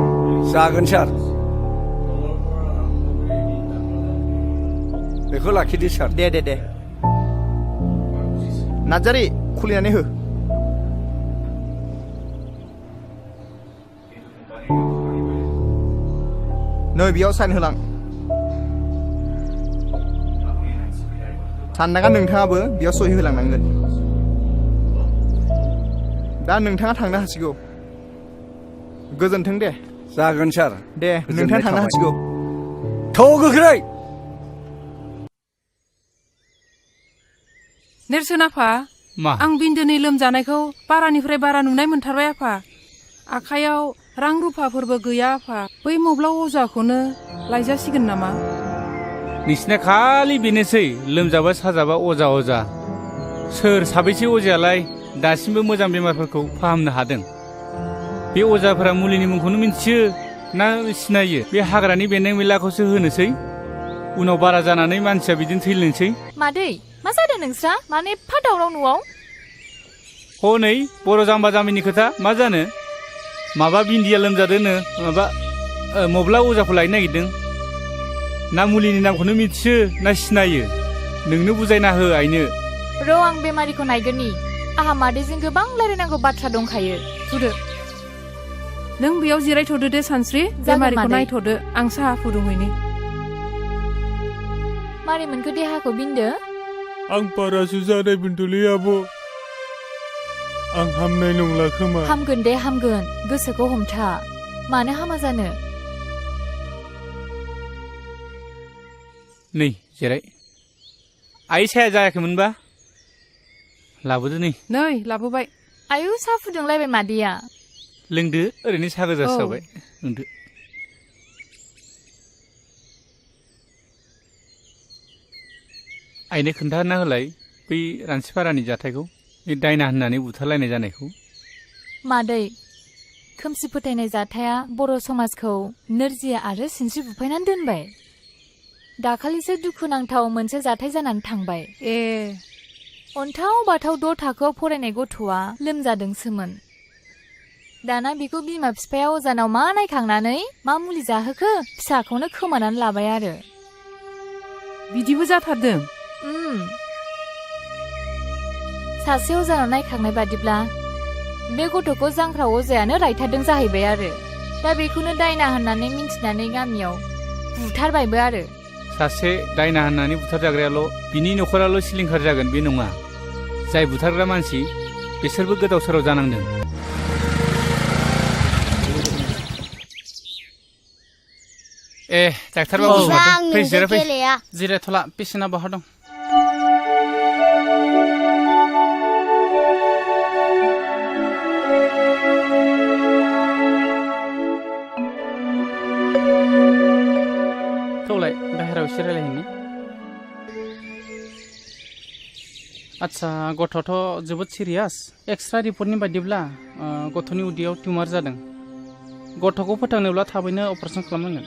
जागोन सार। बेखौ लाखिदो सार। दे। नार्जारि, खुलिनानै हो। नै बेयाव साइन होलां। साननाङा नोंथाङाबो बेयाव सहि होलांनांगोन। दा नोंथाङा थांनो हासिगौ। गोजोन्थों दे। जागोन सार। दे नोंथाङा थांनो हासिगौ। थ' गोख्रै। नेरसोन आफा, मा? आं बिन्दोनि लोमजानायखौ बारानिफ्राय बारा नुनाय मोनथारबाय आफा। आखायाव रां रुफाफोरबो गैया आफा। बै मब्लाव अजाखौनो लायजासिगोन नामा? नोंसिना खालि बेनोसै लोमजाबा साजाबा अजा। सोर साबैसे अजायालाय दासिमबो मोजां बेमारफोरखौ फाहामनो हादों? बे अजाफोरा मुलिनि मुंखौनो मिन्थियो ना सिनायो? बे हाग्रानि बेन्दों बेनलाखौसो होनोसै, उनाव बारा जानानै मानसिया बिदिनो थैलोंसै। मादै, मा जादों नोंस्रा? मानो एफा दावराव न'आव? हनै बर' जाम्बा जाम्बिनि खोथा मा जानो? माबा बिन्दिया लोमजादोंनो, माबा मब्ला अजाखौ लायनो नागिरदों। ना मुलिनि नामखौनो मिथियो ना सिनायो? नोंनो बुजायना हो आइनो। र' आं बेमारिखौ नायगोननि। आहा मादैजों गोबां रायलायनांगौ बाथ्रा दंखायो। थुदो। नों बेयाव जिरायथ'दो दे सानस्रि बेमारिखौ नायथ'दो आं साहा फुदुंहैनि मारै मोनखो देहाखौ बिन्दो आं बारासो जानाय मोनदोंलै आब' आं हामनाय नंला खोमा हामगोन दे हामगोन गोसोखौ हमथा मानो हामा जानो नै जिराय आइ साया जायाखैमोनबा लाबोदो नै लाबोबाय आयु साहा फुदुंलायबाय मादैया लोंदो ओरैनो साहा गोजासो जाबाय लोंदो आइनो खोन्थाना होलाय बै रानसिपारानि जाथायखौ बे दायना होननानै बुथारलायनाय जानायखौ मादै खोमसि फोथायनाय जाथाया बर' समाजखौ नोरजिया आरो सिनस्रि बुफायनानै दोनबाय दाखालिसो दुखुनांथाव मोनसे जाथाय जानानै थांबाय अन्थाव बाथाव 6 थाखोआव फरायनाय गथ'आ लोमजादोंसोमोन दाना बेखौ बिमा बिफाया अजानाव मा नायखांनानै मा मुलि जाहोखो फिसाखौनो खोमानानै लाबाय आरो बिदिबो जाथारदों सासे अजानाव नायखांनाय बादिब्ला बे गथ'खौ जांख्रा अजायानो रायथारदों जाहैबाय आरो दा बेखौनो दायना होननानै मिन्थिनानै गामियाव बुथारबायबो आरो सासे दायना होननानै बुथारजाग्रायाल' बिनि न'खराल' सिलिंखार जागोन बे नङा जाय बुथारग्रा मानसि बिसोरबो गोदाव सोराव जानांदों डाक्टार बाबु फै जिरायथ'ला पेसेन्टआ बहा दं थौलाय बाहेरायाव एसे रायलायहैनि आच्छा गथ'थ' जोबोद सिरियास एक्सरे रिपर्टनि बायदिब्ला गथ'नि उदैयाव टिउमार जादों गथ'खौ फोथांनोब्ला थाबैनो अपारेसन खालामनांगोन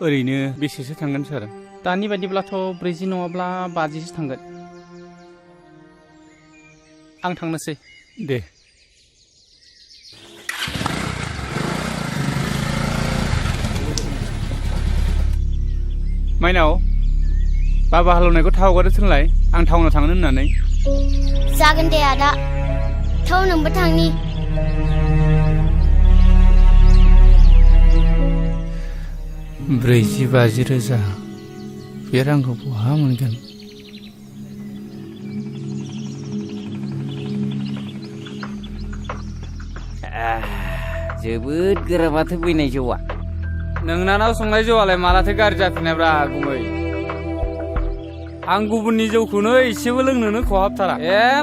ओरैनो बेसेसो थांगोन सार दानि बायदिब्लाथ' 40 नङाब्ला 50सो थांगोन आं थांनोसै दे माइनाव बाबा हालेवनायखौ थाव हगारो थोनलाय आं टाउनाव थांनो होननानै जागोन दे आदा थाव नोंबो थांनि 40-50 रोजा बे रांखौ बहा मोनगोन जोबोद गोरा माथो बैनाय जौआ नोंनानाव संनाय जौआलाय मालाथो गाज्रि जाफिननायब्रा गुमै आं गुबुननि जौखौनो एसेबो लोंनोनो खहाबथारा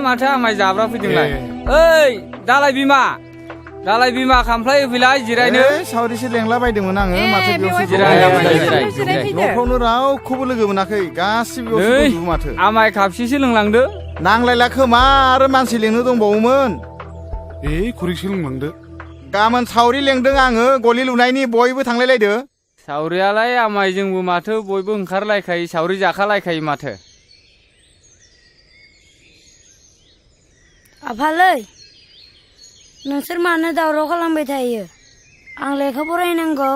माथो आमाय जाब्रा फैदोंलाय ओइ दालाय बिमा खामफ्लाय होफैलाय जिरायनो सावरिसो लेंला बायदोंमोन आङो माथो बेयावसो जिराय न'फ्रावनो रावखौबो लोगो मोनाखै गासिबो माथो आमाय खापसेसो लोंलांदो नांलायला खोमा आरो मानसि लेंनो दंबावोमोन खुरैसो लोंलांदो गाबोन सावरि लेंदों आङो गलि लुनायनि बयबो थांलायलायदो सावरियालाय आमाय जोंबो माथो बयबो ओंखारलायखायो सावरि जाखालायखायो माथो आफालै नोंसोर मानो दावराव खालामबाय थायो आं लेखा फरायनांगौ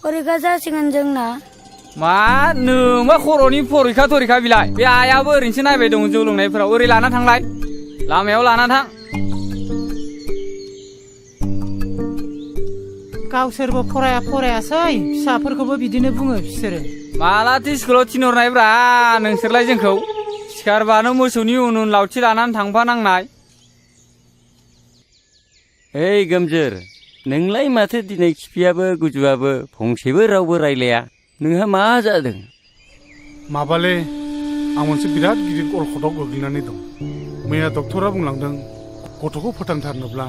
फरिखा जासिगोन जोंना मा नोंबा खर'नि फरिखा बिलाय बे आयाबो ओरैनोसो नायबाय दं जौ लोंनायफोराव ओरै लाना थांलाय लामायाव लाना थां गावसोरबो फरायासै फिसाफोरखौबो बिदिनो बुङो बिसोरो मालाथो स्कुलाव थिनहरनायब्रा नोंसोरलाय जोंखौ सिखारबानो मोसौनि उन लावथि लानानै थांफानांनाय ओइ गोमजोर नोंलाय माथो दिनै खिफियाबो गुजुआबो फंसेबो रावबो रायलाया नोंहा मा जादों माबाले आं मोनसे बिराद गिदिर अलखदाव गोग्लैनानै दं मैया डक्टरा बुंलांदों गथ'खौ फोथांथारनोब्ला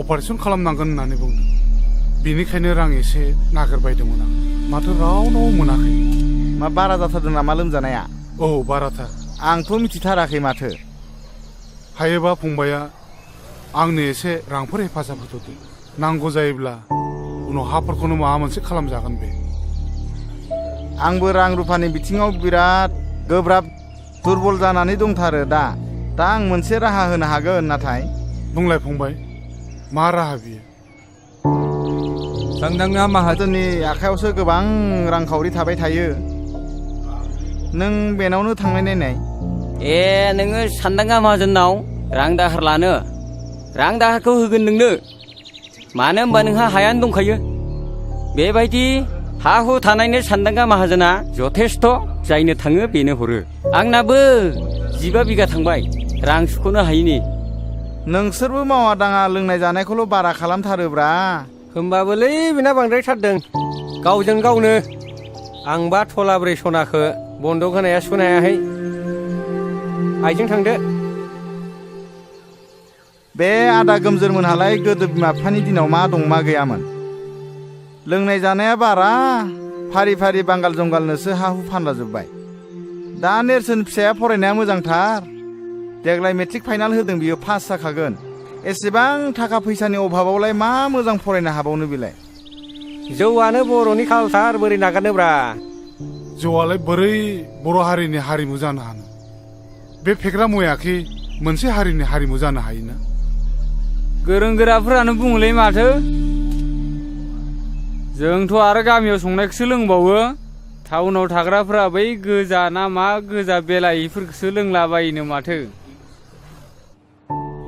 अपारेसन खालामनांगोन होननानै बुंदों बेनिखायनो रां एसे नागिरबायदोंमोन आं माथो रावनाव मोनाखै मा बारा जाथारदों नामा लोमजानाया बाराथार आंथ' मिथिथाराखै माथो हायोबा फंबाया आंनो एसे रांफोर हेफाजाब होथ'दो नांगौ जायोब्ला उनाव हाफोरखौनो माबा मोनसे खालामजागोन बे आंबो रां रुफानि बिथिङाव बिराद गोब्राब दुरबल जानानै दंथारो दा आं मोनसे राहा होनो हागोन नाथाय बुंलाय फंबाय मा राहा बियो सानदांना माहाजोननि आखायावसो गोबां रांखावरि थाबाय थायो नों बेनावनो थांनाय नायनाय नोङो सानदांगा माहाजोननाव रां दाहार लानो रां दाहारखौ होगोन नोंनो मानो होनबा नोंहा हायानो दंखायो बेबायदि हा हु थानायनो सानदांगा माहाजोना जथेस्थ जायनो थाङो बेनो हरो आंनाबो 15 बिगा थांबाय रां सुख'नो हायिनि नोंसोरबो मावा दाङा लोंनाय जानायखौल' बारा खालामथारोब्रा होमबाबोलै बेना बांद्रायथारदों गावजों गावनो आंबा थलाब्रै सनाखौ बन्दक होनाया सुख'नो हायाखै आइजों थांदो बे आदा गोमजोरमोनहालाय गोदो बिमा बिफानि दिनाव मा दं मा गैयामोन लोंनाय जानाया बारा फारि फारि बांगाल जंगालनोसो हा हु फानलाजोब्बाय दा नेरसोन फिसाया फरायनाया मोजांथार देग्लाय मेट्रिक फाइनाल होदों बियो पास जाखागोन एसेबां थाखा फैसानि अभाबावलाय मा मोजां फरायनो हाबावनो बेलाय जौआनो बर'नि कालसार बोरै नागारनोब्रा जौआलाय बोरै बर' हारिनि हारिमु जानो हानो बे फेग्रा मुवायाखि मोनसे हारिनि हारिमु जानो हायोना गोरों गोराफोरानो बुङोलै माथो जोंथ' आरो गामियाव संनायखौसो लोंबावो टाउनाव थाग्राफोरा बै गोजा ना मा गोजा बेलायिफोरखौसो लोंलाबायोनो माथो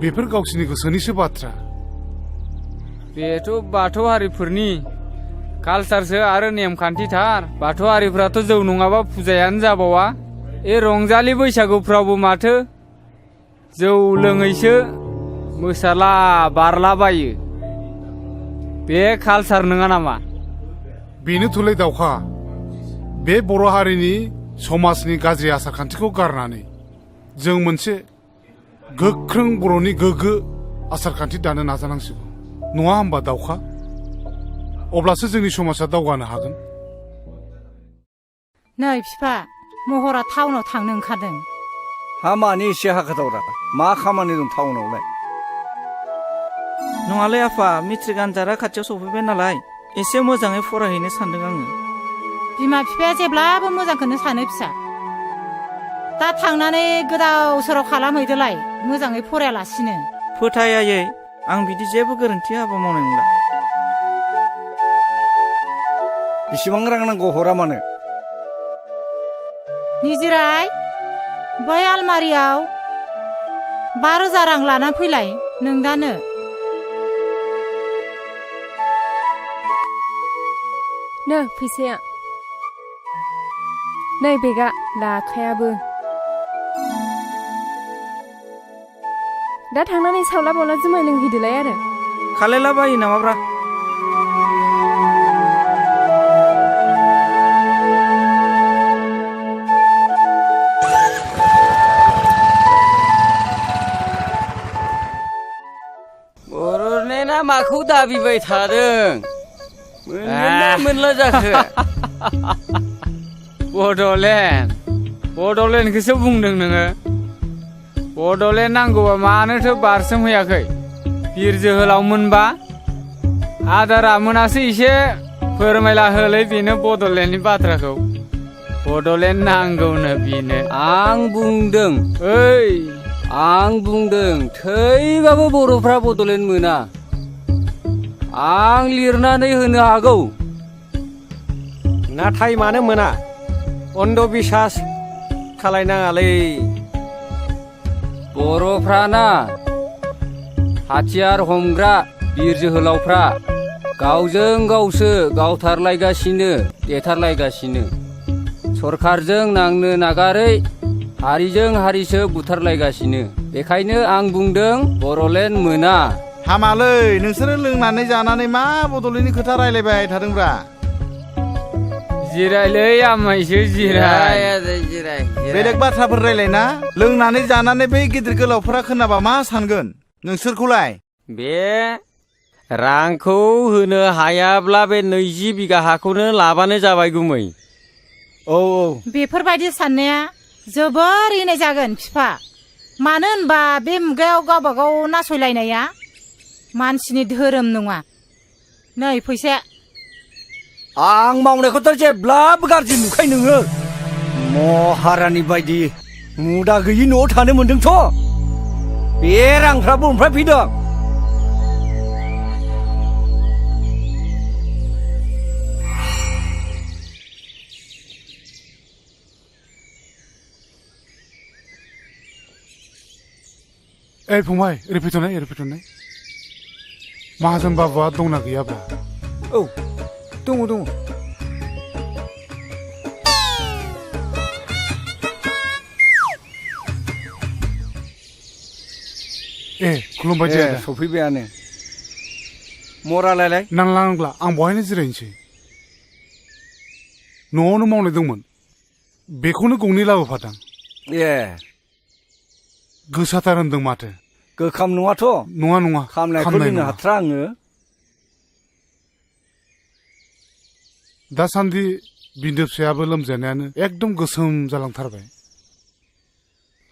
बेफोर गावसिनि गोसोनिसो बाथ्रा बेथ' बाथौ हारिफोरनि कालसारसो आरो नेमखान्थिथार बाथौ हारिफ्राथ' जौ नङाबा फुजायानो जाबावा रंजालि बैसागुफ्रावबो माथो जौ लोङैसो मोसाला बारलाबायो बे कालसार नङा नामा बेनोथ'लै दावखा बे बर' हारिनि समाजनि गाज्रि आसार खान्थिखौ गारनानै जों मोनसे गोख्रों बर'नि गोग्गो आसार खान्थि दानो नाजानांसिगौ नङा होमबा दावखा अब्लासो जोंनि समाजा दावगानो हागोन नै बिफा महरा टाउनाव थांनो ओंखारदों हा मानि एसे हाखोदावरा मा खामानि दं टाउनावलाय नङालै आफा मेट्रिक आनजादा खाथियाव सफैबाय नालाय एसे मोजाङै फरायहैनो सानदों आङो बिमा बिफाया जेब्लाबो मोजांखौनो सानो फिसा दा थांनानै गोदाव सोराव खालामहैदोलाय मोजाङै फरायालासिनो फोथायायै आं बिदि जेबो गोरोन्थि हाबा मावनाय नंला बेसेबां रां नांगौ हरा मानो निजिराय बै आलमारियाव 5,000 रां लाना फैलाय नोंदानो नो फैसाया नै बेगा लाखायाबो दा थांनानै सावला बावला जुमाय लोंहैदोलाय आरो खालायला बायो नामाब्रा बर'लेण्डआ माखौ दाबिबाय थादों मोनगोनना मोनला जाखो बड'लेण्डखौसो बुंदों नोङो बड'लेण्ड नांगौबा मानोथो बारसोमहैयाखै बिर जोहोलाव मोनबा आदारा मोनासो एसे फोरमायला होलै बेनो बड'लेण्डनि बाथ्राखौ बड'लेण्ड नांगौनो बेनो आं बुंदों थैबाबो बर'फ्रा बड'लेण्ड मोना आं लिरनानै होनो हागौ नाथाय मानो मोना अन्धबिसास खालायनाङालै बर'फ्राना हाथियार हमग्रा बिर जोहोलावफ्रा गावजों गावसो गावथारलायगासिनो देथारलायगासिनो सरखारजों नांनो नागारै हारिजों हारिसो बुथारलायगासिनो बेखायनो आं बुंदों बर'लेण्ड मोना हामालै नोंसोरो लोंनानै जानानै मा बड'लेण्डनि खोथा रायलायबाय थादोंब्रा जिरायलै आमायसो जिराय बेलेग बाथ्राफोर रायलायना लोंनानै जानानै बै गिदिर गोलावफोरा खोनाबा मा सानगोन नोंसोरखौलाय बे रांखौ होनो हायाब्ला बे 20 बिगा हाखौनो लाबानो जाबाय गुमै औ बेफोरबायदि साननाया जोबोर इनाय जागोन बिफा मानो होनबा बे मुगायाव गावबा गाव नासयलायनाया मानसिनि धोरोम नङा नै फैसा आं मावनायखौथ' जेब्लाबो गाज्रि नुखायो नोङो महारानि बायदि मुदा गैयि न'आव थानो मोन्दोंथ' बे रांफ्रा बबेनिफ्राय फैदों ओइ फंबाय ओरै फैथ'नाय माहाजोन बाबुआ दंना गैयाब्रा? औ दङ। ए खुलुमबाय दे आदा। सफैबायानो मरालायलाय? नांला आं बहायनो जिरायनोसै। न'आवनो मावनाय दंमोन बेखौनो गंनै लाबोफादां। ए गोसाथार होनदों माथो। गोखाम नङाथ'? नङा खामनायखौ लोंनो हाथ्रा आङो। दासान्दि बिन्दो फिसायाबो लोमजानायानो एकदम गोसोम जालांथारबाय।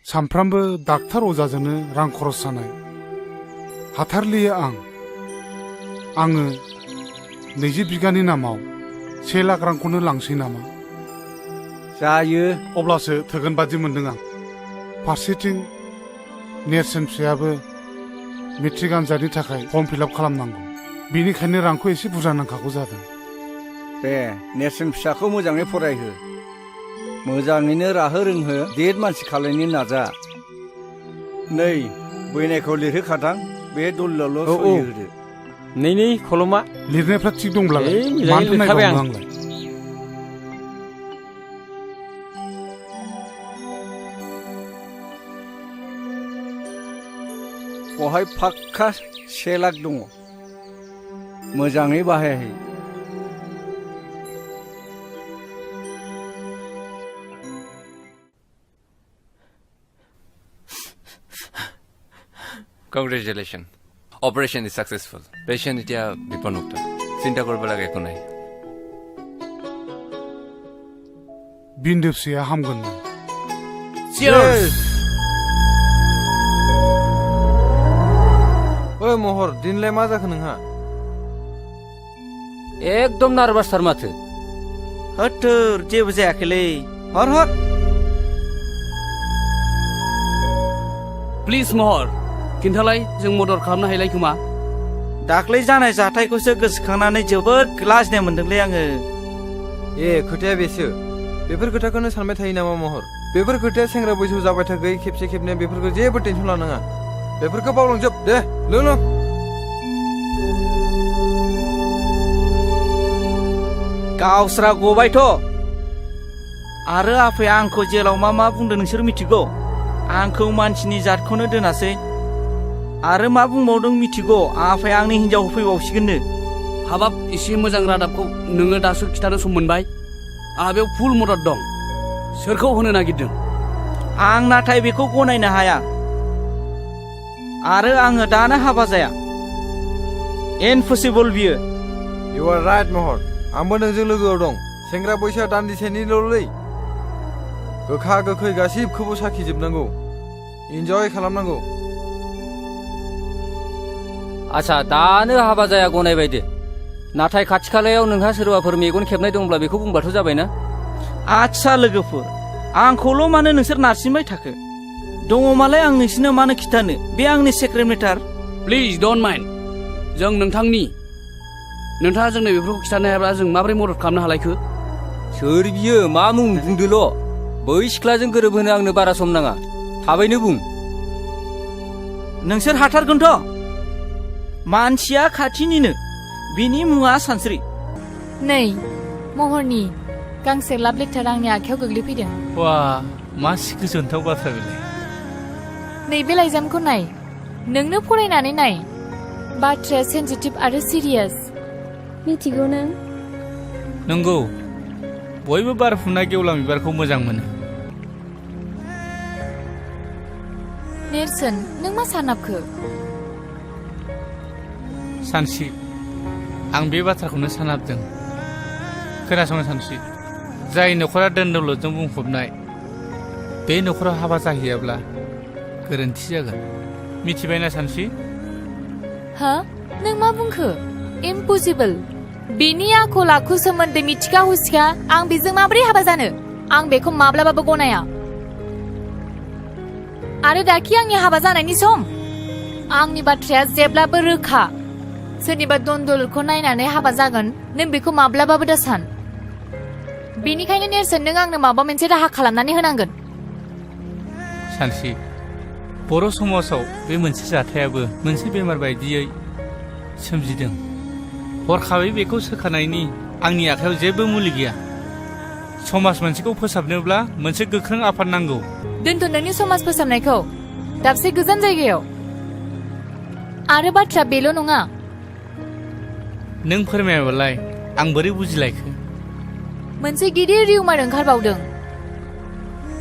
सामफ्रामबो डाक्टार अजाजोंनो रां खरस जानाय हाथारलिया आङो 20 बिगानि नामाव 1 लाख रांखौनो लांसै नामा? जायो। अब्लासो थोगोन बादि मोनदों आं। फारसेथिं नेरसोन फिसायाबो मेट्रिक आनजादनि थाखाय फर्म फिलआप खालामनांगौ। बेनिखायनो रांखौ एसे बुरजा नांखागौ जादों। दे नेरसोन फिसाखौ मोजाङै फरायहो, मोजाङैनो राहो रोंहो, देर मानसि खालायनो नाजा। नै बैनायखौ लिरहोखादां, बे दलिलावल' सहि होदो। नै खलमा लिरनायफ्रा थिग दंब्लालाय मोजाङै लिरखाबाय आं। बहाय फाक्का 1 लाख दङ, मोजाङै बाहायाखै। Congratulations. Operation is successful. Patient এতিয়া বিপদমুক্ত। চিন্তা কৰিব লাগে একো নাই। बिन्दो फिसाया हामगोन। Cheers! ओइ महर, दिनलाय मा जाखो नोंहा? एकदम नार्भासथार माथो। होथोर जेबो जायाखैलै। हर प्लिज महर खिन्थालाय जों मदद खालामनो हायलाय खोमा। दाख्लै जानाय जाथायखौसो गोसोखांनानै जोबोद लाजिनाय मोनदोंलै आङो। ए खोथाया बेसो। बेफोर खोथाखौनो सानबाय थायो नामा महर? बेफोर खोथाया सेंग्रा बैसोआव जाबाय थाखै खेबसे खेबनै बेफोरखौ जेबो टेनसन लानाङा। बेफोरखौ बावलांजोब दे लों। गावस्रा गबायथ'। आरो आफाया आंखौ जेलाव मा बुंदों नोंसोर मिथिगौ? आंखौ मानसिनि जातखौनो दोनासै। आरो मा बुंबावदों मिथिगौ? आफाया आंनि हिन्जावखौ फैबावसिगोननो। हाबाब एसे मोजां रादाबखौ नोङो दासो खिथानो सम मोनबाय। आंहा बेयाव फुल मदद दं। सोरखौ होनो नागिरदों? आं नाथाय बेखौ गनायनो हाया। आरो आङो दानो हाबा जाया। इम्पसिबल बियो। इउ आर राइट महर। आंबो नोंजों लोगोआव दं। सेंग्रा बैसोआ दान्दिसेनिल'लै। गोखा गोखै गासिबखौबो साखिजोबनांगौ, इन्जय खालामनांगौ। आच्छा दानो हाबा जाया गनायबाय दे। नाथाय खाथि खालायाव नोंहा सोरबाफोर मेगन खेबनाय दंब्ला बेखौ बुंबाथ' जाबायना। आच्छा लोगोफोर, आंखौल' मानो नोंसोर नारसिनबाय थाखो? दङमालाय आं नोंसिनो मानो खिथानो? बे आंनि secret matter. Please don't mind. जों नोंथाङा जोंनो बेफोरखौ खिथानो हायाब्ला जों माबोरै मदद खालामनो हालायखो? सोर बियो? मा मुं बुंदोल'। बै सिख्लाजों गोरोबहोनो आंनो बारा सम नाङा। थाबैनो बुं। नोंसोर हाथारगोनथ'। मानसिया खाथिनिनो। बिनि मुङा सानस्रि। नै महरनि गांसे लाभ लेटार आंनि आखायाव गोग्लैफैदों। वा मासि गोजोनथाव बाथ्रा बेलाय। नैबे लाइजामखौ नाय, नोंनो फरायनानै नाय। बाथ्राया सेन्सिटिभ आरो सिरियास। मिथिगौ नों? नंगौ, बयबो बारफुनाय गेवलां बिबारखौ मोजां मोनो। नेरसोन, नों मा सानाबखो? सानस्रि, आं बे बाथ्राखौनो सानाबदों। खोनासं सानस्रि, जाय न'खरा धोन दौलतजों बुंफबनाय, बे न'खराव हाबा जाहैयाब्ला गोरोन्थि जागोन। मिथिबायना सानस्रि? हा? नों मा बुंखो? इम्पसिबल। बेनि आखल आखु सोमोन्दै मिथिखा हुसिखा आं बेजों माबोरै हाबा जानो? आं बेखौ माब्लाबाबो गनाया। आरो दाखि आंनि हाबा जानायनि सम? आंनि बाथ्राया जेब्लाबो रोखा। सोरनिबा धन दौलतखौ नायनानै हाबा जागोन नों बेखौ माब्लाबाबो दा सान। बेनिखायनो नेरसोन, नों आंनो माबा मोनसे राहा खालामनानै होनांगोन। सानस्रि, बर' समाजाव बे मोनसे जाथायाबो मोनसे बेमार बायदियै सोमजिदों। हरखाबै बेखौ सोखानायनि आंनि आखायाव जेबो मुलि गैया। समाज मोनसेखौ फोसाबनोब्ला मोनसे गोख्रों आफाद नांगौ। दोनथ' नोंनि समाज फोसाबनायखौ दाबसे गोजान जायगायाव। आरो बाथ्रा बेल' नङा। नों फोरमायाबालाय आं बोरै बुजिलायखो? मोनसे गिदिर रिउमार ओंखारबावदों।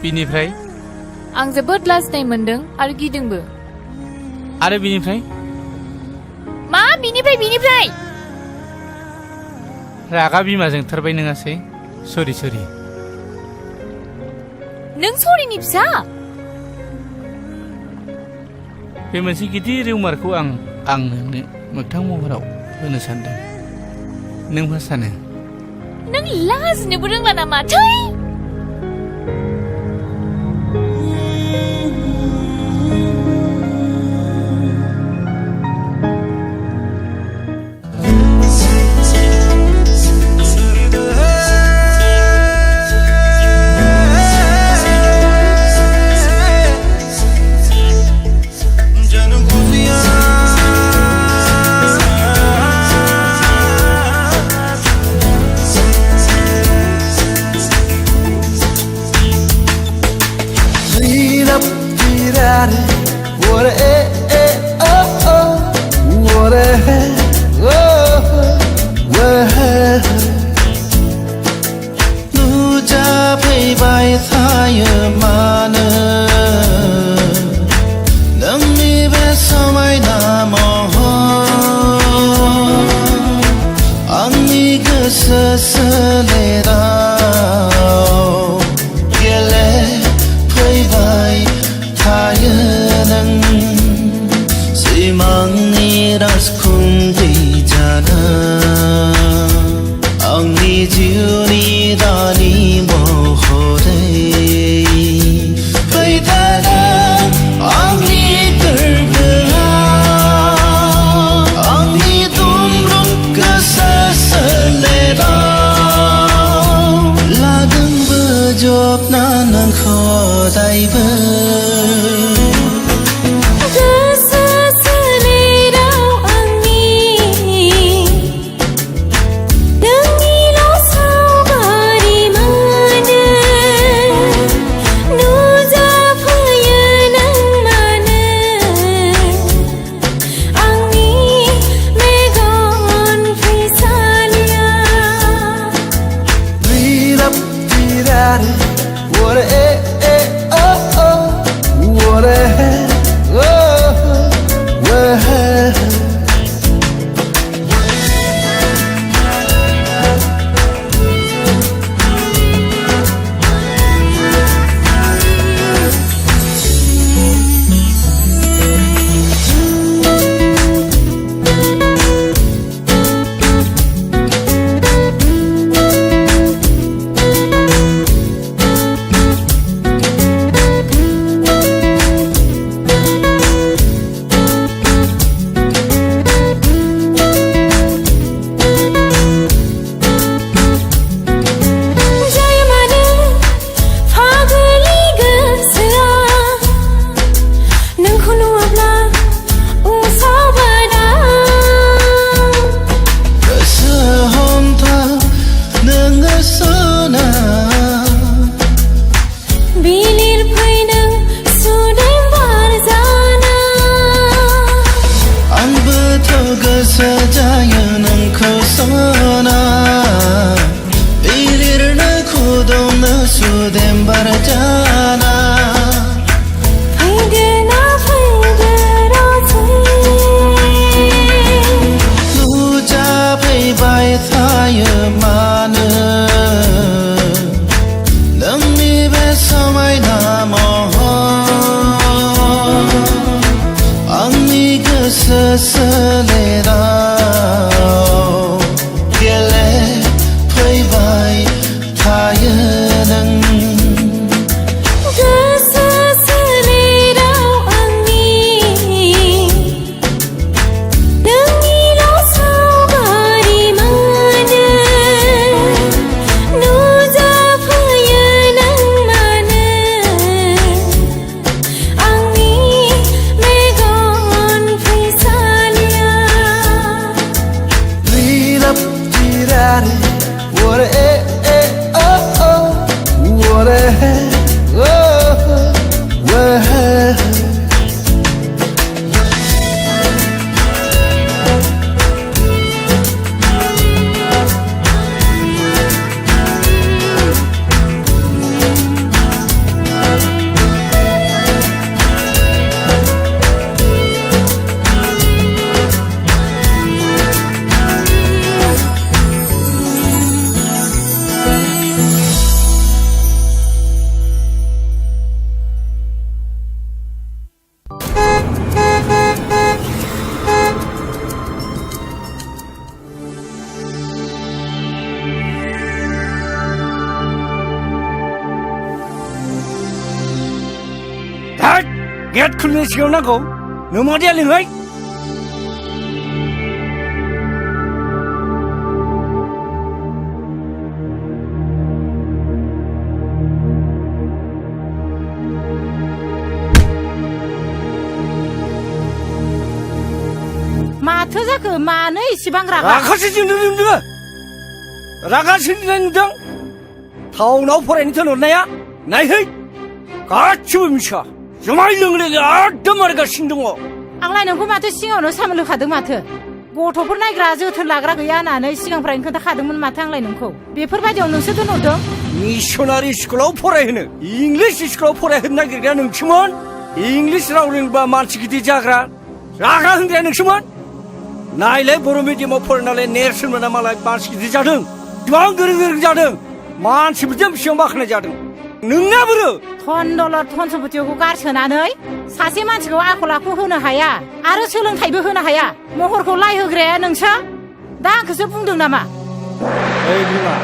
बिनिफ्राय? आं जोबोद लाजिनाय मोनदों आरो गिदोंबो। आरो बिनिफ्राय? मा बिनिफ्राय? रागा बिमा जोंथारबाय नङासै? सरि। नों सरिनि फिसा? बे मोनसे गिदिर रिउमारखौ आं नोंनो मोगथां महराव होनो सानदों। नों मा सानो? नों लाजिनोबो रोंला नामा? थै! खुलिनो सिगाङाव नांगौ नों मादिया लिंहै माथो जाखो मानो इसेबां रागा रागासो जोंदों नोङो रागा सोंनाय नुदों टाउनाव फरायनो थिनहरनाया नायहै गासिबो मिसा जुमाय लोंलेले एकदम मारिगासिनो दङ आंलाय नोंखौ माथो सिगाङावनो सामोल होखादों माथो गथ'फोर नायग्रा जोथोन लाग्रा गैया होननानै सिगांफ्रायनो खोन्थाखादोंमोन माथो आंलाय नोंखौ बेफोरबायदियाव नोंसो दोनहरदों मिसनारि स्कुलाव फरायहोनो इंलिस स्कुलाव फरायहोनो नागिरग्राया नोंसोमोन इंलिस राव रोंबा मानसि गिदिर जाग्रा रागा होनग्राया नोंसोमोन नायलाय बर' मिडियामाव फरायनानै नेरसोन मोना मालाय मानसि गिदिर जादों गोबां गोरों गोरों जादों मानसिफोरजों बेसेबां बाख्नाय जादों नोंना बोरो धन सम्पतिखौ गारसोनानै सासे मानसिखौ आखल आखु होनो हाया आरो सोलोंथाइबो होनो हाया महरखौ लाय होग्राया नोंसो दा आंखौसो बुंदों नामा ओइ बिमा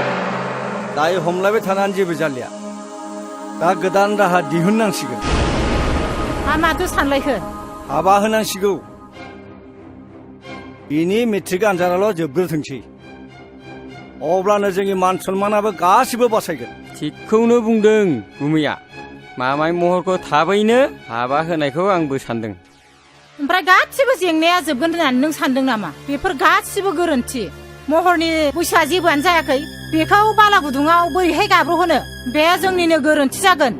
दायो हमलायबाय थानानै जेबो जालिया दा गोदान राहा दिहुननांसिगोन माथो सानलायखो हाबा होनांसिगौ बिनि मेट्रिक आनजादाल' जोबग्रोथोंसै अब्लानो जोंनि मान सन्मानाबो गासिबो बासायगोन थिगखौनो बुंदों गुमैया मामाय महरखौ थाबैनो हाबा होनायखौ आंबो सानदों ओमफ्राय गासिबो जेंनाया जोबगोन होननानै नों सानदों नामा बेफोर गासिबो गोरोन्थि महरनि बैसोआ जेबोआनो जायाखै बेखौ बाला गुदुङाव बोरैहाय गाब्र'होनो बे जोंनिनो गोरोन्थि जागोन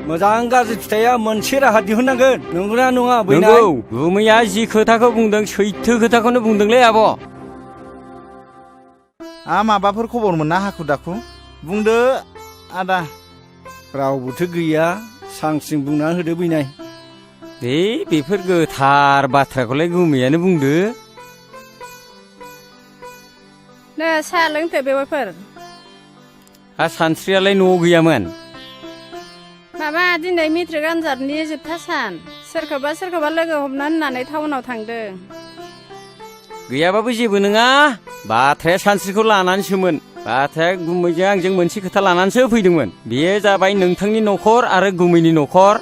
मोजां गाज्रि फिथाइया मोनसे राहा दिहुननांगोन नंगौना नङा नंगौ गुमैया जि खोथाखौ बुंदों सैथो खोथाखौनो बुंदोंलै आब' माबाफोर खबर मोनना हाखु दाखु बुंदो आदा रावबोथ' गैया सांसिं बुंना होदो बैनाय बेफोर गोथार बाथ्राखौलाय गुमैयानो बुंदो नो साहा लोंथो बेवाइफोर सानस्रियालाय न'आव गैयामोन माबा दिनै मेट्रिक आनजादनि जोबथा सान सोरखौबा लोगो हमना होननानै टाउनाव थांदों गैयाबाबो जेबो नङा बाथ्राया सानस्रिखौ लानानैसोमोन बाथ्राया गुमैजों आंजों मोनसे खोथा लानानैसो फैदोंमोन बेयो जाबाय नोंथांनि न'खर आरो गुमैनि न'खर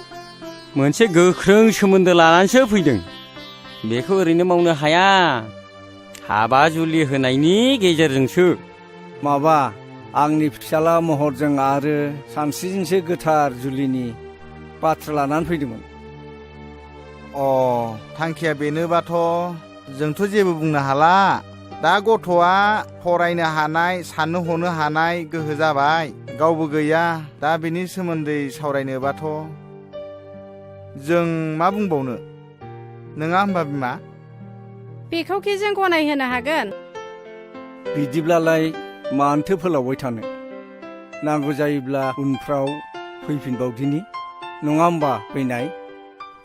मोनसे गोख्रों सोमोन्दो लानानैसो फैदों बेखौ ओरैनो मावनो हाया हाबा जुलि होनायनि गेजेरजोंसो माबा आंनि फिसाला महरजों आरो सानस्रिजोंसो गोथार जुलिनि बाथ्रा लानानै फैदोंमोन थांखिया बेनोबाथ' जोंथ' जेबो बुंनो हाला दा गथ'आ फरायनो हानाय साननो हनो हानाय गोहो जाबाय गावबो गैया दा बेनि सोमोन्दै सावरायनोबाथ' जों मा बुंबावनो नङा होमबा बिमा बेखौखि जों गनायहोनो हागोन बिदिब्लालाय मानोथो फोलावबाय थानो नांगौ जायोब्ला उनफ्राव फैफिनबावदिनि नङा होमबा फैनाय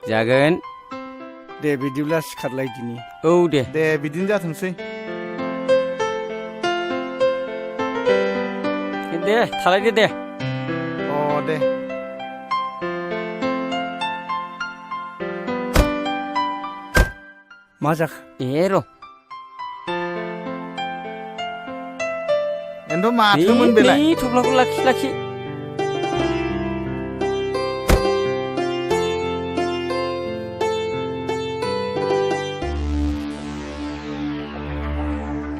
जागोन दे बिदिब्ला सिखारलायदिनि औ दे बिदिनो जाथोंसै दे थालायदो दे दे मा जाखो र' एन्थ' माथोमोन बेलाय थफ्लाखौ लाखि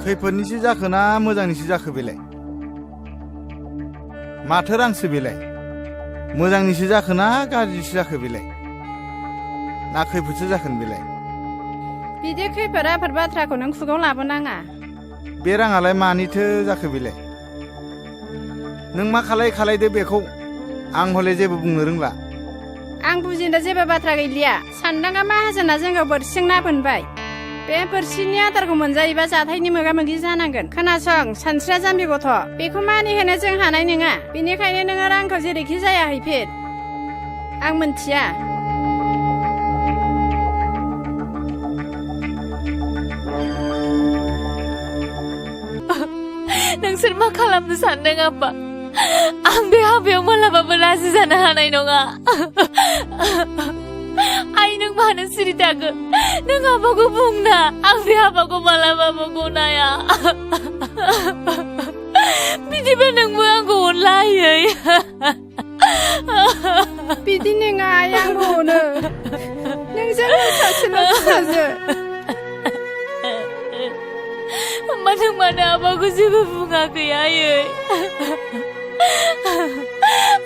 खैफोदनिसो जाखो ना मोजांनिसो जाखो बेलाय माथो रांसो बेलाय मोजांनिसो जाखो ना गाज्रिसो जाखो बेलाय ना खैफोदसो जाखोन बेलाय बिदि खैफोद आफोद बाथ्राखौ नों खुगायाव लाबोनाङा बे राङालाय मानिथो जाखो बेलाय नों मा खालायदो बेखौ आं हले जेबो बुंनो रोंला आं बुजिनो जेबो बाथ्रा गैलिया सानदांगा माहाजोना जोंखौ बोरसिजों ना बोनबाय बे बोरसिनि आदारखौ मोनजायोबा जाथायनि मोगा मोगि जानांगोन खोनासं सानस्रिया जाम्बि गथ' बेखौ मानिहोनो जों हानाय नङा बेनिखायनो नोङो रांखौ जेरैखि जाया हैफिन आं मोनथिया नोंसोर मा खालामनो सानदों आब्बा आं बे हाबायाव मालाबाबो राजि जानो हानाय नङा आइ नों मानो सिरि थाखो नों आब्बाखौ बुंना आं बे हाबाखौ मालाबाबो गनाया बिदिबा नोंबो आंखौ अनलायै बिदि नङा आइ आंबो अनो जोंनि सासेल' फिसाजो मानो मानो आबाखौ जेबो बुङाखै आयै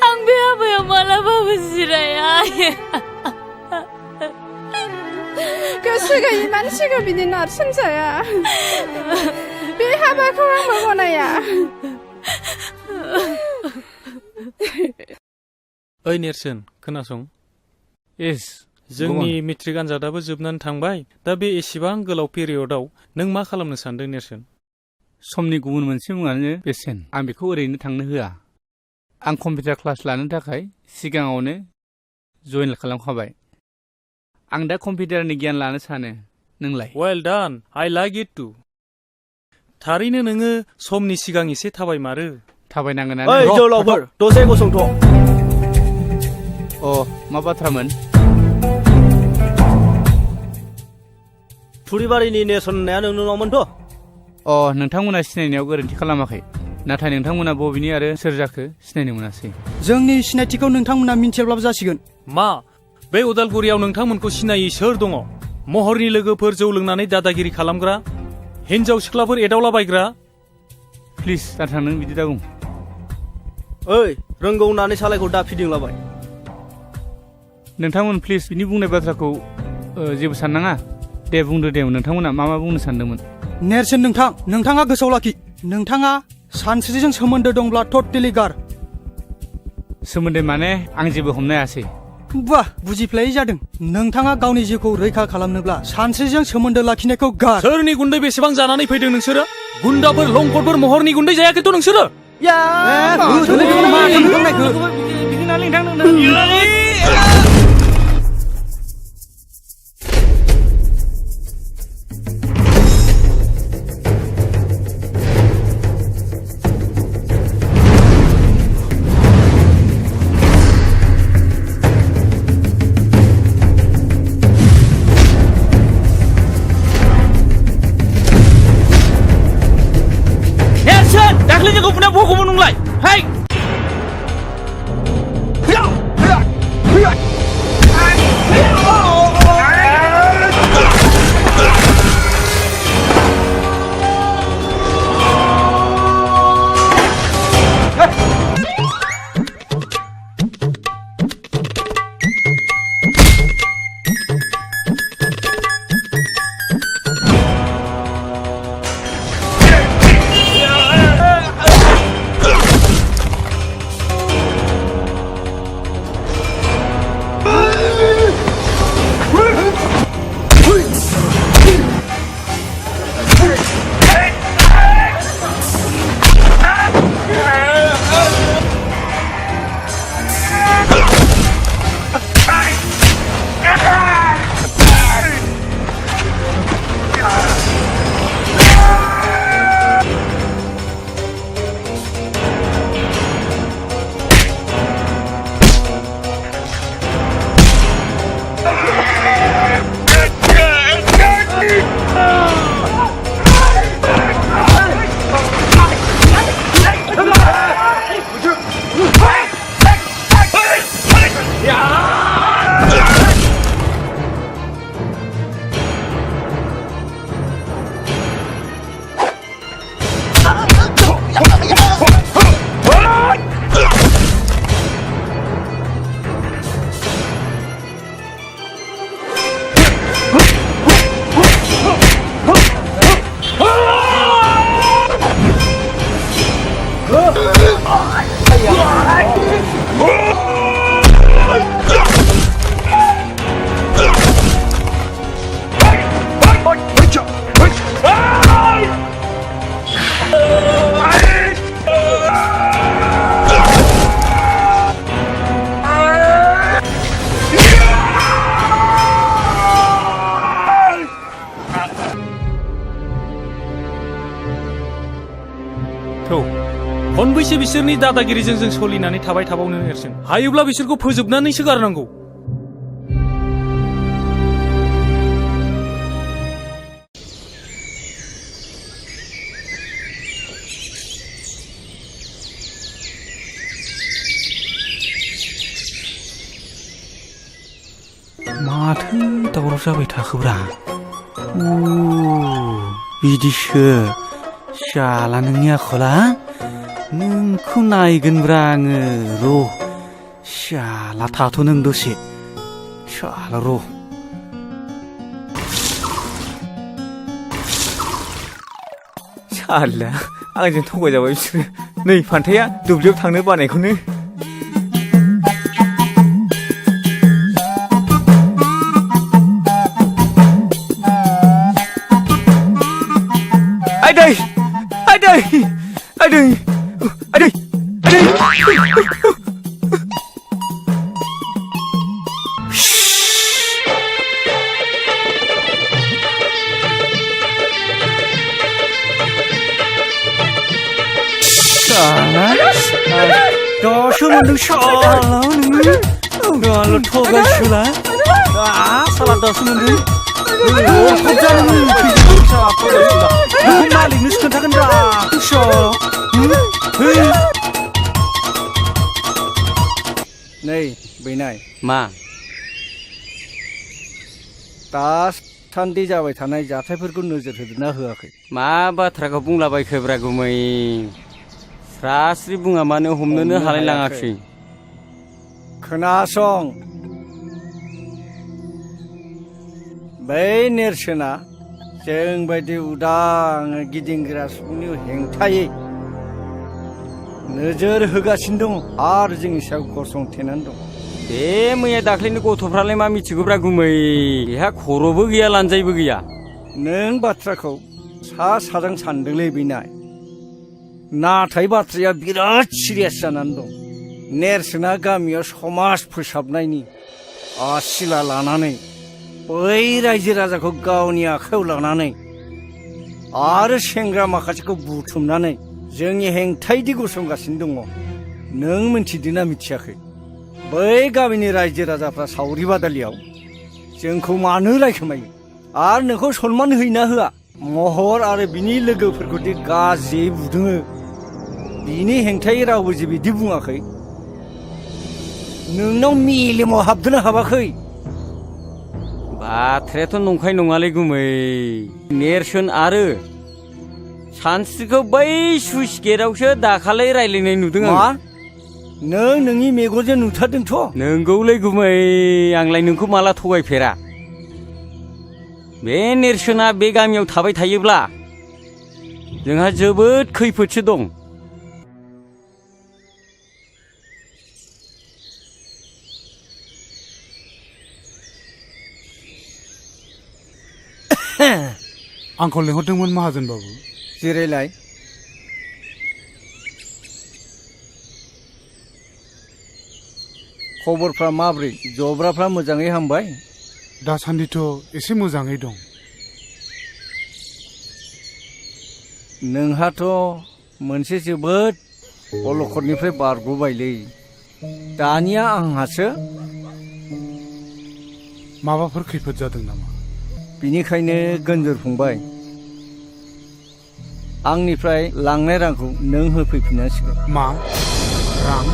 आं बे हाबायाव मालाबाबो जिराया आयै गोसो गैयि मानसिखौ बिदि नारसिनजाया बे हाबाखौ आंबो गनाया ओइ नेरसोन खोनासं एस जोंनि मेट्रिक आनजादाबो जोबनानै थांबाय दा बे एसेबां गोलाव पिरियडआव नों मा खालामनो सानदों नेरसोन समनि गुबुन मोनसे मुङानो बेसेन आं बेखौ ओरैनो थांनो होआ आं कम्पिउटार क्लास लानो थाखाय सिगाङावनो जइन खालामखाबाय आं दा कम्पिउटारनि गियान लानो सानो नोंलाय well done I like it to थारैनो नोङो समनि सिगां एसे थाबायमारो थाबायनांगोन ओइ जोलावफोर दसे गसंथ' अ मा बाथ्रामोन थुरिबारिनि नेरसोन होननाया नोंनावमोनथ' अ नोंथांमोना सिनायनायाव गोरोन्थि खालामाखै नाथाय नोंथांमोना बबेनि आरो सोर जाखो सिनायनो मोनासै जोंनि सिनायथिखौ नोंथांमोना मिन्थियाब्लाबो जासिगोन मा बे उदालगुरियाव नोंथांमोनखौ सिनायै सोर दङ महरनि लोगोफोर जौ लोंनानै दादागिरि खालामग्रा हिन्जाव सिख्लाफोर एदावलाबायग्रा प्लिज दाथा नों बिदि दाबुं ओइ रोंगौ होननानै सालायखौ दा फिदिंलाबाय नोंथांमोन प्लिज बिनि बुंनाय बाथ्राखौ जेबो साननाङा दे बुंदो दे नोंथांमोना मा बुंनो सानदोंमोन नेरसोन नोंथाङा गोसोआव लाखि नोंथाङा सानस्रिजों सोमोन्दो दंब्ला टटेलि गार सोमोन्दो माने आं जेबो हमनो हायासै बाह बुजिफ्लायै जादों नोंथाङा गावनि जिउखौ रैखा खालामनोब्ला सानस्रिजों सोमोन्दो लाखिनायखौ गार सोरनि गुन्दै बेसेबां जानानै फैदों नोंसोरो गुन्दाफोर लंखरफोर महरनि गुन्दै जायाखैथ' नोंसोरो दाख्लैनि गुबुना बखौबो नंलाय हाय खनबैसे बिसोरनि दादागिरिजों जों सोलिनानै थाबाय थाबावनो नेरसोन हायोब्ला बिसोरखौ फोजोबनानैसो गारनांगौ माथो जाबाय थाखोब्रा बिदिसो शाला नोंनि आखला नोंखौ नायगोनब्रा आङो र' शाला थाथ' नों दसे शाला र' शाला आंजों थगायजाबाय बिसोरो नै फान्थाया दुब्लियाव थांनो बानायखौनो आदै आदै आदै आदै आदै दासो मोनदों शाला नोङो गाल थगायसोला साला दासो मोनदों मालिकनोसो खोन्थागोन रा नै बैनाय मा दासान्दि जाबाय थानाय जाथायफोरखौ नोजोर होदोंना होआखै मा बाथ्राखौ बुंलाबायखोब्रा गुमै स्रास्रि बुङा मानो हमनोनो हालाय लाङाखै खोनासं बै नेरसोना जों बायदि उदां गिदिंग्रा सुबुंनि हेंथायै नोजोर होगासिनो दं आरो जोंनि सायाव गसंथेनानै दं बे मैया दाख्लैनि गथ'फ्रालाय मा मिथिगौब्रा गुमै बेहा खर'बो गैया लानजायबो गैया नों बाथ्राखौ सा साजों सानदोंलै बैनाय नाथाय बाथ्राया बिराद सिरियास जानानै दं नेरसोना गामियाव समाज फोसाबनायनि आसिला लानानै बै रायजो राजाखौ गावनि आखायाव लानानै आरो सेंग्रा माखासेखौ बुथुमनानै जोंनि हेंथायदि गसंगासिनो दङ नों मिथिदोंना मिथियाखै बै गामिनि रायजो राजाफ्रा सावरि बादालियाव जोंखौ मानो रायखोमायो आरो नोंखौ सनमान होयोना होआ महर आरो बिनि लोगोफोरखौदि गाज्रि बुदोङो बिनि हेंथायै रावबो जे बिदि बुङाखै नोंनाव मेलेमाव हाबदोंना हाबाखै बाथ्रायाथ' नंखाय नङालै गुमै नेरसोन आरो सानस्रिखौ बै सुइस गेटआवसो दाखालै रायलायनाय नुदों आं नों नोंनि मेगनजों नुथारदोंथ' नोंगौलै गुमै आंलाय नोंखौ माला थगायफेरा बे नेरसोना बे गामियाव थाबाय थायोब्ला जोंहा जोबोद खैफोदसो दं आंखौ लिंहरदोंमोन माहाजोन बाबु जिरायलाय खबरफ्रा माब्रै जब्राफ्रा मोजाङै हामबाय दासान्दिथ' एसे मोजाङै दं नोंहाथ' मोनसे जोबोद अलखदनिफ्राय बारग'बायलै दानिया आंहासो माबाफोर खैफोद जादों नामा बिनिखायनो गोनजोर फंबाय आंनिफ्राय लांनाय रांखौ नों होफैफिननांसिगोन मा रां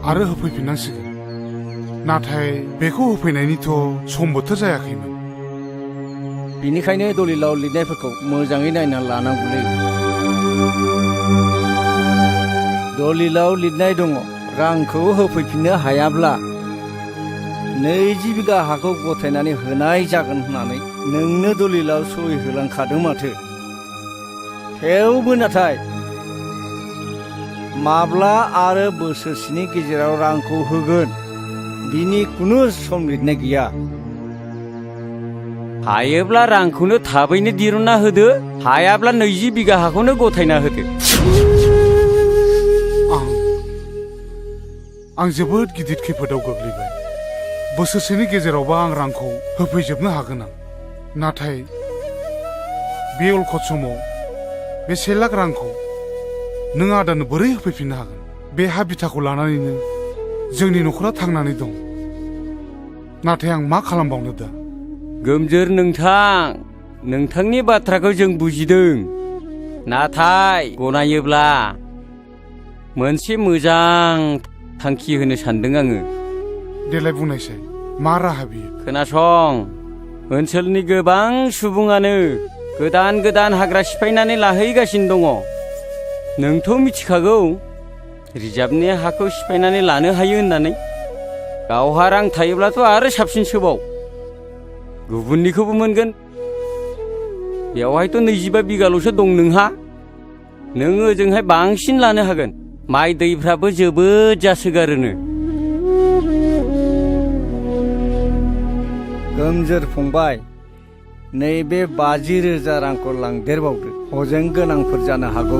आरो होफैफिननांसिगोन नाथाय बेखौ होफैनायनिथ' सम बोथोर जायाखैमोन बिनिखायनो दलिलाव लिरनायफोरखौ मोजाङै नायना लानांगौलै दलिलाव लिरनाय दङ रांखौ होफैफिननो हायाब्ला 20 बिगा हाखौ गथायनानै होनाय जागोन होननानै नोंनो दलिलाव सहि होलांखादों माथो थेवबो नाथाय माब्ला आरो बोसोरसेनि गेजेराव रांखौ होगोन बिनि खुनु सम लिरनाय गैया हायोब्ला रांखौनो थाबैनो दिरुनना होदो हायाब्ला 20 बिगा हाखौनो गथायना होदो आं जोबोद गिदिर खैफोदाव गोग्लैबाय बोसोरसेनि गेजेरावबा आं रांखौ होफैजोबनो हागोन आं नाथाय बे अलखद समाव बे 1 लाख रांखौ नों आदानो बोरै होफैफिननो हागोन बे हा बिथाखौ लानानैनो जोंनि न'खरा थांनानै दं नाथाय आं मा खालामबावनो दा गोमजोर नोंथांनि बाथ्राखौ जों बुजिदों नाथाय गनायोब्ला मोनसे मोजां थांखि होनो सानदों आङो देलाय बुंनायसाय मा राहा बियो? खोनासं, ओनसोलनि गोबां सुबुङानो गोदान गोदान हाग्रा सिफायनानै लाहैगासिनो दङ। नोंथ' मिथिखागौ रिजार्भनि हाखौ सिफायनानै लानो हायो होननानै। गावहा रां थायोब्लाथ' आरो साबसिनसोबाव, गुबुननिखौबो मोनगोन। बेवहायथ' 25 बिगाल'सो दं नोंहा। नों ओजोंहाय बांसिन लानो हागोन। माइ दैफ्राबो जोबोद जासोगारोनो। गोमजोर फंबाय, नैबे 50,000 रांखौ लांदेरबावदो। हजों गोनांफोर जानो हागौ।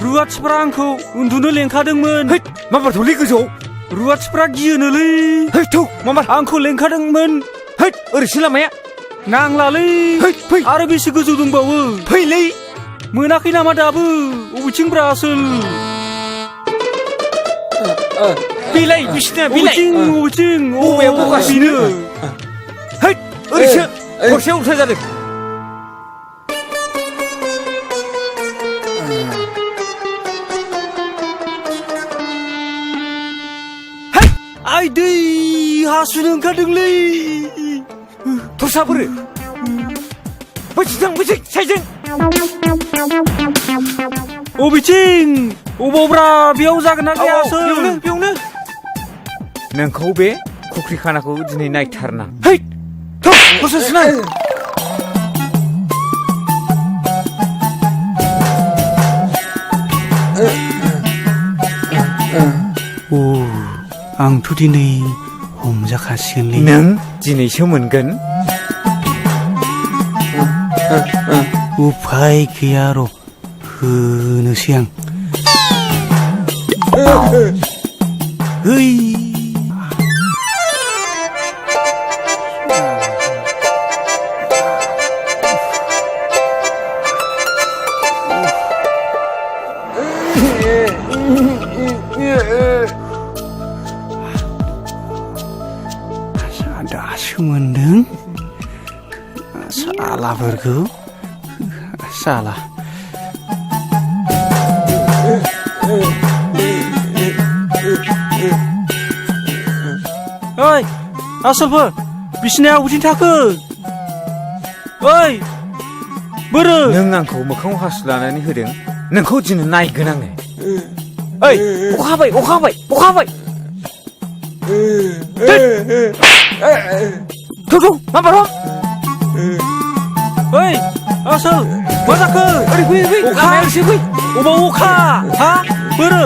रुवाथिफ्रा आंखौ उन्दुनो लेंखादोंमोन। माबार थौलै गोजौ। रुवाथिफ्रा गियोनोलै। थौ माबार आंखौ लेंखादोंमोन। ओरैसो लामाया। नांलालै। फै आरो बेसे गोजौ दंबावो? फैलै। मोनाखै नामा दाबो? अबेथिंब्रा आसोल? बिलाइ बिसिना बिलाइ। अबेथिं? बबेयाव बगासिनो? ओरैसो गरसे उल्था जादों। आइ दै हासुनो ओंखारदोंलै। थसाबोरो बैथिं साइजों। अबेथिं? अबावब्रा? बेयाव जागोन ना गैया? बेयावनो। नोंखौ बे खुख्रि खानाखौ दिनै नायथारना। आंथ' दिनै हमजाखासिगोनलै। नों दिनैसो मोनगोन। उफाय गैया र', होनोसै आं। दासो मोनदों सालाफोरखौ। साला ओइ आसलफोर, बिसिनाया अबेथिं थाखो? ओइ बोरो? नों आंखौ मोखाङाव हासु लानानै होदों। नोंखौ दिनै नायगोन आङो। ओइ अखा हाबाय। थौ माबार। ओइ आसोल, मा जाखो? ओरै फै। अखा एसे फै। अबाव अखा? हा बोरो?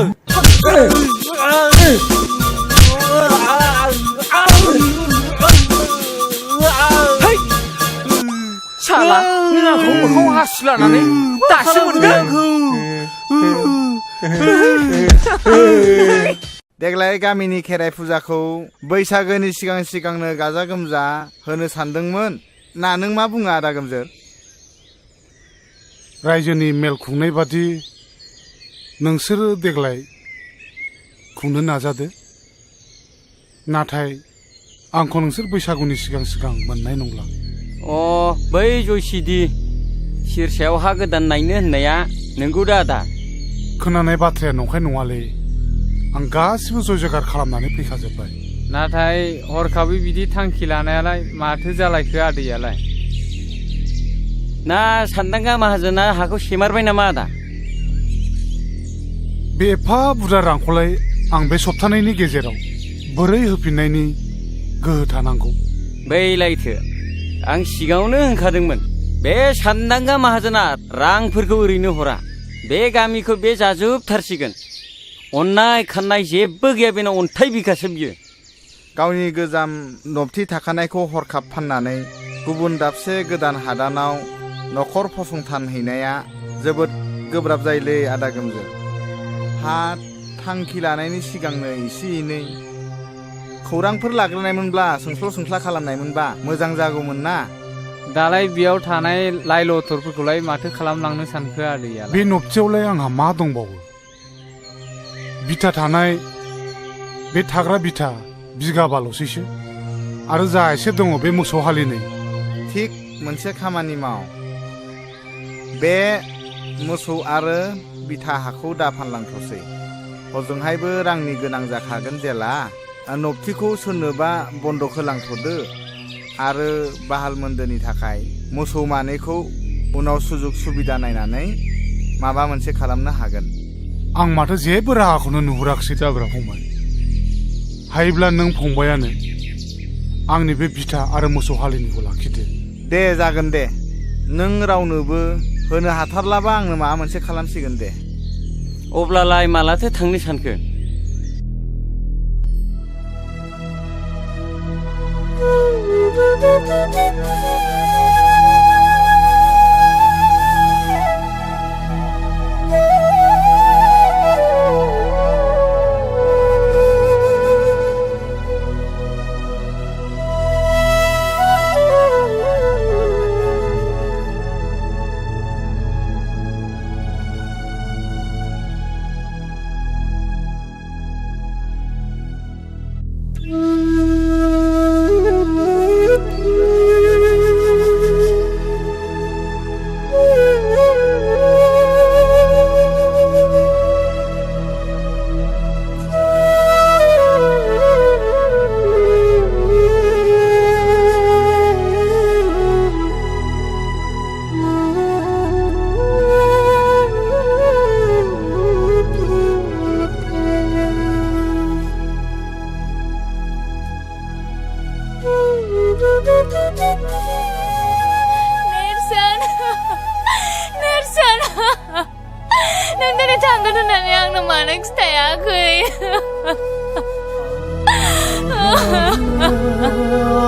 साला नों आंखौ मोखाङाव हासु लानानै दासो मोनगोन। देग्लाय गामिनि खेराइ फुजाखौ बैसागोनि सिगांनो गाजा गोमजा होनो सानदोंमोन ना नों मा बुङो आदा गोमजोर? रायजोनि मेल खुंनाय बादि नोंसोरो देग्लाय खुंनो नाजादो। नाथाय आंखौ नोंसोर बैसागुनि सिगां मोननाय नंला। बै जयसिदि सिरसायाव हा गोदान नायनो होननाया नोंगौ दा आदा? खोनानाय बाथ्राया नंखाय नङालै। आं गासिबो जय जयगार खालामनानै फैखाजोब्बाय। नाथाय हरखाबै बिदि थांखि लानायालाय माथो जालायखो आदैयालाय? ना सान्दांगा माहाजोना हाखौ सेमारबाय नामा आदा? बे एफा बुरजा रांखौलाय आं बे सप्तानैनि गेजेराव बोरै होफिननायनि गोहो थानांगौ? बैलायथो आं सिगाङावनो होनखादोंमोन, बे सान्दांगा माहाजोना रांफोरखौ ओरैनो हरा। बे गामिखौ बे जाजोबथारसिगोन। अन्नाय खान्नाय जेबो गैया बेनाव, अन्थाइ बिखासो बियो। गावनि गोजाम नबथि थाखानायखौ हरखाब फाननानै गुबुन दाबसे गोदान हादानाव न'खर फसंथान हैनाया जोबोद गोब्राब जायोलै आदा गोमजोर। हा थांखि लानायनि सिगांनो एसे एनै खौरांफोर लाग्रोनायमोनब्ला, सोंस्ला खालामनायमोनबा मोजां जागौमोन ना। दालाय बेयाव थानाय लाइ लथरफोरखौलाय माथो खालामलांनो सानखो आदैया? बे नबथियावलाय आंहा मा दंबावो? बिथा थानाय बे थाग्रा बिथा बिगाबाल'सैसो आरो जा एसे दङ बे मोसौ हालिनै। थिग मोनसे खामानि माव, बे मोसौ आरो बिथा हाखौ दा फानलांथ'सै। हजोंहायबो रांनि गोनां जाखागोन जेला। नबथिखौ सोरनोबा बन्दक होलांथ'दो आरो बाहाल मोन्दोनि थाखाय मोसौ मानैखौ उनाव सुजुग सुबिदा नायनानै माबा मोनसे खालामनो हागोन। आं माथो जेबो राहाखौनो नुहुराखिसै जाब्रा फंबाय। हायोब्ला नों फंबायानो आंनि बे बिथा आरो मोसौ हालिनिखौ लाखिदो। दे जागोन दे, नों रावनोबो होनो हाथारलाबा आंनो माबा मोनसे खालामसिगोन दे। अब्लालाय मालाथो थांनो सानखो?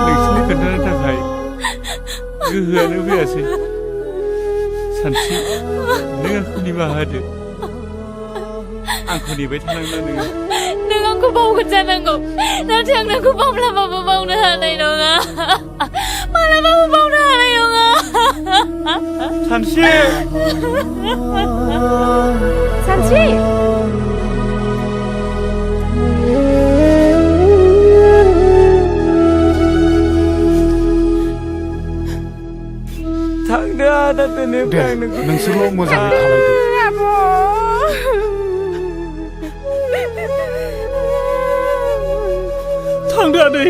नोंसिनि खोन्थानो थाखाय गोहोआनो फैयासै। सानस्रि, नों आंखौ निमाहा होदो। आंखौ नेबाय थानांला नोङो। नों आंखौ बावगोन जानांगौ, नाथाय आं नोंखौ माब्लाबाबो बावनो हानाय नङा। माब्लाबाबो बावनो हानाय नङा। सानस्रि! सानस्रि! थांदो आदा दे, नोंसोरल' मोजाङै थालायदो। थांदो आदै।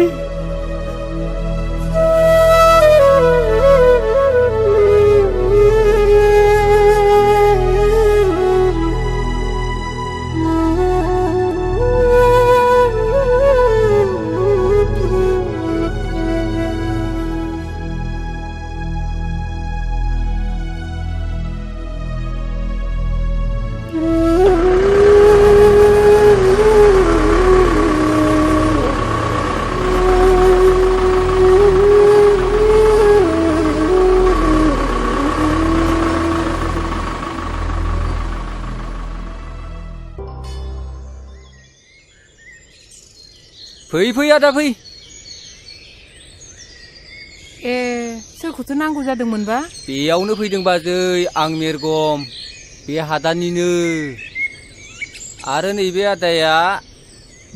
फै फै आदा फै। ए, सोरखौथो नांगौ जादोंमोनबा? बेयावनो फैदों बाजै, आं मेरगम, बे हादाननिनो। आरो नैबे आदाया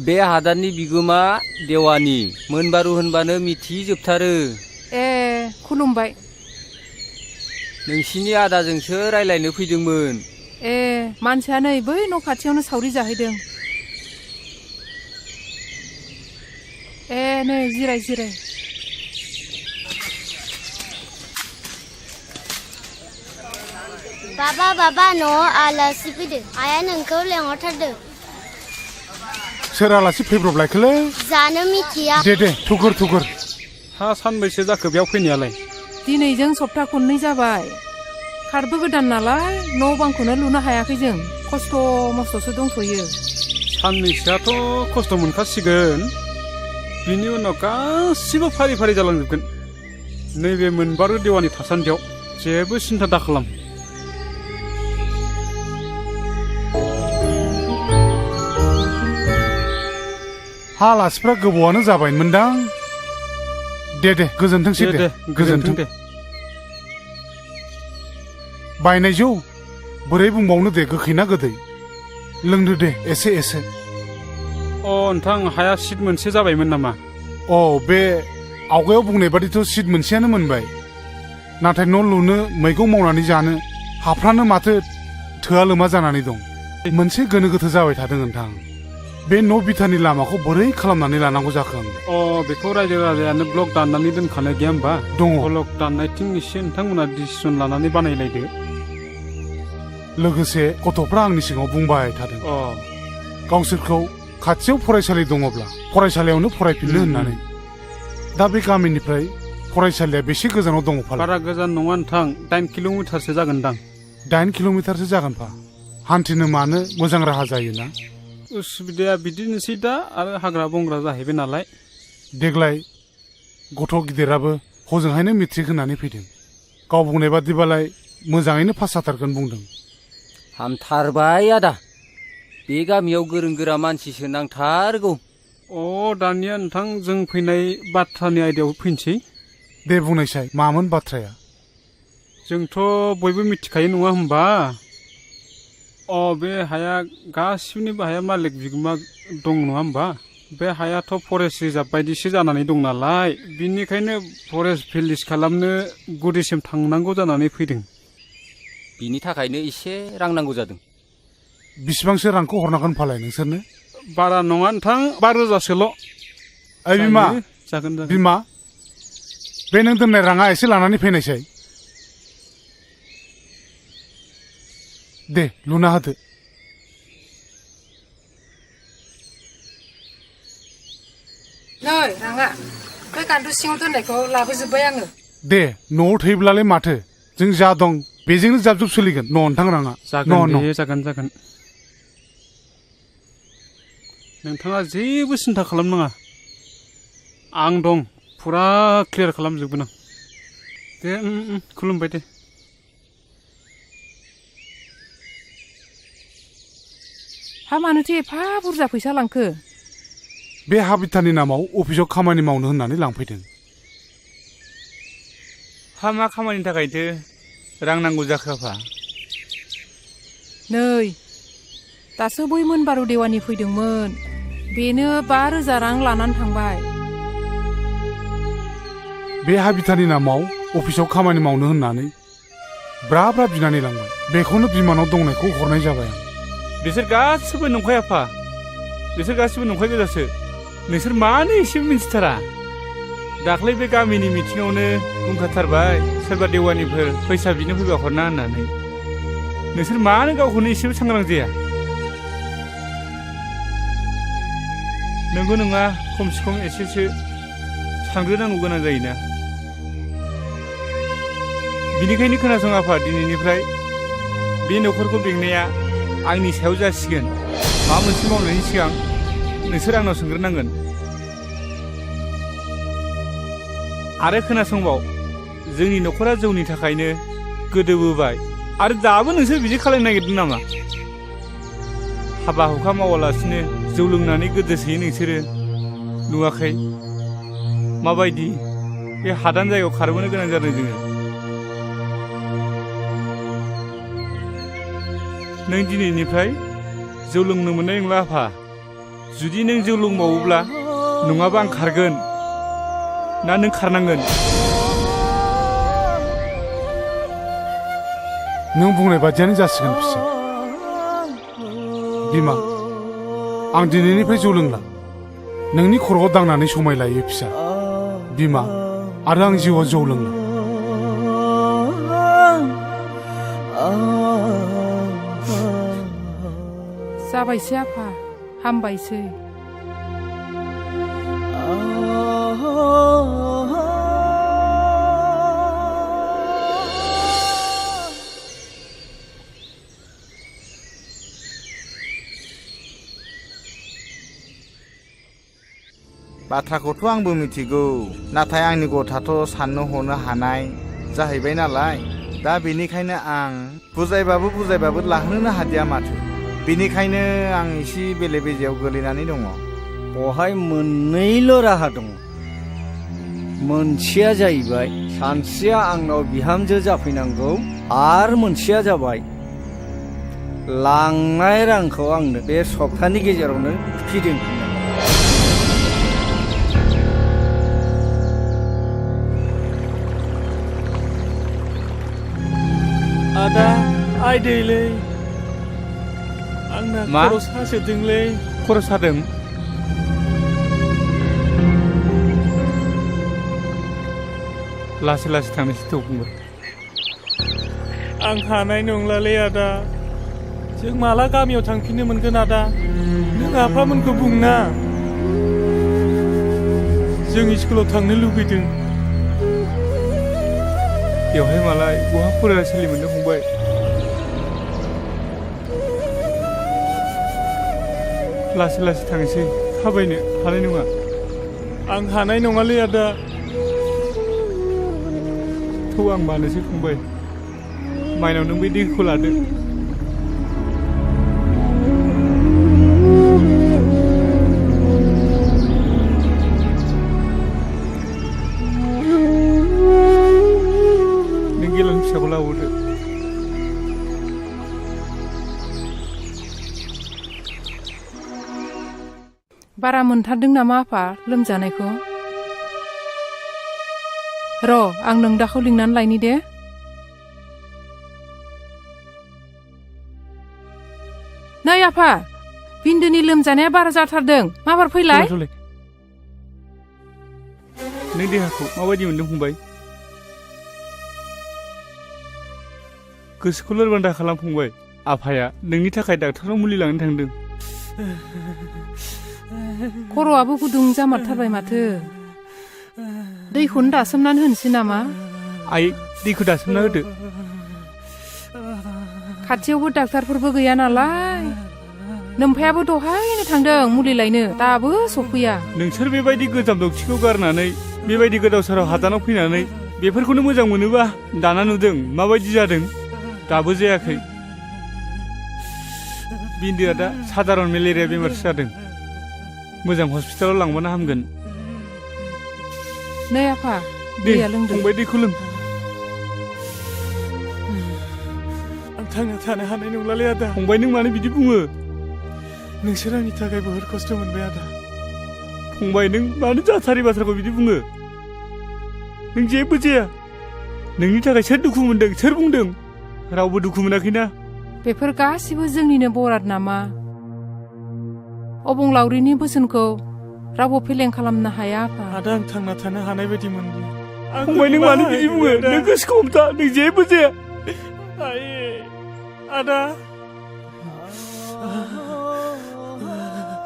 बे हादाननि बिगोमा देवानि। मोनबारु होनबानो मिथिजोबथारो। ए, खुलुमबाय। नोंसिनि आदाजोंसो रायलायनो फैदोंमोन। ए, मानसिया नै बै न' खाथियावनो सावरि जाहैदों। ए, नै जिराय जिराय। बाबा न'आव आलासि फैदों, आइया नोंखौ लेंहरथारदों। सोर आलासि फैब्रबलायखोलै? जानो मिथिया। दे थुगुर। हा सानबैसे जाखो बेयाव फैनायालाय? दिनैजों सप्ता खननै जाबाय। खारबो गोदान नालाय न' बांखौनो लुनो हायाखै जों। खस्थ' मस्थ'सो दंथ'यो। साननैसोआथ' खस्थ' मोनखासिगोन। बिनि उनाव गासिबो फारि फारि जालांजोबगोन। नैबे मोनबारु देवानि थासान्दियाव जेबो सिन्था दाखालाम। हा आलासिफ्रा गोबावानो जाबायमोनदां। दे गोजोनथोंसै दे गोजोनथों दे। बायनाय जौ बोरै बुंबावनो दे, गोखै ना गोदै? लोंदो दे एसे। नोंथां हाया सिट मोनसे जाबायमोन नामा? बे आवगायाव बुंनाय बादिथ' सिट मोनसेयानो मोनबाय, नाथाय न' लुनो मैगं मावनानै जानो हाफ्रानो माथो थोआ लोमा जानानै दं। मोनसे गोनो गोथो जाबाय थादों नोंथां। बे न' बिथानि लामाखौ बोरै खालामनानै लानांगौ जाखो आं? बेखौ रायजो राजायानो ब्लक दाननानै दोनखानाय गैया होमबा? दङ। ब्लक दाननायथिं एसे नोंथांमोना डिसिसन लानानै बानायलायदो। लोगोसे गथ'फ्रा आंनि सिगाङाव बुंबाय थादों गावसोरखौ खाथियाव फरायसालि दङब्ला फरायसालियावनो फरायफिननो होननानै। दा बे गामिनिफ्राय फरायसालिया बेसे गोजानाव दङ फालाय? बारा गोजान नङा नोंथां, 8 किल'मिटारसो जागोनदां। 8 किल'मिटारसो जागोनफा। हान्थिनो मानो मोजां राहा जायोना? उसुबिदाया बिदिनोसै दा, आरो हाग्रा बंग्रा जाहैबाय नालाय। देग्लाय गथ' गिदिराबो हजोंहायनो मेट्रिक होनानै फैदों। गाव बुंनाय बादिबालाय मोजाङैनो पास जाथारगोन बुंदों। हामथारबाय आदा, बे गामियाव गोरों गोरा मानसिसो नांथारगौ। दानिया नोंथां जों फैनाय बाथ्रानि आयदायाव फैनोसै। दे बुंनायसाय, मामोन बाथ्राया? जोंथ' बयबो मिथिखायो नङा होमबा? बे हाया गासिबनिबो हाया मालिक बिगोमा दं नङा होमबा? बे हायाथ' फरेस्ट रिजार्भ बायदिसो जानानै दं नालाय, बिनिखायनो फरेस्ट भिलेज खालामनो गुदिसिम थांनांगौ जानानै फैदों। बिनि थाखायनो एसे रां नांगौ जादों। बिसिबांसो रांखौ हरनांगोन फालाय नोंसोरनो? बारा नङा नोंथां, 5,000सोल'। बिमा, जागोन बिमा, बे नों दोननाय राङा एसे लानानै फैनायसाय। दे लुना होदो। नै राङा, बे गान्दु सिङाव दोननायखौ लाबोजोब्बाय आङो। दे न'आव थैब्लालाय माथो, जों जा दं बेजोंनो जाब जुब सोलिगोन। नोंथां राङा जागोन। नोंथाङा जेबो सिन्था खालामनाङा, आं दं, फुरा क्लियार खालामजोबगोन आं। दे खुलुमबाय दे। हा मानोथो एफा बुरजा फैसा लांखो? बे हा बिथानि नामाव अफिसाव खामानि मावनो होननानै लांफैदों। हा मा खामानिनि थाखायथो रां नांगौ जाखो आफा? नै दासो बै मोनबारु देवानि फैदोंमोन, बेनो 5,000 रां लानानै थांबाय। बे हा बिथानि नामाव अफिसाव खामानि मावनो होननानै ब्रा ब्रा बिनानै लांबाय। बेखौनो बिमानाव दंनायखौ हरनाय जाबाय आं। बिसोर गासिबो नंखाय आफा, बिसोर गासिबो नंखाय गोजासो। नोंसोर मानो एसेबो मिन्थिथारा? दाख्लै बे गामिनि मिटिङावनो बुंखाथारबाय सोरबा देवानिफोर फैसा बिनो फैबा हरना होननानै। नोंसोर मानो गावखौनो एसेबो सांग्रां जाया? नंगौ नङा, खमसे खम एसेसो सानग्रोनांगौ गोनां जायोना। बिनिखायनो खोनासं आफा, दिनैनिफ्राय बे न'खरखौ बेंनाया आंनि सायाव जासिगोन। माबा मोनसे मावनायनि सिगां नोंसोर आंनाव सोंग्रोनांगोन। आरो खोनासंबाव, जोंनि न'खरा जौनि थाखायनो गोदोबोबाय, आरो दाबो नोंसोर बिदि खालामनो नागिरदों नामा? हाबा हुखा मावालासिनो जौ लोंनानै गोदोसोयो नोंसोरो, नुवाखै माबायदि बे हादान जायगायाव खारबोनो गोनां जादों जोङो। नों दिनैनिफ्राय जौ लोंनो मोननाय नंला आफा। जुदि नों जौ लोंबावोब्ला नङाबा आं खारगोन, ना नों खारनांगोन? नों बुंनाय बादियानो जासिगोन फिसा। बिमा, आं दिनैनिफ्राय जौ लोंला। नोंनि खर'आव दांनानै समाय लायो फिसा। बिमा, आरो आं जिउआव जौ लोंला। जाबायसै आफा, हामबायसै। बाथ्राखौथ' आंबो मिथिगौ, नाथाय आंनि गथ'आथ' साननो हनो हानाय जाहैबाय नालाय, दा बेनिखायनो आं बुजायबाबो लाहोनो हादिया माथो। बेनिखायनो आं एसे बेले बेजेयाव गोलैनानै दङ। बहाय मोननैल' राहा दङ। मोनसेया जाहैबाय सानसेया आंनाव बिहामजो जाफैनांगौ, आरो मोनसेया जाबाय लांनाय रांखौ आंनो बे सप्तानि गेजेरावनो फिदिंफिननांगौ। आदा आइ दैलै आंना मा? खर' सासोदोंलै खर' सादों लासै लासै थांनोसै थौ फंबाय आं हानाय नंलालै आदा जों माला गामियाव थांफिननो मोनगोन आदा नों आफामोनखौ बुंना जों स्कुलाव थांनो लुबैदों बेवहाय मालाय बहा फरायसालि मोननो फंबाय लासै लासै थांसै थाबायनो हानाय नङा आं हानाय नङालै आदा थौ आं मानोसै फंबाय माइनाव नों बे दैखौ लादो नों गेलान फिसाखौ लाबोदो बारा मोनथारदों नामा आफा लोमजानायखौ र' आं नोंदाखौ लिंनानै लायनि दे नै आफा बिन्दोनि लोमजानाया बारा जाथारदों माबार फैलाय नों देहाखौ माबायदि मोनदों फंबाय गोसोखौ लोरबां दा खालाम फंबाय आफाया नोंनि थाखाय डाक्टारनाव मुलि लांनो थांदों खर'आबो गुदुं जामारथारबाय माथो दैखौनो दासोमनानै होनोसै नामा आइ दैखौ दासोमना होदो खाथियावबो डाक्टारफोरबो गैया नालाय नोमफायाबो दहायनो थांदों मुलि लायनो दाबो सफैया नोंसोर बेबायदि गोजाम दौथिखौ गारनानै बेबायदि गोदाव सोराव हादानाव फैनानै बेफोरखौनो मोजां मोनोबा दाना नुदों माबायदि जादों दाबो जायाखै बिन्दोआ दा साधारन मेलेरिया बेमारसो जादों मोजां हस्पिटालाव लांबानो हामगोन नै आफा दैया लोंदो फंबाय दैखौ लों आं थांना थानो हानाय नंलालै आदा फंबाय नों मानो बिदि बुङो नोंसोर आंनि थाखाय बहुद खस्थ' मोनबाय आदा फंबाय नों मानो जाथारि बाथ्राखौ बिदि बुङो नों जेबो जाया नोंनि थाखाय सोर दुखु मोनदों सोर बुंदों रावबो दुखु मोनाखैना बेफोर गासिबो जोंनिनो बराद नामा अबंलावरिनि बोसोनखौ रावबो फेलें खालामनो हाया आफा आदा आं थांना थानो हानाय बायदि मोनदों फंबाय नों मानो बिदि बुङो नों गोसोखौ हमथा नों जेबो जाया आदा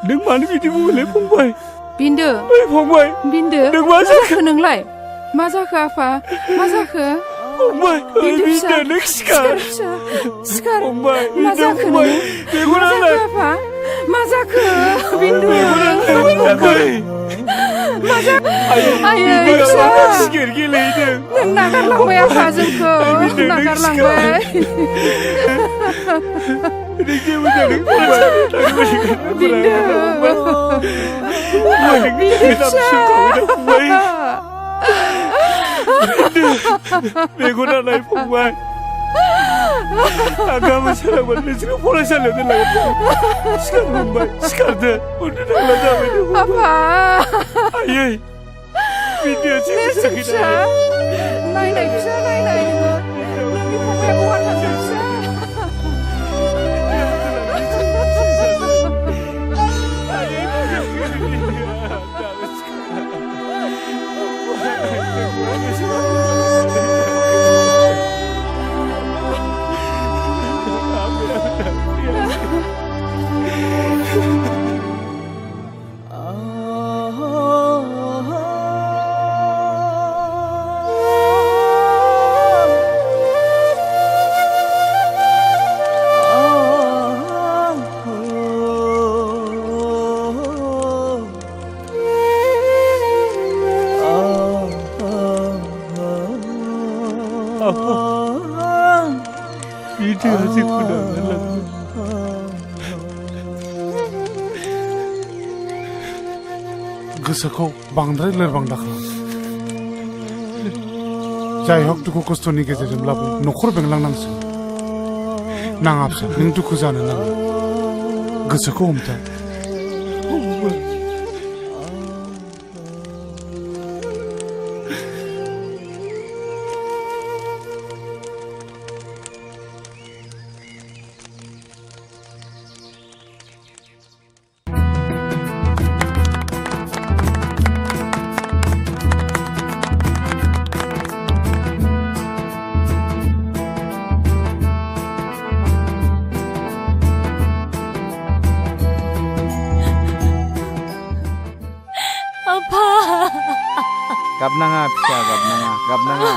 नों मानो बिदि बुङोलै फंबाय बिन्दो फंबाय बिन्दो नों मा जाखो नोंलाय मा जाखो आफा मा जाखो फंबाय बिन्दो नों सिखार सिखार फंबाय मा जाखो मा जाखो आफा मा जाखो बिन्दु मा जाखो आयै फिसा सिगार गेलेहैदों नों नागारलांबाय आफा जोंखौ नागारलांबाय मेगनालाय फंबाय गाबोन सोरांबा नोंसोरखौ फरायसालियाव दोनलांगोन सिखार फंबाय सिखारदो उन्दु थांला जाबाय आफा आयै बिदिया जेबो फिसा नायनाय फिसा नायनाय नोंनि फंबाया बहा थांदों फिसा गोसोखौ बांद्राय लोरबां दाखालाम जाय हक दुखु खस्थ'नि गेजेरजोंब्लाबो न'खर बेंलांनांसिगोन नाङा फिसा नों दुखु जानो नाङा गोसोखौ हमथा गाबनाङा फिसा गाबनाङा गाबनाङा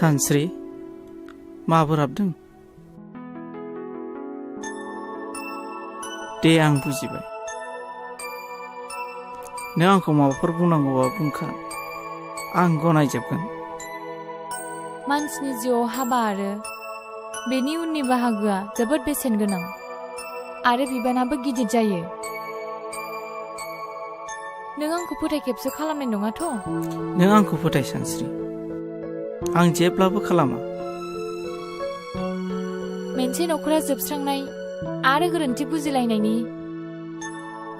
सानस्रि माबोर हाबदों दे आं बुजिबाय नों आंखौ माबाफोर बुंनांगौबा बुंखा आं गनायजोबगोन मानसिनि जिउआव हाबा आरो बेनि उननि बाहागोआ जोबोद बेसेन गोनां आरो बिबानाबो गिदिर जायो नों आंखौ फोथायखेबसो खालामनाय नङाथ' नों आंखौ फोथाय सानस्रि आं जेब्लाबो खालामा मोनसे नखरा जोबस्रांनाय आरो गोरोन्थि बुजिलायनायनि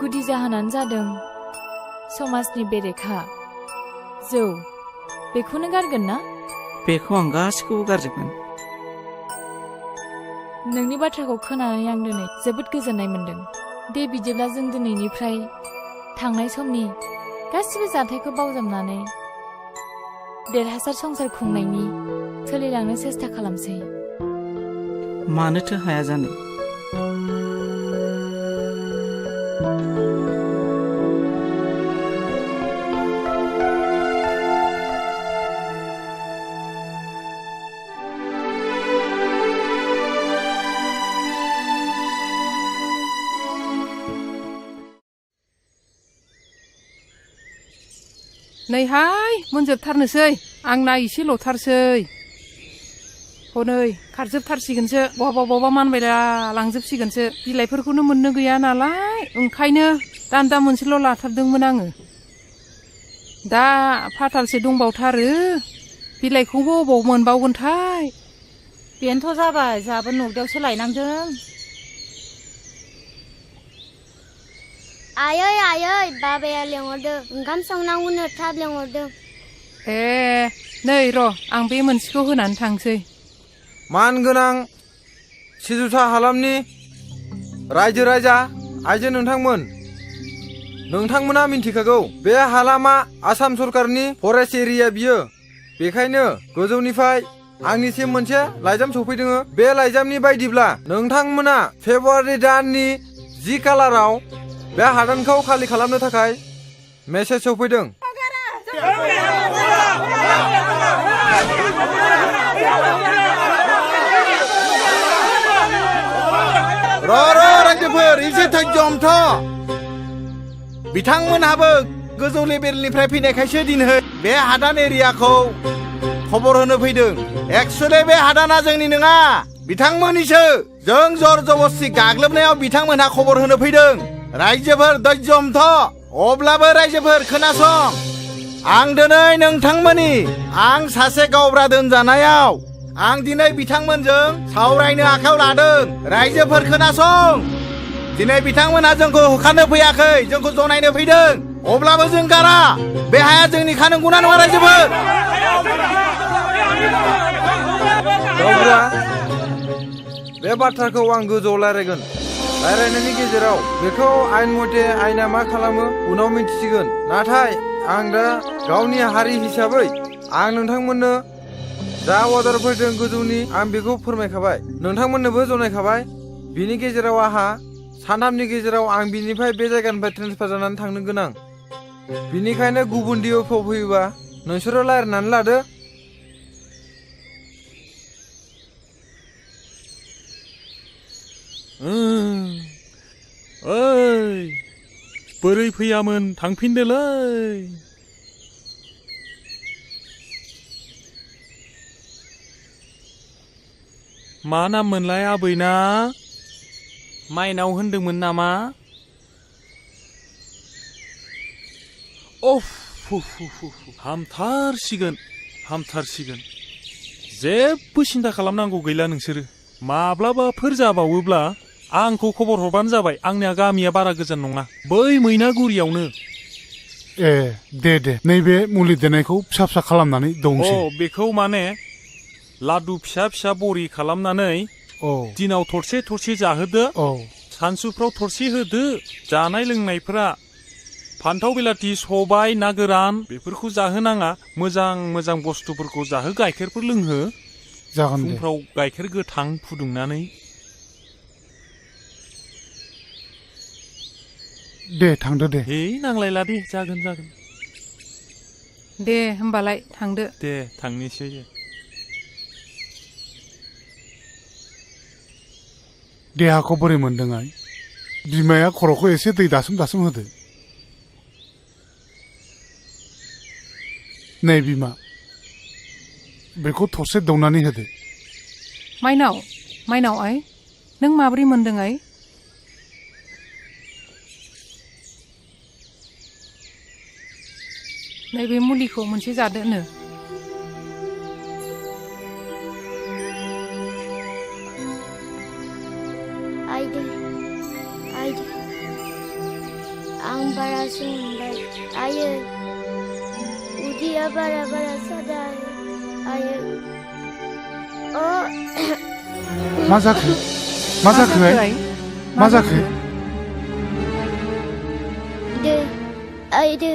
गुदि जाहोनानो जादों समाजनि बेरेखा जौ बेखौनो गारगोन ना बेखौ आं गासिखौबो गारजोबगोन नोंनि बाथ्राखौ खोनानानै आं दिनै जोबोद गोजोननाय मोन्दों दे बिदिब्ला जों दिनैनिफ्राय थांनाय समनि गासिबो जाथायखौ बावजोबनानै देरहासार संसार खुंनायनि सोलिलांनो सेस्था खालामसै मानोथो हाया जानो नैहाय मोनजोबथारनोसै आंना एसेल'थारसै हनै खारजोबथारसिगोनसो बहाबा मानबायला लांजोबसिगोनसो बिलाइफोरखौनो मोननो गैया नालाय ओंखायनो दान्दा मोनसेल' लाथारदोंमोन आङो दा फाथालसे दंबावथारो बिलाइखौबो अबाव मोनबावगोनथाय बेनोथ' जाबाय जाबो नगदायावसो लायनांदों आयै आयै बाबाया लेंहरदों ओंखाम संनांगौनो थाब लेंहरदों ए नै र' आं बे मोनसेखौ होनानै थांसै मानगोनां सिजुसा हालामनि रायजो राजा आइजो नोंथांमोना मिन्थिखागौ बे हालामा आसाम सरकारनि फरेस्ट एरिया बियो बेखायनो गोजौनिफ्राय आंनिसिम मोनसे लाइजाम सफैदों बे लाइजामनि बायदिब्ला नोंथांमोना फेब्रुवारि दाननि 10 खालाराव बे हादानखौ खालि खालामनो थाखाय मेसेज सफैदों र' रायजोफोर एसे धैर्यमथ' बिथांमोनहाबो गोजौ लेभेलनिफ्राय फैनायखायसो दिनै बे हादान एरियाखौ खबर होनो फैदों एक्सुवेलि बे हादाना जोंनि नङा बिथांमोननिसो जों जर जबस्ति गाग्लोबनायाव बिथांमोनहा खबर होनो फैदों रायजोफोर धैर्यमथ' अब्लाबो रायजोफोर खोनासं आं दिनै नोंथांमोननि आं सासे गावब्रा दोनजानायाव आं दिनै बिथांमोनजों सावरायनो आखायाव लादों रायजोफोर खोनासं दिनै बिथांमोनहा जोंखौ होखारनो फैयाखै जोंखौ जनायनो फैदों अब्लाबो जों गारा बे हाया जोंनिखा नंगौना नङा रायजोफोर गावब्रा बे बाथ्राखौ आं गोजौआव रायज्लायगोन रायज्लायनायनि गेजेराव बेखौ आइन मथे आइना मा खालामो उनाव मिन्थिसिगोन नाथाय आं दा गावनि हारि हिसाबै आं नोंथांमोननो जा अर्डार फैदों गोजौनि आं बेखौ फोरमायखाबाय नोंथांमोननोबो जनायखाबाय बिनि गेजेराव आंहा सानथामनि गेजेराव आं बिनिफ्राय बे जायगानिफ्राय ट्रेन्सफार जानानै थांनो गोनां बिनिखायनो गुबुन डिअ'फ्राव फैयोबा नोंसोरो रायज्लायनानै लादो ओइ बोरै फैयामोन थांफिनदोलै मा नाम मोनलाय आबैना माइनाव होनदोंमोन नामा अफ हामथारसिगोन जेबो सिन्था खालामनांगौ गैला नोंसोरो माब्लाबाफोर जाबावोब्ला आंखौ खबर हरबानो जाबाय आंनिया गामिया बारा गोजान नङा बै मैनागुरियावनो ए दे नैबे मुलि देनायखौ फिसा फिसा खालामनानै दंसै बेखौ माने लादु फिसा फिसा बरि खालामनानै दिनाव थरसे थरसे जाहोदो सानसुफ्राव थरसे होदो जानाय लोंनायफोरा फान्थाव बिलाथि सबाय ना गोरान बेफोरखौ जाहोनाङा मोजां बुस्थुफोरखौ जाहो गाइखेरफोर लोंहो जागोन दे फुंफ्राव गाइखेर गोथां फुदुंनानै दे थांदो दे नांलायला दे जागोन दे होमबालाय थांदो दे थांनोसै देहाखौ बोरै मोनदों आइ बिमाया खर'खौ एसे दै दासोम होदो नै बिमा बेखौ थरसे दौनानै होदो माइनाव आइ नों माबोरै मोनदों आइ नैबे मुलिखौ मोनसे जादोनो आं बारासो मोनबाय आयो उदैया बारा सादा आयो मा जाखो आइ मा जाखो दै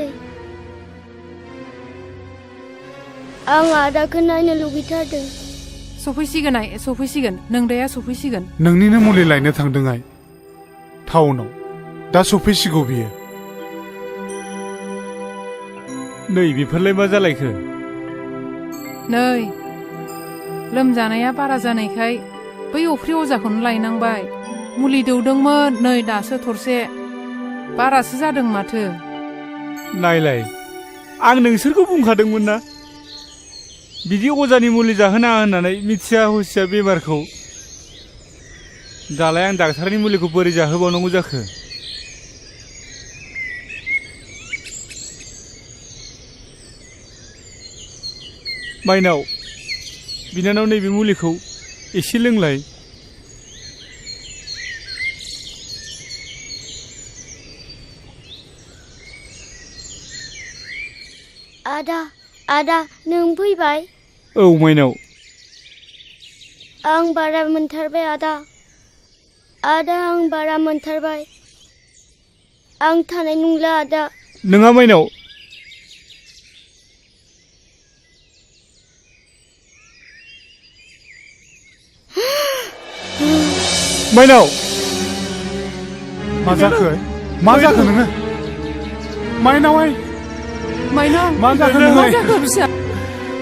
आं आदाखौ नायनो लुगैथारदों सफैसिगोन नोंदाया सफैसिगोन नोंनिनो मुलि लायनो थांदों आइ टाउनाव दा सफैसिगौ बियो नै बेफोरलाय मा जालायखो नै लोमजानाया बारा जानायखाय बै अफ्रि अजाखौनो लायनांबाय मुलि दौदोंमोन नै दासो थरसे बारासो जादों माथो नायलाय आं नोंसोरखौ बुंखादोंमोन ना बिदि अजानि मुलि जाहोनाङा होननानै मिथिया हुसिया बेमारखौ दालाय आं डाक्टारनि मुलिखौ बोरै जाहोबावनांगौ जाखो माइनाव बिनानाव नैबे मुलिखौ एसे लोंलाय आदा नों फैबाय औ माइनाव आं बारा मोनथारबाय आदा आं बारा मोनथारबाय आं थानाय नंला आदा नोङा माइनाव माइनाव मा जाखो नोङो माइनाव मा जाखो फिसा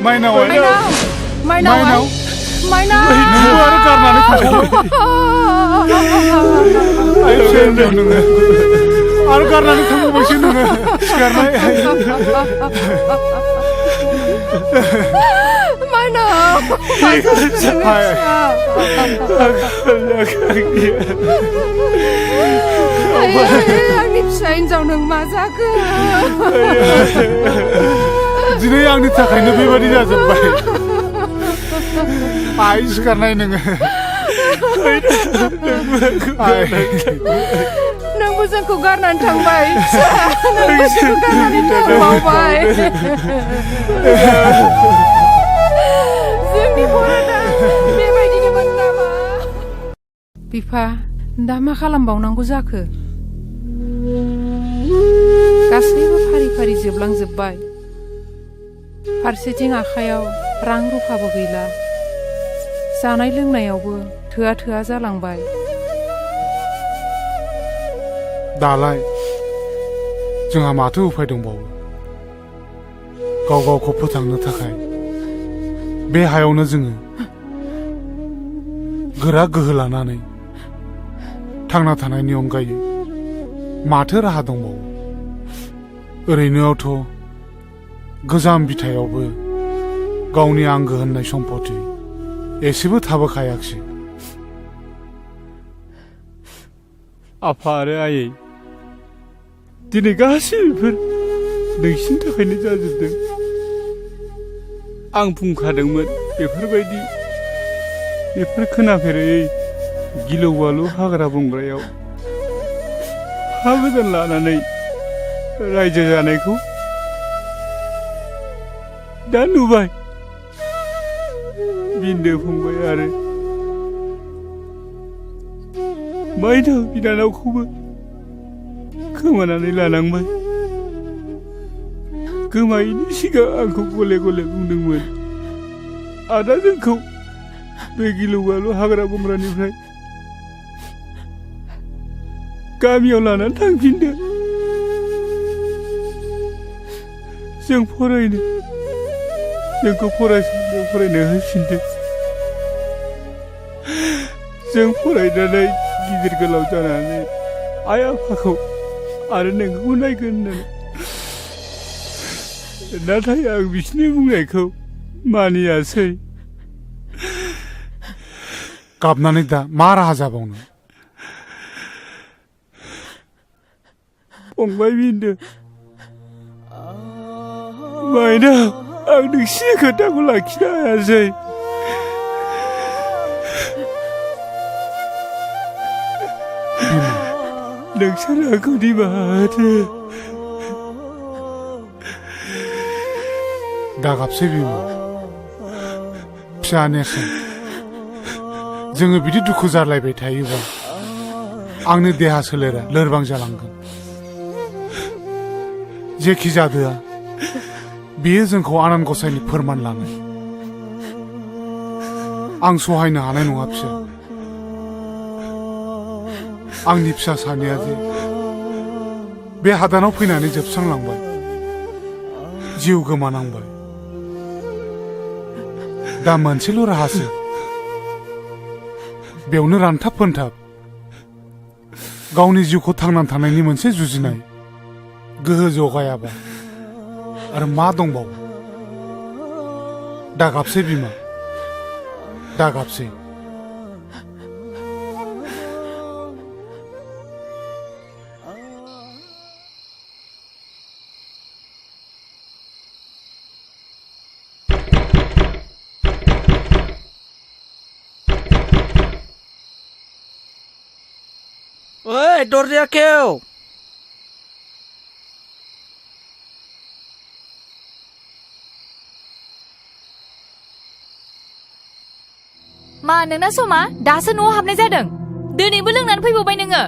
माइनाव नोंखौ आरो गारनानै थांबाय नोङो आरो गारनानै थांबावबायसो नोङो सिखारनाय आंनि फिसा हिन्जाव नों मा जाखो दिनै आंनि थाखायनो बेबायदि जाजोब्बाय आइ सिखारनाय नोङो नोंबो जोंखौ गारनानै थांबाय नोंबो जोंखौ गारनानै थांबावबाय जोंनि बर'ना बेबायदिनोमोन नामा बिफा दा मा खालामबावनांगौ जाखो गासैबो फारि फारि जोबलांजोब्बाय फारसेथिं आखायाव रां रुफाबो गैला जानाय लोंनायावबो थोआ जालांबाय दालाय जोंहा माथो उफाय दंबावो गाव गावखौ फोथांनो थाखाय बे हायावनो जोङो गोरा गोहो लानानै थांना थानायनि अनगायै माथो राहा दंबावो ओरैनोआवथ' गोजाम बिथायावबो गावनि आंगो होननाय सम्पति एसेबो थाबोखायाखिसै आफा आरो आयै दिनै गासैबो नोंसिनि थाखायनो जाजोबदों आं बुंखादोंमोन बेफोर खोनाफेरै गिलु बालु हाग्रा बंग्रायाव हा गोदान लानानै रायजो जानायखौ दा नुबाय बिन्दो फंबाय आरो माइनाव बिनानावखौबो खोमानानै लानांबाय गोमायैनि सिगां आंखौ गले गले बुंदोंमोन आदा जोंखौ बे गिलु बालु हाग्रा बंग्रानिफ्राय गामियाव लानानै थांफिनदो जों फरायनो जोंखौ फरायसालियाव फरायनो होफिनदो जों फरायनानै गिदिर गोलाव जानानै आइ आफाखौ आरो नोंखौ नायगोन होननानै नाथाय आं बिसोरनि बुंनायखौ मानियासै गाबनानै दा मा राहा जाबावनो फंबाय बिन्दो माइनाव आं नोंसिनि खोथाखौ लाखिनो हायासै नोंसोर आंखौ निमाहा होदो दागाबसै बिमा फिसा नेरसोन जोङो बिदि दुखु जालायबाय थायोबा आंनि देहा सोलेरा लोरबां जालांगोन जेखि जादोआ बेयो जोंखौ आनान गसाइनि फोरमान लानाय आं सहायनो हानाय नङा फिसा आंनि फिसा सानैया जे बे हादानाव फैनानै जोबस्रांलांबाय जिउ गोमानांबाय दा मोनसेल' राहासो बेयावनो रानथाब फोनथाब गावनि जिउखौ थांनानै थानायनि मोनसे जुजिनाय गोहो जगायाबा आरो मा दंबावो दागाबसै बिमा दागाबसै ओइ दरजा खेव मा नोंना समा दासो न'आव हाबनाय जादों दिनैबो लोंनानै फैबावबाय नोङो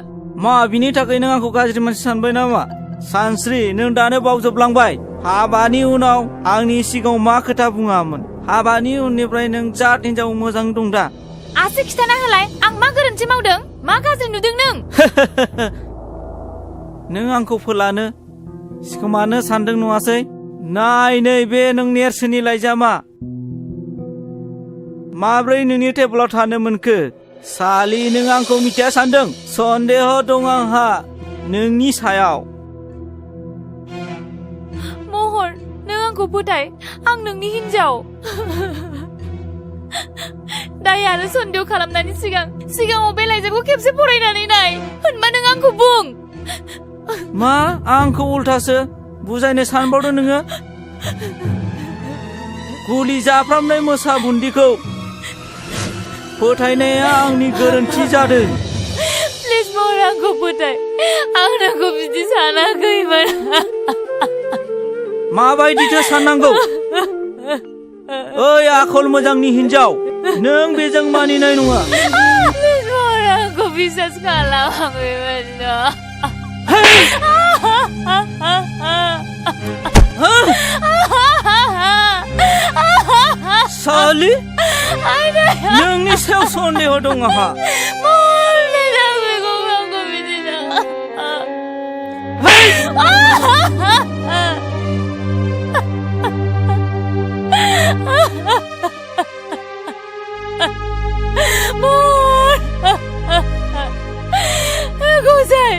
मा बिनि थाखाय नों आंखौ गाज्रि मानसि सानबाय नामा सानस्रि नों दानो बावजोबलांबाय हाबानि उनाव आंनि सिगाङाव मा खोथा बुङामोन हाबानि उननिफ्राय नों जात हिनजाव मोजां दं दा आसि खिथाना होलाय आं मा गोरोन्थि मावदों मा गाज्रि नुदों नों नों आंखौ फोलानो सिखोमानो सानदों नङासै नाय नै बे नों नेरसोननि लाइजामा माब्रै नोंनि टेबोलाव थानो मोनखो सालि नों आंखौ मिथिया सानदों सन्देह दं आंहा नोंनि सायाव महर नों आंखौ फोथाय आं नोंनि हिनजाव दाय आरो सन्देह खालामनायनि सिगाङाव बे लाइजामखौ खेबसे फरायनानै नाय होनबा नों आंखौ बुं मा आंखौ उल्थासो बुजायनो सानबावदों नोङो गुलि जाफ्रामनाय मोसा बुन्दिखौ फोथायनाया आंनि गोरोन्थि जादों प्लिज महर आंखौ फोथाय आं नोंखौ बिदि सानाखैमोन माबायदिथो साननांगौ ओइ आखल मोजांनि हिनजाव नों बेजों मानिनाय नङा प्लिज महर आंखौ बिसास खालामाखैमोन सालि नोंनि सायाव सन्देह दं आंहा गसाइ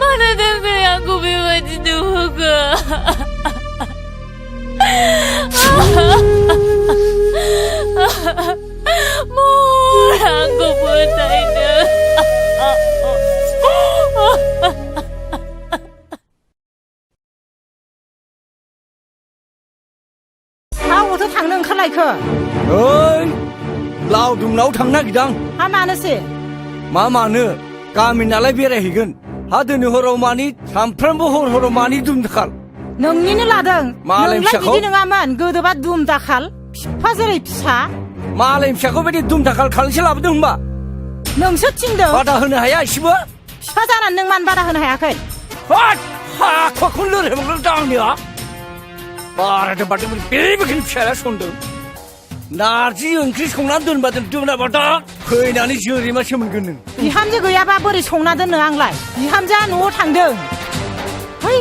मानो थाखाय आंखौ बेबायदि नुहोखो महर आंखौ फोथायनो मावोथ' थांनो ओंखारलायखो ओइ लावदुमनाव थांनो नागिरदां हा मानोसै मानो गामि नालाय बेरायहैगोन हा दिनै हराव मानि सानफ्रामबो हराव मानि दुम दाखाल नोंनिनो लादों मालाय नोंलाय फिसाखौ बिदि नङामोन गोदोबा दुम दाखाल फिफा जेरै फिसा मालाय फिसाखौ बायदि दुम दाखाल खालामसे लाबोदों होनबा नोंसो थिनदों बादा होनो हाया एसेबो फिफा जानानै नों मानो बादा होनो हायाखै हाखौनो लोरहैबांल' दांनिया बारादों बादों बेबायदि फिसाया संदों नारजि ओंख्रि संनानै दोनबादों दोनाबा दा फैनानै जोरैमासो मोनगोन नों बिहामजो गैयाबा बोरै संना दोननो आंलाय बिहामजोआ न'आव थांदों है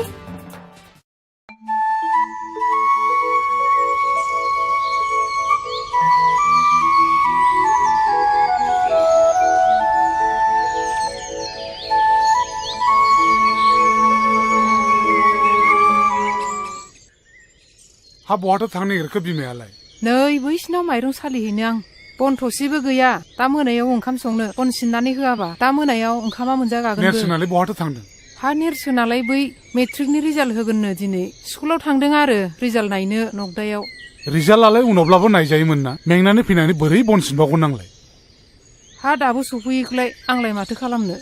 हा बहाथो थांनो नागिरखो बिमायालाय नै बैसिनाव माइरं सालिहैनो आं बन थसेबो गैया दा मोनायाव ओंखाम संनो बन सिननानै होआबा दा मोनायाव ओंखामा मोनजागागोनबो नेरसोनालाय बहाथो थांदों हा नेरसोनालाय बै मेट्रिकनि रिजाल्ट होगोननो दिनै स्कुलाव थांदों आरो रिजाल्ट नायनो नगदायाव रिजाल्टआलाय उनावब्लाबो नायजायोमोन ना मेंनानै फैनानै बोरै बन सिनबावगोन नांलाय हा दाबो सफैयोखौलाय आंलाय माथो खालामनो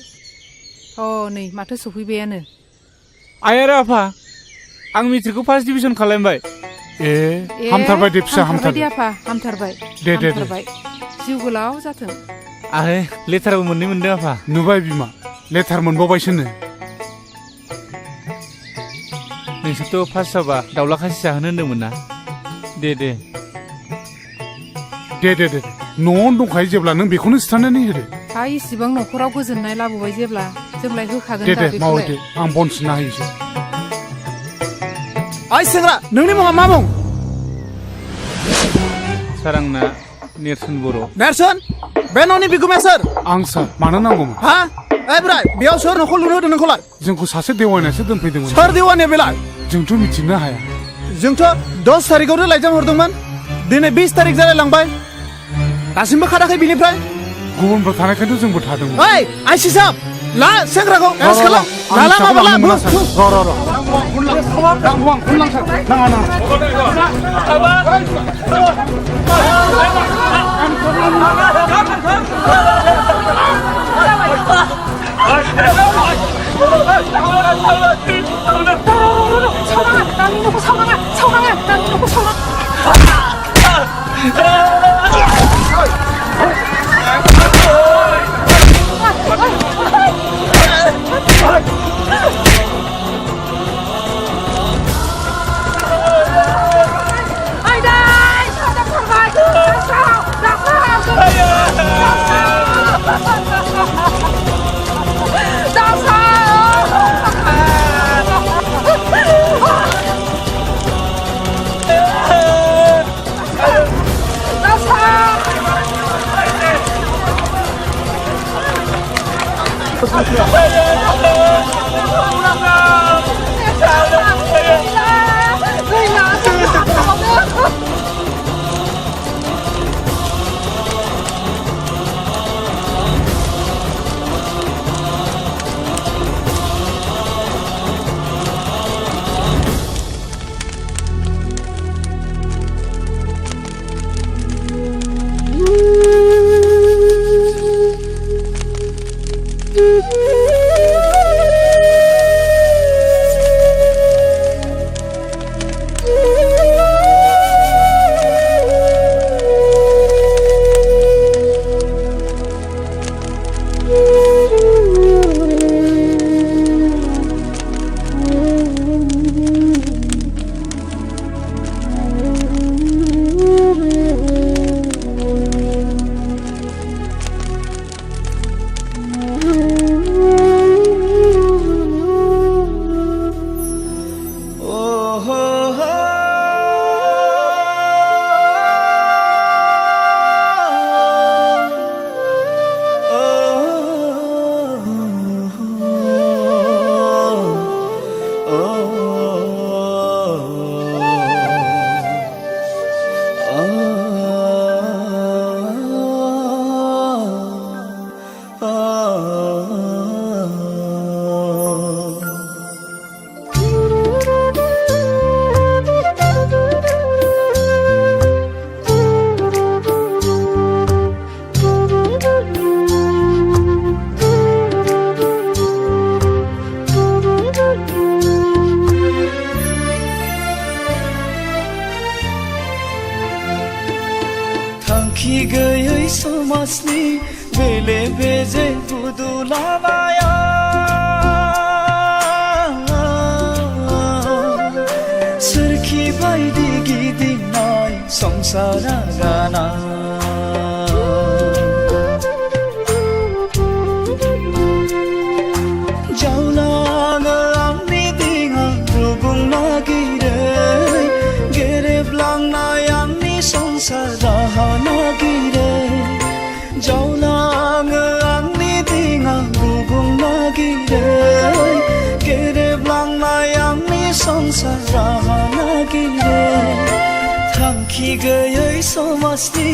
नै माथो सफैबायानो आइ आरो आफा आं मेट्रिकखौ फार्स्ट डिभिजन खालामबाय हामथारबाय दे फिसा हामथारबाय आफा हामथारबाय दे जिउ गोलाव जाथों आरो लेटारबो मोननै मोनदों आफा नुबाय बिमा लेटार मोनबावबायसोनो नोंसोरथ' पास जाबा दाउला खासि जाहोनो होन्दोंमोन ना दे न'आवनो दंखायो जेब्ला नों बेखौनो सिथारनानै होदो हा इसिबां न'खराव गोजोननाय लाबोबाय जेब्ला जोंलाय होखागोन दे मावो दे आं बन सिनना होयोसै ओइ सेंग्रा नोंनि मुङा मा मुं सार आंना नेरसोन बर' नेरसोन बे न'नि बिगुमाया सोर आं सार मानो नांगौमोन हा ओइ बोराय बेयाव सोर न'खौ लुनो होदों नोंखौलाय जोंखौ सासे देवानियासो दोनफैदोंमोन सोर देवानिया बेलाय जोंथ' मिथिनो हाया जोंथ' 10 थारिखआवनो लाइजाम हरदोंमोन दिनै 20 थारिख जालायलांबाय दासिमबो खाराखै बिनिफ्राय गुबुनफोर थानायखायथ' जोंबो थादोंमोन ओइ आइसि साहब ला सेंग्राखौ एरेस्ट खालाम लाला माबा ला Thank you. समाजनि बेले बेजे बुदुलाबाया सोरखि बायदि गिदिंनाय संसारा गाना जावलाङो आंनि दिङा रुगुं नागिरै गेरेबलांनाय आंनि संसार राहा नागिरै जावलाङो आंनि दिङा रुगुं नागिरै गेरेबलांनाय आंनि संसार राहा नागिरै थांखि गैयै समाजनि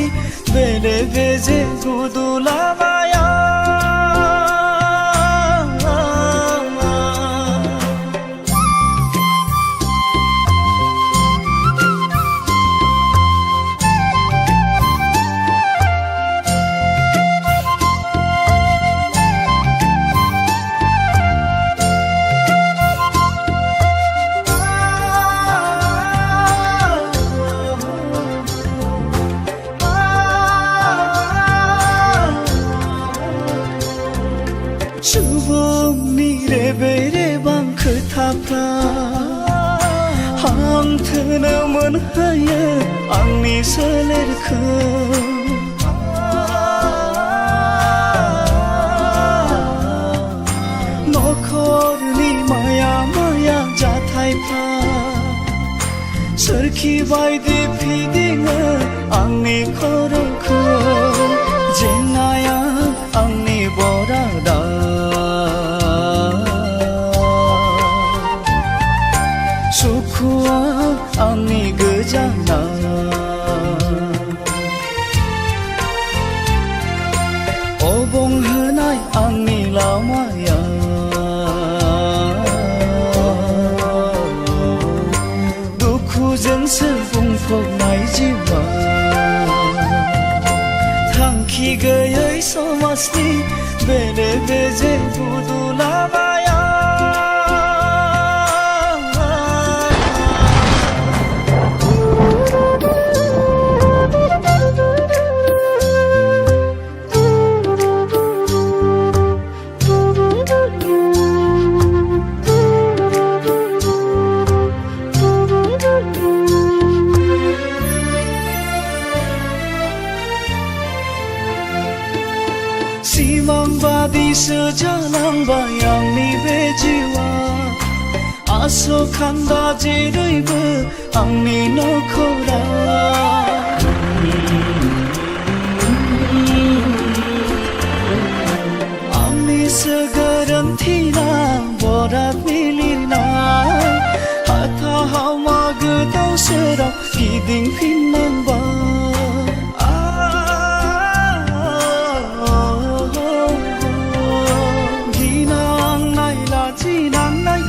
बेले बेजे गुदुलाबाया सुबुंनि रेबे रेबां खोथाफ्रा हांथोनो मोनहोयो आंनि सोलेरखौ नखरनि माया माया जाथायफ्रा सोरखि बायदि फिदिङो आंनि खर'खौ जेंनाया आंनि बरादा सुखुआ आंनि गोजाना अबंहोनाय आंनि लामाया दुखुजोंसो बुंफबनाय जिउआ थांखि गैयै समाजनि बेले बेजे बुदुलाबाया सिमांबादिसो जालांबाय आंनि बे जिउआ आसखान्दा जेरैबो आंनि नखरा आंनिसो गोरोन्थिना बरादनि लिरनाय हाथा हामा गोदाव सोराव गिदिंफिननांबाय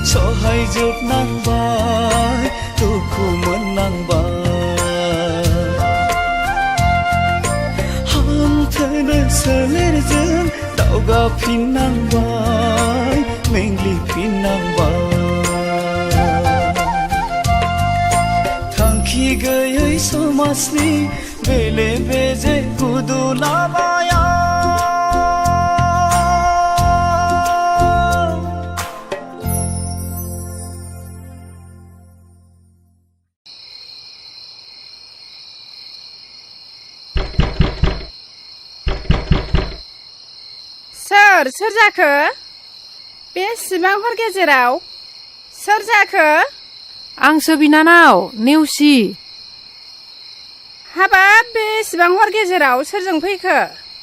सहाय जोबनांबाय दुखु मोननांबाय हांथोनो सोलेरजों दावगाफिननांबाय मेंग्लिफिननांबाय थांखि गैयै समाजनि बेले बेजे गुदुलाबाया सोर जाखो बेसेबां हर गेजेराव सोर जाखो आंसो बिनानाव नेवसि हाबाब बेसेबां हर गेजेराव सोरजों फैखो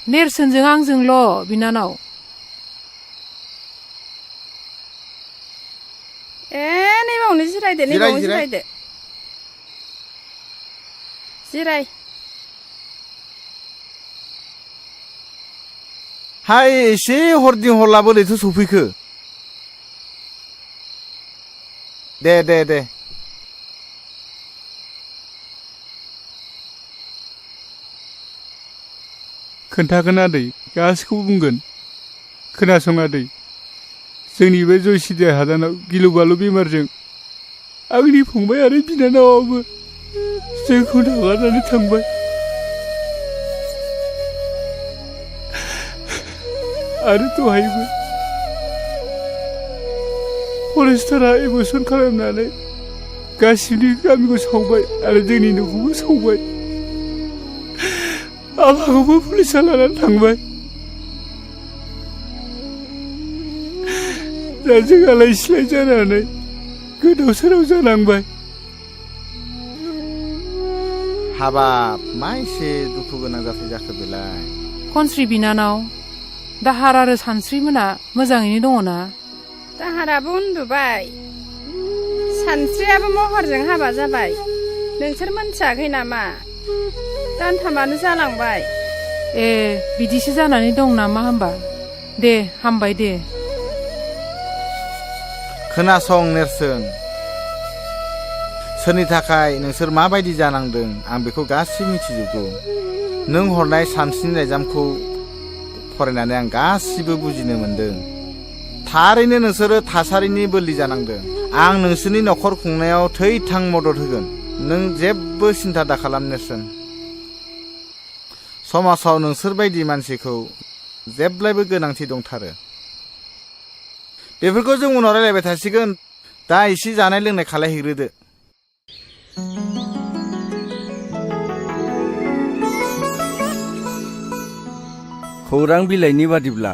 नेरसोनजों आंजोंल' बिनानाव नैबावनो जिरायदो नैबावनो जिरायदो जिराय हाय एसे हरदि हरला बोरैथो सफैखो दे खोन्थागोन आदै गासिखौबो बुंगोन खोनासं आदै जोंनि बे जयसिरिया हादानाव गिलु बालु बेमारजों आंनि फंबाय आरो आरो दहायबो फरेस्टारा एबसन खालामनानै गासिबो गामिखौ सावबाय आरो जोंनि न'खौबो सावबाय आफाखौबो पुलिसा लानानै थांबाय दा जों आलाय सिलाय जानानै गोदाव सोराव जानांबाय हाबाब मा एसे दुखु गोनां जाथाय जाखो बेलाय खनस्रि बिनानाव दाहार आरो सानस्रि मोना मोजाङैनो दङ ना दाहाराबो उन्दुबाय सानस्रियाबो महरजों हाबा जाबाय नोंसोर मोनथियाखै नामा दानथामानो जालांबाय ए बिदिसो जानानै दं नामा होमबा दे हामबाय दे खोनासं नेरसोन सोरनि थाखाय नोंसोर माबायदि जानांदों आं बेखौ गासिबो मिथिजोबगौ नों हरनाय सानस्रिनि लाइजामखौ फरायनानै आं गासिबो बुजिनो मोनदों थारैनो नोंसोरो थासारिनि बोलि जानांदों आं नोंसोरनि न'खर खुंनायाव थै-थां मदद होगोन नों जेबो सिन्था दाखालाम नेरसोन समाजाव नोंसोर बायदि मानसिखौ जेब्लायबो गोनांथि दंथारो बेफोरखौ जों उनाव रायलायबाय थासिगोन दा एसे जानाय लोंनाय खालायहैग्रोदो खौरां बिलाइनि बादिब्ला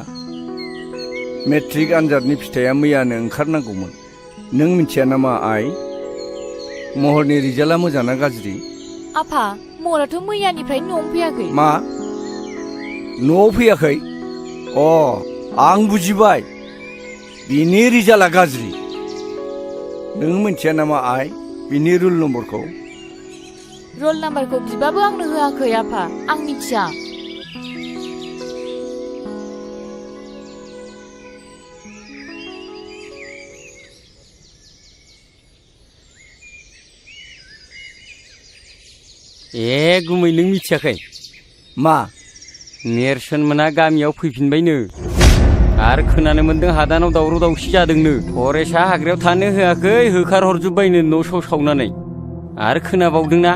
मेट्रिक आनजादनि फिथाइया मैयानो ओंखारनांगौमोन नों मिथिया नामा आइ महरनि रिजाल्टआ मोजां ना गाज्रि आफा महराथ' मैयानिफ्राय न'आव फैयाखै मा न'आव फैयाखै अ आं बुजिबाय बिनि रिजाल्टआ गाज्रि नों मिथिया नामा आइ बिनि रुल नम्बरखौ रल नाम्बारखौ बिबाबो आंनो होआखै आफा आं मिथिया ए गुमै नों मिथियाखै मा नेरसोन मोना गामियाव फैफिनबायनो आरो खोनानो मोन्दों हादानाव दावराव दावसि जादोंनो फरेस्टआ हाग्रायाव थानो होआखै होखार हरजोब्बायनो न' स' सावनानै आरो खोनाबावदोंना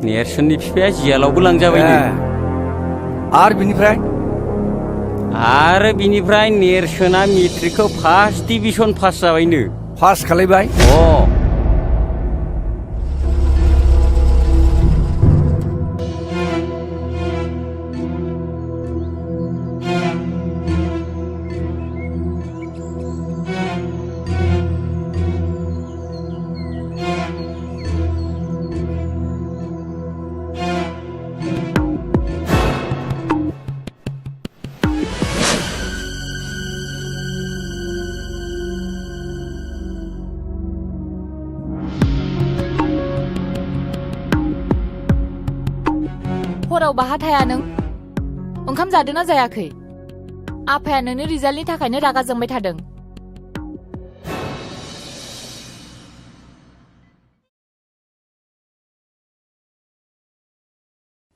नेरसोननि बिफाया जियालावबो लांजाबायनो आरो बिनिफ्राय नेरसोना मेट्रिकखौ फार्स्ट डिभिजन पास जाबायनो पास खालायबाय हराव बाहा थाया नों ओंखाम जादोंना जायाखै आफाया नोंनि रिजाल्टनि थाखायनो रागा जोंबाय थादों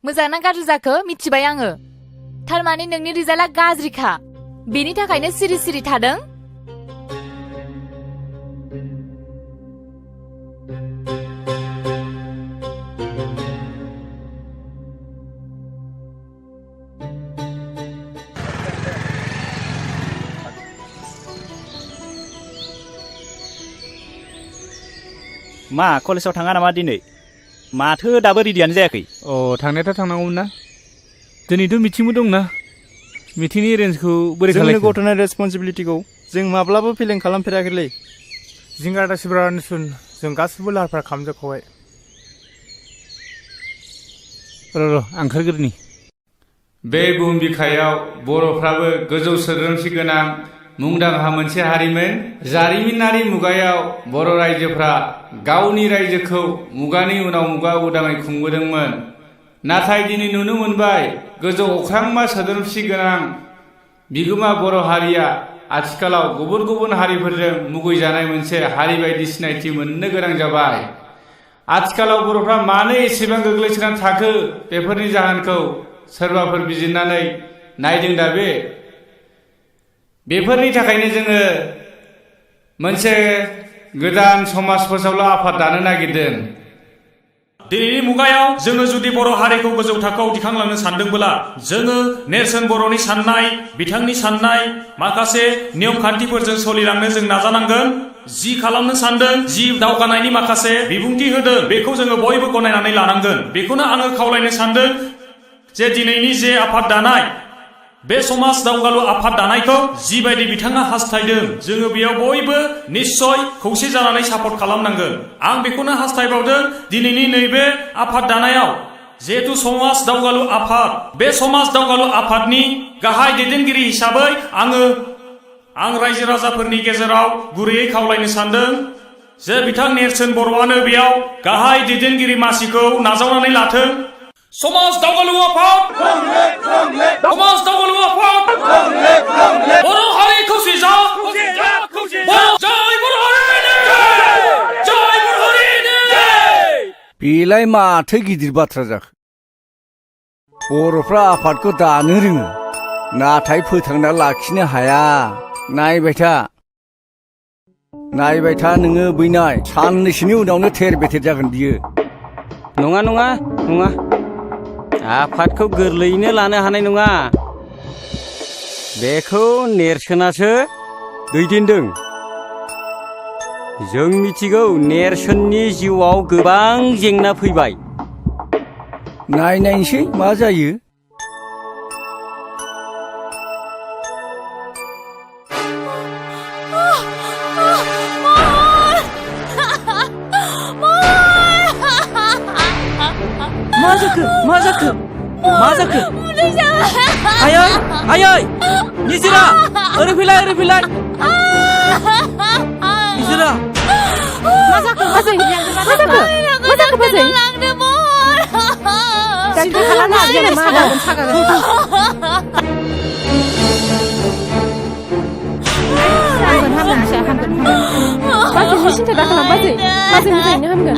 मोजां ना गाज्रि जाखो मिथिबाय आङो थारमाने नोंनि रिजाल्टआ गाज्रिखा बेनि थाखायनो सिरि सिरि थादों मा कलेजाव थाङा नामा दिनै माथो दाबो रेडियानो जायाखै अ थांनायाथ' थांनांगौमोन ना दिनैथ' मिटिंबो दंना मिटिंनि एरेन्जखौ बोरै जोंनि गथ'नि रेसपन्सिबिलिटिखौ जों माब्लाबो फेलें खालामफेराखैलै जिंगा दासिब्रा निसुन जों गासिबो लाहार फाहार खालामजोबखाबाय र' आं ओंखारग्रोनि बे बुहुम बिखायाव बर'फ्राबो गोजौ सोद्रोमसि गोनां मुंदांखा मोनसे हारिमोन जारिमिनारि मुगायाव बर' रायजोफ्रा गावनि रायजोखौ मुगानि उनाव मुगा उदाङै खुंबोदोंमोन नाथाय दिनै नुनो मोनबाय गोजौ अख्रांमा सोद्रोमसि गोनां बिगोमा बर' हारिया आथिखालाव गुबुन गुबुन हारिफोरजों मुगैजानाय मोनसे हारि बायदि सिनायथि मोननो गोनां जाबाय आथिखालाव बर'फ्रा मानो एसेबां गोग्लैसोनानै थाखो बेफोरनि जाहोनखौ सोरबाफोर बिजिरनानै नायदों दा बेफोरनि थाखायनो जोङो मोनसे गोदान समाज फोसावलु आफाद दानो नागिरदों दिनैनि मुगायाव जोङो जुदि बर' हारिखौ गोजौ थाखोआव दिखांलांनो सानदोंब्ला जोङो नेरसोन बर'नि साननाय बिथांनि साननाय माखासे नियम खान्थिफोरजों सोलिलांनो जों नाजानांगोन जि खालामनो सानदों जि दावगानायनि माखासे बिबुंथि होदों बेखौ जोङो बयबो गनायनानै लानांगोन बेखौनो आङो खावलायनो सानदों जे दिनैनि जे आफाद दानाय बे समाज दावगालु आफाद दानायखौ जिबायदि बिथाङा हास्थायदों जोङो बेयाव बयबो निश्चय खौसे जानानै सापर्ट खालामनांगोन आं बेखौनो हास्थायबावदों दिनैनि नैबे आफाद दानायाव जिहेतु समाज दावगालु आफाद बे समाज दावगालु आफादनि गाहाय दैदेनगिरि हिसाबै आं रायजो राजाफोरनि गेजेराव गुरैयै खावलायनो सानदों जे बिथां नेरसोन बर'आनो बेयाव गाहाय दैदेनगिरि मासिखौ नाजावनानै लाथों समाज दावगालु आफाद समाज दावगालु आफाद बर' हारि खौसे जा जय बर' हारि जय बर' हारि बेलाय माथो गिदिर बाथ्रा जाखो बर'फ्रा आफादखौ दानो रोङो नाथाय फोथांना लाखिनो हाया नायबाय था नोङो बैनाय साननैसोनि उनावनो थेर बेथेर जागोन बियो नङा नङा नङा आफादखौ गोरलैयैनो लानो हानाय नङा बेखौ नेरसोनासो दैदेनदों जों मिथिगौ नेरसोननि जिउआव गोबां जेंना फैबाय नायनायसै मा जायो मा जाखो आयै निजिरा ओरै फैलाय निजिरा मा जाखो बाजै डाक्टार खालामनो हागोन नामा हामगोन बाजैनि सिन्था दाखालाम बाजै मोजाङैनो हामगोन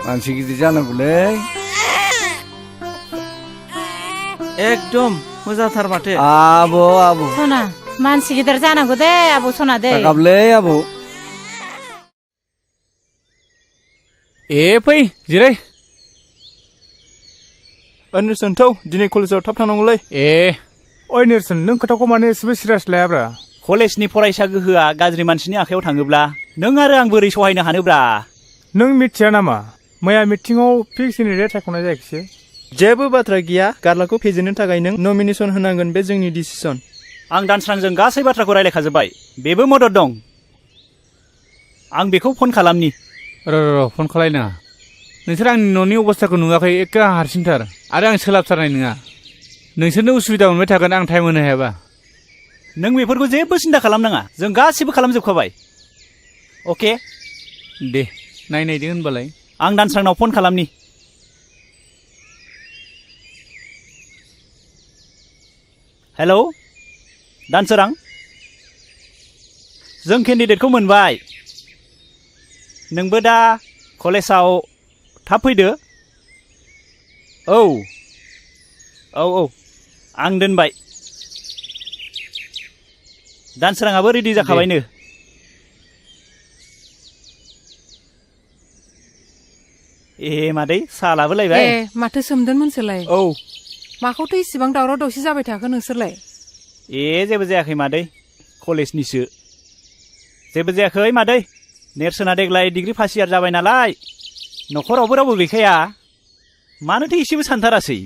मानसि गिदिर जानांगौलै एकदम मोजांथार माथो आब' सना मानसि गिदिर जानांगौ दे आब' सना दे गाबलै आब' ए फै जिराय नेरसोन थौ दिनै कलेजाव थाब थांनांगौलै ओइ नेरसोन नों खोथाखौ माने एसेबो सिरियास लायाब्रा कलेजनि फरायसा गोहोआ गाज्रि मानसिनि आखायाव थाङोब्ला नों आरो आं बोरै सहायनो हानोब्रा नों मिथिया नामा मैया मिटिङाव फिक्सनि रेट सायख'नाय जायाखिसै जेबो बाथ्रा गैया गार्लाखौ फेजेननो थाखाय नों नमिनेसन होनांगोन बे जोंनि डिसिसन आं दानस्रांजों गासै बाथ्राखौ रायलायखाजोब्बाय बेबो मदद दं आं बेखौ फन खालामनि र' फन खालायनाङा नोंसोर आंनि न'नि अबस्थाखौ नुवाखै एखे हारसिंथार आरो आं सोलाबथारनाय नङा नोंसोरनो उसुबिदा मोनबाय थागोन आं टाइम होनो हायाबा नों बेफोरखौ जेबो सिन्था खालामनाङा जों गासिबो खालामजोबखाबाय अके दे नायनायदो होनबालाय आं दानस्रांनाव फन खालामनि हेलौ दानसोरां जों केन्डिडेटखौ मोनबाय नोंबो दा कलेजाव थाब फैदो औ आं दोनबाय दानसोराङाबो रेडि जाखाबायनो ए मादै साहा लाबोलायबाय माथो सोमदोनमोनसोलाय औ माखौथो इसिबां दावराव दावसि जाबाय थाखो नोंसोरलाय जेबो जायाखै मादै कलेजनिसो जेबो जायाखै मादै नेरसोना देग्लाय डिग्री फार्स्ट इयार जाबाय नालाय न'खरावबो रावबो गैखाया मानोथो एसेबो सानथारासै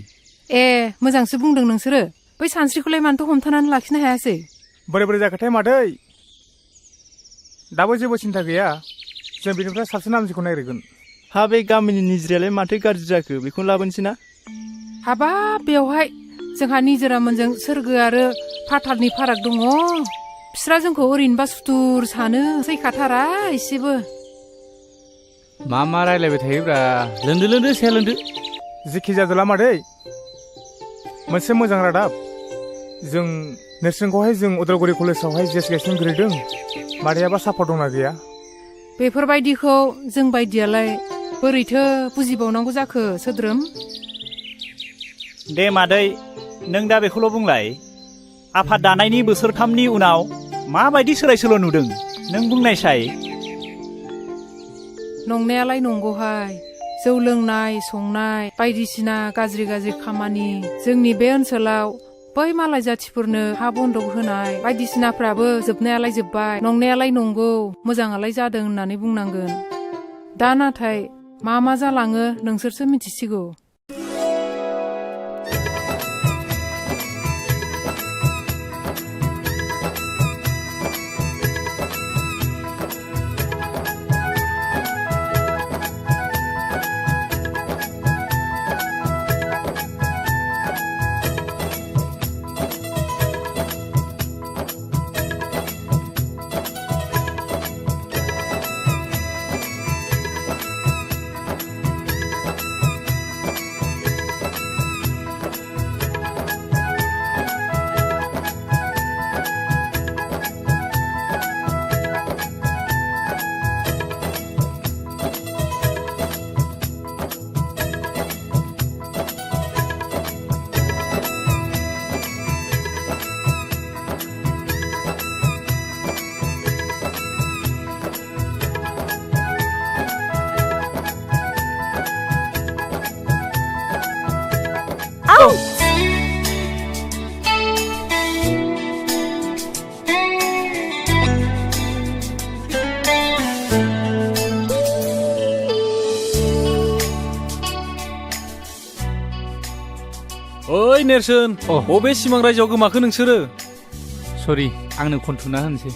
मोजांसो बुंदों नोंसोरो बै सानस्रिखौलाय मानोथो हमथानानै लाखिनो हायासै बोरै जाखोथाय मादै दाबो जेबो सिन्था गैया जों बेनिफ्राय साबसिन हामसिखौ नागिरगोन हा बे गामिनि निजिरायालाय माथो गाज्रि जाखो बेखौनो लाबोनोसै ना हाबाब बेवहाय जोंहा निजोरामोनजों सोरगो आरो फाथालनि फाराग दङ बिस्रा जोंखौ ओरैनोबा सुथुर सानो सैखाथारा एसेबो मा रायलायबाय थायोब्रा लोंदो साया लोंदो जेखि जादोला मादै मोनसे मोजां रादाब जों नेरसोनखौहाय जों उदालगुरि कलेजावहाय जेस गायसनग्रोदों मादैयाबा सापर्ट दंना गैया बेफोरबायदिखौ जों बायदियालाय बोरैथो बुजिबावनांगौ जाखो सोद्रोम दे मादै नों दा बेखौल' बुंलाय आफाद दानायनि बोसोरथामनि उनाव माबायदि सोलाय सोल' नुदों नों बुंनायसाय। नंनायालाय नंगौहाय जौ लोंनाय संनाय बायदिसिना गाज्रि गाज्रि खामानि जोंनि बे ओनसोलाव बै मालाय जाथिफोरनो हा बन्दक होनाय बायदिसिनाफ्राबो जोबनायालाय जोब्बाय। नंनायालाय नंगौ मोजाङालाय जादों होननानै बुंनांगोन। दा नाथाय मा जालाङो नोंसोरसो मिथिसिगौ। ओइ नेरसोन बबे सिमां रायजोआव गोमाखो नोंसोरो? सरि आंनो खनथुना होनसै।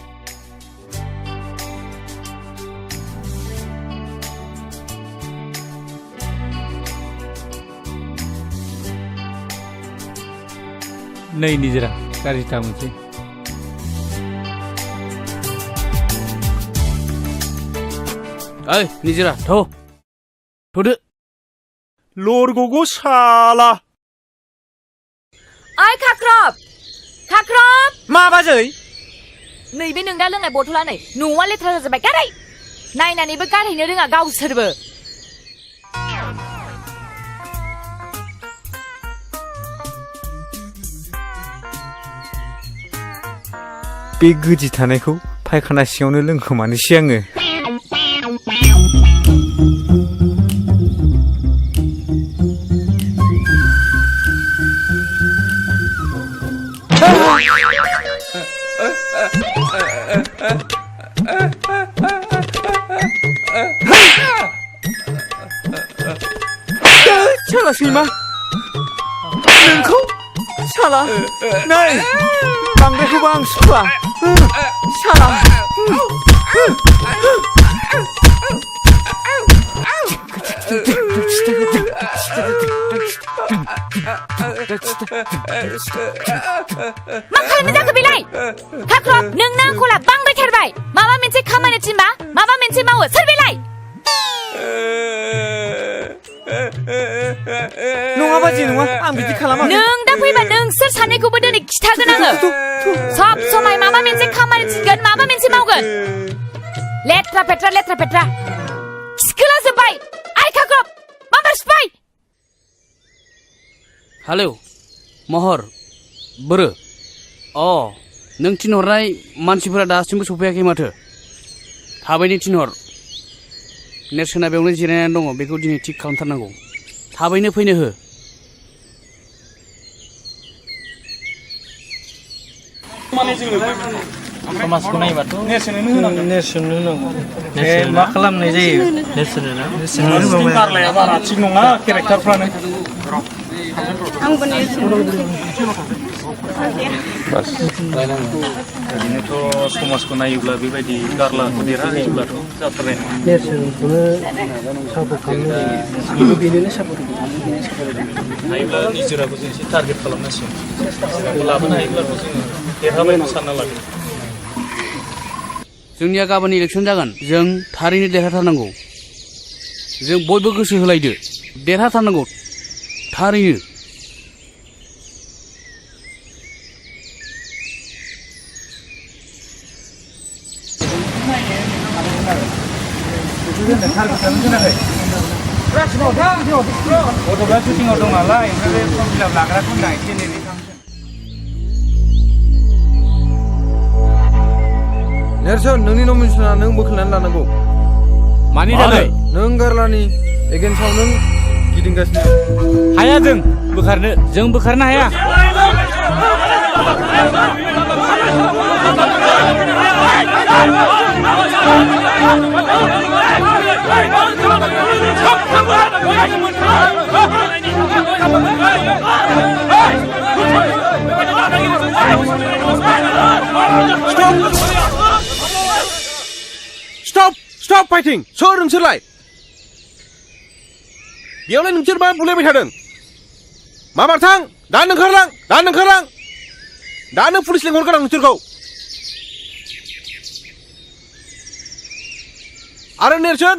नै निजिरा गाज्रि दा मोनसै। ओइ निजिरा थ'दो लरग'गौ साला। ओइ खाख्रब मा बाजै? नैबे नों दा लोंनाय बथला नै न'आ लेथ्रा जाजोब्बाय गारै नायनानैबो गारहैनो रोङा गावसोरबो। बे गोदि थानायखौ फायखाना सिङावनो लोंखोमानोसै आङो। साला सैमा नोंखौ साला नै बांद्रायखौबो आं सुखुआ साला। मा खालामनो जाखो बेलाय? खाख्रब नों ना आंखौला बांद्रायथारबाय। माबा मोनसे खामानि थिनबा माबा मोनसे मावो सोर बेलाय? नङा बाजै नङा आं बिदि खालामाखै। नों दा फैबा नोंसोर सानैखौबो दिनै खिथागोन आङो। सब समाय माबा मोनसे खामानि थिनगोन माबा मोनसे मावगोन। लेथ्रा पेट्रा खिखोला जोब्बाय। आइ खाख्रब माबार सिफाय। हेलौ महर बोरो नों थिनहरनाय मानसिफोरा दासिमबो सफैयाखै माथो। थाबैनो थिनहर। नेरसोना बेयावनो जिरायनानै दङ बेखौ दिनै थिग खालामथारनांगौ। थाबैनो फैनो हो। समाजखौ नायबाथ' नेरसोननो होनांगौ। मा खालामनाय जायो नेरसोननो गारलाया बारा थिग नङा केरेक्टारफ्रानो। आंबो नेरसोन ओरैनोथ' समाजखौ नायोब्ला बेबायदि गारलाखौ देरहाहोयोब्लाथ' जाथारनाय नङा। नेरसोनखौनो सापर्ट खालामनो बेनोनो सापर्ट हायोब्ला निजोराबो जों एसे टारगेट खालामनांसिगोन। लाबोनो हायोब्लाथ' जोङो देरहाबायबो सानना लागोन। जोंनिया गाबोन इलेक्सन जागोन। जों थारैनो देरहाथारनांगौ। जों बयबो गोसो होलायदो देरहाथारनांगौ थारैनो। गथ'फ्रा शुटिंआव दं नालाय ओमफ्राय बे फर्म फिलाप लाग्राखौ होनदां एसे नेनानै थांसै नेरसोन नोंनि नमिनेसना नों बोखारनानै लानांगौ मानि थाखाय नों गारलानि एगेन्स्टआव नों गिदिंगासिनो हाया जों बोखारनो हाया Stop fighting! सोर नोंसोरलाय? बेयावलाय नोंसोर मा बुलायबाय थादों? मा मारथां? दानो ओंखारलां! दानो पुलिस लिंहरगोन आं नोंसोरखौ! आरो नेरसोन,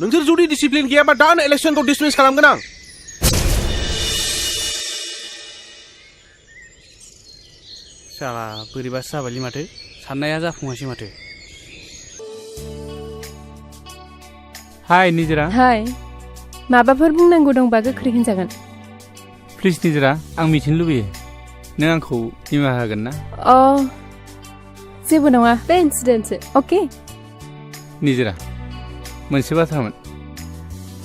नोंसोर जुदि डिसिप्लिन गैयाबा दानो इलेक्सनखौ डिसमिस खालामगोन आं! साला बोरैबासो जाबायलै माथो साननाया जाफुङासै माथो हाय निजोरा हाय माबाफोर बुंनांगौ दंबा गोख्रै होनजागोन प्लिज निजोरा आं मिथिनो लुबैयो नों आंखौ निमाहा होगोन ना जेबो नङा बे इन्सिडेन्टसो अके निजोरा मोनसे बाथ्रामोन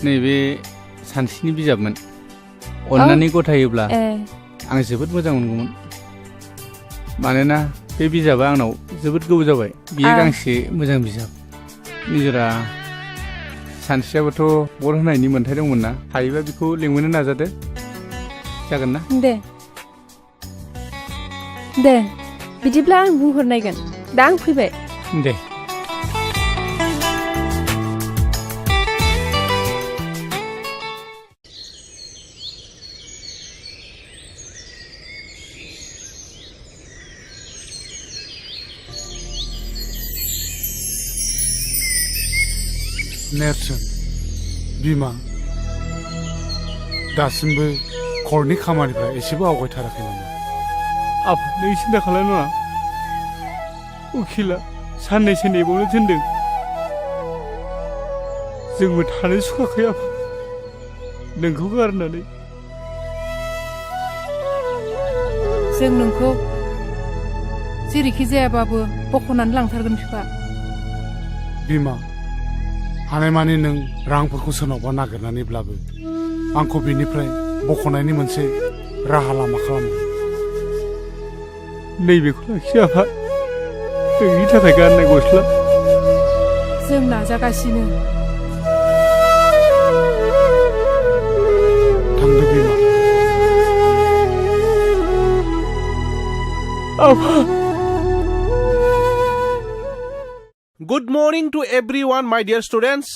नैबे सानस्रिनि बिजाबमोन अन्नानै गथायोब्ला आं जोबोद मोजां मोनगौमोन मानोना बे बिजाबा आंनाव जोबोद गोबाव जाबाय बियो गांसे मोजां बिजाब निजोरा सानस्रियाबोथ' बर होनायनि मोन्थाय दंमोन ना हायोबा बेखौ लिंबोनो नाजादो जागोन ना दे बिदिब्ला आं बुंहरनायगोन दा आं फैबाय दे नेरसोन बिमा दासिमबो कर्टनि खामानिफ्रा एसेबो आवगायथाराखै नामा आफा नों सिन्था खालामनाङा उखिला साननैसो नेबावनो थिनदों जोंबो थानो सुखाखै आफा नोंखौ गारनानै जों नोंखौ जेरैखि जायाबाबो बख'नानै लांथारगोन बिफा बिमा हानायमानि नों रांफोरखौ सोरनावबा नागिरनानैब्लाबो आंखौ बेनिफ्राय बख'नायनि मोनसे राहा लामा खालाम नैबेखौ लाखि आफा नोंनि थाखाय गाननाय गस्ला जों नाजागासिनो थांदो बिमा आफा Good morning to everyone, my dear students.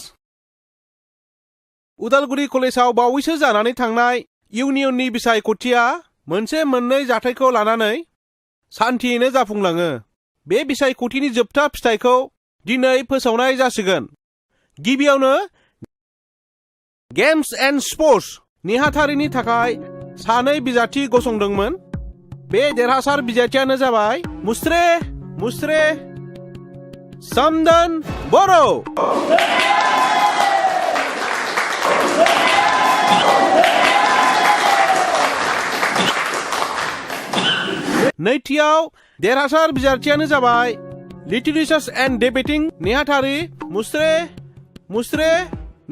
Udalguri कलेजाव बावैसो जानानै थांनाय इउनियननि बिसायख'थिया मोनसे मोननै जाथायखौ लानानै सान्थियैनो जाफुंलाङो। बे बिसायख'थिनि जोबथा फिथाइखौ दिनै फोसावनाय जासिगोन। गिबियावनो गेम्स एन्ड स्पर्ट्स नेहाथारिनि थाखाय सानै बिजाथि गसंदोंमोन। बे देरहासार बिजाथियानो जाबाय मुस्रे समदन बर' नैथियाव देरहासार बिजाथियानो जाबाय लिटारेचार एन्ड डिबेटिं नेहाथारि मुस्रे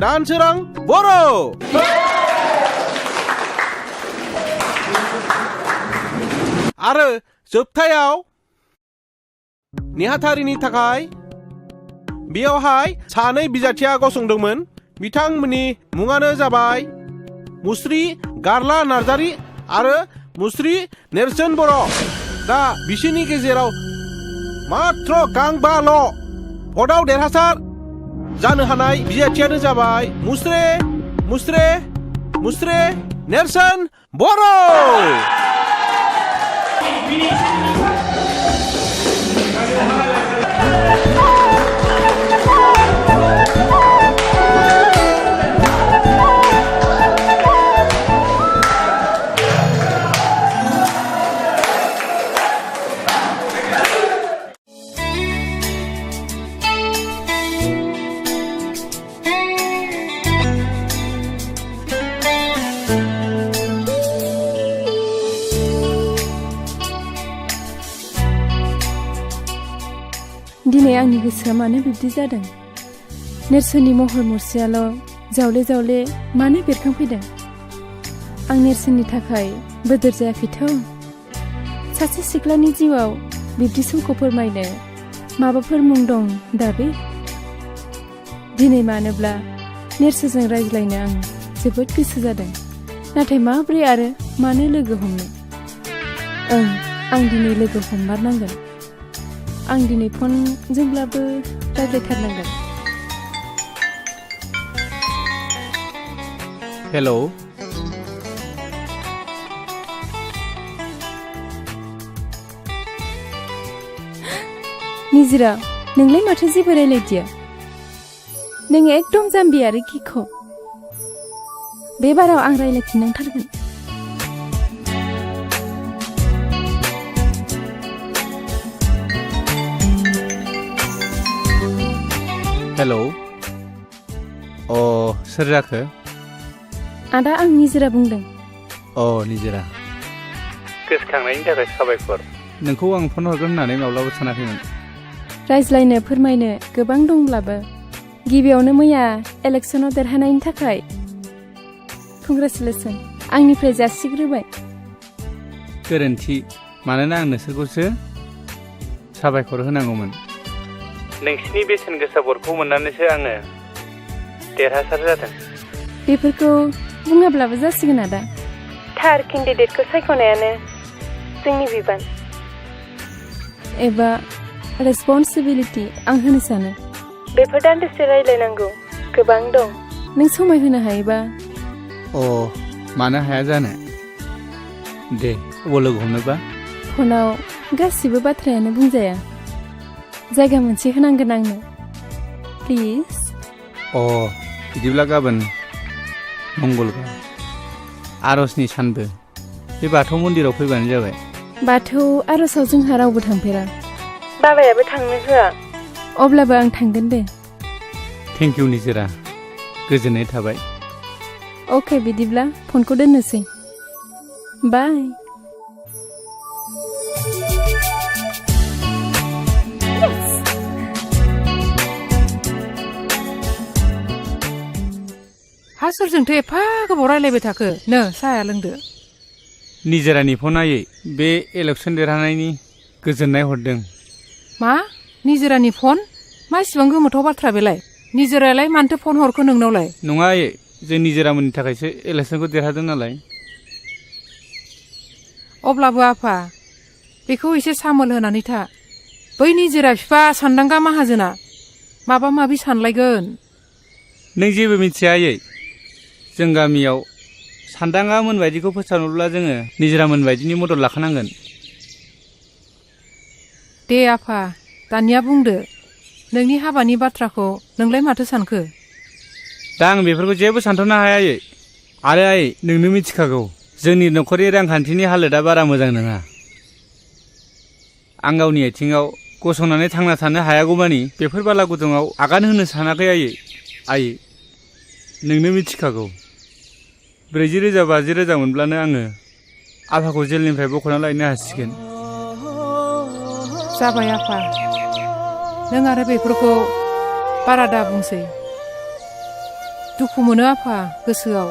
दानसोरां बर' आरो जोबथायाव नेहाथारिनि थाखाय बेयावहाय सानै बिजाथिया गसंदोंमोन। बिथांमोननि मुङानो जाबाय मुस्रि गारला नार्जारि आरो मुस्रि नेरसोन बर'। दा बिसोरनि गेजेराव मात्र गांबाल' भटआव देरहासार जानो हानाय बिजाथियानो जाबाय मुस्रे नेरसोन बर'। आंनि गोसोआ मानो बिब्दि जादों नेरसोननि महर मुस्रियाल' जावले जावले मानो बेरखांफैदों आं नेरसोननि थाखाय बोदोर जायाखैथ' सासे सिख्लानि जिउआव बिब्दि समखौ फोरमायनो माबाफोर मुं दं दाबे दिनै मानोब्ला नेरसोजों रायज्लायनो आं जोबोद गोसो जादों नाथाय माब्रै आरो मानो लोगो हमनो आं दिनै लोगो हममारनांगोन आं दिनै फनजोंब्लाबो रायज्लायथारनांगोन हेलौ निजिरा नोंलाय माथो जेबो रायलायदिया नों एकदम जाम्बि आरो गिख' बे बाराव आं रायलायफिननांथारगोन हेलौ अ सोर जाखो आदा आं निजिरा बुंदों अ निजिरा गोसोखांनायनि थाखाय साबायखर नोंखौ आं फन हरगोन होननानै माब्लाबा सानाखैमोन रायज्लायनो फोरमायनो गोबां दंब्लाबो गिबियावनो मैया इलेक्सनाव देरहानायनि थाखाय कंग्रेचुलेसन आंनिफ्राय जासिग्रोबाय गोरोन्थि मानोना आं नोंसोरखौसो साबायखर होनांगौमोन नोंसिनि बेसेन गोसा भटखौ मोननानैसो आङो देरहासार जादों बेफोरखौ बुङाब्लाबो जासिगोन आदा थार केन्डिडेटखौ सायख'नायानो जोंनि बिबान एबा रेसपन्सिबिलिटि आं होनो सानो बेफोर दान्दिसे रायलायनांगौ गोबां दं नों समाय होनो हायोबा अ मानो हाया जानो दे अबाव लोगो हमनोबा फनाव गासिबो बाथ्रायानो बुंजाया जायगा मोनसे होनांगोन आंनो प्लिज अ बिदिब्ला गाबोन मंगलबार आरजनि सानबो बे बाथौ मन्दिराव फैबानो जाबाय बाथौ आरजआव जोंहा रावबो थांफेरा बाबायाबो थांनो होआ अब्लाबो आं थांगोन दे थेंक इउ निजिरा गोजोननाय थाबाय अके बिदिब्ला फनखौ दोननोसै बाय हा सोरजोंथो एफा गोबाव रायलायबाय थाखो नो साहाया लोंदो निजिरानि फनायै बे इलेक्सन देरहानायनि गोजोननाय हरदों मा निजिरानि फन मा इसिबां गोमोथाव बाथ्रा बेलाय निजिरायालाय मानोथो फन हरखो नोंनावलाय नङा आयै जों निजिरामोननि थाखायसो इलेक्सनखौ देरहादों नालाय अब्लाबो आफा बेखौ एसे सामोल होनानै था बै निजिरा बिफा सानदांगा माहाजोना माबा माबि सानलायगोन नों जेबो मिथिया आयै जों गामियाव सानदांगा मोन बायदिखौ फोसाबनोब्ला जोङो निजिरामोन बायदिनि मदद लाखानांगोन दे आफा दानिया बुंदो नोंनि हाबानि बाथ्राखौ नोंलाय माथो सानखो दा आं बेफोरखौ जेबो सानथ'नो हाया आयै आरो आयै नोंनो मिथिखागौ जोंनि न'खरनि रांखान्थिनि हालोदा बारा मोजां नङा आं गावनि आथिङाव गसंनानै थांना थानो हायागौमानि बेफोर बाला गुदुङाव आगान होनो सानाखै आयै नोंनो मिथिखागौ 40,000 50,000 मोनब्लानो आङो आफाखौ जेलनिफ्राय बख'ना लायनो हासिगोन जाबाय आफा नों आरो बेफोरखौ बारा दा बुंसै दुखु मोनो आफा गोसोआव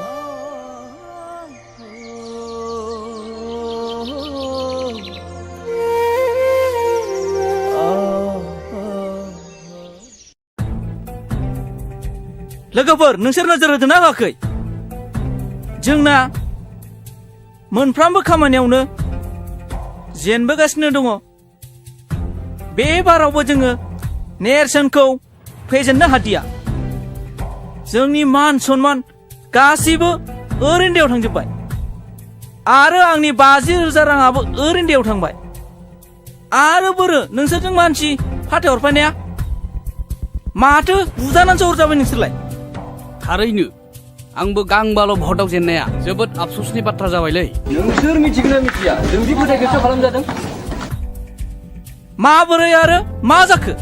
लोगोफोर नोंसोर नोजोर होदोंना होआखै जोंना मोनफ्रोमबो खामानियावनो जेनबोगासिनो दङ बे बारावबो जोङो नेरसोनखौ फेजेननो हादिया जोंनि मान सन्मान गासैबो ओरैनो दैयाव थांजोब्बाय आरो आंनि 50,000 राङाबो ओरैनो दैयाव थांबाय आरो बोरो नोंसोरजों मानसि फाथायहरफानाया माथो बुजानानैसो हरजाबाय नोंसोरलाय थारैनो आंबो गांबाल' भटआव जेननाया जोबोद आफसोसनि बाथ्रा जाबायलै नोंसोर मिथिगोना मिथिया जोंदि फोथायखेबस खालामजादों माबोरै आरो मा जाखो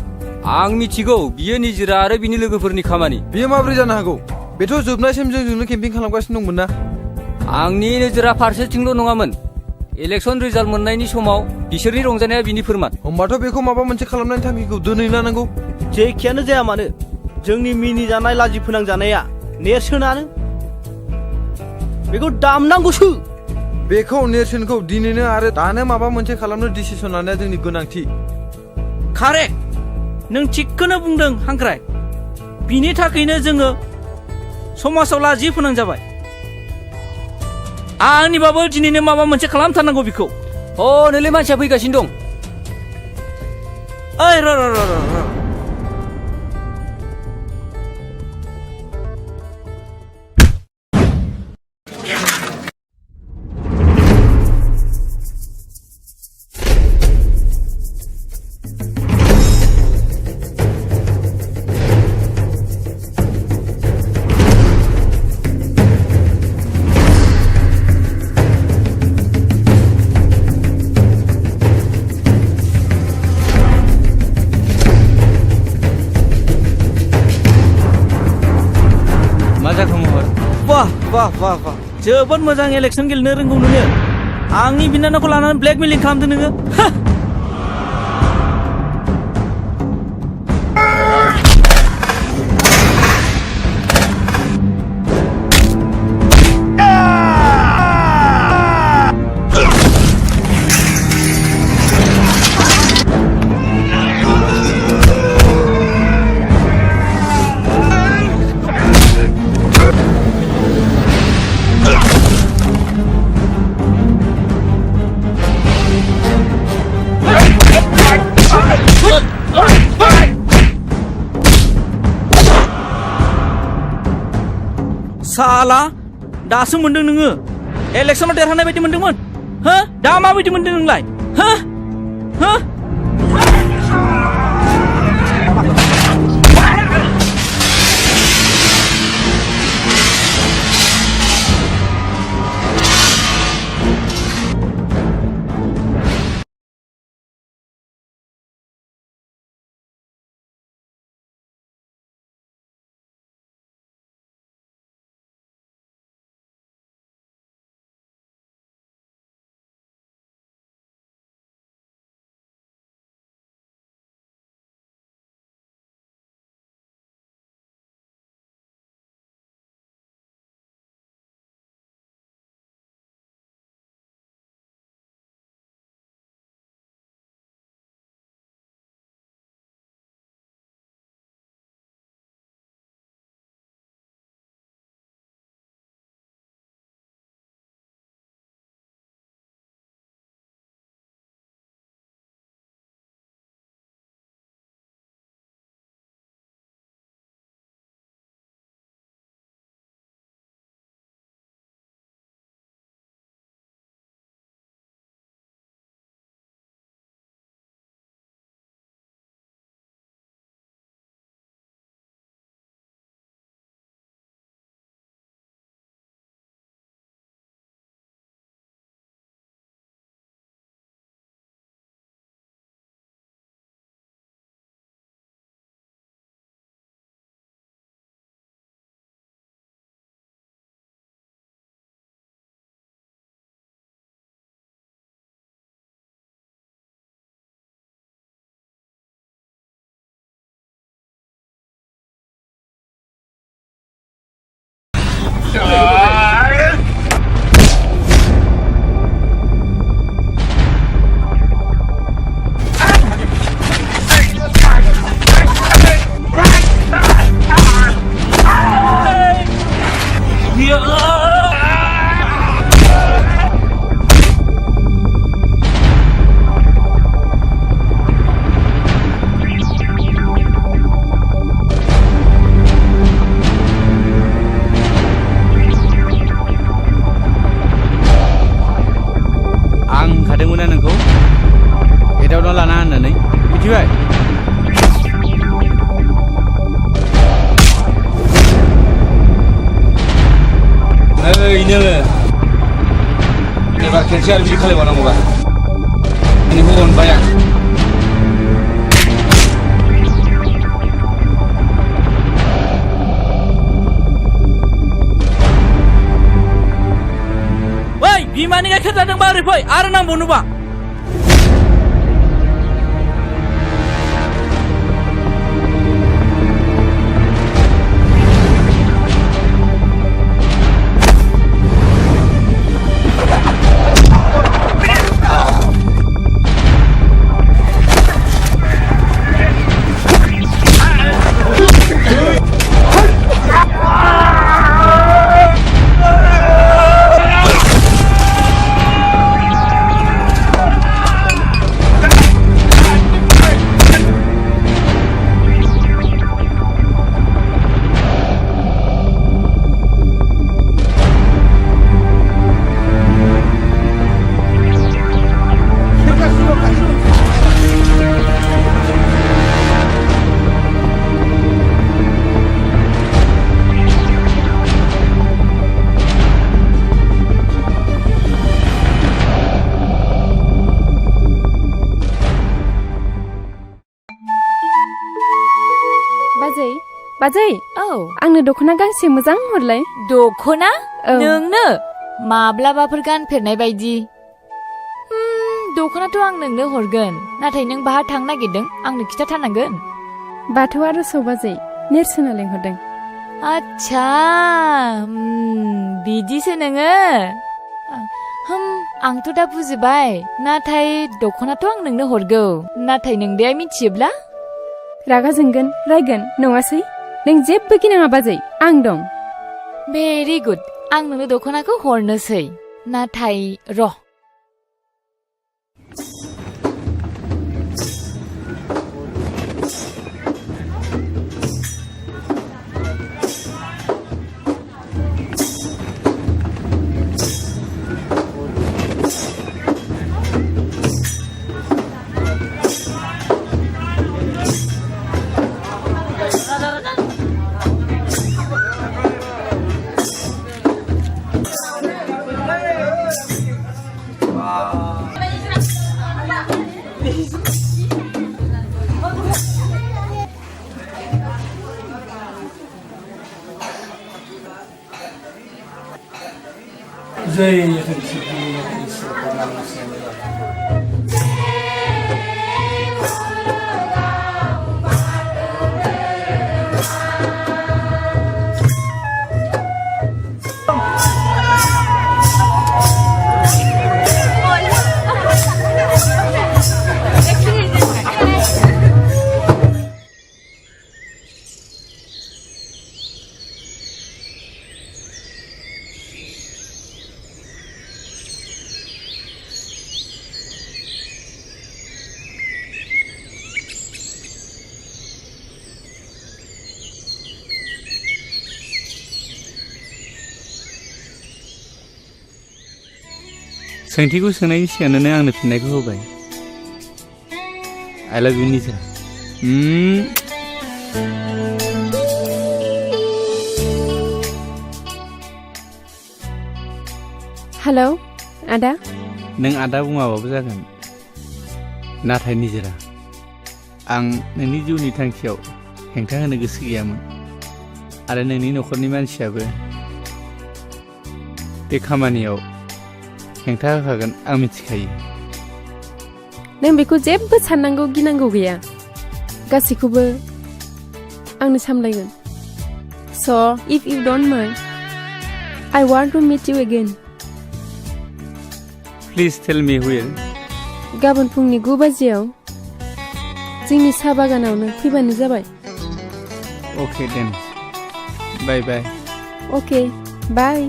आं मिथिगौ बियो निजिरा आरो बिनि लोगोफोरनि खामानि बेयो माबोरै जानो हागौ बेथ' जोबनायसिम जोंजोंनो केम्पिं खालामगासिनो दंमोन ना आंनि नोजोरा फारसेथिंल' नङामोन इलेक्सन रिजाल्ट मोननायनि समाव बिसोरनि रंजानाया बिनि फोरमान। होमबाथ' बेखौ माबा मोनसे खालामनायनि थांखिखौ दोनै लानांगौ। जेखियानो जाया मानो जोंनि मिनिजानाय लाजि फोनांजानाया नेरसोनानो बेखौ दामनांगौसो। बेखौ नेरसोनखौ दिनैनो आरो दानो माबा मोनसे खालामनो डिसिसन लानाया जोंनि गोनांथि। कारेक्ट, नों थिगखौनो बुंदों हांख्राय। बिनि थाखायनो जोङो समाजाव लाजि फोनांजाबाय। आंनिबाबो दिनैनो माबा मोनसे खालामथारनांगौ बेखौ। नोंलाय मानसिया फैगासिनो दं। ओइ र' वाह जोबोद मोजां इलेक्सन गेलेनो रोंगौ नोङो। आंनि बिनानावखौ लानानै ब्लेकमेलिं खालामदों नोङो। साला दासो मोनदों नोङो। इलेक्सनाव देरहानाय बायदि मोनदोंमोन। दा माबायदि मोनदों नोंलाय? खेनसे आरो बिदि खालामबावनांगौबा नोंखौ अनबाय आं। बिमानि गाइखेर जादोंबा ओरै फै आरो नांबावनोबा बाजै औ आंनो दख'ना गांसे मोजां हरलाय दख'ना नोंनो माब्लाबाफोर गानफेरनाय बायदि दख'नाथ' आं नोंनो हरगोन नाथाय नों बाहा थांनो नागिरदों आंनो खिथाथारनांगोन बाथौ आर'जआव बाजै नेरसोना लेंहरदों आच्छा बिदिसो नोङो आंथ' दा बुजिबाय नाथाय दख'नाथ' आं नोंनो हरगौ नाथाय नोंदाया मिथियोब्ला रागा जोंगोन रायगोन नङासै नों जेबो गिनाङा बाजै आं दं भेरि गुड आं नोंनो दख'नाखौ हरनोसै नाथाय र' सोंथिखौ सोंनायनि सिगांनो आंनो फिननायखौ होबाय I love you निजा हेलौ आदा नों आदा बुङाबाबो जागोन नाथाय निजोरा आं नोंनि जिउनि थांखियाव हेंथा होनो गोसो गैयामोन आरो नोंनि न'खरनि मानसियाबो बे खामानियाव हेंथा होखागोन आं मिथिखायो नों बेखौ जेबो साननांगौ गिनांगौ गैया गासैखौबो आंनो सामलायगोन So if you don't mind I want to meet you again Please tell me where गाबोन फुंनि 9 बाजियाव जोंनि साहा बागानावनो फैबानो जाबाय Okay then Bye bye Okay bye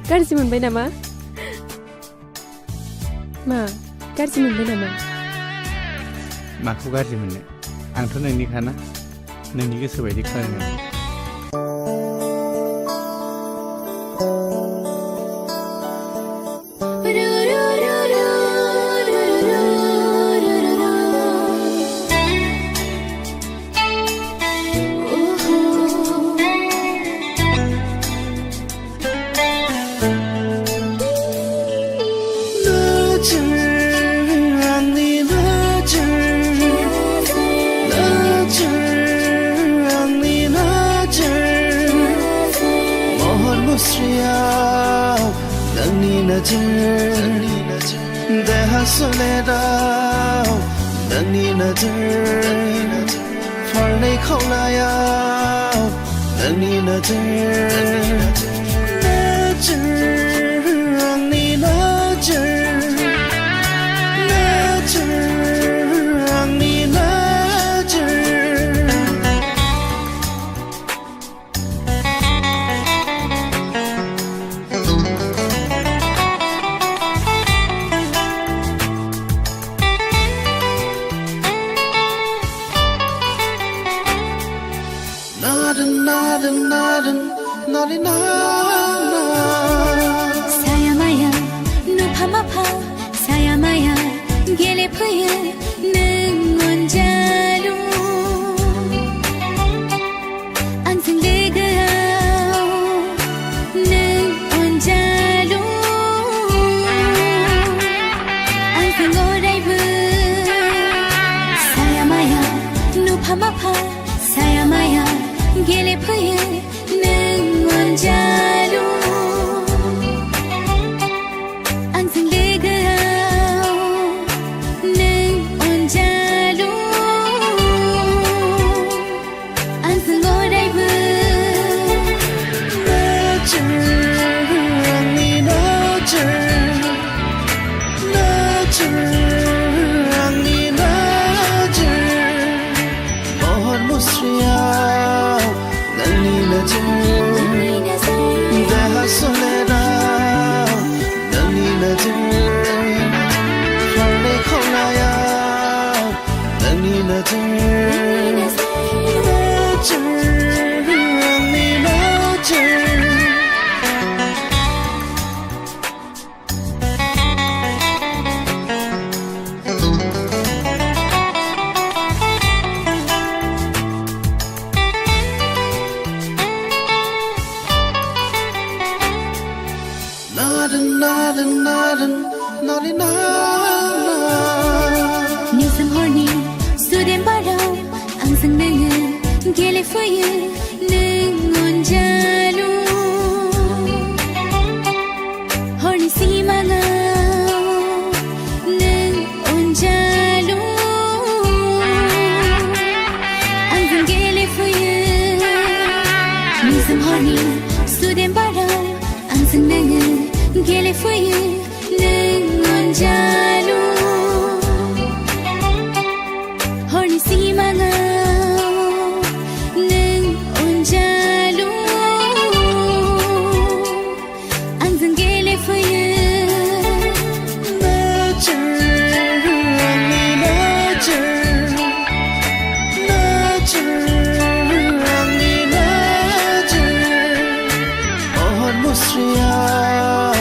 गाज्रि मोनबाय नामा मा गाज्रि मोनबाय नामा? माखौ गाज्रि मोननो आंथ' नोंनिखाना नोंनि गोसो बायदि खालामो देहा सोलेराव नोंनि नोजोर फारनै खावलायाव नोंनि नोजोर आंनि नोजोर आंनि नोजोर 사야마야 누파마파 사야마야 गेलेफैयो नों अनजालु आंजों लोगोआव नों अनजालु आंजों अरायबो सायामाया नुफामाफा सायामाया गेलेफैयो नों अनजालु आंजों लोगोआव नों अनजालु आंजों अरायबो आंनि नोजोर आंनि नोजोर महर मुस्रियाव नोंनि नोजोर देहा सोलेराव नोंनि नोजोर फारनै खावलायाव नोंनि नोजोर आंनि नोजोर निजोम हरनि सुदेम बाराव आंजों नोङो गेलेफैयो नों अनजालु हरनि सिमाङाव नों अनजालु आंजों गेलेफैयो निजोम हरनि सुदेम बाराव आंजों नोङो गेलेफैयो नों अनजालु हरनि सिमाङाव नों अनजालु आंजों गेलेफैयो आंनि नोजोर आंनि नोजोर महर मुस्रियाव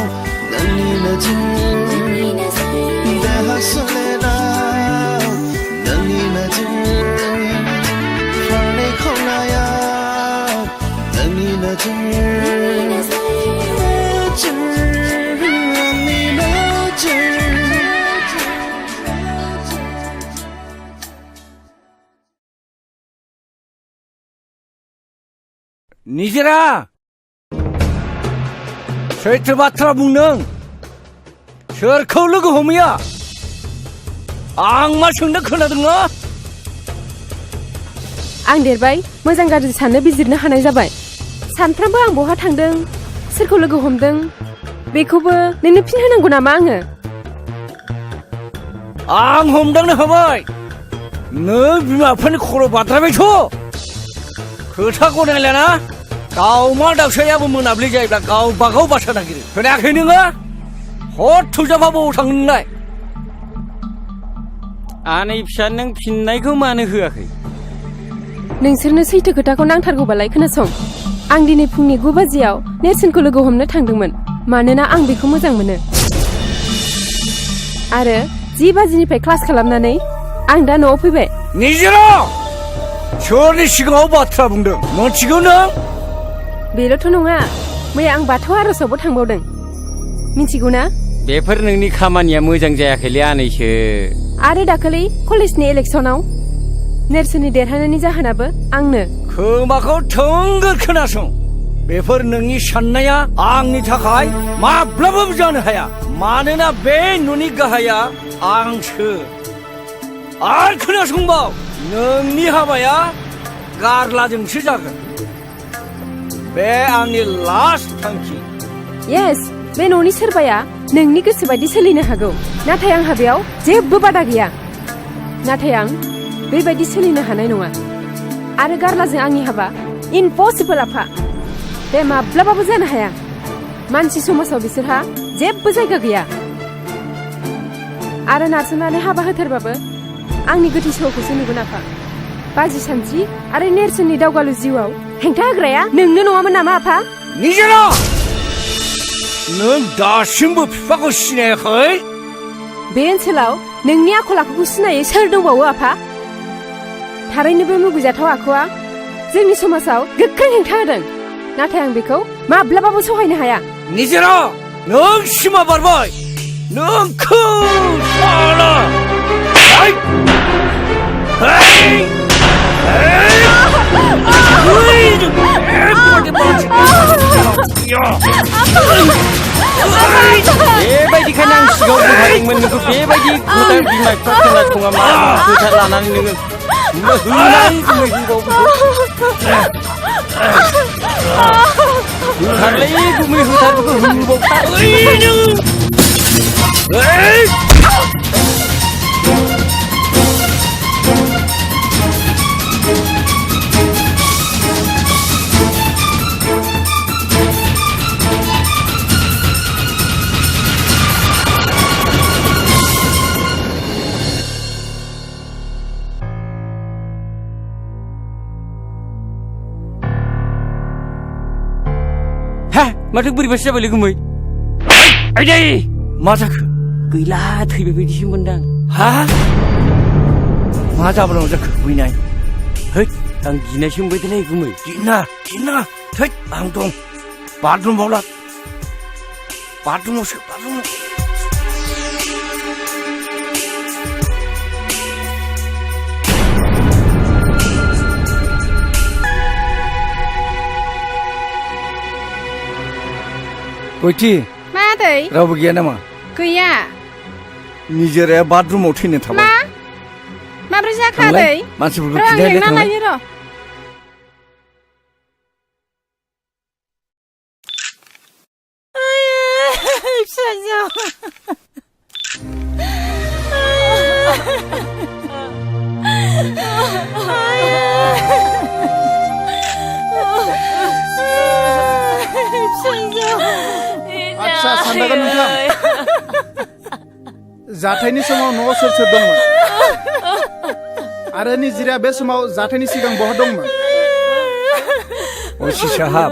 नोंनि नोजोर देहा सोलेराव नोंनि नोजोर फारनै खावलायाव नोंनि नोजोर आंनि नोजोर निजिरा सैथो बाथ्रा बुंदों सोरखौ लोगो हमैया आं मा सोंनो खोनादों ना आं देरबाय मोजां गाज्रि साननो बिजिरनो हानाय जाबाय सानफ्रामबो आं बहा थांदों सोरखौ लोगो हमदों बेखौबो नोंनो फिन होनांगौ नामा आङो आं हमदांनो हाबाय नों बिमा बिफानि खर' बाद्रायबायथ' खोथा गनायलाना दाउमा दाउसायाबो मोनाब्लि जायोब्ला गावबागाव बासा नागिरो खोनायाखै नोङो हर थुजाबा बबाव थाङो नोंलाय आनै फिसा नों फिननायखौ मानो होआखै नोंसोरनो सैथो खोथाखौ नांथारगौबालाय खोनासं आं दिनै फुंनि 9 बाजियाव नेरसोनखौ लोगो हमनो थांदोंमोन मानोना आं बेखौ मोजां मोनो आरो 10 बाजिनिफ्राय क्लास खालामनानै आं दा न'आव फैबाय निजिरा सोरनि सिगाङाव बाथ्रा बुंदों मोनथिगौ नों बेल'थ' नङा मैया आं बाथौ आर'जावबो थांबावदों मिथिगौ ना बेफोर नोंनि खामानिया मोजां जायाखैलै आनैसो आरो दाखालि कलेजनि इलेक्सनाव नेरसोननि देरहानायनि जाहोनाबो आंनो खोमाखौ थोंगोर खोनासं बेफोर नोंनि साननाया आंनि थाखाय माब्लाबाबो जानो हाया मानोना बे न'नि गाहाया आंसो आरो खोनासंबाव नोंनि हाबाया गारलाजोंसो जागोन बे आंनि लास्ट थांखि येस बे न'नि सोरबाया नोंनि गोसो बायदि सोलिनो हागौ नाथाय आंहा बेयाव जेबो बादा गैया नाथाय आं बेबायदि सोलिनो हानाय नङा आरो गारलाजों आंनि हाबा इम्पसिबल आफा बे माब्लाबाबो जानो हाया मानसि समाजाव बिसोरहा जेबो जायगा गैया आरो नारसोमनानै हाबा होथारबाबो आंनि गोथै सहखौसो नुगोन आफा बाजि सानस्रि आरो नेरसोननि दावगालु जिउआव हेंथा होग्राया नोंनो नङामोन नामा आफा निजेरा नों दासिमबो बिफाखौ सिनायाखै बे ओनसोलाव नोंनि आखल आखुखौ सिनायै सोर दंबावो आफा थारैनो बे मुगैजाथाव आखुआ जोंनि समाजाव गोख्रों हेंथा होदों नाथाय आं बेखौ माब्लाबाबो सहायनो हाया निजेरा नों सिमा बारबाय नोंखौ साला बेबायदिखायनो आं सिगाङाव बुंखादोंमोन नोंखौ बेबायदि गोदान बिमा बिफा खोनासङा मा खोथा लानानै नोङो होथारलै गुमै होथारखौ होबावथार माथो बोरैबासो जाबायलै गुमै आइदै मा जाखो गैला थैबाय बायदिसो मोनदां हा मा जाबोनांगौ जाखो बैनाय हैद आं गिनायसो मोनबायलै गुमै गिना थैद आं दं बाथरुमाव ला बाथरुमावसो बाथरुमाव गयथि मा आदै रावबो गैया नामा गैया निजेराया बाथरुमाव थैनो थाबाय माब्रै जाखो आदै मानसिफोरखौ खिन्थाहैलाय थांलाय आच्छा सानदागोन नोंथां जाथायनि समाव न'आव सोर सोर दंमोन आरो निजिराया बे समाव जाथायनि सिगां बहा दंमोन असि साहाब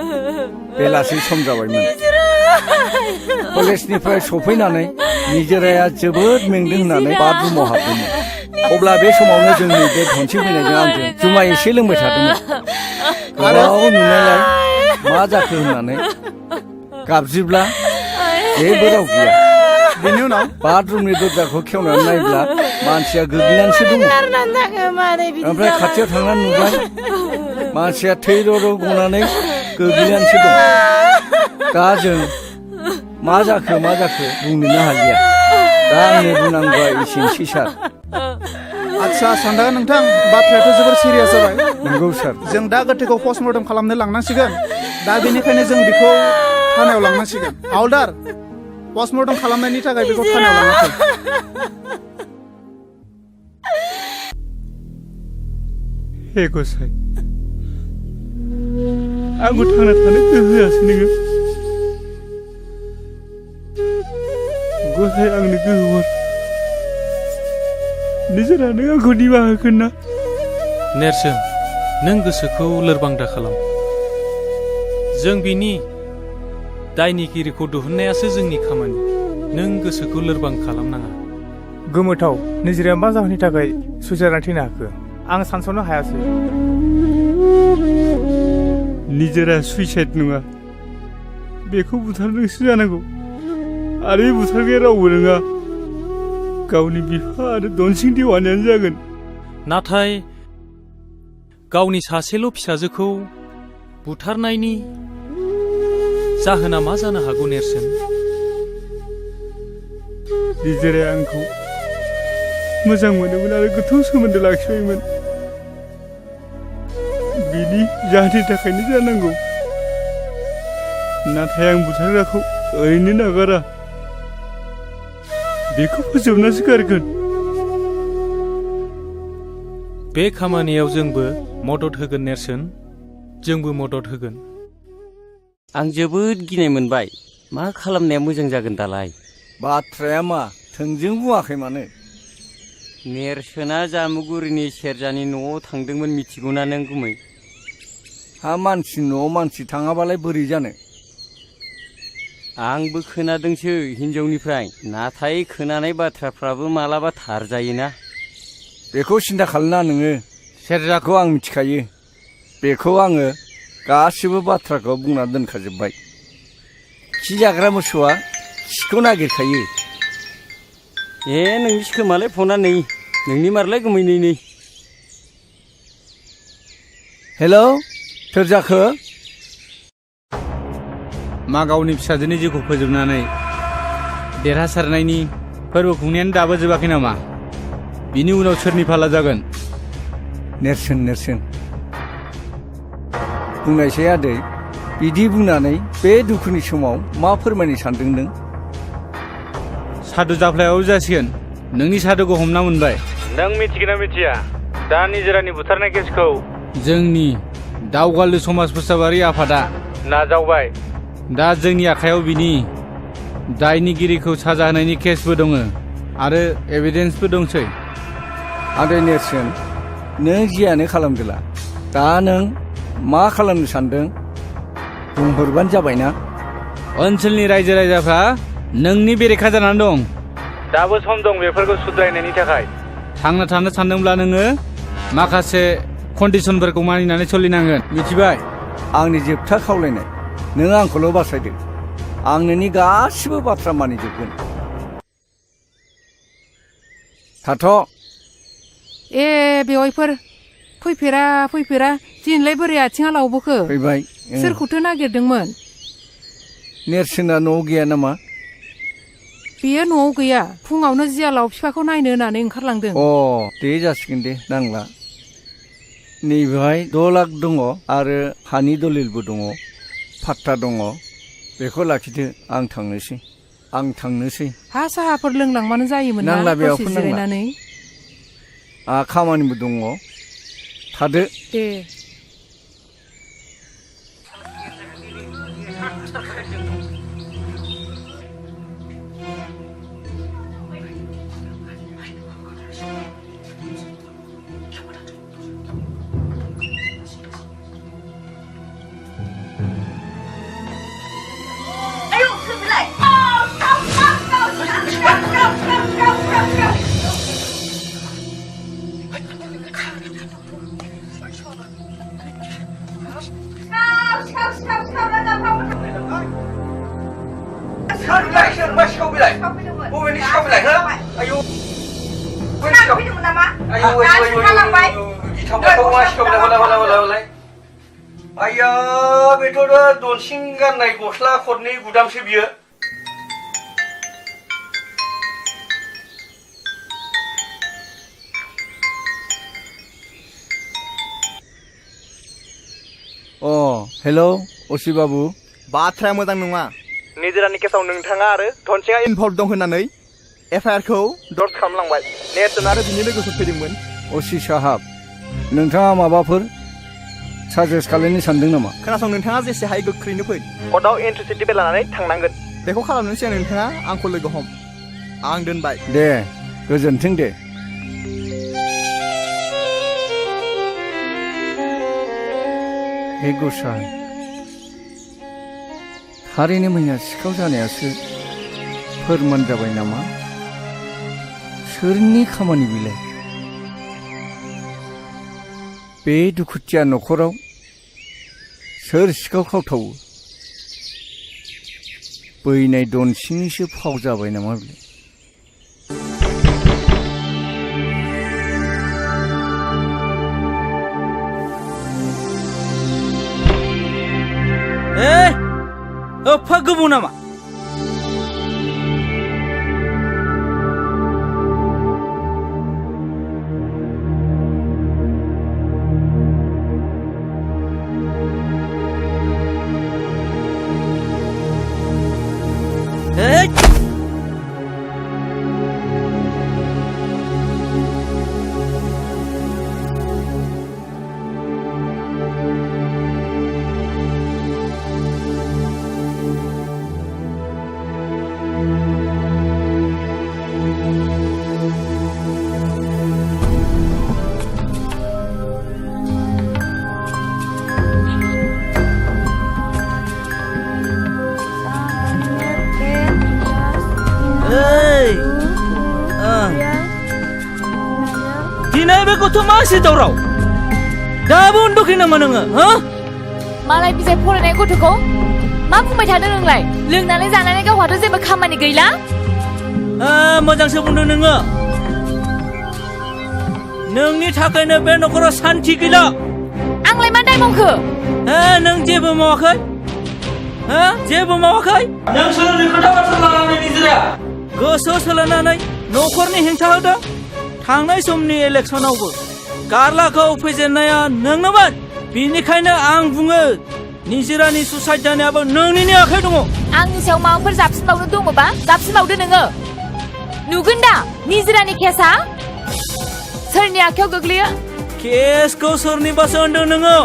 बेलासि सम जाबायमोन कलेजनिफ्राय सफैनानै निजेराया जोबोद मेंदों होननानै बाथरुमाव हाबदोंमोन अब्ला बे समावनो जोंनि बे धनसि फैनायजों आंजों जुमाय एसे लोंबाय थादोंमोन गोबाव नुनायलाय मा जाखो होननानै गाबज्रिब्ला जेबो राव गैया बेनि उनाव बाथरुमनि दरजाखौ खेवनानै नायब्ला मानसिया गोग्लैनानैसो दङ ओमफ्राय खाथियाव थांनानै नुबाय मानसिया थै र' गनानै गोग्लैनानैसो दं दा जों मा जाखो बुंनोनो हालिया दा आंनि बुंनांगौआ एसेनोसै सार आच्छा सानदागोन नोंथां बाथ्रायाथ' जोबोर सिरियास जाबाय नंगौ सार जों दा गोथैखौ पस्टमर्टम खालामनो लांनांसिगोन दा बेनिखायनो जों बेखौ थानायाव लांनांसिगोन हावलदार पस्टमर्टम खालामनायनि थाखाय बेखौ थानायाव लांनांसिगोन हे गसाइ आंखौ थांना थानो गोहो होआसै नोङो गसाइ आंनो गोहो हर निजोरा नों आंखौ निमाहा होगोन ना? नेरसोन नों गोसोखौ लोरबां दा खालाम। जों बिनि दायनिगिरिखौ दिहुननायासो जोंनि खामानि। नों गोसोखौ लोरबां खालामनाङा। गोमोथाव निजिराया मा जाहोननि थाखाय सुइसाइड जानानै थैनो हाखो आं सानस'नो हायासै। निजोरा सुइसाइड नङा, बेखौ बुथारदोंसो जानांगौ। आरो बे बुथारग्राया रावबो नङा, गावनि बिफा आरो दनसिं देवानियानो जागोन। नाथाय गावनि सासेल' फिसाजोखौ बुथारनायनि जाहोना मा जानो हागौ नेरसोन? निजोराया आंखौ मोजां मोनोमोन आरो गोथौ सोमोन्दो लाखिबायमोन। बिनि जाहोननि थाखायनो जानांगौ। नाथाय आं बुथारग्राखौ ओरैनो नागारा, बेखौ फोजोबनासो गारगोन। बे खामानियाव जोंबो मदद होगोन नेरसोन, जोंबो मदद होगोन। आं जोबोद गिनाय मोनबाय। मा खालामनाया मोजां जागोन दालाय? बाथ्राया मा थोंजों बुङाखै मानो? नेरसोना जामुगुरिनि सेरजानि न'आव थांदोंमोन मिथिगौना नों गुमै? हा मानसि न'आव मानसि थाङाबालाय बोरै जानो? आंबो खोनादोंसो हिनजावनिफ्राय, नाथाय खोनानाय बाथ्राफ्राबो मालाबा थार जायोना। बेखौ सिन्था खालामना नोङो, सेरजाखौ आं मिथिखायो। बेखौ आङो गासिबो बाथ्राखौ बुंना दोनखाजोब्बाय। खि जाग्रा मोसौआ खिखौ नागिरखायो। नोंनि खोमालाय फना नै, नोंनि मारलाय गुमै नै। हेलौ सेरजाखो? मा गावनि फिसाजोनि जिउखौ फोजोबनानै देरहासारनायनि फोरबो खुंनायानो दाबो जोबाखै नामा? बिनि उनाव सोरनि फाला जागोन? नेरसोन बुंनायसै आदै, बिदि बुंनानै बे दुखुनि समाव मा फोरमायनो सानदों नों? सादु जाफ्लायाव जासिगोन। नोंनि सादुखौ हमना मोनबाय। नों मिथिगोन ना मिथिया दा निजोरानि बुथारनाय केसखौ जोंनि दावगालु समाज फोसाबारि आफादा नाजावबाय। दा जोंनि आखायाव बिनि दायनिगिरिखौ साजा होनायनि केसबो दङ आरो एभिडेन्सबो दंसै। आदै नेरसोन, नों जियानो खालामदोला, दा नों मा खालामनो सानदों बुंहरबानो जाबायना। ओनसोलनि रायजो राजाफ्रा नोंनि बेरेखा जानानै दं। दाबो सम दं बेफोरखौ सुद्रायनायनि थाखाय। थांना थानो सानदोंब्ला नोङो माखासे कन्डिसनफोरखौ मानिनानै सोलिनांगोन, मिथिबाय? आंनि जोबथा खावलायनाय, नों आंखौल' बासायदो। आं नोंनि गासिबो बाथ्रा मानिजोबगोन। थाथ'। बेवाइफोर फैफेरा दिनैलाय बोरै आथिङा लावबोखो? फैबाय। सोरखौथो नागिरदोंमोन? नेरसोना न'आव गैया नामा? बेयो न'आव गैया, फुङावनो जियालाव बिफाखौ नायनो होननानै ओंखारलांदों। दे जासिगोन दे, नांला। नैबेहाय 6 लाख दङ आरो हानि दलिलबो दङ, फाट्टा दङ। बेखौ लाखिदो, आं थांनोसै। हा साहाफोर लोंलांबानो जायोमोन ना दसे जिरायनानै? खामानिबो दङ, थादो। दे। आया बेथ' दनसिं गाननाय गस्ला खरनै गुदामसो बियो। हेलौ असि बाबु। बाथ्राया मोजां नङा। निजोरानि केसाव नोंथाङा आरो धनसिंआ इनभल्भ दं होननानै एफआइआरखौ दर्ज खालामलांबाय। नेरसोन आरो बिनि लोगोफोर फैदोंमोन। असि साहाब, नोंथाङा माबाफोर साजेस्ट खालामनो सानदों नामा? खोनासं, नोंथाङा जेसे हायो गोख्रैनो फै। कर्टआव एन्ट्रि सार्टिफिकेट लानानै थांनांगोन। बेखौ खालामनो सिगां नोंथाङा आंखौ लोगो हम। आं दोनबाय। दे, गोजोन्थों दे। हे गसाइ थारैनो मैया सिखाव जानायासो फोरमान जाबाय नामा सोरनि खामानि बिलाय बे दुखुथिया न'खराव सोर सिखाव खावथावो बैनाय दनसिंनिसो फाव जाबाय नामा बिलाय एफा गोबाव नामा गथ' मासे दावराव दाबो उन्दुखै नामा नोङो हो मालाय बिजाय फरायनाय गथ'खौ मा बुंबाय थादों नोंलाय लोंनानै जानानै गावहाथ' जेबो खामानि गैला मोजांसो बुंदों नोङो नोंनि थाखायनो बे न'खराव सान्थि गैला आंलाय मा दाय मावखो नों जेबो मावाखै जेबो मावाखै नों सोरनि खोथा बाथ्रा लानानै निजिरा गोसो सोलायनानै न'खरनि हेंथा होदों थांनाय समनि इलेक्सनावबो गारलाखौ फेजेननाया नोंनोमोन बेनिखायनो आं बुङो निजिरानि सुसाइड जानायाबो नोंनिनो आखाइ दङ आंनि सायाव माबाफोर जाबसिनबावनो दङबा जाबसिनबावदो नोङो नुगोन दा निजिरानि केसआ सोरनि आखायाव गोग्लैयो केसखौ सोरनिबासो होनदों नोङो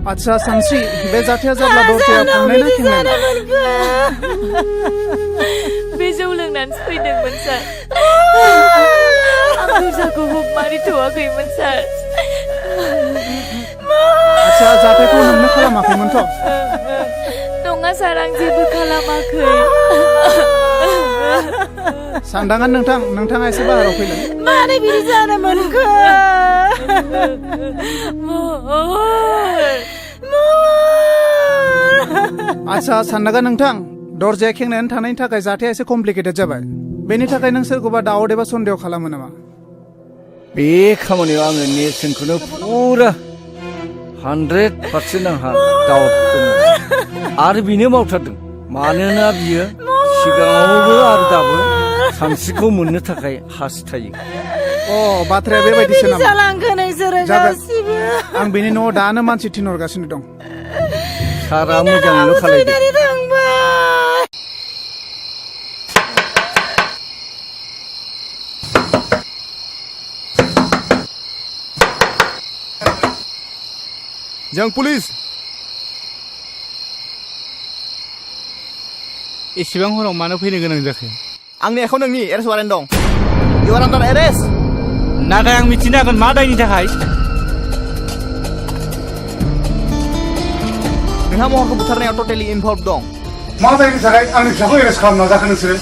आच्छा सानस्रि बे जाथाया जाब्ला दरजाया फांनाय ना खेंनाय बे जौ लोंनानैसो फैदोंमोन सार आं दरजाखौ हुक मारिथ'वाखैमोन सार आच्छा जाथायखौ नोंनो खालामाखैमोनथ' नङा सार आं जेबो खालामाखै सानदांगोन नोंथाङा एसे बाहेराव फैलाय मानो बिदि जानो मोनखो आच्छा साननांगोन नोंथां दरजाया खेंनानै थानायनि थाखाय जाथाया एसे कमप्लिकेटेड जाबाय बेनि थाखाय नों सोरखौबा दाउट एबा सन्देह खालामो नामा बे खामानियाव आङो नेरसोनखौनो फुरा 100% आंहा दाउट दङ आरो बिनो मावथारदों मानोना बियो सिगाङावबो आरो दाबो सानस्रिखौ मोननो थाखाय हास्थायो बाथ्राया बेबायदिसो नामा जालांखो नोंसोरो गासिबो आं बेनि न'आव दानो मानसि थिनहरगासिनो दं सारा मोजाङैल' खालायदो जों पुलिस एसेबां हराव मानो फैनो गोनां जाखो आंनि आखायाव नोंनि एरेस्ट वारेन्ट दं इउ आर आन्डार एरेस्ट नाथाय आं मिथिनो हागोन मा दायनि थाखाय नोंहा महरखौ बुथारनायाव टटेलि इनभल्भ दं मा दायनि थाखाय आंनि फिसाखौ एरेस्ट खालामना जाखो नोंसोरो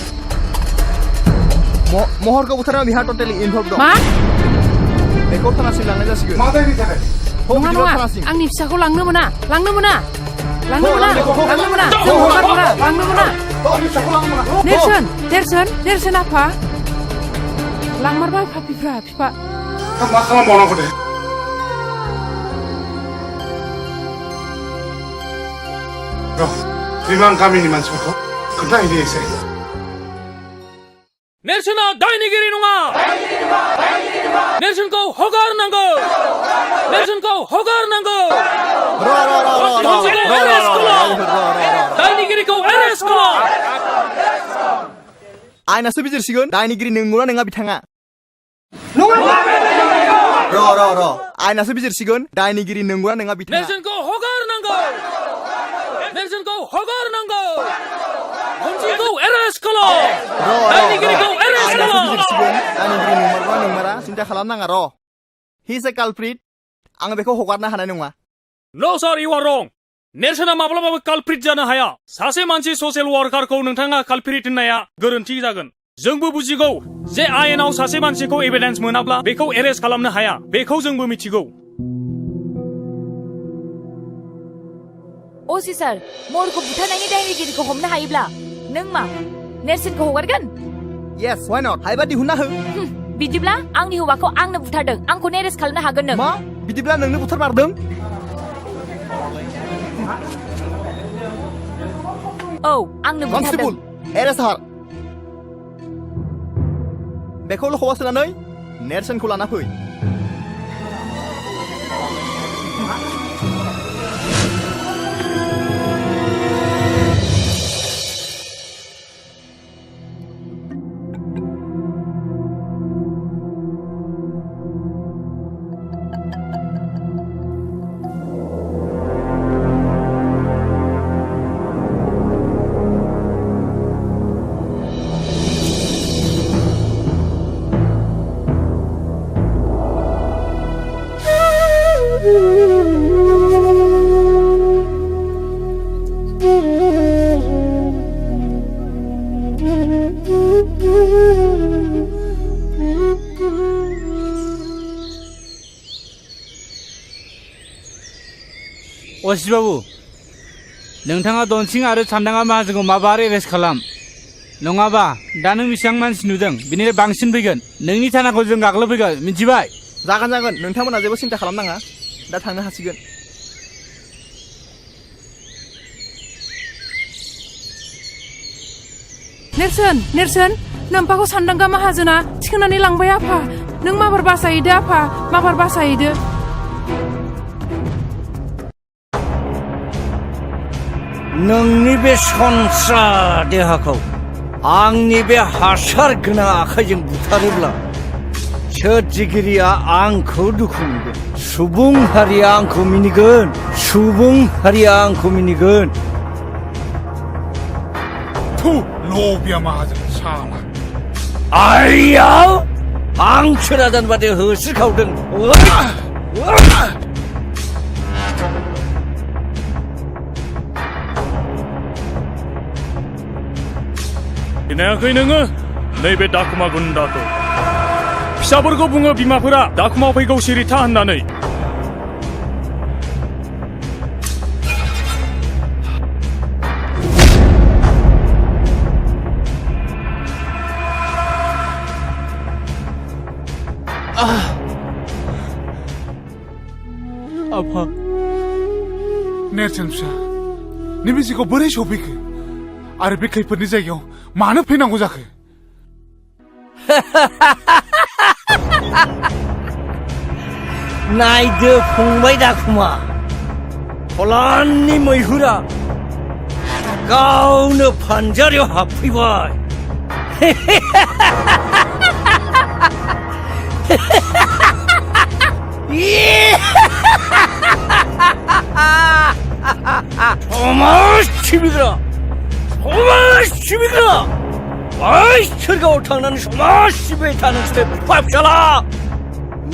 महरखौ बुथारनायाव बिहा टटेलि इनभल्भ दं बेखौ थानासिम लांनाय जासिगोन मा दायनि थाखाय नङा नङा आंनि फिसाखौ लांनो मोना जों हगार हरा लांनो मोना नेरसोन नेरसोन नेरसोन आफा लांमारबाय फापिफ्रा फिफा मा खालामबावनांगौ दे बिमा गामिनि मानसिफोरखौ खोन्थाहैदो एसे नेरसोना दायनिगिरि नङा नेरसोनखौ हगारनांगौ नेरसोनखौ हगारनांगौ दायनिगिरिखौ एरेस्ट खालाम आयनासो बिजिरसिगोन दायनिगिरि नंगौना नङा बिथाङा र' आयनासो बिजिरसिगोन दायनिगिरि नंगौना नङा बिथाङा नेरसोनखौ हगारनांगौ नेरसोनखौ हगारनांगौ खनसेखौ एरेस्ट खालाम दायनिगिरिखौ एरेस्ट खालाम दायनिगिरि नंमारगौना नंमारा सिन्था खालामनाङा र' हि इज ए कालप्रिट आं बेखौ हगारनो हानाय नङा नो सार इउ आर रं नेरसोना माब्लाबाबो कालप्रिट जानो हाया सासे मानसि ससियेल वार्कारखौ नोंथाङा कालप्रिट होननाया गोरोन्थि जागोन जोंबो बुजिगौ जे आयेनाव सासे मानसिखौ एभिडेन्स मोनाब्ला बेखौ एरेस्ट खालामनो हाया बेखौ जोंबो मिथिगौ असि सार महरखौ बुथारनायनि दायनिगिरिखौ हमनो हायोब्ला नों मा नेरसोनखौ हगारगोन येस व्हाई नट हायोबा दिहुनना हो बिदिब्ला आंनि हौवाखौ आंनो बुथारदों आंखौ एरेस्ट खालामनो हागोन नों मा बिदिब्ला नोंनो बुथारमारदों औ आंनो बुथारदों कनस्टेबल एरेस्ट हार बेखौ लखवा सोनानै नेरसोनखौ लाना फै असित बाबु नोंथाङा दनसिं आरो सान्दाङा माहाजोनखौ माबार एरेस्ट खालाम नङाबा दा नों बेसेबां मानसि नुदों बिनिफ्राय बांसिन फैगोन नोंनि थानाखौ जों गाग्लोबफैगोन मिथिबाय जागोन नोंथांमोना जेबो सिन्था खालामनाङा दा थांनो हासिगोन नेरसोन नेरसोन नोम्फाखौ सान्दांगा माहाजोना थिखोनानै लांबाय आफा नों माबार बासायदो आफा माबार बासायदो नोंनि बे सनस्रा देहाखौ आंनि बे हासार गोनां आखाइजों बुथारोब्ला सोरजिगिरिया आंखौ दुखु मोनगोन सुबुं हारिया आंखौ मिनिगोन सुबुं हारिया आंखौ मिनिगोन थु लबिया माहाजोन साला आइयाव हांसो राजान बादि होस्रिखावदों खोनायाखै नोङो नैबे दाखुमा गुन्दाखौ फिसाफोरखौ बुङो बिमाफोरा दाखुमा फैगौ सिरिथा होननानै आफा नेरसोन फिसा नैबे जिखौ बोरै सफैखो आरो बे खैफोदनि जायगायाव मानो फैनांगौ जाखो नायदो फंबाय दाखुमा फलाननि मैहुरा गावनो फानजारियाव हाबफैबाय समाज सिबिग्रा बै सोरगोआव थांनानै समाज सिबिबाय था नोंसोर बिफा फिसाला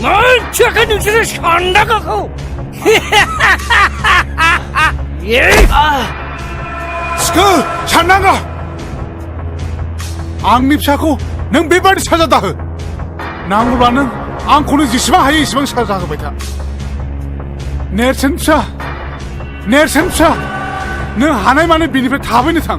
मोनथियाखै नोंसोरो सान्दागाखौ सिखो सान्दांगा आंनि फिसाखौ नों बेबादि साजा दाहो नांगौब्ला नों आंखौनो जेसेबां हायो एसेबां साजा होबाय था नेरसोन फिसा नों हानाय माने बेनिफ्राय थाबैनो थां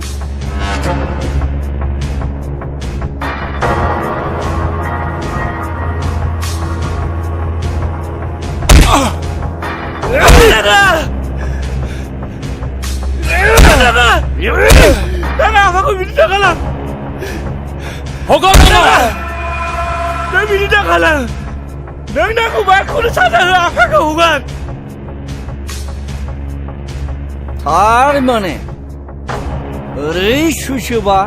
Janganlah. Hogak. Nang bini janganlah. Nang aku baku sadar akan kehungan. थार माने ओरै सुइसोबा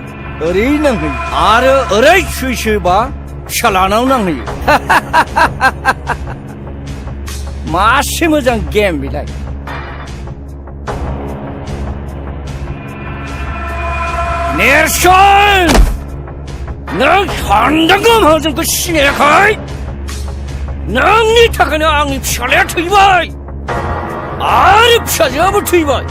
ओरै नांहैयो आरो ओरै सुइसोबा फिसालानाव नांहैयो मासे मोजां गेम बेलाय नेरसन नों सानदांगौ जोंखौ सिनायाखै नोंनि थाखायनो आंनि फिसालाया थैबाय आरो फिसाजोआबो थैबाय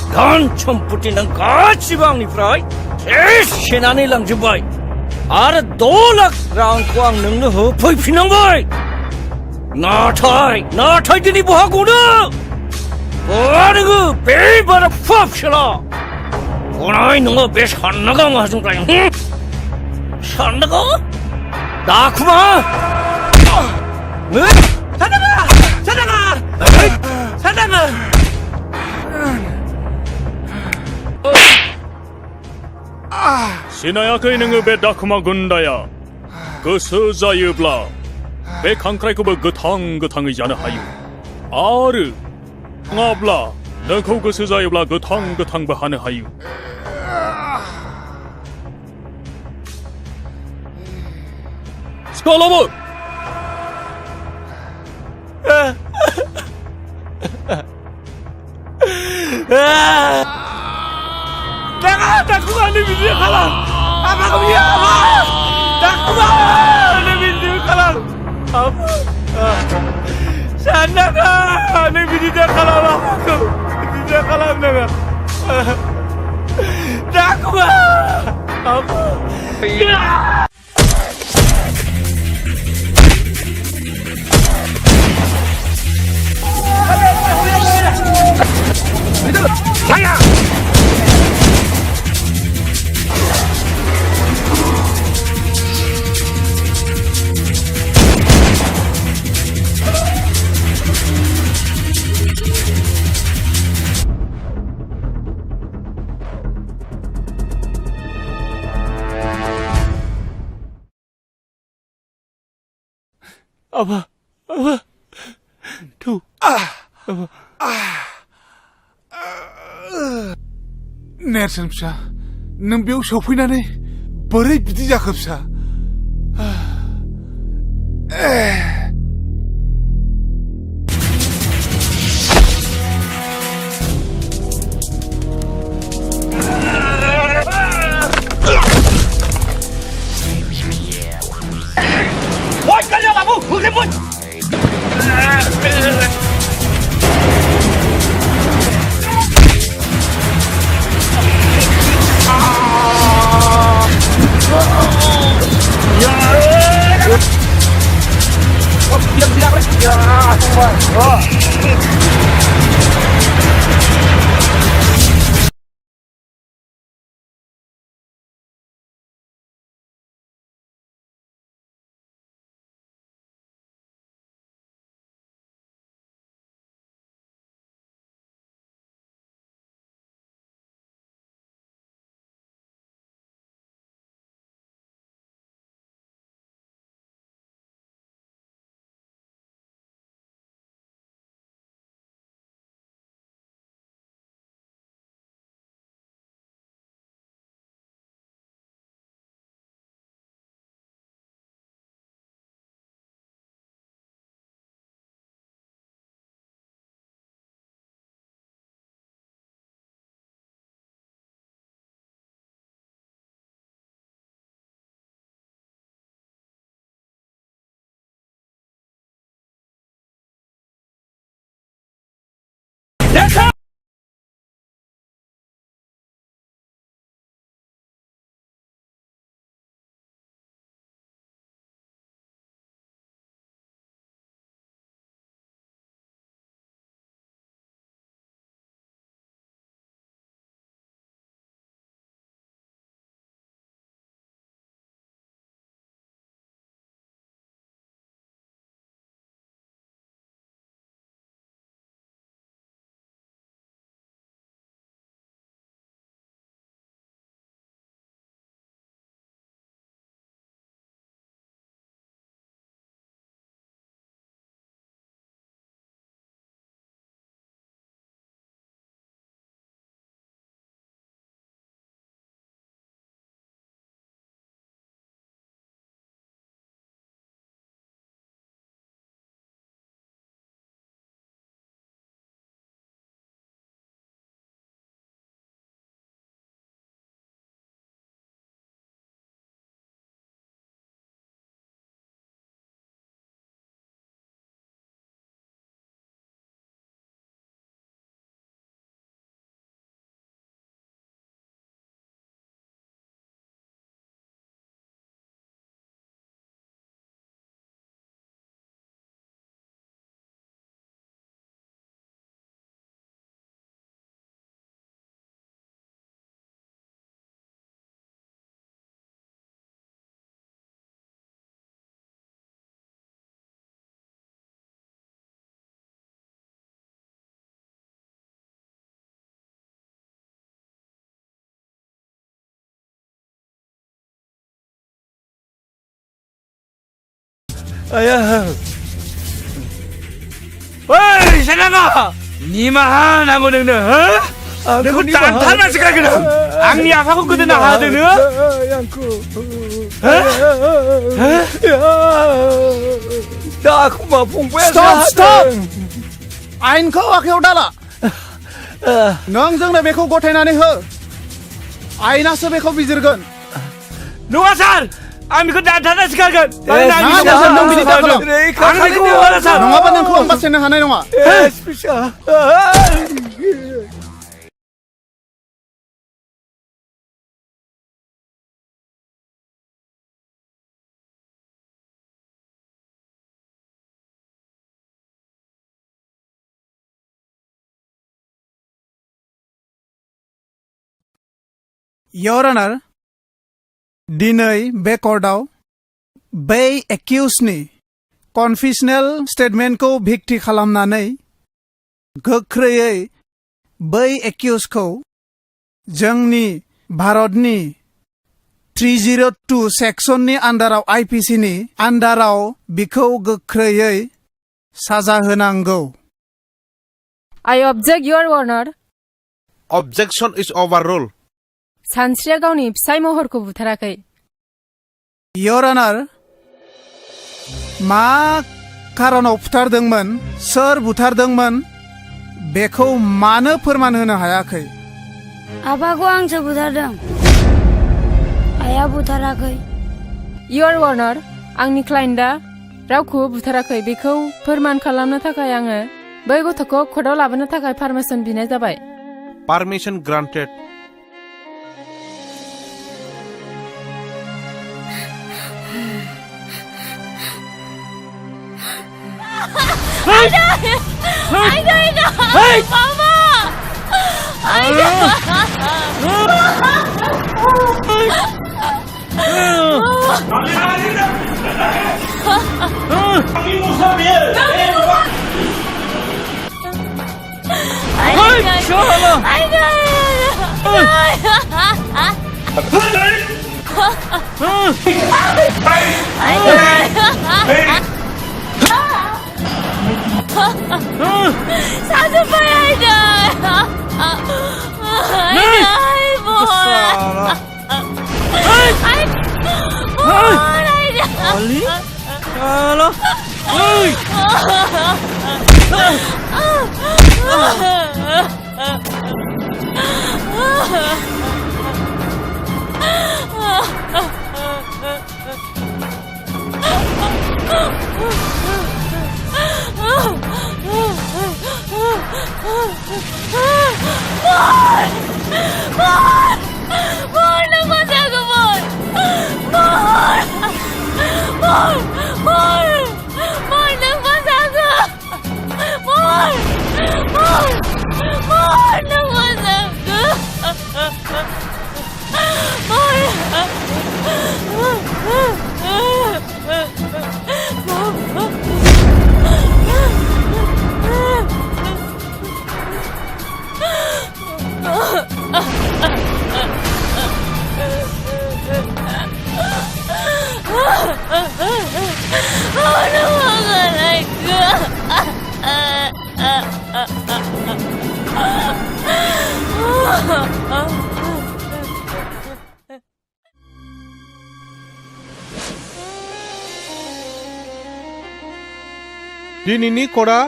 धन सम्पति नों गासिबो आंनिफ्राय सेस सेनानै लांजोब्बाय आरो 2 लाख रांखौ आं नोंनो होफैफिननांबाय नाथाय दिनै बहा गनो बहा नोङो बे बारा फुवा फिसाला गनाय नङा बे साननांगौ माहाजोनफ्राय साननांगौ दाखुमा साननाङा सिनायाखै नोङो बे दाखुमा गुन्दाया गोसो जायोब्ला बे खांख्राइखौबो गोथाङै जानो हायो आरो नङाब्ला नोंखौ गोसो जायोब्ला गोथांबो हानो हायो सिखालाबो Jangan, Dakuma ni video kalah. Apa kau dia apa? Dakuma ni video kalah. Apa? Sana kan ni video kalah aku. Video kalah mana? Dakuma. Apa? Itu. Saya. Apa? Tuh. Apa? नेरसोन फिसा नों बेयाव सफैनानै बोरै बिदि जाखो फिसा Woi, kalian kamu, ribut. आया ओइ सेनाङा निमाहा नांगौ नोंनो हो नोंखौ दानथारनासो गारगोन आंनि आफाखौ गोदोना हादों नोङो दाखुमा फंबाया स्टप आयेनखौ आखायाव दाला नों जोंनो बेखौ गथायनानै हो आयेनासो बेखौ बिजिरगोन नङा सार आं बेखौ दानथारनासो गारगोन नङाबा नोंखौ आं बासायनो हानाय नङा Your Honor, दिनै बे कर्टआव बै एक्यूजनि कनफेसनेल स्टेटमेन्टखौ भिक्ति खालामनानै गोख्रैयै बै एक्यूजखौ जोंनि भारतनि 302 सेक्सननि आन्डाराव आईपीसीनि आन्डाराव बिखौ गोख्रैयै साजा होनांगौ I object, Your Honor. Objection is overruled. सानस्रिया गावनि फिसाय महरखौ बुथाराखै Your Honor, मा खारनाव बुथारदोंमोन सोर बुथारदोंमोन बेखौ मानो फोरमान होनो हायाखै आफाखौ आंसो बुथारदों आइया बुथाराखै Your Honor, आंनि क्लाइन्टआ रावखौबो बुथाराखै बेखौ फोरमान खालामनो थाखाय आङो बै गथ'खौ कर्टआव लाबोनो थाखाय पारमिसन बिनाय जाबाय Permission granted. दिनैनि कर्टआ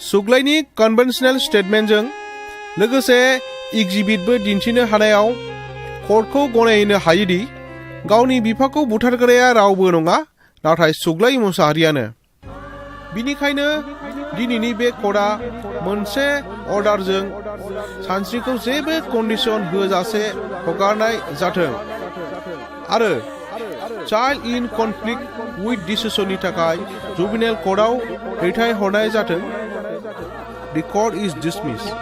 सुग्लायनि कन्वेन्शनेल स्टेटमेन्टजों लोगोसे एग्जिबिटबो दिन्थिनो हानायाव कर्टखौ गनायनो हायोदि गावनि बिफाखौ बुथारग्राया रावबो नङा नाथाय सुग्लाय मुसाहारियानो बिनिखायनो दिनैनि बे कर्टआ मोनसे अर्डारजों सानस्रिखौ जेबो कन्डिशन होजासे हगारनाय जाथों आरो चाइल्ड इन कनफ्लिक्ट विथ डिसिसननि थाखाय जुबिनेल कर्टआव दैथायहरनाय जाथों The court is dismissed.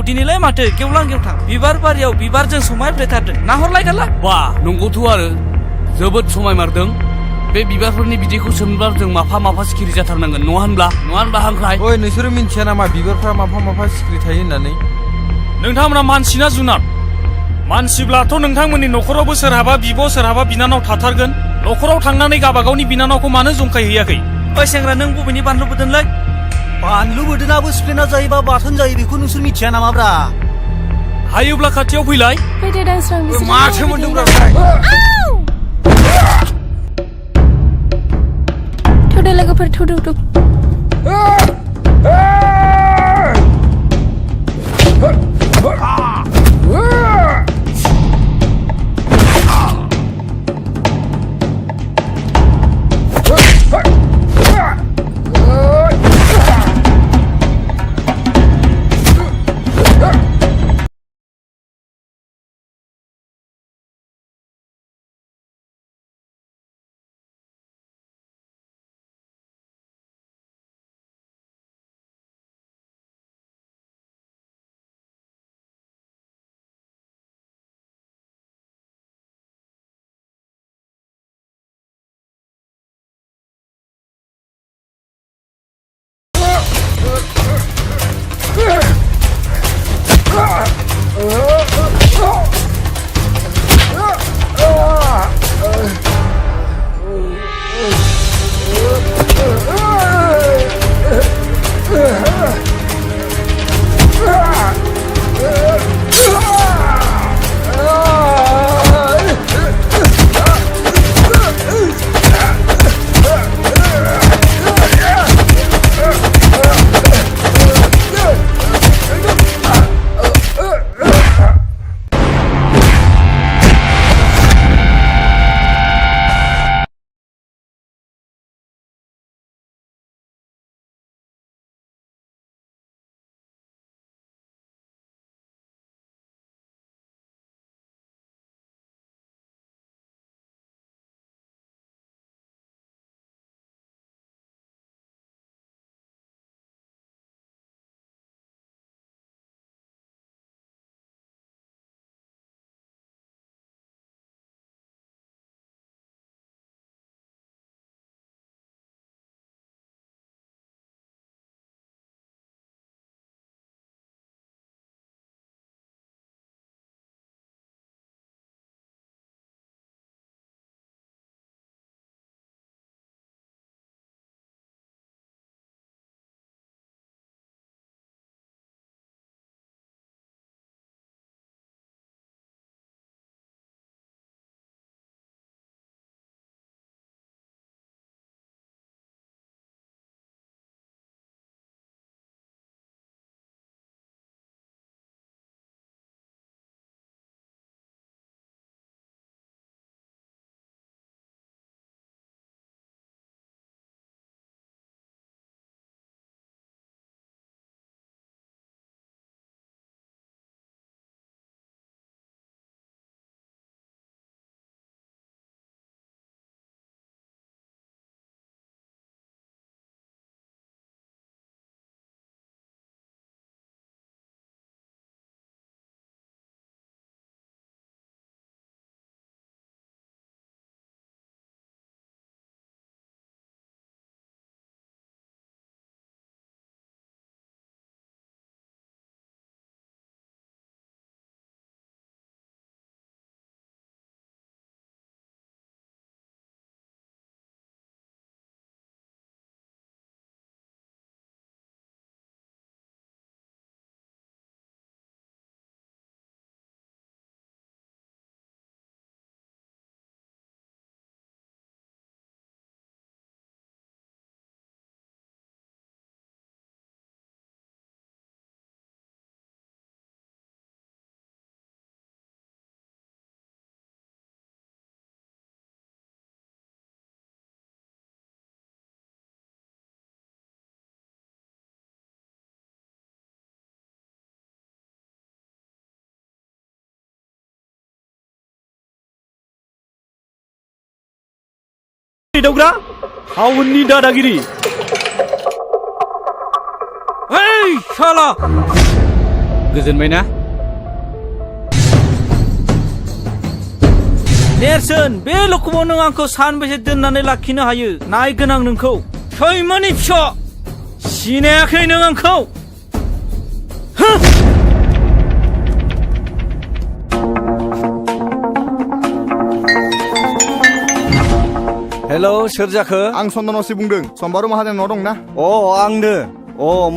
दिनैलाय माथो गेवलां गेवथां बिबार बारियाव बिबारजों समायफ्लेथारदों नाहरलायगारला बा नंगौथ' आरो जोबोद समायमारदों बे बिबारफोरनि बिदैखौ सोमब्ला जों माफा माफा सिखिरि जाथारनांगोन नङा होनब्ला हांख्राय ओइ नोंसोरो मिन्थिया नामा बिबारफ्रा माफा सिखिरि थायो होननानै नोंथांमोना मानसिना जुनार मानसिब्लाथ' नोंथांमोननि न'खरावबो सोरहाबा बिब' सोरहाबा बिनानाव थाथारगोन न'खराव थांनानै गाबागावनि बिनानावखौ मानो जंखायहैयाखै ओइ सेंग्रा नों बबेनि बानलु बोदोंलै बानलु बोदोनाबो सिफ्लेना जायोबा बाथोन जायो बेखौ नोंसोर मिथिया नामाब्रा हायोब्ला खाथियाव फैलाय फैदो दांस्रां बिसोर माथो मोनदोंब्रा थौदो लोगोफोर थौदो दावग्रा हाउननि दादागिरि ओइ शाला गोजोनबाय ना? नेरसोन बे लखबाव नों आंखौ सानबेसे दोननानै लाखिनो हायो नायगोन आं नोंखौ सैमानि फिसा सिनायाखै नों आंखौ हेलौ सोर जाखो? आं चन्दनसि बुंदों सम्बारु माहाजोन न' दंना? आंनो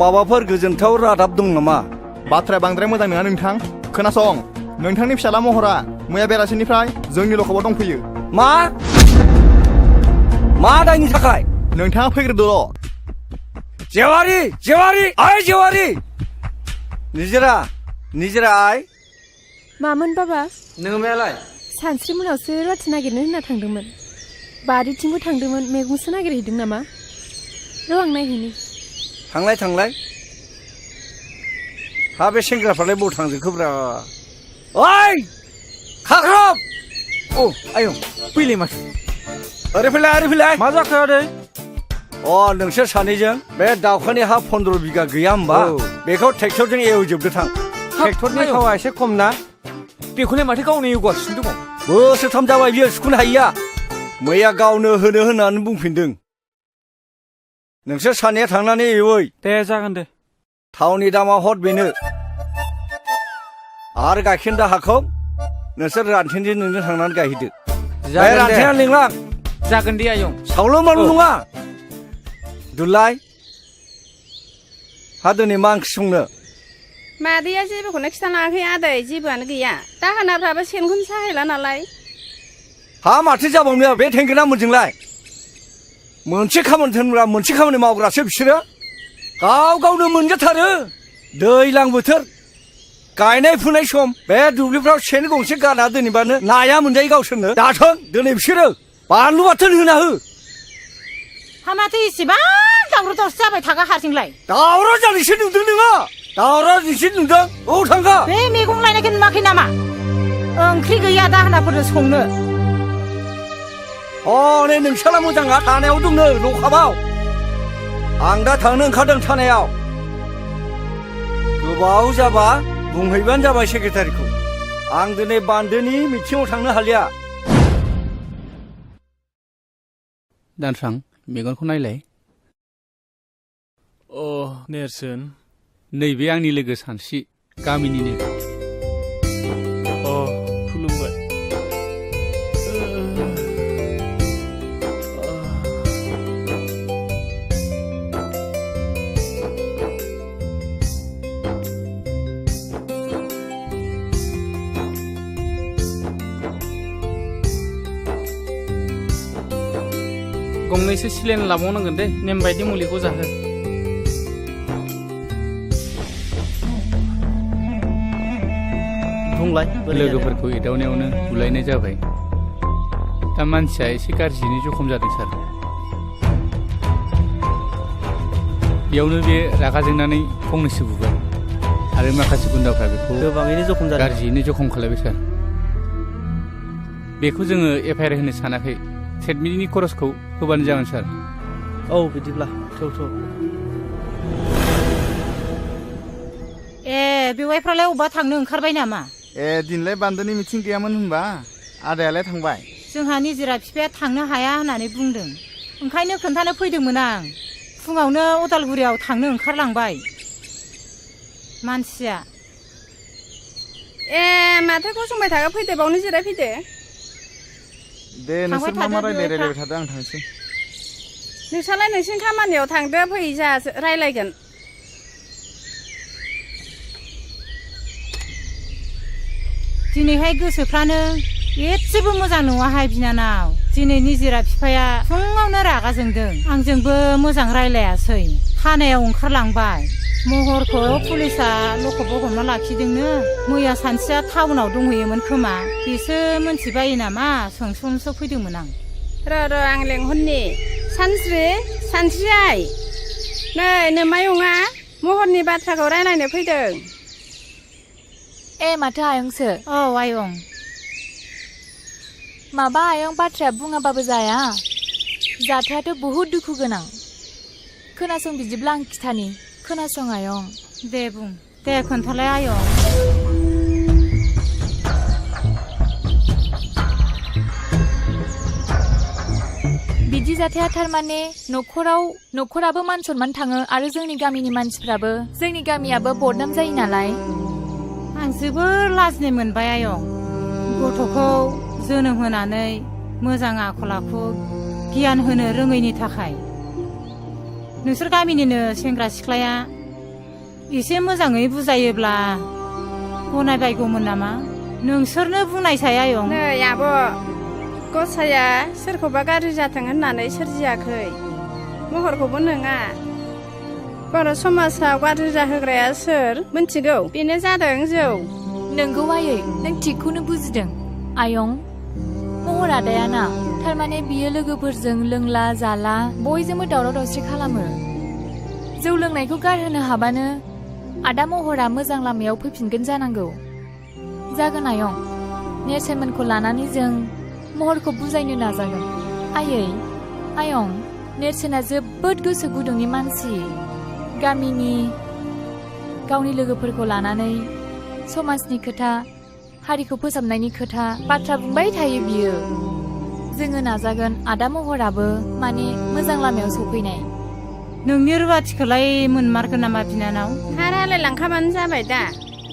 माबाफोर गोजोनथाव रादाब दं नामा? बाथ्राया बांद्राय मोजां नङा नोंथां खोनासं नोंथांनि फिसाला महरा मैया बेलासिनिफ्राय जोंनि लखबाव दंफैयो मा दायनि थाखाय? नोंथाङा फैग्रोदोल' जेवारि निजिरा आइ मामोन बाबा? नों मायालाय? सानस्रि मोनावसो रुवाथि नागिरनो होनना थांदोंमोन बारिथिंबो थांदोंमोन मैगंसो नागिरहैदों नामा र' आं नायहैनि थांलाय हा बे सेंग्राफ्रालाय बबाव थांजोबखोब्रा ओइ खाख्रब आयं फैलाय माथो ओरै फैलाय मा जाखो आदै नोंसोर सानैजों बे दाउखानि हा 15 बिगा गैया होमबा बेखौ ट्रेक्टरजों एवजोबदो थां ट्रेक्टरनि थावा एसे खम ना बेखौलाय माथो गावनो एवगासिनो दङ बोसोरथाम जाबाय बियो सुख'नो हायिया मैया गावनो होनो होननानै बुंफिनदों नोंसोर सानैया थांनानै एवै दे जागोन दे थावनि दामा हद बेनो आरो गाइखेर दाहाखौ नोंसोर रानथेनजों नोंजों थांनानै गायहैदो रानथेना लिंलां जागोन दे आयं सावल' माल नङा दुलाय हा दिनै मा ओंख्रि संनो मादैया जेबोखौनो खिथानाङाखै आदै जेबोआनो गैया दाहोनाफ्राबो सेनखौनो साहैला नालाय हा माथो जाबावनो बे थेंगोना मोनजोंलाय मोनसे खामानि थोनग्रा मोनसे खामानि मावग्रासो बिसोरो गावनो मोनजाथारो दैज्लां बोथोर गायनाय फुनाय सम बे दुब्लिफ्राव सेन गंसे गाना दोनैबानो नाया मोनजायो गावसोरनो दाथों दिनै बिसोरो बानलु बाथोन होना हो हा माथो इसेबां दावराव दावसि जाबाय थागा हारसिंलाय दावराव जानायसो नुदों नोङो दावराव नोंसो नुदों थांगा बे मैगं लायनायखौ नुवाखै नामा ओंख्रि गैया दाहोनाफोरनो संनो नै नोंसाला मोजाङा थानायाव दंनो लकाबाव आं दा थांनो ओंखारदों थानायाव गोबाव जाबा बुंहैबानो जाबाय सेक्रेटारिखौ आं दिनै बान्दोनि मिटिङाव थांनो हालिया दानस्रां मेगनखौ नायलाय नेरसोन नैबे आंनि लोगो सानस्रि गामिनिनो खुलुमबाय गंनैसो सिलेन लाबावनांगोन दे नेम बायदि मुलिखौ जाहो लोगोफोरखौ एदावनायावनो बुलायनाय जाबाय दा मानसिया एसे गाज्रियैनो जखम जादों सार बेयावनो बे रागा जोंनानै फंनैसो बुबाय आरो माखासे गुन्दाफ्रा बेखौ गोबाङैनो जखम जादों गाज्रियैनो जखम खालामबाय सार बेखौ जोङो एफआइआर होनो सानाखै ट्रिटमेन्टनि खरसखौ होबानो जागोन सार बिदिब्ला थौ बेवाइफ्रालाय अबा थांनो ओंखारबाय नामा दिनलाय बान्दोनि मिथिं गैयामोन होनबा आदायालाय थांबाय जोंहा निजिरा बिफाया थांनो हाया होननानै बुंदों ओंखायनो खोन्थानो फैदोंमोन आं फुङावनो अदालगुरियाव थांनो ओंखारलांबाय मानसिया माथो गसंबाय थागा फैदो बावनो जिरायफैदो दे नोंसोर मा रायलायबाय थादो आं थांसै नोंसालाय नोंसिनि खामानियाव थांदो फै जोंहा रायलायगोन दिनैहाय गोसोफ्रानो एसेबो मोजां नङाहाय बिनानाव दिनै निजिरा बिफाया फुङावनो रागा जोंदों आंजोंबो मोजां रायलायासै थानायाव ओंखारलांबाय महरखौ पुलिसा लकबाव हमना लाखिदोंनो मैया सानसेया टाउनाव दंहैयोमोन खोमा बेसो मोनथिबायो नामा सोंस'नोसो फैदोंमोन आं र' आं लेंहरनि सानस्रि आइ नै नोमायंआ महरनि बाथ्राखौ रायलायनो फैदों माथो आयंसो आयं माबा आयं बाथ्राया बुङाबाबो जाया जाथायाथ' बहुद दुखु गोनां खोनासं बिदिब्ला आं खिथानि खोनासं आयं दे बुं दे खोन्थालाय आयं बिदि जाथाया थारमाने न'खराबो मान सनमान थाङो आरो जोंनि गामिनि मानसिफ्राबो जोंनि गामियाबो बदनाम जायो नालाय आं जोबोर लाजिनाय मोनबाय आयं गथ'खौ जोनोम होनानै मोजां आखल आखु गियान होनो रोङैनि थाखाय नोंसोर गामिनिनो सेंग्रा सिख्लाया एसे मोजाङै बुजायोब्ला गनायबायगौमोन नामा नोंसोरनो बुंनायसाय आयं नै आब' गसाया सोरखौबा गाज्रि जाथों होननानै सोरजियाखै महरखौबो नङा बर' समाजाव गाज्रि जाहोग्राया सोर मिन्थिगौ बेनो जादों जौ नोंगौ आयै नों थिगखौनो बुजिदों आयं महर आदायाना थारमाने बियो लोगोफोरजों लोंला जाला बयजोंबो दावराव दावसि खालामो जौ लोंनायखौ गारहोनो हाबानो आदा महरा मोजां लामायाव फैफिनगोन जानांगौ जागोन आयं नेरसोनमोनखौ लानानै जों महरखौ बुजायनो नाजागोन आयं नेरसोना जोबोद गोसो गुदुंनि मानसि गामिनि गावनि लोगोफोरखौ लानानै समाजनि खोथा हारिखौ फोसाबनायनि खोथा बाथ्रा बुंबाय थायो बियो जोङो नाजागोन आदा महराबो माने मोजां लामायाव सफैनाय नोंनि रुवाथिखौलाय मोनमारगोन नामा बिनानाव हारालाय लांखाबानो जाबाय दा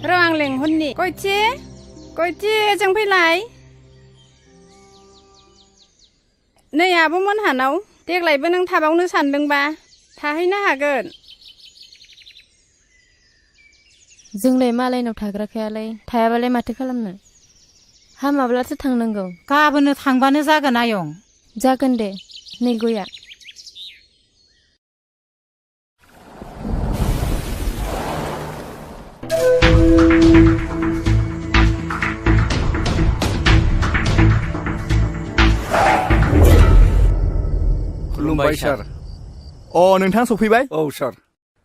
र' आं लेंहरनि गयथि ओजों फैलाय नै आब'मोनहानाव देग्लायबो नों थाबावनो सानदोंबा थाहैनो हागोन जोंलाय मालायनाव थाग्राखायालाय थायाबालाय माथो खालामनो हामाब्लासो थांनांगौ गाबोननो थांबानो जागोन आयं जागोन दे नै गया खुलुमबाय सार नोंथां सफैबाय औ सार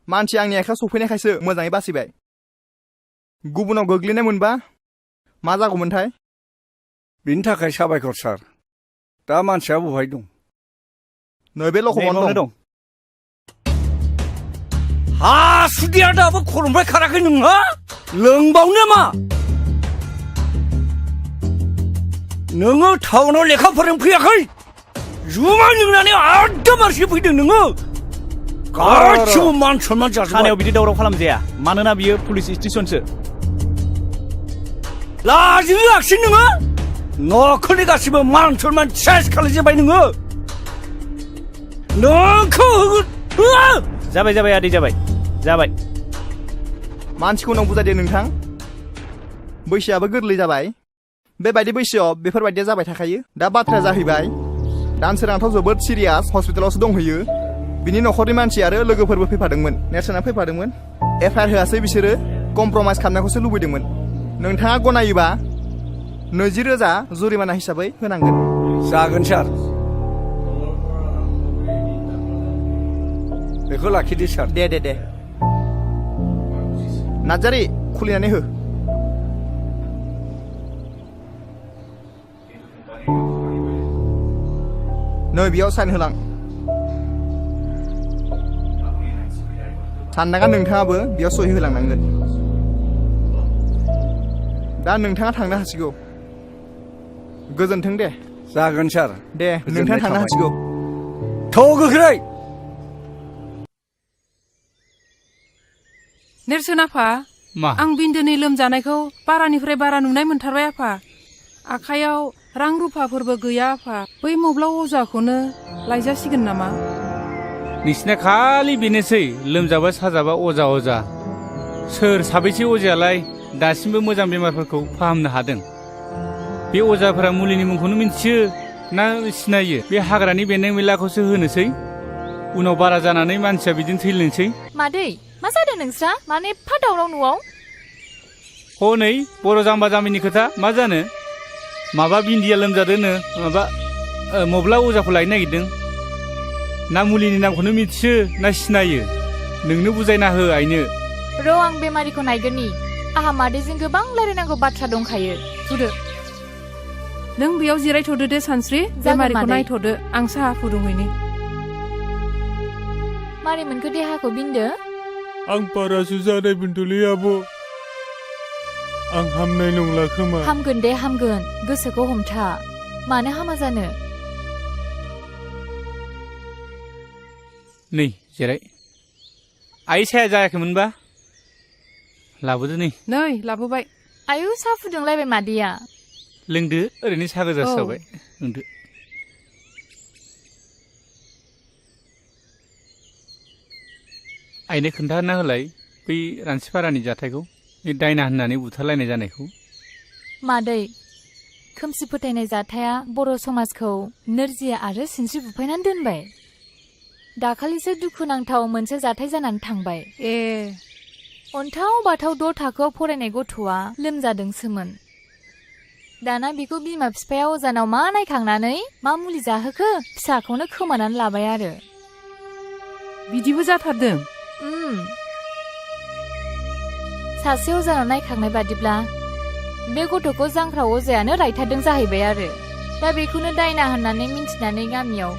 मानसि आंनि आखायाव सफैनायखायसो मोजाङै बासिबाय गुबुनाव गोग्लैनाय मोनबा मा जागौमोनथाय बिनि थाखाय साबायखर सार दा मानसिया बहाय दं नैबे लखबावनो दं हासुदिया दाबो खर'निफ्राय खाराखै नोंहा लोंबावनो मा नोङो टाउनाव लेखा फोरों फैयाखै जुमाय लोंनानै आददा मारसि फैदों नोङो गासिबो मान सनमान जाजोब्बाय थानायाव बिदि दावराव खालामजाया मानोना बियो पुलिस स्टेशनसो लाजियाखिसै नोङो न'खरनि गासिबो मान सनमान सेस खालामजोब्बाय नोङो नोंखौ जाबाय आदै जाबाय मानसिखौ नों बुजायदो नोंथां बैसोआबो गोरलै जाबाय बेबायदि बैसोआव बेफोरबायदिया जाबाय थाखायो दा बाथ्राया जाहैबाय दानसोरांथ' जोबोद सिरियास हस्पिटालावसो दंहैयो बिनि न'खरनि मानसि आरो लोगोफोरबो फैफादोंमोन नेरसोना फैफादोंमोन एफआइआर होआसै बिसोरो कमप्रमाइस खालामनायखौसो लुबैदोंमोन नोंथाङा गनायोबा 20,000 जुरिमाना हिसाबै होनांगोन जागोन सार बेखौ लाखिदो सार दे नार्जारि खुलिनानै हो नै बेयाव साइन होलां साननाङा नोंथाङाबो बेयाव सहि होलांनांगोन दा नोंथाङा थांनो हासिगौ गोजोन्थों दे जागोन सार दे नोंथाङा थांनो हासिगौ थ' गोख्रै नेरसोन आफा मा आं बिन्दोनि लोमजानायखौ बारानिफ्राय बारा नुनाय मोनथारबाय आफा आखायाव रां रुफाफोरबो गैया आफा बै मब्ला अजाखौनो लायजासिगोन नामा नोंसिना खालि बेनोसै लोमजाबा साजाबा अजा सोर साबैसे अजायालाय दासिमबो मोजां बेमारफोरखौ फाहामनो हादों बे अजाफोरा मुलिनि मुंखौनो मिन्थियो ना सिनायो बे हाग्रानि बेन्दों बेनलाखौसो होनोसै उनाव बारा जानानै मानसिया बिदिनो थैलायनोसै मादै मा जादों नोंस्रा माने एफा दावराव न'आव हनै बर' जाम्बा जाम्बिनि खोथा मा जानो माबा बिन्दिया लोमजादोंनो माबा मब्ला अजाखौ लायनो नागिरदों ना मुलिनि नामखौनो मिथियो ना सिनायो नोंनो बुजायना हो आइनो र' आं बेमारिखौ नायगोननि आहा मादैजों गोबां रायलायनांगौ बाथ्रा दंखायो थुदो नों बेयाव जिरायथ'दो दे सानस्रि बेमारिखौ नायथ'दो आं साहा फुदुंहैनि मारै मोनखो देहाखौ बिन्दो आं बारासो जानाय मोनदोंलै आब'। आं हामनाय नंला खोमा। हामगोन दे हामगोन, गोसोखौ हमथा। मानो हामा जानो? नै जिराय। आइ साया जायाखैमोनबा? लाबोदो नै। नै लाबोबाय। आयु साहा फुदुंलायबाय मादैया। लोंदो, ओरैनो साहा गोजासो जाबाय। लोंदो। आइनो खोन्थाना होलाय बै रानसिपारानि जाथायखौ, बे दायना होननानै बुथारलायनाय जानायखौ। मादै, खोमसि फोथायनाय जाथाया बर' समाजखौ नोरजिया आरो सिनस्रि बुफायनानै दोनबाय। दाखालिसो दुखुनांथाव मोनसे जाथाय जानानै थांबाय। अन्थाव बाथाव 6 थाखोआव फरायनाय गथ'आ लोमजादोंसोमोन। दाना बेखौ बिमा बिफाया अजानाव मा नायखांनानै मा मुलि जाहोखो फिसाखौनो खोमानानै लाबाय आरो। बिदिबो जाथारदों? सासे अजानाव नायखांनाय बादिब्ला बे गथ'खौ जांख्राव अजायानो रायथारदों जाहैबाय आरो। दा बेखौनो दायना होननानै मिन्थिनानै गामियाव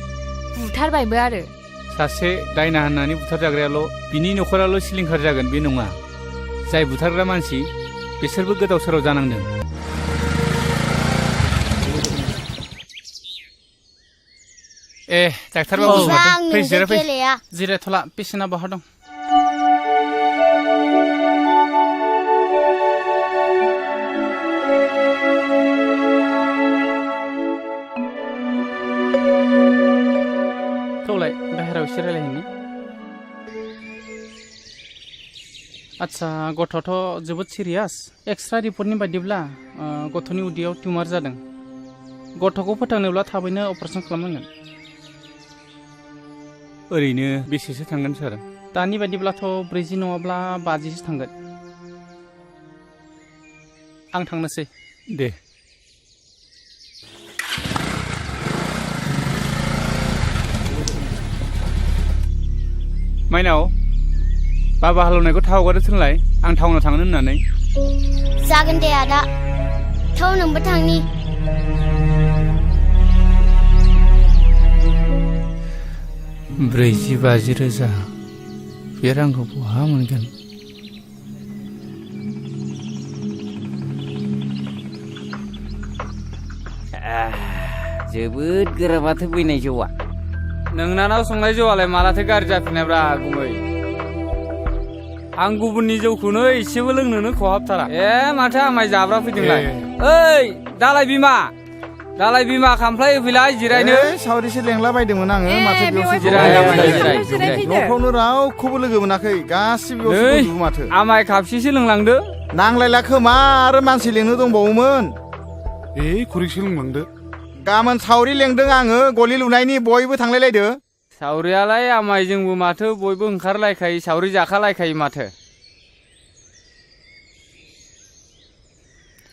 बुथारबायबो आरो। सासे दायना होननानै बुथारजाग्रायाल' बिनि न'खराल' सिलिंखार जागोन बे नङा। जाय बुथारग्रा मानसि बिसोरबो गोदाव सोराव जानांदों। डाक्टार बाबु फै जिरायफै। जिरायथ'ला, पेसेन्टआ बहा दं? थौलाय बाहेरायाव एसे रायलायहैनि। आच्छा, गथ'आथ' जोबोद सिरियास। एक्सरा रिपर्टनि बायदिब्ला गथ'नि उदैयाव टिउमार जादों। गथ'खौ फोथांनोब्ला थाबैनो अपारेसन खालामनांगोन। ओरैनो बेसेसो थांगोन सार? दानि बायदिब्लाथ' 40 नङाब्ला 50सो थांगोन। आं थांनोसै। दे। माइनाव, बाबा हालेवनायखौ थाव हगारनो थोनलाय, आं टाउनाव थांनो होननानै। जागोन दे आदा, थाव नोंबो थांनि। 40-50 रोजा, बे रांखौ बहा मोनगोन? जोबोद गोरा माथो बैनाय जौआ। नोंनानाव संनाय जौआलाय मालाथो गाज्रि जाफिननायब्रा गुमै? आं गुबुननि जौखौनो एसेबो लोंनोनो खहाबथारा। माथो आमाय जाब्रा फैदोंलाय? ओइ दालाय बिमा खामफ्लाय होफैलाय जिरायनो। सावरिसो लेंला बायदोंमोन आङो, माथो बेयावसो जिराय। न'फ्रावनो रावखौबो लोगो मोनाखै, गासिबो बेयावसो दंजोबो माथो। आमाय खापसेसो लोंलांदो। नांलायला खोमा, आरो मानसि लेंनो दंबावोमोन। खुरैसो लोंलांदो। गाबोन सावरि लेंदों आङो, गलि लुनायनि, बयबो थांलायलायदो। सावरियालाय आमाय जोंबो माथो बयबो ओंखारलायखायो, सावरि जाखालायखायो माथो।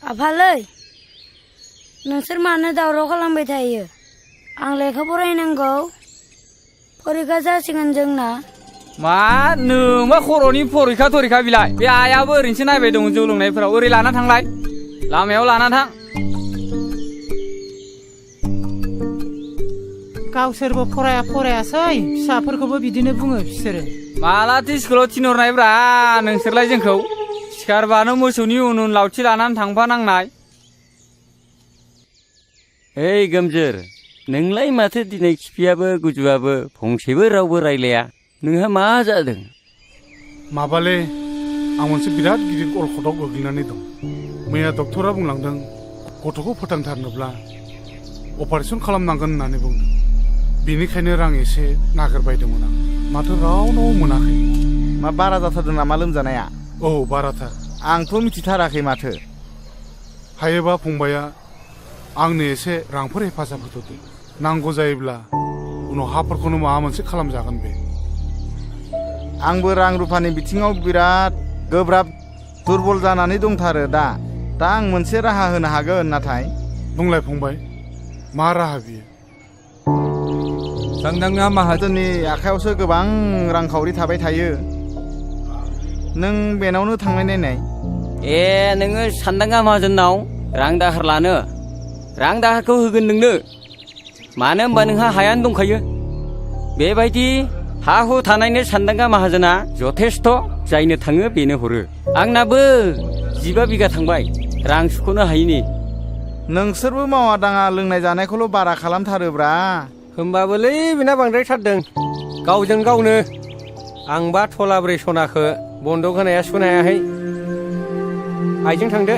आफालै, नोंसोर मानो दावराव खालामबाय थायो? आं लेखा फरायनांगौ, फरिखा जासिगोन जोंना। मा नोंबा खर'नि फरिखा बिलाय? बे आइयाबो ओरैनोसो नायबाय दं जौ लोंनायफोराव। ओरै लाना थांलाय, लामायाव लाना थां। गावसोरबो फरायासै, फिसाफोरखौबो बिदिनो बुङो बिसोरो। मालाथो स्कुलाव थिनहरनायब्रा नोंसोरलाय जोंखौ? सिखारबानो मोसौनि उन लावथि लानानै थांफानांनाय। ओइ गोमजोर, नोंलाय माथो दिनै खिफियाबो गुजुआबो फंसेबो रावबो रायलाया? नोंहा मा जादों? माबाले, आं मोनसे बिराद गिदिर अलखदाव गोग्लैनानै दं। मैया डक्टरा बुंलांदों गथ'खौ फोथांथारनोब्ला अपारेसन खालामनांगोन होननानै बुंदों। बेनिखायनो रां एसे नागिरबायदोंमोन आं, माथो रावनाव मोनाखै। मा बारा जाथारदों नामा लोमजानाया? औ, बाराथार। आंथ' मिथिथाराखै माथो। हायोबा फंबाया आंनो एसे रांफोर हेफाजाब होथ'दो। नांगौ जायोब्ला उनाव हाफोरखौनो माबा मोनसे खालामजागोन बे। आंबो रां रुफानि बिथिङाव बिराद गोब्राब दुरबल जानानै दंथारो दा आं मोनसे राहा होनो हागोन। नाथाय बुंलाय फंबाय, मा राहा बियो? सानदांना माहाजोननि आखायावसो गोबां रांखावरि थाबाय थायो। नों बेनावनो थांनाय नायनाय। नोङो सानदांगा माहाजोननाव रां दाहार लानो? रां दाहारखौ होगोन नोंनो, मानो होनबा नोंहा हायानो दंखायो। बेबायदि हा हु थानायनो सानदांगा माहाजोना जथेस्थ' जायनो थाङो बेनो हरो आंनाबो 15 बिगा थांबाय रां सुख'नो हायिनि नोंसोरबो मावा दाङा लोंनाय जानायखौल' बारा खालामथारोब्रा होमबाबोलै बेना बांद्रायथारदों गावजों गावनो आंबा थलाब्रै सनाखो बन्दक होनाया सुख'नो हायाखै आइजों थांदो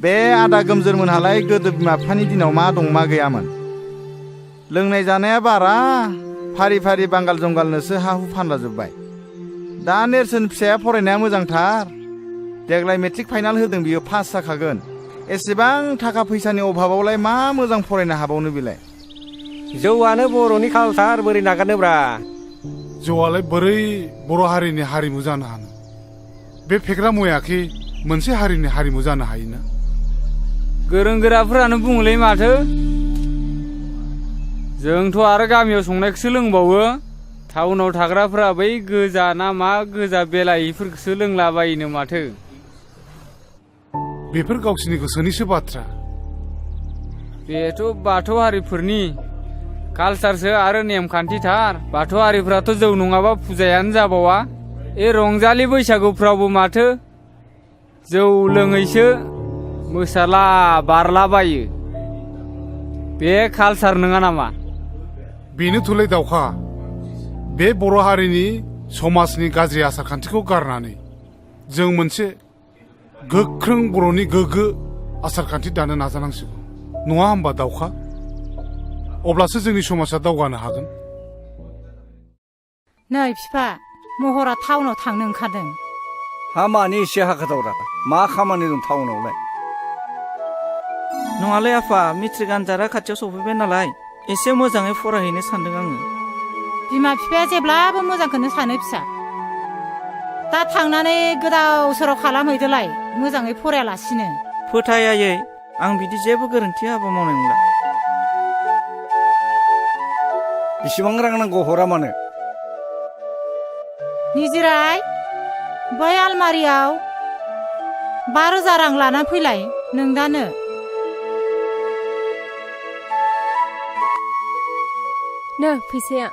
बे आदा गोमजोरमोनहालाय गोदो बिमा बिफानि दिनाव मा दं मा गैयामोन लोंनाय जानाया बारा फारि फारि बांगाल जंगालनोसो हा हु फानलाजोब्बाय दा नेरसोन फिसाया फरायनाया मोजांथार देग्लाय मेट्रिक फाइनाल होदों बियो पास जाखागोन एसेबां थाखा फैसानि अभाबावलाय मा मोजां फरायनो हाबावनो बेलाय जौआनो बर'नि कालसार बोरै नागारनोब्रा जौआलाय बोरै बर' हारिनि हारिमु जानो हानो बे फेग्रा मुवायाखि मोनसे हारिनि हारिमु जानो हायोना गोरों गोराफोरानो बुङोलै माथो जोंथ' आरो गामियाव संनायखौसो लोंबावो टाउनाव थाग्राफोरा बै गोजा ना मा गोजा बेलायिफोरखौसो लोंलाबायोनो माथो बेफोर गावसिनि गोसोनिसो बाथ्रा बेथ' बाथौ हारिफोरनि कालसारसो आरो नेमखान्थिथार बाथौ हारिफ्राथ' जौ नङाबा फुजायानो जाबावा रंजालि बैसागुफ्रावबो माथो जौ लोङैसो मोसाला बारलाबायो बे कालसार नङा नामा बेनो थुलै दावखा बे बर' हारिनि समाजनि गाज्रि आसार खान्थिखौ गारनानै जों मोनसे गोख्रों बर'नि गोग्गो आसार खान्थि दानो नाजानांसिगौ नङा होमबा दावखा अब्लासो जोंनि समाजा दावगानो हागोन नै बिफा महरा टाउनाव थांनो ओंखारदों हामानि एसे हाखाथावरा मा खामानि दं टाउनावलाय नङालै आफा मेट्रिक आनजादा खाथियाव सफैबाय नालाय एसे मोजाङै फरायहैनो सानदों आङो बिमा बिफाया जेब्लाबो मोजांखौनो सानो फिसा दा थांनानै गोदाव सोराव खालामहैदोलाय मोजाङै फरायालासिनो फोथायायै आं बिदि जेबो गोरोन्थि हाबा मावनाय नंला बेसेबां रां नांगौ हरा मानो निजिराय बै आलमारियाव 5,000 रां लानानै फैलाय नोंदानो नो फैसाया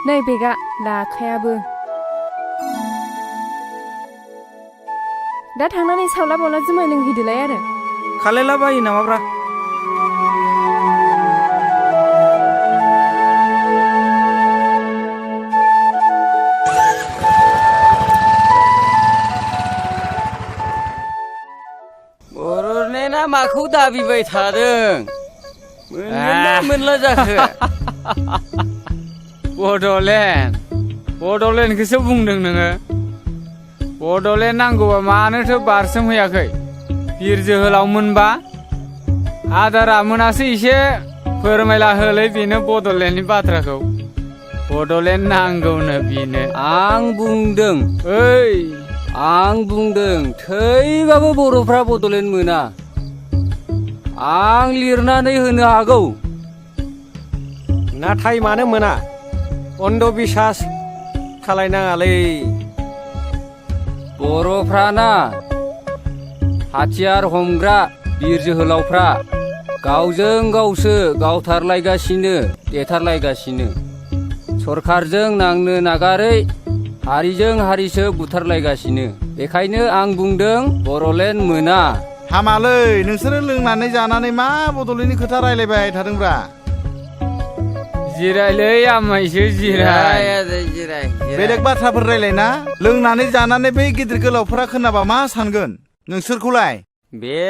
नै बेगा लाखायाबो दा थांनानै सावला बावला जुमाय लोंहैदोलाय आरो खालायला बायो नामाब्रा बर'लेण्डआ माखौ दाबिबाय थादों मोनगोनना मोनला जाखो बड'लेण्डखौसो बुंदों नोङो बड'लेण्ड नांगौबा मानोथो बारसोमहैयाखै बिर जोहोलाव मोनबा आदारा मोनासो एसे फोरमायला होलै बेनो बड'लेण्डनि बाथ्राखौ बड'लेण्ड नांगौनो बेनो आं बुंदों थैबाबो बर'फ्रा बड'लेण्ड मोना आं लिरनानै होनो हागौ नाथाय मानो मोना अन्धबिसास खालायनाङालै बर'फ्राना हाथियार हमग्रा बिर जोहोलावफ्रा गावजों गावसो गावथारलायगासिनो देथारलायगासिनो सरखारजों नांनो नागारै हारिजों हारिसो बुथारलायगासिनो बेखायनो आं बुंदों बर'लेण्ड मोना हामालै नोंसोरो लोंनानै जानानै मा बड'लेण्डनि खोथा रायलायबाय थादोंब्रा जिरायलै आमायसो जिराय बेलेग बाथ्राफोर रायलायना लोंनानै जानानै बै गिदिर गोलावफोरा खोनाबा मा सानगोन नोंसोरखौलाय बे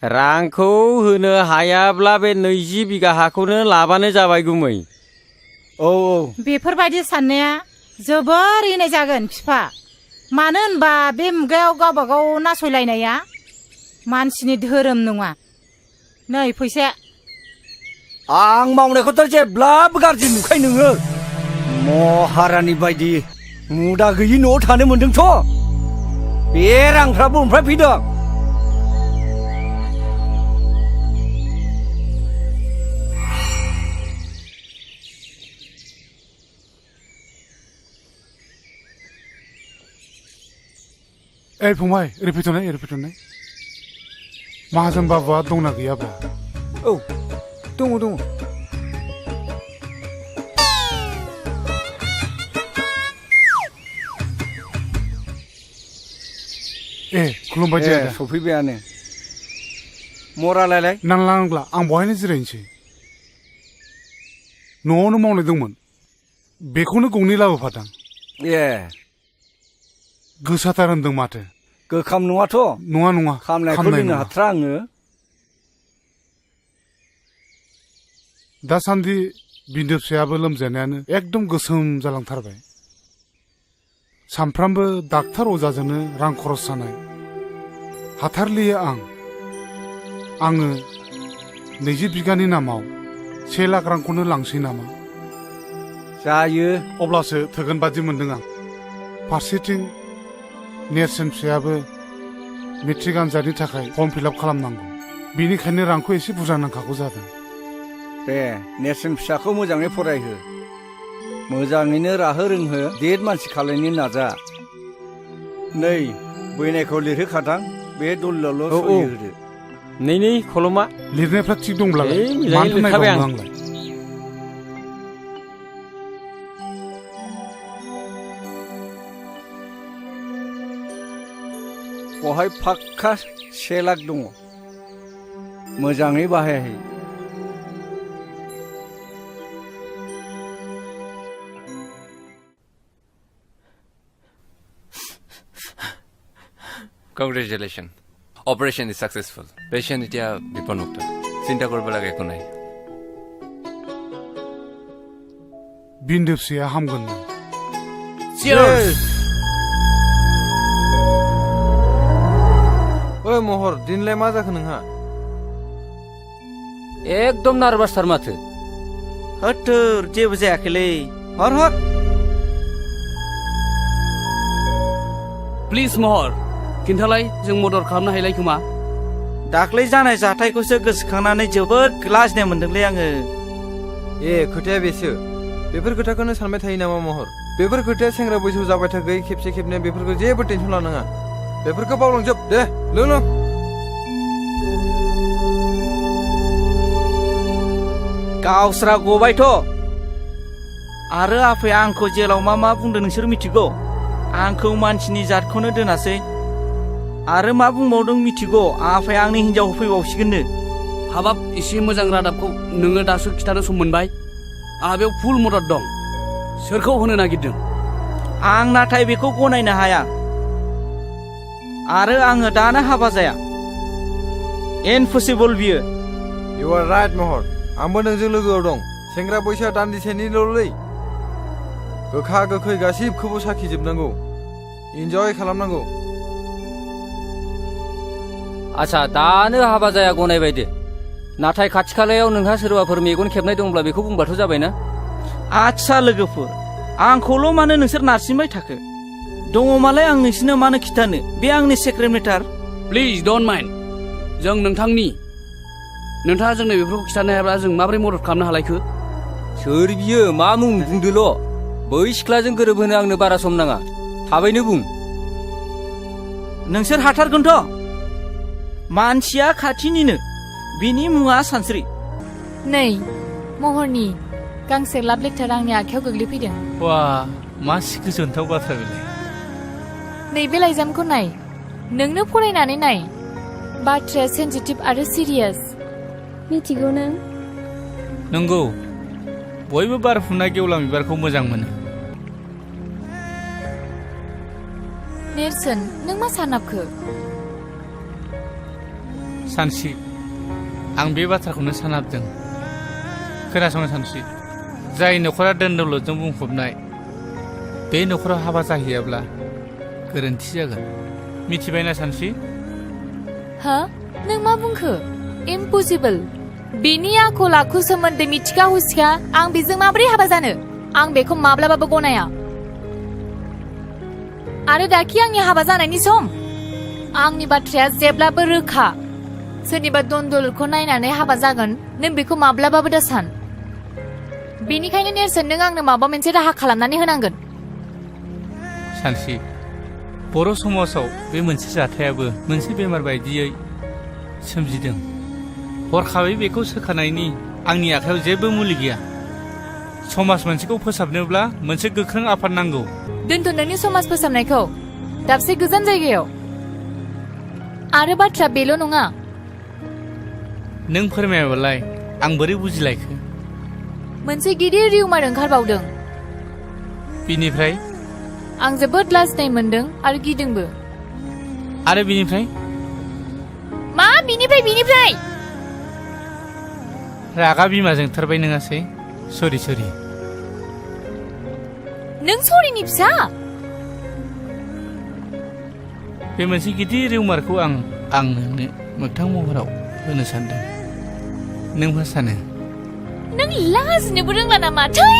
रांखौ होनो हायाब्ला बे 20 बिगा हाखौनो लाबानो जाबाय गुमै औ बेफोरबायदि साननाया जोबोर इनाय जागोन बिफा मानो होनबा बे मुगायाव गावबा गाव नासयलायनाया मानसिनि धोरोम नङा नै फैसा आं मावनायखौथ' जेब्लाबो गाज्रि नुखायो नोङो महारानि बायदि मुदा गैयि न'आव थानो मोन्दोंथ' बे रांफ्रा बबेनिफ्राय फैदों फंबाय ओरै फैथ'नाय माहाजोन बाबुआ दंना गैयाब्रा औ दङ ए खुलुमबाय दे आदा सफैबायानो मरालायलाय नांला आं बहायनो जिरायनोसै न'आवनो मावनाय दंमोन बेखौनो गंनै लाबोफादां ए गोसाथार होनदों माथो गोखाम नङाथ' नङा खामनायखौ लोंनो हाथ्रा आङो दासान्दि बिन्दो फिसायाबो लोमजानायानो एकदम गोसोम जालांथारबाय सानफ्रामबो डाक्टार अजाजोंनो रां खरस जानाय हाथारलियो आङो 20 बिगानि नामाव 1 लाख रांखौनो लांसै नामा जायो अब्लासो थोगोन बादि मोनदों आं फारसेथिं नेरसोन फिसायाबो मेट्रिक आनजादनि थाखाय फर्म फिलआप खालामनांगौ बेनिखायनो रांखौ एसे बुरजा नांखागौ जादों दे नेरसोन फिसाखौ मोजाङै फरायहो मोजाङैनो राहो रोंहो देर मानसि खालायनो नाजा नै बैनायखौ लिरहोखादां बे दलिलावल' सहि होदो नै खलमा लिरनायफ्रा थिग दंब्लालाय मानोथो नायबावनो आंलाय बहाय फाक्का 1 लाख दङ मोजाङै बाहायाखै Congratulations. Operation is successful. Patient এতিয়া বিপন্মুক্ত চিন্তা কৰিব লাগে একো নাই बिन्दो फिसाया हामगोन Cheers! ओइ महर दिनलाय मा जाखो नोंहा एकदम नार्भासथार माथो होथोर जेबो जायाखैलै हर प्लिज महर खिन्थालाय जों मदद खालामनो हायलाय खोमा दाख्लै जानाय जाथायखौसो गोसोखांनानै जोबोद लाजिनाय मोनदोंलै आङो ए खोथाया बेसो बेफोर खोथाखौनो सानबाय थायो नामा महर बेफोर खोथाया सेंग्रा बैसोआव जाबाय थाखै खेबसे खेबनै बेफोरखौ जेबो टेनसन लानाङा बेफोरखौ बावलांजोब दे लों गावस्रा गबायथ' आरो आफाया आंखौ जेलाव मा बुंदों नोंसोर मिथिगौ आंखौ मानसिनि जातखौनो दोनासै आरो मा बुंबावदों मिथिगौ आफाया आंनि हिन्जाव होफैबावसिगोननो हाबाब एसे मोजां रादाबखौ नोङो दासो खिथानो सम मोनबाय आंहा बेयाव फुल मदद दं सोरखौ होनो नागिरदों आं नाथाय बेखौ गनायनो हाया आरो आङो दानो हाबा जाया इम्पसिबल बियो इउ आर राइट महर आंबो नोंजों लोगोआव दं सेंग्रा बैसोआ दान्दिसेनिल'लै गोखा गोखै गासिबखौबो साखिजोबनांगौ इन्जय खालामनांगौ आच्छा दानो हाबा जाया गनायबाय दे नाथाय खाथि खालायाव नोंहा सोरबाफोर मेगन खेबनाय दंब्ला बेखौ बुंबाथ' जाबायना आच्छा लोगोफोर आंखौल' मानो नोंसोर नारसिनबाय थाखो दङमालाय आं नोंसिनो मानो खिथानो बे आंनि secret matter please don't mind जों नोंथाङा जोंनो बेफोरखौ खिथानो हायाब्ला जों माबोरै मदद खालामनो हालायखो सोर बियो मा मुं बुंदोल' बै सिख्लाजों गोरोबहोनो आंनो बारा सम नाङा थाबैनो बुं नोंसोर हाथारगोनथ' मानसिया खाथिनिनो बिनि मुङा सानस्रि नै महरनि गांसे लाभ लेटार आंनि आखायाव गोग्लैफैदों वा मा गोजोनथाव बाथ्रा बेलाय नैबे लाइजामखौ नाय नोंनो फरायनानै नाय बाथ्राया सेन्सिटिभ आरो सिरियास मिथिगौ नों नंगौ बयबो बारफुनाय गेवलां बिबारखौ मोजां मोनो नेरसोन नों मा सानाबखो सानसि आं बे बाथ्राखौनो सानाबदों खोनासंनो सानसि जाय न'खरा दोन दौलतजों बुंफबनाय बे न'खराव हाबा जाहैयाब्ला गोरोन्थि जागोन मिथिबायना सानसि हा नों मा बुंखो इम्पसिबल बिनि आखल आखु सोमोन्दै मिथिखा हुसिखा आं बेजों माबोरै हाबा जानो आं बेखौ माब्लाबाबो गनाया आरो दाखि आंनि हाबा जानायनि सम आंनि बाथ्राया जेब्लाबो रोखा सोरनिबा दन्दलखौ नायनानै हाबा जागोन नों बेखौ माब्लाबाबो दा सान बेनिखायनो नेरसोन नों आंनो माबा मोनसे राहा खालामनानै होनांगोन सानसि बर' समाजाव बे मोनसे जाथायाबो मोनसे बेमार बायदियै सोमजिदों हरखाबै बेखौ सोखानायनि आंनि आखायाव जेबो मुलि गैया समाज मोनसेखौ फोसाबनोब्ला मोनसे गोख्रों आफाद नांगौ दोनथ' नोंनि समाज फोसाबनायखौ दाबसे गोजान जायगायाव आरो बाथ्रा बेल' नङा नों फोरमायाबालाय आं बोरै बुजिलायखो मोनसे गिदिर रिउमार ओंखारबावदों बिनिफ्राय आं जोबोद लाजिनाय मोनदों आरो गिदोंबो आरो बिनिफ्राय मा बिनिफ्राय रागा बिमाजों थारबाय नङासै सरि नों सरिनि फिसा बे मोनसे गिदिर रिउमारखौ आं नोंनो मोगथां महराव होनो सानदों नों मा सानो नों लाजिनोबो रोंला नामा थै